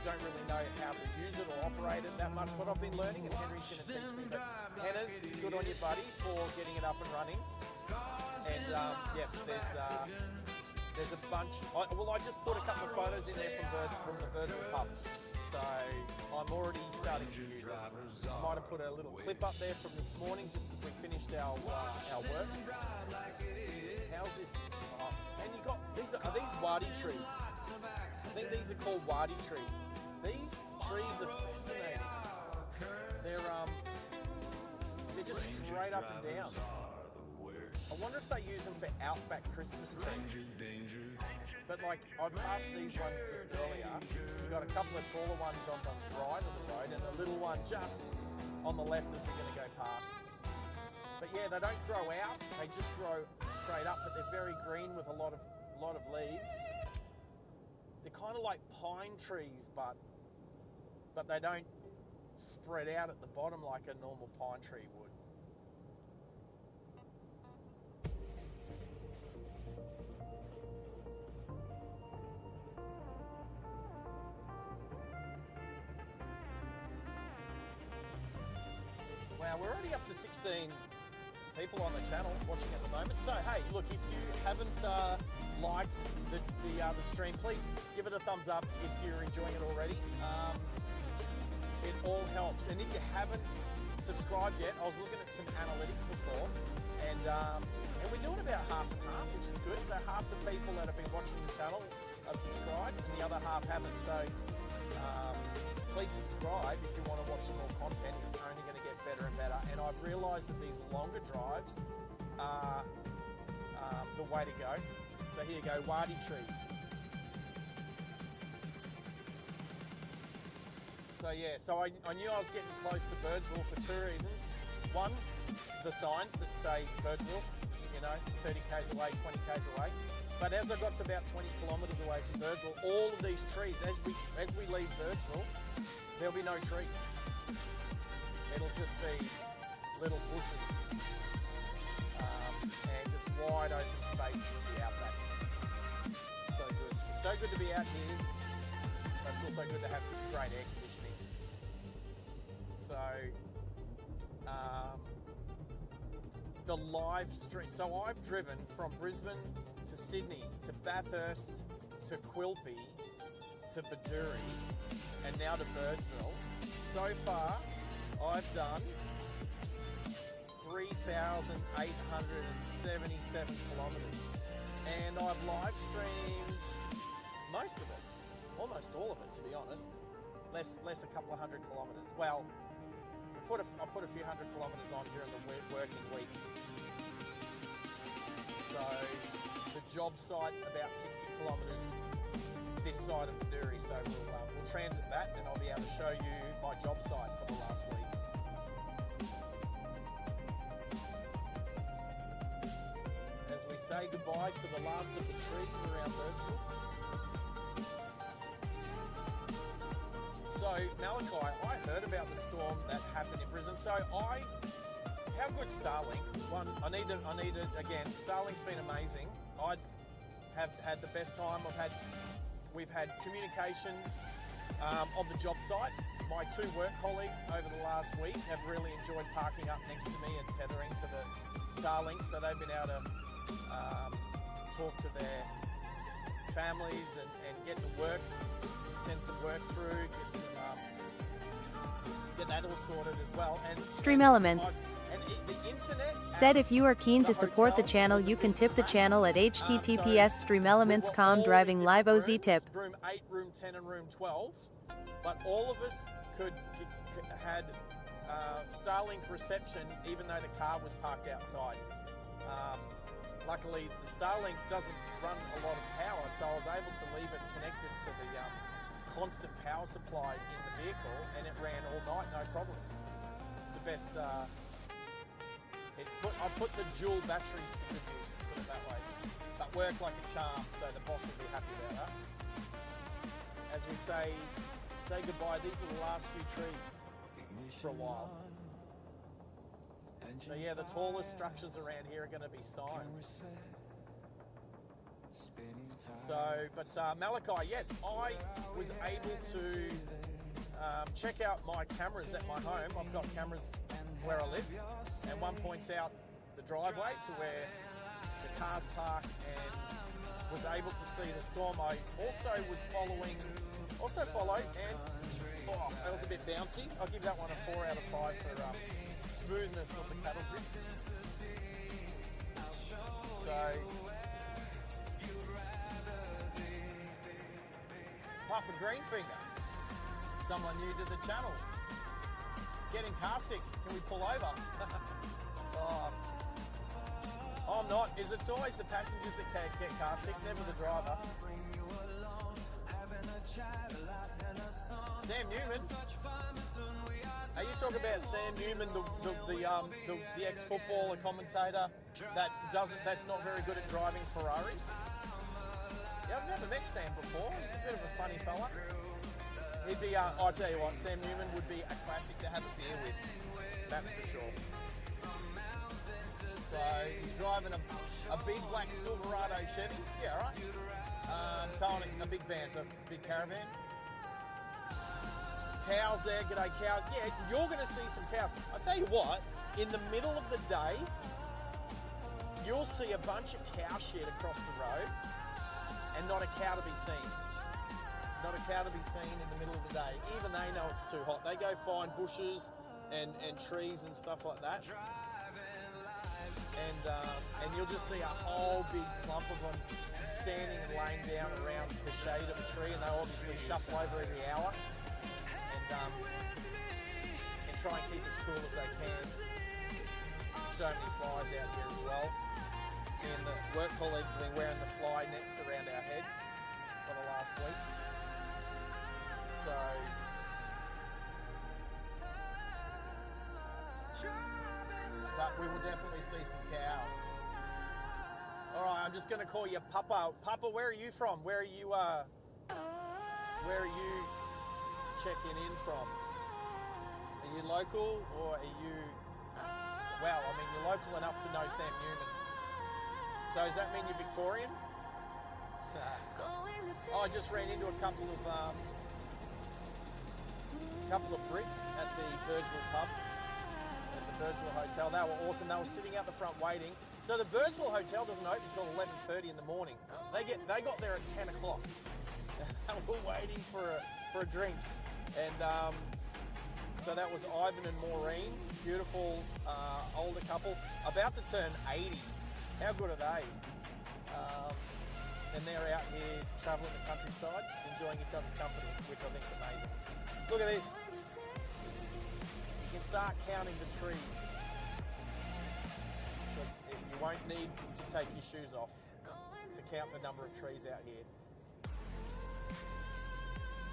don't really know how to use it or operate it that much, but I've been learning, and Henry's going to teach me. But Henna's, good on you, buddy, for getting it up and running. And yes, there's a bunch. I just put a couple of photos in there from the Birdsville pub. So I'm already starting to use it. I might have put a little clip up there from this morning just as we finished our work. How's this? Oh, and you got are these wadi trees? I think these are called wadi trees. These trees are fascinating. They're just straight up and down. I wonder if they use them for outback Christmas trees. But like, I passed these ones just earlier. We've got a couple of taller ones on the right of the road and a little one just on the left as we're going to go past. But yeah, they don't grow out, they just grow straight up, but they're very green with a lot of leaves. They're kind of like pine trees, but they don't spread out at the bottom like a normal pine tree would. Wow, we're already up to 16 people on the channel watching at the moment. So hey, look, if you haven't liked the stream, please give it a thumbs up if you're enjoying it already. It all helps. And if you haven't subscribed yet, I was looking at some analytics before, and we're doing about half and half, which is good. So half the people that have been watching the channel are subscribed, and the other half haven't. So please subscribe if you want to watch some more content. It's only going to get better and better. And I've realised that these longer drives are the way to go. So here you go, wadi trees. So yeah, so I knew I was getting close to Birdsville for two reasons. One, the signs that say Birdsville, 30 k's away, 20 k's away. But as I got to about 20 kilometres away from Birdsville, all of these trees, as we leave Birdsville, there'll be no trees. It'll just be little bushes. and just wide open spaces in the outback. So good. It's so good to be out here, but it's also good to have great air conditioning. So the live stream. So I've driven from Brisbane to Sydney to Bathurst to Quilpie to Baduri and now to Birdsville. So far, I've done 3,877 kilometres, and I've live streamed most of it, almost all of it, to be honest. Less a couple of hundred kilometres. Well, I put a few hundred kilometres on during the working week. So the job site about 60 kilometres this side of Baduri. So we'll transit that, and I'll be able to show you my job site for the last week. As we say goodbye to the last of the trees around Birdsville. So Malachi, I heard about the storm that happened in Brisbane. So how good Starlink? One, I need to again. Starlink's been amazing. I have had the best time. We've had communications on the job site. My two work colleagues over the last week have really enjoyed parking up next to me and tethering to the Starlink, so they've been able to talk to their families and get to work, send some work through, get that all sorted as well. And Stream Elements the internet said if you are keen to support the channel, you can tip the channel at https://streamelements.com driving live OZ tip. Room 8, room 10 and room 12, but all of us had Starlink reception even though the car was parked outside. Luckily the Starlink doesn't run a lot of power, so I was able to leave it connected to the constant power supply in the vehicle, and it ran all night, no problems. It's the best. I put the dual batteries to good use, put it that way. But work like a charm, so the boss will be happy about that. As we say goodbye, these are the last few trees for a while. So yeah, the tallest structures around here are going to be signs. So, but Malachi, yes, I was able to check out my cameras at my home. I've got cameras where I live, and one points out the driveway to where the cars park, and was able to see the storm. I also followed, and that was a bit bouncy. I'll give that one a 4 out of 5 for smoothness of the cattle grid. So Papa Greenfinger, someone new to the channel. Getting car sick, can we pull over? I'm not, it's always the passengers that get car sick, never the driver. Sam Newman. Are you talking about Sam Newman, the ex-footballer commentator that's not very good at driving Ferraris? Yeah, I've never met Sam before. He's a bit of a funny fella. He'd be, I'll tell you what, Sam Newman would be a classic to have a beer with. That's for sure. So he's driving a big black Silverado Chevy. Yeah, right. Towing a big van, so it's a big caravan. Cows there, g'day cow. Yeah, you're going to see some cows. I'll tell you what, in the middle of the day, you'll see a bunch of cow shit across the road and not a cow to be seen. Not a cow to be seen in the middle of the day. Even they know it's too hot. They go find bushes and trees and stuff like that. And you'll just see a whole big clump of them standing and laying down around the shade of a tree, and they obviously shuffle over every hour and try and keep as cool as they can. So many flies out here as well. And the work colleagues have been wearing the fly nets around our heads for the last week. So but we will definitely see some cows. All right, I'm just going to call you Papa. Papa, where are you from? Where are you checking in from? Are you local or are you well. I mean, you're local enough to know Sam Newman. So does that mean you're Victorian? Oh, I just ran into a couple of Brits at the Birdsville pub, at the Birdsville Hotel. They were awesome. They were sitting out the front waiting. So the Birdsville Hotel doesn't open until 11:30 in the morning. They got there at 10 o'clock. We're waiting for a drink, and so that was Ivan and Maureen, beautiful older couple, about to turn 80. How good are they? And they're out here traveling the countryside, enjoying each other's company, which I think is amazing. Look at this. You can start counting the trees, because you won't need to take your shoes off to count the number of trees out here.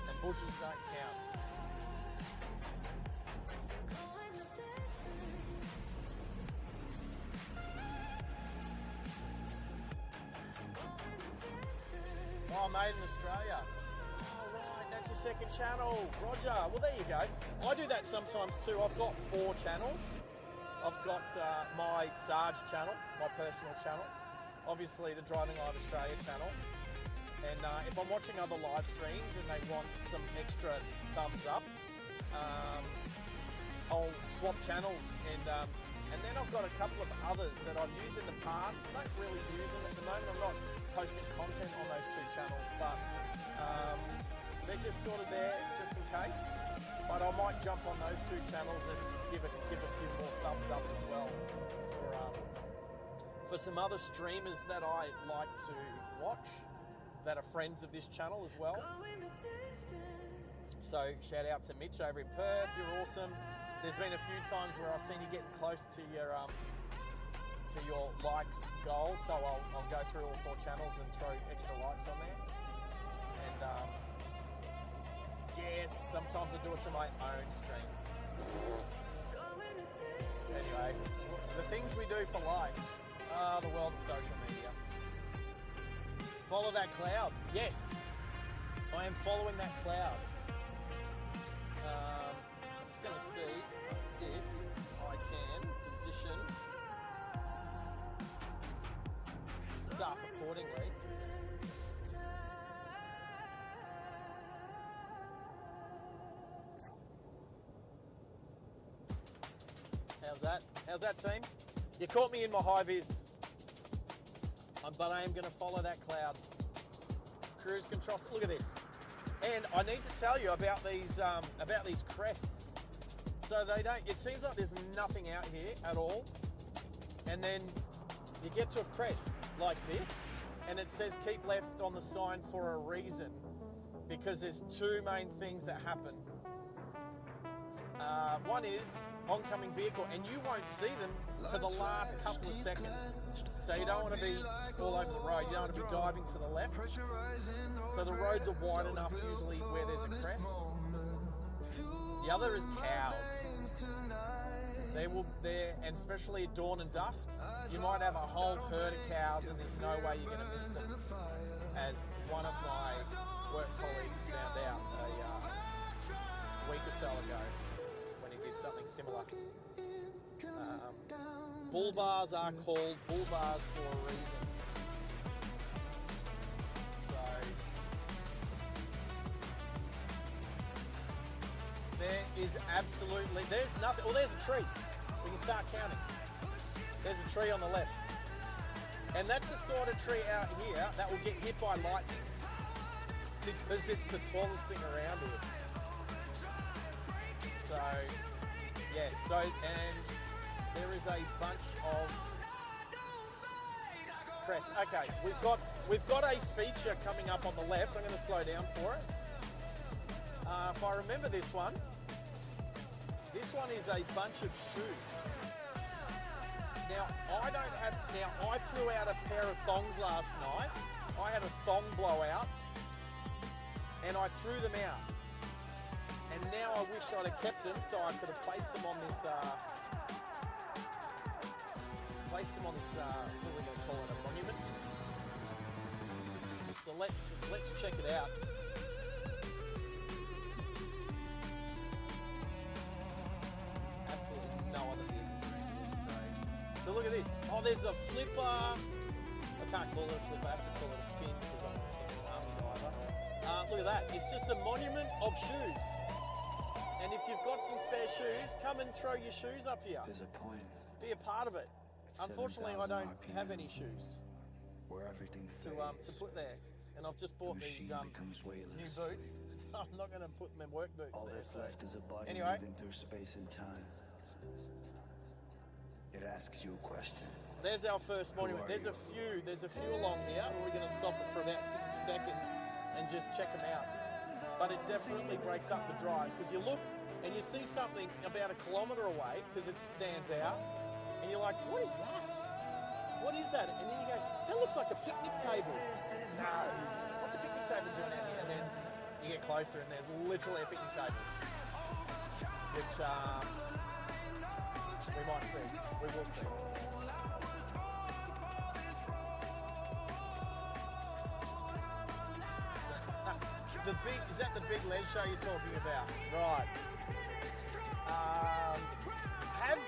And bushes don't count. Oh, made in Australia. Oh, right, that's your second channel. Roger. Well, there you go. I do that sometimes too. I've got 4 channels. I've got my SARGE channel, my personal channel. Obviously, the Driving Live Australia channel. And if I'm watching other live streams and they want some extra thumbs up, I'll swap channels. And then I've got a couple of others that I've used in the past. I don't really use them at the moment. I'm not posting content on those 2 channels, but they're just sort of there just in case. But I might jump on those 2 channels and give a few more thumbs up as well for some other streamers that I like to watch that are friends of this channel as well. So shout out to Mitch over in Perth. You're awesome. There's been a few times where I've seen you getting close to your likes goal, so I'll go through all 4 channels and throw extra likes on there. And yes, sometimes I do it to my own streams. Anyway, the things we do for likes are the world of social media. Follow that cloud. Yes, I am following that cloud. I'm just going to see if I can position stuff accordingly. How's that? How's that, team? You caught me in my high vis. But I am going to follow that cloud. Cruise control. Look at this. And I need to tell you about these crests. So they don't. It seems like there's nothing out here at all, and then you get to a crest like this, and it says keep left on the sign for a reason, because there's 2 main things that happen. One is oncoming vehicle, and you won't see them to the last couple of seconds. So you don't want to be all over the road. You don't want to be diving to the left. So the roads are wide enough usually where there's a crest. The other is cows. And especially at dawn and dusk, you might have a whole herd of cows and there's no way you're going to miss them. As one of my work colleagues found out a week or so ago when he did something similar. Bull bars are called bull bars for a reason. So there is absolutely, there's nothing. Well, there's a tree. We can start counting. There's a tree on the left. And that's the sort of tree out here that will get hit by lightning, because it's the tallest thing around here. So, yes, and there is a bunch of crests. Okay, we've got a feature coming up on the left. I'm going to slow down for it. If I remember this one is a bunch of shoes. Now I threw out a pair of thongs last night. I had a thong blowout, and I threw them out. And now I wish I'd have kept them so I could have placed them on this. What are we going to call it, a monument? So let's check it out. There's absolutely no other vehicles around here. It's great. there's a flipper. I can't call it a flipper, I have to call it a fin because I'm an army diver. Look at that, it's just a monument of shoes. And if you've got some spare shoes, come and throw your shoes up here. There's a point. Be a part of it. Unfortunately, I 7,000 don't have RPM, any shoes where everything to put there. And I've just bought these becomes new weightless. boots. I'm not going to put them in work boots All there. that's left is a body anyway, moving through space and time. It asks you a question. there's our first monument. are There's you? a few along here. We're going to stop it for about 60 seconds and just check them out. But it definitely breaks up the drive because you look and you see something about a kilometre away because it stands out, and you're like, what is that? What is that? And then you go, that looks like a picnic table. No, what's a picnic table doing out here? And then you get closer and there's literally a picnic table, which we might see. We will see. Is that the big Les show you're talking about? Right. Have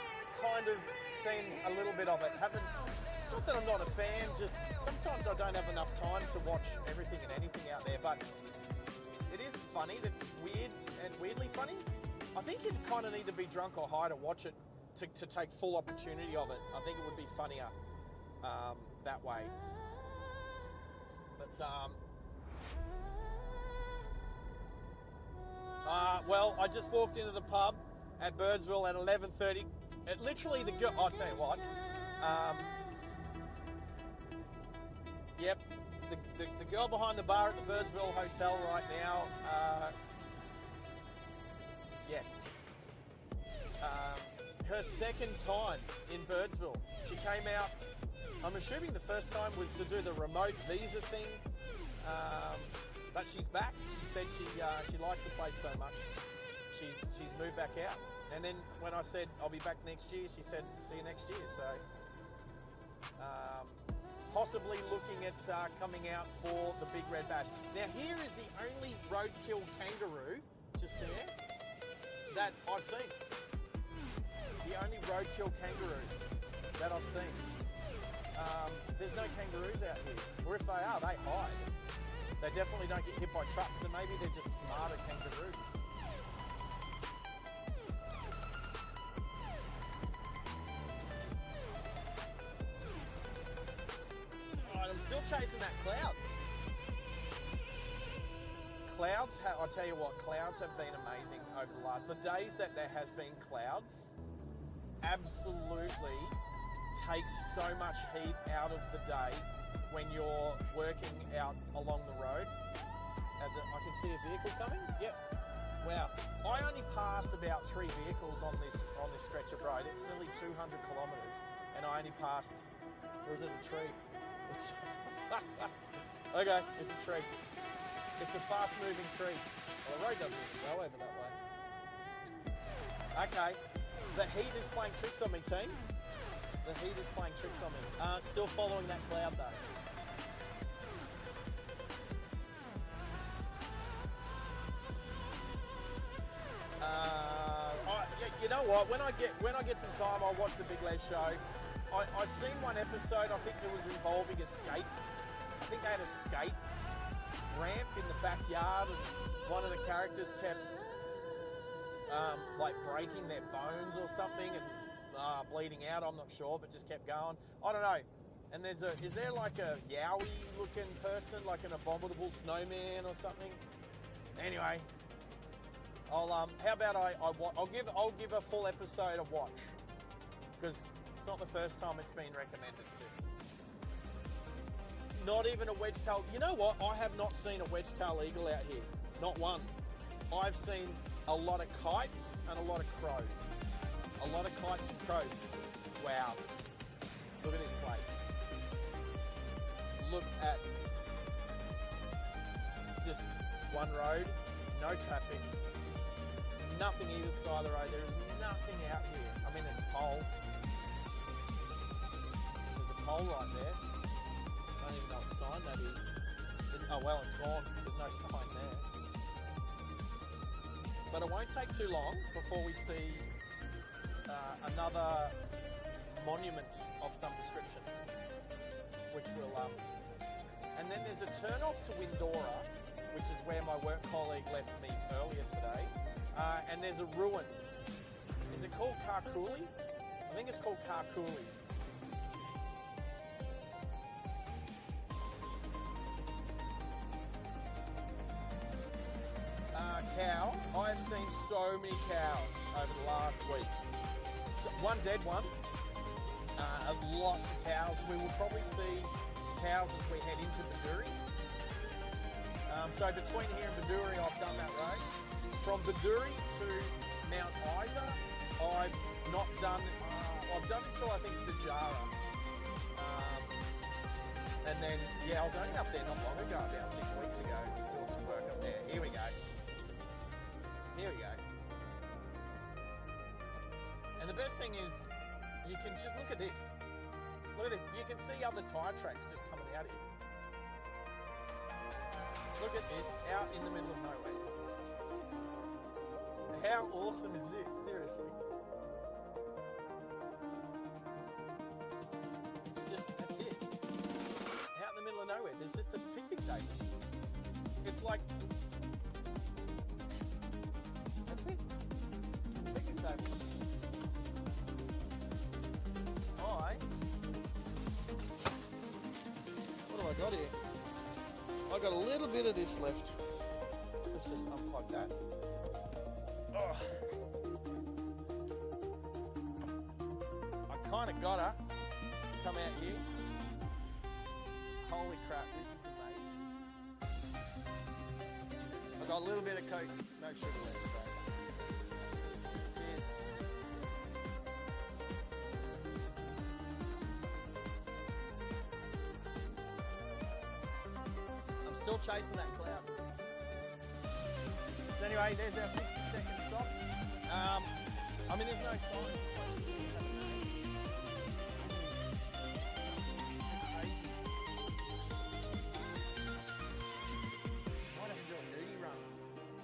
kind of seen a little bit of it. Not that I'm not a fan, just sometimes I don't have enough time to watch everything and anything out there, but it is funny. That's weird and weirdly funny. I think you'd kind of need to be drunk or high to watch it to take full opportunity of it. I think it would be funnier that way. But well, I just walked into the pub at Birdsville at 11:30. Literally the girl, I'll tell you what. Yep, the girl behind the bar at the Birdsville Hotel right now, yes. Her second time in Birdsville. She came out, I'm assuming the first time was to do the remote visa thing, but she's back. She said she likes the place so much. She's moved back out. And then when I said I'll be back next year, she said see you next year. So possibly looking at coming out for the Big Red Bash. Now here is the only roadkill kangaroo just there that I've seen. The only roadkill kangaroo that I've seen. There's no kangaroos out here, or if they are, they hide. They definitely don't get hit by trucks, so maybe they're just smarter kangaroos. Alright, I'm still chasing that cloud. Clouds, I'll tell you what, clouds have been amazing over the days that there has been clouds, absolutely takes so much heat out of the day when you're working out along the road. I can see a vehicle coming. Yep. Wow. I only passed about 3 vehicles on this stretch of road. It's nearly 200 kilometres, and I only passed. Or is it a tree? It's okay. It's a tree. It's a fast-moving tree. Well, the road doesn't even go over that way. Okay. The heat is playing tricks on me, team. The heat is playing tricks on me. Still following that cloud though. You know what? When I get some time, I'll watch the Big Les show. I've seen one episode. I think it was involving a skate. I think they had a skate ramp in the backyard, and one of the characters kept like breaking their bones or something and bleeding out. I'm not sure, but just kept going. I don't know. And is there like a Yowie looking person, like an abominable snowman or something? Anyway, how about I'll give a full episode a watch, because it's not the first time it's been recommended to. Not even a wedge-tailed. You know what? I have not seen a wedge-tailed eagle out here. Not one. I've seen a lot of kites and a lot of crows. A lot of kites and crows. Wow. Look at this place. Look at just one road, no traffic, nothing either side of the road. There is nothing out here. I mean, there's a pole. There's a pole right there. I don't even know what sign that is. Oh well, it's gone. There's no sign there. But it won't take too long before we see another monument of some description, which will and then there's a turn off to Windora, which is where my work colleague left me earlier today, and there's a ruin. Is it called Karkuli? I think it's called Karkuli. Cow. I have seen so many cows over the last week. So, one dead one. Lots of cows. We will probably see cows as we head into Baduri. So between here and Baduri, I've done that road. From Baduri to Mount Isa, I've not done. I've done until I think Dajara. And then, yeah, I was only up there not long ago, about 6 weeks ago, doing some work up there. Here we go. Here we go. And the best thing is, you can just look at this. Look at this. You can see other tyre tracks just coming out here. Look at this, out in the middle of nowhere. How awesome is this? Seriously. It's just, that's it. Out in the middle of nowhere, there's just a picnic table. It's like, that's it. Picnic table. What have I got here? I've got a little bit of this left. Let's just unplug that. Oh. I kind of gotta come out here. Holy crap, this is amazing. I've got a little bit of Coke, no sugar there, so. Cheers. Still chasing that cloud. So anyway, there's our 60-second stop. I mean, there's no signs. Might have to do a nudie run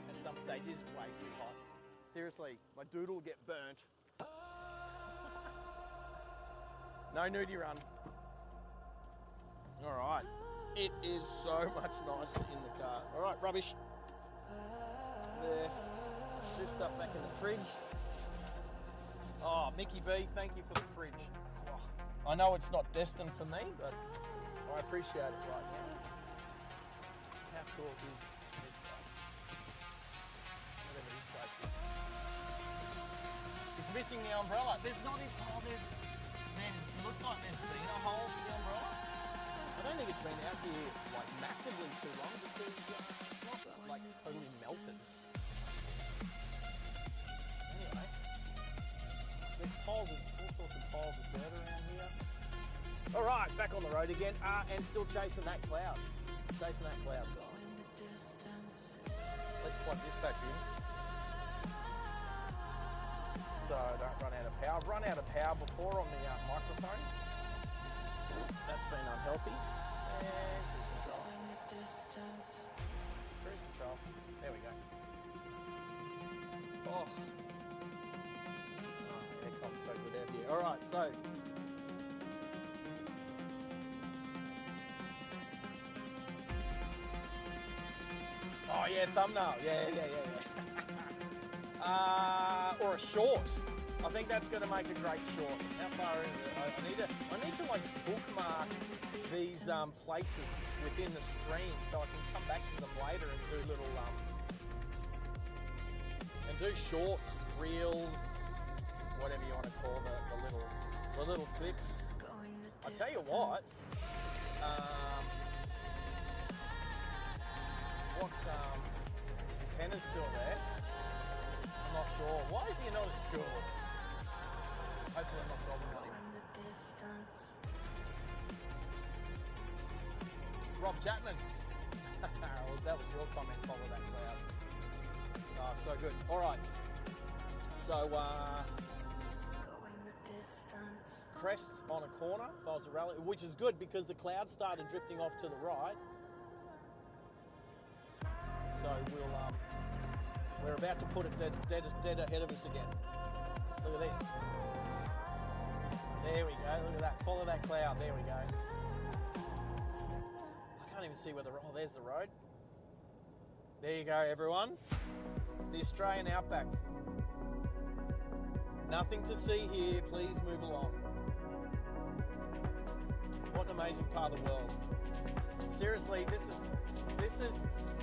at some stage. It's way too hot. Seriously, my doodle will get burnt. No nudie run. All right. It is so much nicer in the car. All right, rubbish. There. This stuff back in the fridge. Oh, Mickey B, thank you for the fridge. Oh, I know it's not destined for me, but I appreciate it right now. How cool is this place? Whatever this place is. It's missing the umbrella. There's not even, it looks like there's been a hole for the umbrella. I don't think it's been out here like massively too long because it's not like totally melted. Anyway, there's piles of all sorts of piles of dirt around here. All right, back on the road again, and still chasing that cloud. Chasing that cloud. Let's plug this back in. So I don't run out of power. I've run out of power before on the microphone. That's been unhealthy. And cruise control. Cruise control. There we go. Oh, aircon's so good out here. All right, so. Oh yeah, thumbnail. Yeah. Or a short. I think that's going to make a great short. How far is it? I need to like bookmark these places within the stream so I can come back to them later and do little and do shorts, reels, whatever you want to call the little clips. I tell you what. Is Hannah still there? I'm not sure. Why is he not at school? Hopefully I'm not bothering him. Rob Chapman. Well, that was your comment, follow that cloud. Oh, so good. All right. So, crest on a corner, if I was a rally, which is good because the cloud started drifting off to the right. So we're about to put it dead ahead of us again. Look at this. There we go. Look at that. Follow that cloud. There we go. I can't even see where the... Oh, there's the road. There you go, everyone. The Australian outback. Nothing to see here. Please move along. What an amazing part of the world. Seriously, this is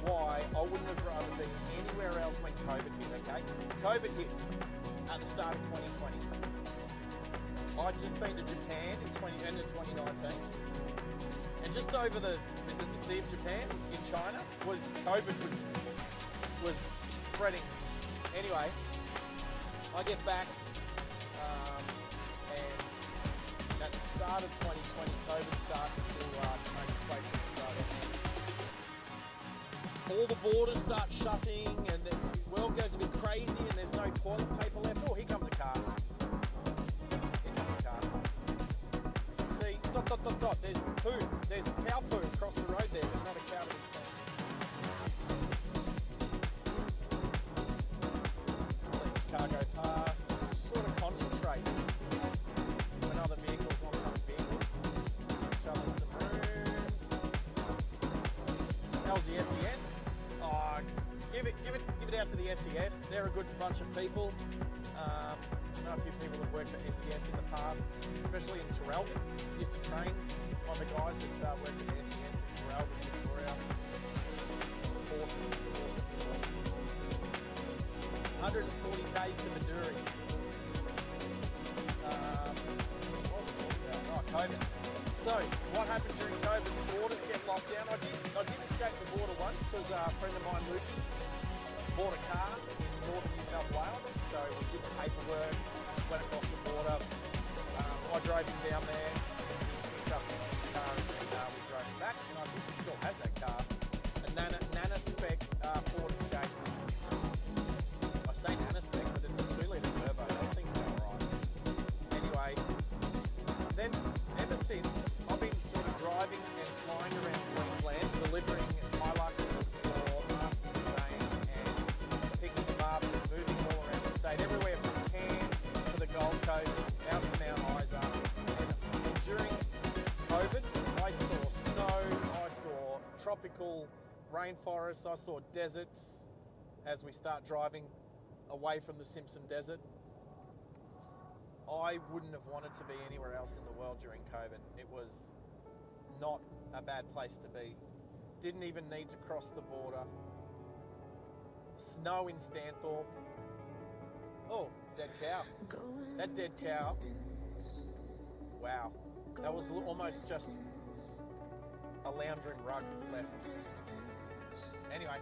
why I wouldn't have rather been anywhere else when COVID hit, okay? COVID hits at the start of 2020. I'd just been to Japan in end of 2019. And just over the Sea of Japan in China COVID was spreading. Anyway, I get back and at the start of 2020, COVID started to make its way to Australia. All the borders start shutting and the world goes a bit crazy and there's no toilet paper left. Oh, here comes a car. Here comes a car. See, dot. There's poo. There's cow poo across the road there, but not a cow to be seen. Let this car go past. Sort of concentrate when other vehicles, oncoming vehicles, each other some room. How's the SES? Oh, give it out to the SES. They're a good bunch of people. I know a few people that worked at SES in the past, especially in Traralgon. Used to train one of the guys that worked at SES in Traralgon, Victoria. Awesome. 140 k's to Maduri. What was I talking about? Oh, COVID. So, what happened during COVID? The borders get locked down. I did escape the border once because a friend of mine, Lukey, bought a car in northern New South Wales. So we did the paperwork, went across the border. I drove him down there. He picked up the car and we drove him back. And I think he still has that car. A Nana Spec Ford Escape. I say Nana Spec, but it's a 2-litre turbo. Those things go alright. Anyway, then ever since, I've been sort of driving and flying around Queensland, delivering Hiluxes for Master Surveying and picking them up and moving them all around the state, everywhere from Cairns to the Gold Coast, out to Mount Isa. And during COVID, I saw snow, I saw tropical rainforests, I saw deserts as we start driving away from the Simpson Desert. I wouldn't have wanted to be anywhere else in the world during COVID. It was not a bad place to be. Didn't even need to cross the border. Snow in Stanthorpe. Oh, dead cow. That dead cow. Wow. That was almost just a lounging rug left. Anyway.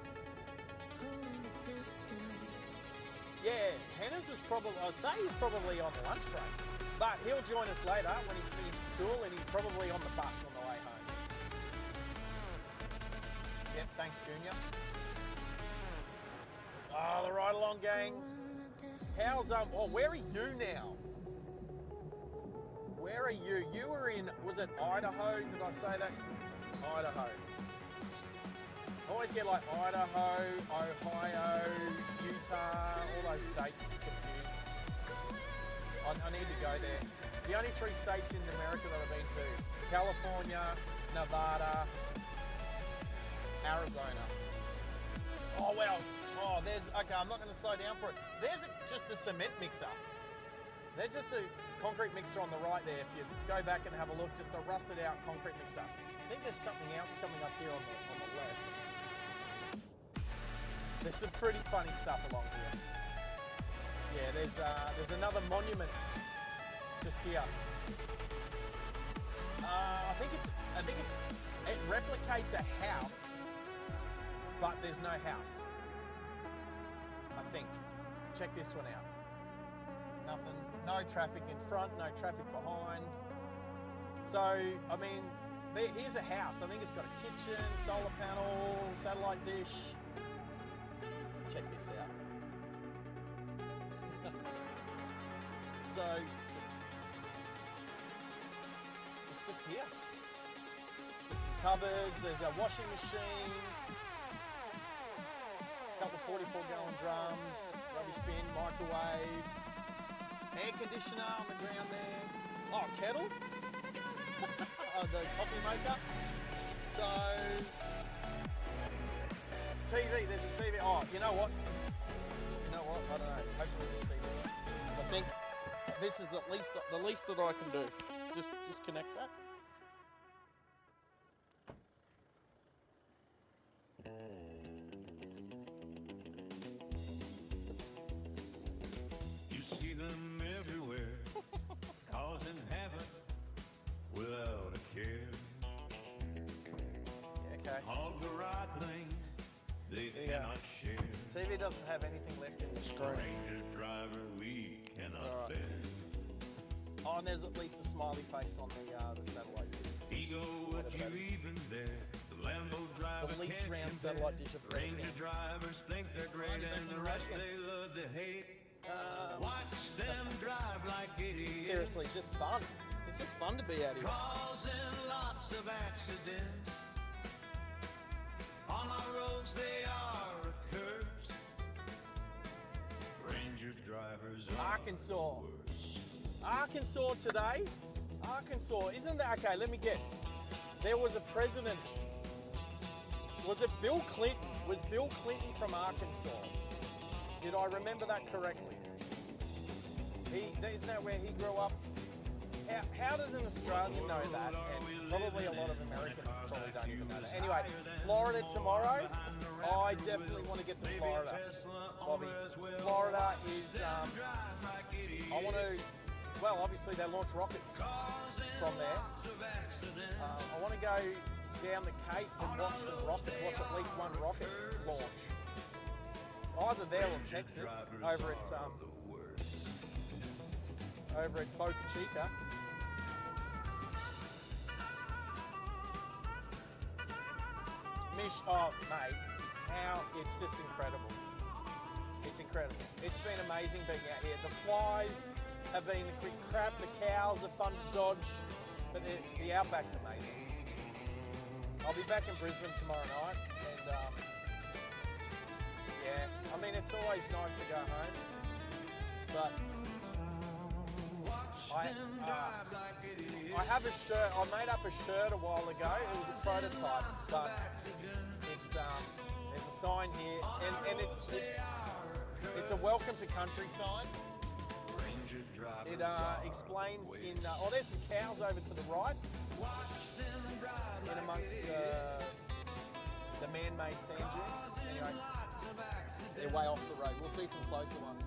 Yeah, Hannah's was probably, I'd say he's probably on the lunch break. But he'll join us later when he's finished school and he's probably on the bus on the way home. Yep, thanks, Junior. Oh, the ride along gang. How's, where are you now? Where are you? You were in, was it Idaho? Did I say that? Idaho. I always get like Idaho, Ohio, Utah, all those states confused. I need to go there. The only 3 states in America that I've been to, California, Nevada, Arizona. Oh, wow. Oh, okay, I'm not going to slow down for it. There's just a cement mixer. There's just a concrete mixer on the right there. If you go back and have a look, just a rusted out concrete mixer. I think there's something else coming up here on the left. There's some pretty funny stuff along here. Yeah, there's another monument just here. I think it replicates a house, but there's no house. I think. Check this one out. Nothing, no traffic in front, no traffic behind. So, I mean, here's a house. I think it's got a kitchen, solar panel, satellite dish. Check this out. So, it's just here. There's some cupboards, there's a washing machine, a couple of 44-gallon drums, rubbish bin, microwave, air conditioner on the ground there. Oh, kettle. The coffee maker. Stove. TV. There's a TV. Oh, you know what? I don't know. Hopefully you can see this. I think this is at least the least that I can do. Just connect that. You see them everywhere, causing havoc without a care. Okay. Hog the right lane, they cannot share. TV doesn't have anything left in the screen. Stranger driver, we cannot Alright. bear. Oh, and there's at least a smiley face on the satellite. Ego, would you even dare? The Lambo driver The least can't round compare. satellite dish I've ever Ranger seen. drivers think they're great, and the rest they love to hate. Watch them drive like idiots. Seriously, just fun. It's just fun to be out here. Causing lots of accidents. On our roads they are a curse. Ranger drivers are Arkansas. the worst. Arkansas today. Arkansas. Isn't that okay? Let me guess. There was a president. Was it Bill Clinton? Was Bill Clinton from Arkansas? Did I remember that correctly? Isn't that where he grew up? How does an Australian know that? And probably a lot of Americans probably don't even know that. Anyway, Florida tomorrow. I definitely want to get to Florida, Bobby. Florida is, I want to, well, obviously they launch rockets from there. I want to go down the Cape and watch some rockets, watch at least one rocket launch. Either there or Texas, over at Boca Chica. Mish, oh mate, how it's just incredible. It's incredible. It's been amazing being out here. The flies have been a quick crap, the cows are fun to dodge, but the outback's amazing. I'll be back in Brisbane tomorrow night, and yeah, I mean it's always nice to go home, but I have a shirt. I made up a shirt a while ago. It was a prototype, but it's there's a sign here, and it's a welcome to country sign. It explains in. Oh, there's some cows over to the right, in amongst the man-made sand dunes. Anyway, they're way off the road. We'll see some closer ones.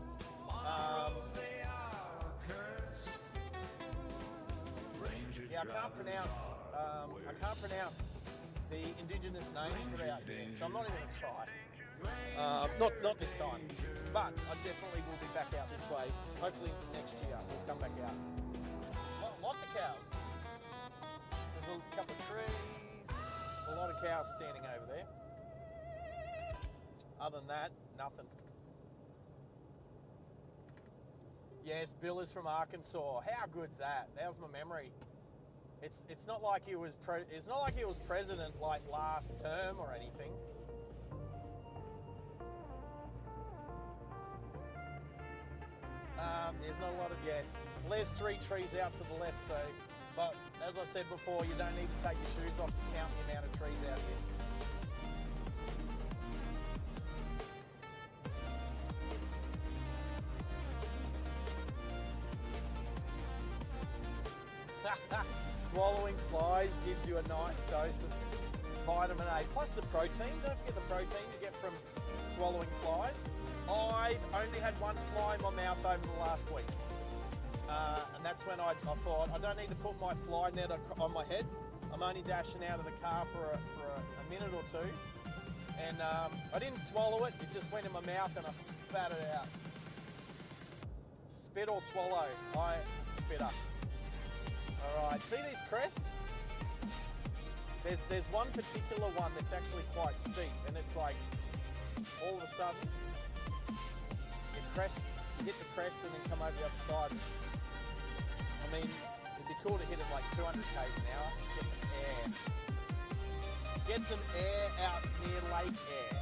Yeah, I can't pronounce the indigenous names that are out here, so I'm not even going to try. Not this time, but I definitely will be back out this way. Hopefully next year we'll come back out. Lots of cows. There's a couple of trees, a lot of cows standing over there. Other than that, nothing. Yes, Bill is from Arkansas. How good's that? How's my memory? It's not like he was president like last term or anything. There's not a lot of yes. Well, there's 3 trees out to the left. So, but as I said before, you don't need to take your shoes off to count the amount of trees out here. Swallowing flies gives you a nice dose of vitamin A, plus the protein. Don't forget the protein you get from swallowing flies. I've only had one fly in my mouth over the last week, and that's when I thought I don't need to put my fly net on my head. I'm only dashing out of the car for a minute or two, and I didn't swallow it. It just went in my mouth and I spat it out. Spit or swallow? I spit up. All right, see these crests? There's one particular one that's actually quite steep, and it's like all of a sudden you hit the crest and then come over the other side. I mean, it'd be cool to hit it like 200 k's an hour, get some air. Get some air out near Lake Air.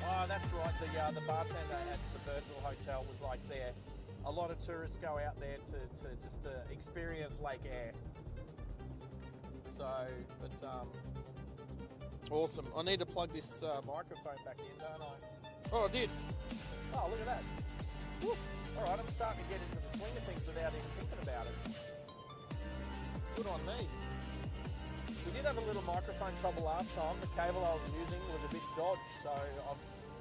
Oh, that's right, the bartender at the Birdsville Hotel was like there a lot of tourists go out there to just to experience Lake Eyre. So it's awesome. I need to plug this microphone back in, don't I? Oh, I did. Oh, look at that. Woo. All right, I'm starting to get into the swing of things without even thinking about it. Good on me. We did have a little microphone trouble last time. The cable I was using was a bit dodged, so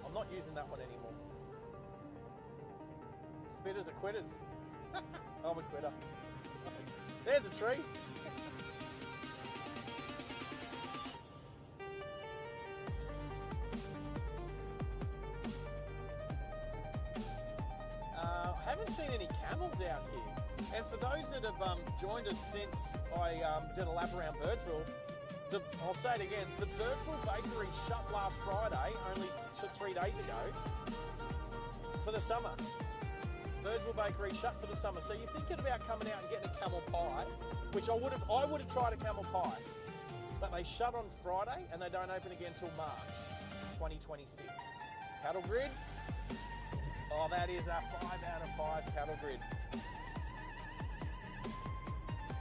I'm not using that one anymore. Spitters are quitters. I'm a quitter. There's a tree. I haven't seen any camels out here. And for those that have joined us since I did a lap around Birdsville, I'll say it again, the Birdsville Bakery shut last Friday, only 3 days ago, for the summer. Birdsville Bakery shut for the summer. So you're thinking about coming out and getting a camel pie, which I would have tried a camel pie, but they shut on Friday and they don't open again until March 2026. Cattle grid. Oh, that is a 5 out of 5 cattle grid.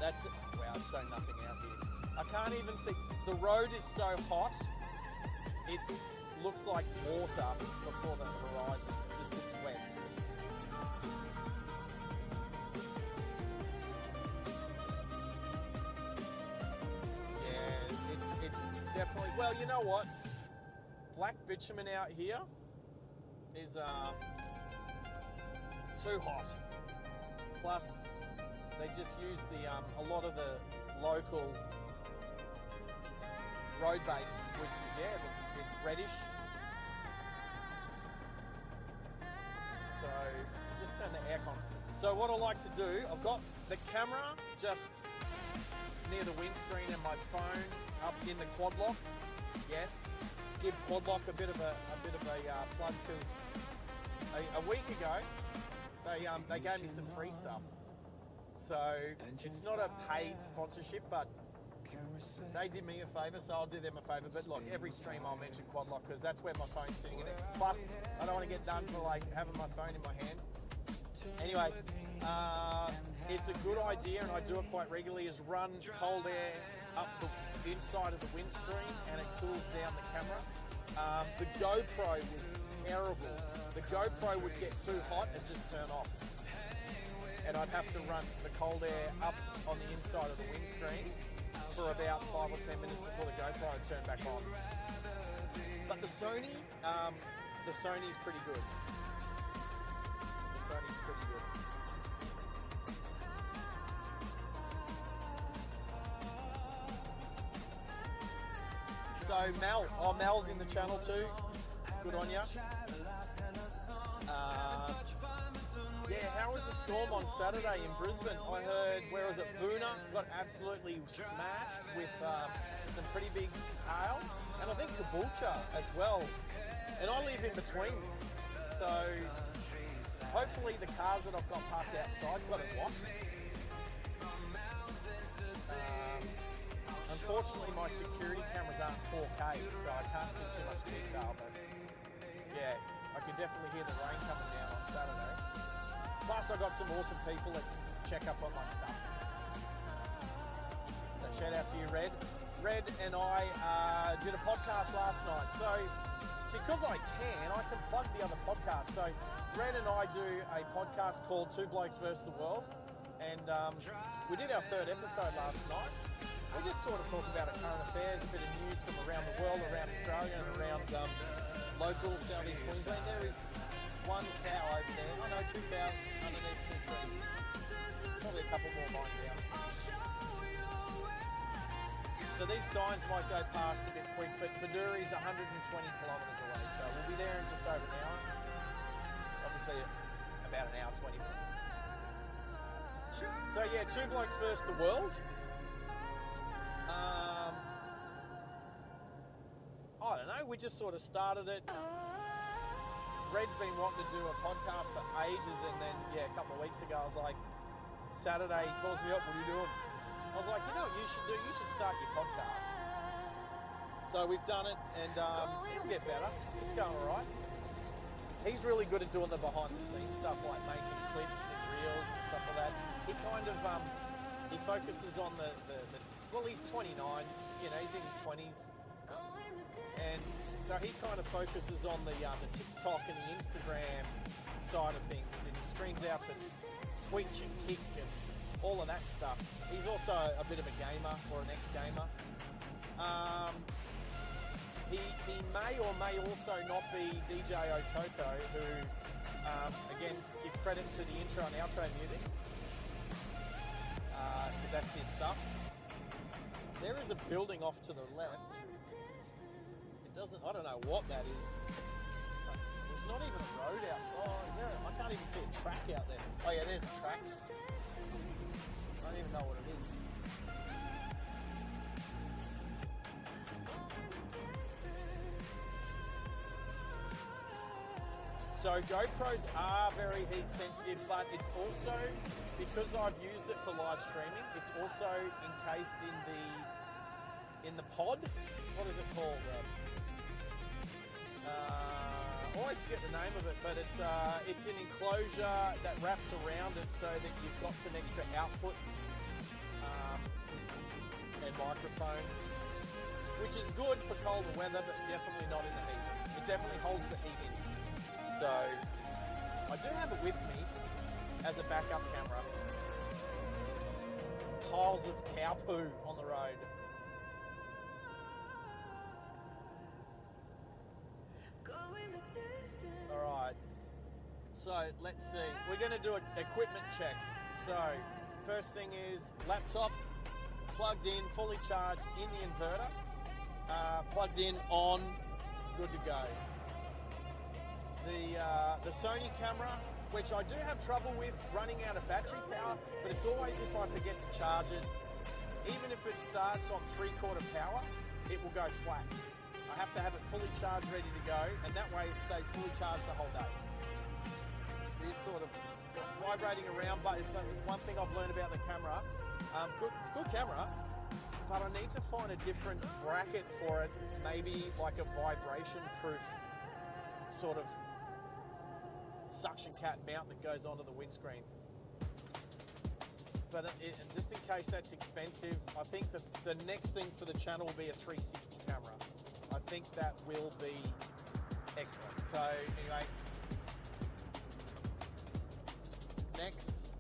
That's it. Wow, it's so nothing out here. I can't even see. The road is so hot, it looks like water before the horizon. It just looks wet. Yeah, it's definitely, well, you know what? Black bitumen out here is too hot. Plus, they just use a lot of the local road base, which is, it's reddish. So, just turn the aircon. So what I like to do, I've got the camera just near the windscreen and my phone up in the quad lock. Yes, give quad lock a bit of a plug, because a week ago they gave me some free stuff. So it's not a paid sponsorship, but they did me a favour, so I'll do them a favour. But look, every stream I'll mention quad lock, because that's where my phone's sitting in it. Plus, I don't want to get done for like having my phone in my hand. Anyway, it's a good idea, and I do it quite regularly, is run cold air up the inside of the windscreen and it cools down the camera. The GoPro was terrible. The GoPro would get too hot and just turn off. And I'd have to run the cold air up on the inside of the windscreen for about 5 or 10 minutes before the GoPro would turn back on. But the Sony's pretty good. The Sony's pretty good. So Mel's in the channel too. Good on ya. How was the storm on Saturday in Brisbane? I heard, where was it, Boona got absolutely smashed with some pretty big hail, and I think Caboolture as well. And I live in between, so hopefully the cars that I've got parked outside got it washed. Unfortunately, my security cameras aren't 4K, so I can't see too much detail, but yeah, I could definitely hear the rain coming down on Saturday. Plus, I got some awesome people that check up on my stuff. So shout out to you, Red. Red and I did a podcast last night. So because I can plug the other podcast. So Red and I do a podcast called Two Blokes vs. the World. And we did our 3rd episode last night. We just sort of talk about current affairs, a bit of news from around the world, around Australia and around local South East Queensland. There is one cow over there. I know 2 cows underneath 2 trees. Probably a couple more lying down. So these signs might go past a bit quick, but Baduri is 120 kilometres away. So we'll be there in just over an hour. Obviously about an hour, 20 minutes. So yeah, Two Blokes vs. the World. I don't know, we just sort of started it. Red's been wanting to do a podcast for ages, and then, a couple of weeks ago, I was like, Saturday, he calls me up, what are you doing? I was like, you know what you should do? You should start your podcast. So we've done it, and it'll get better. It's going all right. He's really good at doing the behind the scenes stuff, like making clips and reels and stuff like that. He kind of he focuses on the well, he's 29, you know, he's in his 20s, and so he kind of focuses on the TikTok and the Instagram side of things, and he streams out to Twitch and Kick and all of that stuff. He's also a bit of a gamer, or an ex-gamer. He may or may also not be DJ Ototo, who, again, give credit to the intro and outro music, because that's his stuff. There is a building off to the left. It doesn't, I don't know what that is. There's not even a road out. Oh, is there? I can't even see a track out there. Oh yeah, there's a track. I don't even know what it is. So GoPros are very heat sensitive, but it's also, because I've used it for live streaming, it's also encased in the pod. What is it called? I always forget the name of it, but it's an enclosure that wraps around it so that you've got some extra outputs and microphone, which is good for colder weather, but definitely not in the heat. It definitely holds the heat in. So I do have it with me as a backup camera. Piles of cow poo on the road. All right, so let's see. We're going to do an equipment check. So first thing is laptop plugged in, fully charged in the inverter, plugged in, on, good to go. The Sony camera, which I do have trouble with running out of battery power, but it's always if I forget to charge it. Even if it starts on 3/4 power, it will go flat. I have to have it fully charged, ready to go, and that way it stays fully charged the whole day. It is sort of vibrating around, but it's one thing I've learned about the camera. Good camera, but I need to find a different bracket for it, maybe like a vibration-proof sort of suction cat mount that goes onto the windscreen. But just in case that's expensive, I think the next thing for the channel will be a 360 camera. I think that will be excellent. So anyway, next,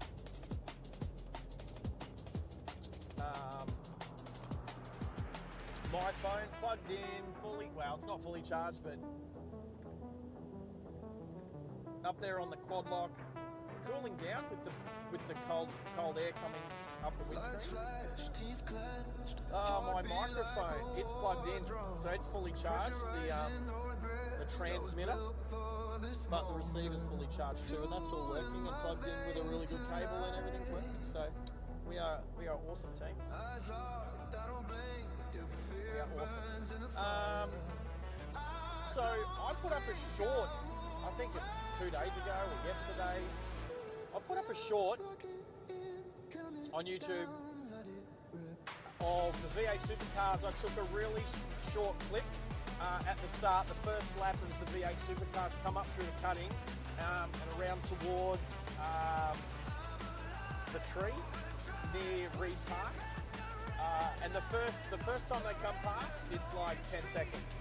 my phone plugged in fully. Well, it's not fully charged, but up there on the quad lock, cooling down with the cold air coming up the windscreen. My microphone, it's plugged in, so it's fully charged. The transmitter, but the receiver's fully charged too, and that's all working and plugged in with a really good cable, and everything's working. So we are awesome team. We are awesome. So I put up a short, I think 2 days ago or yesterday. I put up a short on YouTube of the V8 supercars. I took a really short clip at the start. The first lap as the V8 supercars come up through the cutting and around towards the tree near Reed Park. And the first time they come past, it's like 10 seconds.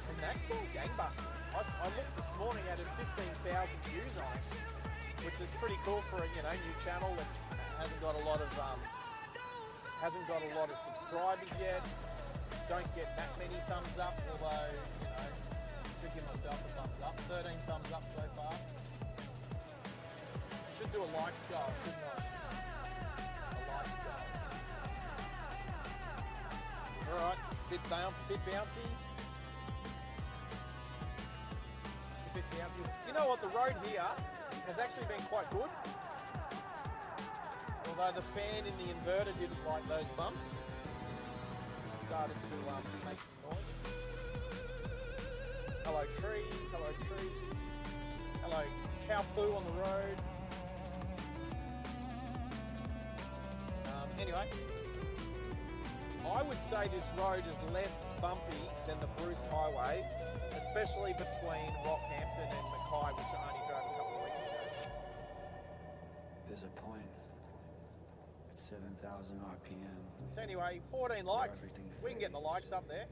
And that's called gangbusters. I looked this morning at it, 15,000 views on it, which is pretty cool for a new channel that hasn't got a lot of subscribers yet. Don't get that many thumbs up, although should give myself a thumbs up. 13 thumbs up so far. Should do a like scale, shouldn't I? A like scale. All right, bit bouncy. Bit bouncy. You know what, the road here has actually been quite good, although the fan in the inverter didn't like those bumps. It started to make some noise. Hello tree, hello tree, hello cow poo on the road. Anyway, I would say this road is less bumpy than the Bruce Highway, especially between Rockhampton and Mackay, which I only drove a couple of weeks ago. There's a point. At 7,000 RPM. So anyway, 14 likes. We can get the likes up there.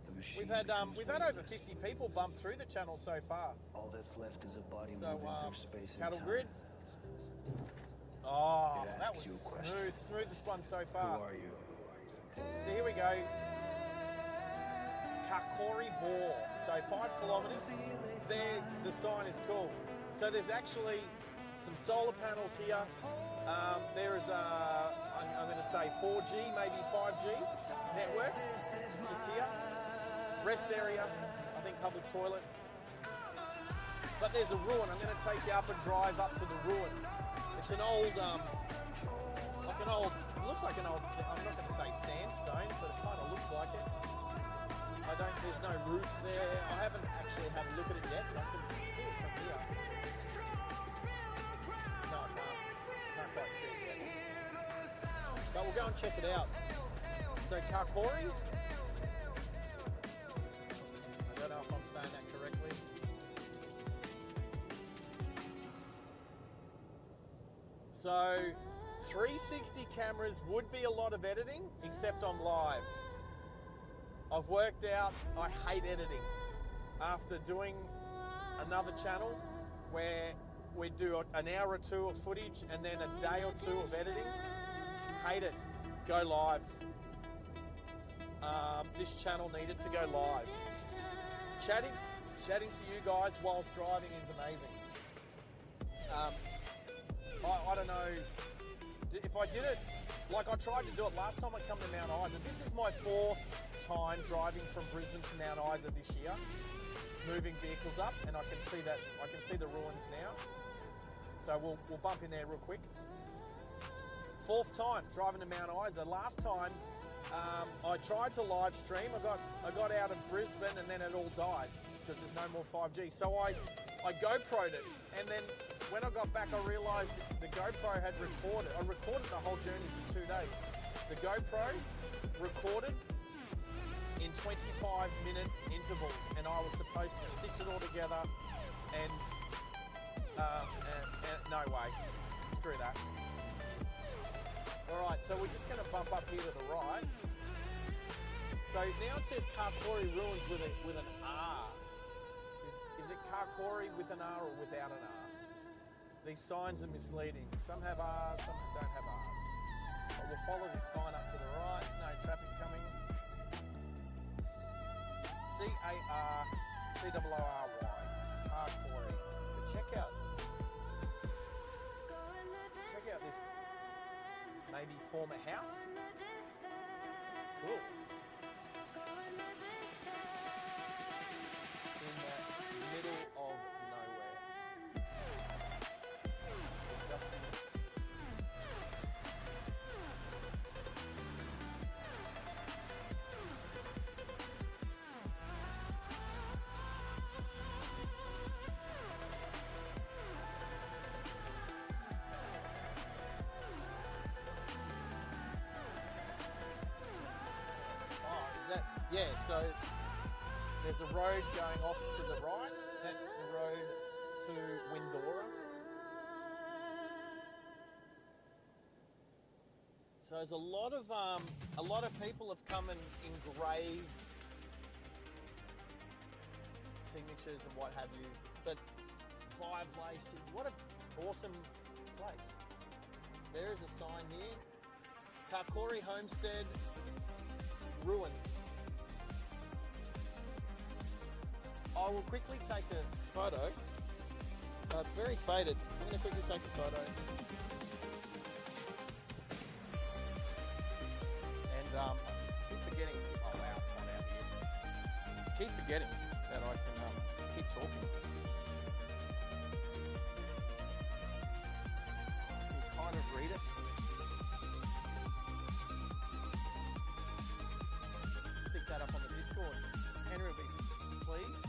The machine We've had becomes over weightless. 50 people bump through the channel so far. All that's left is a body So moving through space and cattle time. grid. Oh, It that asks was you a question. smoothest one so Who far. are you? So here we go. Kakori Bore. So 5 kilometres. There's the sign is cool. So there's actually some solar panels here. There is I'm going to say 4G, maybe 5G network just here. Rest area, I think public toilet. But there's a ruin. I'm going to take you up and drive up to the ruin. It's an old, like an old, it looks like an old, I'm not going to say sandstone, but it kind of looks like it. There's no roof there. I haven't actually had a look at it yet, but I can see it from here. No, I can't quite see it yet. But we'll go and check it out. So Kakori, I don't know if I'm saying that correctly. So 360 cameras would be a lot of editing, except I'm live. I've worked out I hate editing. After doing another channel where we do an hour or two of footage and then a day or two of editing, hate it. Go live. This channel needed to go live. Chatting to you guys whilst driving is amazing. I don't know if I did it, like I tried to do it last time I come to Mount Isa. This is my 4th time driving from Brisbane to Mount Isa this year, moving vehicles up, and I can see the ruins now. So we'll bump in there real quick. 4th time driving to Mount Isa. Last time I tried to live stream. I got out of Brisbane and then it all died because there's no more 5G. So I GoPro'd it, and then when I got back I realised the GoPro had recorded. I recorded the whole journey for 2 days. The GoPro recorded in 25-minute intervals, and I was supposed to stitch it all together, and no way, screw that. All right, so we're just going to bump up here to the right. So now it says Kakori Ruins with an R. Is it Kakori with an R or without an R? These signs are misleading. Some have R's, some don't have R's. But we'll follow this sign up to the right. No traffic coming. C-A-R-C-O-O-R-Y. Kakori. But check out this maybe former house. It's cool. In the middle of nowhere. Dusty. Yeah, so there's a road going off to the right. That's the road to Windora. So there's a lot of people have come and engraved signatures and what have you. But fireplace, what an awesome place. There is a sign here. Kakori Homestead Ruins. I will quickly take a photo. It's very faded. I'm going to quickly take a photo. And I keep forgetting. Oh wow, it's hot out here. Keep forgetting that I can keep talking. You can kind of read it. Stick that up on the Discord. Henry will be pleased.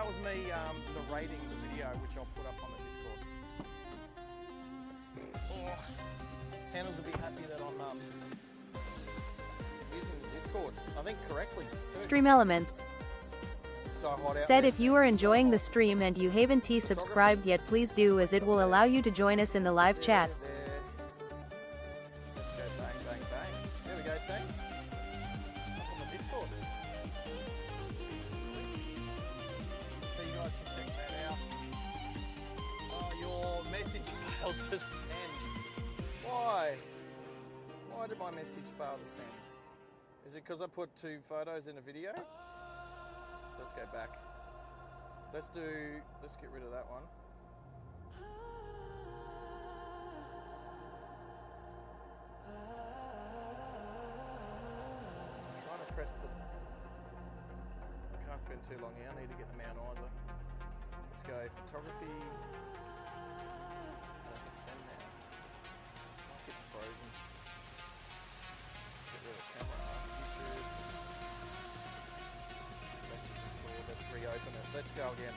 That was me narrating the video, which I'll put up on the Discord. Oh, Hannah's will be happy that I'm using the Discord, I think correctly too. Stream Elements So hot out said there. if you are So enjoying the hot. stream and you haven't subscribed yet, please do, as it will allow you to join us in the live chat. There. Let's go bang, bang, bang. There we go, team. Up on the Discord. So you guys can check that out. Oh, your message failed to send. Why? Why did my message fail to send? Is it because I put 2 photos in a video? So let's go back. Let's get rid of that one. I'm trying to press the... I can't spend too long here. I need to get the Mount Isa. Let's go photography. Send now. It's like it's frozen. Get rid of the camera. YouTube. Let's reopen it. Let's go again.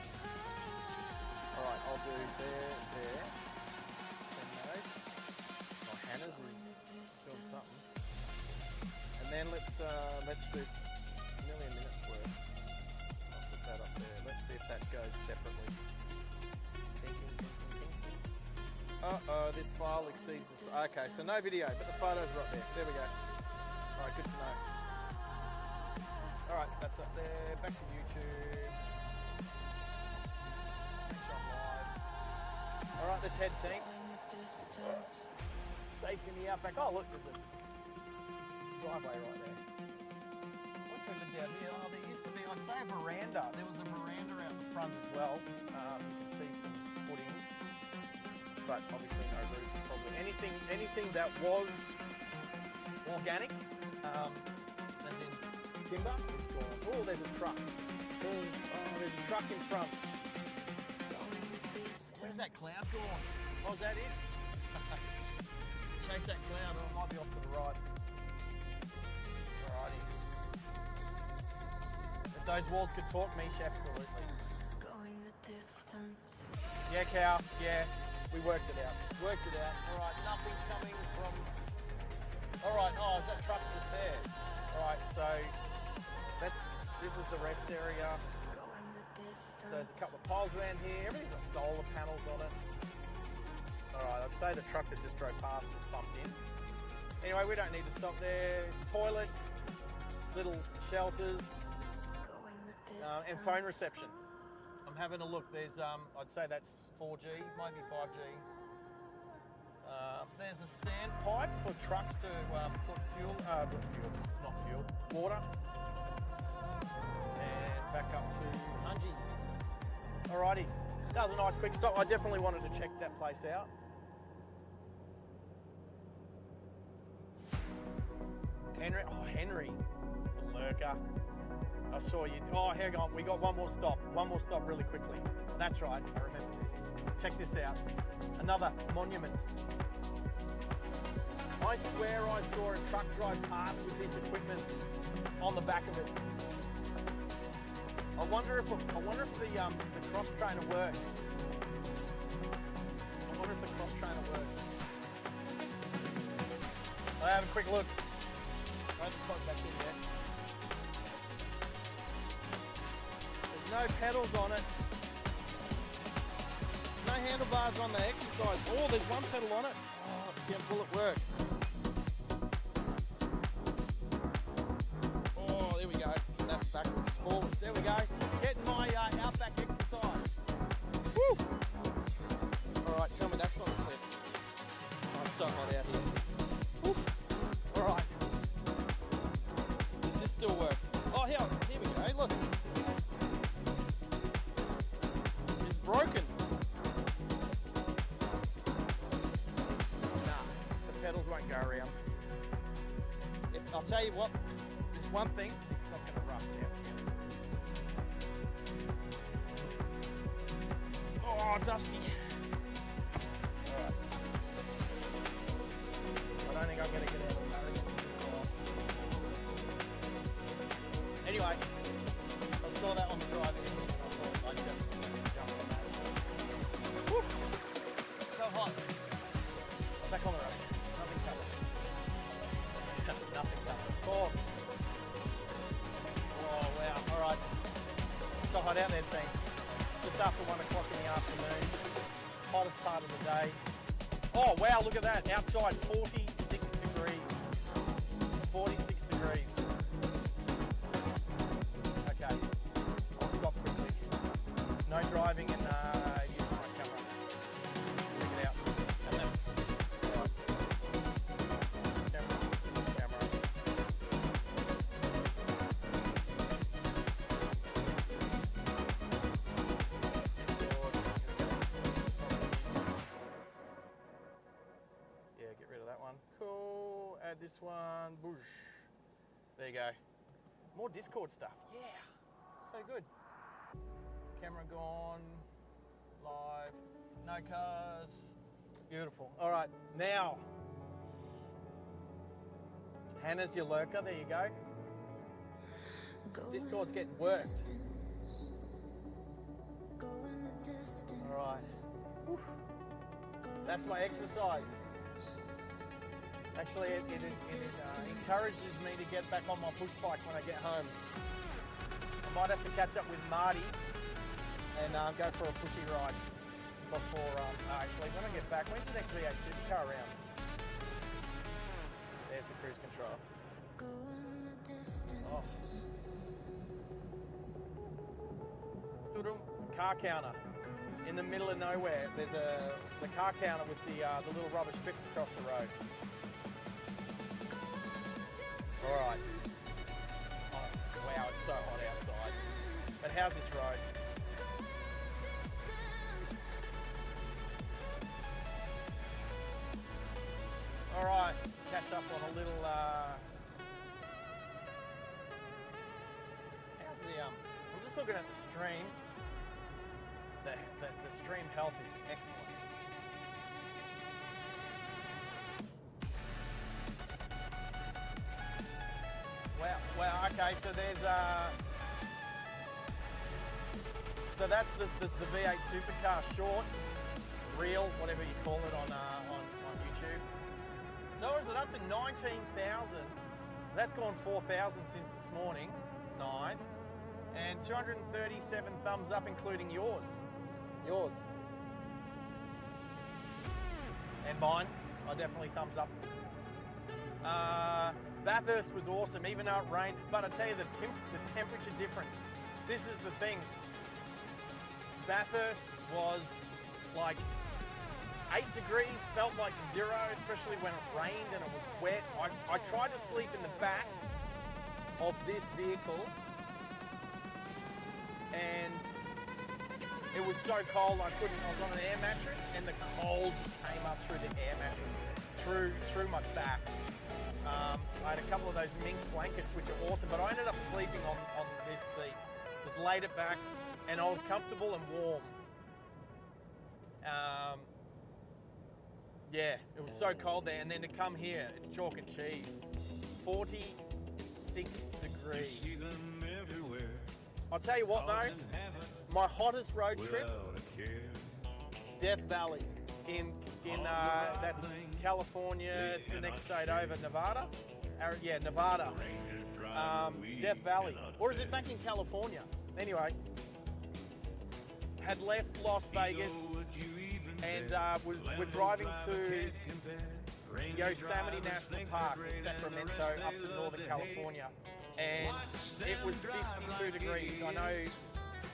Alright, I'll do there. Send those. Oh, Hannah's is doing something. And then let's do nearly a minute's worth. I'll put that up there. Let's see if that goes separately. Thinking. Uh-oh, this file exceeds this. Okay, so no video, but the photos are up there. There we go. Alright, good to know. Alright, that's up there. Back to YouTube. Make sure I'm live. Alright, let's head, team. Safe in the outback. Oh, look, there's a driveway right there. What could have down here? Oh, there used to be, I'd say, a veranda. There was a veranda out the front as well. You can see some footings, but obviously no roof. Probably anything that was organic, as in timber, it's gone. Oh, there's a truck. Oh, there's a truck in front. Where's that cloud gone? Oh, is that it? Chase that cloud, or it might be off to the right. Alrighty. If those walls could talk, Mish, absolutely. Going the distance. Yeah, cow. Yeah, we worked it out. Alright, nothing coming from... Alright, oh, is that truck just there? Alright, so this is the rest area. So there's a couple of poles around here. Everything's got solar panels on it. Alright, I'd say the truck that just drove past just bumped in. Anyway, we don't need to stop there. Toilets, little shelters, and phone reception. I'm having a look. There's, I'd say that's 4G, might be 5G. There's a standpipe for trucks to put water. And back up to Hungy. Alrighty, that was a nice quick stop. I definitely wanted to check that place out. Henry, the lurker. I saw you. Oh, hang on, we got one more stop really quickly. That's right, I remember this. Check this out. Another monument. I swear I saw a truck drive past with this equipment on the back of it. I wonder if the cross trainer works. I'll have a quick look. I haven't plugged back in yet. There's no pedals on it. No handlebars on the exercise. Oh, there's one pedal on it. Oh, yeah, will it work? Oh, there we go. That's backwards, forwards. There we go. Getting my outback exercise. Woo! Alright, tell me that's not a clip. Oh, it's so hot out here. Woo! Alright. Does this still work? Oh, here we go. Look. It's broken. Nah, the pedals won't go around. I'll tell you what, there's one thing, it's not going to rust out. Oh, dusty. Alright. I don't think I'm going to get out of the Anyway, I saw that on the drive in. I thought I'd hot. Back on the road. Nothing covered. Nothing covered. Of course. Oh, wow. All right. So hot out there, team. Just after 1 o'clock in the afternoon. Hottest part of the day. Oh, wow, look at that. Outside, 46 degrees. 46 degrees. Okay. I'll stop quickly. No driving and using my camera. Check it out. Right. Camera. Yeah, get rid of that one. Cool. Add this one. Boosh. There you go. More Discord stuff. Yeah. So good. Camera gone. Live. No cars. Beautiful. All right. Now. Hannah's your lurker. There you go. Discord's getting worked. All right. Whew. That's my exercise. Actually, it encourages me to get back on my push bike when I get home. I might have to catch up with Marty and go for a pushy ride before, actually, when I get back. When's the next V8 Supercar around? There's the cruise control. Oh. Car counter. In the middle of nowhere, there's the car counter with the little rubber strips across the road. All right. Oh, wow, it's so hot outside. But how's this road? All right, catch up on a little. How's the I'm just looking at the stream. The stream health is excellent. Wow, okay, so there's so that's the V8 Supercar short, reel, whatever you call it on YouTube. So is it up to 19,000? That's gone 4,000 since this morning. Nice. And 237 thumbs up, including yours. And mine. I definitely thumbs up. Bathurst was awesome, even though it rained. But I tell you, the temperature difference. This is the thing. Bathurst was like 8 degrees, felt like 0, especially when it rained and it was wet. I tried to sleep in the back of this vehicle, and it was so cold I was on an air mattress, and the cold came up through the air mattress, through my back. I had a couple of those mink blankets, which are awesome, but I ended up sleeping on this seat. Just laid it back, and I was comfortable and warm. Yeah, it was so cold there, and then to come here, it's chalk and cheese. 46 degrees. I'll tell you what though, my hottest road trip, Death Valley in that's California. It's the next state over, Nevada. Yeah, Nevada. Death Valley, or is it back in California? Anyway, had left Las Vegas and we're driving to Yosemite National Park in Sacramento up to Northern California, and it was 52 degrees. I know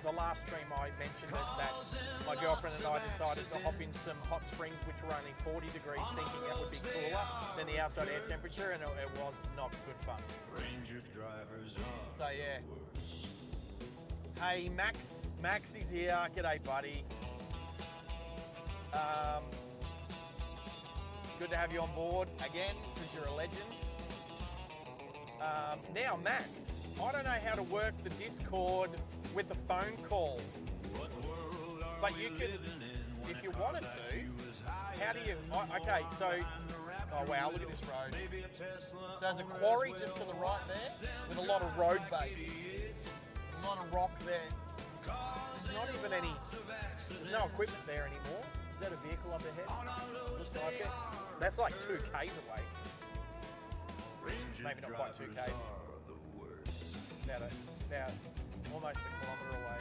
the last stream I mentioned that my girlfriend and I decided to hop in some hot springs which were only 40 degrees, thinking that would be cooler than the outside air temperature, and it was not good fun. So yeah. Hey, Max is here. G'day, buddy. Good to have you on board again, because you're a legend. Now, Max, I don't know how to work the Discord with a phone call, but you can, if you wanted to. How do you? Okay, so, oh wow, look at this road. So there's a quarry just to the right there with a lot of road base, a lot of rock there. There's not even any. There's no equipment there anymore. Is that a vehicle up ahead? Looks like it. That's like 2 Ks away. Maybe not quite 2 Ks. About almost a kilometre away.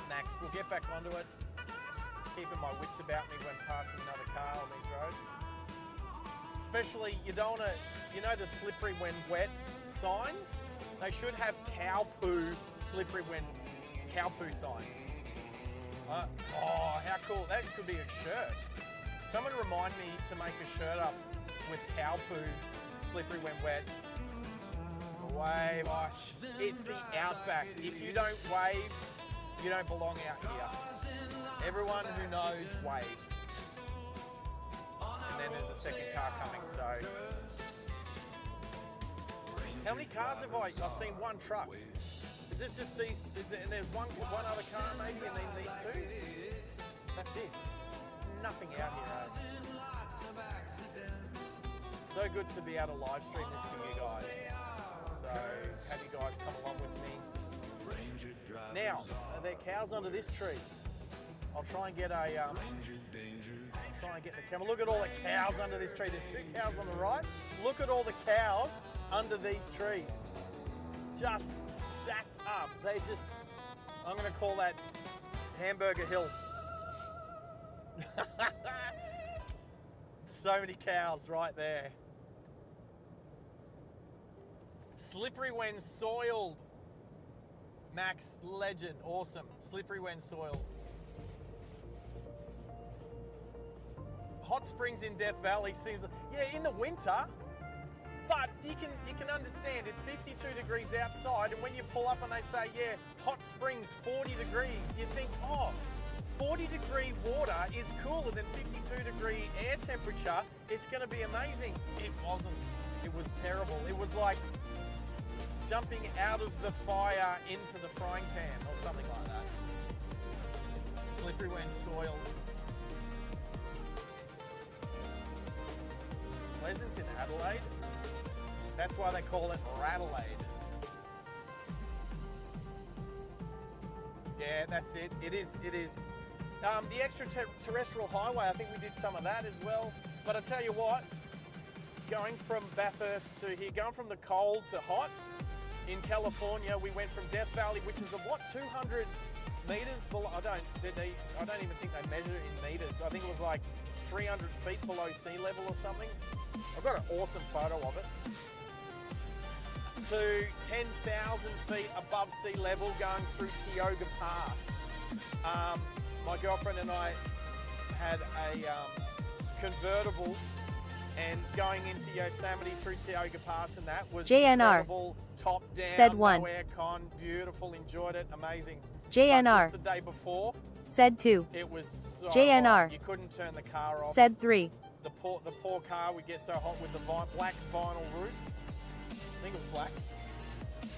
Max, we'll get back onto it. Just keeping my wits about me when passing another car on these roads. Especially, you don't want to, you know the slippery when wet signs? They should have cow poo, slippery when cow poo signs. Oh, how cool. That could be a shirt. Someone remind me to make a shirt up with cow poo, slippery when wet. Wave. Oh, it's the outback. If you don't wave, you don't belong out here. Everyone who knows waves. And then there's a second car coming, so. How many cars have I've seen one truck. Is it just these, and there's one other car maybe, and then these two? That's it. There's nothing out here, So good to be able to live stream this to you guys. So, have you guys come along with me. Now, are there cows under this tree? I'll try and get a, try and get the camera. Look at all the cows under this tree. There's 2 cows on the right. Look at all the cows under these trees. Just stacked up. They just, I'm going to call that Hamburger Hill. So many cows right there. Slippery when soiled. Max, legend, awesome. Slippery when soiled. Hot springs in Death Valley seems, yeah, in the winter, but you can understand it's 52 degrees outside, and when you pull up and they say, yeah, hot springs 40 degrees, you think, oh, 40 degree water is cooler than 52 degree air temperature. It's going to be amazing. It wasn't. It was terrible. It was like jumping out of the fire into the frying pan or something like that. Slippery when soiled. It's pleasant in Adelaide. That's why they call it Radelaide. Yeah, that's it. It is. The extraterrestrial highway, I think we did some of that as well. But I tell you what, going from Bathurst to here, going from the cold to hot, in California, we went from Death Valley, which is 200 meters below. I don't even think they measure it in meters. I think it was like 300 feet below sea level or something. I've got an awesome photo of it. To 10,000 feet above sea level, going through Tioga Pass. My girlfriend and I had a convertible, and going into Yosemite through Tioga Pass, and that was JNR. incredible. Top down, Said 1. no aircon, beautiful, enjoyed it, amazing. JNR. But just the day before, Said 2. it was so JNR. hot. You couldn't turn the car off. Said 3. The poor car would get so hot with the black vinyl roof. I think it was black.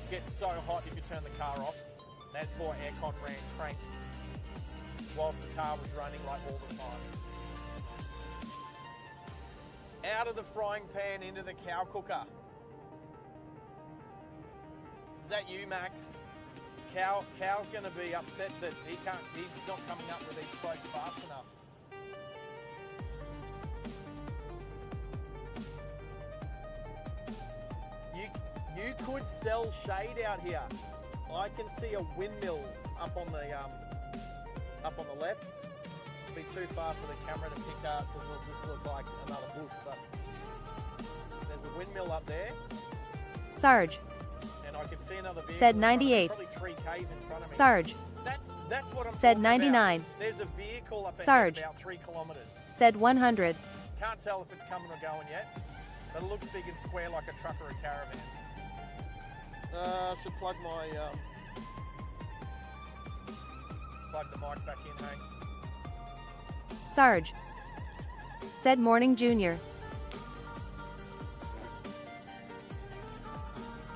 Gets so hot if you turn the car off. That poor aircon ran cranked whilst the car was running like all the time. Out of the frying pan into the cow cooker. Is that you, Max? Cow's going to be upset that he's not coming up with these quotes fast enough. You could sell shade out here. I can see a windmill up on the left. It'll be too far for the camera to pick up because it'll just look like another bush. But there's a windmill up there. Sarge. And I can see another vehicle. Said 98. Probably 3 Ks in front of me. Sarge. That's what I'm Said talking 99. about. There's a vehicle up Sarge. ahead about 3 kilometres. Said 100. Can't tell if it's coming or going yet, but it looks big and square like a truck or a caravan. Should plug my plug the mic back in, hey. Sarge. Said Morning Junior.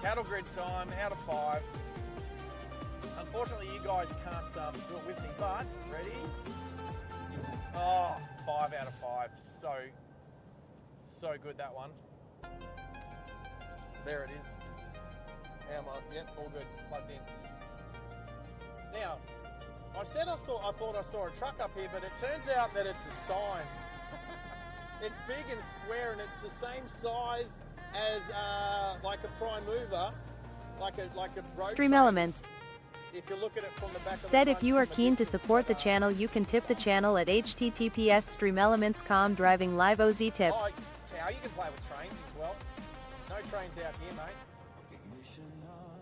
Cattle grid time, out of 5. Unfortunately, you guys can't do it with me, but ready? Oh, 5 out of 5. So good, that one. There it is. How am I? Yep, all good. Plugged in. Now, I said I thought I saw a truck up here, but it turns out that it's a sign. It's big and square, and it's the same size as like a prime mover, like a road Stream train. Elements. If you look at it from the back of Said the if you are keen to support the channel, you can tip the channel at https://streamelements.com driving live OZ tip. Oh, cow, you can play with trains as well. No trains out here, mate.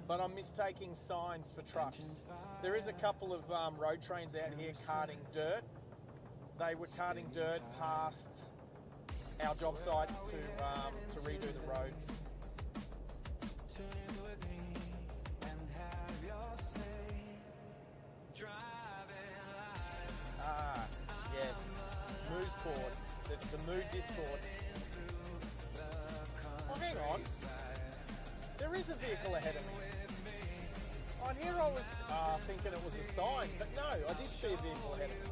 But I'm mistaking signs for trucks. There is a couple of road trains out here carting dirt. They were carting dirt past our job site to redo the roads. Ah, yes. Moose Cord. The Moo Discord. Oh, hang on. There is a vehicle ahead of me. On here I was thinking it was a sign, but no, I did see a vehicle ahead of me.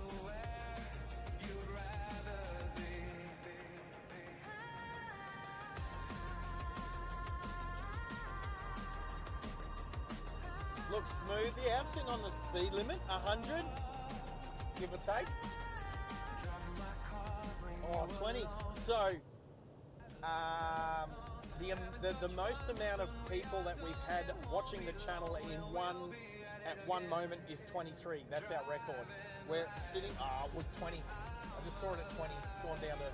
Looks smooth. Yeah, I'm sitting on the speed limit, 100, give or take. Oh, 20. So, the most amount of people that we've had watching the channel at one moment is 23. That's our record. We're sitting, it was 20. I just saw it at 20. It's gone down to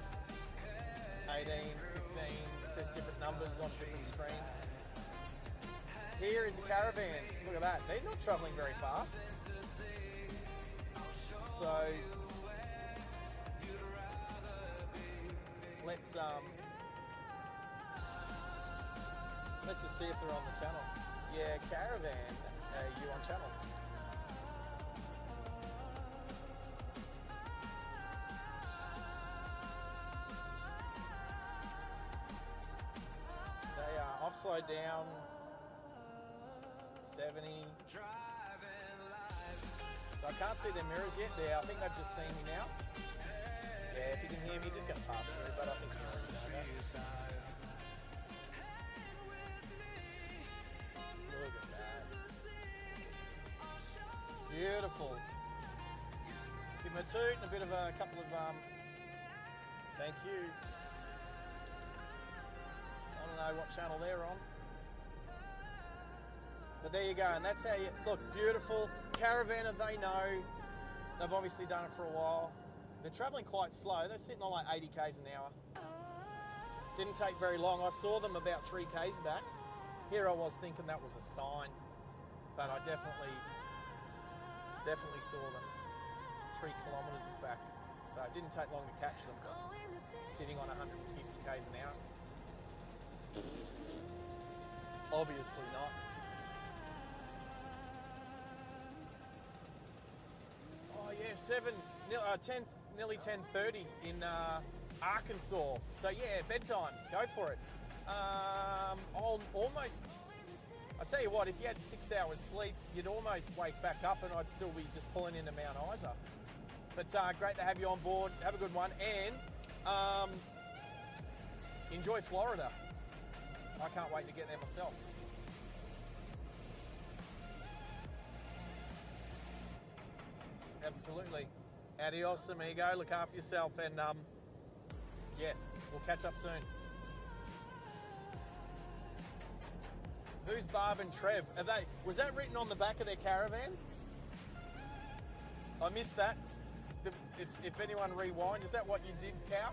18, 15. It says different numbers on different screens. Here is a caravan. Look at that. They're not traveling very fast. So let's just see if they're on the channel. Yeah, caravan, you on channel. They are. I've slowed down 70. So I can't see their mirrors yet there. I think they've just seen me now. Yeah, if you can hear me, just going to pass through, but I think you already know that. Look at that. Beautiful. Give them a toot and a couple of, thank you. I don't know what channel they're on. But there you go, and that's how you, look, beautiful. Caravanner, they know. They've obviously done it for a while. They're traveling quite slow. They're sitting on like 80 k's an hour. Didn't take very long. I saw them about 3 k's back. Here I was thinking that was a sign, but I definitely saw them 3 kilometres back. So it didn't take long to catch them, sitting on 150 k's an hour. Obviously not. Oh yeah, 10, nearly 10:30 in Arkansas. So yeah, bedtime. Go for it. I'll almost. I tell you what, if you had 6 hours sleep, you'd almost wake back up, and I'd still be just pulling into Mount Isa. But great to have you on board. Have a good one, and enjoy Florida. I can't wait to get there myself. Absolutely. Adios, amigo. Look after yourself, and yes, we'll catch up soon. Who's Barb and Trev? Are they? Was that written on the back of their caravan? I missed that. If anyone rewind, is that what you did, Cow?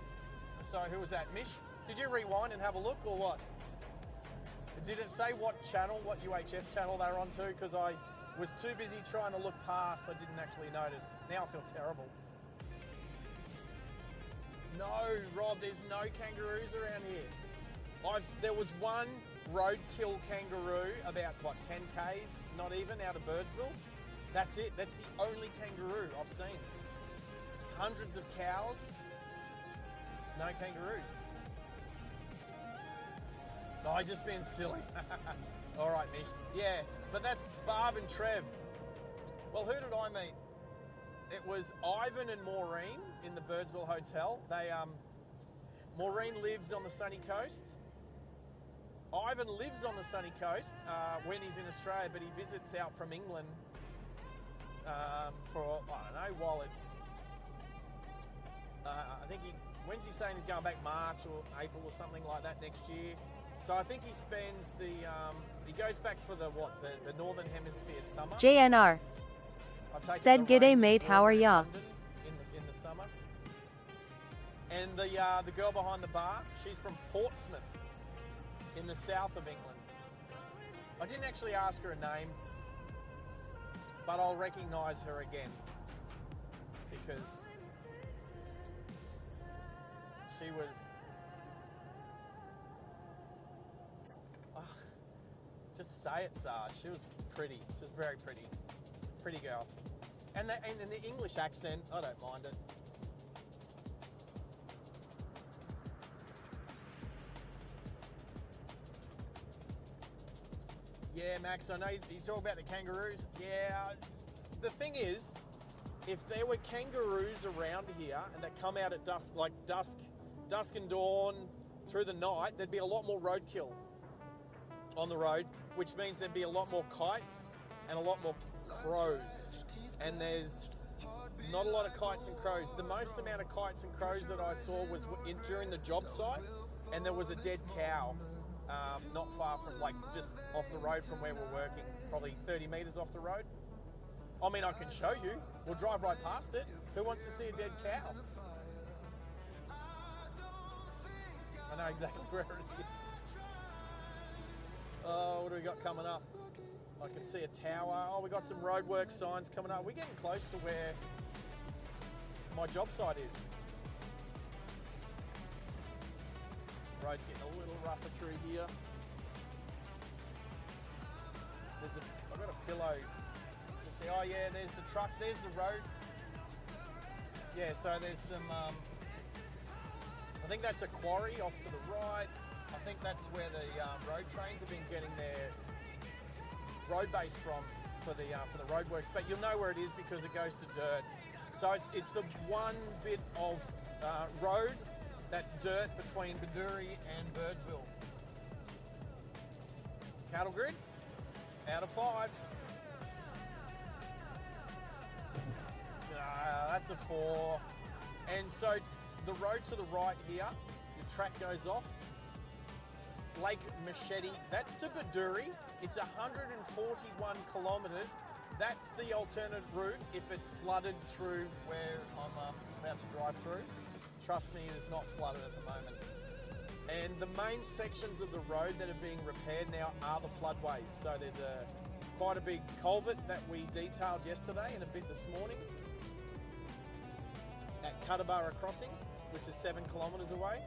Sorry, who was that? Mish? Did you rewind and have a look, or what? Did it say what channel, what UHF channel they're on to? Because I was too busy trying to look past, I didn't actually notice. Now I feel terrible. No, Rob, there's no kangaroos around here. There was one roadkill kangaroo about, 10 k's, not even, out of Birdsville. That's it. That's the only kangaroo I've seen. Hundreds of cows, no kangaroos. Oh, I just been silly. All right, Mish. Yeah, but that's Barb and Trev. Well, who did I meet? It was Ivan and Maureen in the Birdsville Hotel. Maureen lives on the sunny coast. Ivan lives on the sunny coast when he's in Australia, but he visits out from England for, I don't know, while it's, I think when's he saying he's going back, March or April or something like that next year. So I think he spends he goes back for the Northern Hemisphere summer. JNR. I take it Said the g'day rain mate, is how are warmer in ya? London in the summer. And the girl behind the bar, she's from Portsmouth in the south of England. I didn't actually ask her a name, but I'll recognise her again because she was. Just say it, Sarge. She was pretty. She was very pretty. Pretty girl. And the English accent, I don't mind it. Yeah, Max, I know you talk about the kangaroos. Yeah, the thing is, if there were kangaroos around here and that come out at dusk, like dusk and dawn through the night, there'd be a lot more roadkill on the road, which means there'd be a lot more kites and a lot more crows. And there's not a lot of kites and crows. The most amount of kites and crows that I saw was during the job site, and there was a dead cow not far from, like, just off the road from where we're working, probably 30 metres off the road. I mean, I can show you. We'll drive right past it. Who wants to see a dead cow? I know exactly where it is. Oh, what do we got coming up? I can see a tower. Oh, we got some roadwork signs coming up. We're getting close to where my job site is. Road's getting a little rougher through here. I've got a pillow. To see, oh yeah, there's the trucks. There's the road. Yeah, so there's some. I think that's a quarry off to the right. I think that's where the road trains have been getting their road base from for the roadworks. But you'll know where it is because it goes to dirt. So it's the one bit of road that's dirt between Baduri and Birdsville. Cattle grid, out of 5. That's a 4. And so the road to the right here, the track goes off. Lake Machete, that's to Baduri. It's 141 kilometres. That's the alternate route if it's flooded through where I'm about to drive through. Trust me, it is not flooded at the moment. And the main sections of the road that are being repaired now are the floodways. So there's quite a big culvert that we detailed yesterday and a bit this morning at Kookaburra Crossing, which is 7 kilometres away.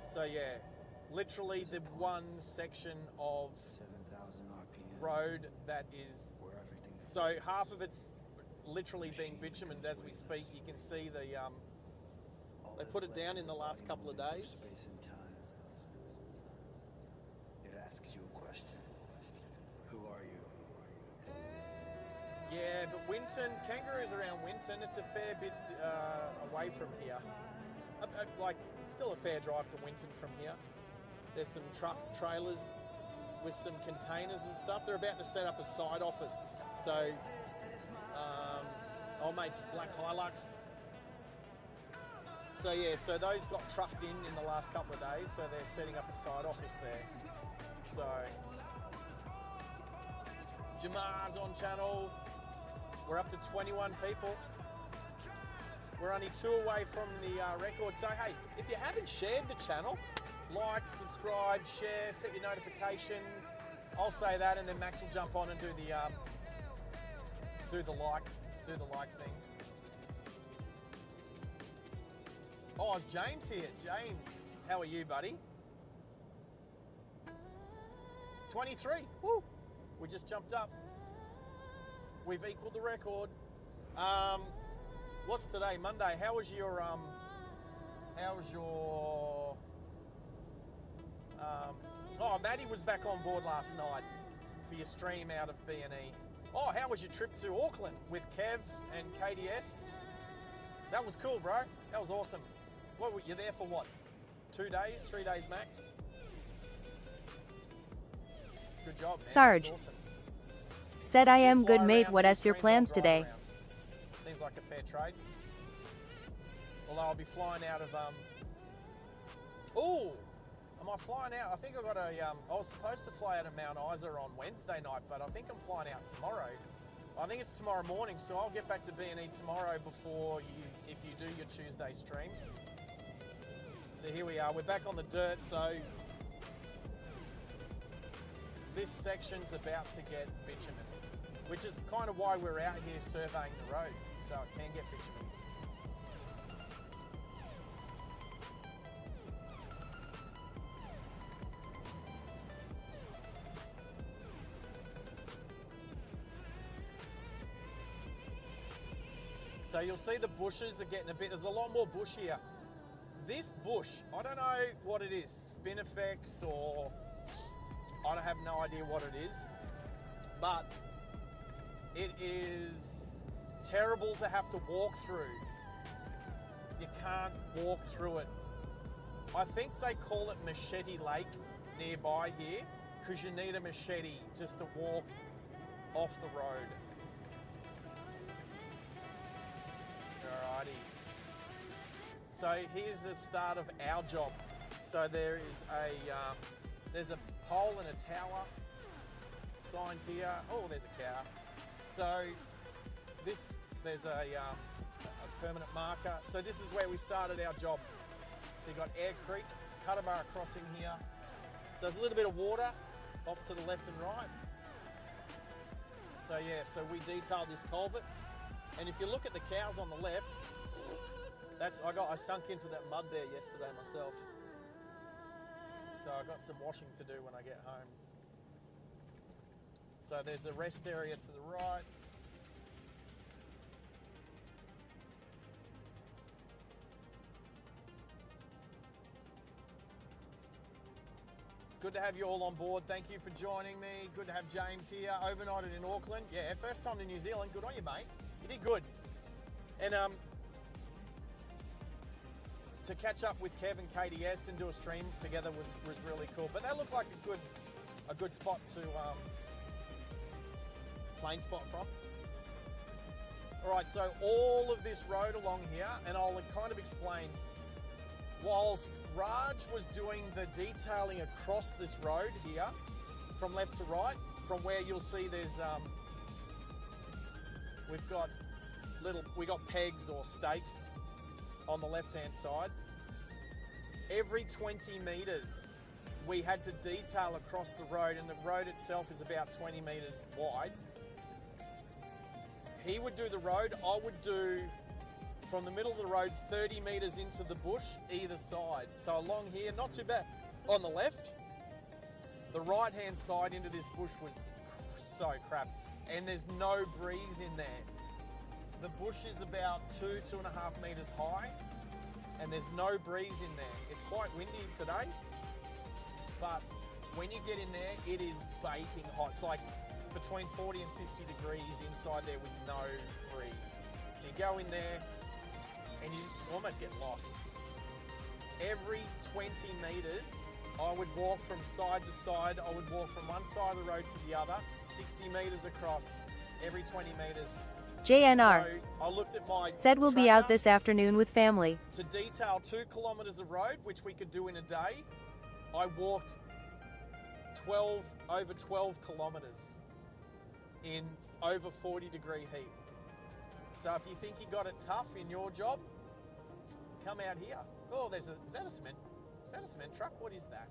So yeah, literally the one section of 7,000 RPM. Road that is, so half of it's literally being bitumened as we speak. You can see they put it down in the last couple of days. Space and time. It asks you a question. Who are you? Yeah, but Winton, kangaroos around Winton, it's a fair bit away from here. Like, it's still a fair drive to Winton from here. There's some truck trailers with some containers and stuff. They're about to set up a side office. So, old mate's Black Hilux. So yeah, so those got trucked in the last couple of days. So they're setting up a side office there. So, Jamar's on channel. We're up to 21 people. We're only 2 away from the record. So hey, if you haven't shared the channel, like, subscribe, share, set your notifications. I'll say that, and then Max will jump on and do the like thing. Oh, it's James here. James, how are you, buddy? 23. Woo! We just jumped up. We've equaled the record. What's today? Monday. How was your oh, Maddie was back on board last night for your stream out of B&E. Oh, how was your trip to Auckland with Kev and KDS? That was cool, bro. That was awesome. What were you there for? What? 2 days, 3 days max? Good job, man. Sarge. That's awesome. Said I am You good fly mate, around what these is your screens, plans I'll drive today? around. Seems like a fair trade. Although I'll be flying out of oh, am I flying out? I think I got a I was supposed to fly out of Mount Isa on Wednesday night, but I think I'm flying out tomorrow. I think it's tomorrow morning, so I'll get back to B&E tomorrow before if you do your Tuesday stream. So here we are, we're back on the dirt, so this section's about to get bitumen, which is kind of why we're out here surveying the road, so it can get bitumen. So you'll see the bushes are getting a bit, there's a lot more bush here. This bush, I don't know what it is, spin effects or I have no idea what it is, but it is terrible to have to walk through. You can't walk through it. I think they call it Machete Lake nearby here because you need a machete just to walk off the road. Alrighty. So here's the start of our job. So there is there's a pole and a tower. Signs here. Oh, there's a cow. So there's a permanent marker. So this is where we started our job. So you've got Air Creek, Cutterbarra crossing here. So there's a little bit of water off to the left and right. So yeah, so we detailed this culvert. And if you look at the cows on the left, I sunk into that mud there yesterday myself. So I got some washing to do when I get home. So there's a rest area to the right. It's good to have you all on board. Thank you for joining me. Good to have James here. Overnighted in Auckland. Yeah, first time to New Zealand. Good on you, mate. You did good. And to catch up with Kev and KDS and do a stream together was really cool. But that looked like a good spot to plane spot from. All right, so all of this road along here, and I'll kind of explain. Whilst Raj was doing the detailing across this road here, from left to right, from where you'll see there's we got pegs or stakes on the left-hand side. Every 20 metres, we had to detail across the road, and the road itself is about 20 metres wide. He would do the road, I would do from the middle of the road 30 metres into the bush either side. So along here, not too bad. On the left, the right-hand side into this bush was so crap, and there's no breeze in there. The bush is about 2.5 metres high, and there's no breeze in there. It's quite windy today, but when you get in there, it is baking hot. It's like between 40 and 50 degrees inside there with no breeze. So you go in there and you almost get lost. Every 20 metres, I would walk from side to side. I would walk from one side of the road to the other, 60 metres across, every 20 metres. JNR. So I looked at my said we'll be out this afternoon with family. To detail 2 kilometres of road, which we could do in a day, I walked over 12 kilometres in over 40 degree heat. So if you think you got it tough in your job, come out here. Oh, is that a cement truck? What is that?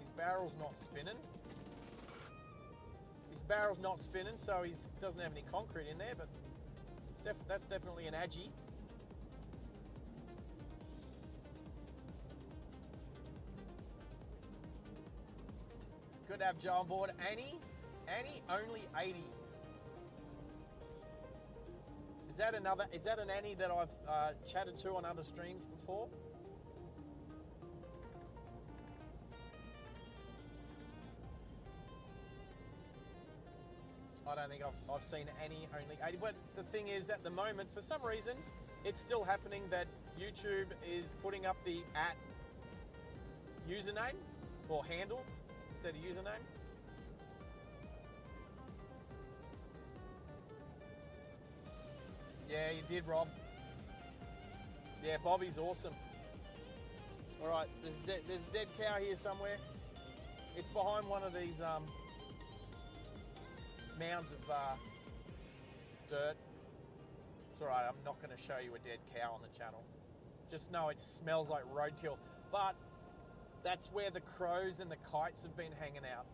His barrel's not spinning. His barrel's not spinning, so he doesn't have any concrete in there, but that's definitely an Aggie. Good to have Joe on board. Annie, only 80. Is that an Annie that I've chatted to on other streams before? I don't think I've seen Annie only 80. But the thing is, at the moment, for some reason, it's still happening that YouTube is putting up the @ username or handle instead of username. Yeah, you did, Rob. Yeah, Bobby's awesome. All right, there's a dead cow here somewhere. It's behind one of these mounds of dirt. It's all right, I'm not going to show you a dead cow on the channel. Just know it smells like roadkill. But that's where the crows and the kites have been hanging out.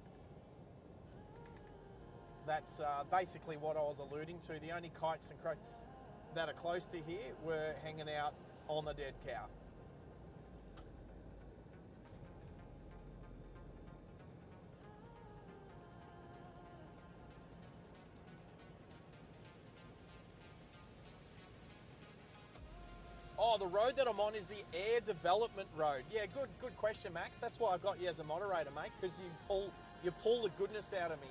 That's basically what I was alluding to. The only kites and crows that are close to here were hanging out on the dead cow. Oh, the road that I'm on is the Air Development Road. Yeah, good question, Max. That's why I got you as a moderator, mate, because you pull the goodness out of me.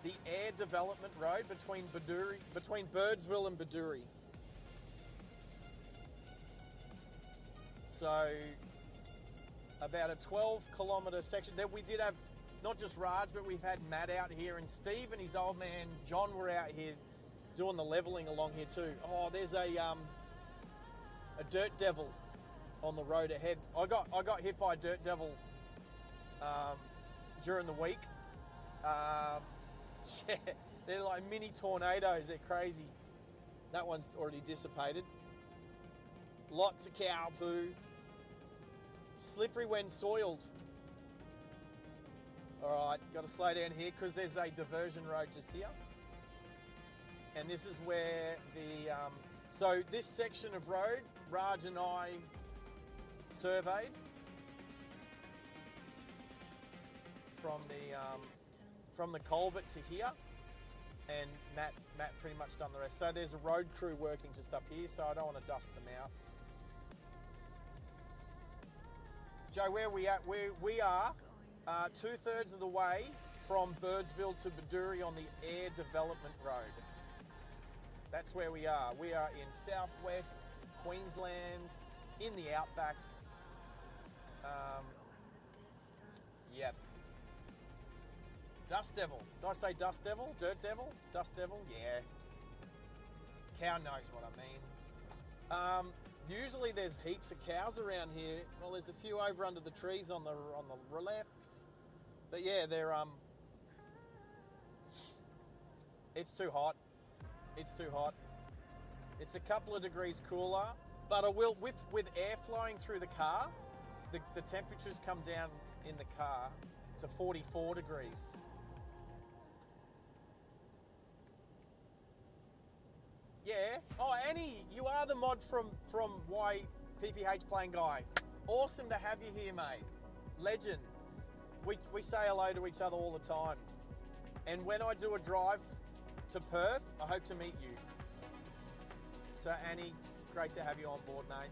The Air Development Road between Birdsville and Baduri. So about a 12-kilometre section. Then we did have not just Raj, but we've had Matt out here, and Steve and his old man John were out here doing the levelling along here too. Oh, there's a dirt devil on the road ahead. I got hit by a dirt devil during the week. Yeah, they're like mini tornadoes. They're crazy. That one's already dissipated. Lots of cow poo. Slippery when soiled. All right, got to slow down here because there's a diversion road just here. And this is where the, so this section of road, Raj and I surveyed from the culvert to here, and Matt pretty much done the rest. So there's a road crew working just up here, so I don't want to dust them out. Joe, where we at? We are 2/3 of the way from Birdsville to Baduri on the Air Development Road. That's where we are. We are in southwest Queensland, in the outback. Yep. Dust Devil. Did I say Dust Devil? Dirt Devil? Dust Devil? Yeah. Cow knows what I mean. Usually there's heaps of cows around here. Well, there's a few over under the trees on the left. But yeah, they're it's too hot. It's too hot. It's a couple of degrees cooler, but I will with air flowing through the car, the temperatures come down in the car to 44 degrees. Yeah. Oh, Annie, you are the mod from YPPH Playing Guy. Awesome to have you here, mate. Legend. We say hello to each other all the time. And when I do a drive to Perth, I hope to meet you. So Annie, great to have you on board, mate.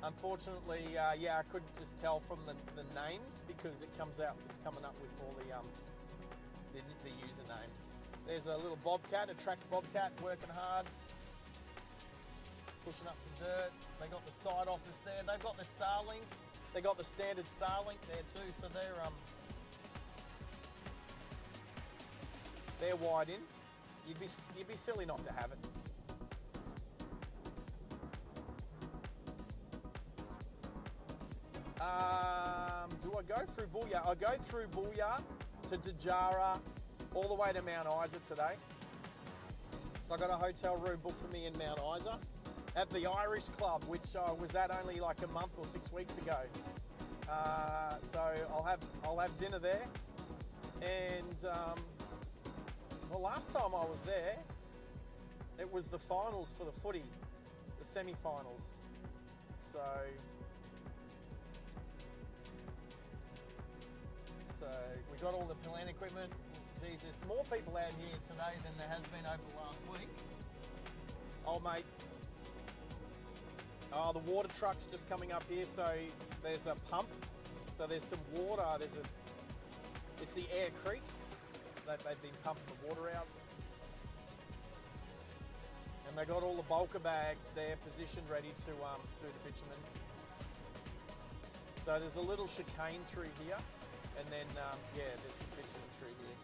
Unfortunately, yeah, I couldn't just tell from the names because it's coming up with all the usernames. There's a little bobcat, a tracked bobcat, working hard, pushing up some dirt. They got the side office there. They've got the Starlink. They got the standard Starlink there too. So they're wide in. You'd be silly not to have it. Do I go through Booyah? I go through Booyah to Dejara, all the way to Mount Isa today. So I got a hotel room booked for me in Mount Isa at the Irish Club, which I was at only like a month or 6 weeks ago. So I'll have dinner there. And well, last time I was there, it was the finals for the footy, the semi-finals. So we got all the plan equipment. Geez, there's more people out here today than there has been over the last week. Oh, mate. Oh, the water truck's just coming up here. So there's a pump. So there's some water. It's the Air Creek that they've been pumping the water out. And they got all the bulker bags there positioned ready to do the bitumen. So there's a little chicane through here, and then, yeah, there's some bitumen through here.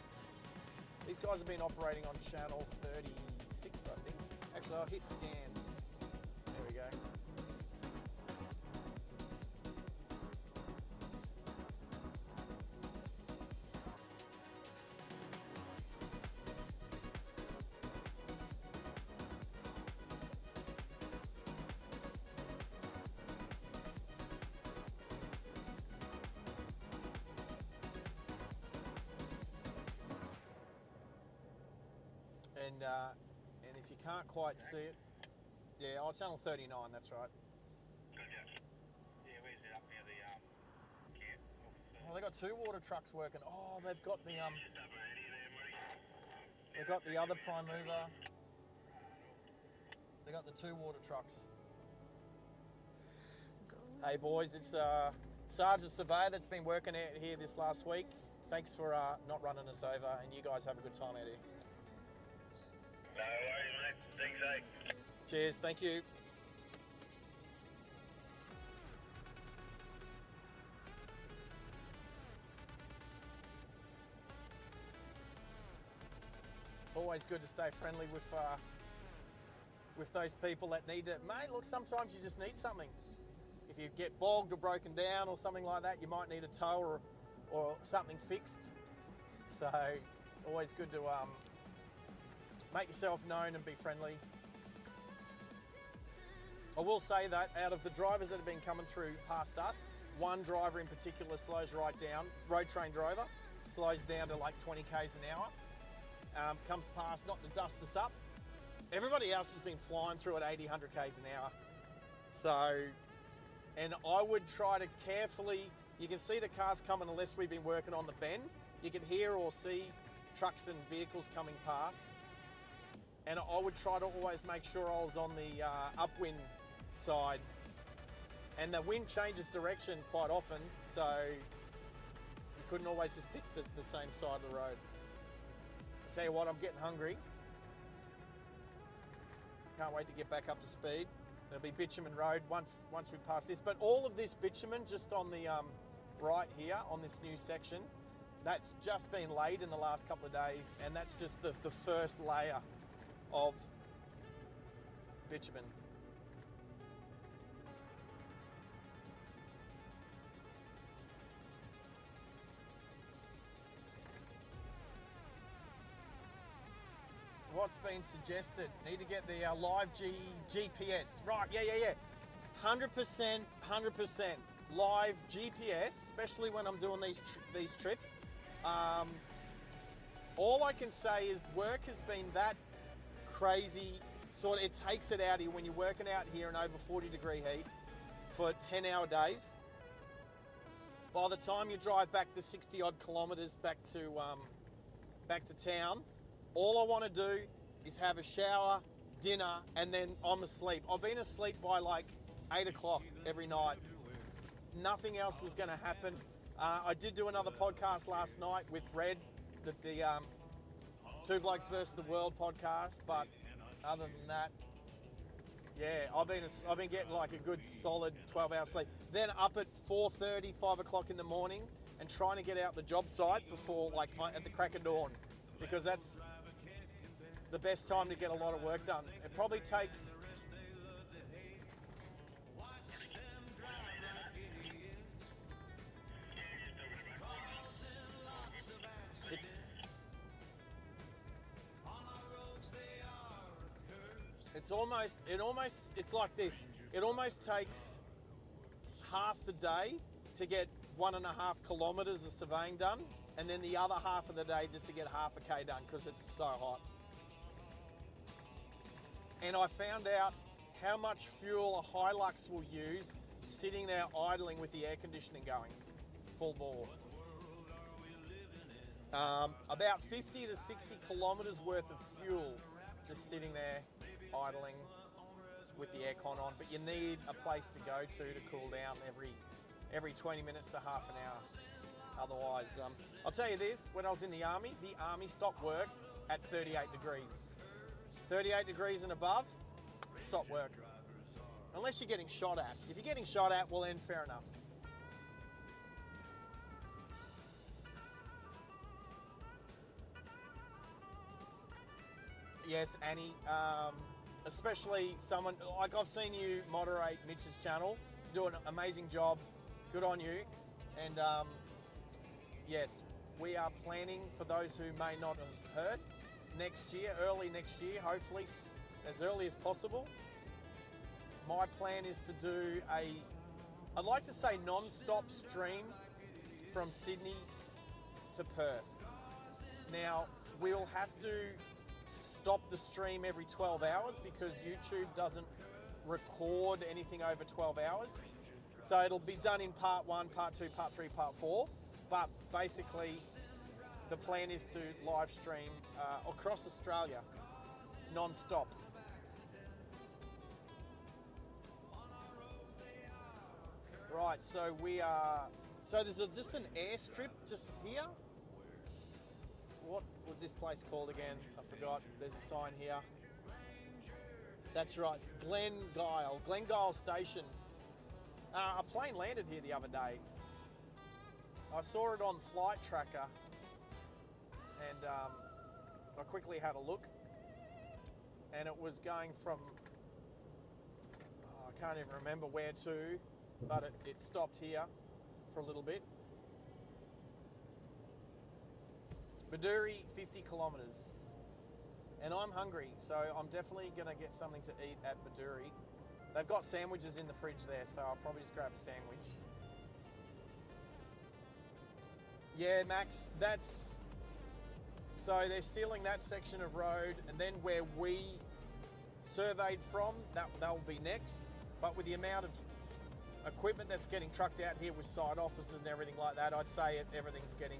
These guys have been operating on channel 36, I think. Actually, I'll hit scan. There we go. And if you can't quite see it, yeah, oh, channel 39, that's right. Yeah, where's it up near the camp? Oh, they got 2 water trucks working. Oh, they've got the they've got the other prime mover. They got the 2 water trucks. Hey boys, it's Sarge the Surveyor that's been working out here this last week. Thanks for not running us over, and you guys have a good time out here. No worries, mate. Thanks, eh? Cheers, thank you. Always good to stay friendly with those people that need it. Mate, look, sometimes you just need something. If you get bogged or broken down or something like that, you might need a tow or something fixed. So, always good to make yourself known and be friendly. I will say that out of the drivers that have been coming through past us, one driver in particular slows right down, road train driver, slows down to like 20 k's an hour, comes past not to dust us up. Everybody else has been flying through at 80, 100 k's an hour. So, and I would try to carefully, you can see the cars coming unless we've been working on the bend. You can hear or see trucks and vehicles coming past. And I would try to always make sure I was on the upwind side. And the wind changes direction quite often, so you couldn't always just pick the same side of the road. I'll tell you what, I'm getting hungry. Can't wait to get back up to speed. There'll be bitumen road once we pass this. But all of this bitumen just on the right here, on this new section, that's just been laid in the last couple of days, and that's just the first layer of bitumen. What's been suggested? Need to get the live GPS. Right, yeah. 100% live GPS, especially when I'm doing these trips. All I can say is work has been that crazy, sort of, it takes it out of you when you're working out here in over 40 degree heat for 10-hour days. By the time you drive back the 60 odd kilometers back to town, all I want to do is have a shower, dinner, and then I'm asleep. I've been asleep by like 8 o'clock every night. Nothing else was going to happen. I did do another podcast last night with Red, the Two Blokes versus the World podcast, but other than that, yeah, I've been getting like a good solid 12-hour sleep. Then up at 4:30, 5 o'clock in the morning, and trying to get out the job site before like at the crack of dawn, because that's the best time to get a lot of work done. It probably takes it's like this. It almost takes half the day to get 1.5 kilometers of surveying done, and then the other half of the day just to get half a K done because it's so hot. And I found out how much fuel a Hilux will use sitting there idling with the air conditioning going, full bore. About 50 to 60 kilometers worth of fuel just sitting there idling with the aircon on, but you need a place to go to cool down every 20 minutes to half an hour. Otherwise, I'll tell you this, when I was in the army stopped work at 38 degrees. 38 degrees and above, stop work. Unless you're getting shot at. If you're getting shot at, well then fair enough. Yes, Annie. Especially someone like I've seen you moderate Mitch's channel, do an amazing job. Good on you. And yes, we are planning, for those who may not have heard, next year, early next year, hopefully as early as possible. My plan is to do I'd like to say non-stop stream from Sydney to Perth. Now, we'll have to stop the stream every 12 hours because YouTube doesn't record anything over 12 hours. So it'll be done in part 1, part 2, part 3, part 4. But basically, the plan is to live stream across Australia, non-stop. Right, so there's just an airstrip just here. What was this place called again? I forgot. There's a sign here. That's right, Glengyle Station. A plane landed here the other day. I saw it on Flight Tracker, and I quickly had a look, and it was going from, I can't even remember where to, but it stopped here for a little bit. Baduri, 50 kilometres. And I'm hungry, so I'm definitely gonna get something to eat at Baduri. They've got sandwiches in the fridge there, so I'll probably just grab a sandwich. Yeah, Max, so they're sealing that section of road, and then where we surveyed from, that will be next. But with the amount of equipment that's getting trucked out here with site offices and everything like that, I'd say everything's getting,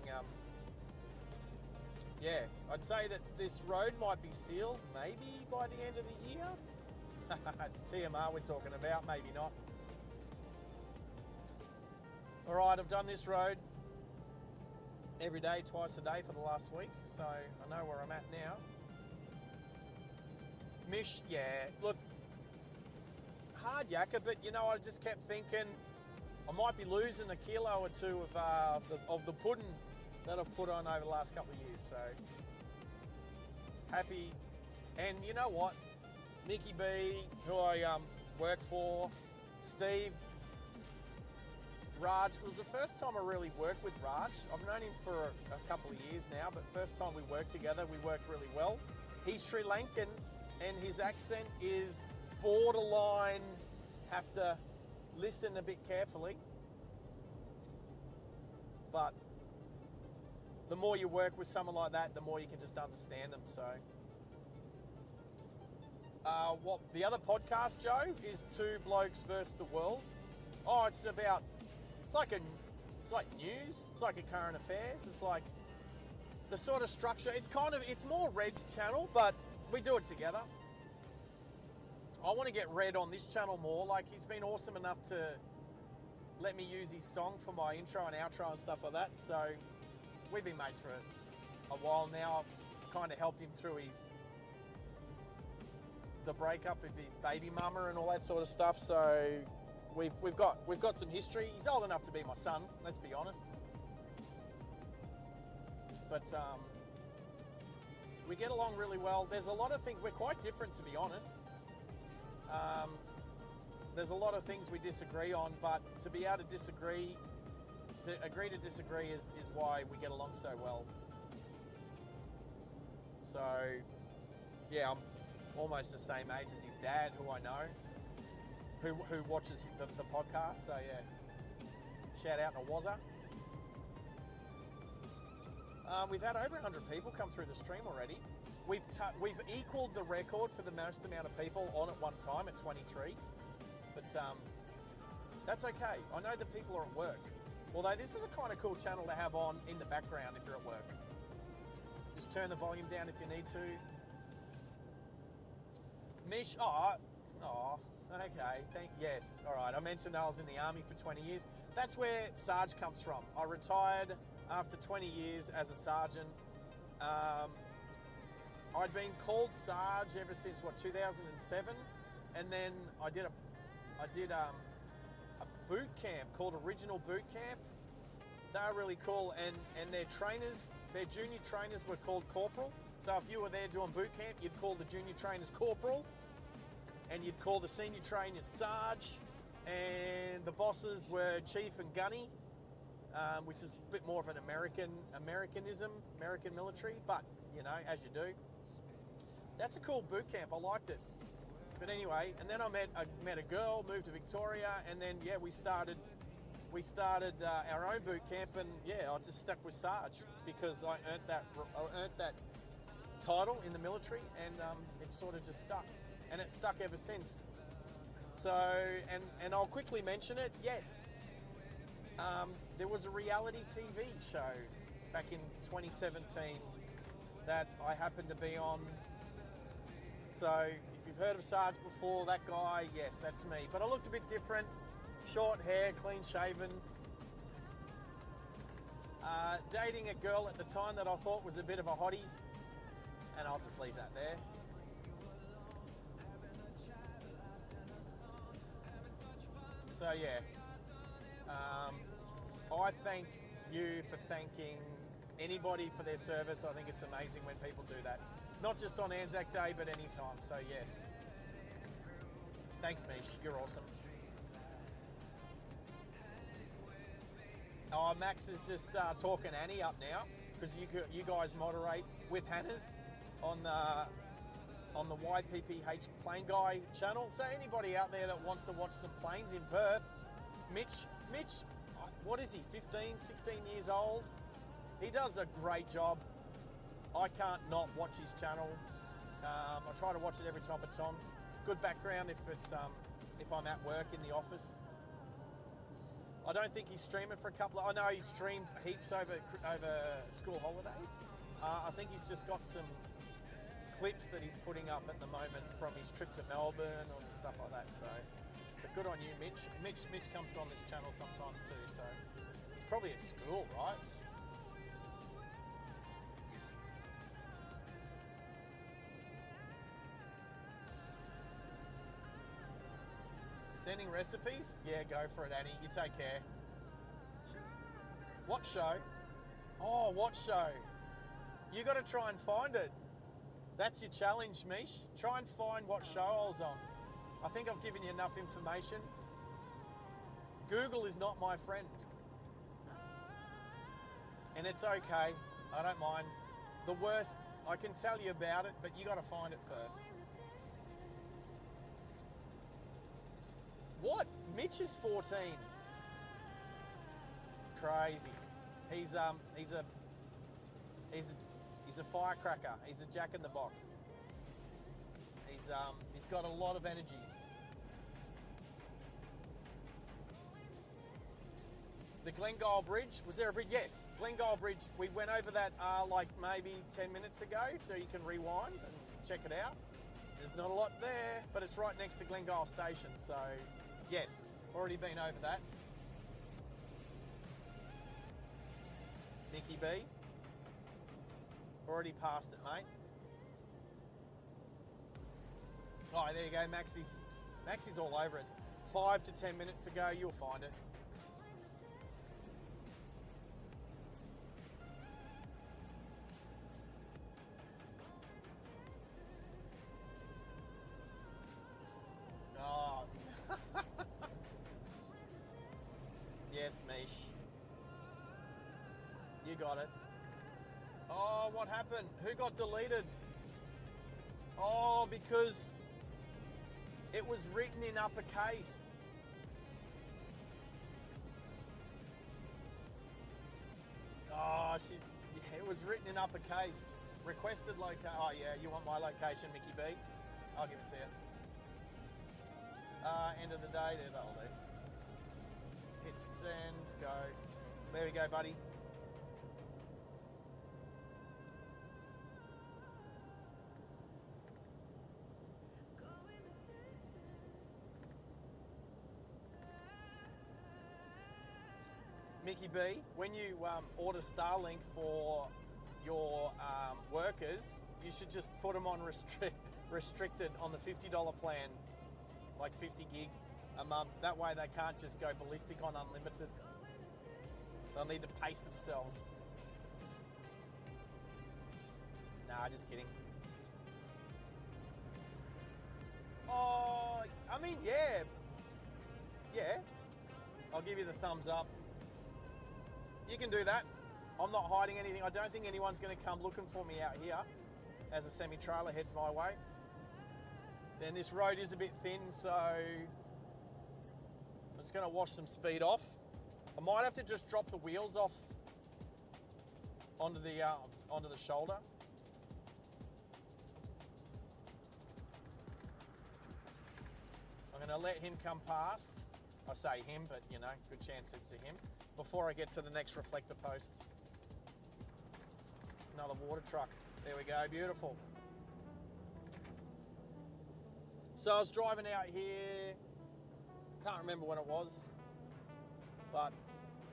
yeah, I'd say that this road might be sealed maybe by the end of the year. It's TMR we're talking about, maybe not. All right, I've done this road every day, twice a day for the last week, so I know where I'm at now. Mish, yeah, look, hard yakka, but you know, I just kept thinking I might be losing a kilo or two of the pudding that I've put on over the last couple of years, so happy. And you know what, Mickey B, who I work for, Steve, Raj, it was the first time I really worked with Raj. I've known him for a couple of years now, but first time we worked together, we worked really well. He's Sri Lankan and his accent is borderline, have to listen a bit carefully. But the more you work with someone like that, the more you can just understand them, so. What the other podcast, Joe, is Two Blokes versus the World. Oh, it's like news, it's like a current affairs, it's like the sort of structure, it's more Red's channel, but we do it together. I want to get Red on this channel more, like he's been awesome enough to let me use his song for my intro and outro and stuff like that, so we've been mates for a while now. I've kind of helped him through the breakup of his baby mama and all that sort of stuff, so we've got some history. He's old enough to be my son, let's be honest. But we get along really well. There's a lot of things, we're quite different, to be honest. There's a lot of things we disagree on, but to be able to agree to disagree is why we get along so well. So, yeah, I'm almost the same age as his dad, who I know, who watches the podcast. So yeah, shout out to Wazza. We've had over 100 people come through the stream already. We've equaled the record for the most amount of people on at one time at 23, but that's okay. I know that people are at work. Although this is a kind of cool channel to have on in the background if you're at work. Just turn the volume down if you need to. Mish, okay, yes, all right. I mentioned I was in the army for 20 years. That's where SARGE comes from. I retired after 20 years as a sergeant. I'd been called SARGE ever since 2007, and then I did a boot camp called Original Boot Camp. They were really cool, and their trainers, their junior trainers were called Corporal. So if you were there doing boot camp, you'd call the junior trainers corporal, and you'd call the senior trainers sarge, and the bosses were chief and gunny, which is a bit more of an American military, but you know, as you do. That's a cool boot camp. I liked it. But anyway, and then I met a girl, moved to Victoria, and then yeah, we started our own boot camp, and yeah, I just stuck with Sarge because I earned that title in the military, and it sort of just stuck, and it stuck ever since. So, and I'll quickly mention it. Yes, there was a reality TV show back in 2017 that I happened to be on. So if you've heard of Sarge before, that guy, yes, that's me. But I looked a bit different. Short hair, clean shaven. Dating a girl at the time that I thought was a bit of a hottie. And I'll just leave that there. So yeah, I thank you for thanking anybody for their service. I think it's amazing when people do that. Not just on Anzac Day, but any time. So yes. Thanks, Mish. You're awesome. Oh, Max is just talking Annie up now because you guys moderate with Hannah's on the YPPH Plane Guy channel. So anybody out there that wants to watch some planes in Perth, Mitch, what is he, 15, 16 years old? He does a great job. I can't not watch his channel. I try to watch it every time it's on. Good background if I'm at work in the office. I don't think he's streaming for a couple of... I know he's streamed heaps over school holidays. I think he's just got some clips that he's putting up at the moment from his trip to Melbourne or stuff like that. So, but good on you, Mitch. Mitch comes on this channel sometimes too. So he's probably at school, right? Sending recipes? Yeah, go for it, Annie. You take care. What show? Oh, what show? You got to try and find it. That's your challenge, Mish. Try and find what show I was on. I think I've given you enough information. Google is not my friend. And it's okay. I don't mind. The worst, I can tell you about it, but you got to find it first. What? Mitch is 14. Crazy. He's a firecracker. He's a jack in the box. He's got a lot of energy. The Glengyle Bridge, was there a bridge? Yes, Glengyle Bridge. We went over that like maybe 10 minutes ago, so you can rewind and check it out. There's not a lot there, but it's right next to Glengyle Station, so yes, already been over that. Nicky B, already passed it, mate. Oh, there you go, Maxie's all over it. 5 to 10 minutes ago, you'll find it. Oh. Yes, Mish. You got it. Oh, what happened? Who got deleted? Oh, because it was written in uppercase. Oh, it was written in uppercase. Requested location. Oh, yeah, you want my location, Mickey B? I'll give it to you. End of the day, there, that'll do. Hit send, go. There we go, buddy. Mickey B, when you order Starlink for your workers, you should just put them on restricted on the $50 plan, like 50 gig a month. That way they can't just go ballistic on unlimited. They'll need to pace themselves. Nah, just kidding. Oh, I mean, yeah. Yeah. I'll give you the thumbs up. You can do that. I'm not hiding anything. I don't think anyone's going to come looking for me out here as a semi-trailer heads my way. Then this road is a bit thin, so I'm just going to wash some speed off. I might have to just drop the wheels off onto the shoulder. I'm going to let him come past. I say him, but you know, good chance it's a him. Before I get to the next reflector post. Another water truck. There we go, beautiful. So I was driving out here, can't remember when it was, but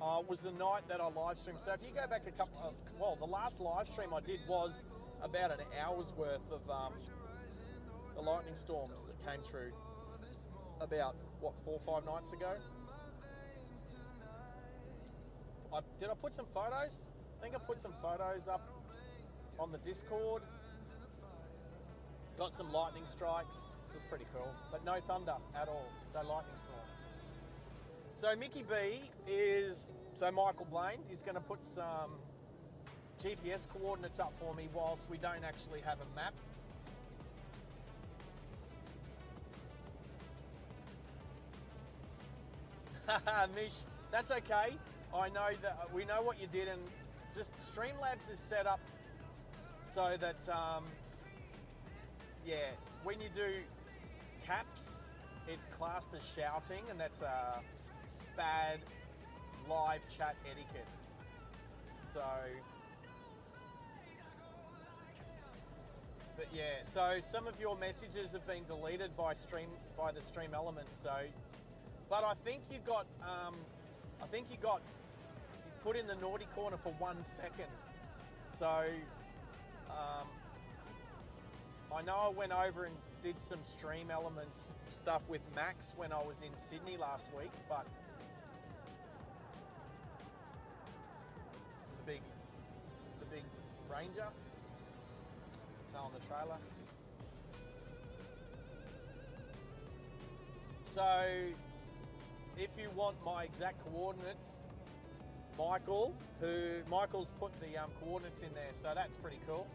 it was the night that I live streamed. So if you go back a couple of, well, the last live stream I did was about an hour's worth of the lightning storms that came through about, what, 4 or 5 nights ago. Did I put some photos? I think I put some photos up on the Discord. Got some lightning strikes. It was pretty cool. But no thunder at all. So lightning storm. So Mickey B is, so Michael Blaine is going to put some GPS coordinates up for me whilst we don't actually have a map. Haha, Mish, that's okay. I know that we know what you did, and just Streamlabs is set up so that, yeah, when you do caps, it's classed as shouting, and that's a bad live chat etiquette. So, but yeah, so some of your messages have been deleted by the stream elements. So, but I think you got put in the naughty corner for 1 second. So I know I went over and did some stream elements stuff with Max when I was in Sydney last week, but the big Ranger on the trailer. So if you want my exact coordinates, Michael's put the coordinates in there, so that's pretty cool.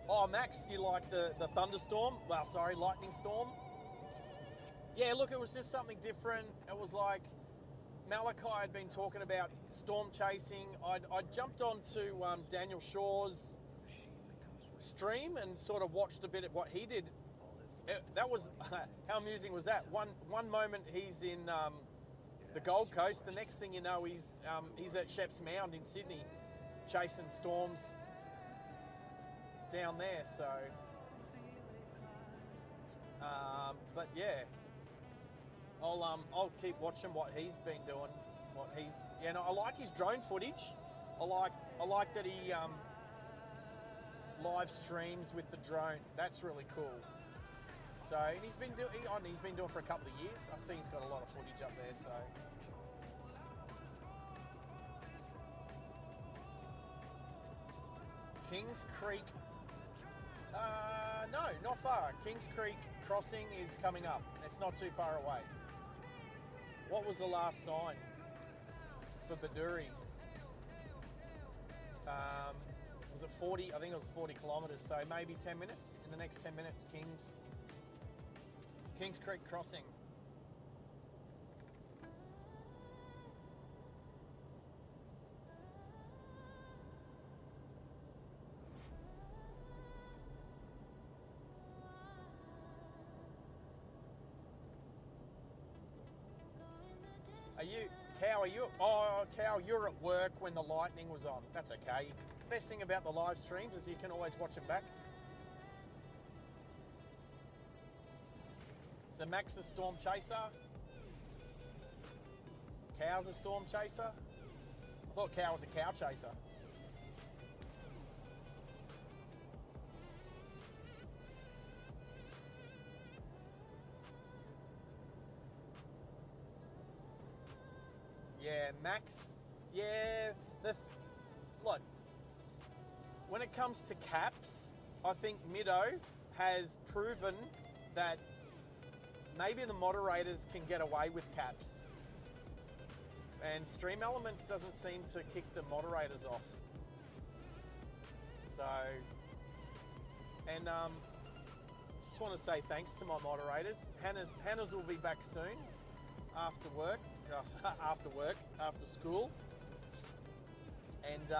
Oh, Max, you like the thunderstorm? Well, sorry, lightning storm. Yeah, look, it was just something different. It was like Malachi had been talking about storm chasing. I jumped onto Daniel Shaw's stream and sort of watched a bit of what he did. That was, how amusing was that? One moment he's in the Gold Coast, the next thing you know he's at Sheps Mound in Sydney chasing storms down there. So, but yeah, I'll keep watching what he's been doing. I like his drone footage. I like that he live streams with the drone. That's really cool. So, and he's been doing for a couple of years. I see he's got a lot of footage up there. So, Kings Creek. No, not far. Kings Creek crossing is coming up. It's not too far away. What was the last sign for Baduri? Was it 40? I think it was 40 kilometres. So maybe 10 minutes. In the next 10 minutes, Kings Creek crossing. Cow, you're at work when the lightning was on. That's okay. Best thing about the live streams is you can always watch them back. So Max a storm chaser. Cow's a storm chaser. I thought Cow was a cow chaser. Yeah, Max. Yeah, when it comes to caps, I think Middo has proven that maybe the moderators can get away with caps. And Stream Elements doesn't seem to kick the moderators off. So, and just want to say thanks to my moderators. Hannah's will be back soon after school. And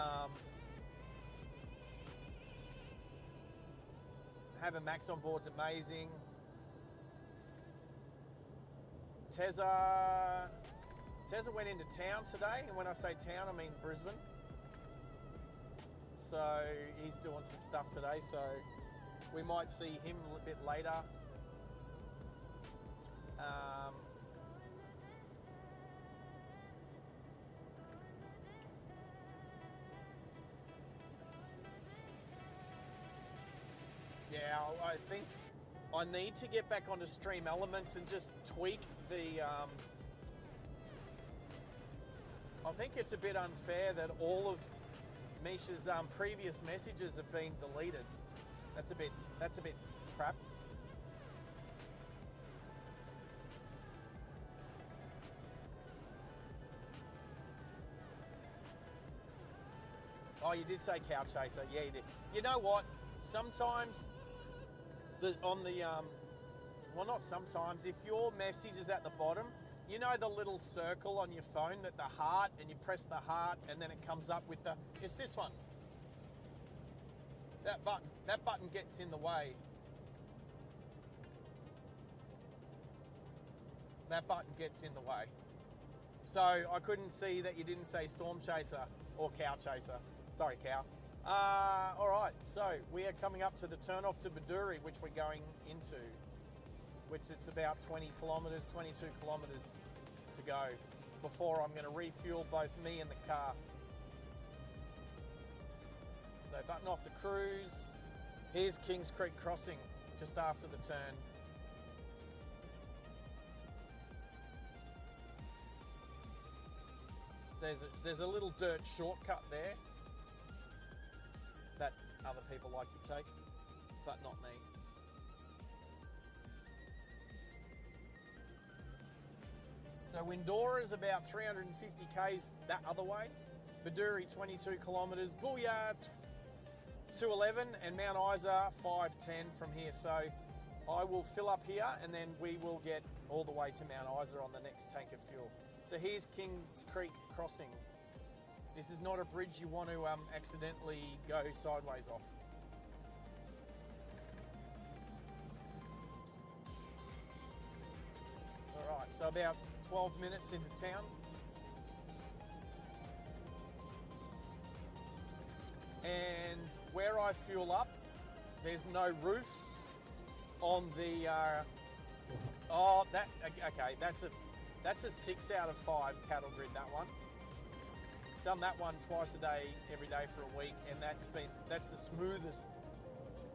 having Max on board's amazing. Tezza went into town today, and when I say town, I mean Brisbane. So he's doing some stuff today, so we might see him a little bit later. Yeah, I think I need to get back onto Stream Elements and just tweak the... I think it's a bit unfair that all of Misha's previous messages have been deleted. That's a bit crap. Oh, you did say Cow Chaser. Yeah, you did. You know what? Sometimes well, not sometimes. If your message is at the bottom, you know the little circle on your phone, that the heart, and you press the heart, and then it comes up with it's this one. That button gets in the way. That button gets in the way. So I couldn't see that you didn't say Storm Chaser or Cow Chaser. Sorry, Cow. All right, so we are coming up to the turn-off to Baduri, which we're going into, which it's about 20 kilometres, 22 kilometres to go before I'm going to refuel both me and the car. So button off the cruise. Here's Kings Creek Crossing, just after the turn. So there's a little dirt shortcut there that other people like to take, but not me. So Windora is about 350 k's that other way. Baduri 22 kilometres, Booyah 211, and Mount Isa 510 from here. So I will fill up here and then we will get all the way to Mount Isa on the next tank of fuel. So here's Kings Creek Crossing. This is not a bridge you want to accidentally go sideways off. All right, so about 12 minutes into town. And where I fuel up, there's no roof on the, okay, that's a 6 out of 5 cattle grid, that one. Done that one twice a day, every day for a week, and that's the smoothest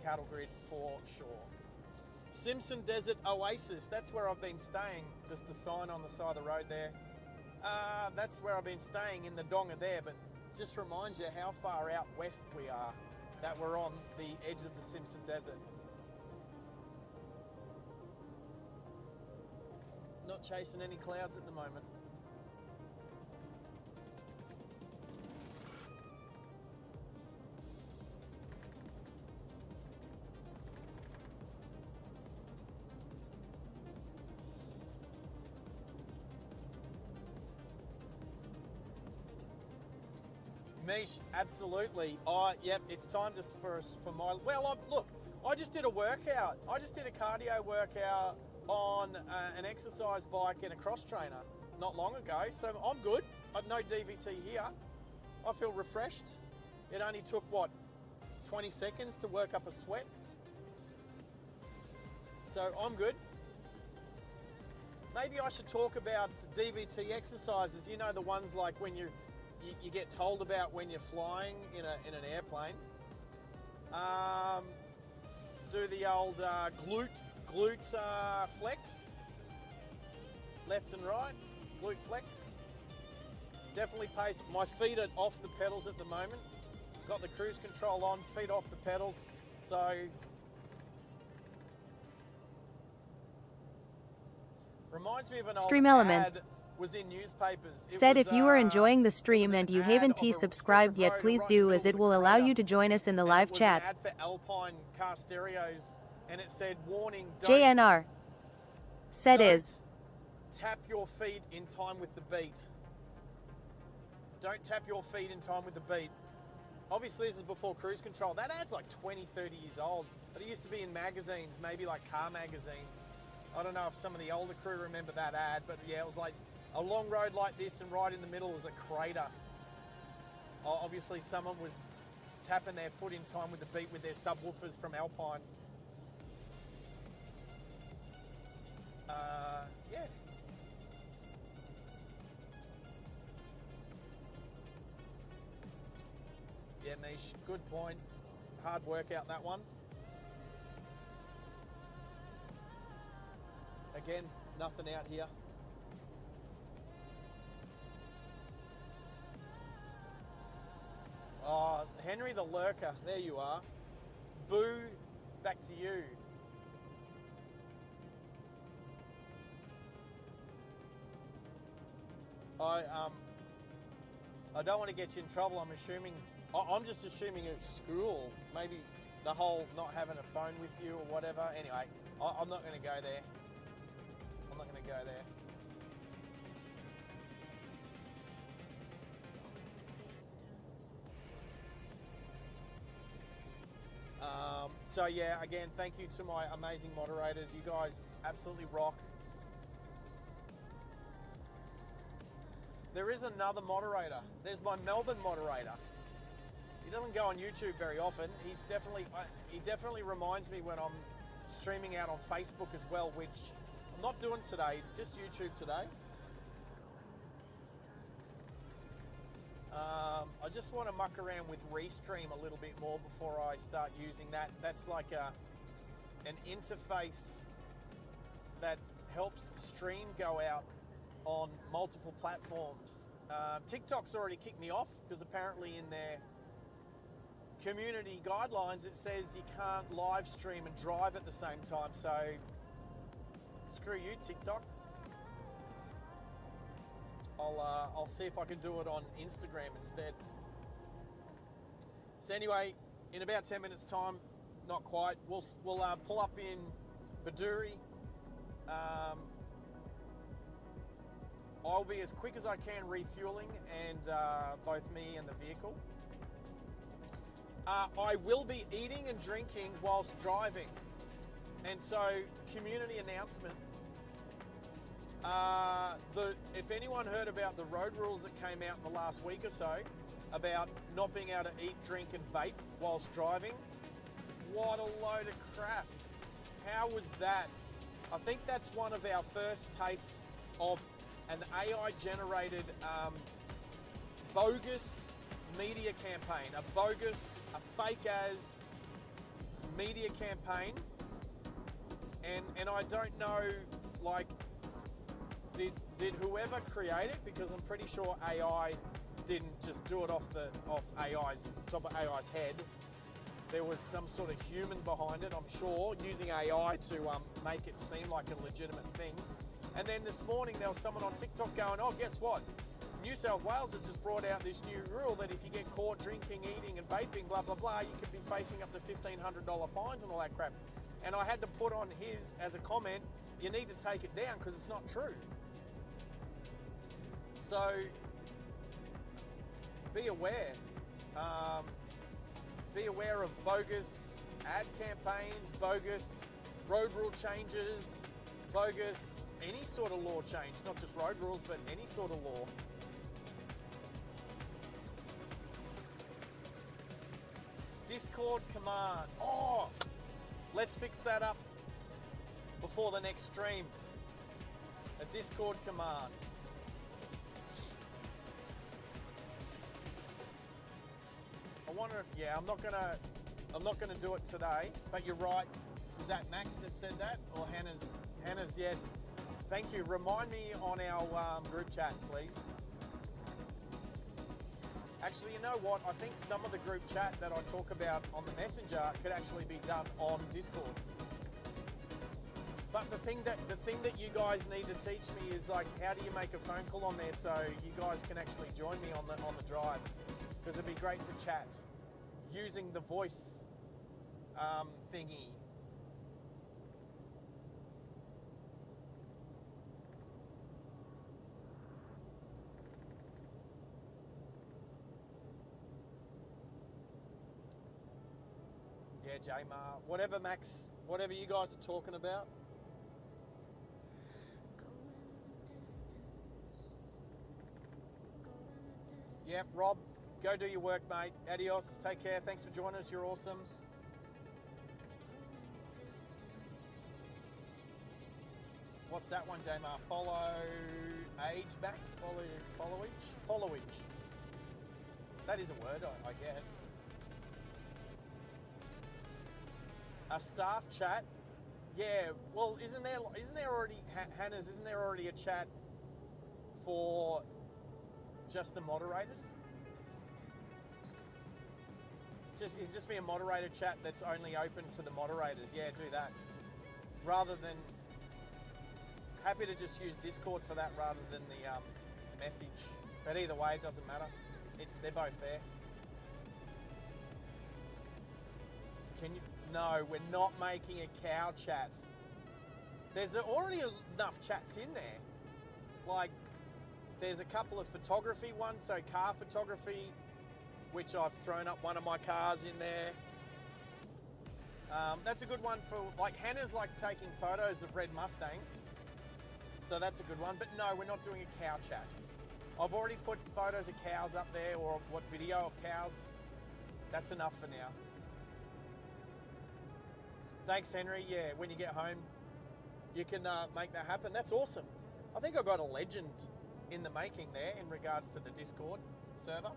cattle grid for sure. Simpson Desert Oasis, that's where I've been staying, just the sign on the side of the road there. That's where I've been staying, in the donga there, but just reminds you how far out west we are, that we're on the edge of the Simpson Desert. Not chasing any clouds at the moment. Mish, absolutely. Yep, it's time for my... Well, look, I just did a workout. I just did a cardio workout on an exercise bike and a cross trainer not long ago, so I'm good. I've no DVT here. I feel refreshed. It only took, 20 seconds to work up a sweat. So I'm good. Maybe I should talk about DVT exercises. You know, the ones like when you get told about when you're flying in an airplane. Do the old glute flex, left and right, glute flex. Definitely pays. My feet are off the pedals at the moment. got the cruise control on, feet off the pedals. So reminds me of an Stream old Elements ad was in newspapers. It said was, if you are enjoying the it was stream an and you ad haven't of a subscribed stretch of yet, road, and please right in the do, middle as it was a will allow crater. you to join us in the And live it was chat. an ad for Alpine car stereos, and it said, warning, JNR said don't is tap your feet in time with the beat. Don't tap your feet in time with the beat. Obviously, this is before cruise control. That ad's like 20, 30 years old, but it used to be in magazines, maybe like car magazines. I don't know if some of the older crew remember that ad, but yeah, it was like a long road like this, and right in the middle was a crater. Obviously, someone was tapping their foot in time with the beat with their subwoofers from Alpine. Yeah. Yeah, Mish, good point. Hard workout, that one. Again, nothing out here. Oh, Henry the Lurker, there you are. Boo, back to you. I don't want to get you in trouble. I'm just assuming it's school. Maybe the whole not having a phone with you or whatever. Anyway, I'm not going to go there. I'm not going to go there. So yeah, again, thank you to my amazing moderators. You guys absolutely rock. There is another moderator. There's my Melbourne moderator. He doesn't go on YouTube very often. He definitely reminds me when I'm streaming out on Facebook as well, which I'm not doing today. It's just YouTube today. I just want to muck around with Restream a little bit more before I start using that. That's like an interface that helps the stream go out on multiple platforms. TikTok's already kicked me off because apparently in their community guidelines it says you can't live stream and drive at the same time. So screw you, TikTok. I'll see if I can do it on Instagram instead. So anyway, in about 10 minutes time, not quite, we'll pull up in Baduri. I'll be as quick as I can refueling, and both me and the vehicle. I will be eating and drinking whilst driving. And so, community announcement. If anyone heard about the road rules that came out in the last week or so about not being able to eat, drink and vape whilst driving, what a load of crap. How was that? I think that's one of our first tastes of an AI-generated bogus media campaign, a fake-as media campaign, and I don't know, like, did whoever create it, because I'm pretty sure AI didn't just do it off top of AI's head. There was some sort of human behind it, I'm sure, using AI to make it seem like a legitimate thing. And then this morning there was someone on TikTok going, oh, guess what? New South Wales have just brought out this new rule that if you get caught drinking, eating and vaping, blah, blah, blah, you could be facing up to $1,500 fines and all that crap. And I had to put on his, as a comment, you need to take it down because it's not true. So, be aware. Be aware of bogus ad campaigns, bogus road rule changes, bogus any sort of law change, not just road rules, but any sort of law. Discord command. Oh, let's fix that up before the next stream. A Discord command. I wonder if, yeah, I'm not gonna do it today, but you're right. Is that Max that said that, or Hannah's? Yes. Thank you. Remind me on our group chat, please. Actually, you know what? I think some of the group chat that I talk about on the Messenger could actually be done on Discord. But the thing that you guys need to teach me is like, how do you make a phone call on there so you guys can actually join me on the drive? Because it'd be great to chat using the voice thingy. Yeah, J-Mar. Whatever, Max. Whatever you guys are talking about. Yep, Rob. Go do your work, mate. Adios. Take care. Thanks for joining us. You're awesome. What's that one, J-Mar? Follow age, Max? Followage? That is a word, I guess. A staff chat? Yeah, well, isn't there already, Hannah's, isn't there already a chat for just the moderators? It'd just be a moderator chat that's only open to the moderators. Yeah, do that. Rather than, happy to just use Discord for that rather than the message. But either way, it doesn't matter. They're both there. No, we're not making a cow chat. There's already enough chats in there. Like, there's a couple of photography ones, so car photography, which I've thrown up one of my cars in there. That's a good one for, like, Hannah's likes taking photos of red Mustangs. So that's a good one. But no, we're not doing a cow chat. I've already put photos of cows up there, or what video of cows. That's enough for now. Thanks, Henry. Yeah, when you get home, you can make that happen. That's awesome. I think I've got a legend in the making there in regards to the Discord server.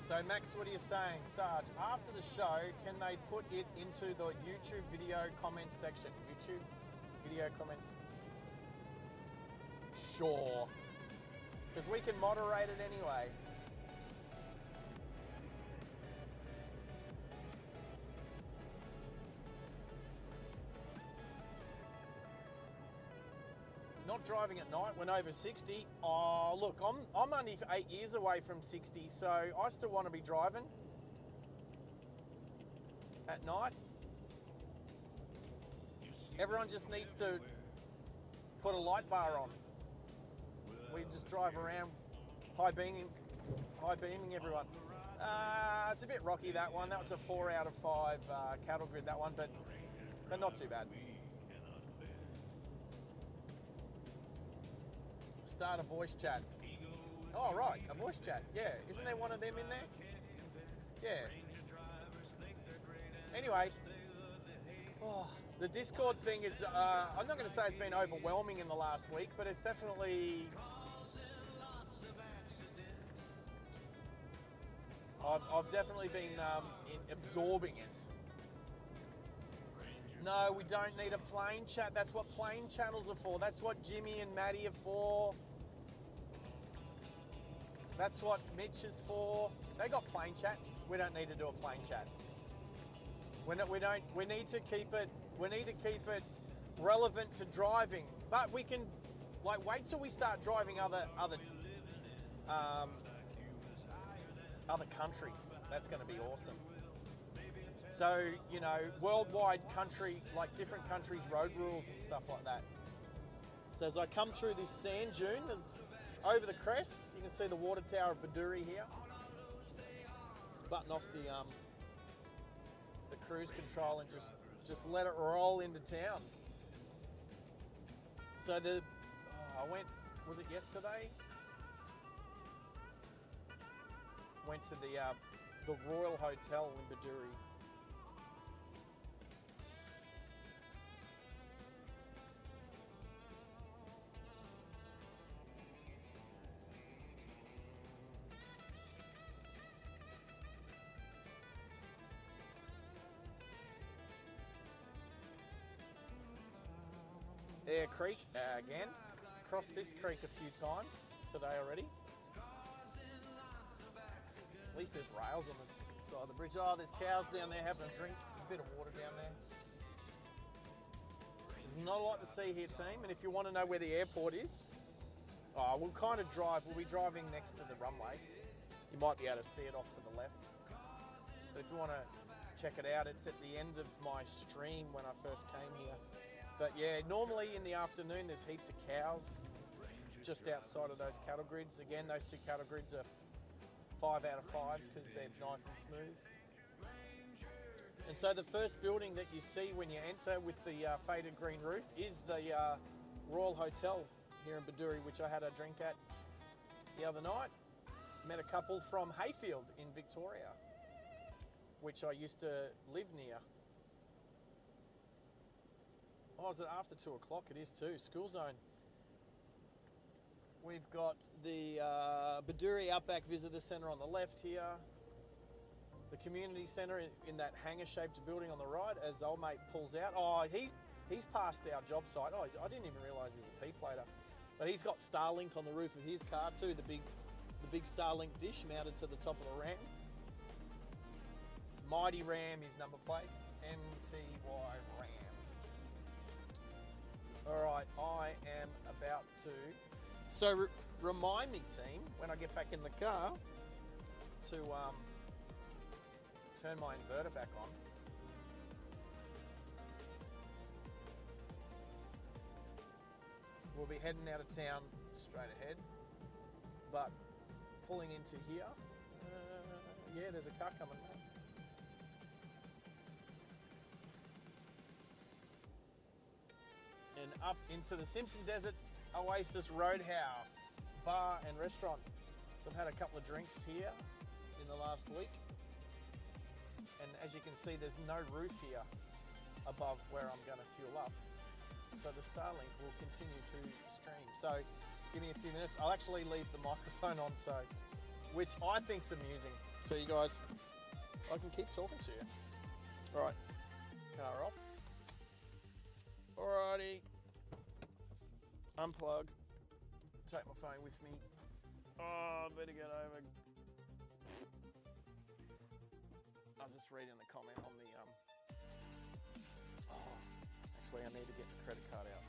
So Max, what are you saying? Sarge, after the show, can they put it into the YouTube video comment section? YouTube video comments? Sure. Because we can moderate it anyway. Not driving at night when over 60. Oh, look, I'm only 8 years away from 60, so I still want to be driving at night. Everyone just needs to put a light bar on. We just drive around high beaming everyone. It's a bit rocky, that one. That was a 4 out of 5 cattle grid, that one, but not too bad. Start a voice chat. Oh, right, a voice chat. Yeah, isn't there one of them in there? Yeah. Anyway, the Discord thing is, I'm not going to say it's been overwhelming in the last week, but it's definitely... I've definitely been absorbing it. No, we don't need a plane chat. That's what plane channels are for. That's what Jimmy and Maddie are for. That's what Mitch is for. They got plane chats. We don't need to do a plane chat. We need to keep it relevant to driving. But we can, like, wait till we start driving other countries. That's going to be awesome. So, you know, worldwide country, like different countries' road rules and stuff like that. So as I come through this sand dune, over the crests, you can see the water tower of Baduri here. Just button off the cruise control and just let it roll into town. So I went, was it yesterday? Went to the Royal Hotel in Baduri. Air Creek again. Crossed this creek a few times today already. At least there's rails on the side of the bridge. Oh, there's cows down there having a drink. A bit of water down there. There's not a lot to see here, team. And if you want to know where the airport is, we'll kind of drive. We'll be driving next to the runway. You might be able to see it off to the left. But if you want to check it out, it's at the end of my stream when I first came here. But yeah, normally in the afternoon there's heaps of cows just outside of those cattle grids. Again, those two cattle grids are 5 out of 5 because they're nice and smooth. And so the first building that you see when you enter with the faded green roof is the Royal Hotel here in Baduri, which I had a drink at the other night. Met a couple from Hayfield in Victoria, which I used to live near. Oh, is it after 2 o'clock? It is too. School zone. We've got the Baduri Outback Visitor Centre on the left here. The community centre in that hangar-shaped building on the right as old mate pulls out. Oh, he's passed our job site. Oh, I didn't even realise he was a P-plater. But he's got Starlink on the roof of his car too, the big Starlink dish mounted to the top of the Ram. Mighty Ram is number plate, MTY Ram. All right, I am about to. So remind me, team, when I get back in the car to turn my inverter back on. We'll be heading out of town straight ahead, but pulling into here. Yeah, there's a car coming. And up into the Simpson Desert Oasis Roadhouse bar and restaurant. So I've had a couple of drinks here in the last week. And as you can see, there's no roof here above where I'm going to fuel up. So the Starlink will continue to stream. So give me a few minutes. I'll actually leave the microphone on, so which I think's amusing. So you guys, I can keep talking to you. All right, car off. Alrighty, unplug, take my phone with me. Oh, I better get over. I was just reading the comment on the, actually I need to get the credit card out.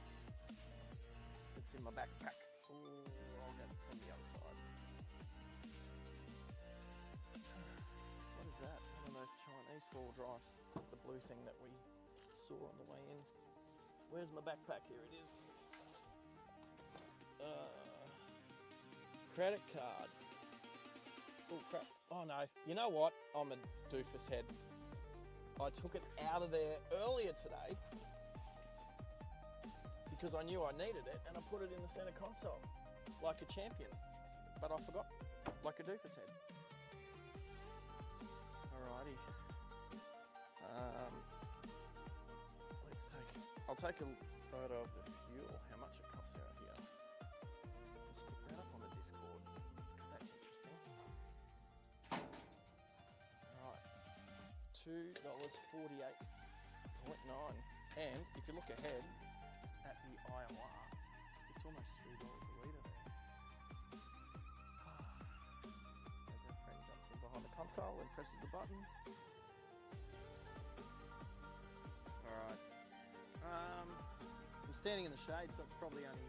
It's in my backpack. Ooh, I'll get it from the other side. What is that? One of those Chinese four-wheel drives. The blue thing that we saw on the way in. Where's my backpack? Here it is. Credit card. Oh crap. Oh no. You know what? I'm a doofus head. I took it out of there earlier today because I knew I needed it and I put it in the center console like a champion. But I forgot, like a doofus head. Alrighty. I'll take a photo of the fuel, how much it costs out here. Let's stick that up on the Discord, because that's interesting. Alright, $2.48.9. And if you look ahead at the IOR, it's almost $3 a litre there. As our friend jumps in behind the console and presses the button. Alright. I'm standing in the shade, so it's probably only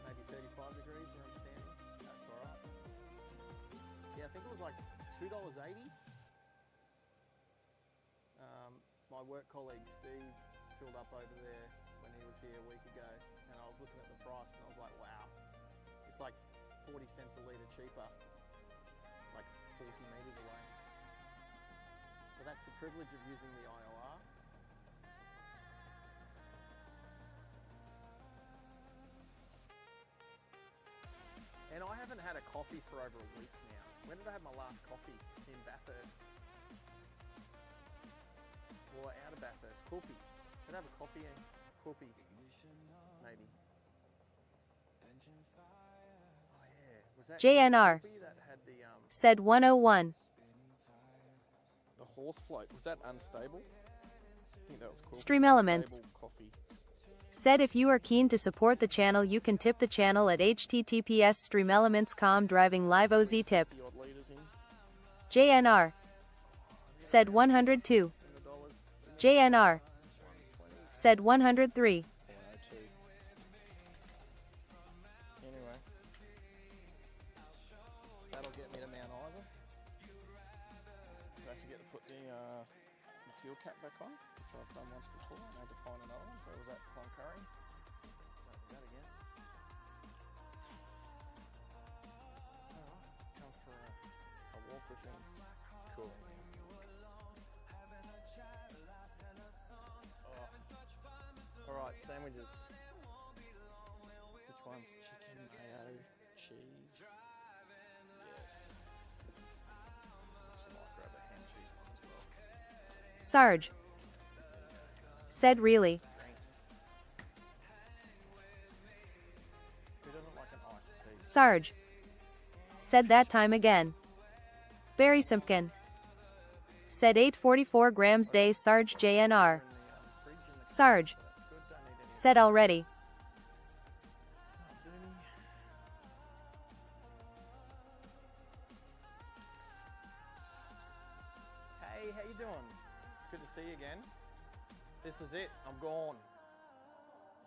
maybe 35 degrees where I'm standing. That's alright. Yeah, I think it was like $2.80. My work colleague Steve filled up over there when he was here a week ago, and I was looking at the price and I was like, wow, it's like 40 cents a litre cheaper, like 40 metres away. But that's the privilege of using the IOR. And I haven't had a coffee for over a week now. When did I have my last coffee? In Bathurst. Or out of Bathurst. Quilpie. Did I have a coffee in Quilpie? Maybe. Oh yeah. Was that JNR. Quilpie that had the, Said 101. the horse float? Was that unstable? I think that was Quilpie. Stream Elements. Unstable coffee. Said if you are keen to support the channel you can tip the channel at https://streamelements.com driving live OZ tip. The odd leaders in. JNR. Said 102. JNR. Said 103. Anyway. That'll get me to Mount Isa. Don't forget to put the fuel cap back on, which I've done once before. I had to find another one. Where was that? Cloncurry. Don't do that again. Alright, come for a walk with him. It's cool. Alright, sandwiches. Which ones? Chicken, mayo, cheese. Yes. Actually might grab a ham cheese one as well. Sarge. Said really. Who doesn't like an iced tea? Sarge. Said that time again. Barry Simpkin. Said 844 grams day Sarge JNR. Sarge. Said already. Hey, how you doing? It's good to see you again. This is it. I'm gone.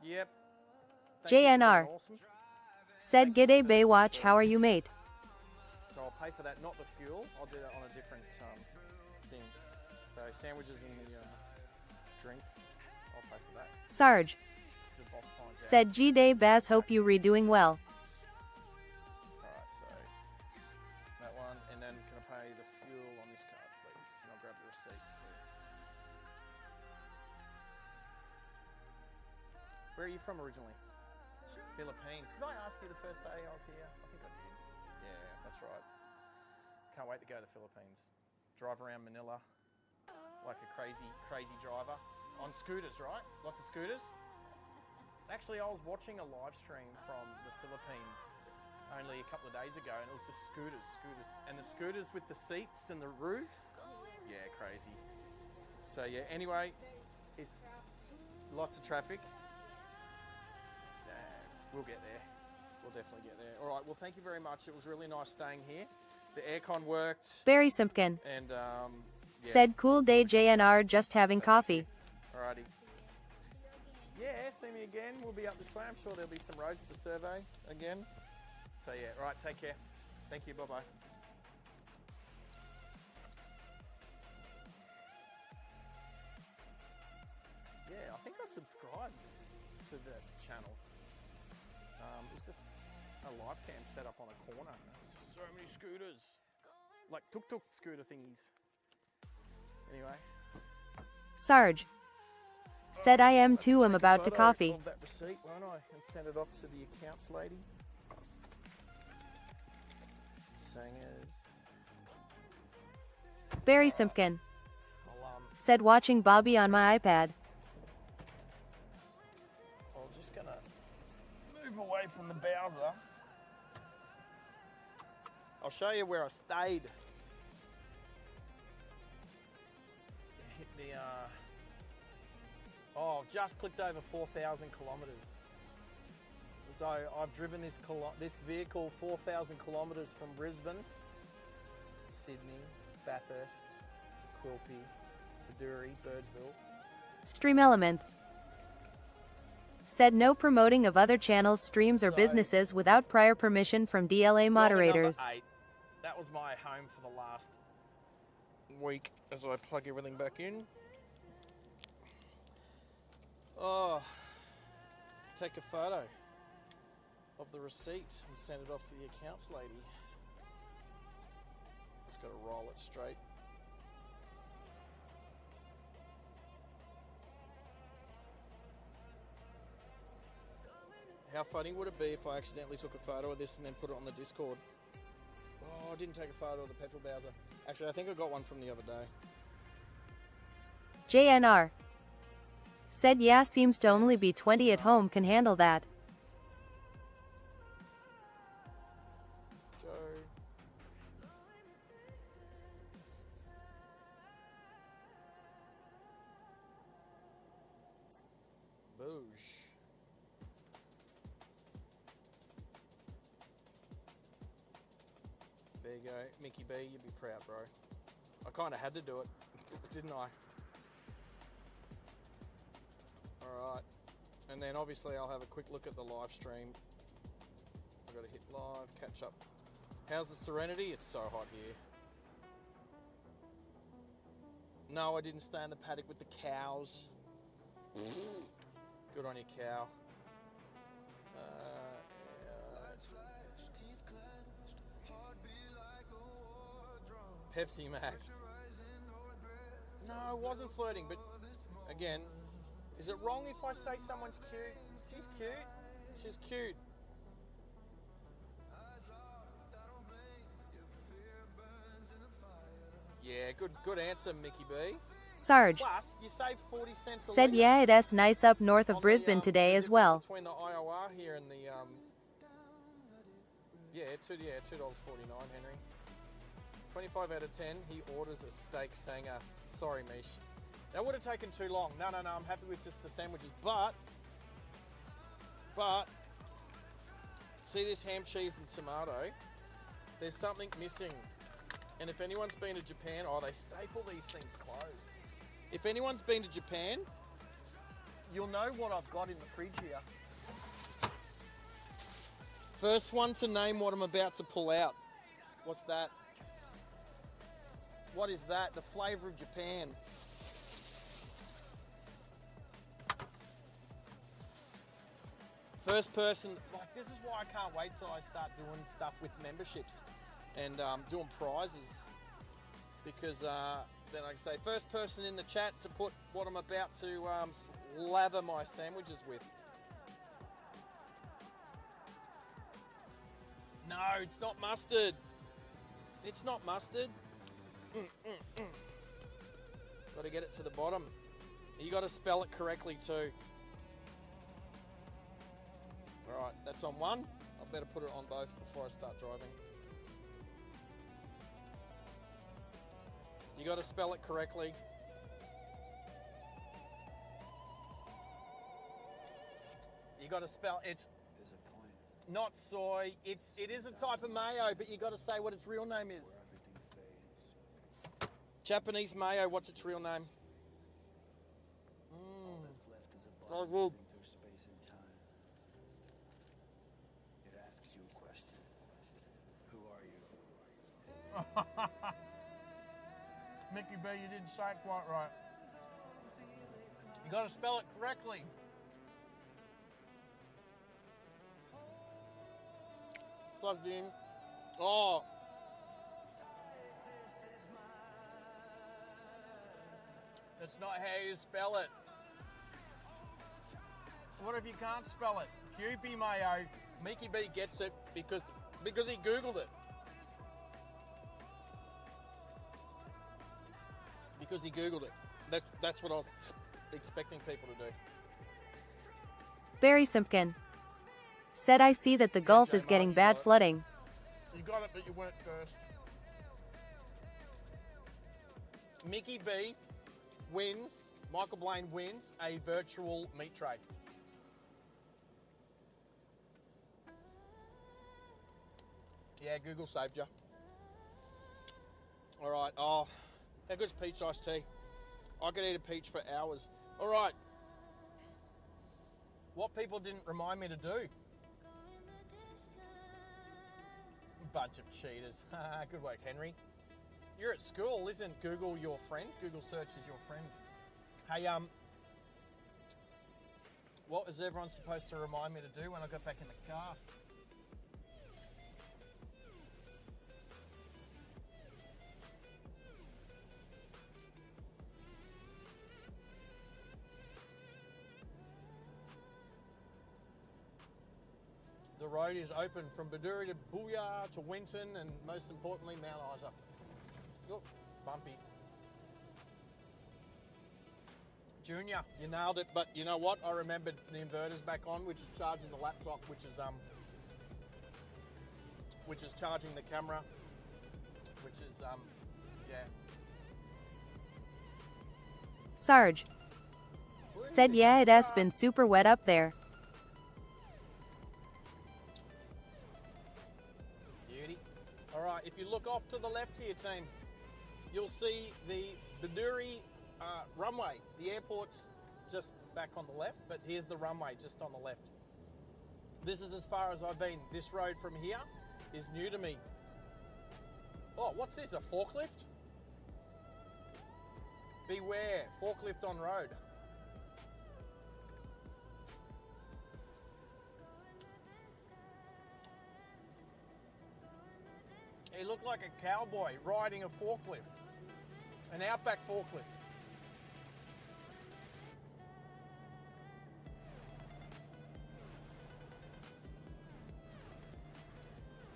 Yep. Thank you for being JNR. awesome. Said G'day Baywatch, how are you mate? So I'll pay for that, not the fuel. I'll do that on a different thing. So sandwiches and the drink, I'll pay for that. Sarge. The boss finds out. Said G-Day Baz, hope you redoing well. Alright, so that one, and then can I pay the fuel on this card, please? And I'll grab the receipt too. Where are you from originally? Philippines. Did I ask you the first day I was here? I think I did. Yeah, that's right. Can't wait to go to the Philippines. Drive around Manila like a crazy driver. On scooters, right? Lots of scooters. Actually, I was watching a live stream from the Philippines only a couple of days ago, and it was just scooters. And the scooters with the seats and the roofs. Yeah, crazy. So yeah, anyway, it's lots of traffic. We'll get there. We'll definitely get there. All right, well, thank you very much. It was really nice staying here. The aircon worked. Barry Simpkin. And, yeah. Said cool day JNR, just having coffee. Alrighty. Yeah, see me again. We'll be up this way. I'm sure there'll be some roads to survey again. So yeah, all right, take care. Thank you, bye-bye. Yeah, I think I subscribed to the channel. It was just a live cam set up on a corner. There's just so many scooters. Like tuk-tuk scooter thingies. Anyway. Sarge. Said I am too, I'm about to coffee. Of that receipt, won't I? And send it off to the accounts lady. Singers. Barry Simpkin. Said watching Bobby on my iPad. I'm just gonna move away from the Bowser. I'll show you where I stayed. Hit the oh, I've just clicked over 4,000 kilometers. So I've driven this vehicle 4,000 kilometers from Brisbane, Sydney, Bathurst, Quilpie, Paduri, Birdsville. Stream Elements. Said no promoting of other channels, streams, or businesses without prior permission from DLA moderators. Number 8. That was my home for the last week as I plug everything back in. Oh, take a photo of the receipt and send it off to the accounts lady. Just got to roll it straight. How funny would it be if I accidentally took a photo of this and then put it on the Discord? Oh, I didn't take a photo of the petrol Bowser. Actually, I think I got one from the other day. JNR. Said yeah, seems to only be 20 at home can handle that. Joe. Boosh. you go. Mickey B, you'd be proud, bro. I kind of had to do it, didn't I? Alright. And then obviously I'll have a quick look at the live stream. I've got to hit live, catch up. How's the Serenity? It's so hot here. No, I didn't stay in the paddock with the cows. Good on you, cow. Pepsi Max. No, I wasn't flirting, but again, is it wrong if I say someone's cute? She's cute. She's cute. Yeah, good answer, Mickey B. Sarge. Plus, you save 40 cents a Said litre yeah, it's nice up north of on Brisbane the, today the as well. difference between the IOR here and the $2.49, Henry. 25 out of 10. He orders a steak sanger. Sorry, Mish. That would have taken too long. No, I'm happy with just the sandwiches. But see this ham, cheese, and tomato? There's something missing. And if anyone's been to Japan, they staple these things closed. If anyone's been to Japan, you'll know what I've got in the fridge here. First one to name what I'm about to pull out. What's that? What is that? The flavour of Japan. First person, this is why I can't wait till I start doing stuff with memberships and doing prizes. Because then I can say, first person in the chat to put what I'm about to lather my sandwiches with. No, it's not mustard. It's not mustard. Got to get it to the bottom. You got to spell it correctly too. All right, that's on one. I better put it on both before I start driving. You got to spell it correctly. You got to spell it. There's a point Not soy. It is a type of mayo, but you got to say what its real name is. where everything fades. Japanese mayo. What's its real name? All that's left is a So body good. moving through space and time. It asks you a question. Who are you? Mickey B, you didn't say it quite right. You got to spell it correctly. Plugged in. Oh. That's not how you spell it. What if you can't spell it? QP mayo. Mickey B gets it because he Googled it. Because he Googled it. That's what I was expecting people to do. Barry Simpkin. Said I see that the Gulf is getting bad flooding. You got it, but you weren't first. Mickey B wins, Michael Blaine wins a virtual meat trade. Yeah, Google saved you. All right. Oh, how good's peach iced tea? I could eat a peach for hours. All right. What people didn't remind me to do. Bunch of cheaters. Good work, Henry. You're at school, isn't Google your friend? Google search is your friend. Hey, what was everyone supposed to remind me to do when I got back in the car? The road is open from Baduri to Booyah to Winton and most importantly Mount Isa. Oh, bumpy. Junior, you nailed it, but you know what? I remembered the inverter's back on, which is charging the laptop, which is charging the camera, which is yeah. Sarge. Said yeah, it has been super wet up there. Beauty. All right, if if you look off to the left here, team, you'll see the Baduri runway. The airport's just back on the left, but here's the runway just on the left. This is as far as I've been. This road from here is new to me. Oh, what's this, a forklift? Beware, forklift on road. He looked like a cowboy riding a forklift, an Outback forklift.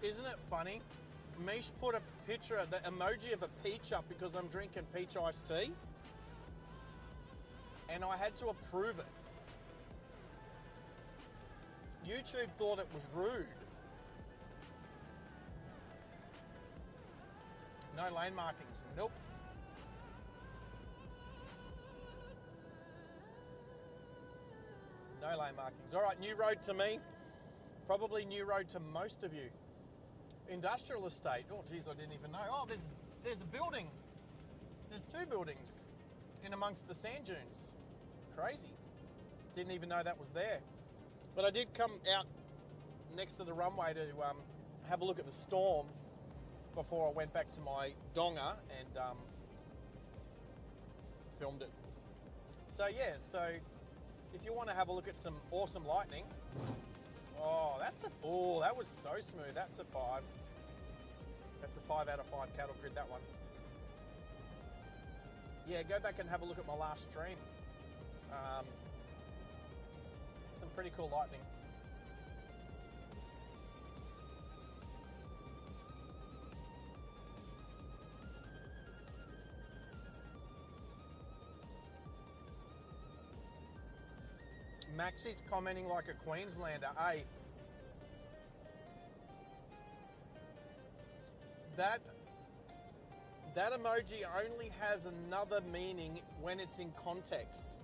Isn't it funny? Mish put a picture, the emoji of a peach up because I'm drinking peach iced tea. And I had to approve it. YouTube thought it was rude. No lane markings, nope. No lane markings. All right, new road to me. Probably new road to most of you. Industrial estate. Oh, geez, I didn't even know. Oh, there's a building. There's two buildings in amongst the sand dunes. Crazy. Didn't even know that was there. But I did come out next to the runway to have a look at the storm before I went back to my donga and filmed it. So yeah, so if you want to have a look at some awesome lightning, that was so smooth. That's a 5. That's a 5 out of 5 cattle grid, that one. Yeah, go back and have a look at my last stream. Some pretty cool lightning. Maxie's commenting like a Queenslander. Hey, that emoji only has another meaning when it's in context.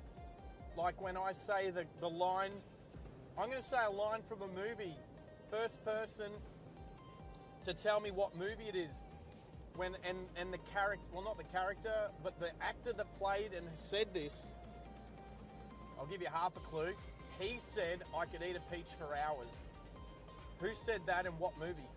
Like when I say the line, I'm going to say a line from a movie, first person to tell me what movie it is. And the character, well, not the character, but the actor that played and said this, I'll give you half a clue. He said I could eat a peach for hours. Who said that and what movie?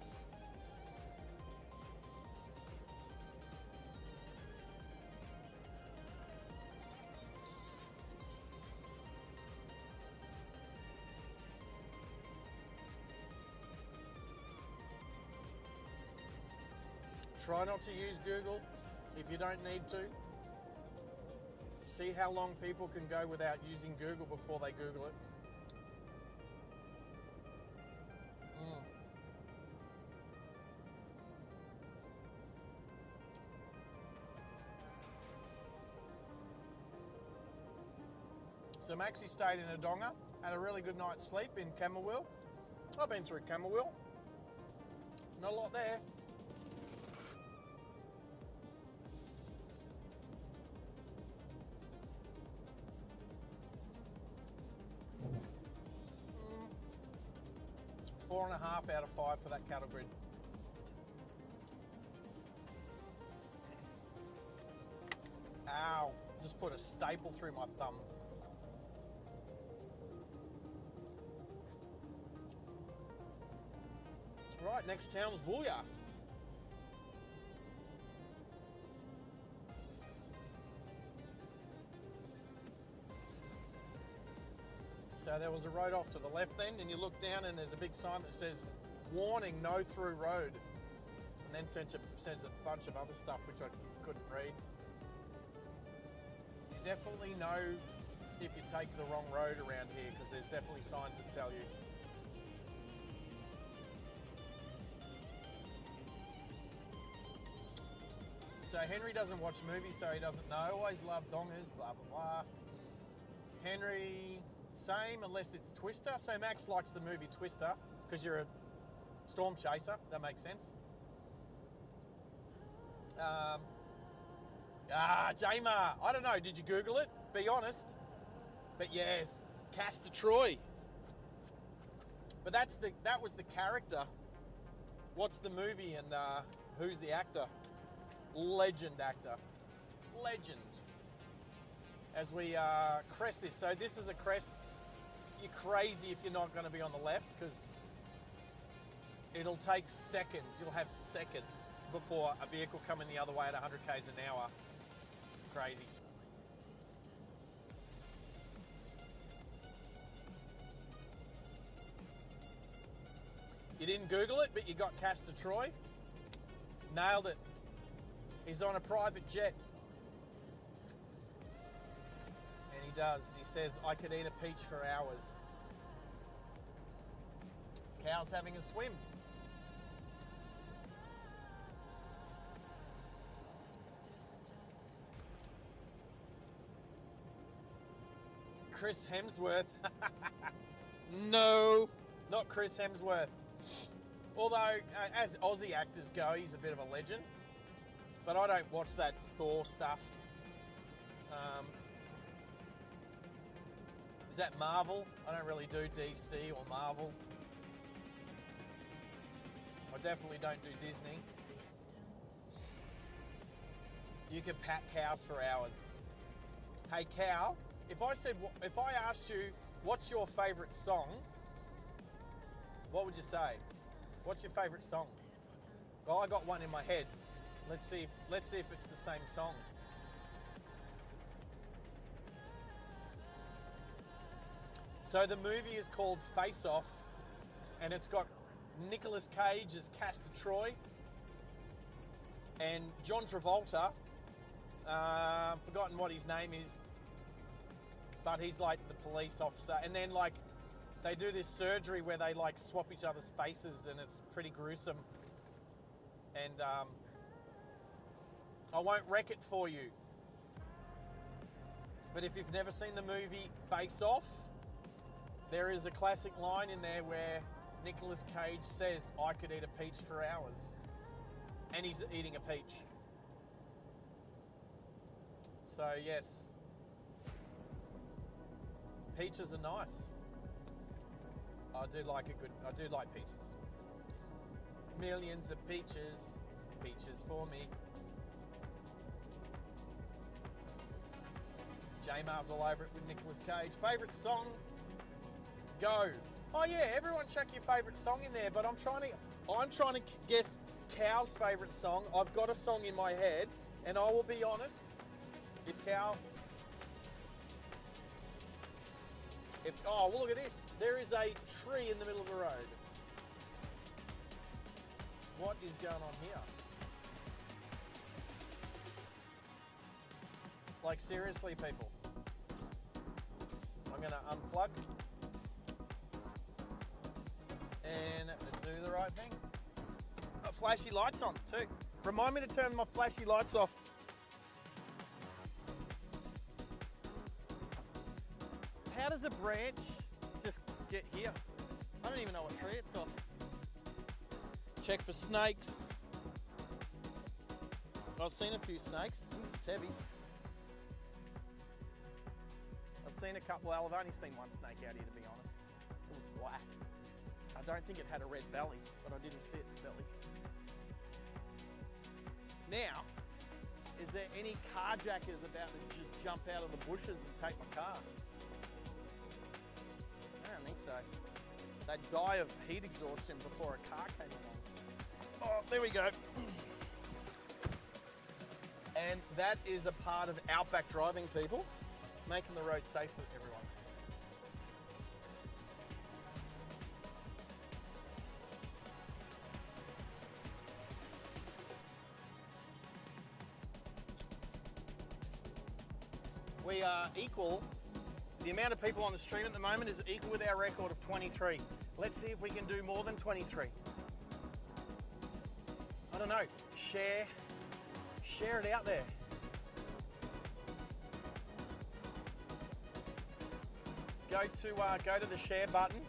Try not to use Google if you don't need to. See how long people can go without using Google before they Google it. So Maxie stayed in a donga, had a really good night's sleep in Camberwell. I've been through Camberwell. Not a lot there. Four and a half out of 5 for that cattle grid. Ow, just put a staple through my thumb. Right, next town is Booyah. So there was a road off to the left then, and you look down and there's a big sign that says, warning, no through road. And then says a bunch of other stuff which I couldn't read. You definitely know if you take the wrong road around here because there's definitely signs that tell you. So Henry doesn't watch movies, so he doesn't know. Always loved dongers, blah, blah, blah. Henry... same, unless it's Twister. So Max likes the movie Twister because you're a storm chaser. That makes sense. Jamar. I don't know. Did you Google it? Be honest. But yes, Castor Troy. But that was the character. What's the movie? And Who's the actor? Legend actor. Legend. As we crest this. So this is a crest. You're crazy if you're not going to be on the left because it'll take seconds. You'll have seconds before a vehicle coming the other way at 100 k's an hour. Crazy. You didn't Google it, but you got Castor Troy. Nailed it. He's on a private jet. And he does. He says, I could eat a peach for hours. Cow's having a swim. Chris Hemsworth. No, not Chris Hemsworth. Although, as Aussie actors go, he's a bit of a legend. But I don't watch that Thor stuff. Is that Marvel? I don't really do DC or Marvel. I definitely don't do Disney. You can pat cows for hours. Hey cow, if I asked you what's your favourite song, what would you say? What's your favourite song? Well, I got one in my head. Let's see if it's the same song. So the movie is called Face Off, and it's got Nicolas Cage as Castor Troy and John Travolta. Forgotten what his name is, but he's like the police officer. And then like they do this surgery where they like swap each other's faces, and it's pretty gruesome. And I won't wreck it for you, but if you've never seen the movie Face Off, there is a classic line in there where Nicolas Cage says, I could eat a peach for hours. And he's eating a peach. So yes, peaches are nice. I do like peaches. Millions of peaches, peaches for me. J-Mar's all over it with Nicolas Cage. Favourite song? Go. Oh yeah, everyone chuck your favourite song in there, but I'm trying to guess Cow's favourite song. I've got a song in my head, and I will be honest, oh, well, look at this. There is a tree in the middle of the road. What is going on here? Like seriously, people. I'm gonna unplug and do the right thing. Got flashy lights on too. Remind me to turn my flashy lights off. How does a branch just get here? I don't even know what tree it's off. Check for snakes. I've seen a few snakes. Jeez, it's heavy. I've seen a couple. I've only seen one snake out here, to be honest. It was black. I don't think it had a red belly, but I didn't see its belly. Now, is there any carjackers about to just jump out of the bushes and take my car? I don't think so. They'd die of heat exhaustion before a car came along. Oh, there we go. And that is a part of outback driving, people. Making the road safe for everyone. We are equal. The amount of people on the stream at the moment is equal with our record of 23. Let's see if we can do more than 23. I don't know. Share it out there. Go to the share button.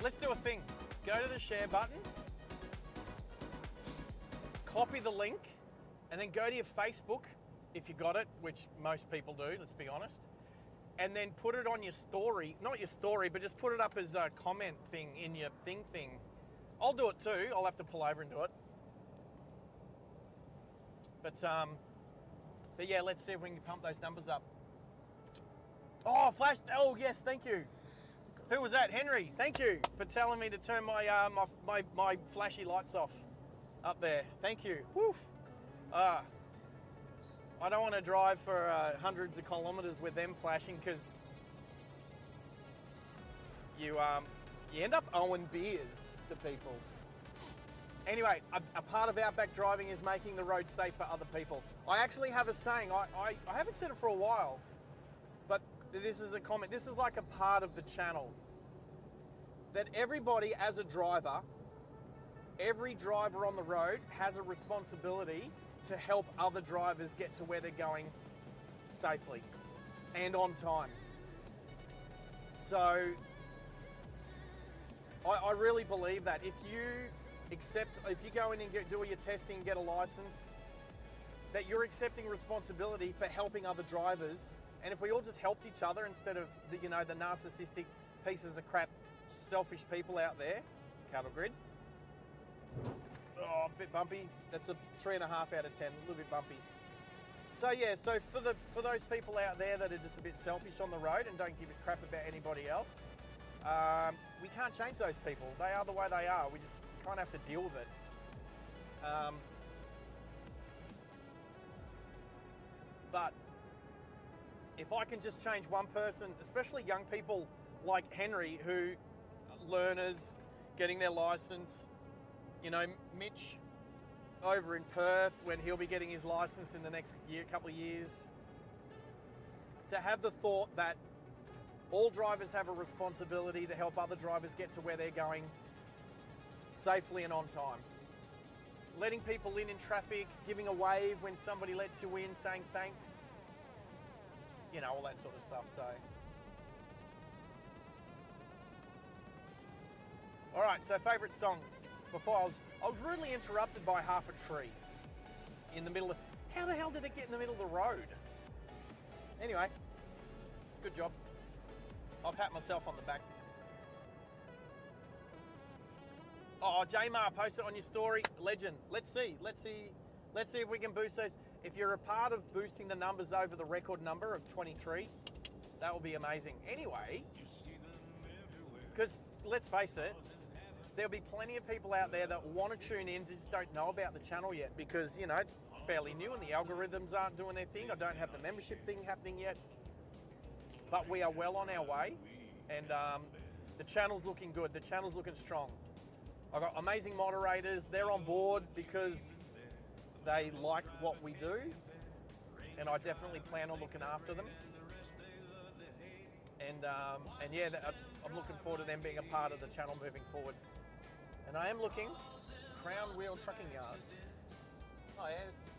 Let's do a thing. Go to the share button, copy the link, and then go to your Facebook if you got it, which most people do, let's be honest, and then put it on your story. Not your story, but just put it up as a comment thing in your thing. I'll do it too. I'll have to pull over and do it. But yeah, let's see if we can pump those numbers up. Oh, flash! Oh yes, thank you. Who was that? Henry. Thank you for telling me to turn my my flashy lights off up there. Thank you. Woof. I don't want to drive for hundreds of kilometres with them flashing because you end up owing beers to people. Anyway, a part of outback driving is making the road safe for other people. I actually have a saying. I haven't said it for a while, but this is a comment. This is like a part of the channel. That everybody as a driver, every driver on the road has a responsibility to help other drivers get to where they're going safely and on time. So I really believe that if you go in and do all your testing and get a license, that you're accepting responsibility for helping other drivers. And if we all just helped each other instead of the narcissistic pieces of crap, selfish people out there, cattle grid. Oh, a bit bumpy. That's a 3.5 out of 10, a little bit bumpy. So yeah, so for those people out there that are just a bit selfish on the road and don't give a crap about anybody else, we can't change those people. They are the way they are. We just kind of have to deal with it. But if I can just change one person, especially young people like Henry, who learners getting their license, Mitch over in Perth when he'll be getting his license in the next couple of years, to have the thought that all drivers have a responsibility to help other drivers get to where they're going safely and on time. Letting people in traffic, giving a wave when somebody lets you in, saying thanks, all that sort of stuff. So, all right, so favourite songs. Before I was rudely interrupted by half a tree in the middle of... How the hell did it get in the middle of the road? Anyway, good job. I'll pat myself on the back. Oh, J-Mar, post it on your story. Legend. Let's see if we can boost those. If you're a part of boosting the numbers over the record number of 23, that will be amazing. Anyway, because let's face it, there'll be plenty of people out there that want to tune in, just don't know about the channel yet because, it's fairly new and the algorithms aren't doing their thing. I don't have the membership thing happening yet, but we are well on our way and the channel's looking good. The channel's looking strong. I've got amazing moderators. They're on board because they like what we do and I definitely plan on looking after them. And yeah, I'm looking forward to them being a part of the channel moving forward. And I am looking Crown Wheel Trucking Yards. Oh yes,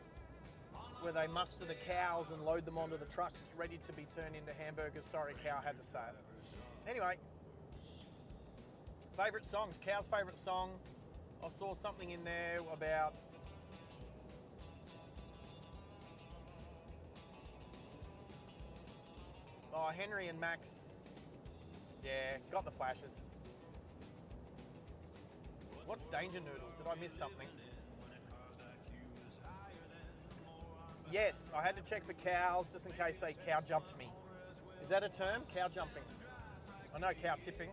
where they muster the cows and load them onto the trucks, ready to be turned into hamburgers. Sorry, cow had to say it. Anyway, favourite songs. Cow's favourite song. I saw something in there about Henry and Max. Yeah, got the flashes. What's Danger Noodles? Did I miss something? Yes, I had to check for cows just in case they cow jumped me. Is that a term? Cow jumping. I know cow tipping.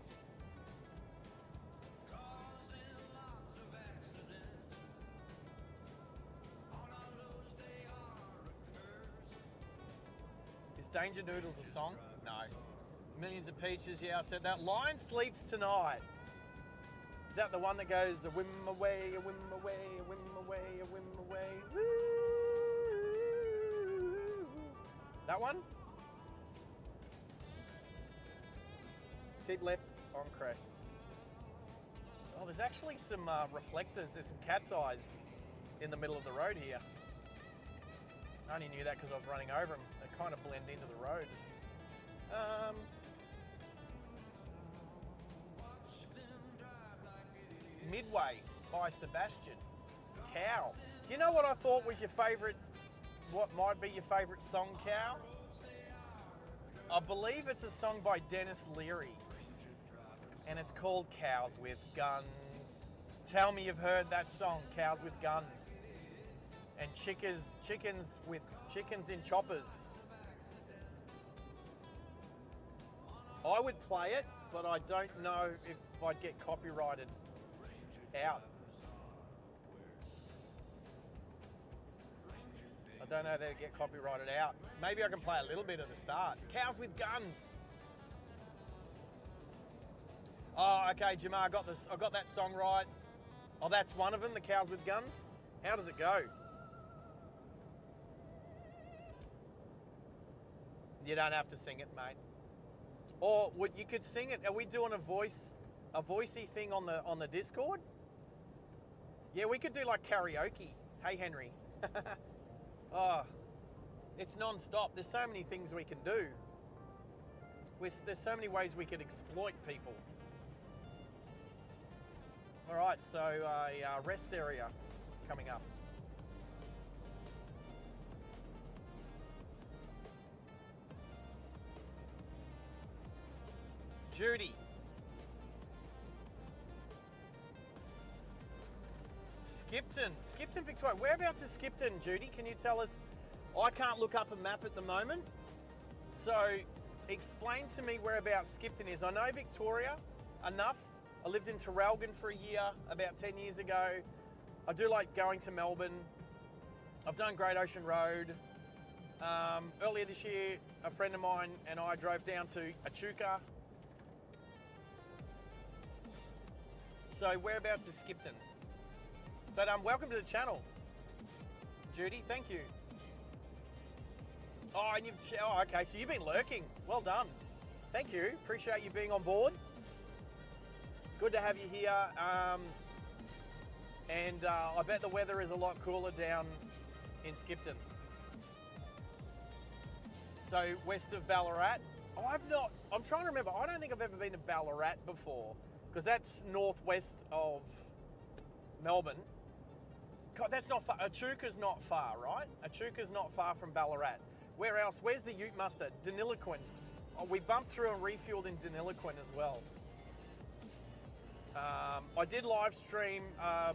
Is Danger Noodles a song? No. Millions of Peaches, yeah, I said that. Lion Sleeps Tonight. Is that the one that goes, a whim away, a whim away, a whim away, a whim away, woo? That one? Keep left on crests. Oh, there's actually some reflectors. There's some cat's eyes in the middle of the road here. I only knew that because I was running over them. They kind of blend into the road. Midway by Sebastian. Cow. Do you know what I thought was your favourite, what might be your favourite song, Cow? I believe it's a song by Dennis Leary. And it's called Cows with Guns. Tell me you've heard that song, Cows with Guns. and chickens in choppers. I would play it, but I don't know if I'd get copyrighted out. I don't know if they'd get copyrighted out. Maybe I can play a little bit at the start. Cows with guns. Oh, okay, Jamar, I got this. I got that song right. Oh, that's one of them, the Cows with Guns. How does it go? You don't have to sing it, mate. Or you could sing it. Are we doing a voicey thing on the Discord? Yeah, we could do like karaoke. Hey, Henry. Oh, it's non-stop. There's so many things we can do. There's so many ways we could exploit people. All right, so a rest area coming up. Judy. Skipton, Victoria. Whereabouts is Skipton, Judy? Can you tell us? I can't look up a map at the moment. So explain to me whereabouts Skipton is. I know Victoria enough. I lived in Traralgon for a year, about 10 years ago. I do like going to Melbourne. I've done Great Ocean Road. Earlier this year, a friend of mine and I drove down to Echuca. So whereabouts is Skipton? But welcome to the channel, Judy. Thank you. Oh, and okay. So you've been lurking. Well done. Thank you. Appreciate you being on board. Good to have you here. And I bet the weather is a lot cooler down in Skipton. So west of Ballarat. Oh, I'm trying to remember. I don't think I've ever been to Ballarat before, because that's northwest of Melbourne. God, that's not far. Echuca's not far, right? Echuca's not far from Ballarat. Where else? Where's the Ute Muster? Deniliquin. Oh, we bumped through and refueled in Deniliquin as well. I did live stream a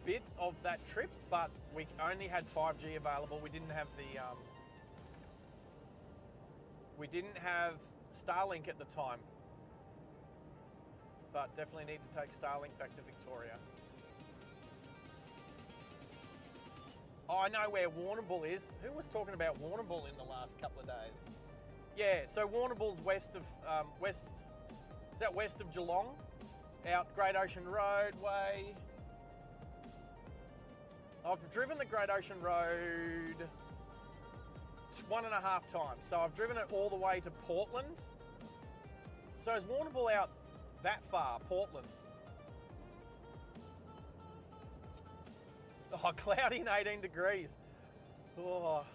bit of that trip, but we only had 5G available. We didn't have Starlink at the time. But definitely need to take Starlink back to Victoria. Oh, I know where Warrnambool is. Who was talking about Warrnambool in the last couple of days? Yeah, so Warrnambool's west of is that west of Geelong? Out Great Ocean Road way. I've driven the Great Ocean Road 1.5 times. So I've driven it all the way to Portland. So is Warrnambool out that far, Portland? Oh, cloudy and 18 degrees. Oh,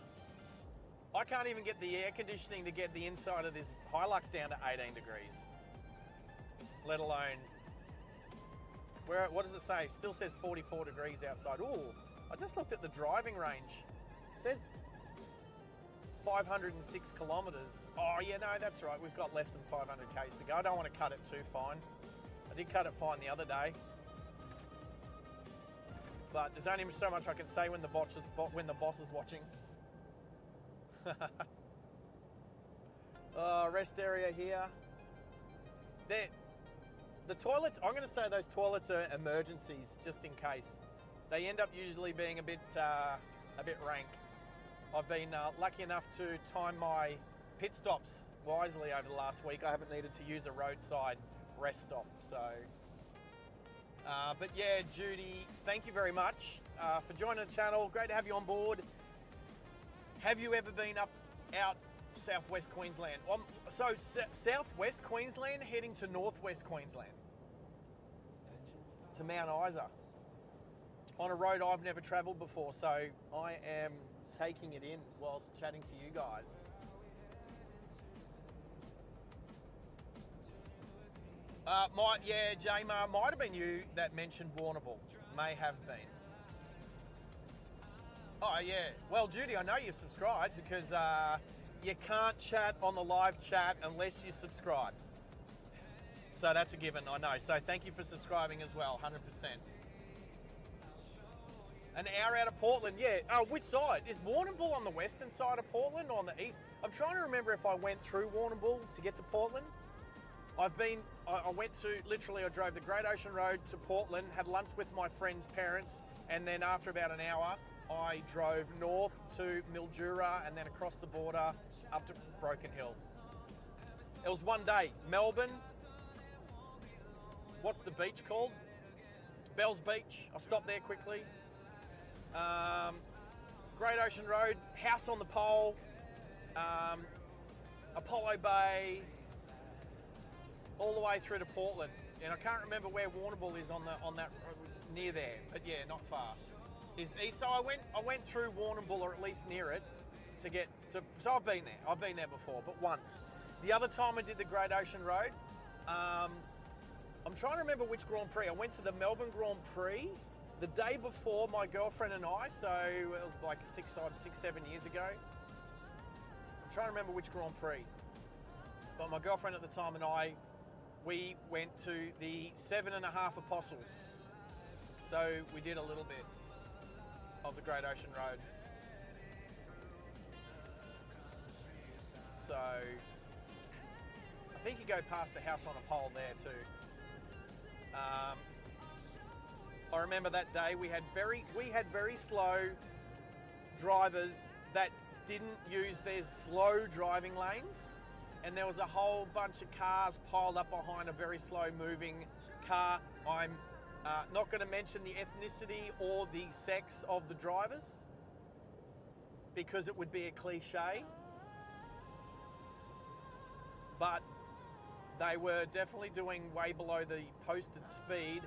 I can't even get the air conditioning to get the inside of this Hilux down to 18 degrees. Let alone, what does it say? It still says 44 degrees outside. Oh, I just looked at the driving range. It says 506 kilometres. Oh yeah, no, that's right. We've got less than 500 k's to go. I don't want to cut it too fine. I did cut it fine the other day. But there's only so much I can say when the boss is watching. Rest area here. The toilets, I'm going to say those toilets are emergencies, just in case. They end up usually being a bit rank. I've been lucky enough to time my pit stops wisely over the last week. I haven't needed to use a roadside rest stop, so. But yeah, Judy, thank you very much for joining the channel. Great to have you on board. Have you ever been out southwest Queensland? So southwest Queensland heading to northwest Queensland, to Mount Isa, on a road I've never travelled before. So I am taking it in whilst chatting to you guys. J-Mar, might have been you that mentioned Warrnambool. May have been. Oh, yeah. Well, Judy, I know you've subscribed because you can't chat on the live chat unless you subscribe. So that's a given, I know. So thank you for subscribing as well, 100%. An hour out of Portland, yeah. Oh, which side? Is Warrnambool on the western side of Portland or on the east? I'm trying to remember if I went through Warrnambool to get to Portland. I went to, literally I drove the Great Ocean Road to Portland, had lunch with my friend's parents, and then after about an hour, I drove north to Mildura and then across the border up to Broken Hill. It was one day. Melbourne, what's the beach called? Bells Beach. I stopped there quickly. Great Ocean Road, House on the Pole, Apollo Bay, all the way through to Portland. And I can't remember where Warrnambool is on that near there, but yeah, not far. Is east. So I went through Warrnambool, or at least near it, to get to. So I've been there. I've been there before, but once. The other time I did the Great Ocean Road, I'm trying to remember which Grand Prix. I went to the Melbourne Grand Prix the day before, my girlfriend and I. So it was like 7 years ago. I'm trying to remember which Grand Prix. But my girlfriend at the time and I, we went to the 7.5 Apostles. So we did a little bit of the Great Ocean Road. So I think you go past the House on a Pole there too. I remember that day we had very slow drivers that didn't use their slow driving lanes, and there was a whole bunch of cars piled up behind a very slow moving car. I'm not going to mention the ethnicity or the sex of the drivers because it would be a cliche, but they were definitely doing way below the posted speed.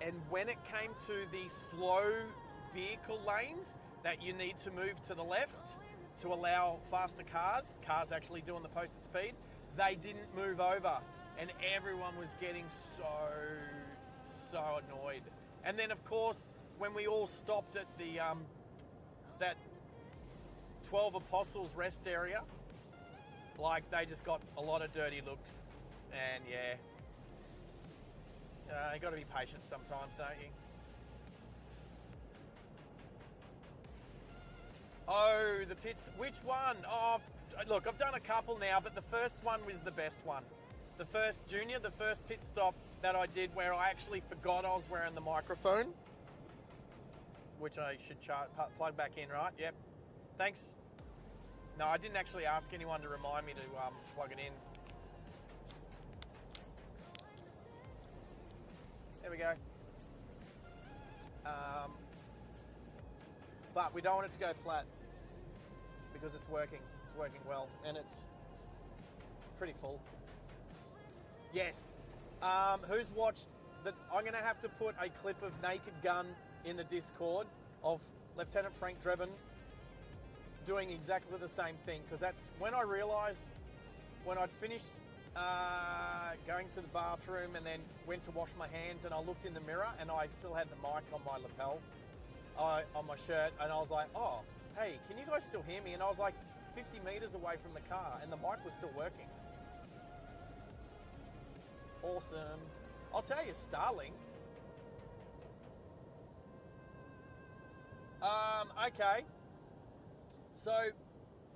And when it came to the slow vehicle lanes that you need to move to the left to allow faster cars actually doing the posted speed, they didn't move over, and everyone was getting so annoyed. And then of course when we all stopped at the that 12 Apostles rest area, like they just got a lot of dirty looks. And yeah, you got to be patient sometimes, don't you? Oh, the pits. Which one? Oh, look, I've done a couple now, but the first one was the best one. The first pit stop that I did where I actually forgot I was wearing the microphone, which I should plug back in, right? Yep. Thanks. No, I didn't actually ask anyone to remind me to plug it in. There we go. But we don't want it to go flat because it's working. It's working well, and it's pretty full. Yes. Who's watched that? I'm going to have to put a clip of Naked Gun in the Discord of Lieutenant Frank Drebin doing exactly the same thing, because that's when I realised when I'd finished going to the bathroom and then went to wash my hands, and I looked in the mirror and I still had the mic on my lapel, on my shirt, and I was like, oh, hey, can you guys still hear me? And I was like 50 metres away from the car and the mic was still working. Awesome. I'll tell you, Starlink. Okay. So,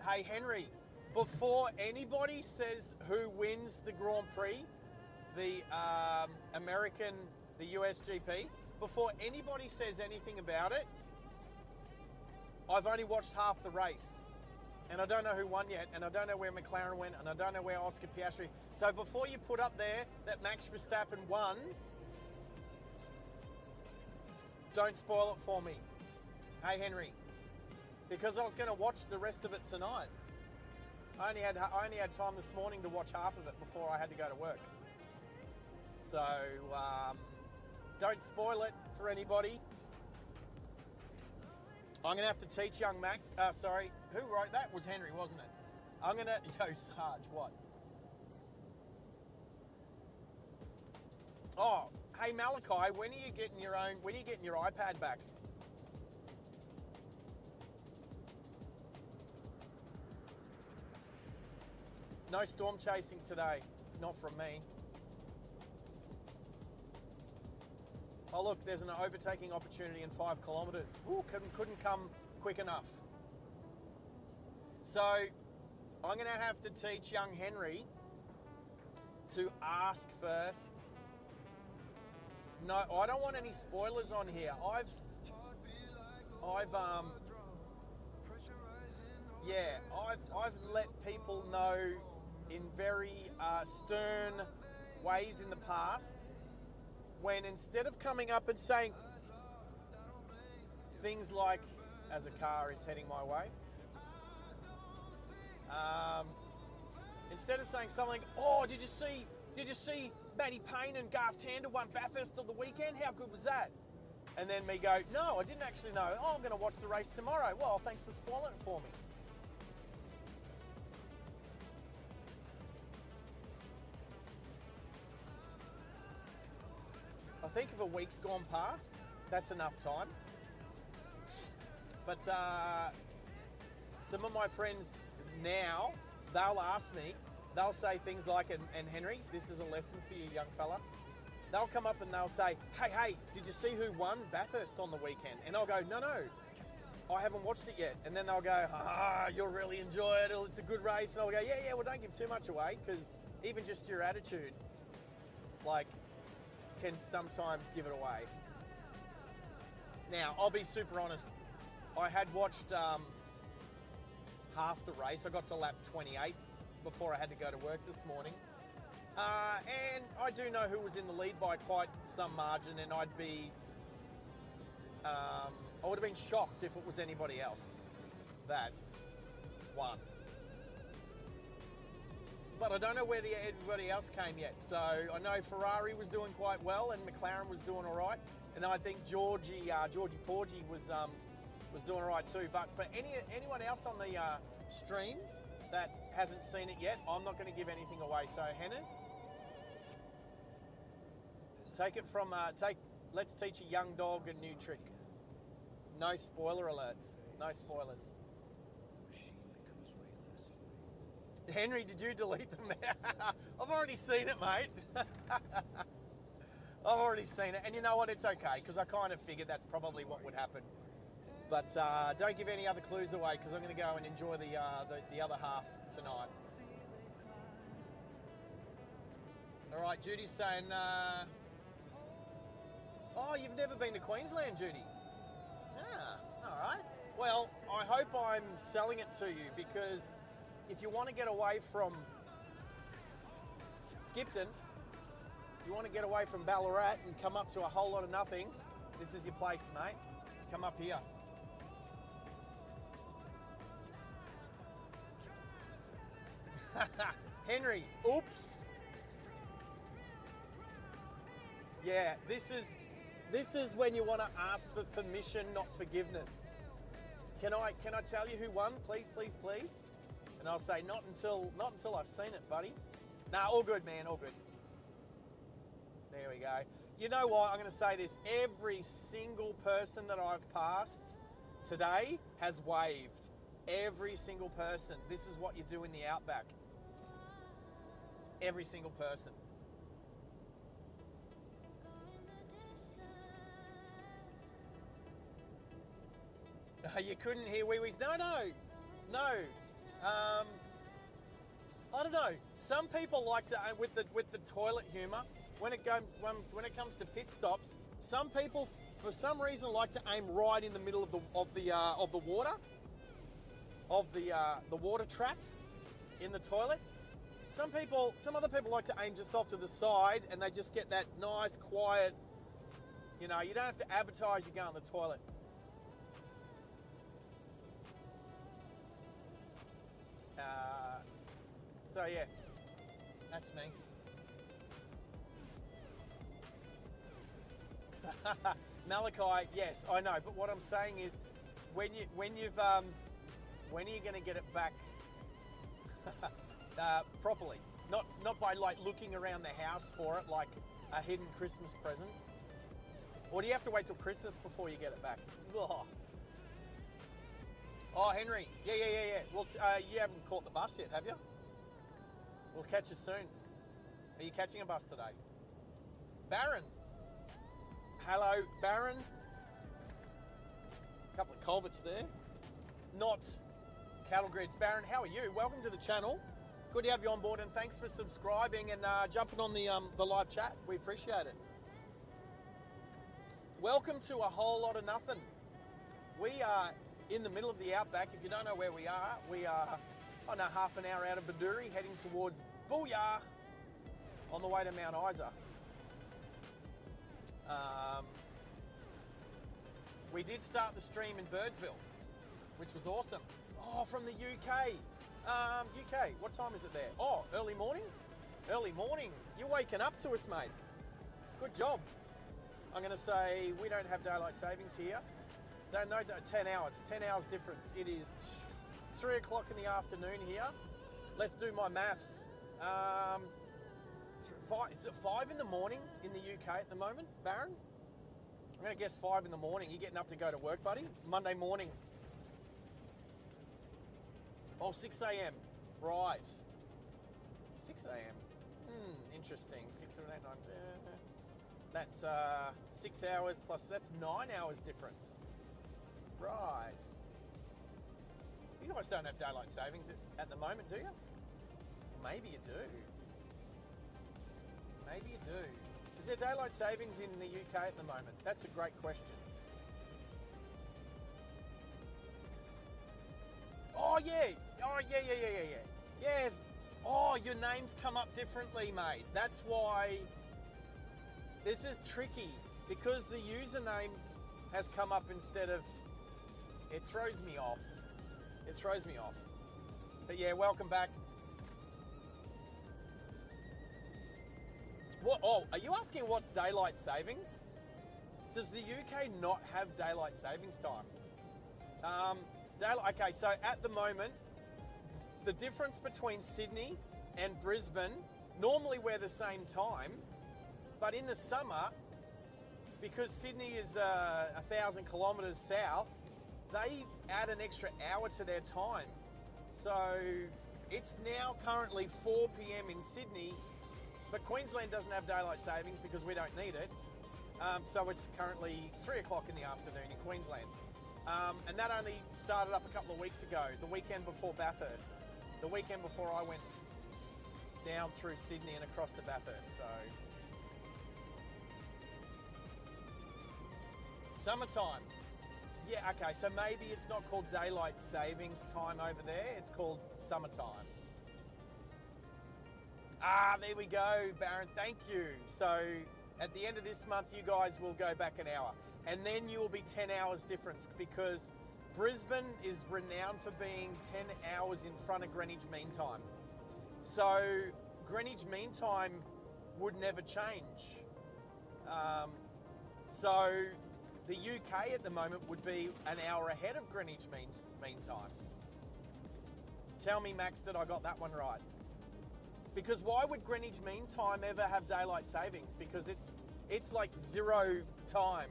hey, Henry, before anybody says who wins the Grand Prix, the American, the USGP, before anybody says anything about it, I've only watched half the race. And I don't know who won yet, and I don't know where McLaren went, and I don't know where Oscar Piastri. So before you put up there that Max Verstappen won, don't spoil it for me. Hey, Henry. Because I was going to watch the rest of it tonight. I only had time this morning to watch half of it before I had to go to work. So, don't spoil it for anybody. I'm going to have to teach young Mac, sorry, who wrote that? Was Henry, wasn't it? I'm going to, yo, Sarge, what? Oh, hey Malachi, when are you getting your iPad back? No storm chasing today, not from me. Oh look, there's an overtaking opportunity in 5 kilometres. Ooh, couldn't come quick enough. So I'm going to have to teach young Henry to ask first. No, I don't want any spoilers on here. I've let people know in very stern ways in the past, when instead of coming up and saying things like, as a car is heading my way, instead of saying something, oh, did you see Matty Payne and Garth Tander won Bathurst on the weekend? How good was that? And then me go, no, I didn't actually know. Oh, I'm going to watch the race tomorrow. Well, thanks for spoiling it for me. I think if a week's gone past, that's enough time. But some of my friends now, they'll ask me, they'll say things like, and Henry, this is a lesson for you, young fella. They'll come up and they'll say, hey, did you see who won Bathurst on the weekend? And I'll go, no, I haven't watched it yet. And then they'll go, you'll really enjoy it. It's a good race. And I'll go, yeah, well, don't give too much away, because even just your attitude, like, can sometimes give it away. Now, I'll be super honest. I had watched half the race. I got to lap 28 before I had to go to work this morning. And I do know who was in the lead by quite some margin, and I would have been shocked if it was anybody else that won. But I don't know where everybody else came yet. So I know Ferrari was doing quite well, and McLaren was doing all right, and I think Georgie Porgy was doing all right too. But for anyone else on the stream that hasn't seen it yet, I'm not going to give anything away. So Hennes, take it from let's teach a young dog a new trick. No spoiler alerts. No spoilers. Henry, did you delete them? I've already seen it, mate. I've already seen it, and you know what? It's okay, because I kind of figured that's probably what would happen. But don't give any other clues away, because I'm going to go and enjoy the other half tonight. All right, Judy's saying, oh, you've never been to Queensland, Judy? Ah, all right. Well, I hope I'm selling it to you, because if you want to get away from Skipton, if you want to get away from Ballarat and come up to a whole lot of nothing, this is your place, mate. Come up here. Henry, oops. Yeah, this is when you want to ask for permission, not forgiveness. Can I tell you who won, please, please, please? And I'll say, not until I've seen it, buddy. Nah, all good, man, all good. There we go. You know what? I'm going to say this. Every single person that I've passed today has waved. Every single person. This is what you do in the outback. Every single person. You couldn't hear wee wees? No. I don't know. Some people like to, with the toilet humour, when it comes to pit stops, some people for some reason like to aim right in the middle of the water, of the water trap in the toilet. Some other people like to aim just off to the side, and they just get that nice quiet. You know, you don't have to advertise you go in the toilet. So yeah, that's me. Malachi, yes, I know, but what I'm saying is, when are you going to get it back properly? Not by like looking around the house for it like a hidden Christmas present. Or do you have to wait till Christmas before you get it back? Ugh. Oh, Henry, yeah. Well, you haven't caught the bus yet, have you? We'll catch you soon. Are you catching a bus today? Baron, Hello, Baron. A couple of culverts there. Not cattle grids. Baron, how are you? Welcome to the channel. Good to have you on board, and thanks for subscribing and jumping on the live chat. We appreciate it. Welcome to a whole lot of nothing. We are in the middle of the outback. If you don't know where we are half an hour out of Baduri, heading towards Booyah on the way to Mount Isa. We did start the stream in Birdsville, which was awesome. Oh, from the UK. UK, what time is it there? Oh, early morning? Early morning. You're waking up to us, mate. Good job. I'm going to say we don't have daylight savings here. No, 10 hours. 10 hours difference. It is 3 o'clock in the afternoon here. Let's do my maths. Is it 5 in the morning in the UK at the moment, Baron? I'm going to guess 5 in the morning. You getting up to go to work, buddy? Monday morning. Oh, 6 a.m. Right. 6 a.m. Interesting. 6, 7, 8, 9, 10. That's 6 hours plus, that's 9 hours difference. Right. You guys don't have daylight savings at the moment, do you? Maybe you do. Maybe you do. Is there daylight savings in the UK at the moment? That's a great question. Oh yeah. Oh yeah. Yes. Oh, your names come up differently, mate. That's why this is tricky, because the username has come up instead of, it throws me off. It throws me off. But yeah, welcome back. What? Oh, are you asking what's daylight savings? Does the UK not have daylight savings time? Okay, so at the moment, the difference between Sydney and Brisbane, normally we're the same time, but in the summer, because Sydney is 1,000 kilometres south, they add an extra hour to their time. So it's now currently 4 p.m. in Sydney, but Queensland doesn't have daylight savings because we don't need it. So it's currently 3 o'clock in the afternoon in Queensland. And that only started up a couple of weeks ago, the weekend before Bathurst. The weekend before I went down through Sydney and across to Bathurst, so. Summertime. Yeah, okay, so maybe it's not called daylight savings time over there, it's called summertime. Ah, there we go, Baron, thank you. So at the end of this month, you guys will go back an hour. And then you will be 10 hours difference, because Brisbane is renowned for being 10 hours in front of Greenwich Mean Time. So Greenwich Mean Time would never change. So the UK at the moment would be an hour ahead of Greenwich Mean Time. Tell me, Max, that I got that one right. Because why would Greenwich Mean Time ever have daylight savings? Because it's like zero time.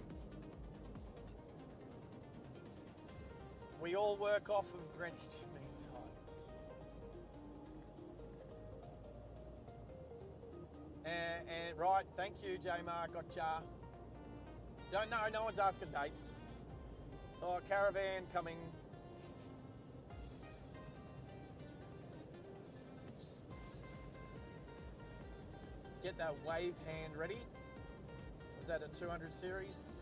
We all work off of Greenwich Mean Time. And right, thank you, J-Mar, gotcha. Don't know, no one's asking dates. Oh, caravan coming. Get that wave hand ready. Was that a 200 series?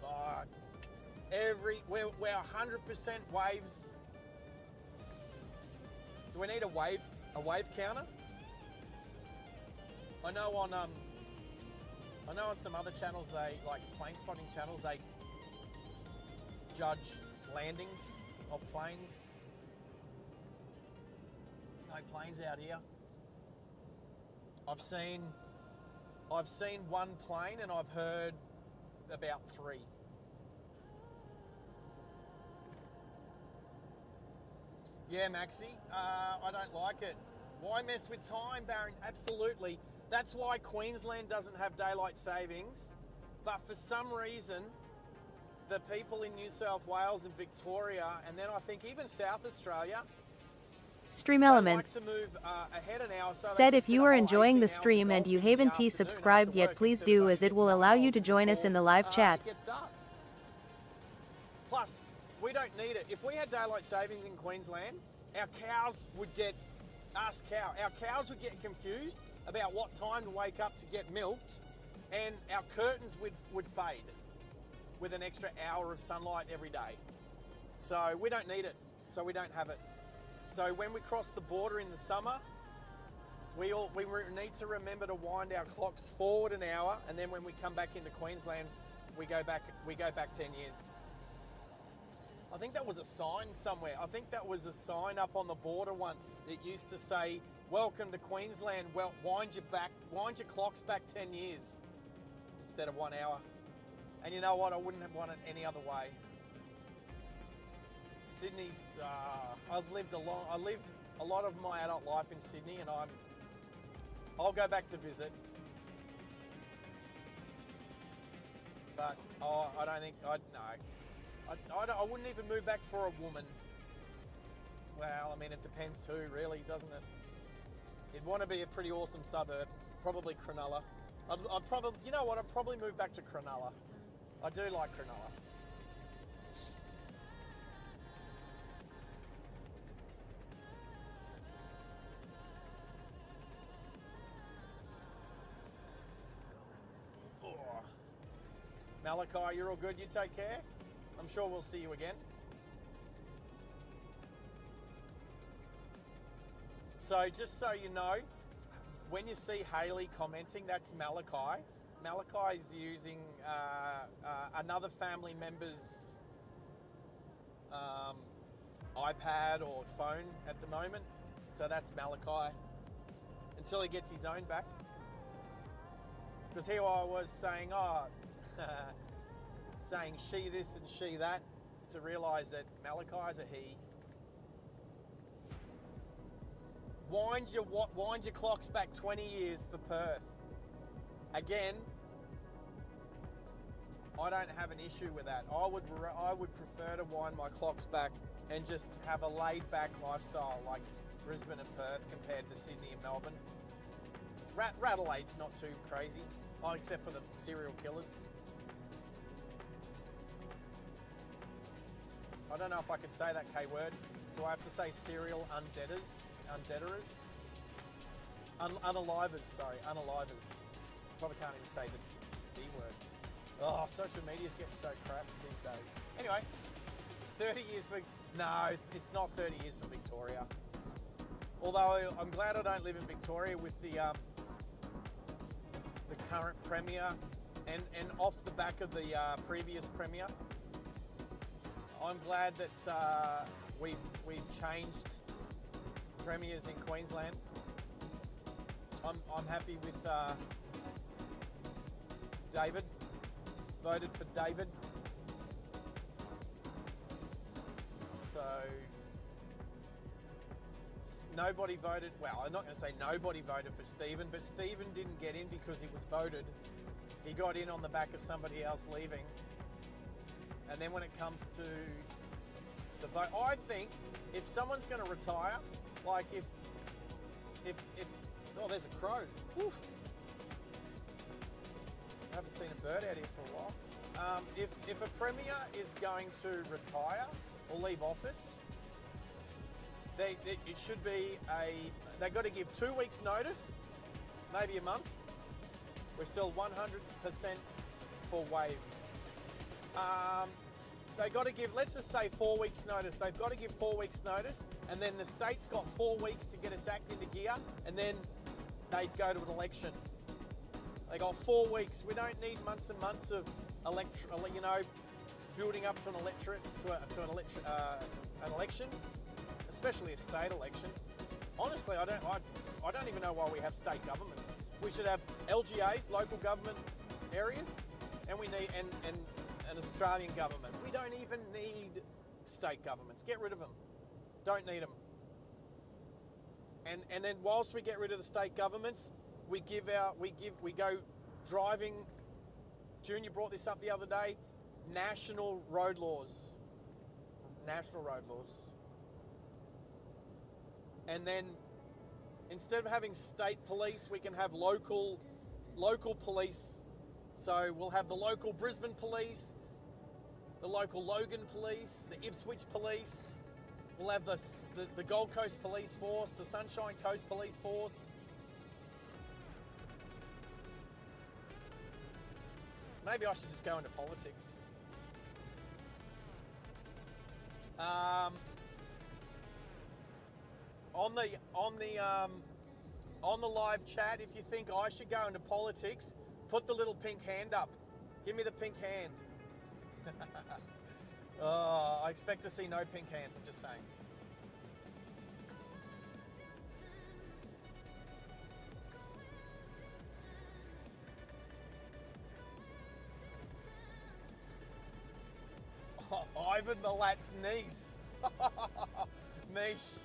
Oh, we're 100% waves. Do we need a wave counter? I know on some other channels, they, like plane spotting channels, they judge landings of planes. No planes out here. I've seen one plane and I've heard about 3. Yeah, Maxi, I don't like it. Why mess with time, Baron? Absolutely. That's why Queensland doesn't have daylight savings. But for some reason, the people in New South Wales and Victoria, and then I think even South Australia, Stream They like Elements to move ahead an hour so they said can if fit you a are whole enjoying 18 the hours of stream and golf you in the haven't afternoon subscribed after yet, work please instead of do, only as it getting will nine allow you holes to join us before, in the live chat. it gets dark. Plus, we don't need it. If we had daylight savings in Queensland, our cows would get our cows would get confused about what time to wake up to get milked, and our curtains would fade with an extra hour of sunlight every day. So we don't need it. So we don't have it. So when we cross the border in the summer, we need to remember to wind our clocks forward an hour, and then when we come back into Queensland, we go back 10 years. I think that was a sign somewhere. I think that was a sign up on the border once. It used to say, "Welcome to Queensland. Well, wind your clocks back 10 years instead of 1 hour." And you know what? I wouldn't have wanted it any other way. Sydney's. I lived a lot of my adult life in Sydney, and I'll go back to visit. But I don't think I wouldn't even move back for a woman. Well, I mean, it depends who, really, doesn't it? It'd want to be a pretty awesome suburb, probably Cronulla. I'd probably, you know what? I'd probably move back to Cronulla. I do like Cronulla. Oh. Malachi, you're all good. You take care. I'm sure we'll see you again. So just so you know, when you see Haley commenting, that's Malachi. Malachi's using another family member's iPad or phone at the moment. So that's Malachi until he gets his own back. Because here I was saying, saying she this and she that, to realise that Malachi's a he. Wind your clocks back 20 years for Perth. Again, I don't have an issue with that. I would prefer to wind my clocks back and just have a laid back lifestyle like Brisbane and Perth compared to Sydney and Melbourne. Adelaide's not too crazy, except for the serial killers. I don't know if I could say that K word. Do I have to say serial undeaders? Unalivers, sorry, unalivers. Probably can't even say the D word. Oh, social media's getting so crap these days. Anyway, 30 years for... No, it's not 30 years for Victoria. Although I'm glad I don't live in Victoria with the current Premier and off the back of the previous Premier. I'm glad that we've changed premiers in Queensland. I'm happy with David. Voted for David. So nobody voted. Well, I'm not going to say nobody voted for Stephen, but Stephen didn't get in because he was voted. He got in on the back of somebody else leaving. And then when it comes to the vote, I think if someone's going to retire, like if oh, there's a crow. Oof. I haven't seen a bird out here for a while. If a premier is going to retire or leave office, it should be they've got to give 2 weeks notice, maybe a month. We're still 100% for waves. They've got to give, let's just say 4 weeks notice. They've got to give 4 weeks notice, and then the state's got 4 weeks to get its act into gear, and then they'd go to an election. They got 4 weeks. We don't need months and months of building up to an election, especially a state election. Honestly, I don't even know why we have state governments. We should have LGAs, local government areas, and we need and an Australian government. We don't even need state governments. Get rid of them. Don't need them. And then whilst we get rid of the state governments, we go driving. Junior brought this up the other day. National road laws. National road laws. and then instead of having state police, we can have local police. So we'll have the local Brisbane police, the local Logan police, the Ipswich police. We'll have the Gold Coast Police Force, the Sunshine Coast Police Force. Maybe I should just go into politics. On the live chat, if you think I should go into politics, put the little pink hand up. Give me the pink hand. Oh, I expect to see no pink hands, I'm just saying. Oh, Ivan the Lat's niece. Niche.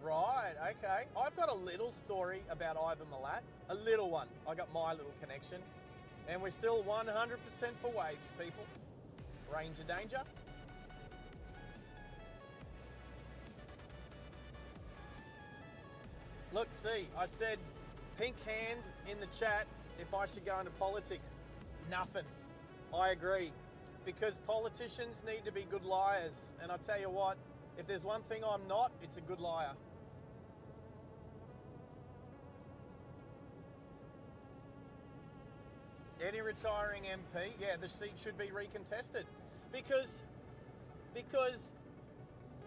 Right, okay. I've got a little story about Ivan the Lat. A little one. I got my little connection. And we're still 100% for waves, people. Ranger danger. Look, see, I said pink hand in the chat if I should go into politics. Nothing. I agree. Because politicians need to be good liars. And I tell you what, if there's one thing I'm not, it's a good liar. Any retiring MP, yeah, the seat should be recontested. Because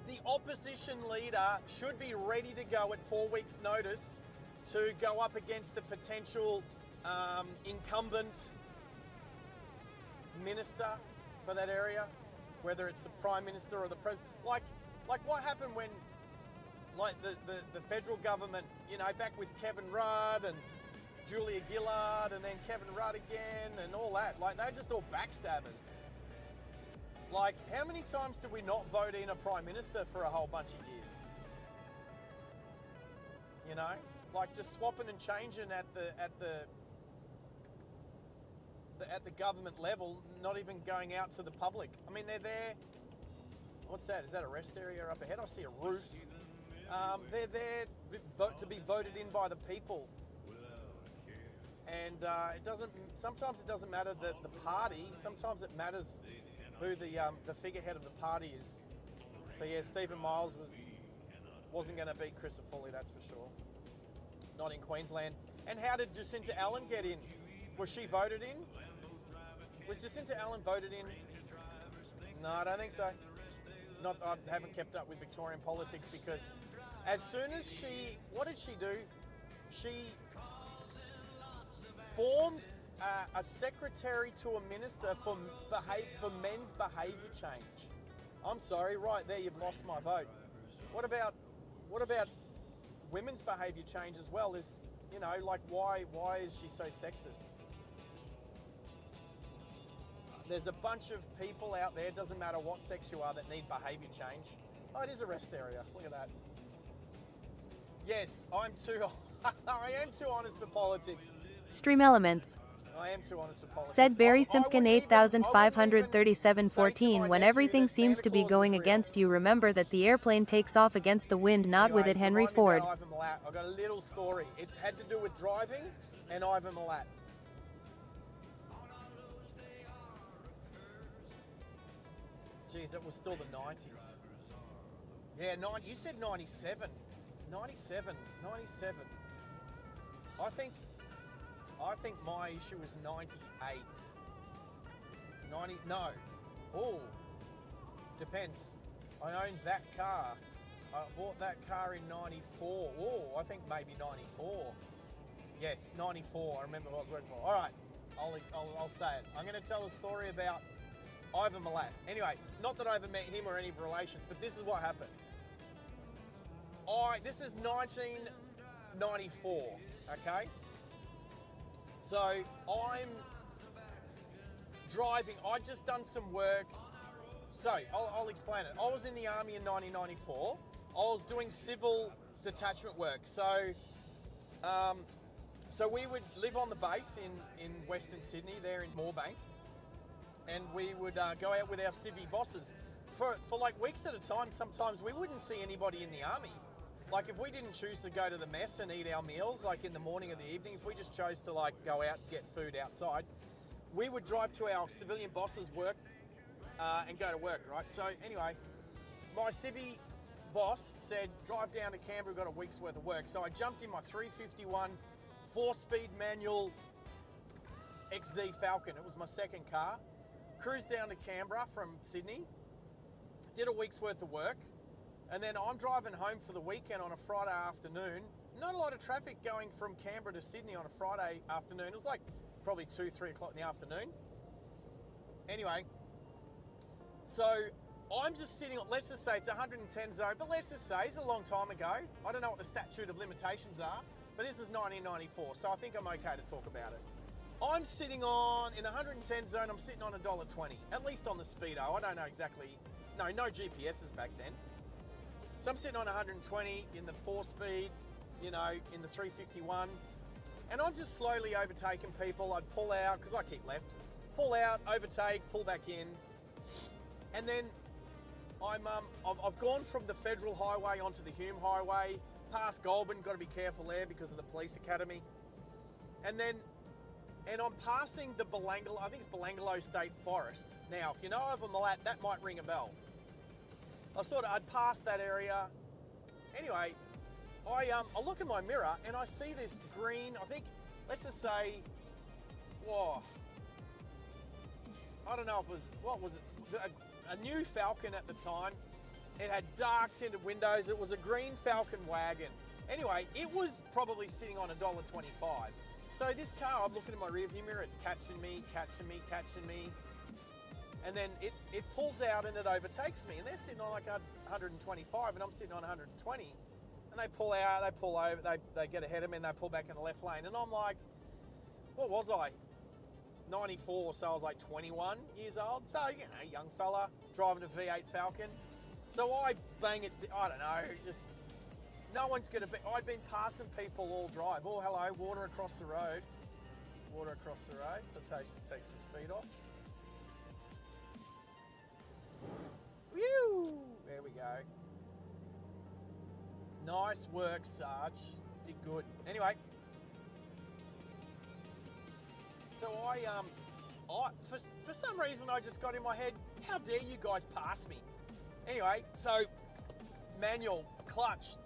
the opposition leader should be ready to go at 4 weeks' notice to go up against the potential incumbent minister for that area, whether it's the Prime Minister or the President. Like what happened when, like the federal government, you know, back with Kevin Rudd and Julia Gillard and then Kevin Rudd again and all that. Like, they're just all backstabbers. Like, how many times did we not vote in a Prime Minister for a whole bunch of years? You know? Like, just swapping and changing at the government level, not even going out to the public. I mean, they're there. What's that? Is that a rest area up ahead? I see a roof. They're there to be voted in by the people. And sometimes it doesn't matter the party, sometimes it matters who the figurehead of the party is. So yeah, Stephen Miles wasn't going to beat Chris Foley, that's for sure. Not in Queensland. And how did Jacinta Allen get in? Was she voted in? Was Jacinta Allen voted in? No, I don't think so. I haven't kept up with Victorian politics because as soon as what did she do? She formed a secretary to a minister for men's behaviour change. I'm sorry, right there you've lost my vote. What about women's behaviour change as well? Is, you know, like why is she so sexist? There's a bunch of people out there, doesn't matter what sex you are, that need behaviour change. Oh, it is a rest area. Look at that. Yes, I am too honest for politics. Stream Elements. I am too honest for politics. Said Barry Simpkin 853714. When everything seems to be going against you, remember that the airplane takes off against the wind, not with it. Henry Ford. I've got a little story. It had to do with driving and Ivan the Lat. Geez, it was still the 90s. Yeah, you said 97. 97. I think my issue was 98. No. Oh, depends. I owned that car. I bought that car in 94. Oh, I think maybe 94. Yes, 94. I remember what I was working for. All right, I'll say it. I'm going to tell a story about Ivan Milat. Anyway, not that I ever met him or any of relations, but this is what happened. This is 1994, okay? So I'm driving, I'd just done some work. So I'll explain it. I was in the army in 1994. I was doing civil detachment work. So we would live on the base in Western Sydney, there in Moorebank, and we would go out with our civvy bosses. for like weeks at a time, sometimes we wouldn't see anybody in the army. Like if we didn't choose to go to the mess and eat our meals, like in the morning or the evening, if we just chose to like go out and get food outside, we would drive to our civilian boss's work and go to work, right? So anyway, my civvy boss said, drive down to Canberra, we've got a week's worth of work. So I jumped in my 351 4-speed manual XD Falcon. It was my second car. Cruised down to Canberra from Sydney, did a week's worth of work, and then I'm driving home for the weekend on a Friday afternoon. Not a lot of traffic going from Canberra to Sydney on a Friday afternoon. It was like probably 2, 3 o'clock in the afternoon. Anyway, so I'm just sitting, let's just say it's 110 zone, but let's just say it's a long time ago. I don't know what the statute of limitations are, but this is 1994, so I think I'm okay to talk about it. I'm sitting on, in 110 zone, I'm sitting on $1.20, at least on the Speedo. I don't know exactly, no GPSs back then. So I'm sitting on 120 in the 4-speed, you know, in the 351, and I'm just slowly overtaking people. I'd pull out, because I keep left, pull out, overtake, pull back in, and then I've gone from the Federal Highway onto the Hume Highway, past Goulburn, got to be careful there because of the police academy, and I'm passing the Belangolo, I think it's Belangolo State Forest. Now, if you know of them, that might ring a bell. I'd passed that area. Anyway, I look in my mirror and I see this green, I think, let's just say, whoa, I don't know if it was, what was it? A new Falcon at the time. It had dark tinted windows. It was a green Falcon wagon. Anyway, it was probably sitting on $1.25. So this car, I'm looking in my rearview mirror, it's catching me. And then it pulls out and it overtakes me. And they're sitting on like 125 and I'm sitting on 120. And they pull out, they pull over, they get ahead of me and they pull back in the left lane. And I'm like, what was I? 94, so I was like 21 years old. So, you know, young fella, driving a V8 Falcon. So I bang it, I don't know, just, no one's gonna be, I'd been passing people all drive. Oh, hello, water across the road. Water across the road, so it takes the speed off. Whew, there we go. Nice work, Sarge, did good. Anyway, so for some reason I just got in my head, how dare you guys pass me? Anyway, so manual, clutch,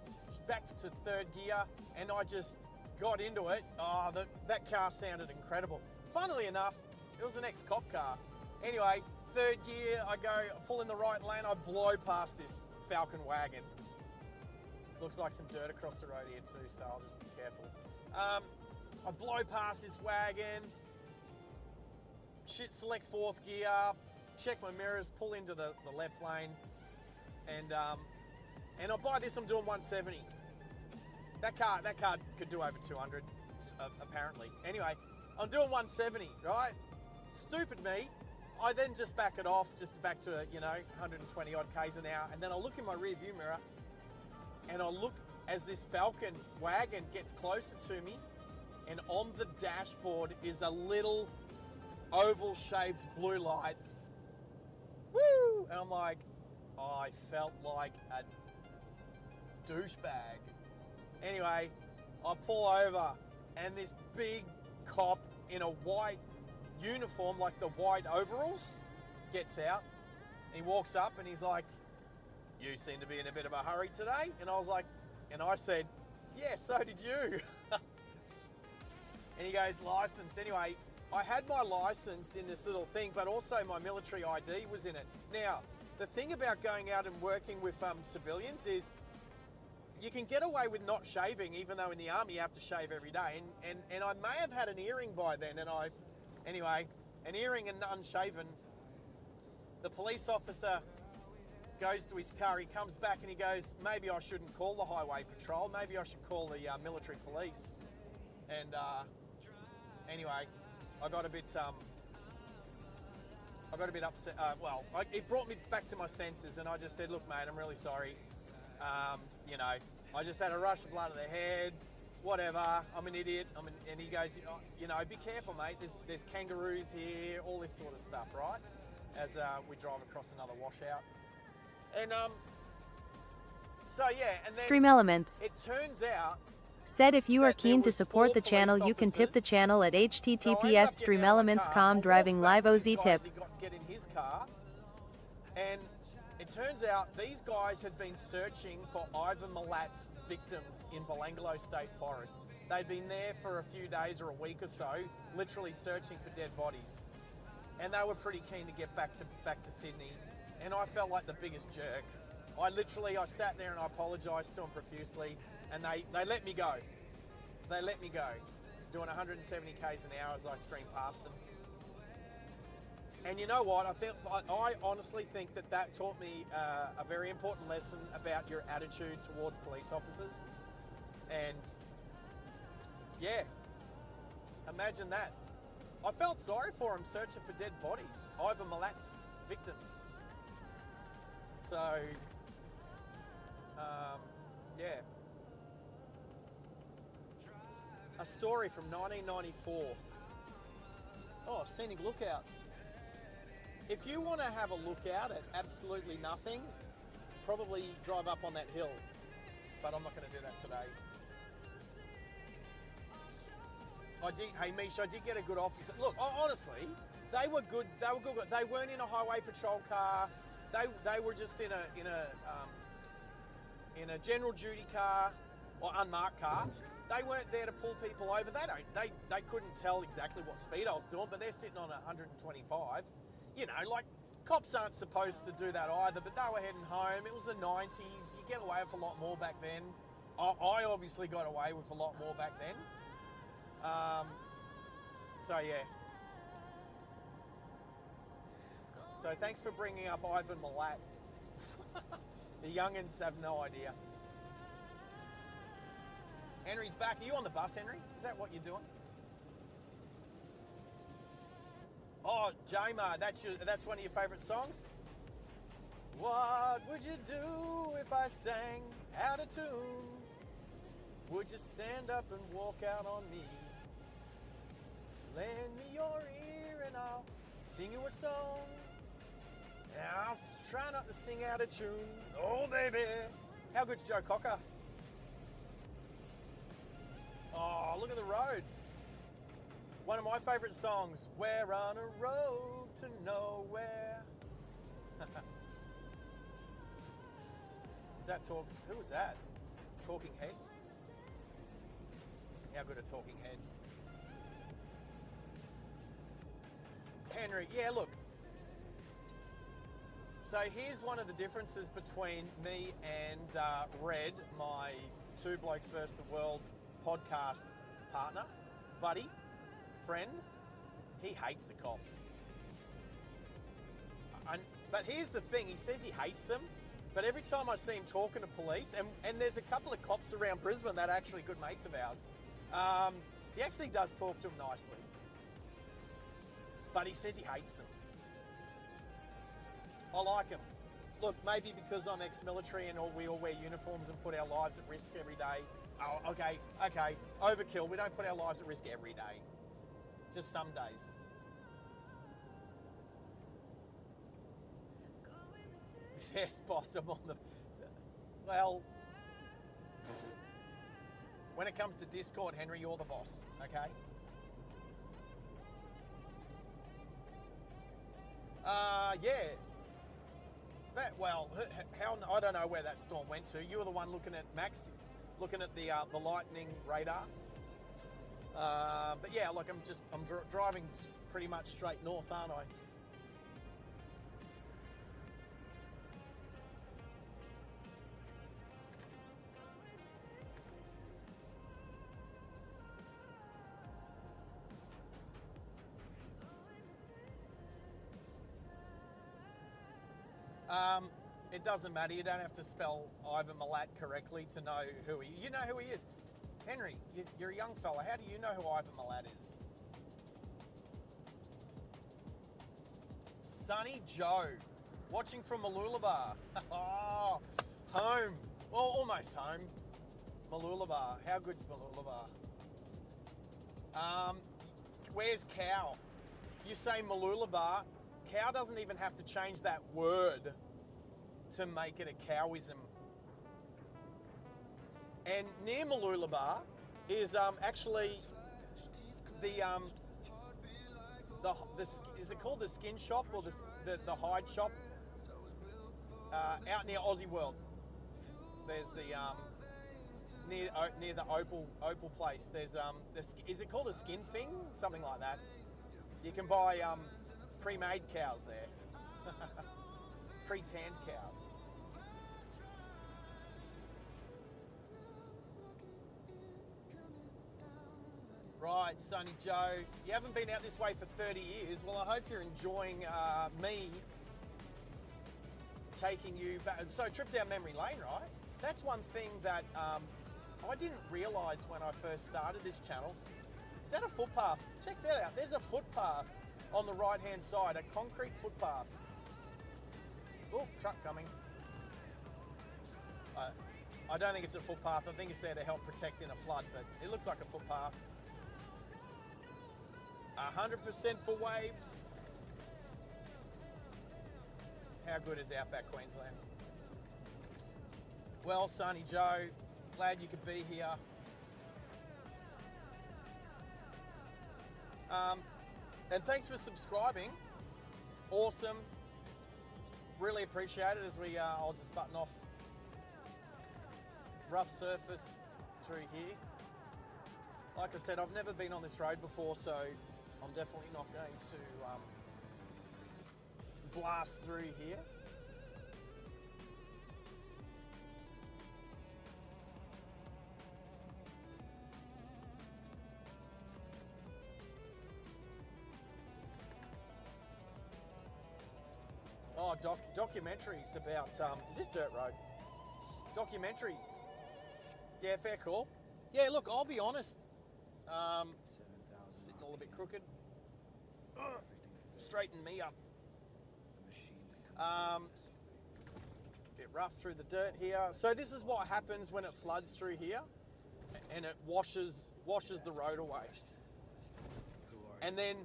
back to third gear, and I just got into it. Oh, that car sounded incredible. Funnily enough, it was an ex-cop car. Anyway, third gear, I pull in the right lane, I blow past this Falcon wagon. Looks like some dirt across the road here too, so I'll just be careful. I blow past this wagon, select fourth gear, check my mirrors, pull into the left lane, and by this I'm doing 170. That car could do over 200, apparently. Anyway, I'm doing 170, right? Stupid me. I then just back it off, just back to 120 odd k's an hour, and then I look in my rear view mirror, and I look as this Falcon wagon gets closer to me, and on the dashboard is a little oval-shaped blue light. Woo! And I'm like, I felt like a douchebag. Anyway, I pull over, and this big cop in a white uniform, like the white overalls, gets out. He walks up and he's like, "You seem to be in a bit of a hurry today." And I was like, and I said, "Yeah, so did you." And he goes, "License." Anyway, I had my license in this little thing, but also my military ID was in it. Now, the thing about going out and working with civilians is you can get away with not shaving, even though in the army you have to shave every day. And I may have had an earring by then, and anyway, an earring and unshaven. The police officer goes to his car, he comes back and he goes, "Maybe I shouldn't call the highway patrol, maybe I should call the military police." And anyway, I got a bit upset. It brought me back to my senses, and I just said, "Look, mate, I'm really sorry. I just had a rush of blood to the head. Whatever. I'm an idiot." And he goes, "Be careful, mate. There's kangaroos here, all this sort of stuff, right?" As we drive across another washout. And so yeah, and then Stream Elements it turns out said if you are that there keen to was support 4 the channel, police you can tip the officers. channel at So I ended up getting out of my https://streamelements.com car. I walked driving back live to OZ this guy tip. as he got to get in his car, and it turns out these guys had been searching for Ivan Milat's victims in Belanglo State Forest. They'd been there for a few days or a week or so, literally searching for dead bodies, and they were pretty keen to get back to Sydney. And I felt like the biggest jerk. I sat there and I apologised to them profusely, and they let me go. They let me go, doing 170 k's an hour as I screamed past them. And you know what? I honestly think that taught me a very important lesson about your attitude towards police officers. And yeah, imagine that. I felt sorry for him searching for dead bodies, Ivan Milat's victims. So, yeah. A story from 1994. Oh, scenic lookout. If you want to have a lookout at absolutely nothing, probably drive up on that hill. But I'm not going to do that today. Hey Misha, I did get a good officer. Look, honestly, they were good. They were good. They weren't in a highway patrol car. They were just in a general duty car or unmarked car. They weren't there to pull people over. They couldn't tell exactly what speed I was doing, but they're sitting on 125. You know, like cops aren't supposed to do that either, but they were heading home. It was the 90s. You get away with a lot more back then. I obviously got away with a lot more back then. So yeah. So thanks for bringing up Ivan Milat. The youngins have no idea. Henry's back. Are you on the bus, Henry? Is that what you're doing? Oh, Jama, that's one of your favourite songs? What would you do if I sang out of tune? Would you stand up and walk out on me? Lend me your ear and I'll sing you a song. And I'll try not to sing out of tune. Oh, baby. How good's Joe Cocker? Oh, look at the road. One of my favourite songs. We're on a road to nowhere. Is that who was that? Talking Heads? How good are Talking Heads? Henry, yeah, look. So here's one of the differences between me and Red, my Two Blokes vs. the World podcast partner, buddy, friend. He hates the cops. But here's the thing, he says he hates them, but every time I see him talking to police, and there's a couple of cops around Brisbane that are actually good mates of ours, he actually does talk to them nicely. But he says he hates them. I like him. Look, maybe because I'm ex-military and we all wear uniforms and put our lives at risk every day. Oh, okay, overkill. We don't put our lives at risk every day. Just some days. Yes, boss, I'm on the... Well... When it comes to Discord, Henry, you're the boss, okay? Yeah. I don't know where that storm went to. You were the one looking at Max, looking at the lightning radar. But yeah, look, I'm driving pretty much straight north, aren't I? It doesn't matter. You don't have to spell Ivan Milat correctly to know who he is. You know who he is. Henry, you're a young fella. How do you know who Ivan Milat is? Sunny Joe, watching from Mooloolaba. Oh, home. Well, almost home. Mooloolaba. How good's Mooloolaba? Where's Cow? You say Mooloolaba. Cow doesn't even have to change that word to make it a cowism. And near Mooloolaba is actually the is it called the skin shop or the hide shop? Out near Aussie World. There's the near the Opal place. There's is it called a skin thing? Something like that. You can buy pre-made cows there. Pre-tanned cows. Right, Sonny Joe, you haven't been out this way for 30 years. Well, I hope you're enjoying me taking you back. So, trip down memory lane, right? That's one thing that I didn't realise when I first started this channel. Is that a footpath? Check that out. There's a footpath on the right-hand side, a concrete footpath. Oh, truck coming. I don't think it's a footpath. I think it's there to help protect in a flood, but it looks like a footpath. 100% for waves. How good is Outback Queensland? Well, Sonny Joe, glad you could be here. And thanks for subscribing. Awesome. Really appreciate it as we, I'll just button off rough surface through here. Like I said, I've never been on this road before, so I'm definitely not going to blast through here. Oh, documentaries about, is this dirt road? Documentaries. Yeah, fair call. Yeah, look, I'll be honest. Sitting all a bit crooked. Straighten me up. Bit rough through the dirt here. So this is what happens when it floods through here, and it washes the road away. And then,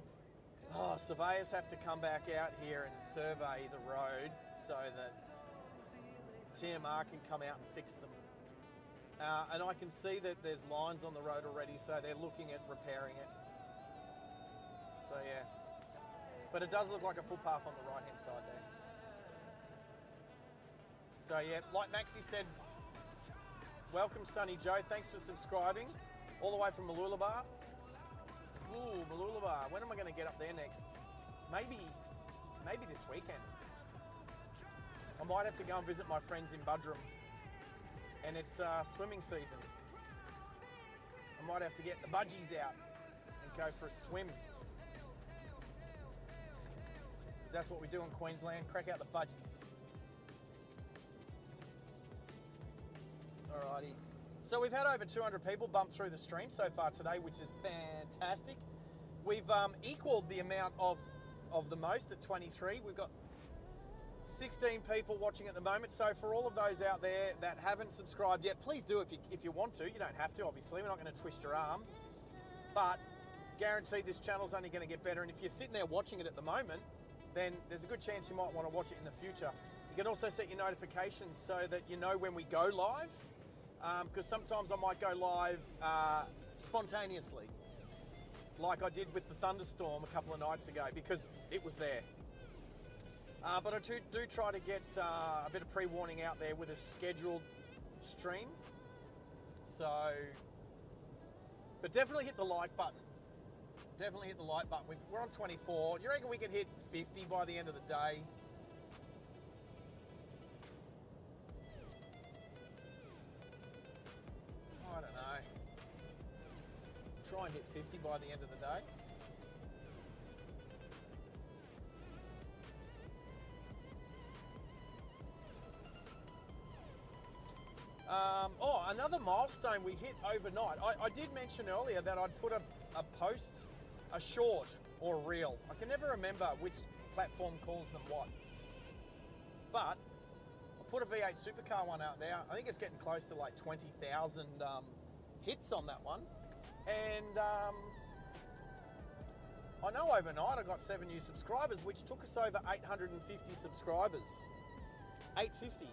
surveyors have to come back out here and survey the road so that TMR can come out and fix them. And I can see that there's lines on the road already, so they're looking at repairing it. So yeah, but it does look like a footpath on the right hand side there. So yeah, like Maxie said, welcome Sonny Joe, thanks for subscribing, all the way from Mooloolaba. Ooh, Mooloolaba, when am I going to get up there next? Maybe this weekend. I might have to go and visit my friends in Budrum, and it's swimming season. I might have to get the budgies out and go for a swim. That's what we do in Queensland, crack out the budgies. Alrighty. So we've had over 200 people bump through the stream so far today, which is fantastic. We've equaled the amount of the most at 23. We've got 16 people watching at the moment. So for all of those out there that haven't subscribed yet, please do if you want to. You don't have to, obviously. We're not going to twist your arm. But guaranteed this channel's only going to get better. And if you're sitting there watching it at the moment, then there's a good chance you might want to watch it in the future. You can also set your notifications so that you know when we go live, because sometimes I might go live spontaneously, like I did with the thunderstorm a couple of nights ago, because it was there. But I do try to get a bit of pre-warning out there with a scheduled stream. So, but definitely hit the like button. Definitely hit the like button. We're on 24. You reckon we could hit 50 by the end of the day? I don't know. Try and hit 50 by the end of the day. Another milestone we hit overnight. I did mention earlier that I'd put a post, a short or a reel. I can never remember which platform calls them what. But I put a V8 supercar one out there. I think it's getting close to like 20,000 hits on that one. And I know overnight I got 7 new subscribers, which took us over 850 subscribers. 850.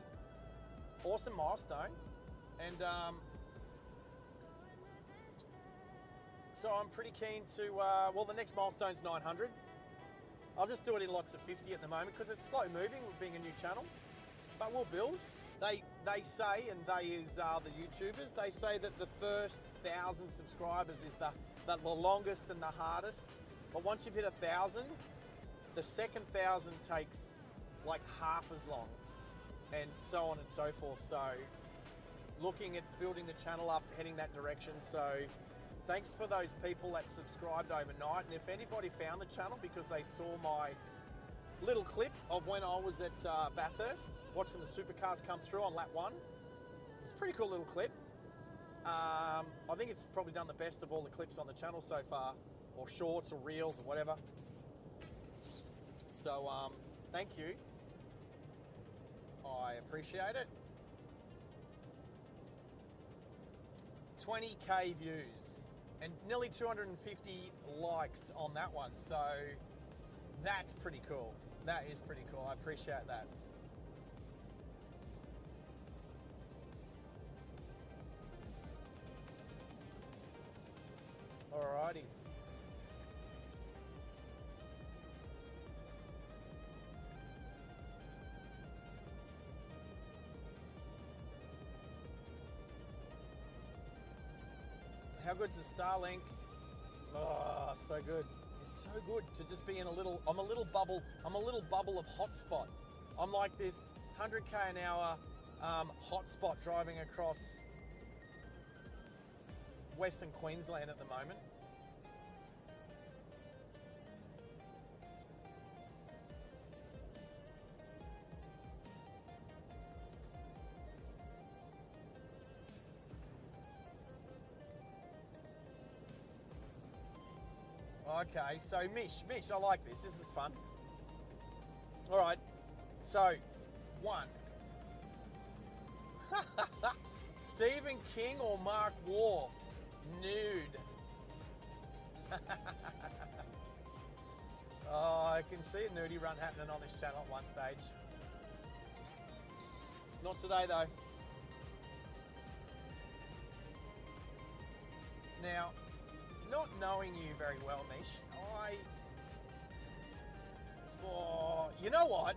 Awesome milestone. And so I'm pretty keen to, well, the next milestone's 900. I'll just do it in lots of 50 at the moment because it's slow moving with being a new channel, but we'll build. They say, and they is the YouTubers, they say that the first 1,000 subscribers is the longest and the hardest. But once you've hit 1,000, the second 1,000 takes like half as long, and so on and so forth. So looking at building the channel up, heading that direction. So thanks for those people that subscribed overnight. And if anybody found the channel because they saw my little clip of when I was at Bathurst, watching the supercars come through on lap 1. It's a pretty cool little clip. I think it's probably done the best of all the clips on the channel so far, or shorts or reels or whatever. So thank you. I appreciate it. 20k views and nearly 250 likes on that one. So that's pretty cool. That is pretty cool. I appreciate that. Alrighty. How good's the Starlink? Oh, so good. It's so good to just be in a little, I'm a little bubble of hotspot. I'm like this 100k an hour hotspot driving across Western Queensland at the moment. Okay, so Mish, I like this. This is fun. All right, so 1. Stephen King or Mark Waugh? Nude. Oh, I can see a nudie run happening on this channel at one stage. Not today though. Now, not knowing you very well, Mish, you know what?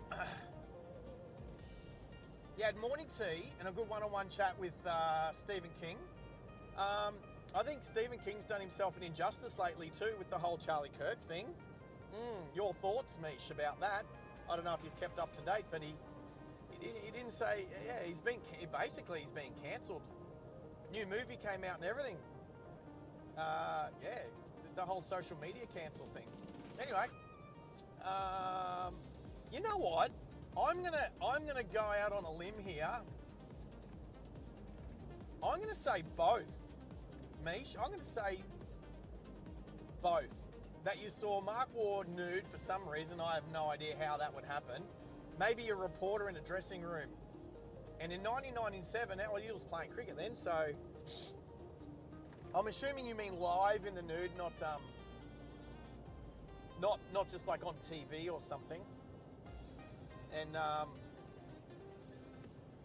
You had morning tea and a good one-on-one chat with Stephen King. I think Stephen King's done himself an injustice lately too with the whole Charlie Kirk thing. Your thoughts, Mish, about that? I don't know if you've kept up to date, but he didn't say, yeah, he's being cancelled. New movie came out and everything. Yeah, the whole social media cancel thing. Anyway, you know what? I'm gonna go out on a limb here. I'm gonna say both, Mish. I'm gonna say both. That you saw Mark Waugh nude for some reason. I have no idea how that would happen. Maybe a reporter in a dressing room. And in 1997, he was playing cricket then, so I'm assuming you mean live in the nude, not just like on TV or something. And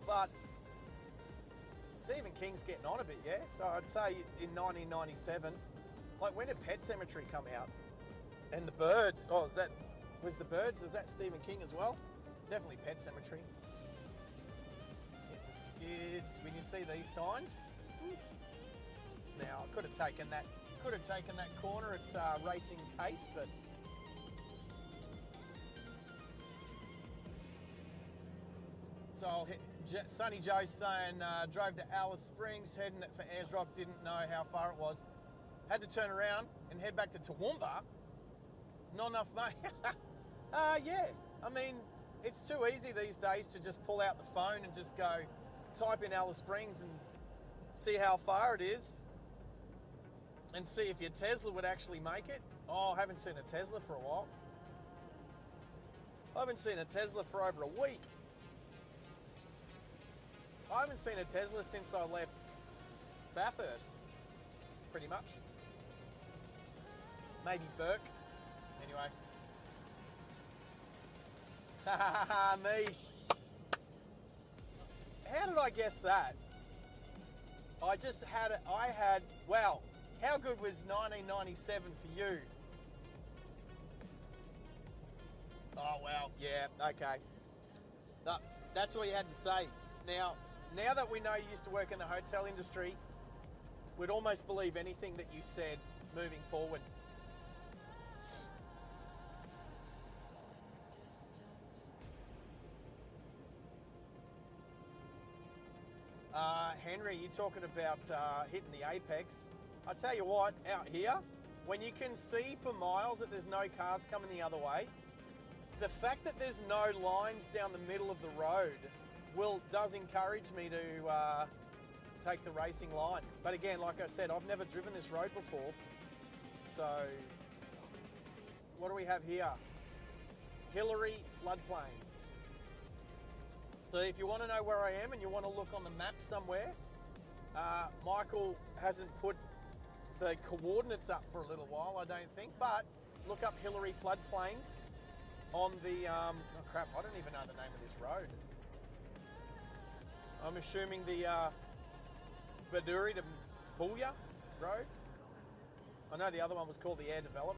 but Stephen King's getting on a bit, yeah. So I'd say in 1997, like when did Pet Sematary come out? And The Birds. Oh, was The Birds? Is that Stephen King as well? Definitely Pet Sematary. Hit the skids. When you see these signs. Now I could have taken that corner at racing pace, but so I'll hit, Sonny Joe's saying drove to Alice Springs, heading for Ayers Rock, didn't know how far it was, had to turn around and head back to Toowoomba. Not enough money. Yeah, I mean it's too easy these days to just pull out the phone and just go type in Alice Springs and see how far it is. And see if your Tesla would actually make it. Oh, I haven't seen a Tesla for a while. I haven't seen a Tesla for over a week. I haven't seen a Tesla since I left Bathurst, pretty much. Maybe Burke. Anyway. Mish. How did I guess that? I just had it. Wow, how good was 1997 for you? Oh, well, yeah, okay. No, that's all you had to say. Now that we know you used to work in the hotel industry, we'd almost believe anything that you said moving forward. Henry, you talking about hitting the apex. I tell you what, out here, when you can see for miles that there's no cars coming the other way, the fact that there's no lines down the middle of the road does encourage me to take the racing line. But again, like I said, I've never driven this road before. So, what do we have here? Hillary floodplains. So if you want to know where I am and you want to look on the map somewhere, Michael hasn't put the coordinates up for a little while, I don't think, but look up Hillary floodplains on the, oh crap, I don't even know the name of this road. I'm assuming the Baduri to Booyah Road. I know the other one was called the Air Development.